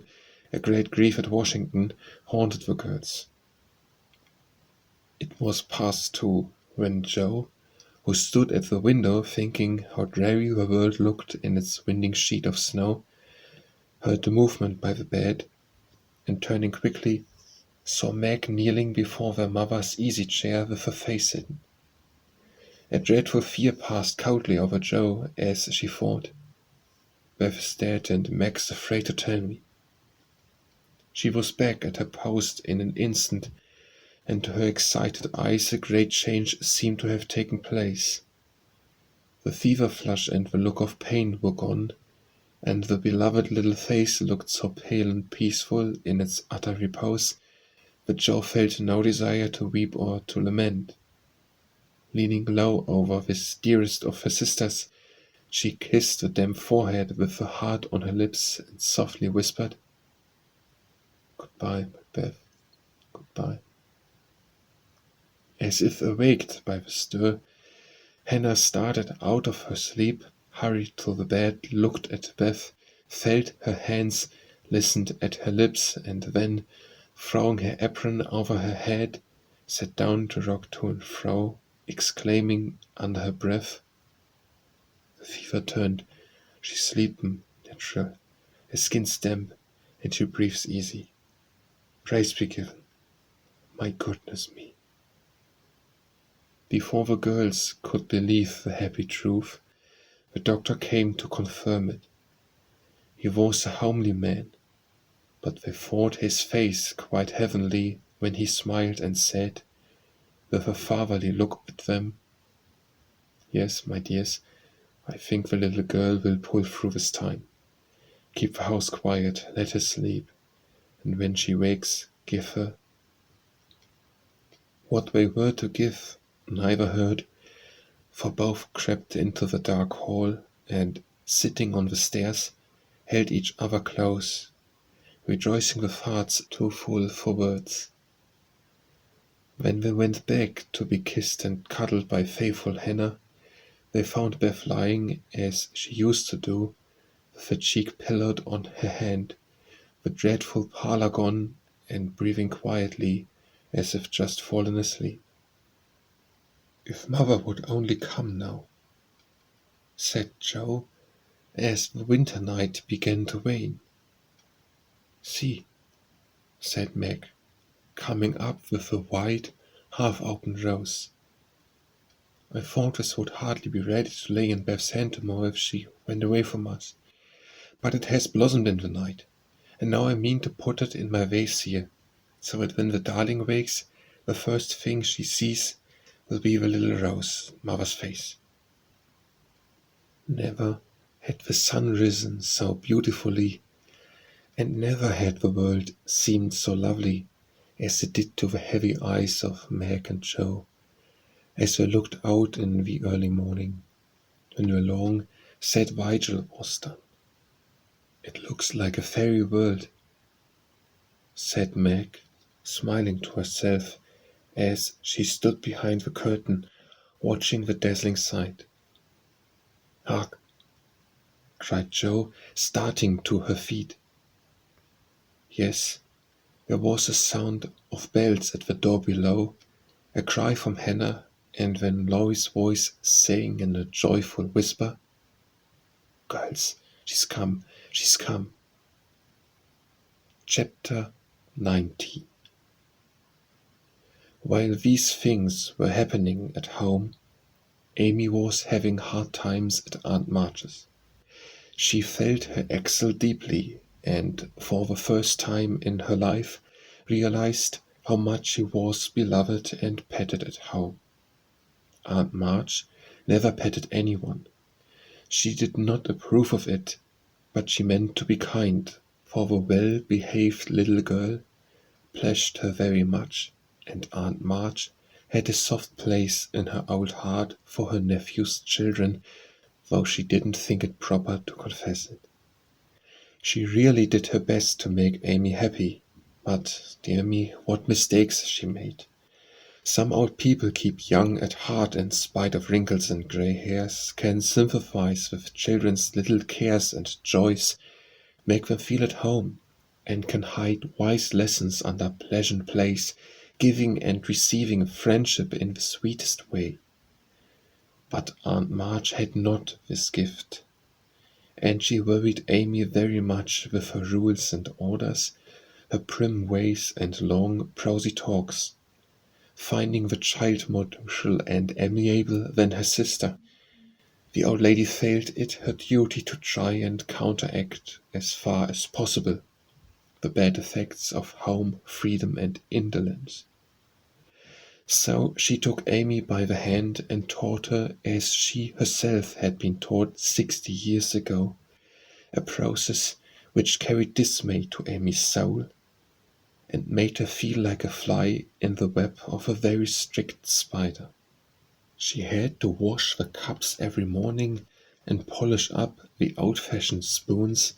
a great grief at Washington, haunted the girls. It was past 2 when Joe, who stood at the window thinking how dreary the world looked in its winding sheet of snow, heard the movement by the bed, and turning quickly, saw Meg kneeling before their mother's easy-chair with her face hidden. A dreadful fear passed coldly over Joe as she thought, Beth is dead and Meg's afraid to tell me. She was back at her post in an instant, and to her excited eyes a great change seemed to have taken place. The fever flush and the look of pain were gone, and the beloved little face looked so pale and peaceful in its utter repose that Joe felt no desire to weep or to lament. Leaning low over this dearest of her sisters, she kissed the damp forehead with her heart on her lips and softly whispered, "Goodbye, my Beth, goodbye." As if awaked by the stir, Hannah started out of her sleep, hurried to the bed, looked at Beth, felt her hands, listened at her lips, and then, throwing her apron over her head, sat down to rock to and fro, exclaiming under her breath, "The fever turned, she's sleepin' natural, her skin's damp, and she breathes easy. Praise be given. My goodness me." Before the girls could believe the happy truth, the doctor came to confirm it. He was a homely man, but they thought his face quite heavenly when he smiled and said, with a fatherly look at them, "Yes, my dears, I think the little girl will pull through this time. Keep the house quiet, let her sleep, and when she wakes, give her—" What they were to give, neither heard, for both crept into the dark hall, and, sitting on the stairs, held each other close, rejoicing with hearts too full for words. When they went back to be kissed and cuddled by faithful Hannah, they found Beth lying, as she used to do, with her cheek pillowed on her hand, the dreadful pallor gone, and breathing quietly, as if just fallen asleep. "If mother would only come now," said Joe, as the winter night began to wane. "See," said Meg, coming up with a white, half-opened rose. I thought this would hardly be ready to lay in Beth's hand tomorrow if she went away from us. But it has blossomed in the night, and now I mean to put it in my vase here, so that when the darling wakes, the first thing she sees will be the little rose, mother's face. Never had the sun risen so beautifully, and never had the world seemed so lovely as it did to the heavy eyes of Meg and Joe, as they looked out in the early morning, when the long, sad vigil was done. "It looks like a fairy world," said Meg, smiling to herself as she stood behind the curtain, watching the dazzling sight. "Hark!" cried Joe, starting to her feet. Yes, there was a sound of bells at the door below, a cry from Hannah, and then Laurie's voice saying in a joyful whisper, "Girls, she's come, she's come." Chapter 19. While these things were happening at home, Amy was having hard times at Aunt March's. She felt her Axel deeply, and for the first time in her life realized how much she was beloved and petted at home. Aunt March never petted anyone. She did not approve of it, but she meant to be kind, for the well-behaved little girl pleased her very much, and Aunt March had a soft place in her old heart for her nephew's children, though she didn't think it proper to confess it. She really did her best to make Amy happy, but, dear me, what mistakes she made. Some old people keep young at heart in spite of wrinkles and grey hairs, can sympathize with children's little cares and joys, make them feel at home, and can hide wise lessons under pleasant plays, giving and receiving friendship in the sweetest way. But Aunt March had not this gift, and she worried Amy very much with her rules and orders, her prim ways and long, prosy talks, finding the child more docile and amiable than her sister. The old lady felt it her duty to try and counteract, as far as possible, the bad effects of home freedom and indolence. So she took Amy by the hand and taught her as she herself had been taught 60 years ago, a process which carried dismay to Amy's soul and made her feel like a fly in the web of a very strict spider. She had to wash the cups every morning and polish up the old-fashioned spoons,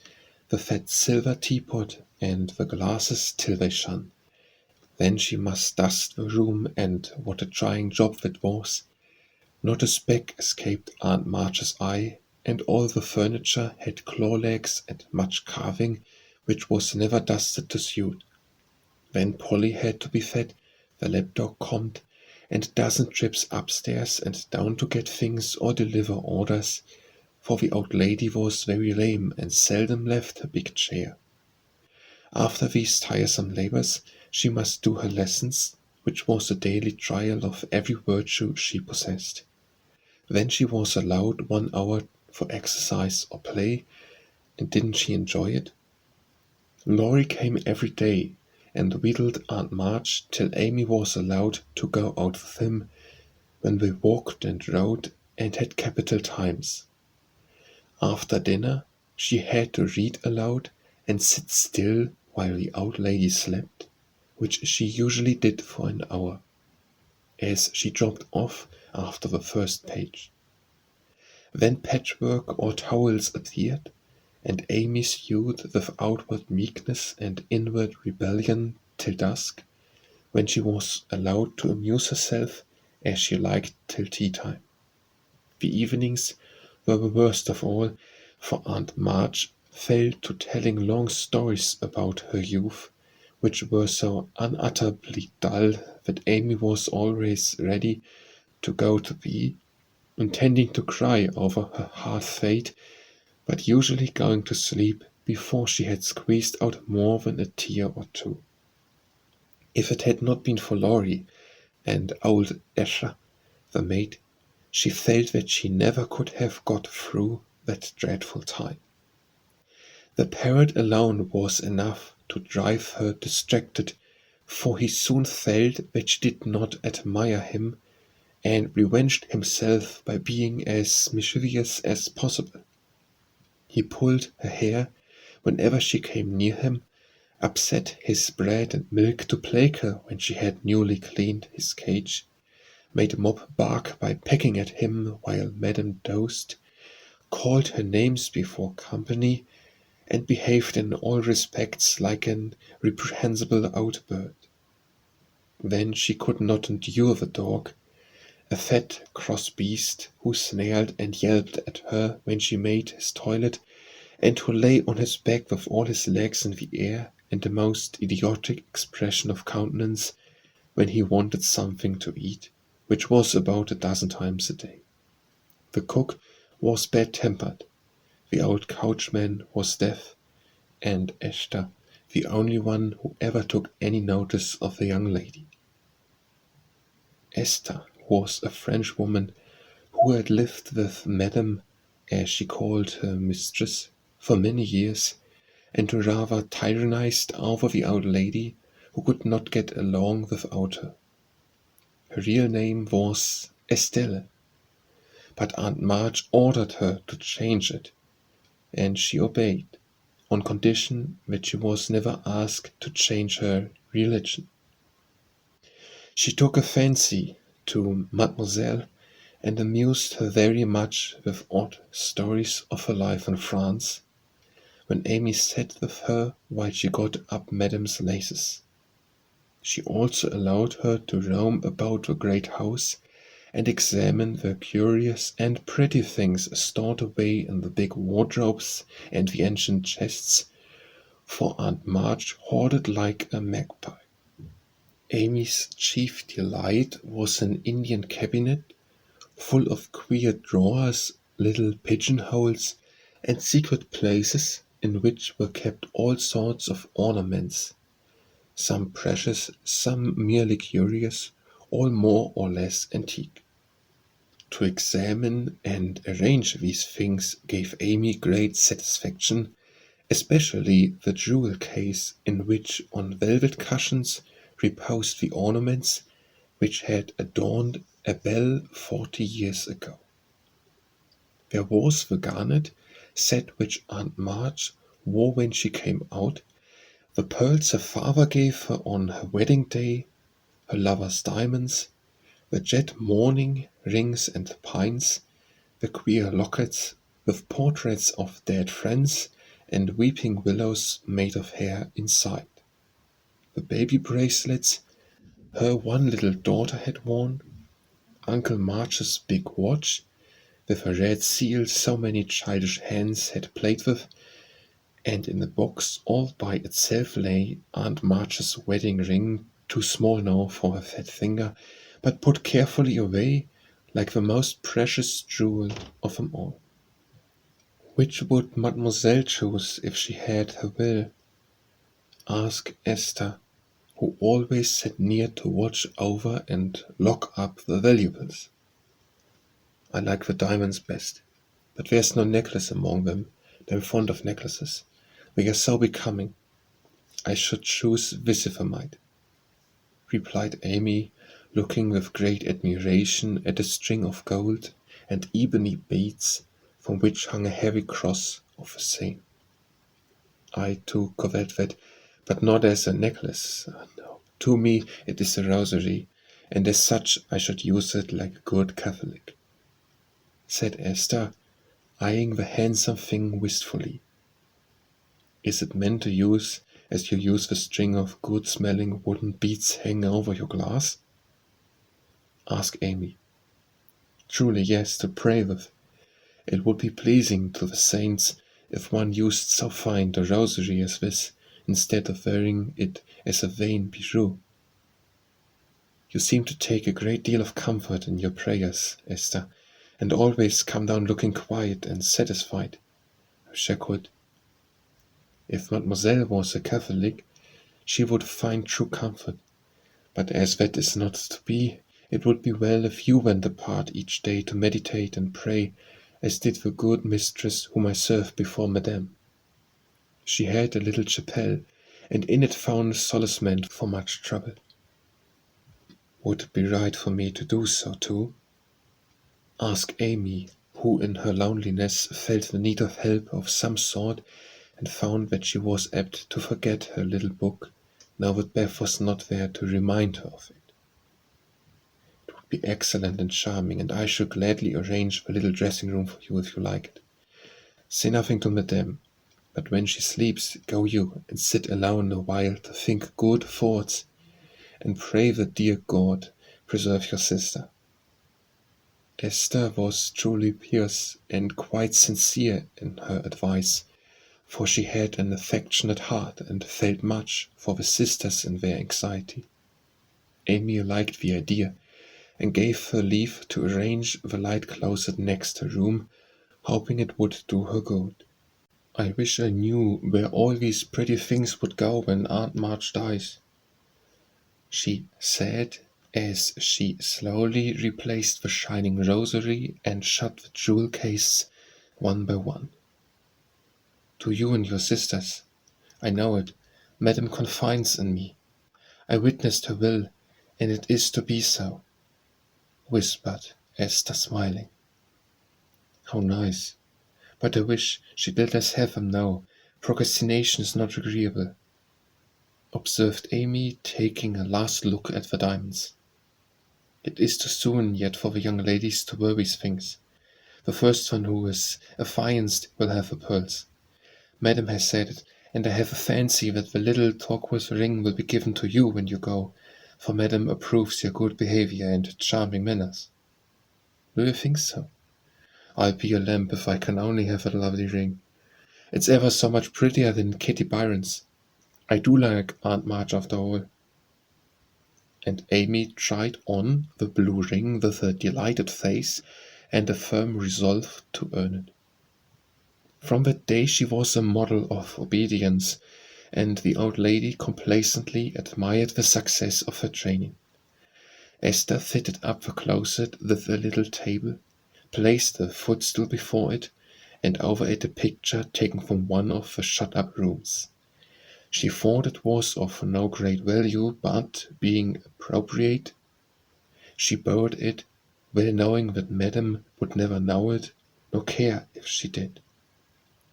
the fat silver teapot and the glasses till they shone. Then she must dust the room, and what a trying job that was. Not a speck escaped Aunt March's eye, and all the furniture had claw legs and much carving, which was never dusted to suit. Then Polly had to be fed, the lapdog combed, and a dozen trips upstairs and down to get things or deliver orders, for the old lady was very lame and seldom left her big chair. After these tiresome labors, she must do her lessons, which was a daily trial of every virtue she possessed. Then she was allowed 1 hour for exercise or play, and didn't she enjoy it? Laurie came every day and wheedled Aunt March till Amy was allowed to go out with him, when they walked and rode and had capital times. After dinner she had to read aloud and sit still while the old lady slept, which she usually did for an hour, as she dropped off after the first page. Then patchwork or towels appeared, and Amy stewed with outward meekness and inward rebellion till dusk, when she was allowed to amuse herself as she liked till tea-time. The evenings were the worst of all, for Aunt March fell to telling long stories about her youth, which were so unutterably dull that Amy was always ready to go to bed, intending to cry over her hard fate, but usually going to sleep before she had squeezed out more than a tear or two. If it had not been for Laurie and old Esher, the maid, She felt that she never could have got through that dreadful time. The parrot alone was enough to drive her distracted, for he soon felt that she did not admire him, and revenged himself by being as mischievous as possible. He pulled her hair whenever she came near him, upset his bread and milk to plague her when she had newly cleaned his cage, made Mop bark by pecking at him while Madame dozed, called her names before company, and behaved in all respects like an reprehensible outbird. Then she could not endure the dog, a fat, cross beast, who snarled and yelped at her when she made his toilet, and who lay on his back with all his legs in the air and the most idiotic expression of countenance when he wanted something to eat, which was about a dozen times a day. The cook was bad-tempered, the old coachman was deaf, and Esther the only one who ever took any notice of the young lady. Esther was a Frenchwoman who had lived with Madame, as she called her mistress, for many years, and who rather tyrannized over the old lady who could not get along without her. Her real name was Estelle, but Aunt March ordered her to change it, and she obeyed, on condition that she was never asked to change her religion. She took a fancy to Mademoiselle, and amused her very much with odd stories of her life in France, when Amy sat with her while she got up Madame's laces. She also allowed her to roam about the great house and examine the curious and pretty things stored away in the big wardrobes and the ancient chests, for Aunt March hoarded like a magpie. Amy's chief delight was an Indian cabinet full of queer drawers, little pigeonholes, and secret places in which were kept all sorts of ornaments, some precious, some merely curious, all more or less antique. To examine and arrange these things gave Amy great satisfaction, especially the jewel case in which on velvet cushions reposed the ornaments which had adorned a belle 40 years ago. There was the garnet set which Aunt March wore when she came out, the pearls her father gave her on her wedding day, her lover's diamonds, the jet mourning rings and pines, the queer lockets with portraits of dead friends and weeping willows made of hair inside, the baby bracelets her one little daughter had worn, Uncle March's big watch, with a red seal so many childish hands had played with, and in the box all by itself lay Aunt March's wedding ring, too small now for her fat finger, but put carefully away like the most precious jewel of them all. Which would Mademoiselle choose if she had her will? Asked Esther, who always sat near to watch over and lock up the valuables. I like the diamonds best, but there's no necklace among them. I'm fond of necklaces. They are so becoming. I should choose this if I might, replied Amy, looking with great admiration at a string of gold and ebony beads from which hung a heavy cross of the same. I too covet that, but not as a necklace. No. To me it is a rosary, and as such I should use it like a good Catholic, said Esther, eyeing the handsome thing wistfully. Is it meant to use as you use the string of good-smelling wooden beads hanging over your glass? Asked Amy. Truly, yes, to pray with. It would be pleasing to the saints if one used so fine a rosary as this, instead of wearing it as a vain bijou. You seem to take a great deal of comfort in your prayers, Esther, and always come down looking quiet and satisfied. I wish I could. If Mademoiselle was a Catholic, she would find true comfort, but as that is not to be, It would be well if you went apart each day to meditate and pray, as did the good mistress whom I served before Madame. She had a little chapel, and in it found solacement for much trouble. Would it be right for me to do so too? Asked Amy, who in her loneliness felt the need of help of some sort, and found that she was apt to forget her little book, now that Beth was not there to remind her of it. It would be excellent and charming, and I should gladly arrange the little dressing room for you if you like it. Say nothing to Madame, but when she sleeps, go you and sit alone a while to think good thoughts, and pray the dear God preserve your sister. Esther was truly pious and quite sincere in her advice, for she had an affectionate heart and felt much for the sisters in their anxiety. Amy liked the idea, and gave her leave to arrange the light closet next her room, hoping it would do her good. I wish I knew where all these pretty things would go when Aunt March dies, she said, as she slowly replaced the shining rosary and shut the jewel case one by one. To you and your sisters. I know it. Madame confides in me. I witnessed her will, and it is to be so, whispered Esther, smiling. How nice. But I wish she'd let us have them now. Procrastination is not agreeable, observed Amy, taking a last look at the diamonds. It is too soon yet for the young ladies to wear these things. The first one who is affianced will have the pearls. Madame has said it, and I have a fancy that the little turquoise ring will be given to you when you go, for Madame approves your good behavior and charming manners. Do you think so? I'll be a lamb if I can only have a lovely ring. It's ever so much prettier than Kitty Byron's. I do like Aunt March after all. And Amy tried on the blue ring with a delighted face and a firm resolve to earn it. From that day she was a model of obedience, and the old lady complacently admired the success of her training. Esther fitted up the closet with a little table, placed a footstool before it, and over it a picture taken from one of the shut-up rooms. She thought it was of no great value, but, being appropriate, she borrowed it, well knowing that Madame would never know it, nor care if she did.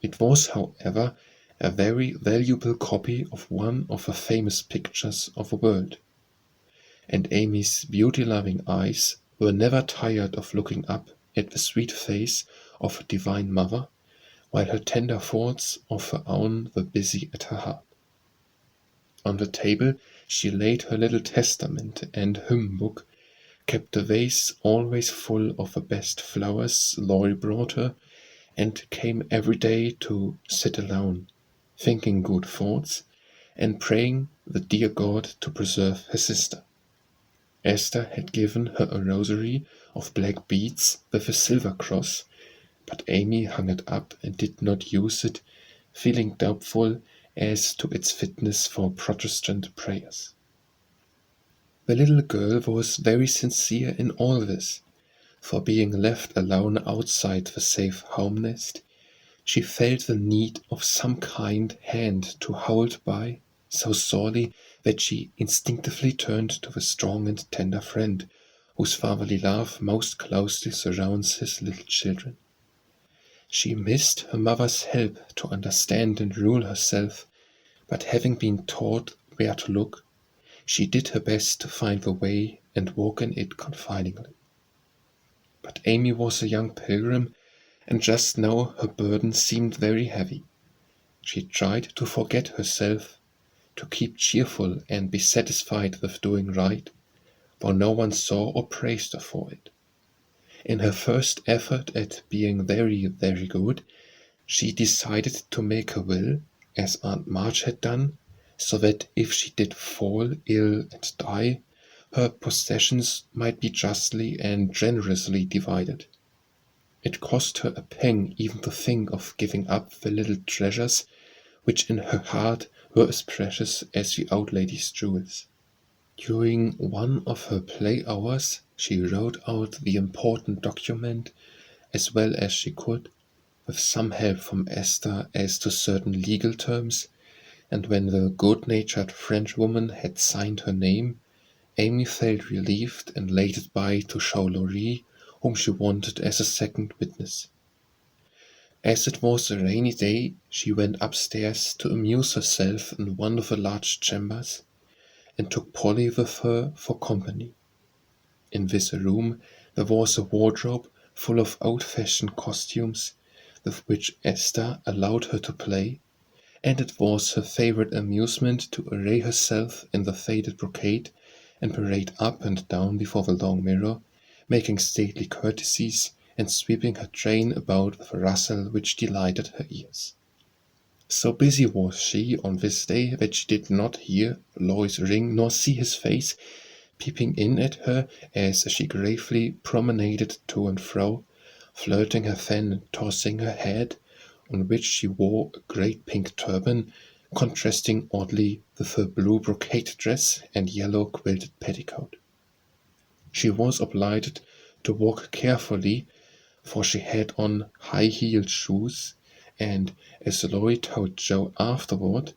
It was, however, a very valuable copy of one of the famous pictures of the world, and Amy's beauty-loving eyes were never tired of looking up at the sweet face of a divine mother, while her tender thoughts of her own were busy at her heart. On the table she laid her little testament and hymn-book, kept the vase always full of the best flowers Laurie brought her, and came every day to sit alone, thinking good thoughts, and praying the dear God to preserve her sister. Esther had given her a rosary of black beads with a silver cross, but Amy hung it up and did not use it, feeling doubtful as to its fitness for Protestant prayers. The little girl was very sincere in all this, for being left alone outside the safe home nest, she felt the need of some kind hand to hold by so sorely that she instinctively turned to the strong and tender friend whose fatherly love most closely surrounds his little children. She missed her mother's help to understand and rule herself, but having been taught where to look, she did her best to find the way and walk in it confidingly. But Amy was a young pilgrim, and just now her burden seemed very heavy. She tried to forget herself, to keep cheerful and be satisfied with doing right, though no one saw or praised her for it. In her first effort at being very, very good, she decided to make her will, as Aunt March had done, so that if she did fall ill and die, her possessions might be justly and generously divided. It cost her a pang even to think of giving up the little treasures which in her heart were as precious as the old lady's jewels. During one of her play hours, She wrote out the important document as well as she could, with some help from Esther as to certain legal terms, and when the good-natured Frenchwoman had signed her name, Amy felt relieved and laid it by to show Laurie whom she wanted as a second witness. As it was a rainy day, she went upstairs to amuse herself in one of the large chambers, and took Polly with her for company. In this room there was a wardrobe full of old-fashioned costumes, with which Esther allowed her to play, and it was her favourite amusement to array herself in the faded brocade and parade up and down before the long mirror, making stately courtesies and sweeping her train about with a rustle which delighted her ears. So busy was she on this day that she did not hear Loy's ring nor see his face peeping in at her as she gravely promenaded to and fro, flirting her fan and tossing her head, on which she wore a great pink turban, contrasting oddly with her blue brocade dress and yellow quilted petticoat. She was obliged to walk carefully, for she had on high-heeled shoes, and, as Lloyd told Joe afterward,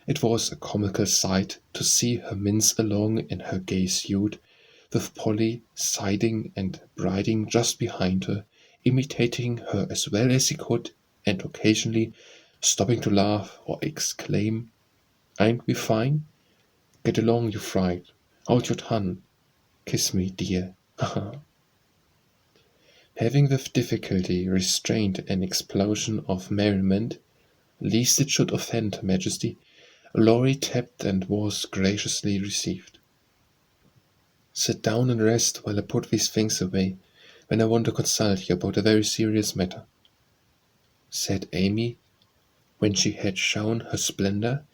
it was a comical sight to see her mince along in her gay suit, with Polly siding and riding just behind her, imitating her as well as he could, and occasionally stopping to laugh or exclaim, "Ain't we fine? Get along, you fright! Hold your tongue! Kiss me, dear!" Having with difficulty restrained an explosion of merriment, lest it should offend Her Majesty, Laurie tapped and was graciously received. "Sit down and rest while I put these things away, when I want to consult you about a very serious matter," said Amy, when she had shown her splendor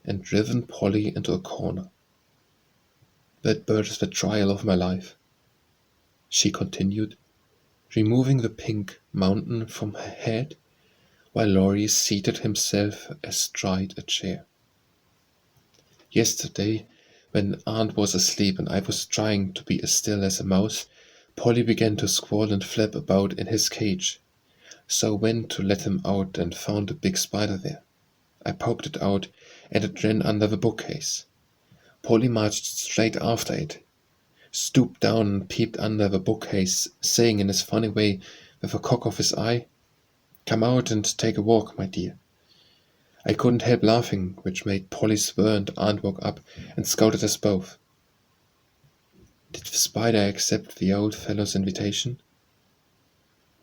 and driven Polly into a corner. "That bird is the trial of my life," she continued, removing the pink mountain from her head, while Laurie seated himself astride a chair. "Yesterday, when Aunt was asleep and I was trying to be as still as a mouse, Polly began to squall and flap about in his cage, so I went to let him out and found a big spider there. I poked it out, and it ran under the bookcase. Polly marched straight after it, stooped down and peeped under the bookcase, saying in his funny way, with a cock of his eye, 'Come out and take a walk, my dear.' I couldn't help laughing, which made Polly swear, and Aunt woke up and scolded us both." "Did the spider accept the old fellow's invitation?"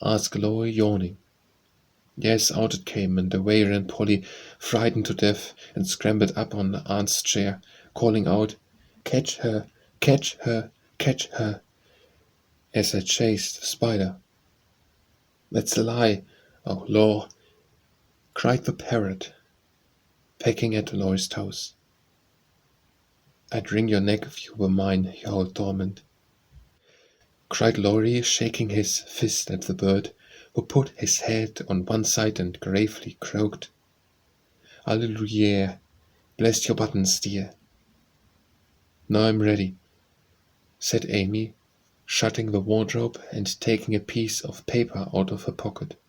asked Loy, yawning. "Yes, out it came, and away ran Polly, frightened to death, and scrambled up on Aunt's chair, calling out, 'Catch her, catch her, catch her,' as I chased the spider." "That's a lie, oh law!" cried the parrot, pecking at Loy's toes. "I'd wring your neck if you were mine, you old dormant," cried Laurie, shaking his fist at the bird, who put his head on one side and gravely croaked, "Alleluia, bless your buttons, dear." "Now I'm ready," said Amy, shutting the wardrobe and taking a piece of paper out of her pocket.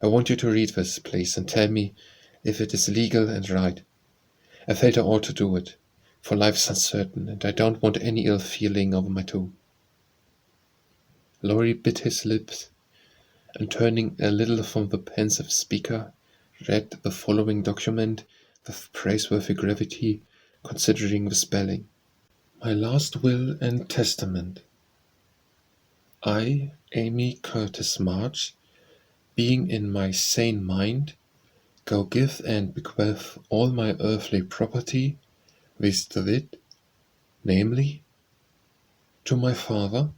"I want you to read this, please, and tell me if it is legal and right. I felt I ought to do it, for life's uncertain, and I don't want any ill feeling over my tomb." Laurie bit his lips, and turning a little from the pensive speaker, read the following document with praiseworthy gravity, considering the spelling. "My last will and testament. I, Amy Curtis March, being in my sane mind, go give and bequeath all my earthly property, viz. namely, to my father,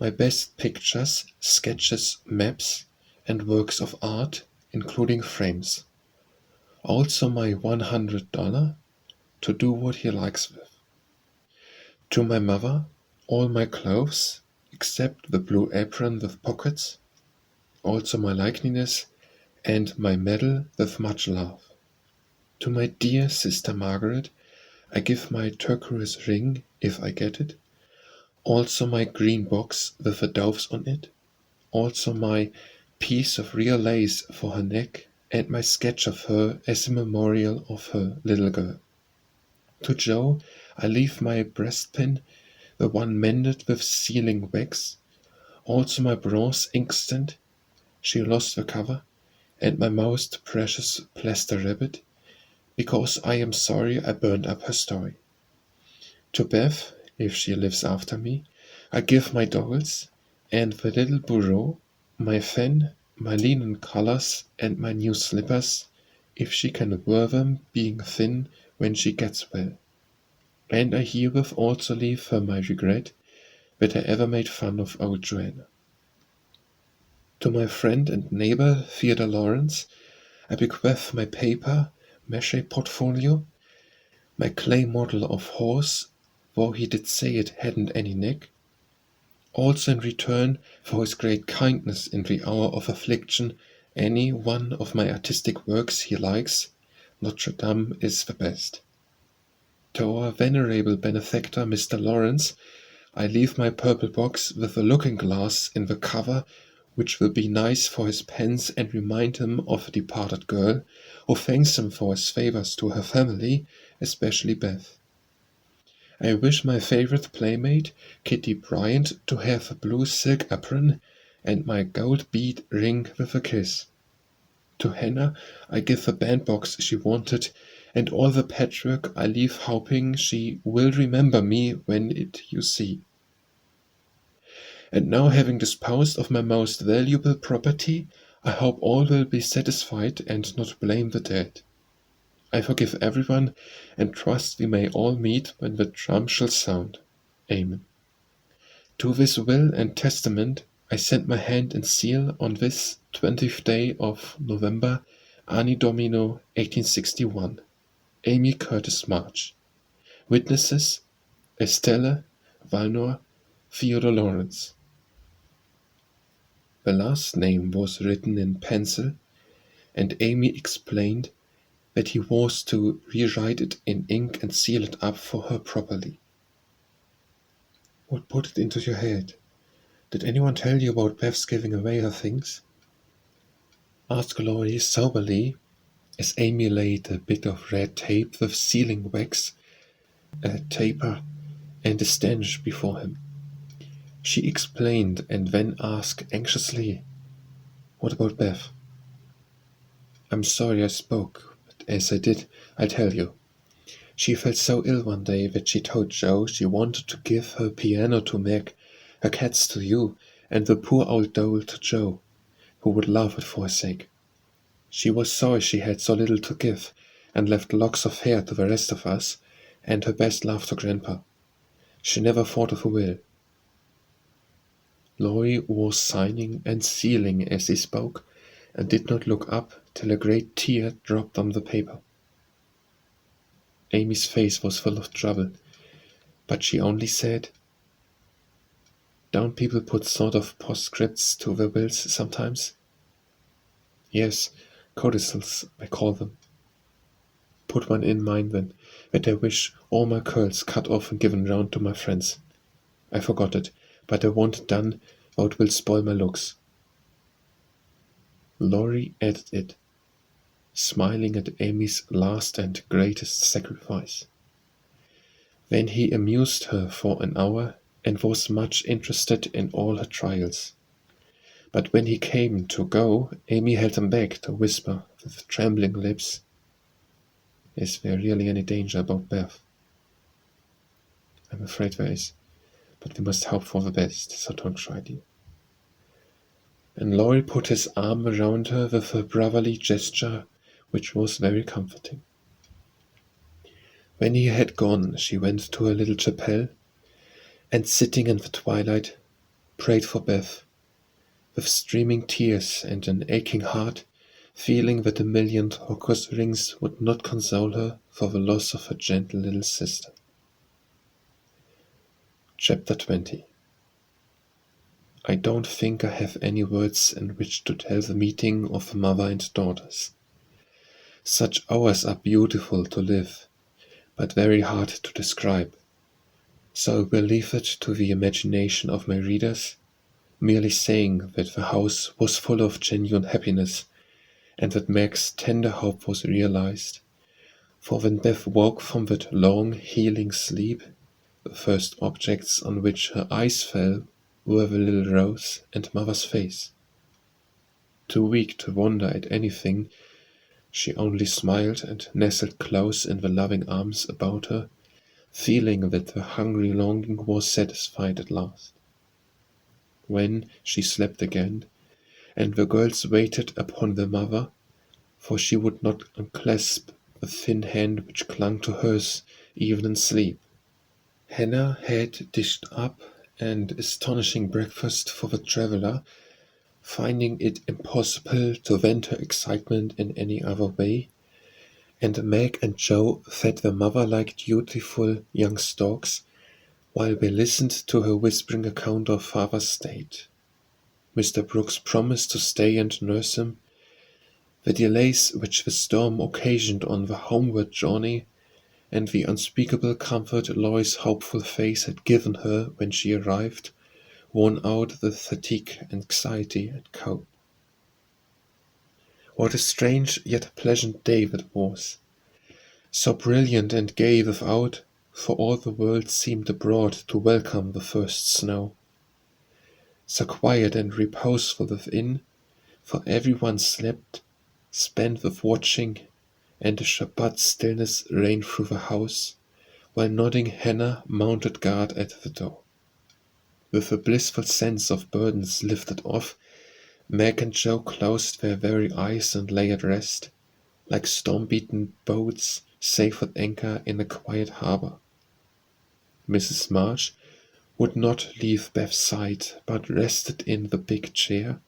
my best pictures, sketches, maps, and works of art, including frames. Also my $100, to do what he likes with. To my mother, all my clothes, except the blue apron with pockets, also my likeness, and my medal with much love. To my dear sister Margaret, I give my turquoise ring, if I get it, Also my green box with the doves on it, also my piece of real lace for her neck, and my sketch of her as a memorial of her little girl. To Joe I leave my breastpin, the one mended with sealing wax, also my bronze inkstand, she lost the cover, and my most precious plaster rabbit, because I am sorry I burned up her story. To Beth, if she lives after me, I give my dolls, and the little bureau, my fan, my linen collars, and my new slippers, if she can wear them, being thin, when she gets well. And I herewith also leave her my regret that I ever made fun of old Joanna. To my friend and neighbor Theodore Lawrence, I bequeath my paper mache portfolio, my clay model of horse, though he did say it hadn't any neck. Also in return for his great kindness in the hour of affliction, any one of my artistic works he likes, Notre Dame is the best. To our venerable benefactor Mr. Lawrence, I leave my purple box with a looking glass in the cover, which will be nice for his pens and remind him of a departed girl, who thanks him for his favors to her family, especially Beth. I wish my favorite playmate, Kitty Bryant, to have a blue silk apron and my gold bead ring with a kiss. To Hannah I give the bandbox she wanted, and all the patchwork I leave hoping she will remember me when it you see. And now, having disposed of my most valuable property, I hope all will be satisfied and not blame the dead. I forgive everyone, and trust we may all meet when the drum shall sound. Amen. To this will and testament I send my hand and seal on this 20th day of November, Anno Domini 1861. Amy Curtis March. Witnesses: Estelle, Valnor, Theodore Lawrence. The last name was written in pencil, and Amy explained that he was to rewrite it in ink and seal it up for her properly. What put it into your head? Did anyone tell you about Beth's giving away her things? Asked Laurie soberly, as Amy laid a bit of red tape with sealing wax, a taper, and a stench before him. She explained and then asked anxiously, "What about Beth?" "I'm sorry I spoke, but as I did, I'll tell you. She felt so ill one day that she told Joe she wanted to give her piano to Meg, her cats to you, and the poor old doll to Joe, who would love it for her sake. She was sorry she had so little to give, and left locks of hair to the rest of us, and her best love to Grandpa. She never thought of a will." Laurie was signing and sealing as he spoke, and did not look up till a great tear dropped on the paper. Amy's face was full of trouble, but she only said, "Don't people put sort of postscripts to their wills sometimes?" "Yes, codicils, I call them. Put one in mine then, that I wish all my curls cut off and given round to my friends. I forgot it, but I want it done, or it will spoil my looks." Laurie added it, smiling at Amy's last and greatest sacrifice. Then he amused her for an hour, and was much interested in all her trials. But when he came to go, Amy held him back to whisper with trembling lips, "Is there really any danger about Beth?" "I'm afraid there is, but we must hope for the best, so don't try, dear." And Laurie put his arm around her with a brotherly gesture, which was very comforting. When he had gone, she went to her little chapel, and sitting in the twilight, prayed for Beth, with streaming tears and an aching heart, feeling that a million crocus rings would not console her for the loss of her gentle little sister. Chapter 20. I don't think I have any words in which to tell the meeting of the mother and daughters. Such hours are beautiful to live, but very hard to describe. So I will leave it to the imagination of my readers, merely saying that the house was full of genuine happiness, and that Meg's tender hope was realized. For when Beth woke from that long, healing sleep, the first objects on which her eyes fell were the little rose and mother's face. Too weak to wonder at anything, she only smiled and nestled close in the loving arms about her, feeling that the hungry longing was satisfied at last. When she slept again, and the girls waited upon their mother, for she would not unclasp the thin hand which clung to hers even in sleep. Hannah had dished up an astonishing breakfast for the traveller, finding it impossible to vent her excitement in any other way, and Meg and Joe fed their mother like dutiful young storks, while they listened to her whispering account of father's state. Mr. Brooks promised to stay and nurse him. The delays which the storm occasioned on the homeward journey, and the unspeakable comfort Lois's hopeful face had given her when she arrived, worn out the fatigue, anxiety, and cold. What a strange yet pleasant day that was! So brilliant and gay without, for all the world seemed abroad to welcome the first snow. So quiet and reposeful within, for every one slept, spent with watching, and a Shabbat stillness reigned through the house, while nodding Hannah mounted guard at the door. With a blissful sense of burdens lifted off, Meg and Joe closed their very eyes and lay at rest, like storm-beaten boats safe at anchor in a quiet harbor. Mrs. March would not leave Beth's side, but rested in the big chair,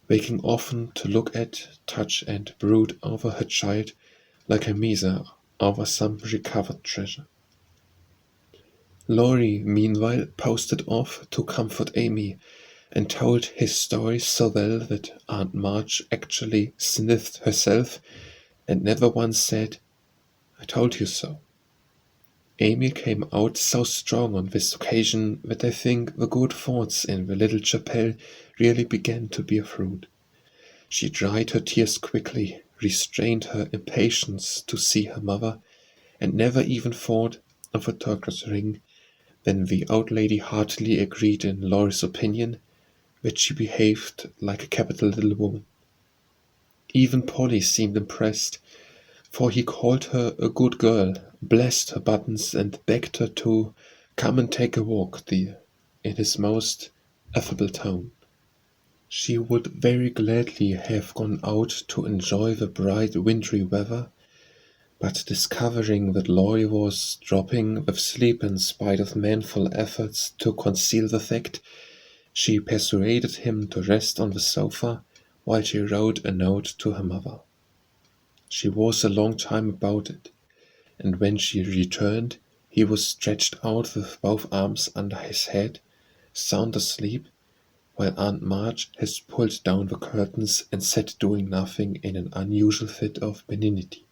waking often to look at, touch, and brood over her child like a miser over some recovered treasure. Laurie, meanwhile, posted off to comfort Amy, and told his story so well that Aunt March actually sniffed herself, and never once said, "I told you so." Amy came out so strong on this occasion that I think the good thoughts in the little chapel really began to bear fruit. She dried her tears quickly, restrained her impatience to see her mother, and never even thought of a turquoise ring, when the old lady heartily agreed in Laurie's opinion that she behaved like a capital little woman. Even Polly seemed impressed, for he called her a good girl, blessed her buttons, and begged her to "come and take a walk, dear," in his most affable tone. She would very gladly have gone out to enjoy the bright wintry weather, but discovering that Laurie was dropping with sleep in spite of manful efforts to conceal the fact, she persuaded him to rest on the sofa while she wrote a note to her mother. She was a long time about it, and when she returned, he was stretched out with both arms under his head, sound asleep, while Aunt March had pulled down the curtains and sat doing nothing in an unusual fit of benignity.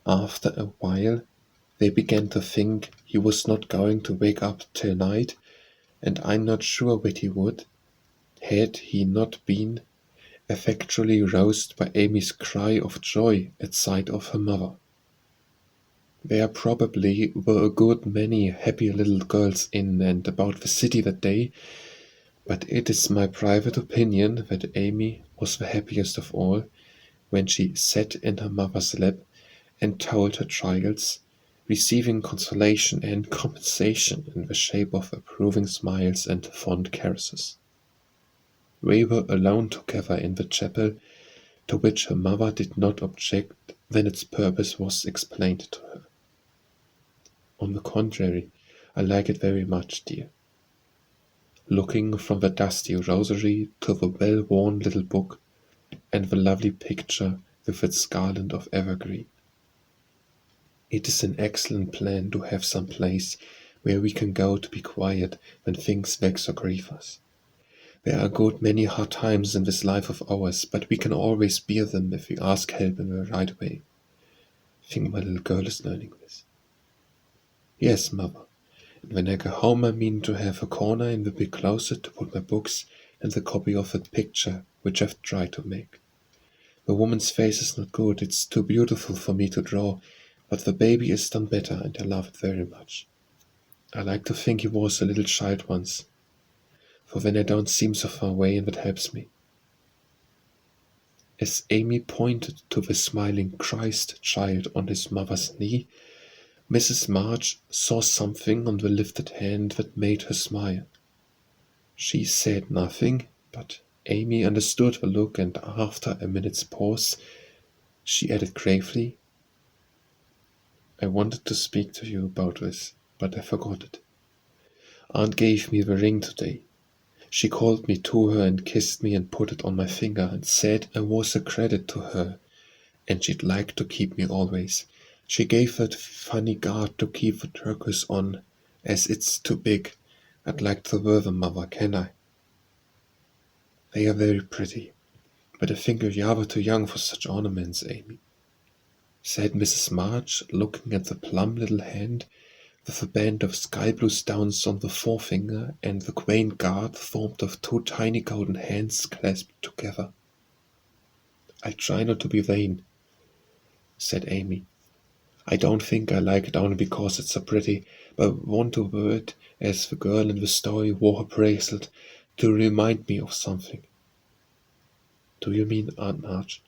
After a while, they began to think he was not going to wake up till night, and I'm not sure that he would, had he not been effectually roused by Amy's cry of joy at sight of her mother. There probably were a good many happy little girls in and about the city that day, but it is my private opinion that Amy was the happiest of all when she sat in her mother's lap and told her trials, receiving consolation and compensation in the shape of approving smiles and fond caresses. They were alone together in the chapel, to which her mother did not object when its purpose was explained to her. On the contrary, I like it very much, dear. Looking from the dusty rosary to the well-worn little book, and the lovely picture with its garland of evergreen. It is an excellent plan to have some place where we can go to be quiet when things vex or grieve us. There are a good many hard times in this life of ours, but we can always bear them if we ask help in the right way. I think my little girl is learning this. Yes, mother, And when I go home, I mean to have a corner in the big closet to put my books and the copy of that picture which I've tried to make. The woman's face is not good, it's too beautiful for me to draw, but the baby is done better and I love it very much. I like to think he was a little child once, for then I don't seem so far away and that helps me. As Amy pointed to the smiling Christ child on his mother's knee, Mrs. March saw something on the lifted hand that made her smile. She said nothing, but Amy understood the look, and after a minute's pause, she added gravely, "I wanted to speak to you about this, but I forgot it. Aunt gave me the ring today. She called me to her and kissed me and put it on my finger and said I was a credit to her, and she'd like to keep me always. She gave that funny guard to keep the turquoise on, as it's too big. I'd like to wear them, Mother, can I? They are very pretty, but I think you're rather too young for such ornaments, Amy," said Mrs. March, looking at the plump little hand with a band of sky-blue stones on the forefinger and the quaint guard formed of two tiny golden hands clasped together. "I try not to be vain," said Amy. "I don't think I like it only because it's so pretty, but want to wear it as the girl in the story wore her bracelet to remind me of something." "Do you mean Aunt March?"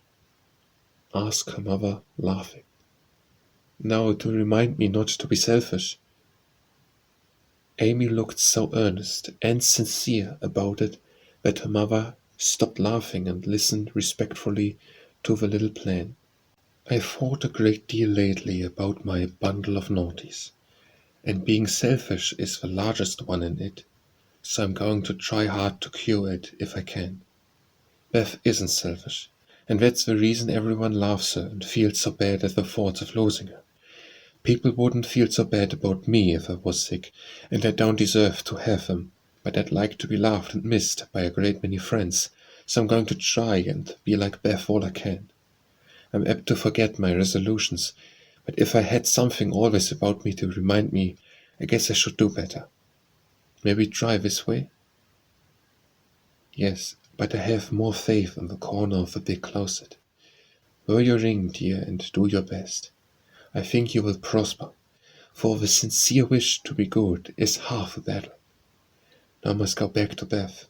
asked her mother, laughing. "No, to remind me not to be selfish." Amy looked so earnest and sincere about it that her mother stopped laughing and listened respectfully to the little plan. "I've thought a great deal lately about my bundle of naughties, and being selfish is the largest one in it, so I'm going to try hard to cure it if I can. Beth isn't selfish, and that's the reason everyone loves her and feels so bad at the thoughts of losing her. People wouldn't feel so bad about me if I was sick, and I don't deserve to have them, but I'd like to be loved and missed by a great many friends, so I'm going to try and be like Beth all I can. I'm apt to forget my resolutions, but if I had something always about me to remind me, I guess I should do better. Maybe try this way?" "Yes, but I have more faith in the corner of the big closet. Wear your ring, dear, and do your best. I think you will prosper, for the sincere wish to be good is half the battle. Now I must go back to Beth.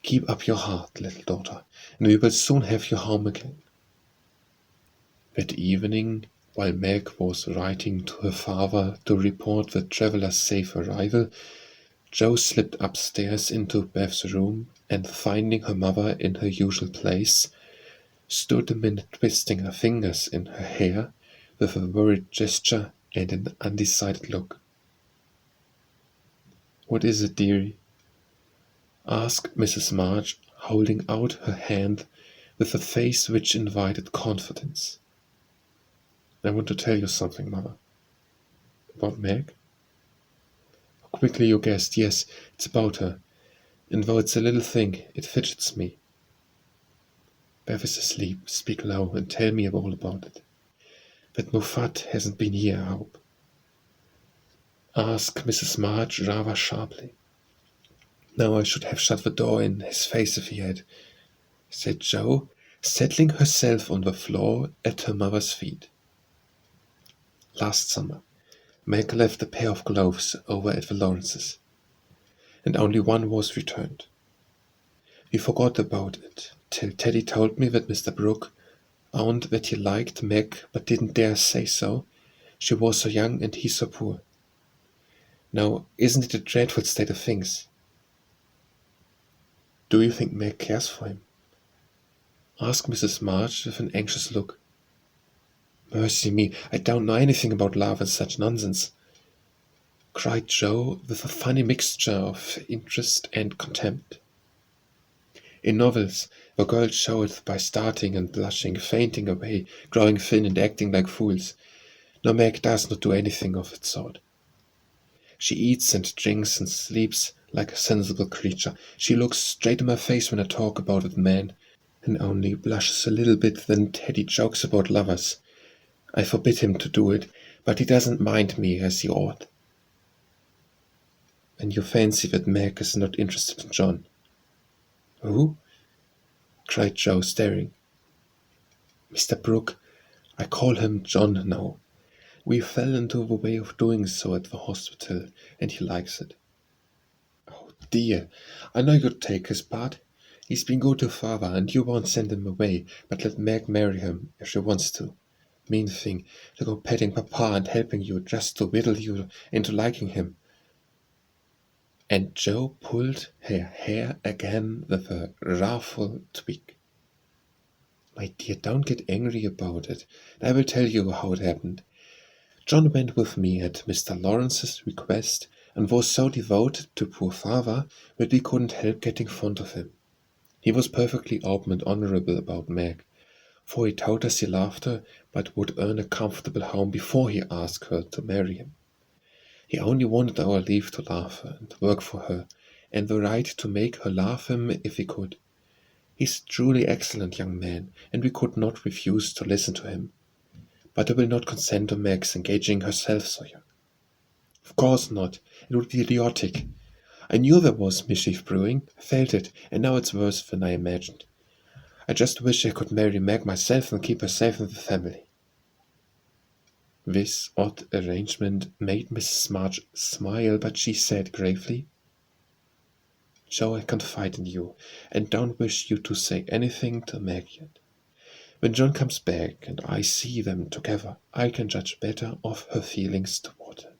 Keep up your heart, little daughter, and we will soon have you home again." That evening, while Meg was writing to her father to report the traveler's safe arrival, Jo slipped upstairs into Beth's room and, finding her mother in her usual place, stood a minute twisting her fingers in her hair with a worried gesture and an undecided look. "What is it, dearie?" asked Mrs. March, holding out her hand with a face which invited confidence. "I want to tell you something, Mother." "About Meg?" How quickly you guessed. Yes, it's about her. And though it's a little thing, it fidgets me. Beth is asleep. Speak low and tell me all about it. But Muffat hasn't been here, I hope?" asked Mrs. March rather sharply. "No, I should have shut the door in his face if he had," said Jo, settling herself on the floor at her mother's feet. "Last summer, Meg left a pair of gloves over at the Lawrences, and only one was returned. We forgot about it till Teddy told me that Mr. Brooke owned that he liked Meg but didn't dare say so. She was so young and he so poor. Now, isn't it a dreadful state of things?" "Do you think Meg cares for him?" asked Mrs. March with an anxious look. "Mercy me, I don't know anything about love and such nonsense," cried Jo with a funny mixture of interest and contempt. "In novels, the girls show it by starting and blushing, fainting away, growing thin and acting like fools. No, Meg does not do anything of that sort. She eats and drinks and sleeps like a sensible creature. She looks straight in my face when I talk about it, man, and only blushes a little bit when Teddy jokes about lovers. I forbid him to do it, but he doesn't mind me as he ought." And you fancy that Meg is not interested in John?" "Who?" cried Joe, staring. "Mr. Brooke. I call him John now. We fell into the way of doing so at the hospital, and he likes it." "Oh dear, I know you'd take his part. He's been good to father, and you won't send him away, but let Meg marry him if she wants to. Mean thing, to go petting papa and helping you just to wheedle you into liking him." And Joe pulled her hair again with a wrathful tweak. "My dear, don't get angry about it. I will tell you how it happened. John went with me at Mr. Lawrence's request, and was so devoted to poor father that we couldn't help getting fond of him. He was perfectly open and honourable about Meg, for he told us he loved her, but would earn a comfortable home before he asked her to marry him. He only wanted our leave to love her and work for her, and the right to make her love him if he could. He's a truly excellent young man, and we could not refuse to listen to him. But I will not consent to Meg's engaging herself so young. Of course not. It would be idiotic. I knew there was mischief brewing. I felt it, and now it's worse than I imagined. I just wish I could marry Meg myself and keep her safe in the family." This odd arrangement made Mrs. March smile, but she said gravely, "Joe, I confide in you, and don't wish you to say anything to Meg yet. When John comes back and I see them together, I can judge better of her feelings toward him.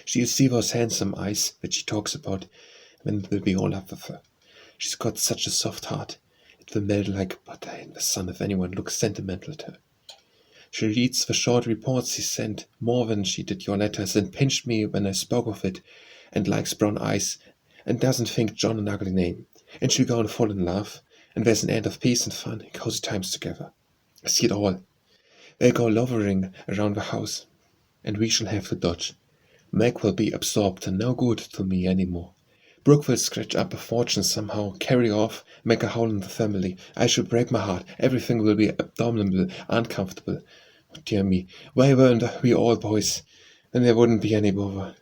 She'll see those handsome eyes that she talks about, and it will be all up with her. She's got such a soft heart. It will melt like butter in the sun if anyone looks sentimental at her. She reads the short reports he sent more than she did your letters, and pinched me when I spoke of it, and likes brown eyes, and doesn't think John an ugly name. And she'll go and fall in love, and there's an end of peace and fun and cozy times together. I see it all. They'll go lovering around the house, and we shall have to dodge. Meg will be absorbed and no good to me any more. Brooke will scratch up a fortune somehow, carry off, make a hole in the family. I shall break my heart. Everything will be abominable, uncomfortable. Oh, dear me, why weren't we all boys? Then there wouldn't be any bother."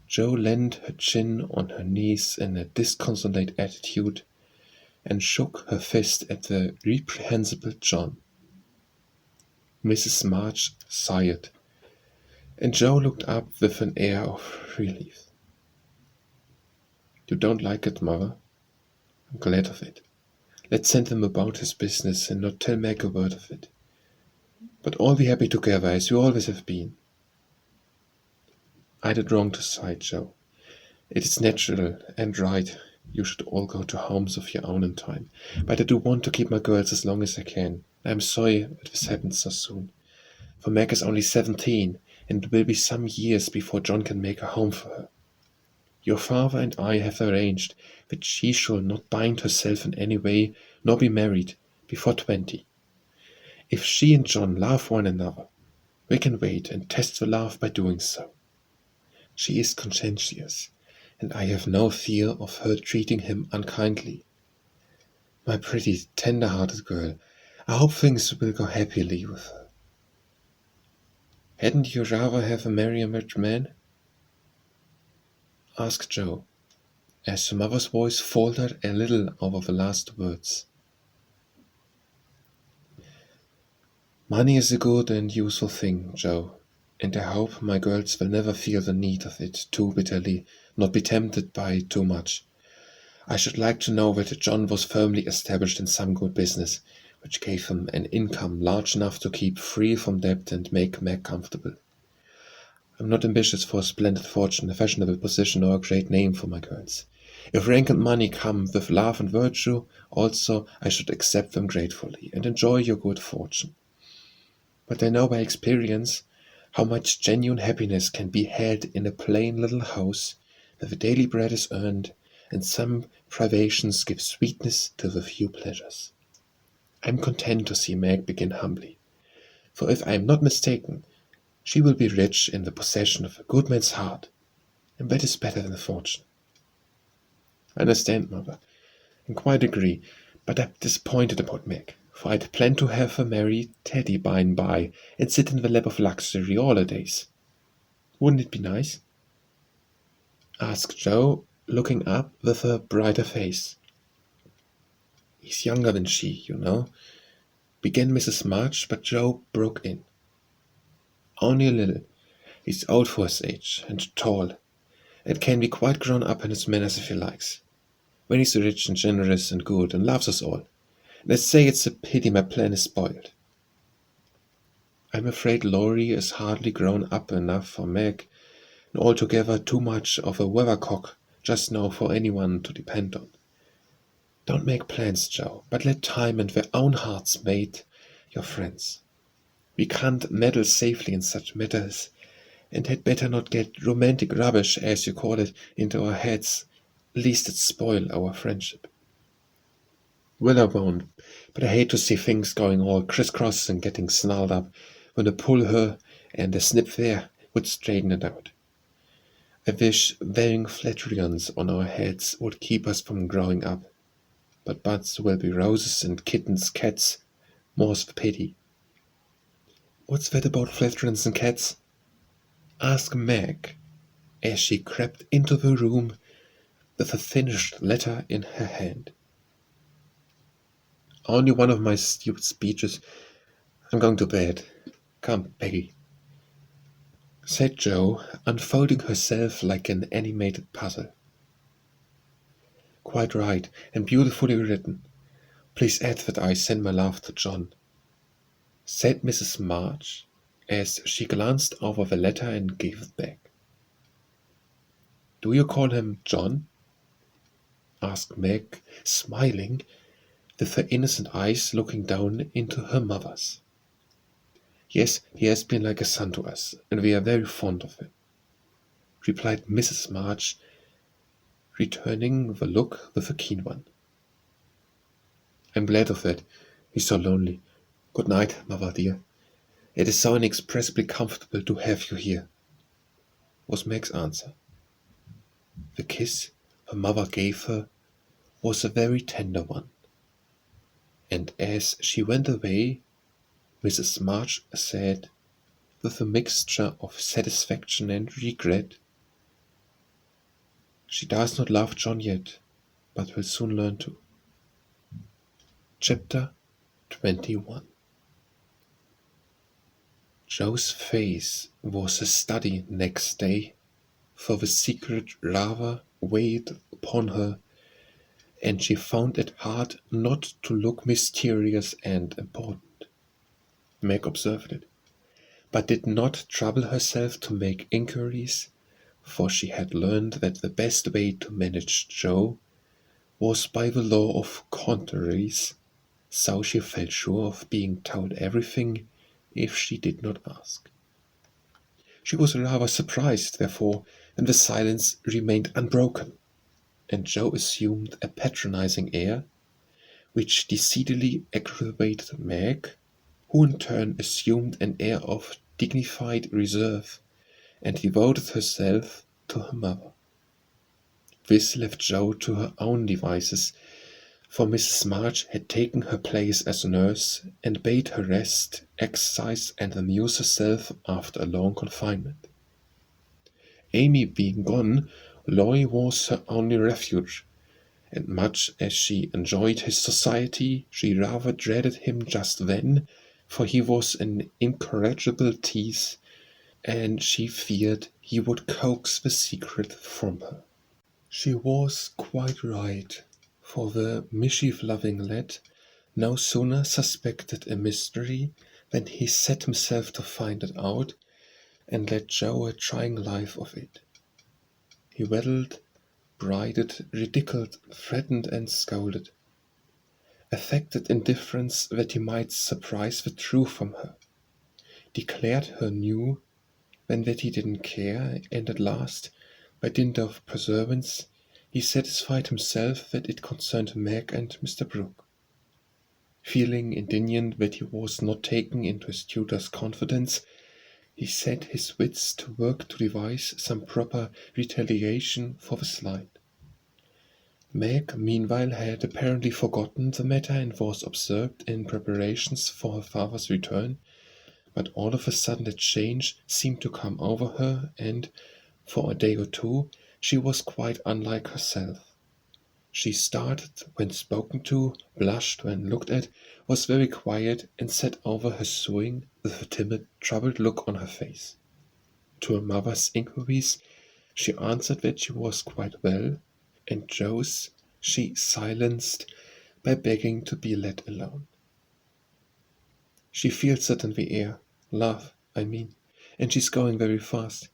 Jo leaned her chin on her knees in a disconsolate attitude, and shook her fist at the reprehensible John. Mrs. March sighed, and Jo looked up with an air of relief. "You don't like it, mother? I'm glad of it. Let's send him about his business, and not tell Meg a word of it. But all be happy together, as we always have been." "I did wrong to sigh, Jo. It is natural and right you should all go to homes of your own in time, but I do want to keep my girls as long as I can. I am sorry that this happened so soon, for Meg is only 17, and it will be some years before John can make a home for her. Your father and I have arranged that she shall not bind herself in any way, nor be married, before 20. If she and John love one another, we can wait and test the love by doing so. She is conscientious, and I have no fear of her treating him unkindly. My pretty, tender-hearted girl, I hope things will go happily with her." "Hadn't you rather have a married man?" asked Jo, as her mother's voice faltered a little over the last words. "Money is a good and useful thing, Jo, and I hope my girls will never feel the need of it too bitterly, not be tempted by it too much. I should like to know that John was firmly established in some good business, which gave him an income large enough to keep free from debt and make Meg comfortable. I'm not ambitious for a splendid fortune, a fashionable position, or a great name for my girls. If rank and money come with love and virtue, also I should accept them gratefully, and enjoy your good fortune. But I know by experience how much genuine happiness can be had in a plain little house, where the daily bread is earned, and some privations give sweetness to the few pleasures. I'm content to see Meg begin humbly, for if I am not mistaken, she will be rich in the possession of a good man's heart, and that is better than a fortune." "I understand, mother, and quite agree, but I'm disappointed about Meg, for I'd planned to have her marry Teddy by and by, and sit in the lap of luxury all her days." Wouldn't it be nice? Asked Joe, looking up with a brighter face. He's younger than she, you know, began Mrs. March, but Joe broke in. Only a little. He's old for his age, and tall, and can be quite grown up in his manners if he likes. When he's rich and generous and good and loves us all. Let's say it's a pity my plan is spoiled. I'm afraid Laurie is hardly grown up enough for Meg, and altogether too much of a weathercock just now for anyone to depend on. Don't make plans, Joe, but let time and their own hearts mate your friends. We can't meddle safely in such matters, and had better not get romantic rubbish, as you call it, into our heads, lest it spoil our friendship. Well, I won't, but I hate to see things going all crisscross and getting snarled up when a pull here and a snip there would straighten it out. I wish wearing flatterons on our heads would keep us from growing up, but buds will be roses and kittens cats, more's the pity. What's that about flatterons and cats? Asked Meg, as she crept into the room with a finished letter in her hand. Only one of my stupid speeches. I'm going to bed. Come, Peggy, said Jo, unfolding herself like an animated puzzle. Quite right, and beautifully written. Please add that I send my love to John, said Mrs. March, as she glanced over the letter and gave it back. Do you call him John? Asked Meg, smiling, with her innocent eyes looking down into her mother's. Yes, he has been like a son to us, and we are very fond of him, replied Mrs. March, returning the look with a keen one. I'm glad of that. He's so lonely. Good night, mother dear. It is so inexpressibly comfortable to have you here, was Meg's answer. The kiss her mother gave her was a very tender one, and as she went away, Mrs. March said, with a mixture of satisfaction and regret, she does not love John yet, but will soon learn to. Chapter 21. Joe's face was a study next day, for the secret rather weighed upon her, and she found it hard not to look mysterious and important. Meg observed it, but did not trouble herself to make inquiries, for she had learned that the best way to manage Joe was by the law of contraries, so she felt sure of being told everything if she did not ask. She was rather surprised, therefore, when the silence remained unbroken, and Joe assumed a patronizing air, which decidedly aggravated Meg, who in turn assumed an air of dignified reserve, and devoted herself to her mother. This left Joe to her own devices, for Mrs. March had taken her place as nurse, and bade her rest, exercise, and amuse herself after a long confinement. Amy being gone, Laurie was her only refuge, and much as she enjoyed his society, she rather dreaded him just then, for he was an incorrigible tease, and she feared he would coax the secret from her. She was quite right, for the mischief-loving lad no sooner suspected a mystery than he set himself to find it out, and led Joe a trying life of it. He waddled, bridled, ridiculed, threatened, and scolded, affected indifference that he might surprise the truth from her, declared her new when that he didn't care, and at last, by dint of perseverance, he satisfied himself that it concerned Meg and Mr. Brooke. Feeling indignant that he was not taken into his tutor's confidence, he set his wits to work to devise some proper retaliation for the slight. Meg, meanwhile, had apparently forgotten the matter and was absorbed in preparations for her father's return, But all of a sudden a change seemed to come over her, and for a day or two she was quite unlike herself. She started when spoken to, blushed when looked at, was very quiet, and sat over her sewing with a timid, troubled look on her face. To her mother's inquiries, she answered that she was quite well, and Joe's she silenced by begging to be let alone. She feels it in the air, love, I mean, and she's going very fast.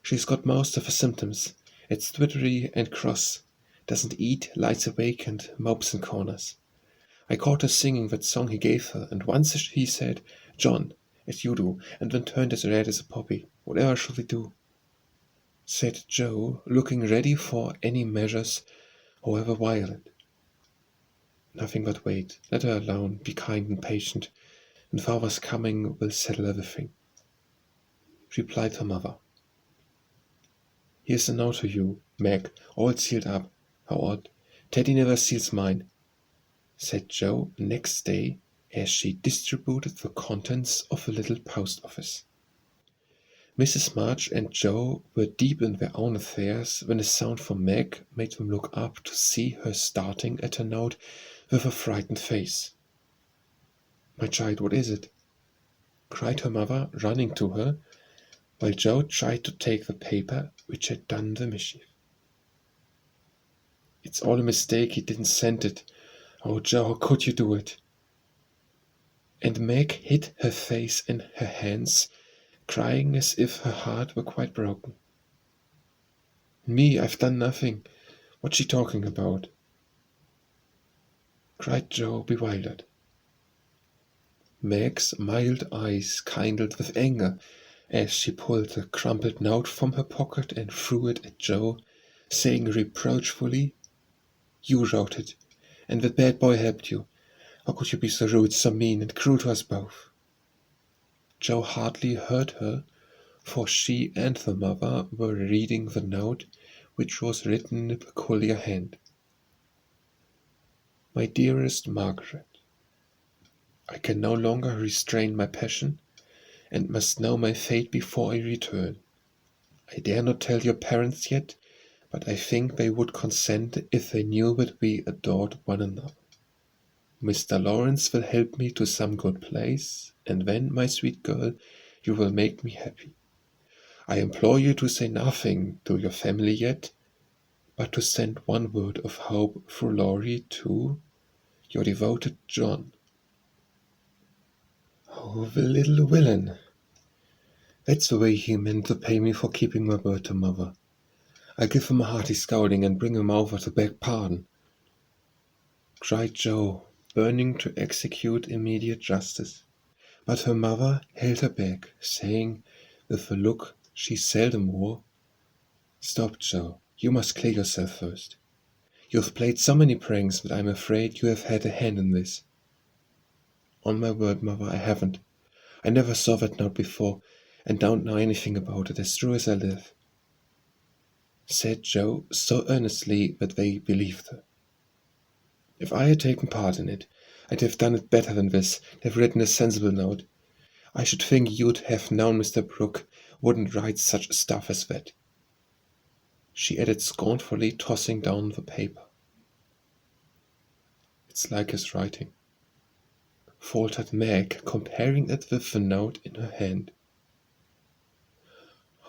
She's got most of the symptoms. It's twittery and cross, doesn't eat, lies awake, and mopes in corners. I caught her singing that song he gave her, and once he said, "John," as you do, and then turned as red as a poppy. "Whatever shall we do?" said Joe, looking ready for any measures, however violent. "Nothing but wait. Let her alone. Be kind and patient, and father's coming will settle everything," replied her mother. "Here's a note to you, Meg, all sealed up. How odd. Teddy never seals mine," said Joe next day as she distributed the contents of the little post office. Mrs. March and Joe were deep in their own affairs when a sound from Meg made them look up to see her starting at her note with a frightened face. "My child, what is it?" cried her mother, running to her, while Joe tried to take the paper which had done the mischief. "It's all a mistake. He didn't send it. Oh, Joe, how could you do it?" And Meg hid her face in her hands, crying as if her heart were quite broken. "Me, I've done nothing. What's she talking about?" cried Joe, bewildered. Meg's mild eyes kindled with anger as she pulled the crumpled note from her pocket and threw it at Joe, saying reproachfully, "You wrote it, and that bad boy helped you. How could you be so rude, so mean, and cruel to us both?" Joe hardly heard her, for she and the mother were reading the note, which was written in a peculiar hand. "My dearest Margaret, I can no longer restrain my passion, and must know my fate before I return. I dare not tell your parents yet, but I think they would consent if they knew that we adored one another. Mr. Lawrence will help me to some good place, and then, my sweet girl, you will make me happy. I implore you to say nothing to your family yet, but to send one word of hope through Laurie to your devoted John." Oh, the little villain! That's the way he meant to pay me for keeping my word to mother. I'll give him a hearty scolding and bring him over to beg pardon, cried Joe, burning to execute immediate justice. But her mother held her back, saying, with a look she seldom wore, "Stop, Joe, you must clear yourself first. You've played so many pranks that I'm afraid you have had a hand in this." "On my word, mother, I haven't. I never saw that note before, and don't know anything about it, as true as I live," said Joe so earnestly that they believed her. "If I had taken part in it, I'd have done it better than this, have written a sensible note. I should think you'd have known Mr. Brooke wouldn't write such stuff as that," she added scornfully, tossing down the paper. "It's like his writing," faltered Meg, comparing it with the note in her hand.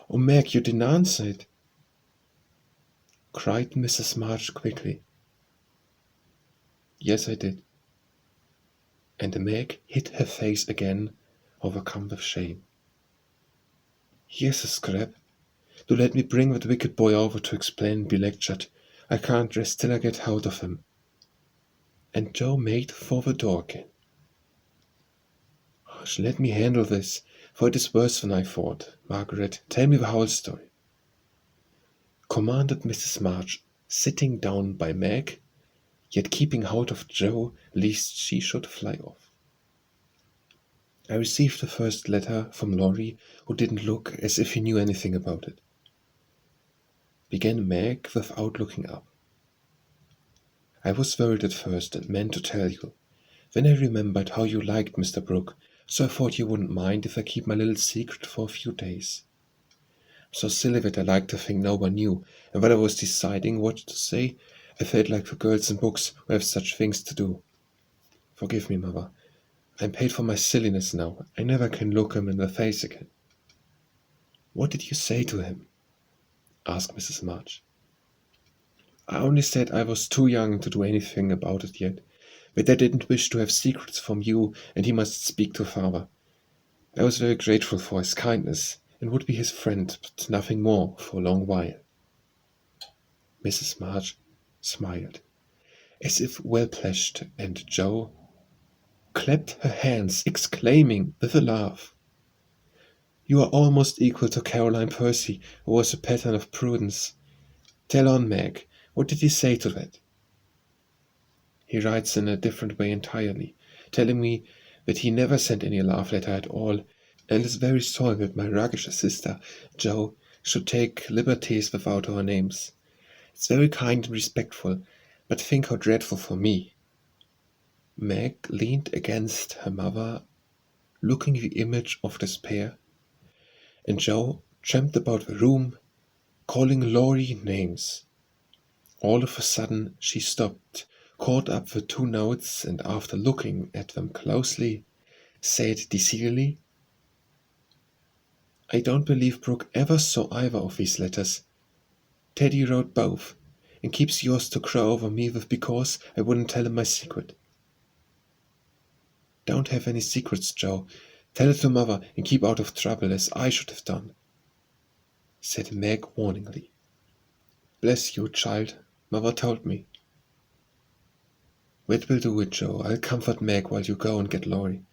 "Oh, Meg, you didn't answer it," cried Mrs. March quickly. "Yes, I did." And Meg hid her face again, overcome with shame. "Here's a scrap. Do let me bring that wicked boy over to explain and be lectured. I can't rest till I get hold of him." And Joe made for the door again. "Hush, let me handle this, for it is worse than I thought. Margaret, tell me the whole story," commanded Mrs. March, sitting down by Meg, yet keeping hold of Joe lest she should fly off. "I received the first letter from Laurie, who didn't look as if he knew anything about it," began Meg without looking up. "I was worried at first and meant to tell you. Then I remembered how you liked Mr. Brooke, So I thought you wouldn't mind if I keep my little secret for a few days. I'm so silly that I like to think no one knew, and when I was deciding what to say, I felt like the girls in books who have such things to do. Forgive me, Mother. I'm paid for my silliness now. I never can look him in the face again. What did you say to him? Asked Mrs. March. I only said I was too young to do anything about it yet, but I didn't wish to have secrets from you, and he must speak to Father. I was very grateful for his kindness, and would be his friend, but nothing more for a long while. Mrs. March smiled, as if well pleased, and Jo clapped her hands, exclaiming with a laugh, "You are almost equal to Caroline Percy, who was a pattern of prudence. Tell on, Meg, what did he say to that?" "He writes in a different way entirely, telling me that he never sent any love letter at all, and is very sorry that my roguish sister, Jo, should take liberties without our names. It's very kind and respectful, but think how dreadful for me." Meg leaned against her mother, looking the image of despair, and Jo tramped about the room, calling Laurie names. All of a sudden she stopped, caught up the two notes, and after looking at them closely, said decidedly, "I don't believe Brooke ever saw either of these letters. Teddy wrote both, and keeps yours to crow over me with because I wouldn't tell him my secret." "Don't have any secrets, Jo. Tell it to Mother and keep out of trouble, as I should have done," said Meg warningly. "Bless you, child. Mother told me." "That will do it, Jo. I'll comfort Meg while you go and get Laurie.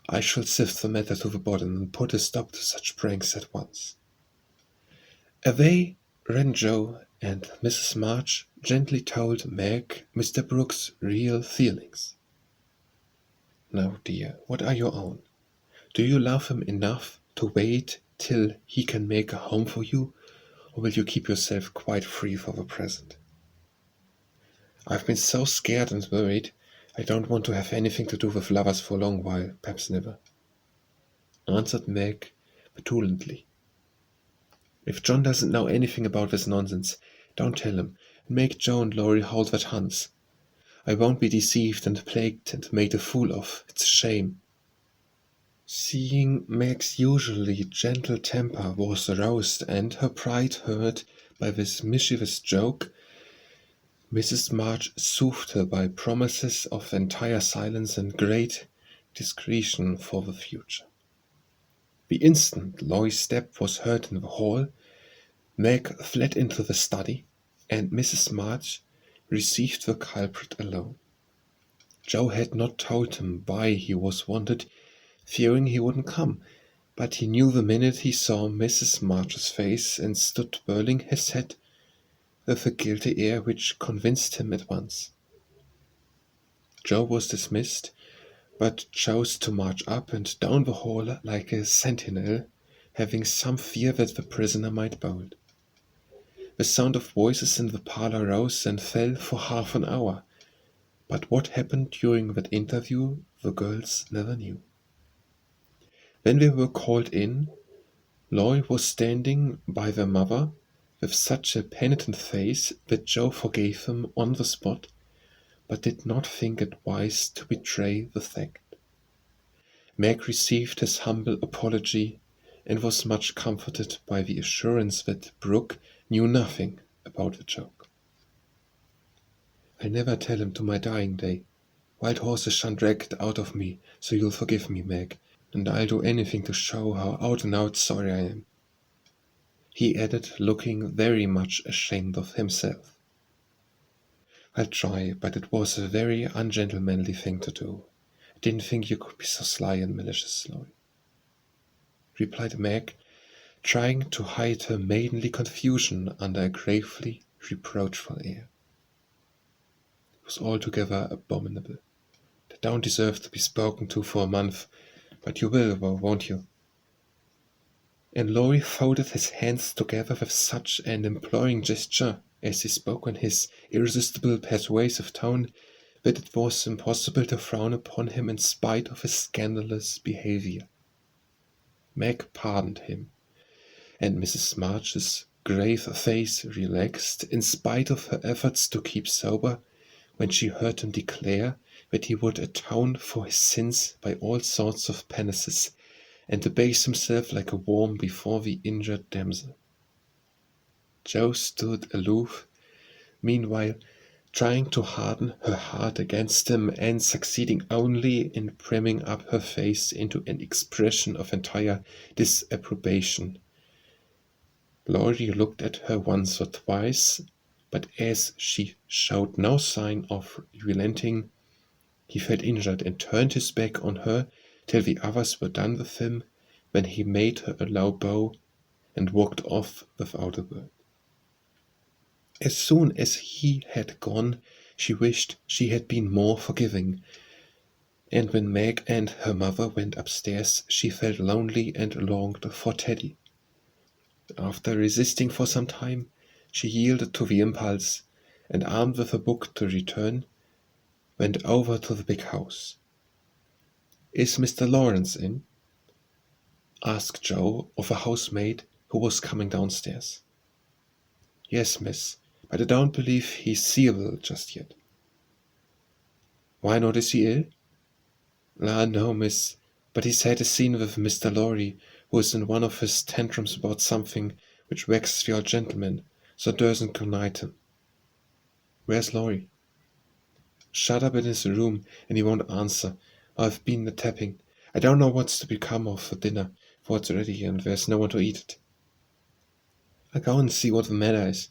I shall sift the matter to the bottom and put a stop to such pranks at once." Away ran Jo, and Mrs. March gently told Meg Mr. Brooke's real feelings. "Now, dear, what are your own? Do you love him enough to wait till he can make a home for you, or will you keep yourself quite free for the present?" "I've been so scared and worried, I don't want to have anything to do with lovers for a long while, perhaps never," answered Meg petulantly. "If John doesn't know anything about this nonsense, don't tell him, and make Jo and Laurie hold their tongues. I won't be deceived and plagued and made a fool of. It's a shame." Seeing Meg's usually gentle temper was aroused and her pride hurt by this mischievous joke, Mrs. March soothed her by promises of entire silence and great discretion for the future. The instant Laurie's step was heard in the hall, Meg fled into the study, and Mrs. March received the culprit alone. Jo had not told him why he was wanted, fearing he wouldn't come, but he knew the minute he saw Mrs. March's face, and stood twirling his head with a guilty air which convinced him at once. Jo was dismissed, but chose to march up and down the hall like a sentinel, having some fear that the prisoner might bolt. The sound of voices in the parlor rose and fell for half an hour, but what happened during that interview the girls never knew. When they were called in, Laurie was standing by their mother with such a penitent face that Jo forgave him on the spot, but did not think it wise to betray the fact. Meg received his humble apology and was much comforted by the assurance that Brooke knew nothing about the joke. "I'll never tell him to my dying day. Wild horses shan't drag it out of me, so you'll forgive me, Meg, and I'll do anything to show how out and out sorry I am," he added, looking very much ashamed of himself. "I'll try, but it was a very ungentlemanly thing to do. I didn't think you could be so sly and malicious, Laurie," replied Meg, trying to hide her maidenly confusion under a gravely reproachful air. "It was altogether abominable. I don't deserve to be spoken to for a month, but you will, won't you?" And Laurie folded his hands together with such an imploring gesture as he spoke in his irresistible persuasive tone that it was impossible to frown upon him in spite of his scandalous behavior. Meg pardoned him, and Mrs. March's grave face relaxed in spite of her efforts to keep sober when she heard him declare that he would atone for his sins by all sorts of penances and abase himself like a worm before the injured damsel. Jo stood aloof, meanwhile trying to harden her heart against him and succeeding only in priming up her face into an expression of entire disapprobation. Laurie looked at her once or twice, but as she showed no sign of relenting, he felt injured and turned his back on her till the others were done with him, when he made her a low bow and walked off without a word. As soon as he had gone, she wished she had been more forgiving, and when Meg and her mother went upstairs, she felt lonely and longed for Teddy. After resisting for some time, she yielded to the impulse, and armed with a book to return, went over to the big house. "Is Mr. Lawrence in?" asked Jo of a housemaid who was coming downstairs. "Yes, miss, but I don't believe he's seeable just yet." "Why not? Is he ill?" No, miss, but he's had a scene with Mr. Lorry, who is in one of his tantrums about something which vexes the old gentleman, so dursn't go nigh him." "Where's Lorry?" "Shut up in his room, and he won't answer. I've been a-tapping. I don't know what's to become of for dinner, for it's ready, and there's no one to eat it." "I'll go and see what the matter is.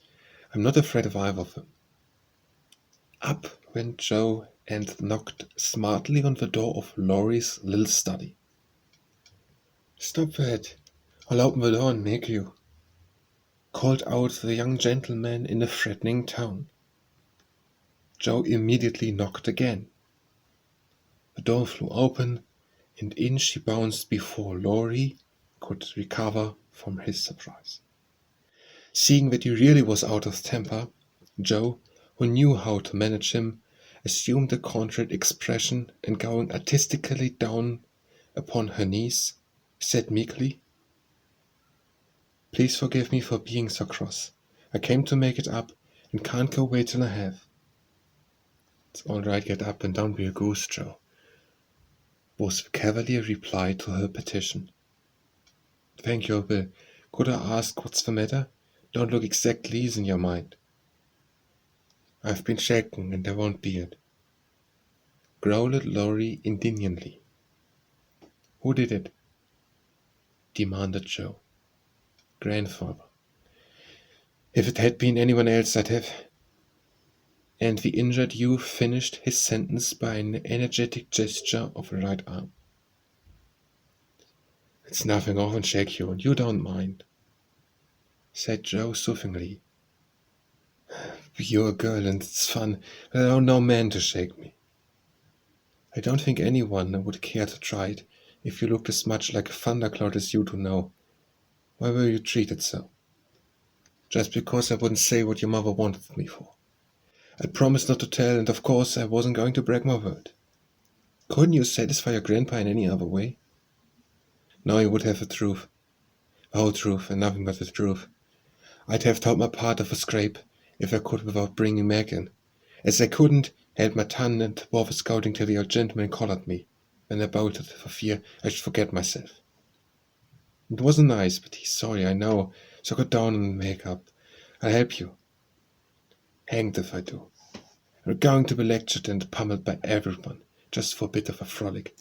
I'm not afraid of either of them." Up went Jo and knocked smartly on the door of Laurie's little study. "Stop that! I'll open the door and make you," called out the young gentleman in a threatening tone. Jo immediately knocked again. The door flew open, and in she bounced before Laurie could recover from his surprise. Seeing that he really was out of temper, Jo, who knew how to manage him, assumed a contrite expression and going artistically down upon her knees, said meekly, "Please forgive me for being so cross. I came to make it up and can't go away till I have." "It's all right, get up and don't be a goose, Jo," was the cavalier reply to her petition. "Thank you, Bill. Could I ask what's the matter? Don't look exactly easy in your mind." "I've been shaken, and there won't be it," growled Laurie indignantly. "Who did it?" demanded Jo. "Grandfather. If it had been anyone else, I'd have—" And the injured youth finished his sentence by an energetic gesture of the right arm. "It's nothing, I won't shake you, and you don't mind," said Jo soothingly. "You're a girl and it's fun, but I don't know man to shake me." "I don't think anyone would care to try it if you looked as much like a thundercloud as you do now. Why were you treated so?" "Just because I wouldn't say what your mother wanted me for. I promised not to tell, and of course I wasn't going to break my word. Couldn't you satisfy your grandpa in any other way?" "No, he would have the truth. The whole truth, and nothing but the truth. I'd have told my part of a scrape, if I could without bringing Meg in. As I couldn't, held my tongue and bore the scolding till the old gentleman collared me, when I bolted for fear I should forget myself. It wasn't nice, but he's sorry, I know, so go down and make up. I'll help you. Hanged if I do. We're going to be lectured and pummeled by everyone, just for a bit of a frolic.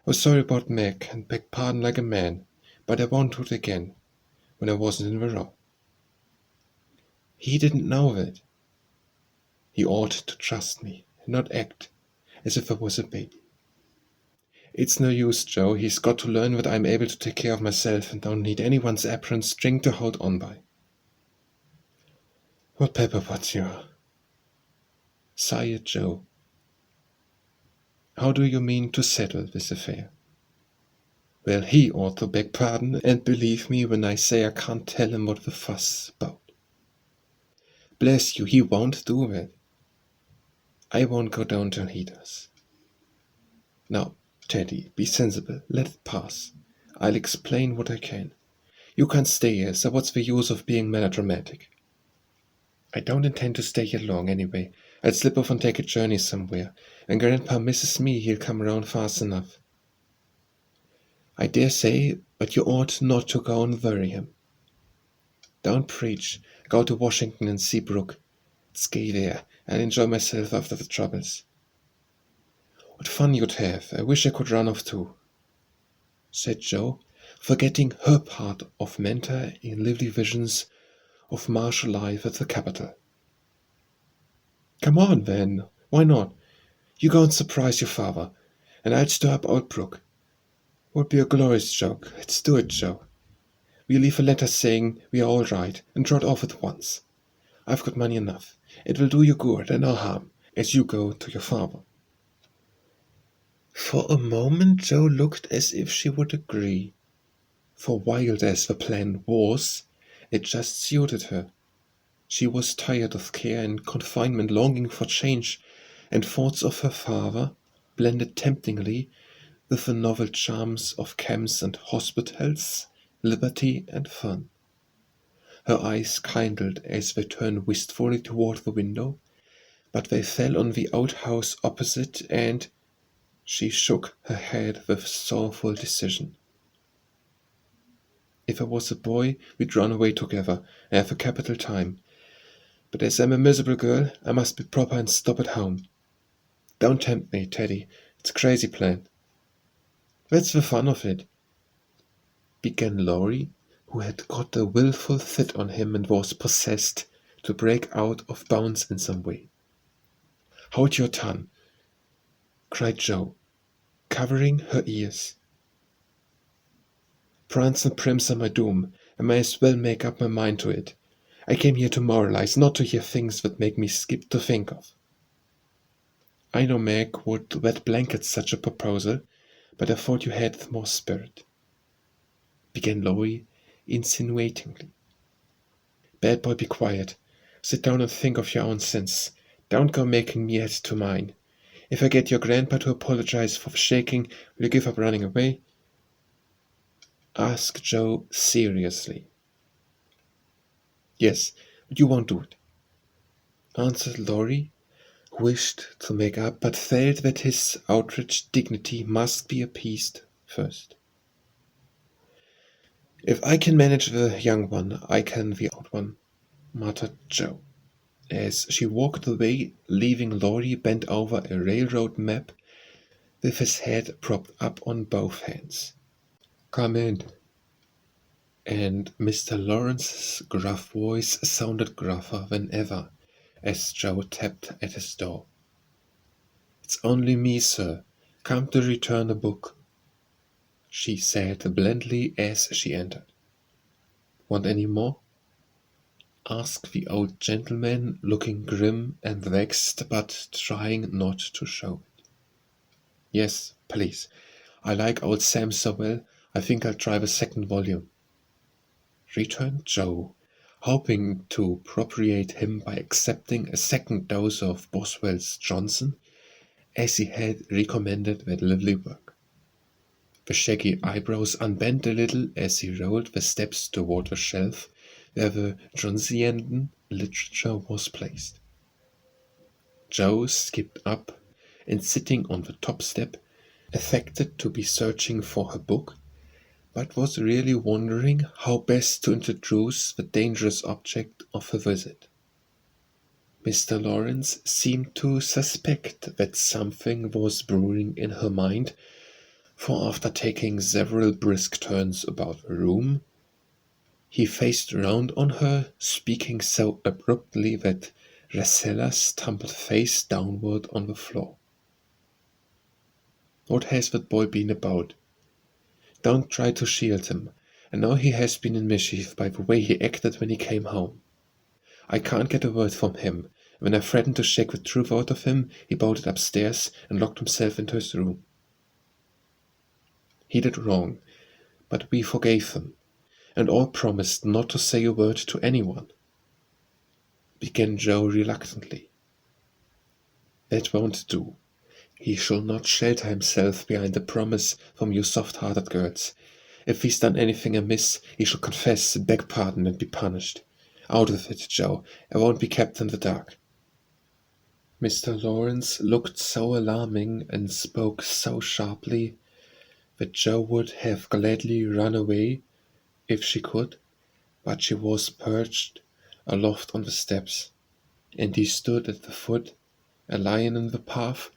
I was sorry about Meg, and begged pardon like a man, but I won't do it again, when I wasn't in the wrong. He didn't know that. He ought to trust me, and not act as if I was a baby. It's no use, Jo. He's got to learn that I'm able to take care of myself and don't need anyone's apron string to hold on by." "What pepperpots you are," sighed Jo. "How do you mean to settle this affair?" "Well, he ought to beg pardon and believe me when I say I can't tell him what the fuss is about." "Bless you, he won't do that." I won't go down till he does. Now, Teddy, be sensible. Let it pass. I'll explain what I can. You can't stay here, so what's the use of being melodramatic? I don't intend to stay here long anyway. I'll slip off and take a journey somewhere, and Grandpa misses me, he'll come round fast enough. I dare say, but you ought not to go and worry him. Don't preach. Go to Washington and see Brooke. Stay there and enjoy myself after the troubles. What fun you'd have. I wish I could run off too, said Joe, forgetting her part of mentor in lively visions of martial life at the Capitol. Come on, then. Why not? You go and surprise your father, and I'll stir up old Brooke. Would be a glorious joke. Let's do it, Joe. We'll leave a letter saying we are all right, and trot off at once. I've got money enough. It will do you good and no harm, as you go to your father. For a moment Joe looked as if she would agree. For wild as the plan was, it just suited her. She was tired of care and confinement, longing for change, and thoughts of her father blended temptingly with the novel charms of camps and hospitals, liberty and fun. Her eyes kindled as they turned wistfully toward the window, but they fell on the outhouse opposite, and she shook her head with sorrowful decision. If I was a boy, we'd run away together and have a capital time. But as I'm a miserable girl, I must be proper and stop at home. Don't tempt me, Teddy. It's a crazy plan. That's the fun of it, began Laurie, who had got a willful fit on him and was possessed to break out of bounds in some way. Hold your tongue, cried Joe, covering her ears. Prance and Prims are my doom. I may as well make up my mind to it. I came here to moralize, not to hear things that make me skip to think of. I know Meg would wet blanket such a proposal, but I thought you had more spirit, began Laurie insinuatingly. Bad boy, be quiet. Sit down and think of your own sins. Don't go making me add to mine. If I get your grandpa to apologize for the shaking, will you give up running away? Asked Joe seriously. Yes, but you won't do it, answered Laurie, who wished to make up, but felt that his outraged dignity must be appeased first. If I can manage the young one, I can the old one, muttered Joe, as she walked away, leaving Laurie bent over a railroad map with his head propped up on both hands. Come in. And Mr. Lawrence's gruff voice sounded gruffer than ever as Joe tapped at his door. It's only me, sir. Come to return a book, she said blandly as she entered. Want any more? Asked the old gentleman, looking grim and vexed, but trying not to show it. Yes, please. I like old Sam so well, I think I'll try the second volume, returned Joe, hoping to propitiate him by accepting a second dose of Boswell's Johnson, as he had recommended that lovely work. The shaggy eyebrows unbent a little as he rolled the steps toward the shelf where the Johnsonian literature was placed. Joe skipped up, and sitting on the top step, affected to be searching for her book, but was really wondering how best to introduce the dangerous object of her visit. Mr. Lawrence seemed to suspect that something was brewing in her mind, for after taking several brisk turns about the room, he faced round on her, speaking so abruptly that Racella stumbled face downward on the floor. What has that boy been about? Don't try to shield him. I know he has been in mischief by the way he acted when he came home. I can't get a word from him. When I threatened to shake the truth out of him, he bolted upstairs and locked himself into his room. He did wrong, but we forgave him, and all promised not to say a word to anyone, began Joe reluctantly. That won't do. He shall not shelter himself behind the promise from you soft-hearted girls. If he's done anything amiss, he shall confess, beg pardon, and be punished. Out with it, Joe. I won't be kept in the dark. Mr. Lawrence looked so alarming and spoke so sharply that Joe would have gladly run away if she could, but she was perched aloft on the steps, and he stood at the foot, a lion in the path,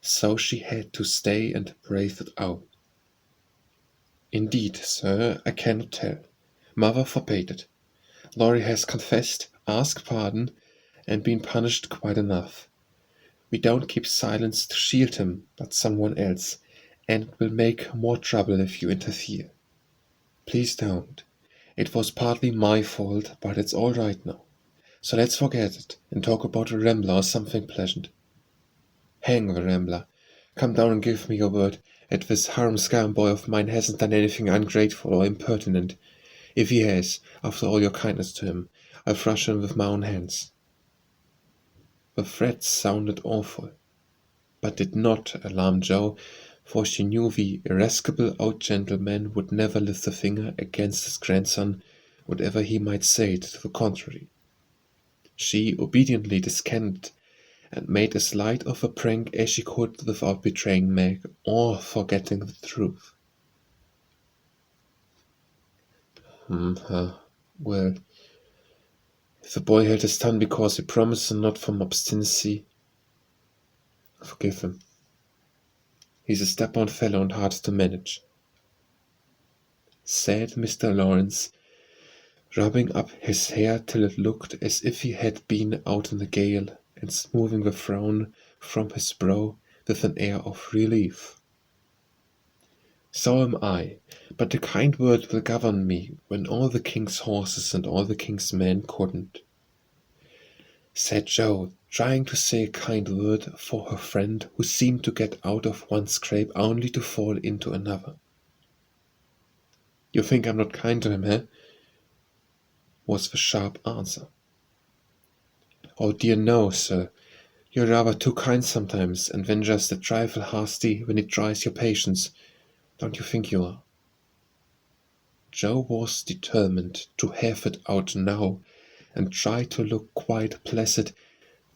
so she had to stay and breathe it out. Indeed, sir, I cannot tell. Mother forbade it. Laurie has confessed, asked pardon, and been punished quite enough. We don't keep silence to shield him, but someone else, and it will make more trouble if you interfere. Please don't. It was partly my fault, but it's all right now. So let's forget it and talk about a rambler or something pleasant. Hang the rambler. Come down and give me your word that this harum-scarum boy of mine hasn't done anything ungrateful or impertinent. If he has, after all your kindness to him, I'll thrash him with my own hands. The threat sounded awful, but did not alarm Joe, for she knew the irascible old gentleman would never lift a finger against his grandson, whatever he might say to the contrary. She obediently descanted, and made as light of a prank as she could without betraying Meg or forgetting the truth. Well, if the boy held his tongue because he promised and not from obstinacy, forgive him. He's a step-on fellow and hard to manage, said Mr. Lawrence, rubbing up his hair till it looked as if he had been out in a gale, and smoothing the frown from his brow with an air of relief. So am I, but a kind word will govern me when all the king's horses and all the king's men couldn't, said Joe, trying to say a kind word for her friend, who seemed to get out of one scrape only to fall into another. You think I'm not kind to him, eh? Was the sharp answer. Oh dear no, sir. You're rather too kind sometimes, and then just a trifle hasty when it tries your patience. Don't you think you are? Joe was determined to have it out now, and tried to look quite placid,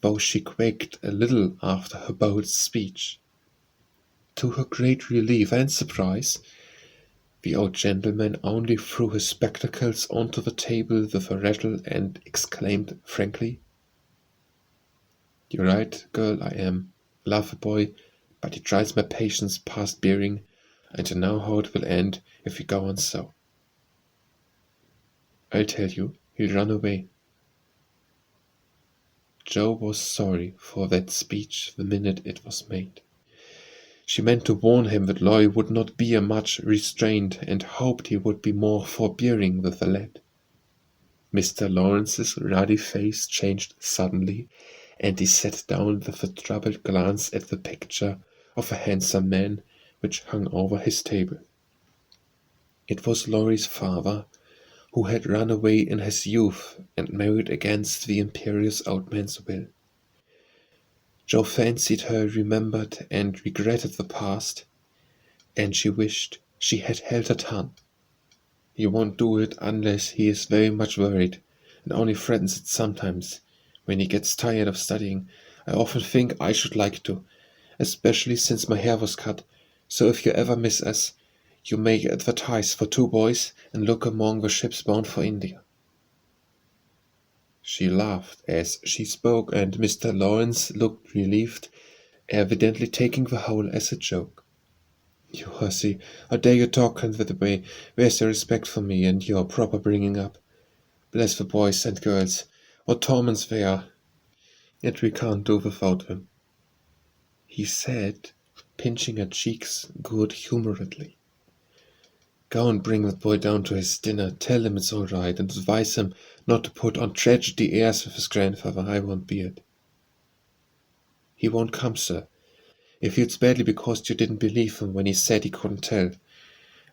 though she quaked a little after her bold speech. To her great relief and surprise, the old gentleman only threw his spectacles onto the table with a rattle and exclaimed frankly, "You're right, girl, I am. Love a boy, but he tries my patience past bearing, and I know how it will end if we go on so. I'll tell you, he'll run away." Joe was sorry for that speech the minute it was made. She meant to warn him that Laurie would not be much restrained, and hoped he would be more forbearing with the lad. Mr. Lawrence's ruddy face changed suddenly, and he sat down with a troubled glance at the picture of a handsome man which hung over his table. It was Laurie's father, who had run away in his youth and married against the imperious old man's will. Joe fancied her remembered and regretted the past, and she wished she had held her tongue. He won't do it unless he is very much worried, and only threatens it sometimes, when he gets tired of studying. I often think I should like to, especially since my hair was cut, so if you ever miss us, you may advertise for 2 boys and look among the ships bound for India. She laughed as she spoke, and Mr. Lawrence looked relieved, evidently taking the whole as a joke. You hussy, how dare you talk in that way? Where's your respect for me and your proper bringing up? Bless the boys and girls, what torments they are! Yet we can't do without them, he said, pinching her cheeks good-humouredly. Go and bring that boy down to his dinner, tell him it's all right, and advise him not to put on tragedy airs with his grandfather. I won't be it. He won't come, sir. He feels badly because you didn't believe him when he said he couldn't tell.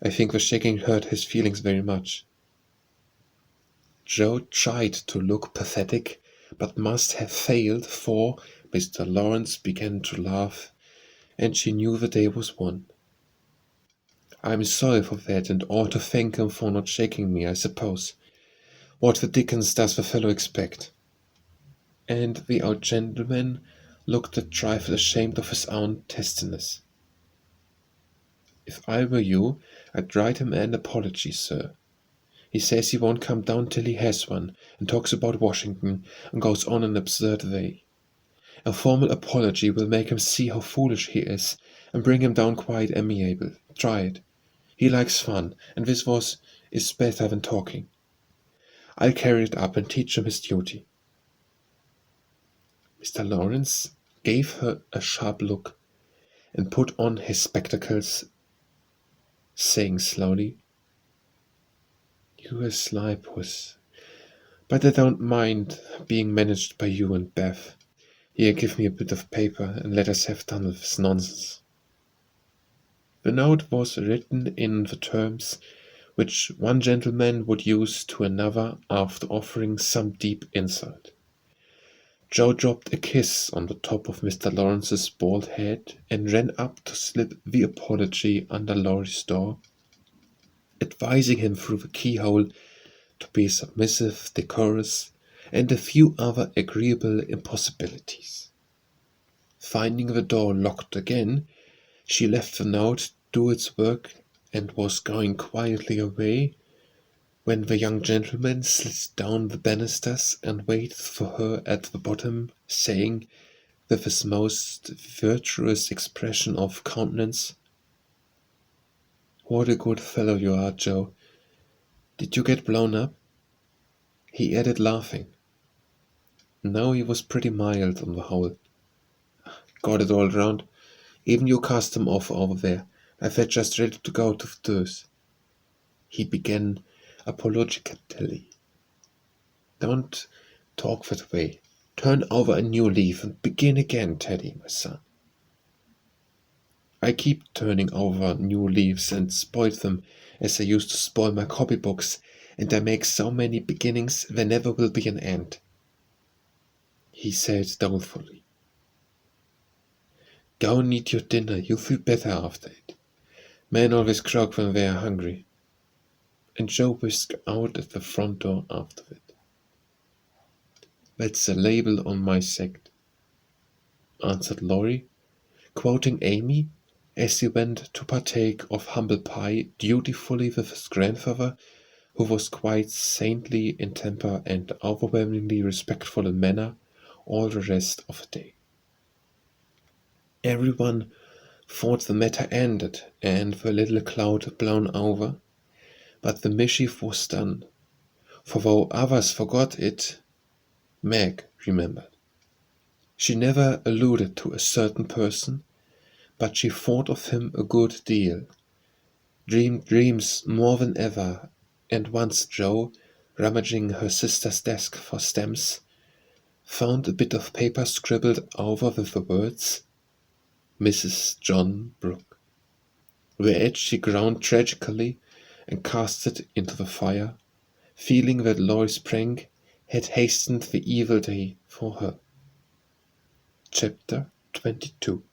I think the shaking hurt his feelings very much. Joe tried to look pathetic, but must have failed, for, Mr. Lawrence began to laugh, and she knew the day was won. "I'm sorry for that, and ought to thank him for not shaking me, I suppose. What the dickens does the fellow expect?" And the old gentleman looked a trifle ashamed of his own testiness. "If I were you, I'd write him an apology, sir. He says he won't come down till he has one, and talks about Washington, and goes on in an absurd way. A formal apology will make him see how foolish he is, and bring him down quite amiable. Try it. He likes fun, and is better than talking. I'll carry it up and teach him his duty." Mr. Lawrence gave her a sharp look, and put on his spectacles, saying slowly, "You're a sly puss, but I don't mind being managed by you and Beth. Here, give me a bit of paper, and let us have done with this nonsense." The note was written in the terms which one gentleman would use to another after offering some deep insult. Joe dropped a kiss on the top of Mr. Lawrence's bald head and ran up to slip the apology under Laurie's door, advising him through the keyhole to be submissive, decorous, and a few other agreeable impossibilities. Finding the door locked again, she left the note do its work and was going quietly away when the young gentleman slid down the banisters and waited for her at the bottom, saying, with his most virtuous expression of countenance, "What a good fellow you are, Joe. Did you get blown up?" He added, laughing. No, he was pretty mild on the whole. "Got it all round. Even your custom off over there. I've had just ready to go to the deuce," he began apologetically. "Don't talk that way. Turn over a new leaf and begin again, Teddy, my son." "I keep turning over new leaves and spoil them as I used to spoil my copybooks, and I make so many beginnings there never will be an end," he said dolefully. "Go and eat your dinner. You'll feel better after it. Men always croak when they are hungry." And Joe whisked out at the front door after it. "That's a label on my sect," answered Laurie, quoting Amy as he went to partake of humble pie dutifully with his grandfather, who was quite saintly in temper and overwhelmingly respectful in manner all the rest of the day. Everyone thought the matter ended and the little cloud blown over, but the mischief was done, for though others forgot it, Meg remembered. She never alluded to a certain person, but she thought of him a good deal, dreamed dreams more than ever, and once Joe, rummaging her sister's desk for stamps, found a bit of paper scribbled over with the words, "Mrs. John Brooke," whereat she groaned tragically and cast it into the fire, feeling that Laurie's prank had hastened the evil day for her. Chapter 22.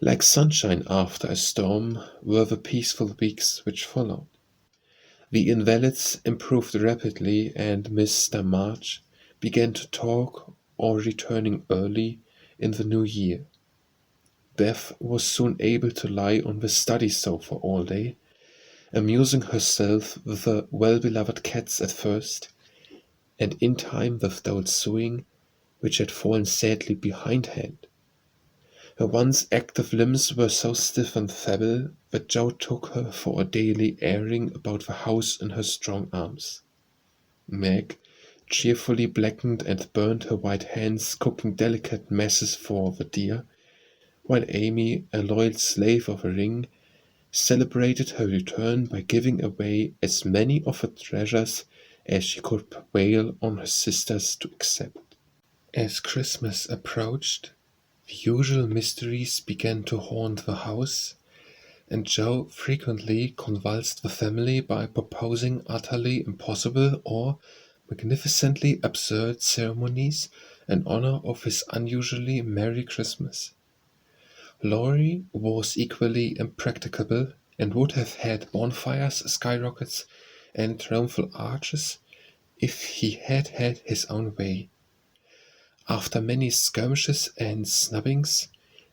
Like sunshine after a storm were the peaceful weeks which followed. The invalids improved rapidly, and Mr. March began to talk or returning early in the new year. Beth was soon able to lie on the study sofa all day, amusing herself with the well-beloved cats at first, and in time with the old sewing, which had fallen sadly behindhand. Her once active limbs were so stiff and feeble that Joe took her for a daily airing about the house in her strong arms. Meg cheerfully blackened and burned her white hands cooking delicate messes for the dear, while Amy, a loyal slave of a ring, celebrated her return by giving away as many of her treasures as she could prevail on her sisters to accept. As Christmas approached, the usual mysteries began to haunt the house, and Joe frequently convulsed the family by proposing utterly impossible or magnificently absurd ceremonies in honor of his unusually merry Christmas. Laurie was equally impracticable and would have had bonfires, skyrockets, and triumphal arches if he had had his own way. After many skirmishes and snubbings,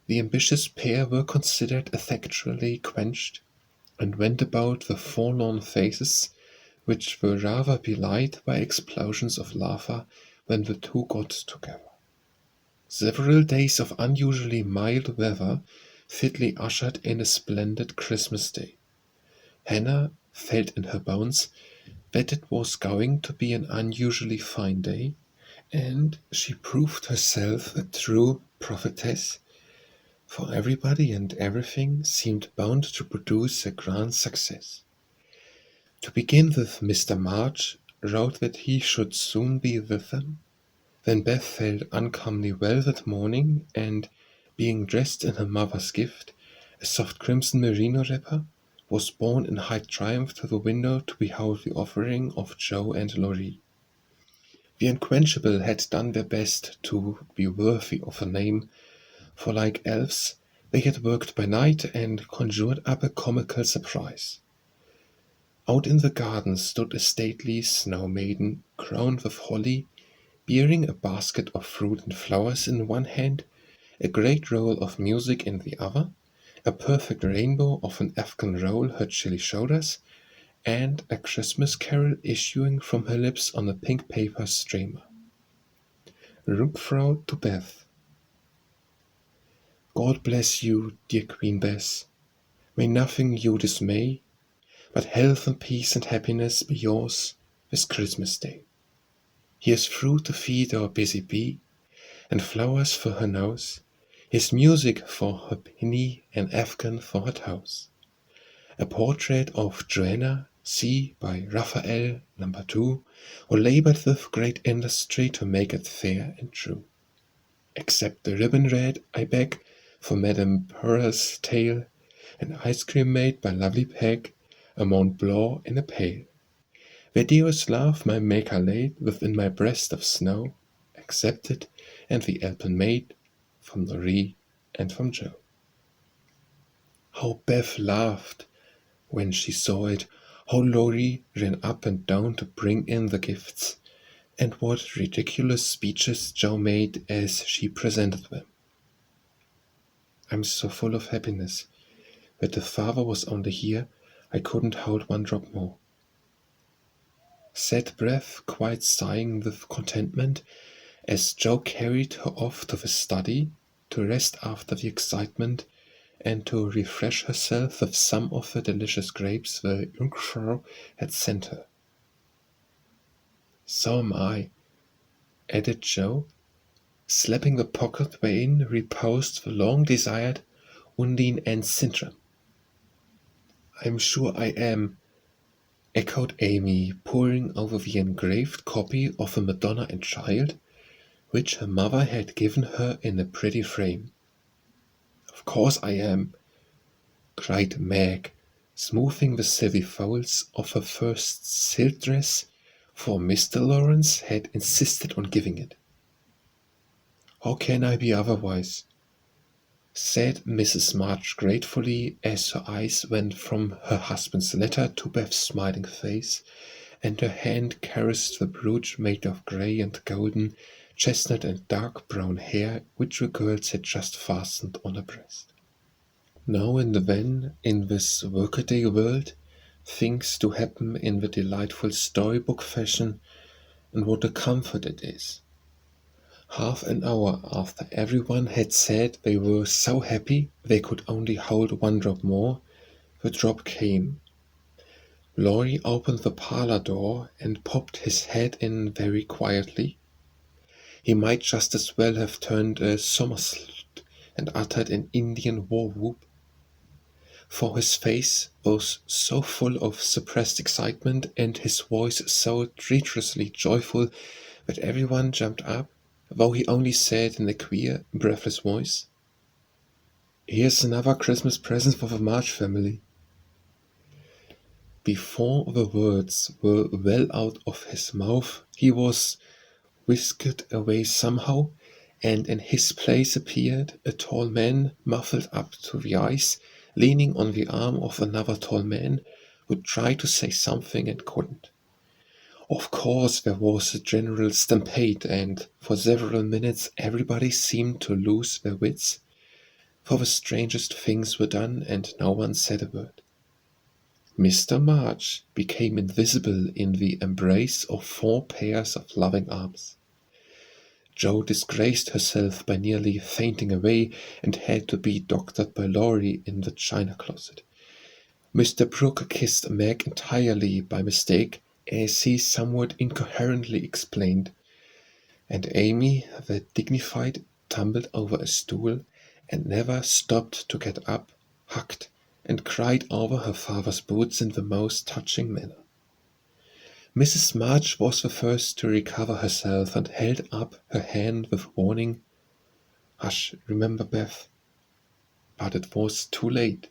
the ambitious pair were considered effectually quenched, and went about with forlorn faces, which were rather belied by explosions of laughter when the two got together. Several days of unusually mild weather fitly ushered in a splendid Christmas Day. Hannah felt in her bones that it was going to be an unusually fine day, and she proved herself a true prophetess, for everybody and everything seemed bound to produce a grand success. To begin with, Mr. March wrote that he should soon be with them. Then Beth felt uncommonly well that morning, and, being dressed in her mother's gift, a soft crimson merino wrapper, was borne in high triumph to the window to behold the offering of Joe and Laurie. The Unquenchable had done their best to be worthy of the name, for like elves, they had worked by night and conjured up a comical surprise. Out in the garden stood a stately snow maiden, crowned with holly, bearing a basket of fruit and flowers in one hand, a great roll of music in the other, a perfect rainbow of an Afghan roll her chilly shoulders, and a Christmas carol issuing from her lips on a pink paper streamer. Jungfrau to Beth. God bless you, dear Queen Bess. May nothing you dismay, but health and peace and happiness be yours this Christmas Day. Here's fruit to feed our busy bee, and flowers for her nose. Here's music for her penny, and Afghan for her toes. A portrait of Joanna C. by Raphael, number 2, who labored with great industry to make it fair and true. Accept the ribbon red, I beg, for Madame Pearl's tale, an ice cream made by lovely Peg, a Mont Blanc in a pail. Where dearest love my maker laid within my breast of snow, accept it, and the Alpen maid, from Laurie and from Joe. How Beth laughed when she saw it, how Laurie ran up and down to bring in the gifts, and what ridiculous speeches Joe made as she presented them. I'm so full of happiness that the father was only here I couldn't hold one drop more, said Beth, quite sighing with contentment, as Joe carried her off to the study to rest after the excitement and to refresh herself with some of the delicious grapes the Jungfrau had sent her. So am I, added Joe, slapping the pocket wherein reposed the long-desired Undine and Sintram. I'm sure I am, echoed Amy, poring over the engraved copy of the Madonna and Child, which her mother had given her in a pretty frame. Of course I am, cried Meg, smoothing the silky folds of her first silk dress, for Mr. Lawrence had insisted on giving it. How can I be otherwise? Said Mrs. March gratefully, as her eyes went from her husband's letter to Beth's smiling face, and her hand caressed the brooch made of grey and golden, chestnut and dark brown hair which the girls had just fastened on her breast. Now and then, in this workaday world, things do happen in the delightful storybook fashion, and what a comfort it is. Half an hour after everyone had said they were so happy they could only hold one drop more, the drop came. Laurie opened the parlor door and popped his head in very quietly. He might just as well have turned a somersault and uttered an Indian war whoop, for his face was so full of suppressed excitement and his voice so treacherously joyful that everyone jumped up, though he only said in a queer, breathless voice, "Here's another Christmas present for the March family." Before the words were well out of his mouth, he was whisked away somehow, and in his place appeared a tall man muffled up to the eyes, leaning on the arm of another tall man who tried to say something and couldn't. Of course, there was a general stampede, and for several minutes everybody seemed to lose their wits, for the strangest things were done and no one said a word. Mr. March became invisible in the embrace of 4 pairs of loving arms. Jo disgraced herself by nearly fainting away and had to be doctored by Laurie in the china closet. Mr. Brooke kissed Meg entirely by mistake, as he somewhat incoherently explained, and Amy, the dignified, tumbled over a stool and never stopped to get up, hugged, and cried over her father's boots in the most touching manner. Mrs. March was the first to recover herself and held up her hand with warning, "Hush, remember, Beth." But it was too late.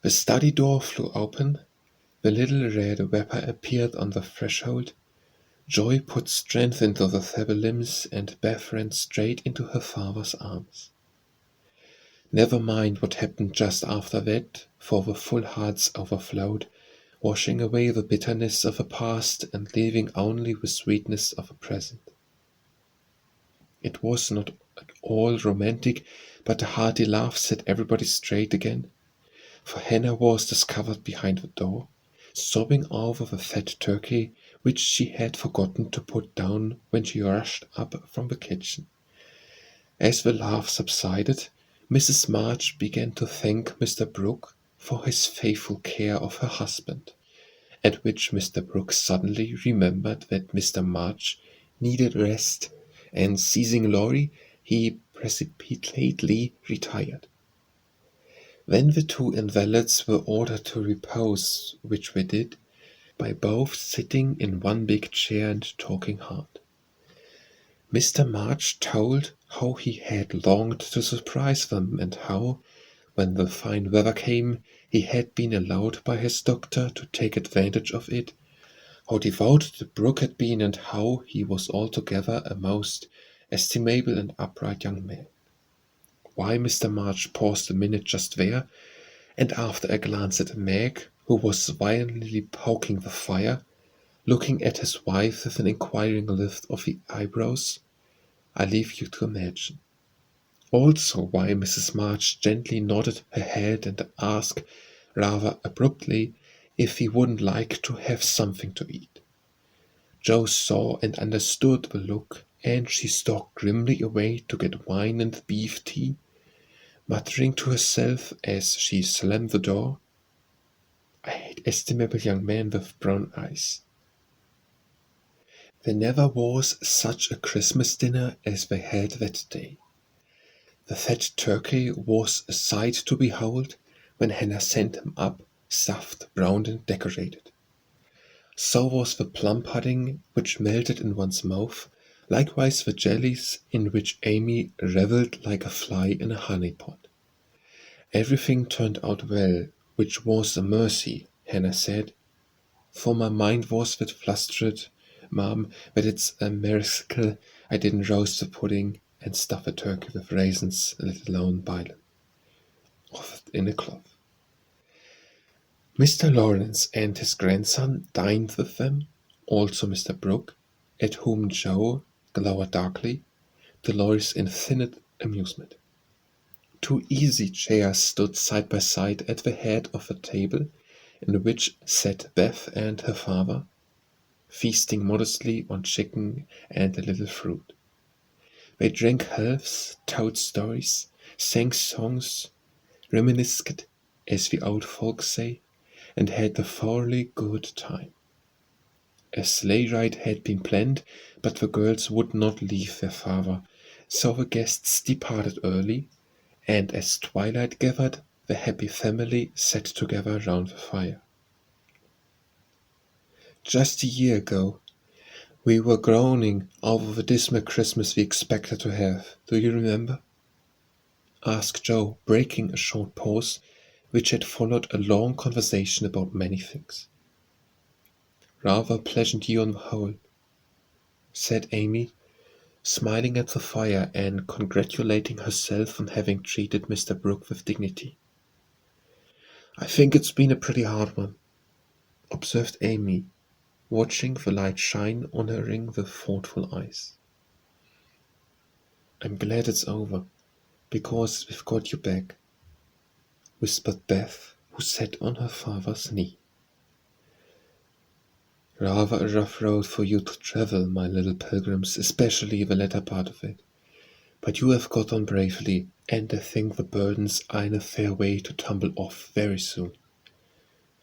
The study door flew open, the little red vapor appeared on the threshold, joy put strength into the feeble limbs, and Beth ran straight into her father's arms. Never mind what happened just after that, for the full hearts overflowed, washing away the bitterness of a past and leaving only the sweetness of a present. It was not at all romantic, but a hearty laugh set everybody straight again, for Hannah was discovered behind the door, sobbing over the fat turkey which she had forgotten to put down when she rushed up from the kitchen. As the laugh subsided, Mrs. March began to thank Mr. Brooke for his faithful care of her husband, at which Mr. Brooke suddenly remembered that Mr. March needed rest, and seizing Laurie, he precipitately retired. Then the 2 invalids were ordered to repose, which they did, by both sitting in one big chair and talking hard. Mr. March told how he had longed to surprise them, and how, when the fine weather came, he had been allowed by his doctor to take advantage of it, how devoted Brooke had been, and how he was altogether a most estimable and upright young man. Why Mr. March paused a minute just there, and after a glance at Meg, who was violently poking the fire, looking at his wife with an inquiring lift of the eyebrows, I leave you to imagine. Also why Mrs. March gently nodded her head and asked, rather abruptly, if he wouldn't like to have something to eat. Jo saw and understood the look, and she stalked grimly away to get wine and beef tea, muttering to herself as she slammed the door, "I hate estimable young men with brown eyes." There never was such a Christmas dinner as they had that day. The fat turkey was a sight to behold when Hannah sent him up, stuffed, browned, and decorated. So was the plum pudding which melted in one's mouth, likewise the jellies in which Amy revelled like a fly in a honey pot. Everything turned out well, which was a mercy, Hannah said, for my mind was that flustered, Mum, that it's a miracle I didn't roast the pudding and stuff a turkey with raisins, let alone boil it off in a cloth. Mr. Lawrence and his grandson dined with them, also Mr. Brooke, at whom Jo glowered darkly, to Laurie's infinite amusement. 2 easy chairs stood side by side at the head of the table, in which sat Beth and her father, feasting modestly on chicken and a little fruit. They drank healths, told stories, sang songs, reminisced, as the old folks say, and had a thoroughly good time. A sleigh ride had been planned, but the girls would not leave their father, so the guests departed early, and as twilight gathered, the happy family sat together round the fire. Just a year ago, we were groaning over the dismal Christmas we expected to have. Do you remember? Asked Jo, breaking a short pause, which had followed a long conversation about many things. Rather a pleasant year on the whole, said Amy, smiling at the fire and congratulating herself on having treated Mr. Brooke with dignity. "I think it's been a pretty hard one," observed Amy, watching the light shine on her ring with thoughtful eyes. "I'm glad it's over, because we've got you back," whispered Beth, who sat on her father's knee. "Rather a rough road for you to travel, my little pilgrims, especially the latter part of it. But you have got on bravely, and I think the burdens are in a fair way to tumble off very soon,"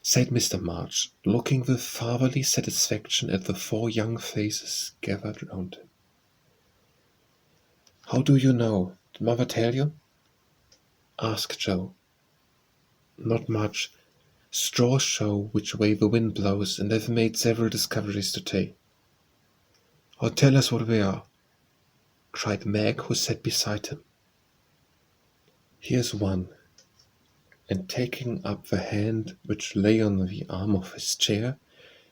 said Mr. March, looking with fatherly satisfaction at the 4 young faces gathered round him. "How do you know? Did Mother tell you?" asked Joe. "Not much. Straws show which way the wind blows, and I've made several discoveries today." "Oh, tell us what they are," cried Meg, who sat beside him. "Here's one," and taking up the hand which lay on the arm of his chair,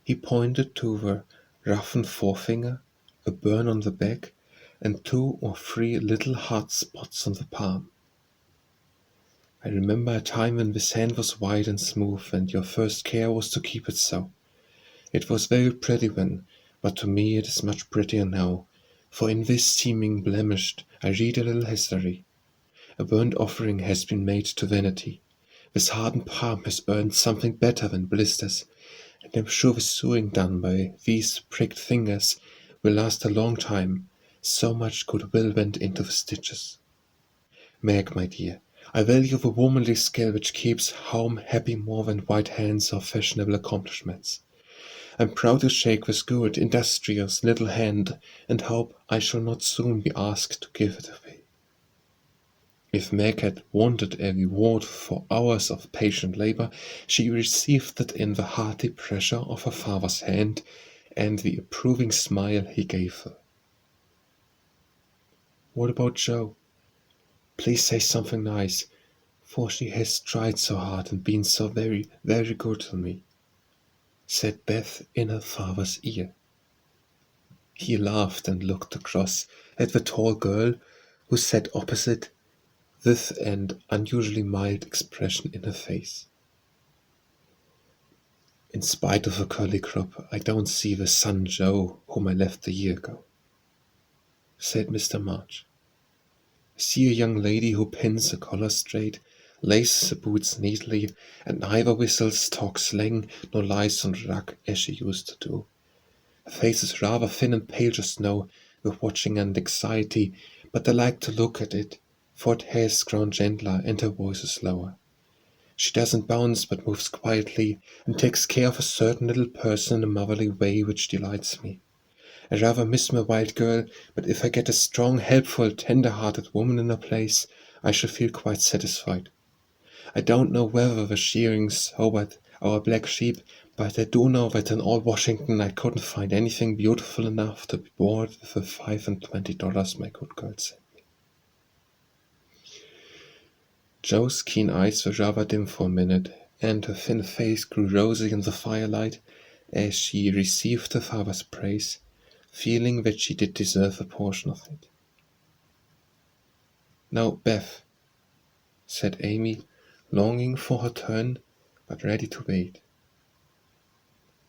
he pointed to the roughened forefinger, a burn on the back, and 2 or 3 little hard spots on the palm. "I remember a time when this hand was white and smooth, and your first care was to keep it so. It was very pretty then, but to me it is much prettier now, for in this seeming blemish I read a little history. A burnt offering has been made to vanity. This hardened palm has earned something better than blisters, and I'm sure the sewing done by these pricked fingers will last a long time, so much goodwill went into the stitches. Meg, my dear, I value the womanly skill which keeps home happy more than white hands or fashionable accomplishments. I'm proud to shake this good, industrious little hand, and hope I shall not soon be asked to give it away." If Meg had wanted a reward for hours of patient labor, she received it in the hearty pressure of her father's hand and the approving smile he gave her. "What about Jo? Please say something nice, for she has tried so hard and been so very, very good to me," said Beth in her father's ear. He laughed and looked across at the tall girl who sat opposite, with an unusually mild expression in her face. "In spite of her curly crop, I don't see the son Joe whom I left a year ago," said Mr. March. "I see a young lady who pins her collar straight, laces her boots neatly, and neither whistles, talks slang, nor lies on the rug as she used to do. Her face is rather thin and pale just now, with watching and anxiety, but I like to look at it, for it has grown gentler and her voice is lower. She doesn't bounce, but moves quietly, and takes care of a certain little person in a motherly way which delights me. I rather miss my wild girl, but if I get a strong, helpful, tender-hearted woman in her place, I shall feel quite satisfied. I don't know whether the shearings over our black sheep, but I do know that in all Washington I couldn't find anything beautiful enough to be bought with the $25 my good girl sent me." Joe's keen eyes were rather dim for a minute, and her thin face grew rosy in the firelight as she received her father's praise, feeling that she did deserve a portion of it. "Now, Beth," said Amy, longing for her turn, but ready to wait.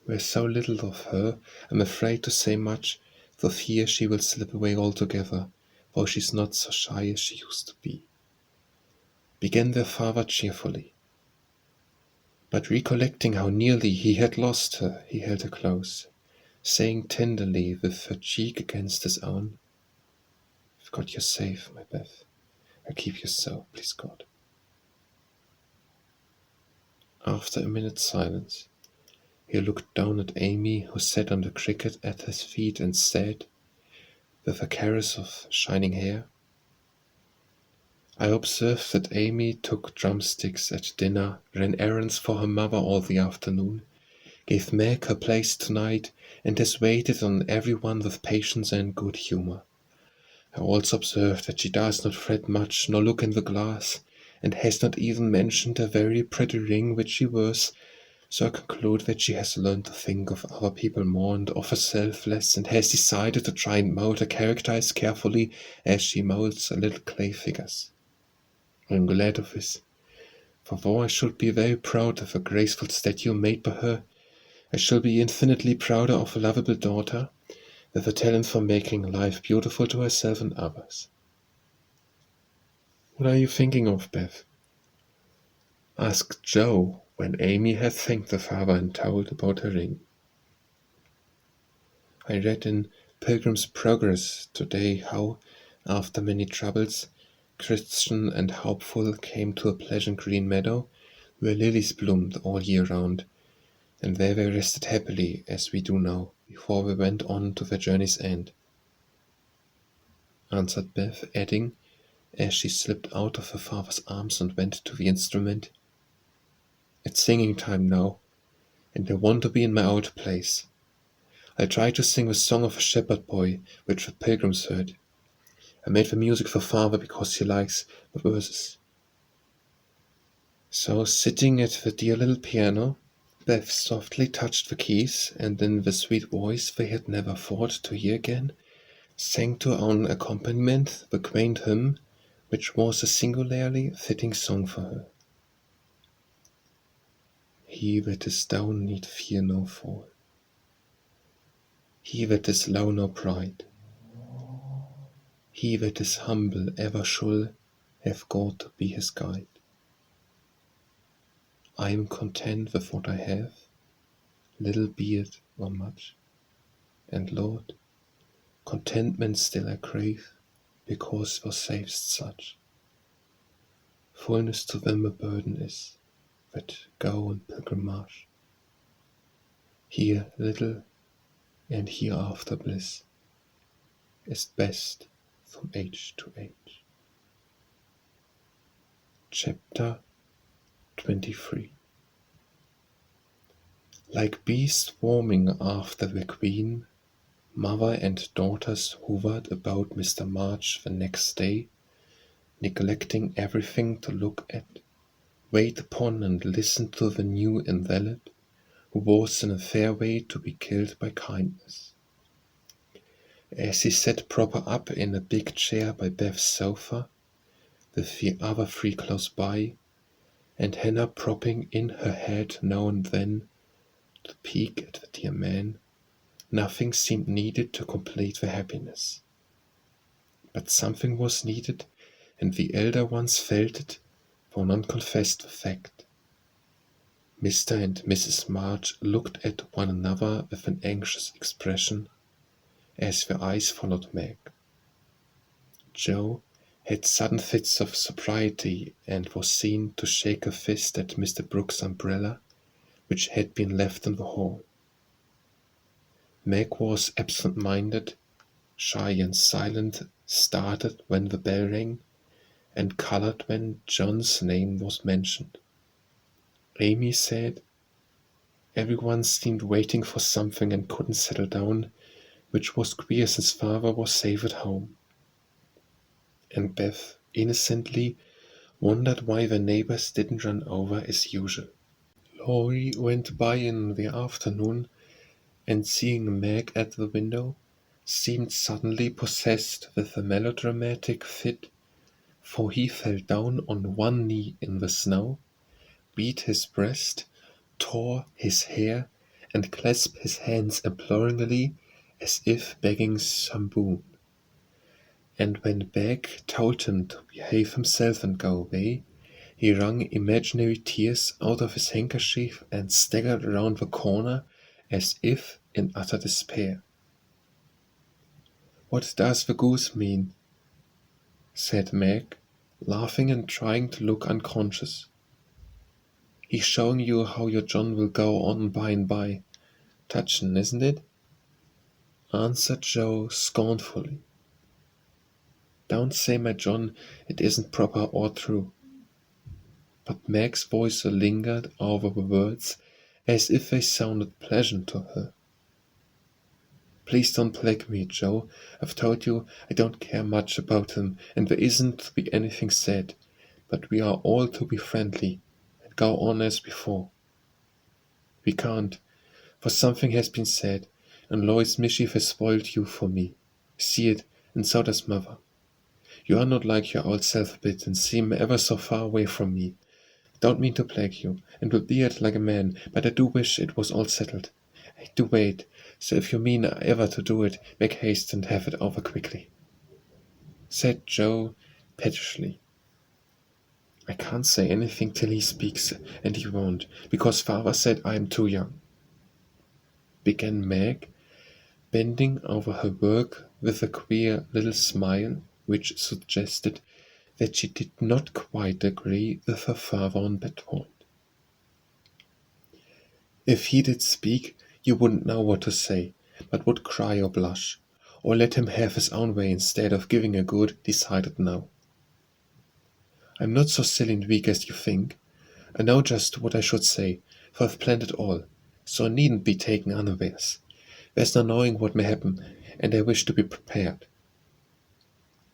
"We're so little of her, I'm afraid to say much, for fear she will slip away altogether, though she's not so shy as she used to be," began their father cheerfully. But recollecting how nearly he had lost her, he held her close, saying tenderly with her cheek against his own, "I've got you safe, my Beth. I'll keep you so, please God." After a minute's silence, he looked down at Amy, who sat on the cricket at his feet, and said, with a caress of shining hair, "I observed that Amy took drumsticks at dinner, ran errands for her mother all the afternoon, gave Meg her place tonight, and has waited on everyone with patience and good humor. I also observed that she does not fret much, nor look in the glass, and has not even mentioned a very pretty ring which she wears, So I conclude that she has learned to think of other people more and of herself less, and has decided to try and mold her character as carefully as she molds her little clay figures. I am glad of this, for though I should be very proud of a graceful statue made by her, I shall be infinitely prouder of a lovable daughter with a talent for making life beautiful to herself and others. What are you thinking of, Beth? Asked Joe when Amy had thanked the father and told about her ring. I read in Pilgrim's Progress today how, after many troubles, Christian and Hopeful came to a pleasant green meadow where lilies bloomed all year round, and there they rested happily, as we do now, before they went on to their journey's end, answered Beth, adding, as she slipped out of her father's arms and went to the instrument, "It's singing time now, and I want to be in my old place. I tried to sing the song of a shepherd boy, which the pilgrims heard. I made the music for father because he likes the verses." So, sitting at the dear little piano, Beth softly touched the keys, and in the sweet voice they had never thought to hear again, sang to her own accompaniment the quaint hymn, which was a singularly fitting song for her. He that is down need fear no fall. He that is low no pride. He that is humble ever shall have God to be his guide. I am content with what I have, little be it or much, and Lord, contentment still I crave, because thou savest such. Fullness to them a burden is, that go on pilgrimage. Here little, and hereafter bliss, is best from age to age. Chapter 23. Like bees swarming after the queen, mother and daughters hovered about Mr. March the next day, neglecting everything to look at, wait upon and listen to the new invalid, who was in a fair way to be killed by kindness. As he sat proper up in a big chair by Beth's sofa, with the other three close by, and Hannah propping in her head now and then to peek at the dear man, nothing seemed needed to complete the happiness. But something was needed, and the elder ones felt it, for none confessed the fact. Mr. and Mrs. March looked at one another with an anxious expression, as their eyes followed Meg. Joe had sudden fits of sobriety and was seen to shake a fist at Mr. Brooks' umbrella, which had been left in the hall. Meg was absent-minded, shy and silent, started when the bell rang, and colored when John's name was mentioned. Amy said, "Everyone seemed waiting for something and couldn't settle down, which was queer since father was safe at home." And Beth innocently wondered why the neighbors didn't run over as usual. Laurie went by in the afternoon, and seeing Meg at the window, seemed suddenly possessed with a melodramatic fit, for he fell down on one knee in the snow, beat his breast, tore his hair, and clasped his hands imploringly, as if begging some boon. And when Beck told him to behave himself and go away, he wrung imaginary tears out of his handkerchief and staggered around the corner as if in utter despair. "What does the goose mean?" said Meg, laughing and trying to look unconscious. "He's showing you how your John will go on by and by. Touchin', isn't it?" answered Joe scornfully. "Don't say, my John, it isn't proper or true." But Meg's voice lingered over the words as if they sounded pleasant to her. "Please don't plague me, Joe. I've told you I don't care much about him, and there isn't to be anything said, but we are all to be friendly, and go on as before." We can't, for something has been said, and Lois' mischief has spoiled you for me. See it, and so does mother. You are not like your old self a bit, and seem ever so far away from me. Don't mean to plague you, and will be it like a man, but I do wish it was all settled. Do wait, so if you mean ever to do it, make haste and have it over quickly," said Joe pettishly. "I can't say anything till he speaks, and he won't, because father said I am too young," began Meg, bending over her work with a queer little smile which suggested that she did not quite agree with her father on that point. "If he did speak, you wouldn't know what to say, but would cry or blush, or let him have his own way instead of giving a good, decided no. I'm not so silly and weak as you think. I know just what I should say, for I've planned it all, so I needn't be taken unawares. There's no knowing what may happen, and I wish to be prepared."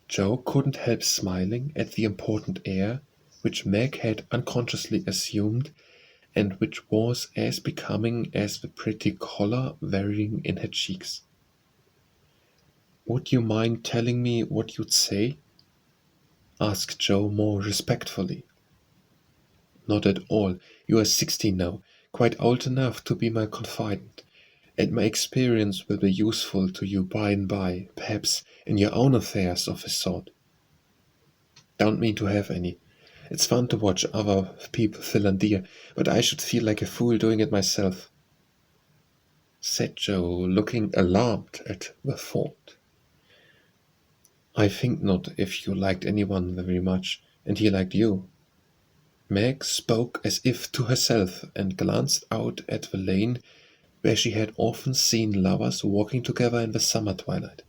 Joe couldn't help smiling at the important air which Meg had unconsciously assumed, and which was as becoming as the pretty color varying in her cheeks. "Would you mind telling me what you'd say?" asked Joe more respectfully. "Not at all. You are 16 now, quite old enough to be my confidant, and my experience will be useful to you by and by, perhaps in your own affairs of a sort. Don't mean to have any. It's fun to watch other people philandeer, but I should feel like a fool doing it myself," said Joe, looking alarmed at the thought. "I think not, if you liked anyone very much, and he liked you." Meg spoke as if to herself, and glanced out at the lane where she had often seen lovers walking together in the summer twilight.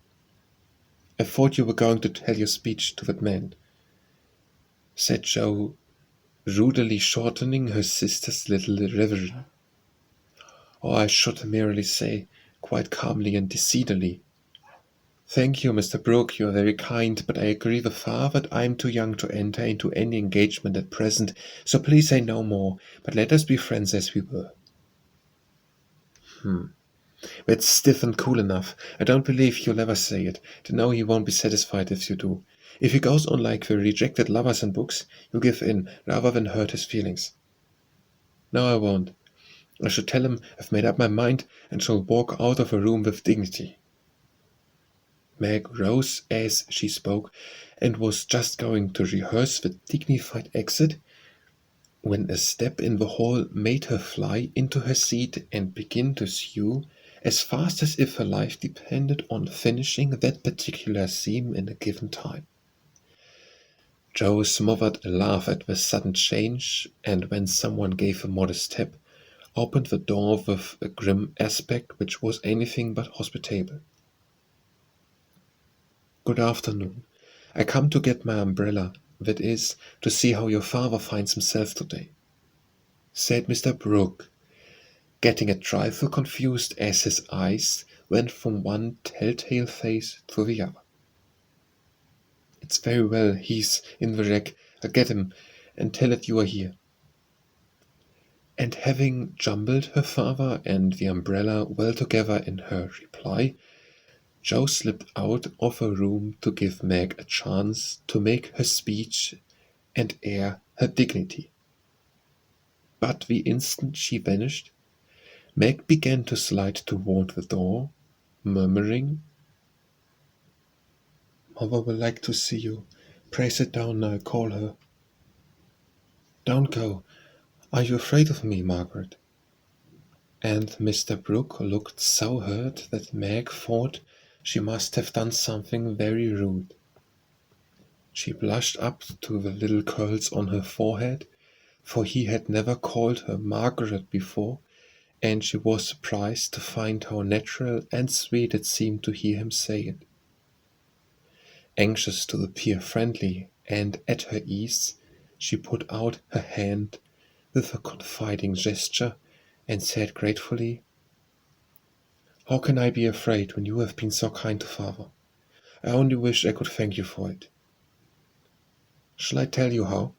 "I thought you were going to tell your speech to that man," said Joe, rudely shortening her sister's little reverie. "Or I should merely say, quite calmly and decidedly, 'Thank you, Mr. Brooke, you are very kind, but I agree with father that I am too young to enter into any engagement at present, so please say no more, but let us be friends as we were.'" "That's stiff and cool enough. I don't believe you'll ever say it, to know he won't be satisfied if you do. If he goes on like the rejected lovers in books, you'll give in, rather than hurt his feelings." "No, I won't. I shall tell him I've made up my mind, and shall walk out of the room with dignity." Meg rose as she spoke, and was just going to rehearse the dignified exit, when a step in the hall made her fly into her seat and begin to sew as fast as if her life depended on finishing that particular seam in a given time. Joe smothered a laugh at the sudden change, and when someone gave a modest tap, opened the door with a grim aspect which was anything but hospitable. "Good afternoon. I come to get my umbrella, that is, to see how your father finds himself today," said Mr. Brooke, getting a trifle confused as his eyes went from one telltale face to the other. "It's very well, he's in the wreck. I'll get him, and tell it you are here." And having jumbled her father and the umbrella well together in her reply, Joe slipped out of her room to give Meg a chance to make her speech and air her dignity. But the instant she vanished, Meg began to slide toward the door, murmuring, "Mother will like to see you. Pray sit down, I'll call her." "Don't go. Are you afraid of me, Margaret?" And Mr. Brooke looked so hurt that Meg thought she must have done something very rude. She blushed up to the little curls on her forehead, for he had never called her Margaret before, and she was surprised to find how natural and sweet it seemed to hear him say it. Anxious to appear friendly and at her ease, she put out her hand with a confiding gesture and said gratefully, "How can I be afraid when you have been so kind to father? I only wish I could thank you for it." "Shall I tell you how?"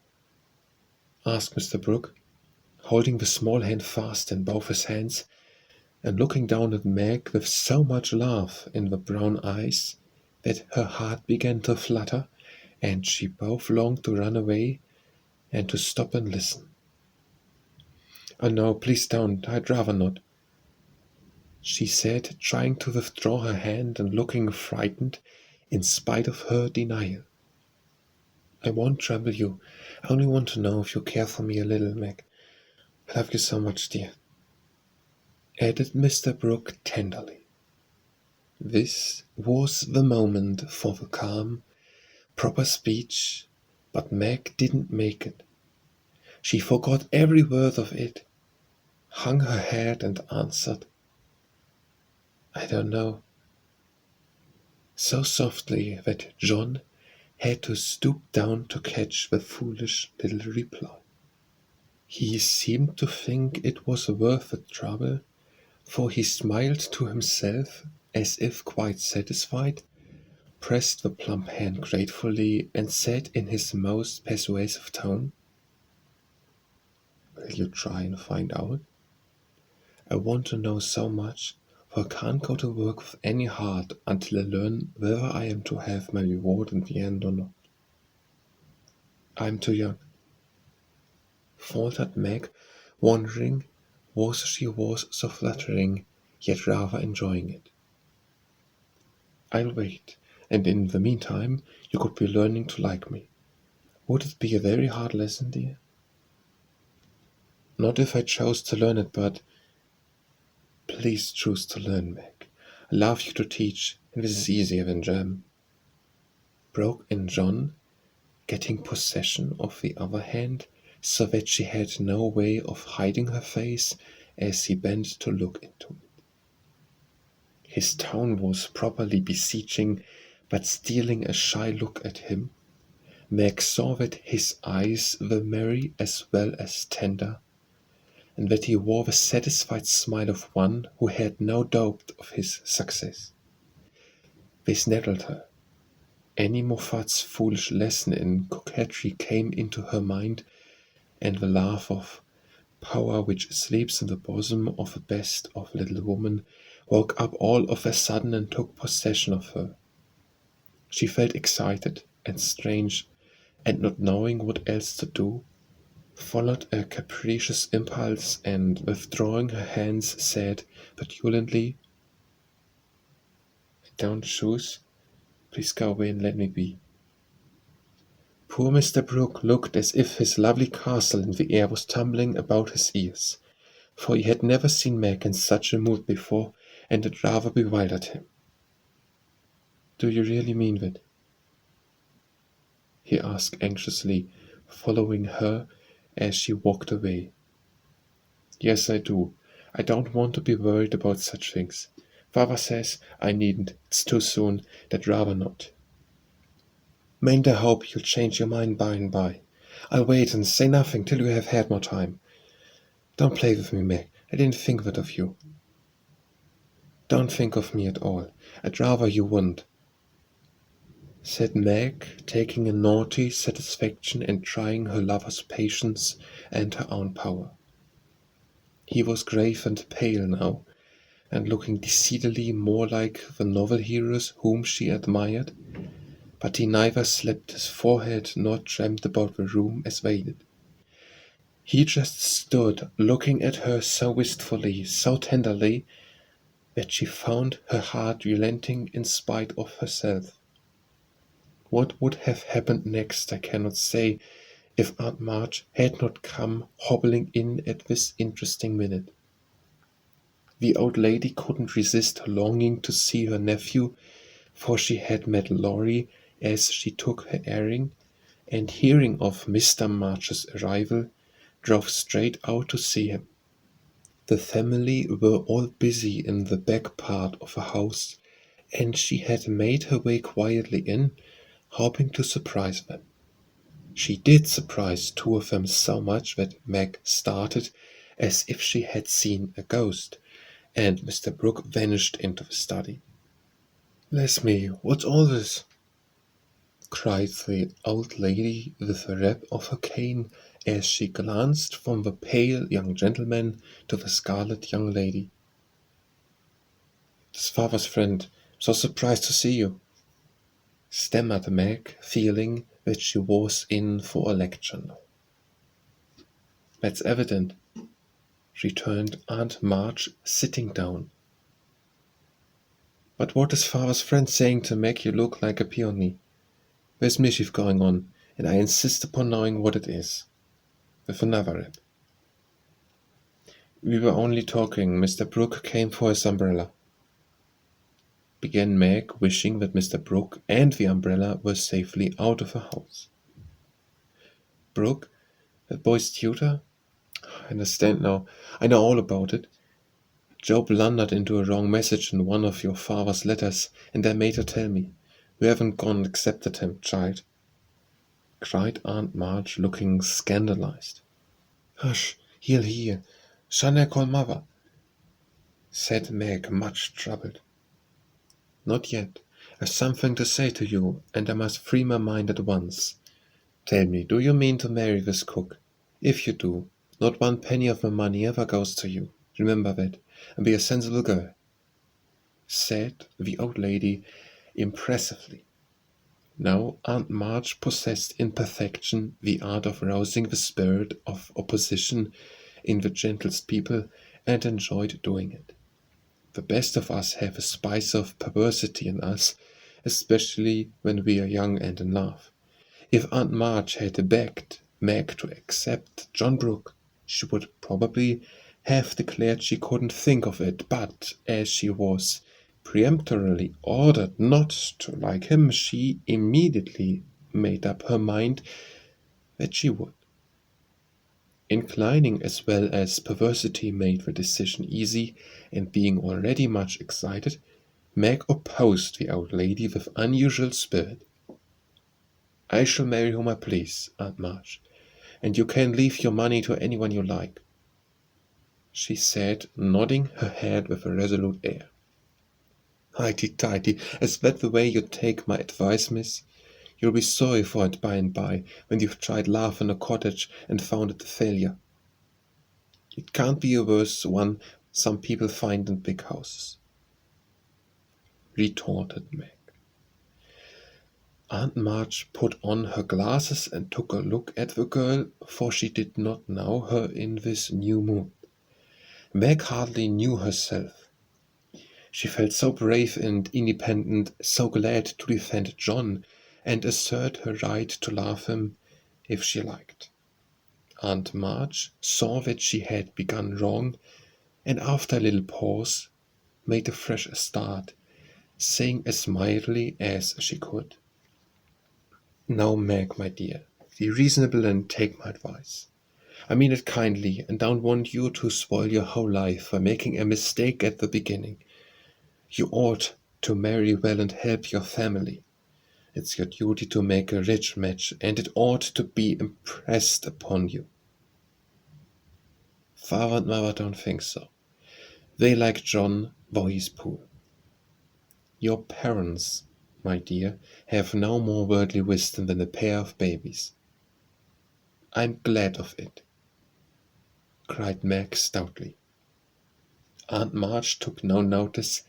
asked Mr. Brooke. holding the small hand fast in both his hands, and looking down at Meg with so much love in the brown eyes that her heart began to flutter, and she both longed to run away and to stop and listen. "Oh no, please don't, I'd rather not," she said, trying to withdraw her hand and looking frightened in spite of her denial. "I won't trouble you. I only want to know if you care for me a little, Meg. I love you so much, dear," added Mr. Brooke tenderly. This was the moment for the calm, proper speech, but Meg didn't make it. She forgot every word of it, hung her head and answered, "I don't know," so softly that John had to stoop down to catch the foolish little reply. He seemed to think it was worth the trouble, for he smiled to himself as if quite satisfied, pressed the plump hand gratefully, and said in his most persuasive tone, "Will you try and find out? I want to know so much, for I can't go to work with any heart until I learn whether I am to have my reward in the end or not." "I'm too young," faltered Meg, wondering why she was so flattering, yet rather enjoying it. "I'll wait, and in the meantime you could be learning to like me. Would it be a very hard lesson, dear?" "Not if I chose to learn it, but—" "Please choose to learn, Meg. I love you to teach, and this is easier than German," broke in John, getting possession of the other hand, so that she had no way of hiding her face as he bent to look into it. His tone was properly beseeching, but stealing a shy look at him, Meg saw that his eyes were merry as well as tender, and that he wore the satisfied smile of one who had no doubt of his success. This nettled her. Annie Moffat's foolish lesson in coquetry came into her mind, and the laugh of power which sleeps in the bosom of the best of little woman woke up all of a sudden and took possession of her. She felt excited and strange, and not knowing what else to do, followed a capricious impulse, and withdrawing her hands said petulantly, "I don't choose. Please go away and let me be." Poor Mr. Brooke looked as if his lovely castle in the air was tumbling about his ears, for he had never seen Meg in such a mood before, and it rather bewildered him. "Do you really mean that?" he asked anxiously, following her as she walked away. "Yes, I do. I don't want to be worried about such things. Father says I needn't. It's too soon. I'd rather not." "Mayn't I hope you'll change your mind by and by? I'll wait and say nothing till you have had more time. Don't play with me, Meg. I didn't think that of you." "Don't think of me at all. I'd rather you wouldn't," said Meg, taking a naughty satisfaction in trying her lover's patience and her own power. He was grave and pale now, and looking decidedly more like the novel heroes whom she admired, but he neither slapped his forehead nor tramped about the room as they did. He just stood looking at her so wistfully, so tenderly, that she found her heart relenting in spite of herself. What would have happened next I cannot say, if Aunt March had not come hobbling in at this interesting minute. The old lady couldn't resist her longing to see her nephew, for she had met Laurie as she took her airing, and hearing of Mr. March's arrival, drove straight out to see him. The family were all busy in the back part of the house, and she had made her way quietly in, hoping to surprise them. She did surprise two of them so much that Meg started as if she had seen a ghost, and Mr. Brooke vanished into the study. "Bless me, what's all this?" cried the old lady with a rap of her cane as she glanced from the pale young gentleman to the scarlet young lady. "It's father's friend. So surprised to see you," stammered Meg, feeling that she was in for a lecture now. "That's evident," returned Aunt March, sitting down. "But what is father's friend saying to make you look like a peony? There's mischief going on, and I insist upon knowing what it is." With another rap. "We were only talking. Mr. Brooke came for his umbrella," began Meg, wishing that Mr. Brooke and the umbrella were safely out of the house. "Brooke? That boy's tutor? I understand now. I know all about it. Joe blundered into a wrong message in one of your father's letters, and I made her tell me. We haven't gone and accepted him, child," cried Aunt March, looking scandalized. "Hush, he'll hear. Shall I call mother?" said Meg, much troubled. "Not yet. I've something to say to you, and I must free my mind at once. Tell me, do you mean to marry this cook? If you do, not one penny of my money ever goes to you. Remember that, and be a sensible girl," said the old lady impressively. Now Aunt March possessed in perfection the art of rousing the spirit of opposition in the gentlest people, and enjoyed doing it. The best of us have a spice of perversity in us, especially when we are young and in love. If Aunt March had begged Meg to accept John Brooke, she would probably have declared she couldn't think of it, but as she was peremptorily ordered not to like him, she immediately made up her mind that she would. Inclining as well as perversity made the decision easy, and being already much excited, Meg opposed the old lady with unusual spirit. "I shall marry whom I please, Aunt March, and you can leave your money to anyone you like," she said, nodding her head with a resolute air. "Highty-tighty, is that the way you take my advice, miss? You'll be sorry for it by and by, when you've tried love in a cottage and found it a failure. It can't be a worse one some people find in big houses," retorted Meg. Aunt March put on her glasses and took a look at the girl, for she did not know her in this new mood. Meg hardly knew herself. She felt so brave and independent, so glad to defend John and assert her right to love him if she liked. Aunt March saw that she had begun wrong, and after a little pause made a fresh start, saying as mildly as she could, "Now, Meg, my dear, be reasonable and take my advice. I mean it kindly, and don't want you to spoil your whole life by making a mistake at the beginning. You ought to marry well and help your family. It's your duty to make a rich match, and it ought to be impressed upon you. Father and mother don't think so. They like John, though he's poor. Your parents, my dear, have no more worldly wisdom than a pair of babies." "I'm glad of it," cried Meg stoutly. Aunt March took no notice,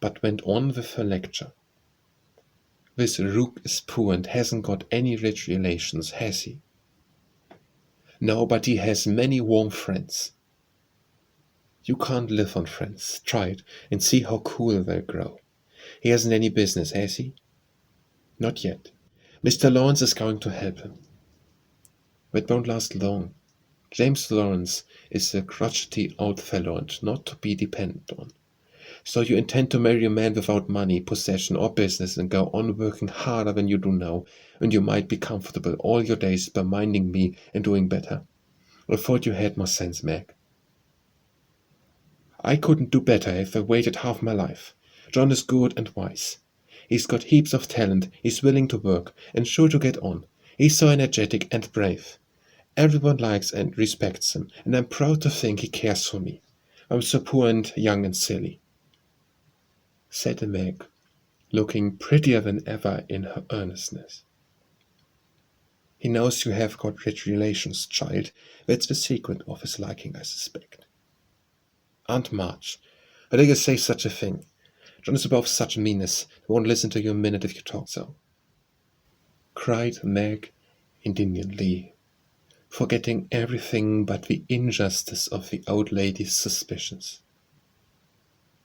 but went on with her lecture. "This Rook is poor and hasn't got any rich relations, has he?" "No, but he has many warm friends." "You can't live on friends. Try it, and see how cool they'll grow. He hasn't any business, has he?" "Not yet. Mr. Lawrence is going to help him." "That won't last long. James Lawrence is a crotchety old fellow and not to be depended on. So you intend to marry a man without money, possession, or business, and go on working harder than you do now, and you might be comfortable all your days by minding me and doing better. I thought you had more sense, Meg." "I couldn't do better if I waited half my life. John is good and wise. He's got heaps of talent, he's willing to work, and sure to get on. He's so energetic and brave. Everyone likes and respects him, and I'm proud to think he cares for me. I'm so poor and young and silly," said Meg, looking prettier than ever in her earnestness. He knows you have got rich relations, child. That's the secret of his liking, I suspect. Aunt March, how dare you say such a thing? John is above such meanness. He won't listen to you a minute if you talk so, cried Meg indignantly, forgetting everything but the injustice of the old lady's suspicions.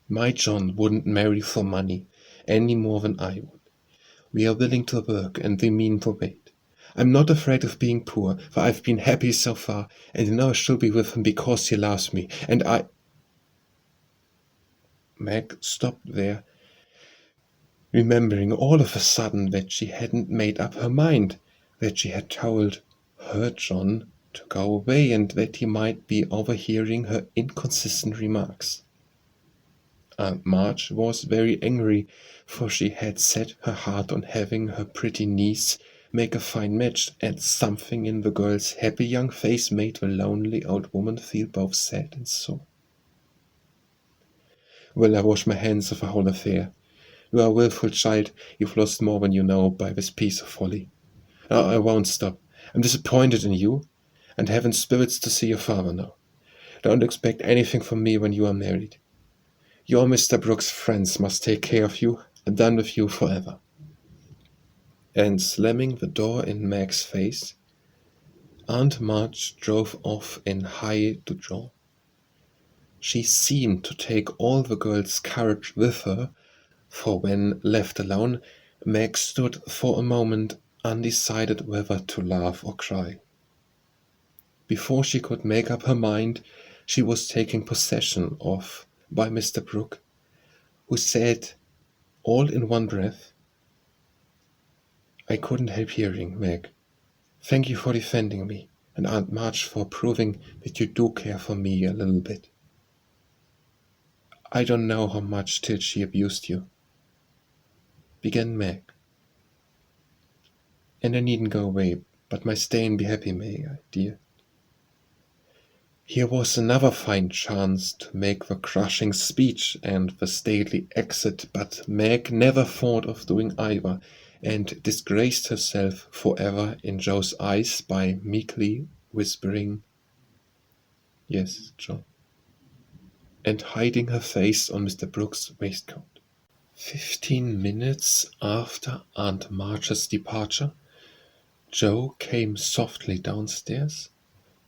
My John wouldn't marry for money, any more than I would. We are willing to work, and we mean to wait. I'm not afraid of being poor, for I've been happy so far, and I know I shall be with him because he loves me, and I... Meg stopped there, remembering all of a sudden that she hadn't made up her mind, that she had told her John to go away, and that he might be overhearing her inconsistent remarks. Aunt March was very angry, for she had set her heart on having her pretty niece make a fine match, and something in the girl's happy young face made the lonely old woman feel both sad and sore. Well, I wash my hands of the whole affair. You are a wilful child. You've lost more than you know by this piece of folly. No, I won't stop. I'm disappointed in you, and haven't spirits to see your father now. Don't expect anything from me when you are married. Your Mr. Brooks' friends must take care of you. I'm done with you forever. And slamming the door in Meg's face, Aunt March drove off in high dudgeon. She seemed to take all the girl's courage with her, for when left alone, Meg stood for a moment undecided whether to laugh or cry. Before she could make up her mind, she was taken possession of by Mr. Brooke, who said, all in one breath, I couldn't help hearing, Meg. Thank you for defending me, and Aunt March for proving that you do care for me a little bit. I don't know how much till she abused you, began Meg. And I needn't go away, but my stay and be happy, May, dear. Here was another fine chance to make the crushing speech and the stately exit, but Meg never thought of doing either, and disgraced herself forever in Joe's eyes by meekly whispering, Yes, Joe, and hiding her face on Mr. Brooks' waistcoat. 15 minutes after Aunt March's departure, Joe came softly downstairs,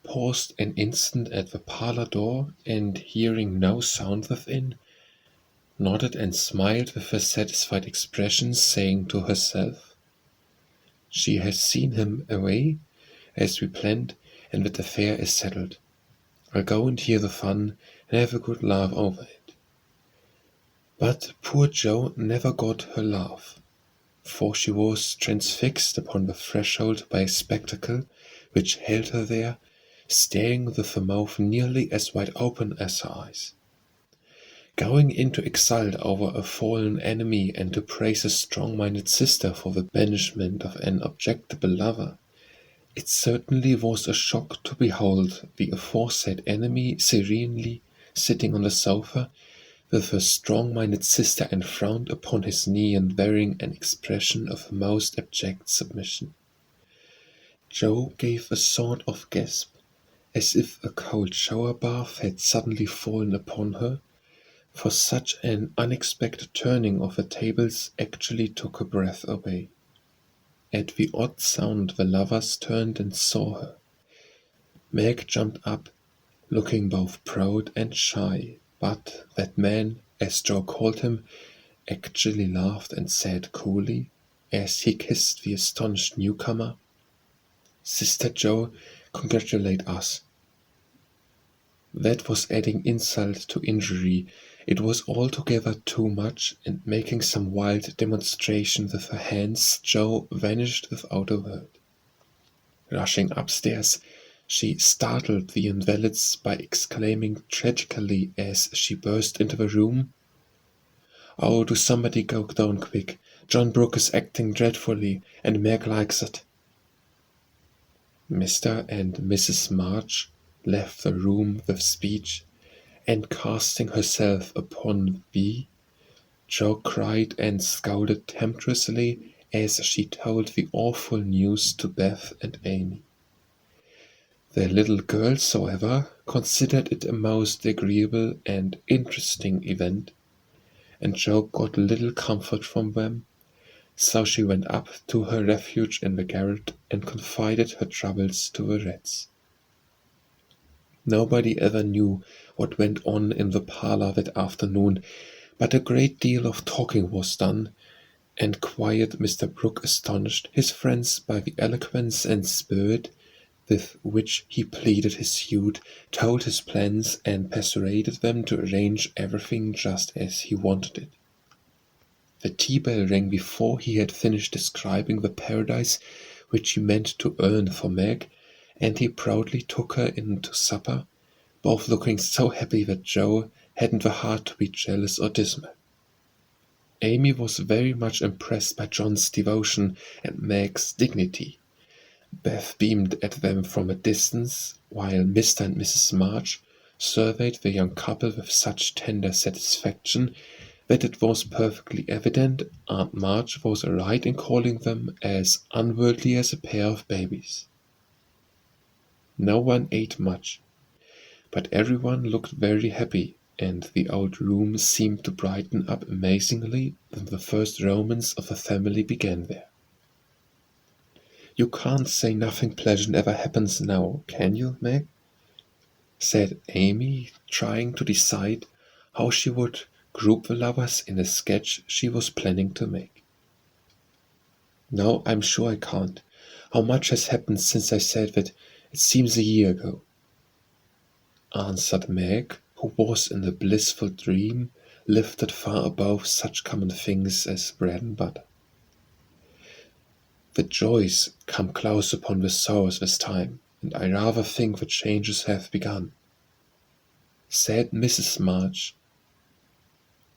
paused an instant at the parlor door, and hearing no sound within, nodded and smiled with a satisfied expression, saying to herself, She has seen him away, as we planned, and that affair is settled. I'll go and hear the fun, and have a good laugh over it. But poor Jo never got her laugh, for she was transfixed upon the threshold by a spectacle which held her there, staring with a mouth nearly as wide open as her eyes. Going in to exult over a fallen enemy and to praise a strong-minded sister for the banishment of an objectable lover, it certainly was a shock to behold the aforesaid enemy serenely sitting on the sofa, with her strong-minded sister enthroned upon his knee and wearing an expression of most abject submission. Jo gave a sort of gasp, as if a cold shower bath had suddenly fallen upon her, for such an unexpected turning of the tables actually took her breath away. At the odd sound the lovers turned and saw her. Meg jumped up, looking both proud and shy, but that man, as Jo called him, actually laughed and said coolly, as he kissed the astonished newcomer, Sister Jo, congratulate us. That was adding insult to injury. It was altogether too much, and making some wild demonstration with her hands, Jo vanished without a word. Rushing upstairs, she startled the invalids by exclaiming tragically as she burst into the room, Oh, do somebody go down quick. John Brooke is acting dreadfully, and Meg likes it. Mr. and Mrs. March left the room with speech, and casting herself upon B, Jo cried and scolded temptuously as she told the awful news to Beth and Amy. The little girls, however, considered it a most agreeable and interesting event, and Jo got little comfort from them, so she went up to her refuge in the garret and confided her troubles to the rats. Nobody ever knew what went on in the parlour that afternoon, but a great deal of talking was done, and quiet Mr. Brooke astonished his friends by the eloquence and spirit with which he pleaded his suit, told his plans, and persuaded them to arrange everything just as he wanted it. The tea-bell rang before he had finished describing the paradise which he meant to earn for Meg, and he proudly took her in to supper, both looking so happy that Jo hadn't the heart to be jealous or dismal. Amy was very much impressed by John's devotion and Meg's dignity. Beth beamed at them from a distance, while Mr. and Mrs. March surveyed the young couple with such tender satisfaction that it was perfectly evident Aunt March was right in calling them as unworldly as a pair of babies. No one ate much, but everyone looked very happy, and the old room seemed to brighten up amazingly when the first romance of the family began there. "You can't say nothing pleasant ever happens now, can you, Meg?" said Amy, trying to decide how she would group the lovers in a sketch she was planning to make. "No, I'm sure I can't. How much has happened since I said that? It seems a year ago," answered Meg, who was in a blissful dream, lifted far above such common things as bread and butter. "The joys come close upon the sorrows this time, and I rather think the changes have begun," said Mrs. March.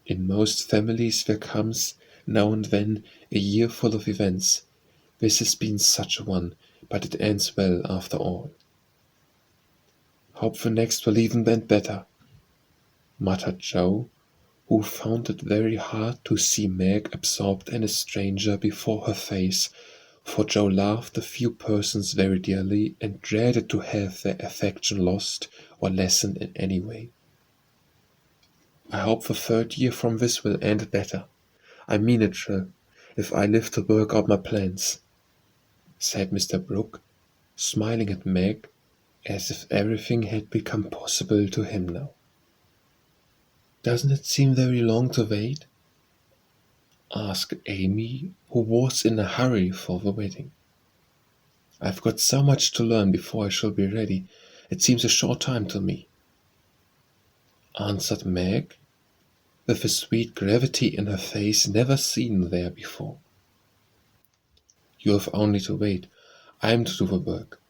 "In most families there comes, now and then, a year full of events. This has been such a one, but it ends well after all." "Hope the next will even end better," muttered Jo, who found it very hard to see Meg absorbed in a stranger before her face, for Jo loved the few persons very dearly and dreaded to have their affection lost or lessened in any way. "I hope the third year from this will end better. I mean it shall, if I live to work out my plans," said Mr. Brooke, smiling at Meg as if everything had become possible to him now. "Doesn't it seem very long to wait?" asked Amy, who was in a hurry for the wedding. "I've got so much to learn before I shall be ready. It seems a short time to me," answered Meg, with a sweet gravity in her face never seen there before. "You have only to wait. I am to do the work,"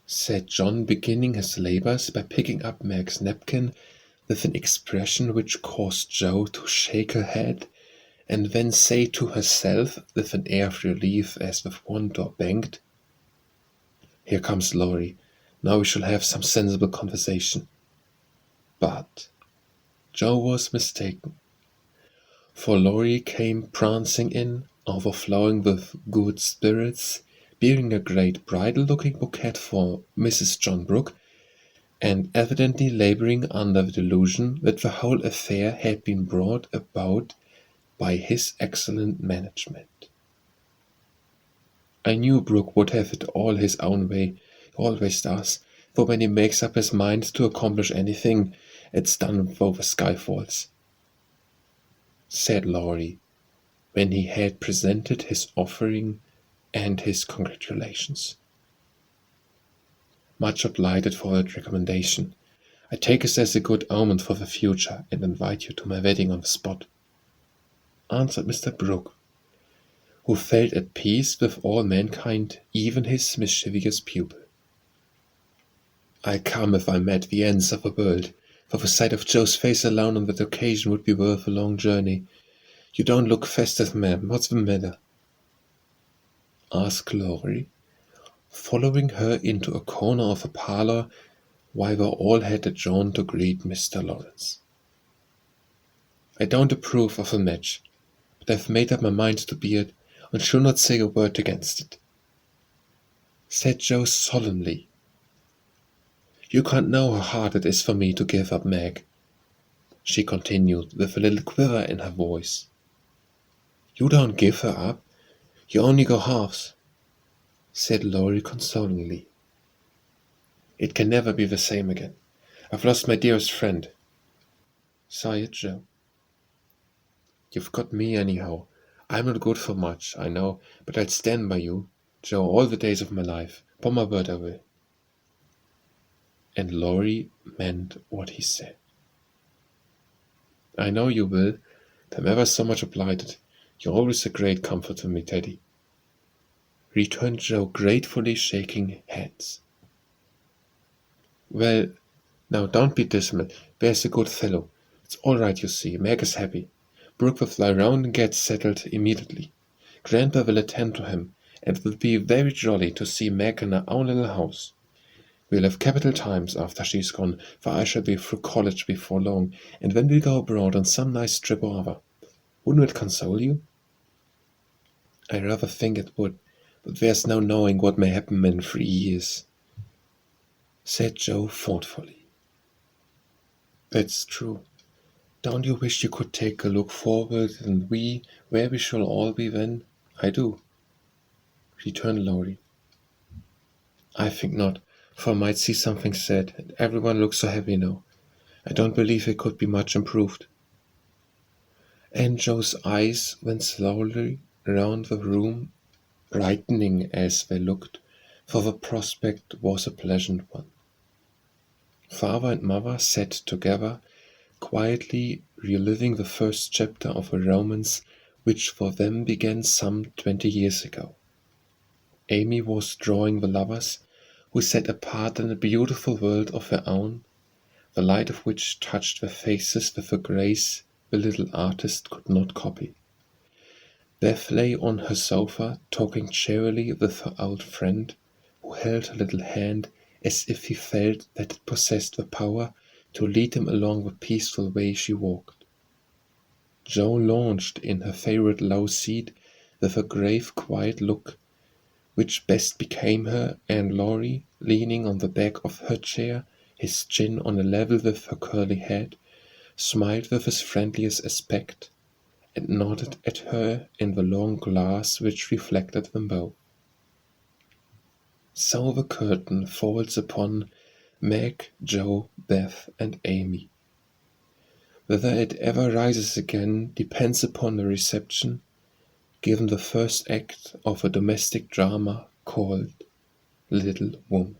said John, beginning his labors by picking up Meg's napkin with an expression which caused Jo to shake her head, and then say to herself with an air of relief as with one door banged, "Here comes Laurie. Now we shall have some sensible conversation." But Jo was mistaken, for Laurie came prancing in, overflowing with good spirits, bearing a great bridal-looking bouquet for Mrs. John Brooke, and evidently laboring under the delusion that the whole affair had been brought about by his excellent management. "I knew Brooke would have it all his own way. He always does, for when he makes up his mind to accomplish anything, it's done though the sky falls," said Laurie, when he had presented his offering and his congratulations. "Much obliged for that recommendation. I take it as a good omen for the future, and invite you to my wedding on the spot," answered Mr. Brooke, who felt at peace with all mankind, even his mischievous pupil. "I'll come if I'm at the ends of the world, for the sight of Joe's face alone on that occasion would be worth a long journey. You don't look festive, ma'am. What's the matter?" asked Laurie, following her into a corner of the parlour while they all had adjourned to greet Mr. Lawrence. "I don't approve of the match, but I've made up my mind to be it. and she'll not say a word against it," said Joe solemnly. "You can't know how hard it is for me to give up Meg," she continued with a little quiver in her voice. "You don't give her up, you only go halves," said Laurie consolingly. "It can never be the same again. I've lost my dearest friend," sighed Joe. "You've got me anyhow. I'm not good for much, I know, but I'll stand by you, Joe, all the days of my life. Upon my word I will." And Laurie meant what he said. "I know you will. I'm ever so much obliged. You're always a great comfort to me, Teddy," returned Joe, gratefully shaking hands. "Well, now don't be dismal. There's a good fellow. It's all right, you see. Meg is happy. Brooke will fly round and get settled immediately. Grandpa will attend to him, and it will be very jolly to see Meg in her own little house. We'll have capital times after she's gone, for I shall be through college before long, and then we'll go abroad on some nice trip or other. Wouldn't it console you?" "I rather think it would, but there's no knowing what may happen in 3 years," said Joe thoughtfully. "That's true. Don't you wish you could take a look forward and where we shall all be then?" "I do," returned Laurie. "I think not, for I might see something sad, and everyone looks so happy now. I don't believe it could be much improved." And Joe's eyes went slowly round the room, brightening as they looked, for the prospect was a pleasant one. Father and mother sat together, quietly reliving the first chapter of a romance which for them began some 20 years ago. Amy was drawing the lovers, who sat apart in a beautiful world of their own, the light of which touched their faces with a grace the little artist could not copy. Beth lay on her sofa, talking cheerily with her old friend, who held her little hand as if he felt that it possessed the power to lead him along the peaceful way she walked. Jo lounged in her favorite low seat with a grave, quiet look, which best became her, and Laurie, leaning on the back of her chair, his chin on a level with her curly head, smiled with his friendliest aspect, and nodded at her in the long glass which reflected them both. So the curtain falls upon Meg, Jo, Beth, and Amy. Whether it ever rises again depends upon the reception given the first act of a domestic drama called Little Woman.